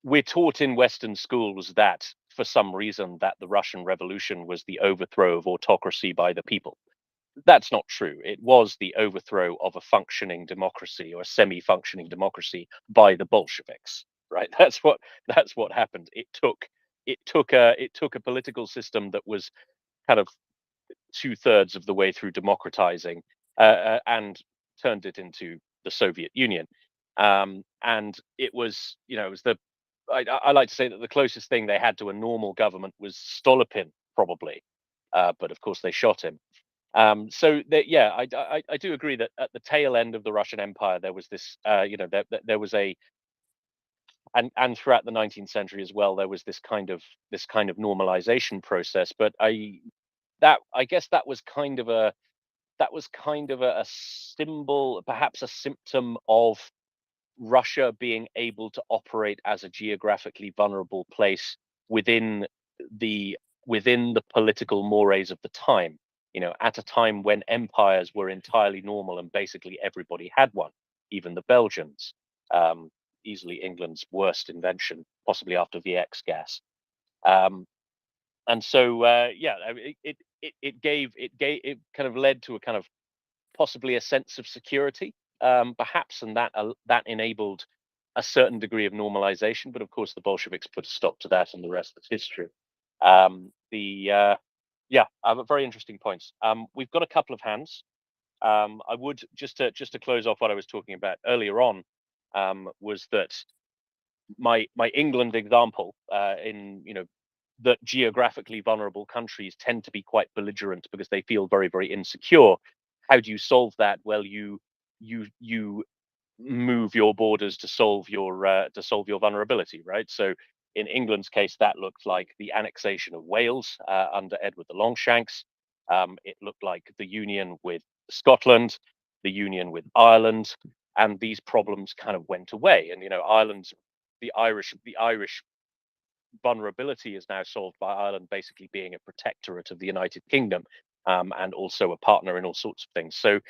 we're taught in Western schools that for some reason that the Russian Revolution was the overthrow of autocracy by the people. That's not true. It was the overthrow of a functioning democracy or a semi-functioning democracy by the Bolsheviks, right? That's what happened. It took a political system that was kind of 2/3 of the way through democratizing and turned it into the Soviet Union. And it was, it was I like to say that the closest thing they had to a normal government was Stolypin, probably. But of course, they shot him. So that, yeah, I do agree that at the tail end of the Russian Empire, there was this, there was and throughout the 19th century as well, there was this kind of normalization process. But I guess that was kind of a symbol, perhaps a symptom of Russia being able to operate as a geographically vulnerable place within the political mores of the time. At a time when empires were entirely normal and basically everybody had one, even the Belgians, easily England's worst invention, possibly after VX gas. And so, it kind of led to a kind of possibly a sense of security, perhaps, and that enabled a certain degree of normalization. But of course, the Bolsheviks put a stop to that, and the rest is history. Very interesting points. We've got a couple of hands. I would just to close off what I was talking about earlier on, was that my England example, that geographically vulnerable countries tend to be quite belligerent because they feel very, very insecure. How do you solve that? Well, you move your borders to solve your vulnerability, right? So in England's case, that looked like the annexation of Wales under Edward the Longshanks. It looked like the union with Scotland, the union with Ireland, and these problems kind of went away. And Ireland's the Irish vulnerability is now solved by Ireland basically being a protectorate of the United Kingdom, and also a partner in all sorts of things. So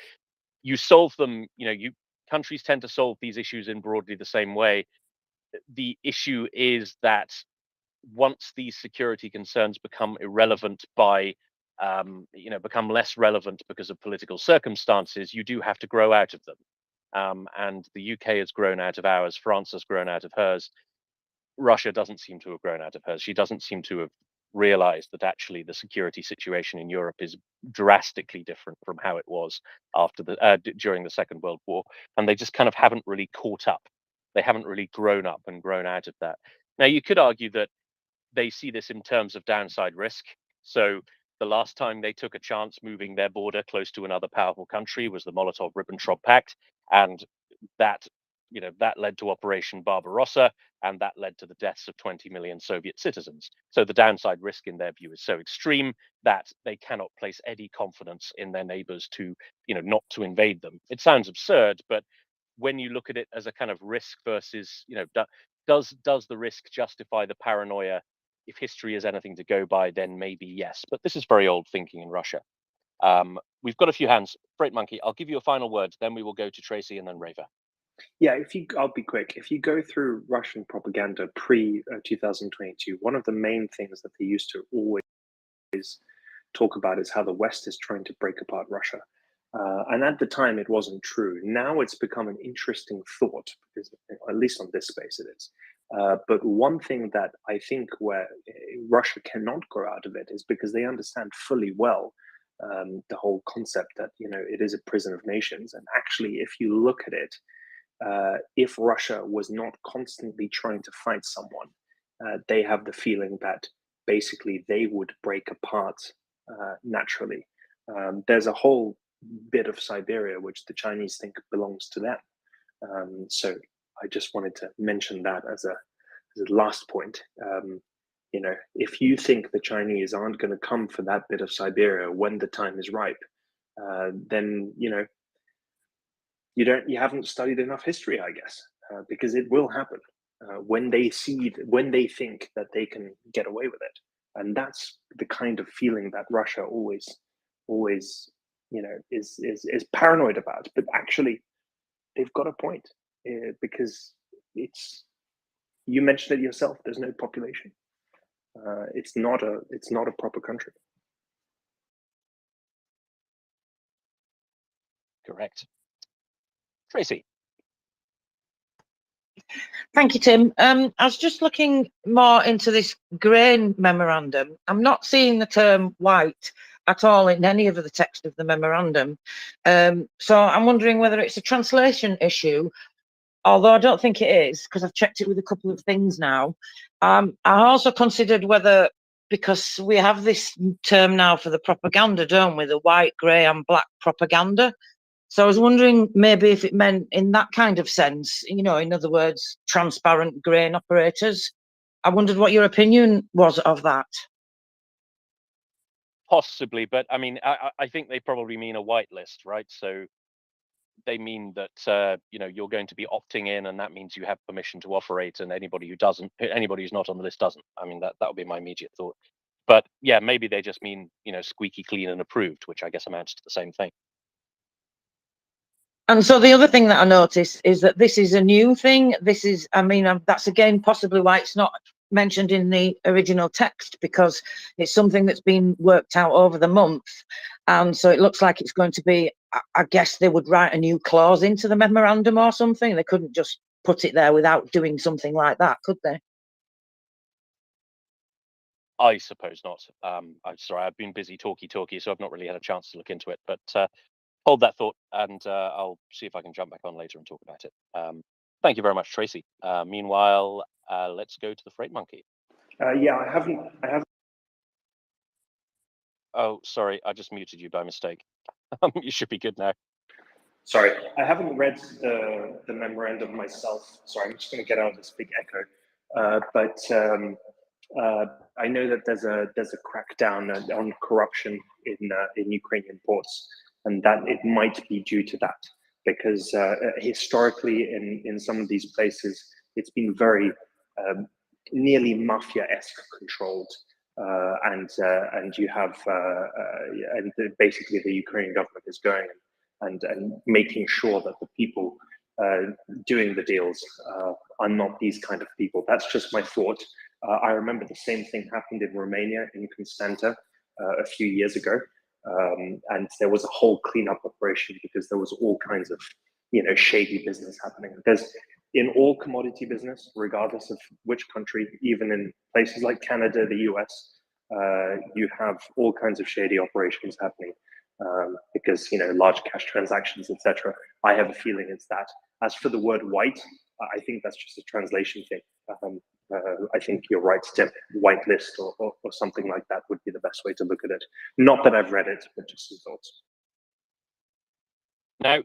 you solve them. Countries tend to solve these issues in broadly the same way. The issue is that once these security concerns become irrelevant become less relevant because of political circumstances, you do have to grow out of them. And the UK has grown out of ours. France has grown out of hers. Russia doesn't seem to have grown out of hers. She doesn't seem to have realized that actually the security situation in Europe is drastically different from how it was during the Second World War, and they just kind of haven't really caught up. They haven't really grown up and grown out of that. Now, you could argue that they see this in terms of downside risk. So the last time they took a chance moving their border close to another powerful country was the Molotov-Ribbentrop Pact, and that led to Operation Barbarossa, and that led to the deaths of 20 million Soviet citizens. So the downside risk in their view is so extreme that they cannot place any confidence in their neighbors to, not to invade them. It sounds absurd, but when you look at it as a kind of risk versus, does the risk justify the paranoia? If history is anything to go by, then maybe yes. But this is very old thinking in Russia. We've got a few hands. Freight Monkey, I'll give you a final word, then we will go to Tracy and then Raver. Yeah, I'll be quick. If you go through Russian propaganda pre 2022, one of the main things that they used to always talk about is how the West is trying to break apart Russia. And at the time, it wasn't true. Now it's become an interesting thought, because at least on this space it is. But one thing that I think where Russia cannot grow out of it is because they understand fully well the whole concept that it is a prison of nations. And actually, if you look at it, if Russia was not constantly trying to fight someone, they have the feeling that basically they would break apart naturally. There's a whole bit of Siberia which the Chinese think belongs to them. So I just wanted to mention that as a last point. If you think the Chinese aren't going to come for that bit of Siberia when the time is ripe, then you haven't studied enough history, I guess, because it will happen when they think that they can get away with it. And that's the kind of feeling that Russia always is paranoid about. But actually, they've got a point, because you mentioned it yourself. There's no population. It's not a proper country. Correct. Tracy. Thank you, Tim. I was just looking more into this grain memorandum. I'm not seeing the term white at all in any of the text of the memorandum. So I'm wondering whether it's a translation issue, although I don't think it is, because I've checked it with a couple of things now. I also considered whether, because we have this term now for the propaganda, don't we, the white, grey and black propaganda. So I was wondering maybe if it meant in that kind of sense, in other words, transparent grain operators. I wondered what your opinion was of that. Possibly, but I mean, I think they probably mean a whitelist, right? So they mean that you're going to be opting in, and that means you have permission to operate, and anybody who's not on the list doesn't. I mean, that would be my immediate thought. But yeah, maybe they just mean squeaky clean and approved, which I guess amounts to the same thing. And so the other thing that I noticed is that this is a new thing. That's again possibly why it's not mentioned in the original text, because it's something that's been worked out over the month. And so it looks like it's going to be, I guess they would write a new clause into the memorandum or something. They couldn't just put it there without doing something like that, could they? I suppose not. I'm sorry, I've been busy talky, so I've not really had a chance to look into it. But hold that thought, and I'll see if I can jump back on later and talk about it. Thank you very much, Tracy. Meanwhile, let's go to the Freight Monkey. Yeah, I haven't. Oh, sorry, I just muted you by mistake. You should be good now. Sorry, I haven't read the memorandum myself. Sorry, I'm just going to get out of this big echo. But I know that there's a crackdown on corruption in Ukrainian ports, and that it might be due to that, because historically in some of these places it's been very nearly mafia-esque controlled, and you have and basically the Ukrainian government is going and making sure that the people doing the deals are not these kind of people. That's just my thought. I remember the same thing happened in Romania, in Constanta, a few years ago. And there was a whole cleanup operation because there was all kinds of, shady business happening. There's in all commodity business, regardless of which country, even in places like Canada, the US, you have all kinds of shady operations happening. Because large cash transactions, etc. I have a feeling it's that. As for the word white, I think that's just a translation thing. I think you're right, Tim. Whitelist or something like that would be the best way to look at it. Not that I've read it, but just some thoughts. Now,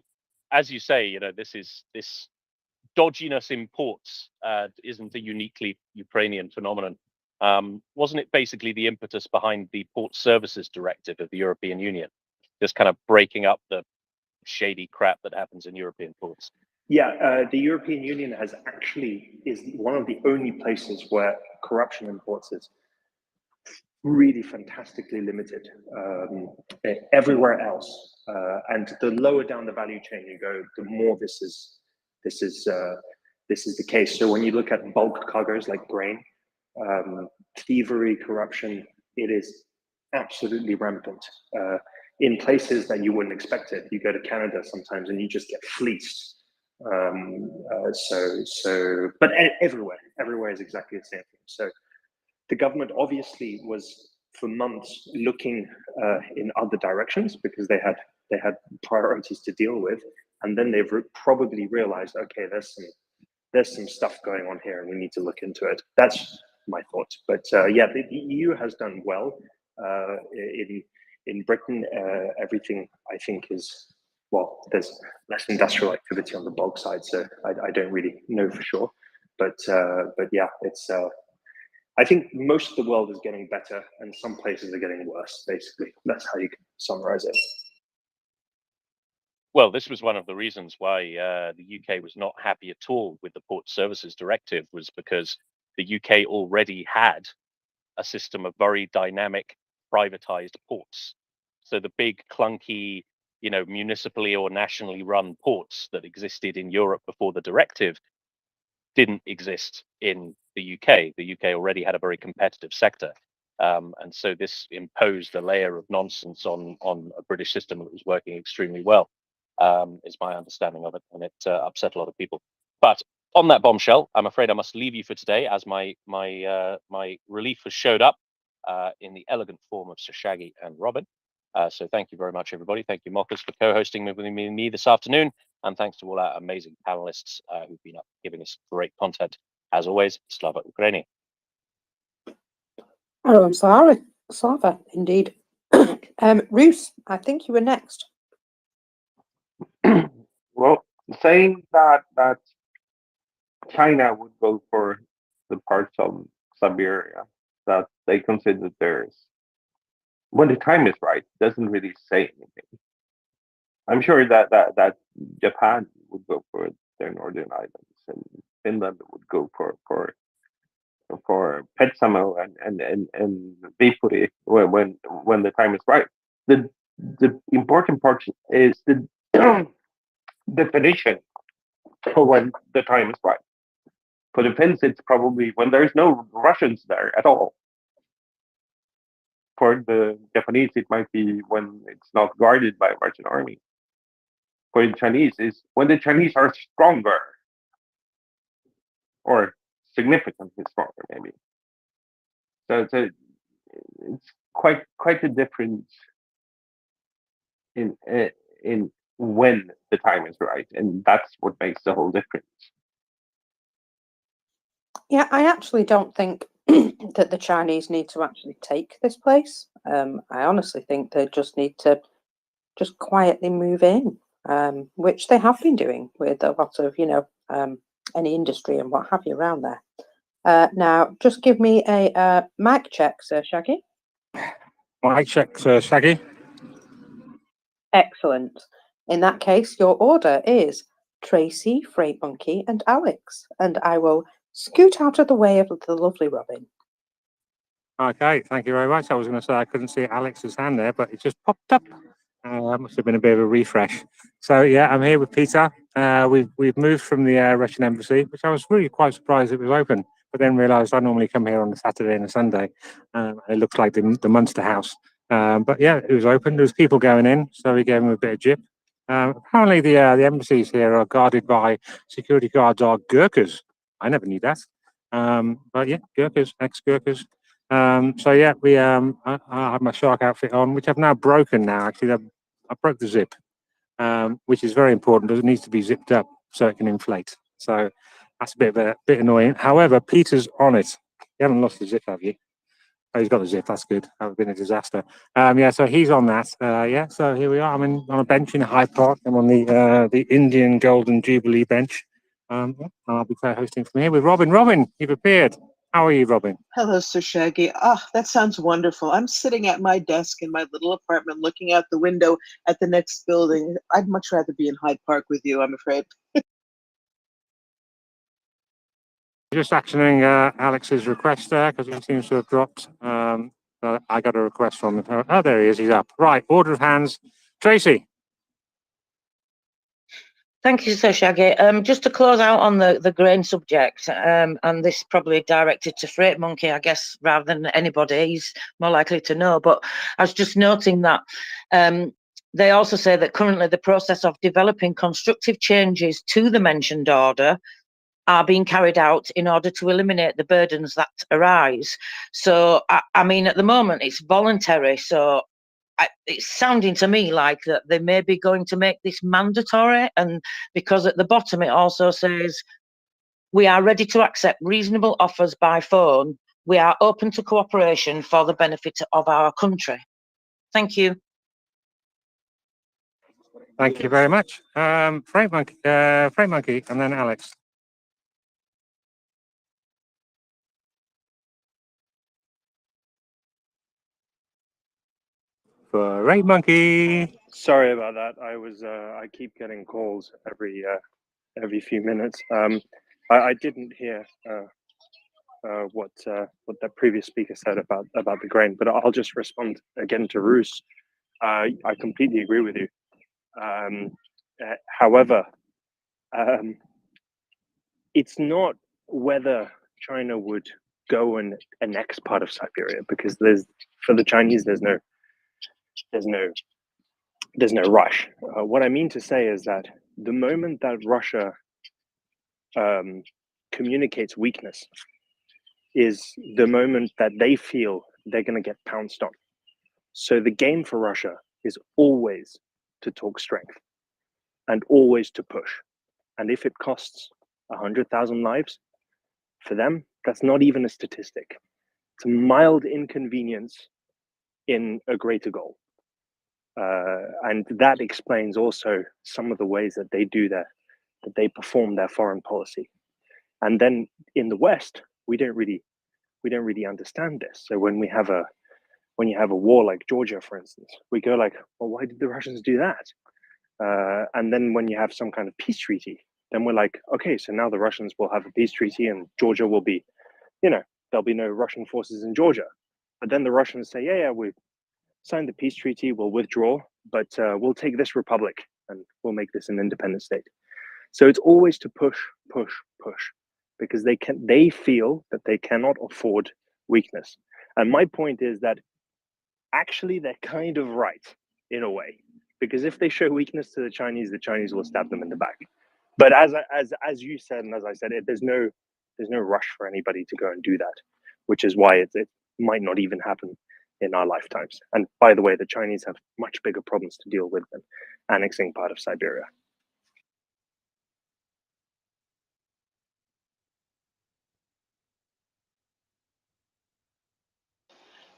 as you say, this dodginess in ports isn't a uniquely Ukrainian phenomenon. Wasn't it basically the impetus behind the Port Services Directive of the European Union? Just kind of breaking up the shady crap that happens in European ports. Yeah, the European Union is one of the only places where corruption in ports is really fantastically limited. Everywhere else, and the lower down the value chain you go, the more this is the case. So when you look at bulk cargoes like grain, thievery, corruption, it is absolutely rampant. In places that you wouldn't expect it. You go to Canada sometimes and you just get fleeced. But everywhere is exactly the same thing. So the government obviously was for months looking in other directions because they had priorities to deal with, and then they've probably realized, okay, there's some stuff going on here and we need to look into it. That's my thought. But yeah, the EU has done well. In Britain, everything I think is, well, there's less industrial activity on the bulk side, so I don't really know for sure. But yeah, it's. I think most of the world is getting better, and some places are getting worse. Basically, that's how you can summarize it. Well, this was one of the reasons why the UK was not happy at all with the Port Services Directive, was because the UK already had a system of very dynamic privatized ports. So the big clunky, municipally or nationally run ports that existed in Europe before the directive didn't exist in the UK. The UK already had a very competitive sector. And so this imposed a layer of nonsense on a British system that was working extremely well. is my understanding of it, and it upset a lot of people. But on that bombshell, I'm afraid I must leave you for today, as my relief has showed up in the elegant form of Sir Shaggy and Robin. So thank you very much, everybody. Thank you, Mockers, for co-hosting with me this afternoon, and thanks to all our amazing panelists who've been up giving us great content. As always, Slava Ukraini. Oh, I'm sorry. Slava, indeed. Roos, I think you were next. Well, saying that China would go for the parts of Siberia that they consider theirs when the time is right doesn't really say anything. I'm sure that Japan would go for their northern islands, and Finland would go for Petsamo and Viipuri when the time is right. The important part is the definition for when the time is right. For the Finns, it's probably when there's no Russians there at all. For the Japanese, it might be when it's not guarded by a Russian army. For the Chinese, is when the Chinese are stronger, or significantly stronger, maybe. So it's quite a difference in when the time is right, and that's what makes the whole difference. Yeah, I actually don't think that the Chinese need to actually take this place. I honestly think they just need to just quietly move in, which they have been doing with a lot of, any industry and what have you around there. Now, just give me a mic check, Sir Shaggy. Mic check, Sir Shaggy. Excellent. In that case, your order is Tracy, Freight Monkey, and Alex, and I will scoot out of the way of the lovely Robin. Okay, thank you very much. I was going to say I couldn't see Alex's hand there, but it just popped up. Must have been a bit of a refresh. So yeah, I'm here with Peter. We've moved from the Russian embassy, which I was really quite surprised it was open, but then realised I normally come here on a Saturday and a Sunday. It looks like the Munster House. But yeah, it was open. There was people going in, so we gave them a bit of jip. Apparently the embassies here are guarded by security guards are Gurkhas. I never knew that. But yeah, Gurkhas, ex-Gurkhas. So yeah, I have my shark outfit on, which I've now broken now. Actually, I broke the zip, which is very important. It needs to be zipped up so it can inflate. So that's a bit annoying. However, Peter's on it. You haven't lost the zip, have you? Oh, he's got the zip. That's good. That would have been a disaster. Yeah, so he's on that. Yeah, so here we are. I'm on a bench in Hyde Park. I'm on the Indian Golden Jubilee bench. I'll be co-hosting from here with Robin. Robin, you've appeared. How are you, Robin? Hello, Sir Shaggy. That sounds wonderful. I'm sitting at my desk in my little apartment looking out the window at the next building. I'd much rather be in Hyde Park with you, I'm afraid. Just actioning Alex's request there because he seems to have dropped. I got a request from him. Oh, there he is. He's up. Right. Order of hands. Tracy. Thank you, Sir Shaggy. Just to close out on the grain subject, and this probably directed to Freight Monkey, I guess, rather than anybody, he's more likely to know. But I was just noting that they also say that currently the process of developing constructive changes to the mentioned order are being carried out in order to eliminate the burdens that arise. So, I mean, at the moment, it's voluntary. So it's sounding to me like that they may be going to make this mandatory, and because at the bottom it also says we are ready to accept reasonable offers by phone. We are open to cooperation for the benefit of our country. Thank you. Thank you very much. Freight Monkey, and then Alex. Freight Monkey. Sorry about that. I keep getting calls every few minutes. I didn't hear what that previous speaker said about the grain, but I'll just respond again to Roos. I completely agree with you. However, it's not whether China would go and annex part of Siberia, because for the Chinese there's no there's no rush. What I mean to say is that the moment that Russia communicates weakness is the moment that they feel they're going to get pounced on. So the game for Russia is always to talk strength and always to push. And if it costs 100,000 lives, for them, that's not even a statistic. It's a mild inconvenience in a greater goal. And that explains also some of the ways that they perform their foreign policy. And then in the West, we don't really understand this. So when you have a war like Georgia, for instance, we go like, well, why did the Russians do that? And then when you have some kind of peace treaty, then we're like, okay, so now the Russians will have a peace treaty and Georgia will be, there'll be no Russian forces in Georgia. But then the Russians say, yeah, we signed the peace treaty, we'll withdraw, but we'll take this republic and we'll make this an independent state. So it's always to push, push, push, because they feel that they cannot afford weakness. And my point is that actually they're kind of right in a way, because if they show weakness to the Chinese will stab them in the back. But as you said, and as I said, there's no rush for anybody to go and do that, which is why it might not even happen in our lifetimes. And by the way, the Chinese have much bigger problems to deal with than annexing part of Siberia.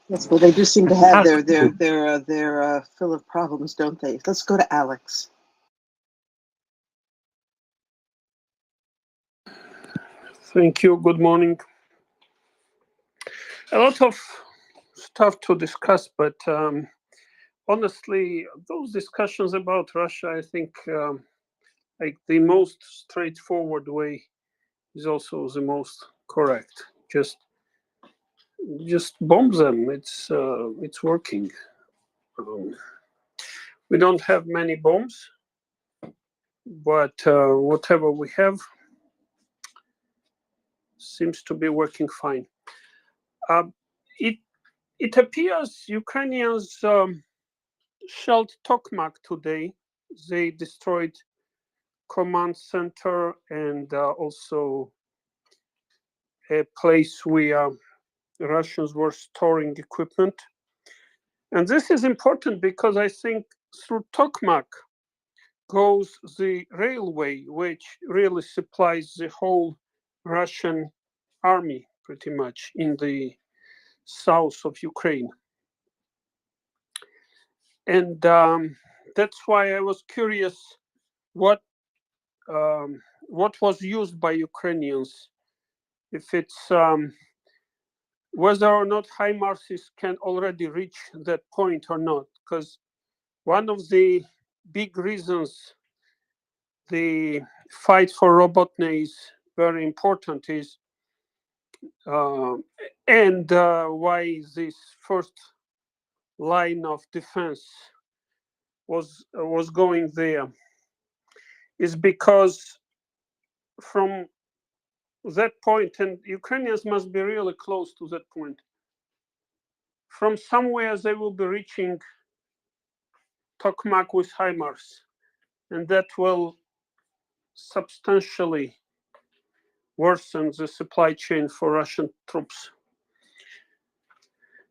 Yes, well, they do seem to have their fill of problems, don't they? Let's go to Alex. Thank you. Good morning. A lot of stuff to discuss, but honestly, those discussions about Russia, I think like the most straightforward way is also the most correct. Just bomb them. It's working. We don't have many bombs, but whatever we have seems to be working fine. It appears Ukrainians shelled Tokmak today. They destroyed command center and also a place where Russians were storing equipment. And this is important because I think through Tokmak goes the railway, which really supplies the whole Russian army pretty much in the south of Ukraine. And that's why I was curious what was used by Ukrainians, if it's whether or not HIMARSs can already reach that point or not. Because one of the big reasons the fight for Robotny is very important is and why this first line of defense was going there is because from that point, and Ukrainians must be really close to that point, from somewhere they will be reaching Tokmak with HIMARS, and that will substantially worsen the supply chain for Russian troops.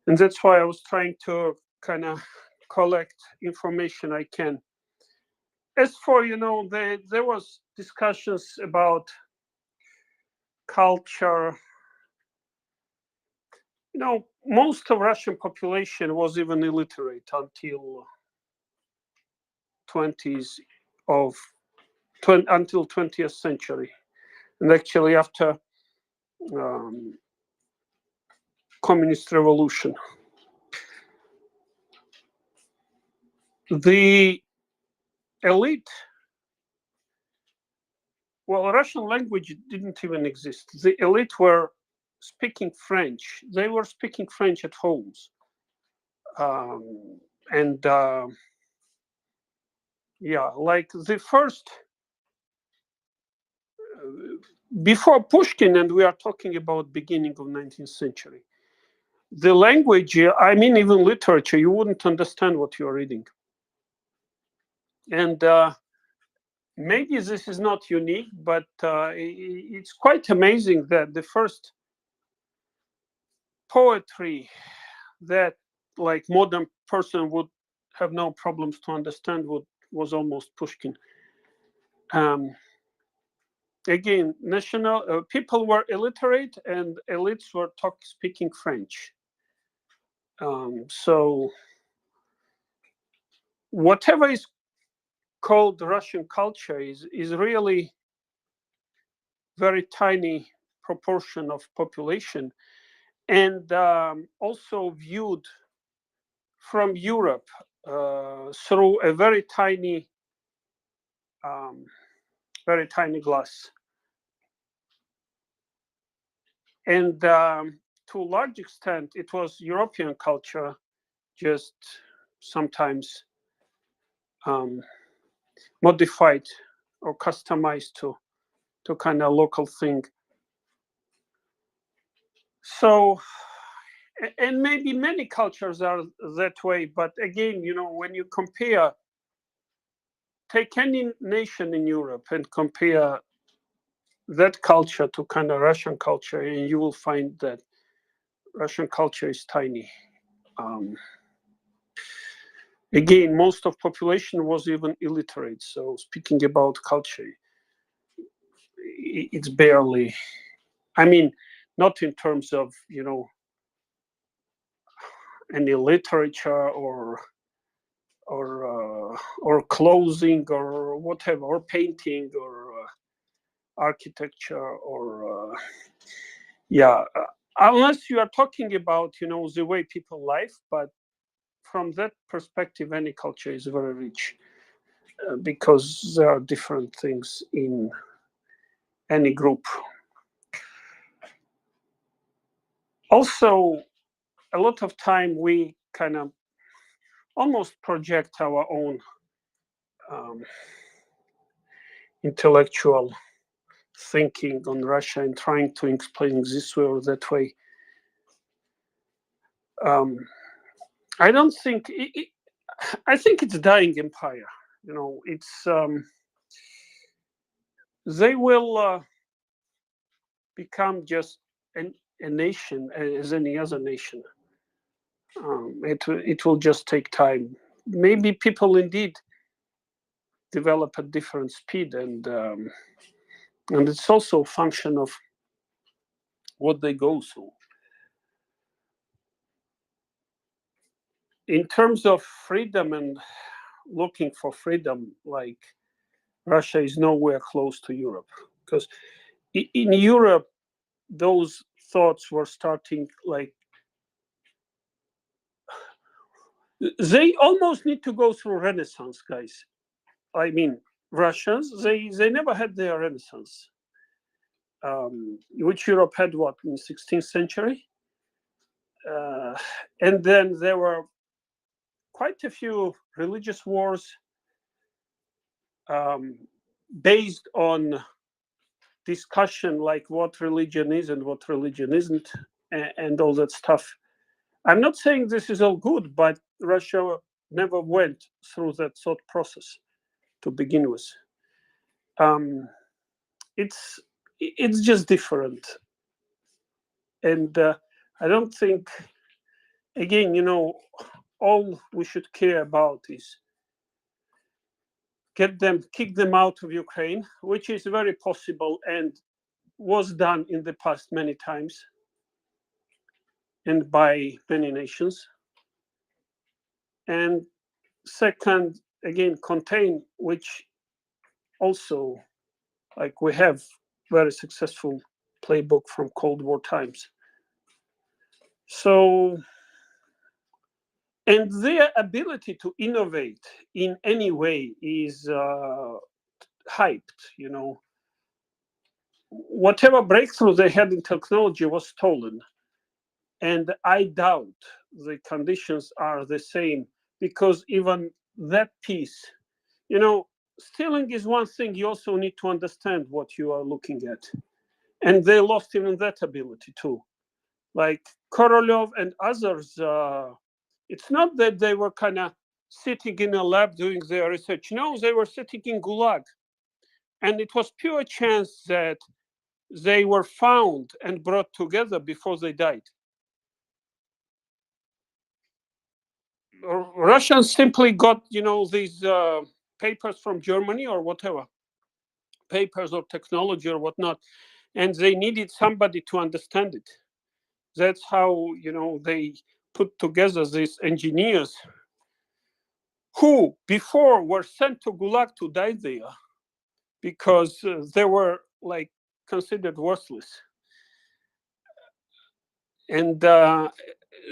And that's why I was trying to kind of collect information I can. As for, there was discussions about culture. Most of Russian population was even illiterate until 20th century. And actually after communist revolution. The elite, Russian language didn't even exist. The elite were speaking French. They were speaking French at homes. Like the first, before Pushkin, and we are talking about beginning of 19th century, the language, I mean even literature, you wouldn't understand what you're reading. And maybe this is not unique, but it's quite amazing that the first poetry that like modern person would have no problems to understand was almost Pushkin. Again, national people were illiterate and elites were speaking French. So whatever is called Russian culture is really very tiny proportion of population, and also viewed from Europe through a very tiny glass. And to a large extent, it was European culture, just sometimes modified or customized to kind of local thing. So, and maybe many cultures are that way, but again, when you compare, take any nation in Europe and compare that culture to kind of Russian culture, and you will find that Russian culture is tiny. Again, most of population was even illiterate. So speaking about culture, it's barely. I mean, not in terms of any literature or clothing or whatever, or painting or architecture or unless you are talking about the way people live. But from that perspective, any culture is very rich because there are different things in any group. Also, a lot of time we kind of almost project our own intellectual thinking on Russia and trying to explain this way or that way. I don't think I think it's a dying empire. It's they will become just a nation as any other nation. It will just take time. Maybe people indeed develop at different speed, and it's also a function of what they go through. In terms of freedom and looking for freedom, like Russia is nowhere close to Europe, because in Europe those thoughts were starting, like they almost need to go through Renaissance, guys. I mean, Russians, they never had their Renaissance, which Europe had what in the 16th century, and then there were quite a few religious wars based on discussion like what religion is and what religion isn't, and all that stuff. I'm not saying this is all good, but Russia never went through that thought process to begin with. It's just different, and I don't think, again, all we should care about is kick them out of Ukraine, which is very possible and was done in the past many times and by many nations. And second, again, contain, which also, like, we have very successful playbook from Cold War times. So, and their ability to innovate in any way is hyped. Whatever breakthrough they had in technology was stolen. And I doubt the conditions are the same, because even that piece, stealing is one thing. You also need to understand what you are looking at. And they lost even that ability too. Like Korolev and others, it's not that they were kind of sitting in a lab doing their research. No, they were sitting in Gulag. And it was pure chance that they were found and brought together before they died. Russians simply got, these papers from Germany or whatever, papers or technology or whatnot, and they needed somebody to understand it. That's how, they put together these engineers who before were sent to Gulag to die there because they were like considered worthless. And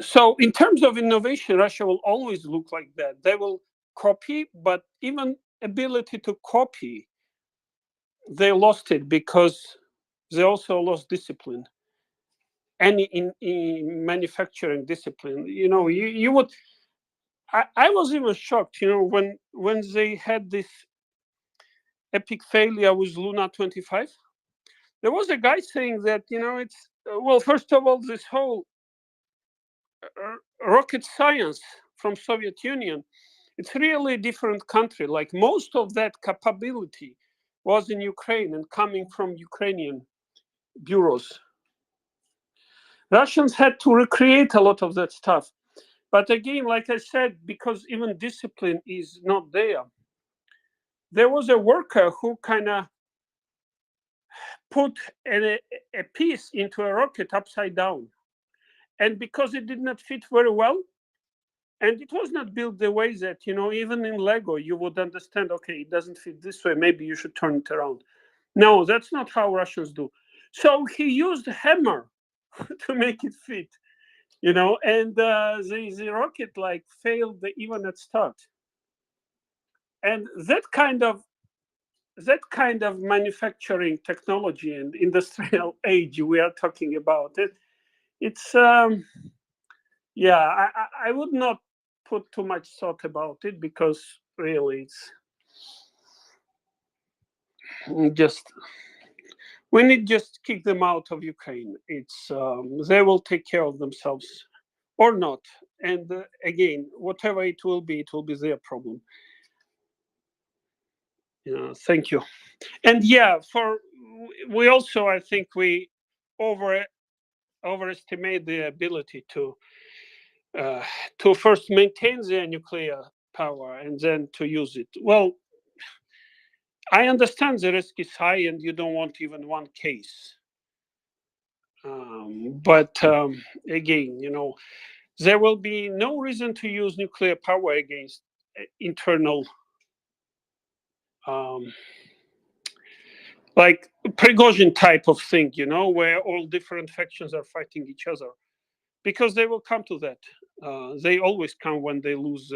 so in terms of innovation, Russia will always look like that. They will copy, but even ability to copy, they lost it because they also lost discipline. And in manufacturing discipline, you would. I was even shocked, when they had this epic failure with Luna 25. There was a guy saying that, it's well, first of all, this whole rocket science from Soviet Union, it's really a different country. Like most of that capability was in Ukraine and coming from Ukrainian bureaus. Russians had to recreate a lot of that stuff. But again, like I said, because even discipline is not there, there was a worker who kind of put a piece into a rocket upside down. And because it did not fit very well, and it was not built the way that, even in Lego, you would understand, okay, it doesn't fit this way, maybe you should turn it around. No, that's not how Russians do. So he used a hammer to make it fit, and the rocket failed even at start. And that kind of manufacturing technology and industrial age we are talking about, it's yeah, I would not put too much thought about it because really it's just we need just kick them out of Ukraine. It's they will take care of themselves or not. And again, whatever it will be their problem. Yeah, thank you. And yeah, we also, I think we overestimate the ability to first maintain their nuclear power and then to use it. Well, I understand the risk is high and you don't want even one case. But again, there will be no reason to use nuclear power against internal, like Prigozhin type of thing, where all different factions are fighting each other. Because they will come to that. They always come when they lose,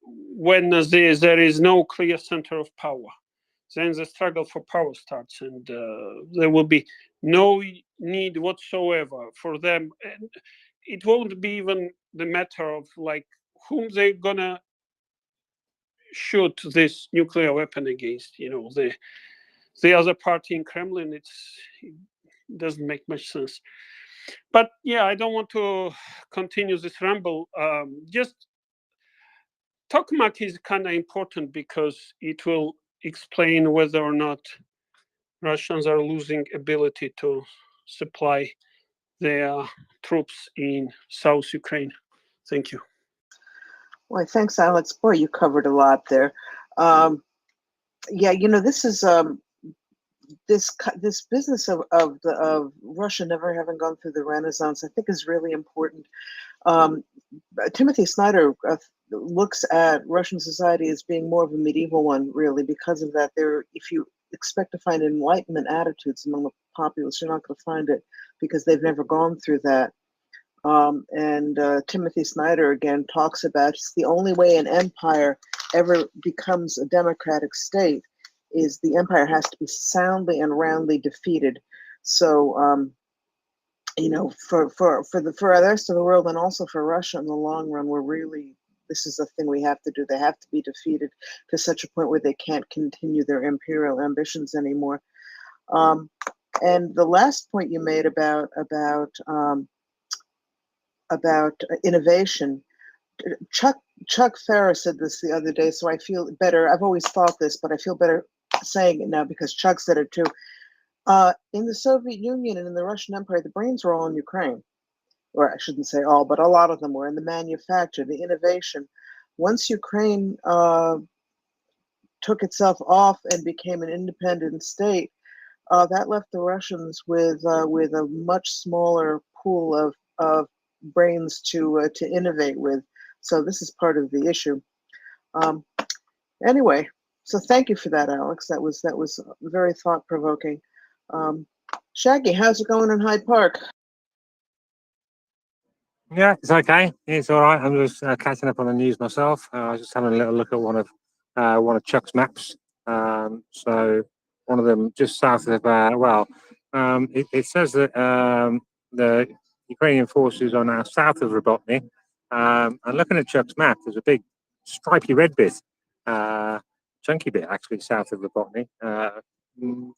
when there is no clear center of power. Then the struggle for power starts, and there will be no need whatsoever for them. And it won't be even the matter of whom they're gonna shoot this nuclear weapon against. The other party in Kremlin. It doesn't make much sense. But yeah, I don't want to continue this ramble. Just tokamak is kind of important because it will explain whether or not Russians are losing ability to supply their troops in South Ukraine. Thank you. Well, thanks, Alex. Boy, you covered a lot there. Yeah, this is this business of Russia never having gone through the Renaissance, I think, is really important. Timothy Snyder looks at Russian society as being more of a medieval one, really, because of that. If you expect to find Enlightenment attitudes among the populace, you're not going to find it because they've never gone through that. And Timothy Snyder again talks about it's the only way an empire ever becomes a democratic state is the empire has to be soundly and roundly defeated. So for the rest of the world and also for Russia in the long run, this is the thing we have to do. They have to be defeated to such a point where they can't continue their imperial ambitions anymore. And the last point you made about Chuck Chuck Ferris said this the other day, so I feel better. I've always thought this, but I feel better saying it now because Chuck said it too. In the Soviet Union and in the Russian Empire, the brains were all in Ukraine. Or I shouldn't say all, but a lot of them were in the manufacture, the innovation. Once Ukraine took itself off and became an independent state, that left the Russians with a much smaller pool of brains to innovate with. So this is part of the issue. Anyway, so thank you for that, Alex. That was very thought provoking. Shaggy, how's it going in Hyde Park? Yeah, it's okay. It's all right. I'm just catching up on the news myself. I was just having a little look at one of Chuck's maps. So one of them just south of it says that the Ukrainian forces are now south of Robotny. And looking at Chuck's map, there's a big stripy red bit, chunky bit actually south of Robotny.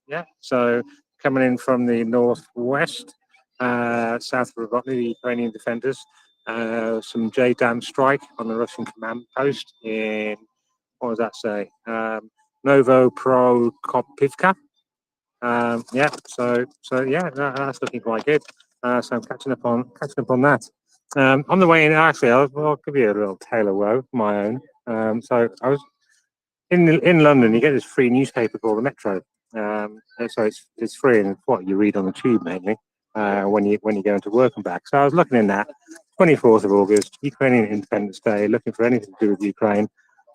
Yeah, so coming in from the northwest. South of Robotny, the Ukrainian defenders, some JDAM strike on the Russian command post in, what does that say? Novoprokopivka. Yeah, so yeah, that's looking quite good. So I'm catching up on that. On the way in, actually, I'll give you a little tale of woe, my own. So I was in London. You get this free newspaper called the Metro. So it's free, and it's what you read on the tube mainly when you go into work and back. So I was looking in that 24th of August, Ukrainian Independence Day, looking for anything to do with Ukraine.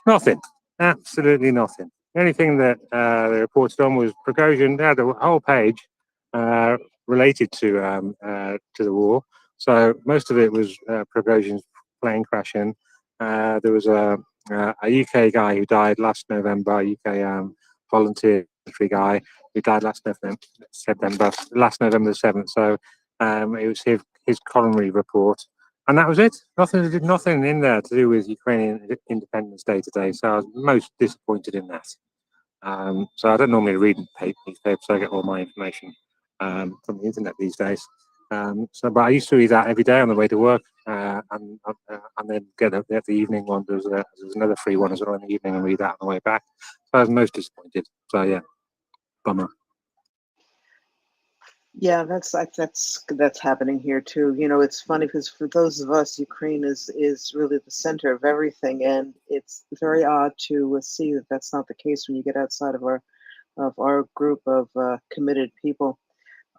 Nothing, absolutely nothing. The only thing that they reported on was Prigozhin. They had a whole page related to the war. So most of it was Prigozhin's plane crashing. There was a UK guy who died last November, UK volunteer military guy who died last November the 7th. So it was his coronary report. And that was it. Nothing in there to do with Ukrainian Independence Day today. So I was most disappointed in that. So I don't normally read newspapers, so I get all my information from the internet these days. But I used to read that every day on the way to work, and then get the evening one. There's another free one as well in the evening, and read that on the way back. So I was most disappointed. So yeah, bummer. Yeah, that's happening here too. You know, it's funny because for those of us, Ukraine is really the center of everything, and it's very odd to see that that's not the case when you get outside of our group of committed people.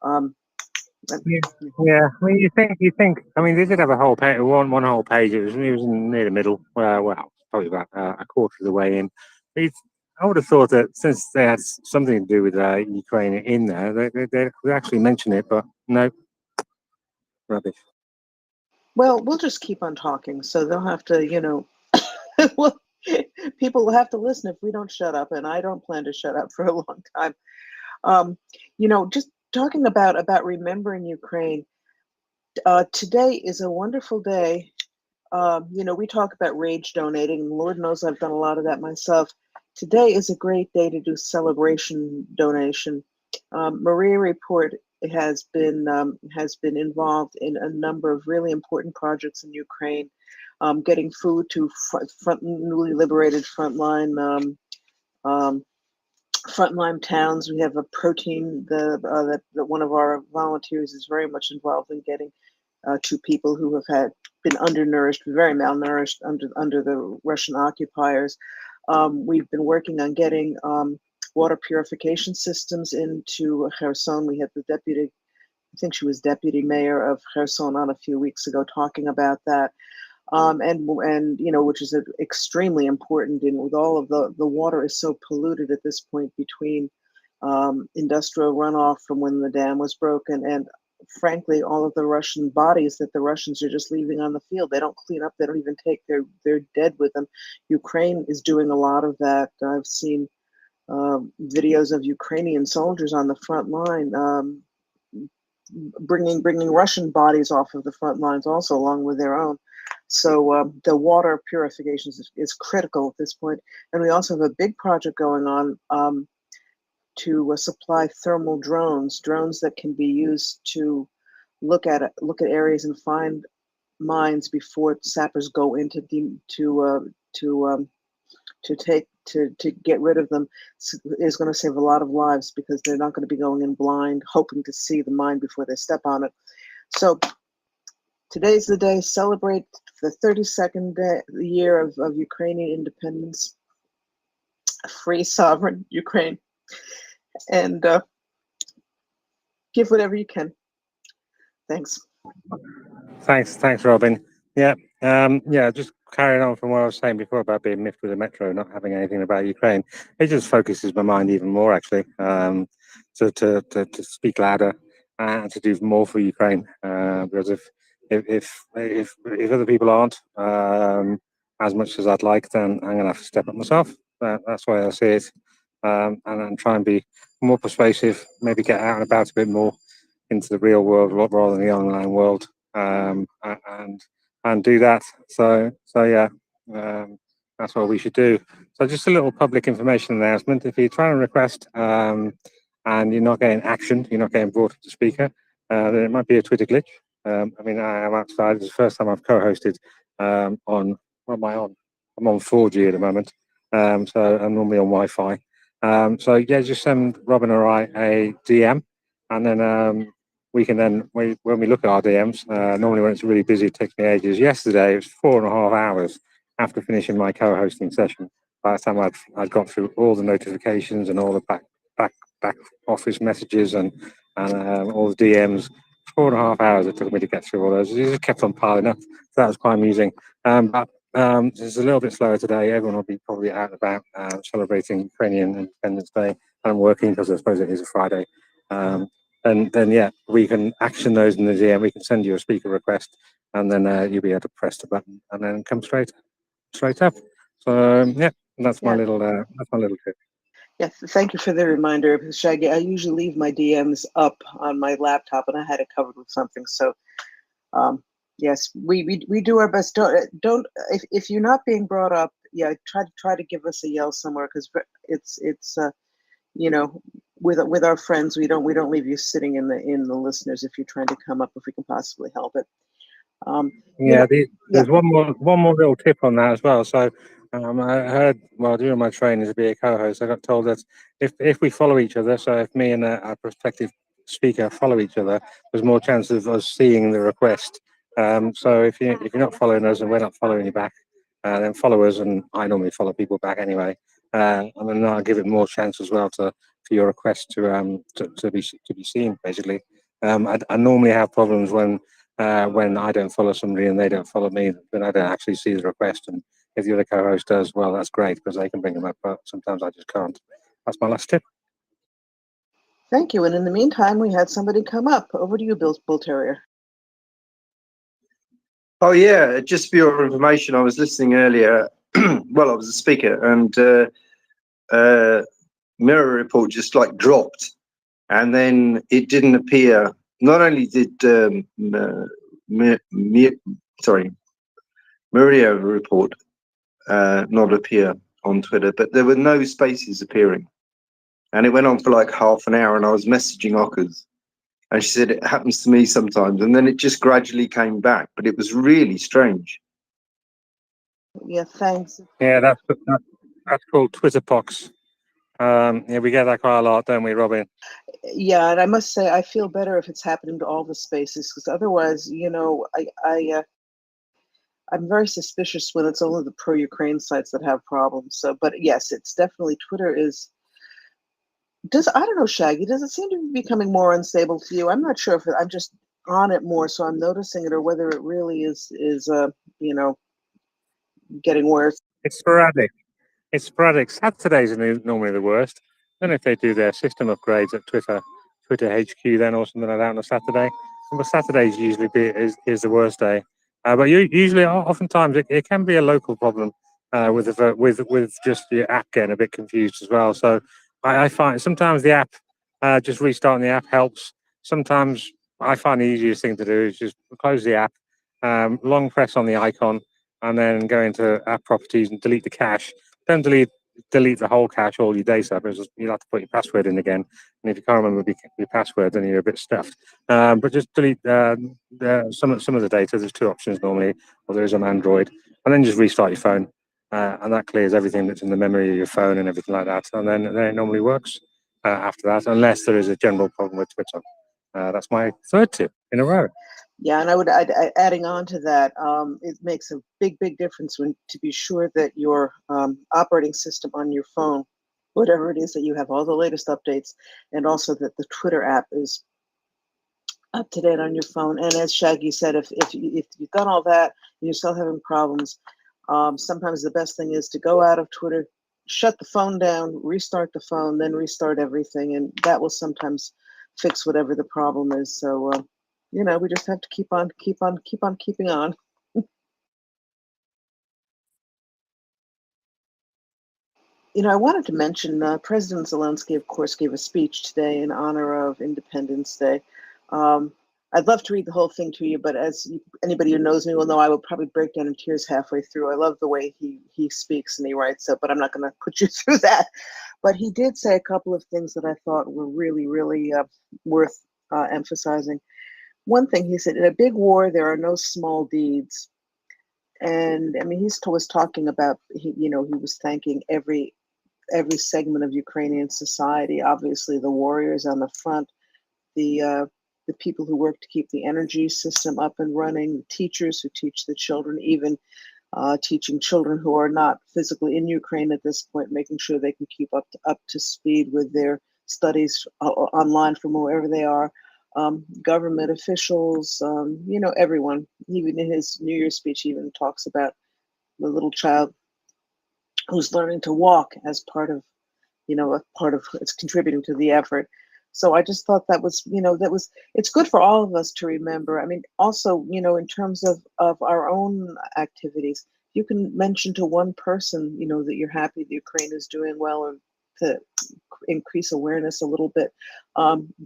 Yeah. I mean, you think. I mean, they did have a whole page, one whole page. It was near the middle. Well, probably about a quarter of the way in. I would have thought that since they had something to do with Ukraine in there, they would actually mention it. But no, rubbish. Well, we'll just keep on talking, so they'll have to, well, people will have to listen if we don't shut up, and I don't plan to shut up for a long time. Just talking about remembering Ukraine. Today is a wonderful day. We talk about rage donating, and Lord knows I've done a lot of that myself. Today is a great day to do celebration donation. MriyaReport has been involved in a number of really important projects in Ukraine, getting food to newly liberated frontline towns. We have a protein that one of our volunteers is very much involved in getting to people who have been undernourished, very malnourished under the Russian occupiers. We've been working on getting water purification systems into Kherson. We had the deputy, I think she was deputy mayor of Kherson on a few weeks ago talking about that. Which is extremely important with all of the water is so polluted at this point between industrial runoff from when the dam was broken and frankly all of the Russian bodies that the Russians are just leaving on the field. They don't clean up, they don't even take their dead with them. Ukraine is doing a lot of that. I've seen videos of Ukrainian soldiers on the front line bringing Russian bodies off of the front lines also along with their own. So the water purification is critical at this point. And we also have a big project going on to supply thermal drones that can be used to look at areas and find mines before sappers go into to get rid of them is going to save a lot of lives, because they're not going to be going in blind hoping to see the mine before they step on it. So today's the day. Celebrate the 32nd year of Ukrainian independence, free sovereign Ukraine, and give whatever you can. Thanks. Thanks, Robin. Yeah, just carrying on from what I was saying before about being miffed with the metro, not having anything about Ukraine. It just focuses my mind even more, actually, to speak louder and to do more for Ukraine. Because if other people aren't as much as I'd like, then I'm gonna have to step up myself. That's why I see it, and try and be more persuasive. Maybe get out and about a bit more into the real world rather than the online world, and do that. So yeah, that's what we should do. So just a little public information announcement. If you're trying to request and you're not getting action, you're not getting brought up to speaker, then it might be a Twitter glitch. I mean, I am outside. It's the first time I've co-hosted on, what am I on? I'm on 4G at the moment. So I'm normally on Wi-Fi. So yeah, just send Robin or I a DM, and then we can then, when we look at our DMs, normally when it's really busy, it takes me ages. Yesterday, it was 4.5 hours after finishing my co-hosting session. By the time I'd got through all the notifications and all the back office messages and all the DMs, 4.5 hours it took me to get through all those. It just kept on piling up. So that was quite amusing. But it's a little bit slower today. Everyone will be probably out and about celebrating Ukrainian Independence Day. And I'm working because I suppose it is a Friday. And then yeah, we can action those in the DM. We can send you a speaker request, and then you'll be able to press the button and then come straight up. So yeah, that's my little tip. Yes, thank you for the reminder, Shaggy. I usually leave my DMs up on my laptop, and I had it covered with something. So, yes, we do our best. Don't if you're not being brought up, yeah, try to give us a yell somewhere, because it's you know, with our friends, we don't leave you sitting in the listeners if you're trying to come up, if we can possibly help it. Yeah, there's one more little tip on that as well. So I heard while doing my training to be a co-host, I got told that if we follow each other, so if me and our prospective speaker follow each other, there's more chance of us seeing the request. So if you're not following us and we're not following you back, then follow us, and I normally follow people back anyway. And then I'll give it more chance as well for your request to be seen, basically. I normally have problems when I don't follow somebody and they don't follow me, then I don't actually see the request. And if the other co-host does, well, that's great because they can bring them up, but sometimes I just can't. That's my last tip. Thank you. And in the meantime, we had somebody come up. Over to you, Bull Terrier. Oh yeah, just for your information, I was listening earlier. Well, I was a speaker, and MriyaReport just like dropped, and then it didn't appear. Not only did MriyaReport not appear on Twitter, but there were no spaces appearing, and it went on for like half an hour. And I was messaging Ockers, and she said it happens to me sometimes, and then it just gradually came back, but it was really strange. Yeah, thanks. Yeah, that's called Twitter pox. Yeah, we get that quite a lot, don't we, Robin? Yeah, and I must say, I feel better if it's happening to all the spaces, because otherwise, I'm very suspicious when it's only the pro-Ukraine sites that have problems. So, but yes, it's definitely Twitter is. I don't know, Shaggy, does it seem to be becoming more unstable to you? I'm not sure if I'm just on it more, so I'm noticing it, or whether it really is getting worse. It's sporadic. Saturdays are normally the worst. I don't know if they do their system upgrades at Twitter HQ then or something like that on a Saturday. But Saturdays usually is the worst day. But usually, oftentimes, it can be a local problem with just the app getting a bit confused as well. So I find sometimes the app, just restarting the app helps. Sometimes I find the easiest thing to do is just close the app, long press on the icon, and then go into app properties and delete the cache. Don't delete delete the whole cache, all your data, because you'll have to put your password in again. And if you can't remember your password, then you're a bit stuffed. But just delete some of the data. There's two options normally, or there is on Android, and then just restart your phone, and that clears everything that's in the memory of your phone and everything like that. And then it normally works after that, unless there is a general problem with Twitter. That's my third tip in a row. Yeah, and adding on to that, it makes a big difference when to be sure that your operating system on your phone, whatever it is, that you have all the latest updates, and also that the Twitter app is up to date on your phone. And as Shaggy said, if you've done all that and you're still having problems, sometimes the best thing is to go out of Twitter, shut the phone down, restart the phone, then restart everything, and that will sometimes fix whatever the problem is. So we just have to keep on keeping on. I wanted to mention President Zelensky, of course, gave a speech today in honor of Independence Day. I'd love to read the whole thing to you, but anybody who knows me will know, I will probably break down in tears halfway through. I love the way he speaks and he writes, but I'm not going to put you through that. But he did say a couple of things that I thought were really, really worth emphasizing. One thing he said: in a big war, there are no small deeds. And I mean, he was talking about, he was thanking every segment of Ukrainian society. Obviously, the warriors on the front, the people who work to keep the energy system up and running, the teachers who teach the children, even teaching children who are not physically in Ukraine at this point, making sure they can keep up to speed with their studies online from wherever they are. Government officials, everyone. Even in his New Year's speech, he even talks about the little child who's learning to walk as part of it's contributing to the effort. So I just thought that was it's good for all of us to remember. I mean, also, in terms of our own activities, you can mention to one person, that you're happy that Ukraine is doing well, or to increase awareness a little bit.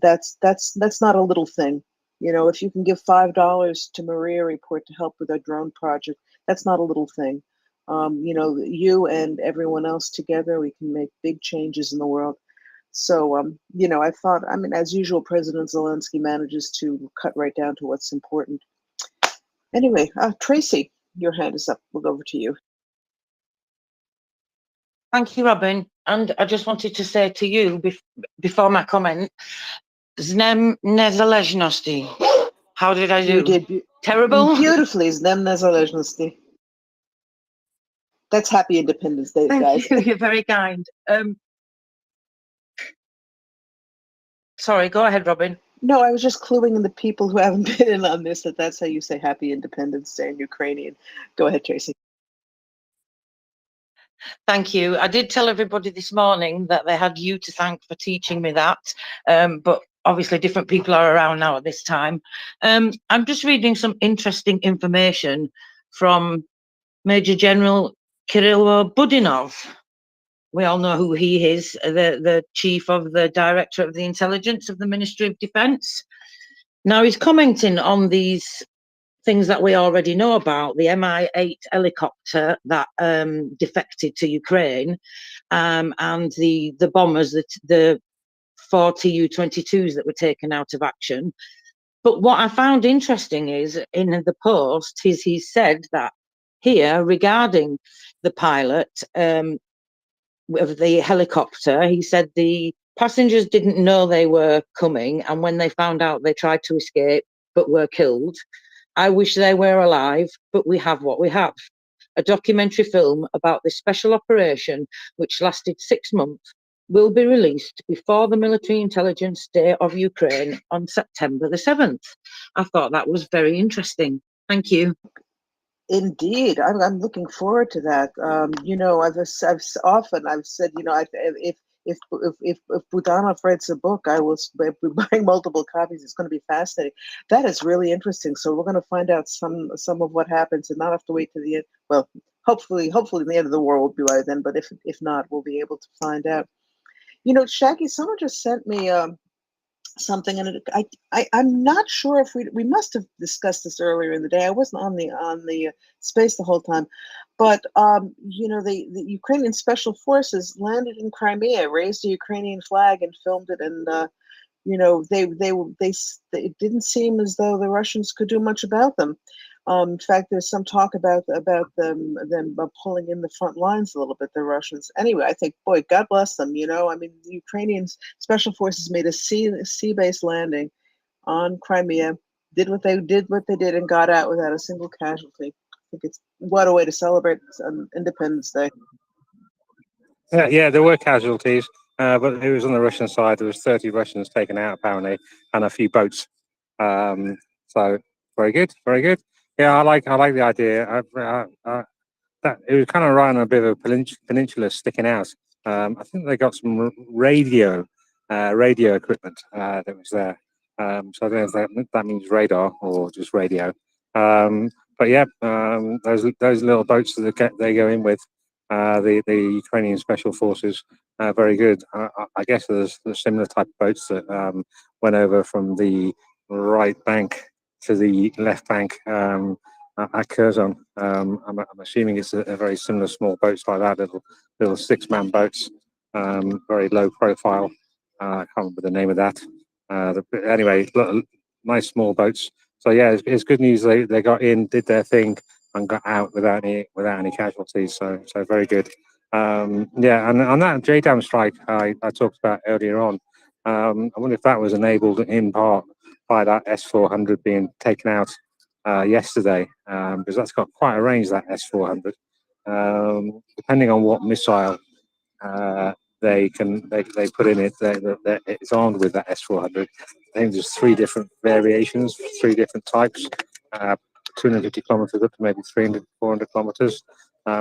That's not a little thing. If you can give $5 to MriyaReport to help with our drone project, that's not a little thing. You and everyone else together, we can make big changes in the world. So, I thought, as usual, President Zelensky manages to cut right down to what's important. Anyway, Tracy, your hand is up. We'll go over to you. Thank you, Robin. And I just wanted to say to you before my comment, Z Dniem Niezależności. How did I do? You did terrible. Beautifully, Z Dniem Niezależności. That's Happy Independence Day, guys. Thank you. You're very kind. Sorry, go ahead, Robin. No, I was just cluing in the people who haven't been in on this that's how you say Happy Independence Day in Ukrainian. Go ahead, Tracy. Thank you. I did tell everybody this morning that they had you to thank for teaching me that, but obviously different people are around now at this time. I'm just reading some interesting information from Major General Kirill Budinov. We all know who he is, the chief of the director of the intelligence of the Ministry of Defence. Now he's commenting on these things that we already know about, the Mi-8 helicopter that defected to Ukraine, and the bombers, the 4 Tu-22s that were taken out of action. But what I found interesting is, in the post, he said that here, regarding the pilot of the helicopter, he said the passengers didn't know they were coming, and when they found out, they tried to escape but were killed. I wish they were alive, but we have what we have. A documentary film about this special operation, which lasted 6 months, will be released before the Military Intelligence Day of Ukraine on September the 7th. I thought that was very interesting. Thank you. Indeed, I'm looking forward to that. I've said, if Budanov writes a book, I will be buying multiple copies. It's going to be fascinating. That is really interesting. So we're going to find out some of what happens, and not have to wait to the end. Well, hopefully the end of the war will be by then. But if not, we'll be able to find out. Shaggy, someone just sent me something, and I'm not sure if we must have discussed this earlier in the day. I wasn't on the space the whole time, but the Ukrainian special forces landed in Crimea, raised a Ukrainian flag, and filmed it, and it didn't seem as though the Russians could do much about them. In fact, there's some talk about them pulling in the front lines a little bit, the Russians. Anyway, I think, boy, God bless them. I mean, the Ukrainian special forces made a sea-based landing on Crimea, did what they did, and got out without a single casualty. I think it's what a way to celebrate Independence Day. Yeah, there were casualties, but it was on the Russian side. There was 30 Russians taken out apparently, and a few boats. So very good, very good. Yeah, I like the idea. That it was kind of right on a bit of a peninsula sticking out. I think they got some radio equipment that was there. So I don't know if that means radar or just radio. But yeah, those little boats that they go in with, the Ukrainian special forces, very good. I guess there's similar type of boats that went over from the right bank to the left bank. At Curzon. I'm assuming it's a very similar small boats like that, little 6-man boats, very low profile. I can't remember the name of that. Anyway, nice small boats. So yeah, it's good news. They got in, did their thing, and got out without any casualties. So very good. Yeah, and on that JDAM strike I talked about earlier on, I wonder if that was enabled in part by that S-400 being taken out yesterday, because that's got quite a range, that S-400. Depending on what missile they put in it, it's armed with that S-400. I think there's 3 different variations, 3 different types, 250 kilometers up to maybe 300, 400 kilometers.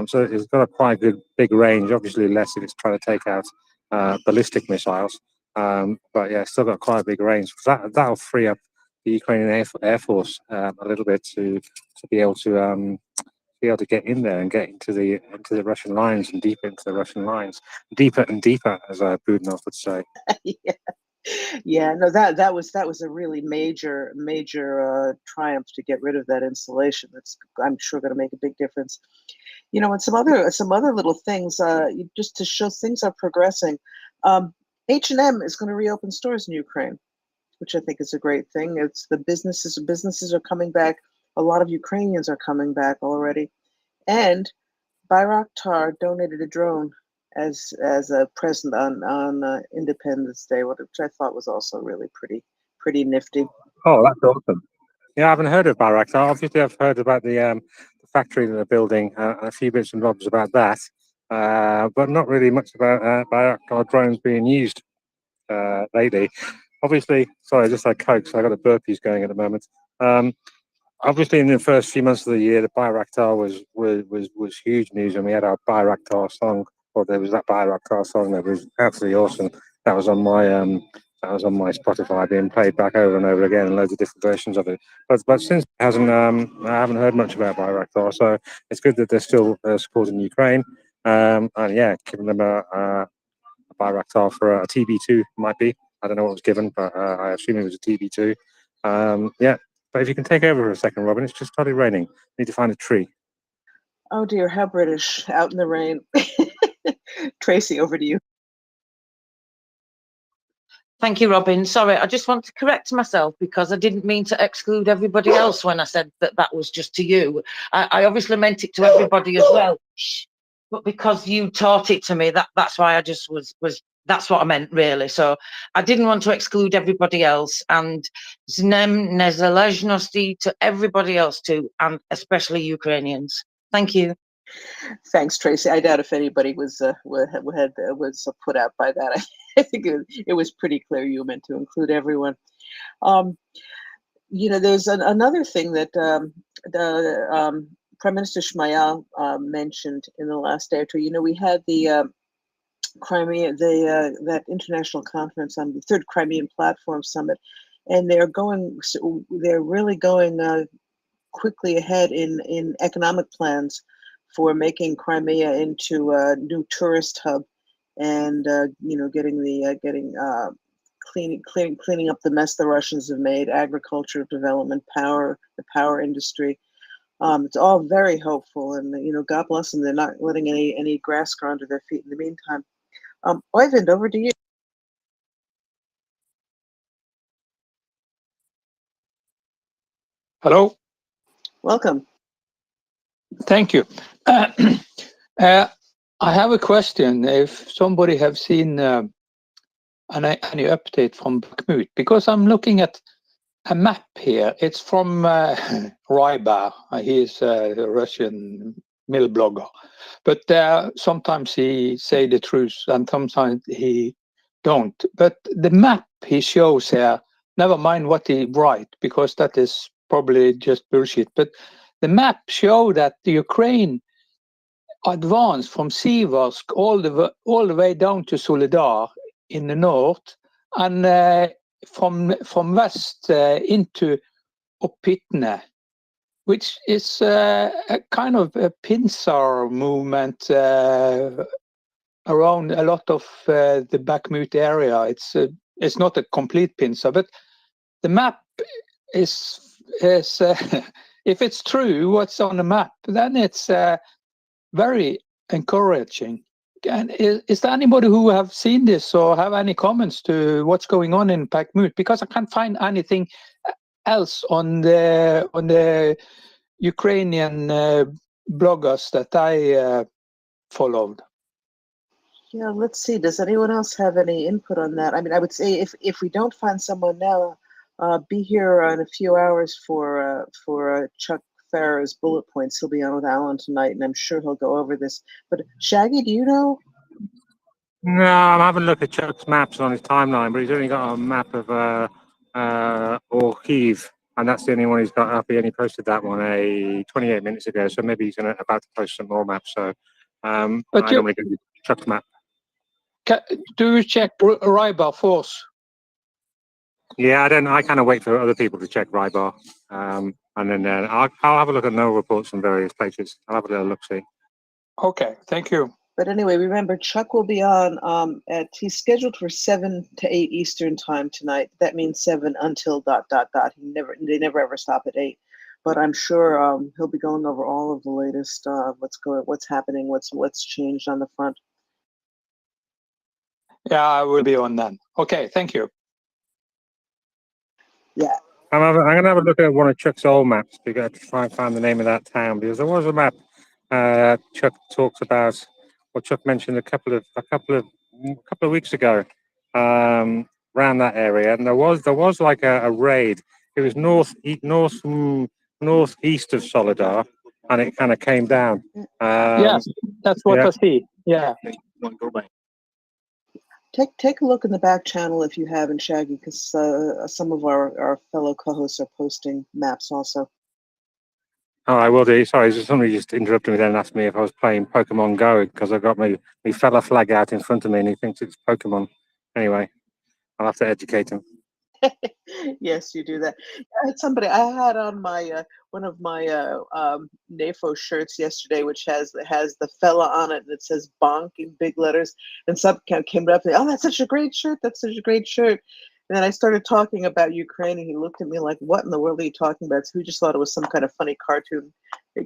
So it's got a quite good big range. Obviously less if it's trying to take out ballistic missiles. But yeah, it's still got quite a big range. That'll free up the Ukrainian Air Force a little bit to be able to get in there and get into the Russian lines and deeper into the Russian lines, deeper and deeper, as Budanov would say. Yeah, no, that was a really major triumph to get rid of that installation. That's, I'm sure, going to make a big difference. And some other little things, just to show things are progressing. H&M is going to reopen stores in Ukraine, which I think is a great thing. It's the businesses are coming back. A lot of Ukrainians are coming back already, and Bayraktar donated a drone as a present on Independence Day, which I thought was also really pretty nifty. Oh, that's awesome. Yeah, I haven't heard of Bayraktar. Obviously, I've heard about the factory that they're building, and a few bits and bobs about that, but not really much about Bayraktar drones being used lately. Obviously, sorry, I just had Coke, so I got the burpees going at the moment. Obviously, in the first few months of the year, the Bayraktar was huge news, and we had our Bayraktar song, or there was that Bayraktar song that was absolutely awesome. That was on my Spotify, being played back over and over again, and loads of different versions of it. But since it hasn't, I haven't heard much about Bayraktar, so it's good that they're still supporting Ukraine, and yeah, giving them a Bayraktar for a TB2 might be. I don't know what was given, but I assume it was a TB2. Yeah. But if you can take over for a second, Robin, it's just started raining. Need to find a tree. Oh dear, how British, out in the rain. Tracy, over to you. Thank you, Robin. Sorry, I just want to correct myself because I didn't mean to exclude everybody else when I said that was just to you. I obviously meant it to everybody as well. But because you taught it to me, that's why I just was that's what I meant, really. So I didn't want to exclude everybody else, and z Dnem Nezalezhnosti to everybody else too, and especially Ukrainians. Thank you. Thanks, Tracy. I doubt if anybody was put out by that. I think it was pretty clear you meant to include everyone. There's another thing that the Prime Minister Shmyhal mentioned in the last day or two. We had the Crimea, that international conference on the Third Crimean Platform Summit, and they're really going quickly ahead in economic plans for making Crimea into a new tourist hub, and getting cleaning up the mess the Russians have made, agriculture, development, power, the power industry. It's all very hopeful, and God bless them. They're not letting any grass grow under their feet in the meantime. Oyvind, over to you. Hello. Welcome. Thank you. I have a question. If somebody have seen any update from Bakhmut, because I'm looking at a map here. It's from Rybar. He's a Russian mill blogger, but sometimes he say the truth and sometimes he don't. But the map he shows here, never mind what he write, because that is probably just bullshit. But the map show that the Ukraine advanced from Siversk all the way down to Soledar in the north, and from west into Opitne, which is a kind of a pincer movement around a lot of the Bakhmut area. It's not a complete pincer, but the map is if it's true what's on the map, then it's very encouraging. And is there anybody who have seen this or have any comments to what's going on in Bakhmut? Because I can't find anything else on the Ukrainian bloggers that I followed. Yeah, let's see. Does anyone else have any input on that? I mean, I would say if we don't find someone now, be here in a few hours for Chuck Farrer's bullet points. He'll be on with Alan tonight, and I'm sure he'll go over this. But Shaggy, do you know? No, I'm having a look at Chuck's maps on his timeline, but he's only got a map of Orkiv, and that's the only one he's got up. He only posted that one 28 minutes ago, so maybe he's about to post some more maps. So But I normally go with Chuck's map. Do you check Rybar Force? Yeah, I kind of wait for other people to check Rybar, and then I'll have a look at no reports from various places. I'll have a little look see. Okay, thank you. But anyway, remember Chuck will be on he's scheduled for 7 to 8 Eastern time tonight. That means 7 until ... They never ever stop at 8. But I'm sure he'll be going over all of the latest what's happening, what's changed on the front. Yeah, I will be on then. Okay, thank you. Yeah. I'm going to have a look at one of Chuck's old maps to try and find the name of that town, because there was a map Chuck talks about, or Chuck mentioned a couple of weeks ago, around that area, and there was like a raid. It was northeast of Solidar, and it kind of came down. Yes, that's what I see. Yeah. Take a look in the back channel if you haven't, Shaggy, because some of our fellow co-hosts are posting maps also. Oh, I will do. Sorry, somebody just interrupted me then and asked me if I was playing Pokemon Go, because I've got my fella flag out in front of me and he thinks it's Pokemon. Anyway, I'll have to educate him. Yes, you do that. I had on my one of my NAFO shirts yesterday, which has the fella on it, and it says "bonk" in big letters. And some came up and, "Oh, that's such a great shirt! That's such a great shirt!" And then I started talking about Ukraine, and he looked at me like, "What in the world are you talking about?" So he just thought it was some kind of funny cartoon.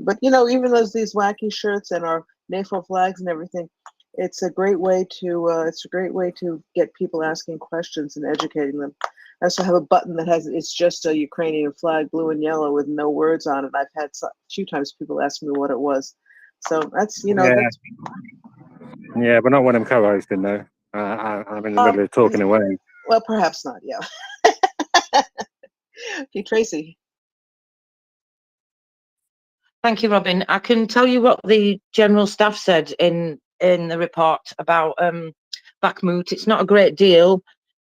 But even these wacky shirts and our NAFO flags and everything, it's a great way to get people asking questions and educating them. I also have a button that it's just a Ukrainian flag, blue and yellow, with no words on it. I've had a few times people ask me what it was. So that's that's. Yeah, but not when I'm co-hosting though. I'm in the middle of talking away. Well, perhaps not. Yeah. Okay, Tracy. Thank you, Robin. I can tell you what the General Staff said in the report about Bakhmut. It's not a great deal.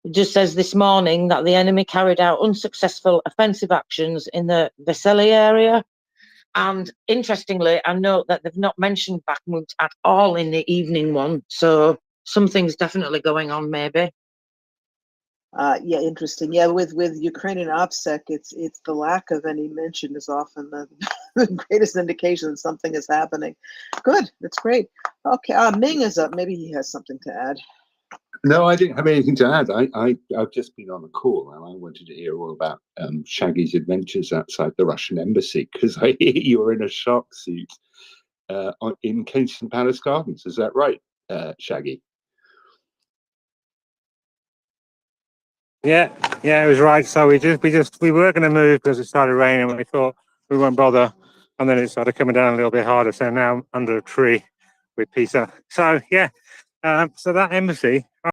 It just says this morning that the enemy carried out unsuccessful offensive actions in the Vesely area. And interestingly, I note that they've not mentioned Bakhmut at all in the evening one. So something's definitely going on, maybe. Yeah, interesting. Yeah, with Ukrainian OPSEC, it's the lack of any mention is often the greatest indication that something is happening. Good, that's great. Okay, Ming is up. Maybe he has something to add. No, I didn't have anything to add. I've just been on a call and I wanted to hear all about Shaggy's adventures outside the Russian embassy because I hear you're in a shark suit in Kensington Palace Gardens. Is that right, Shaggy? Yeah, it was right. So we were going to move because it started raining, and we thought we won't bother, and then it started coming down a little bit harder. So now I'm under a tree with Peter. So yeah, so that embassy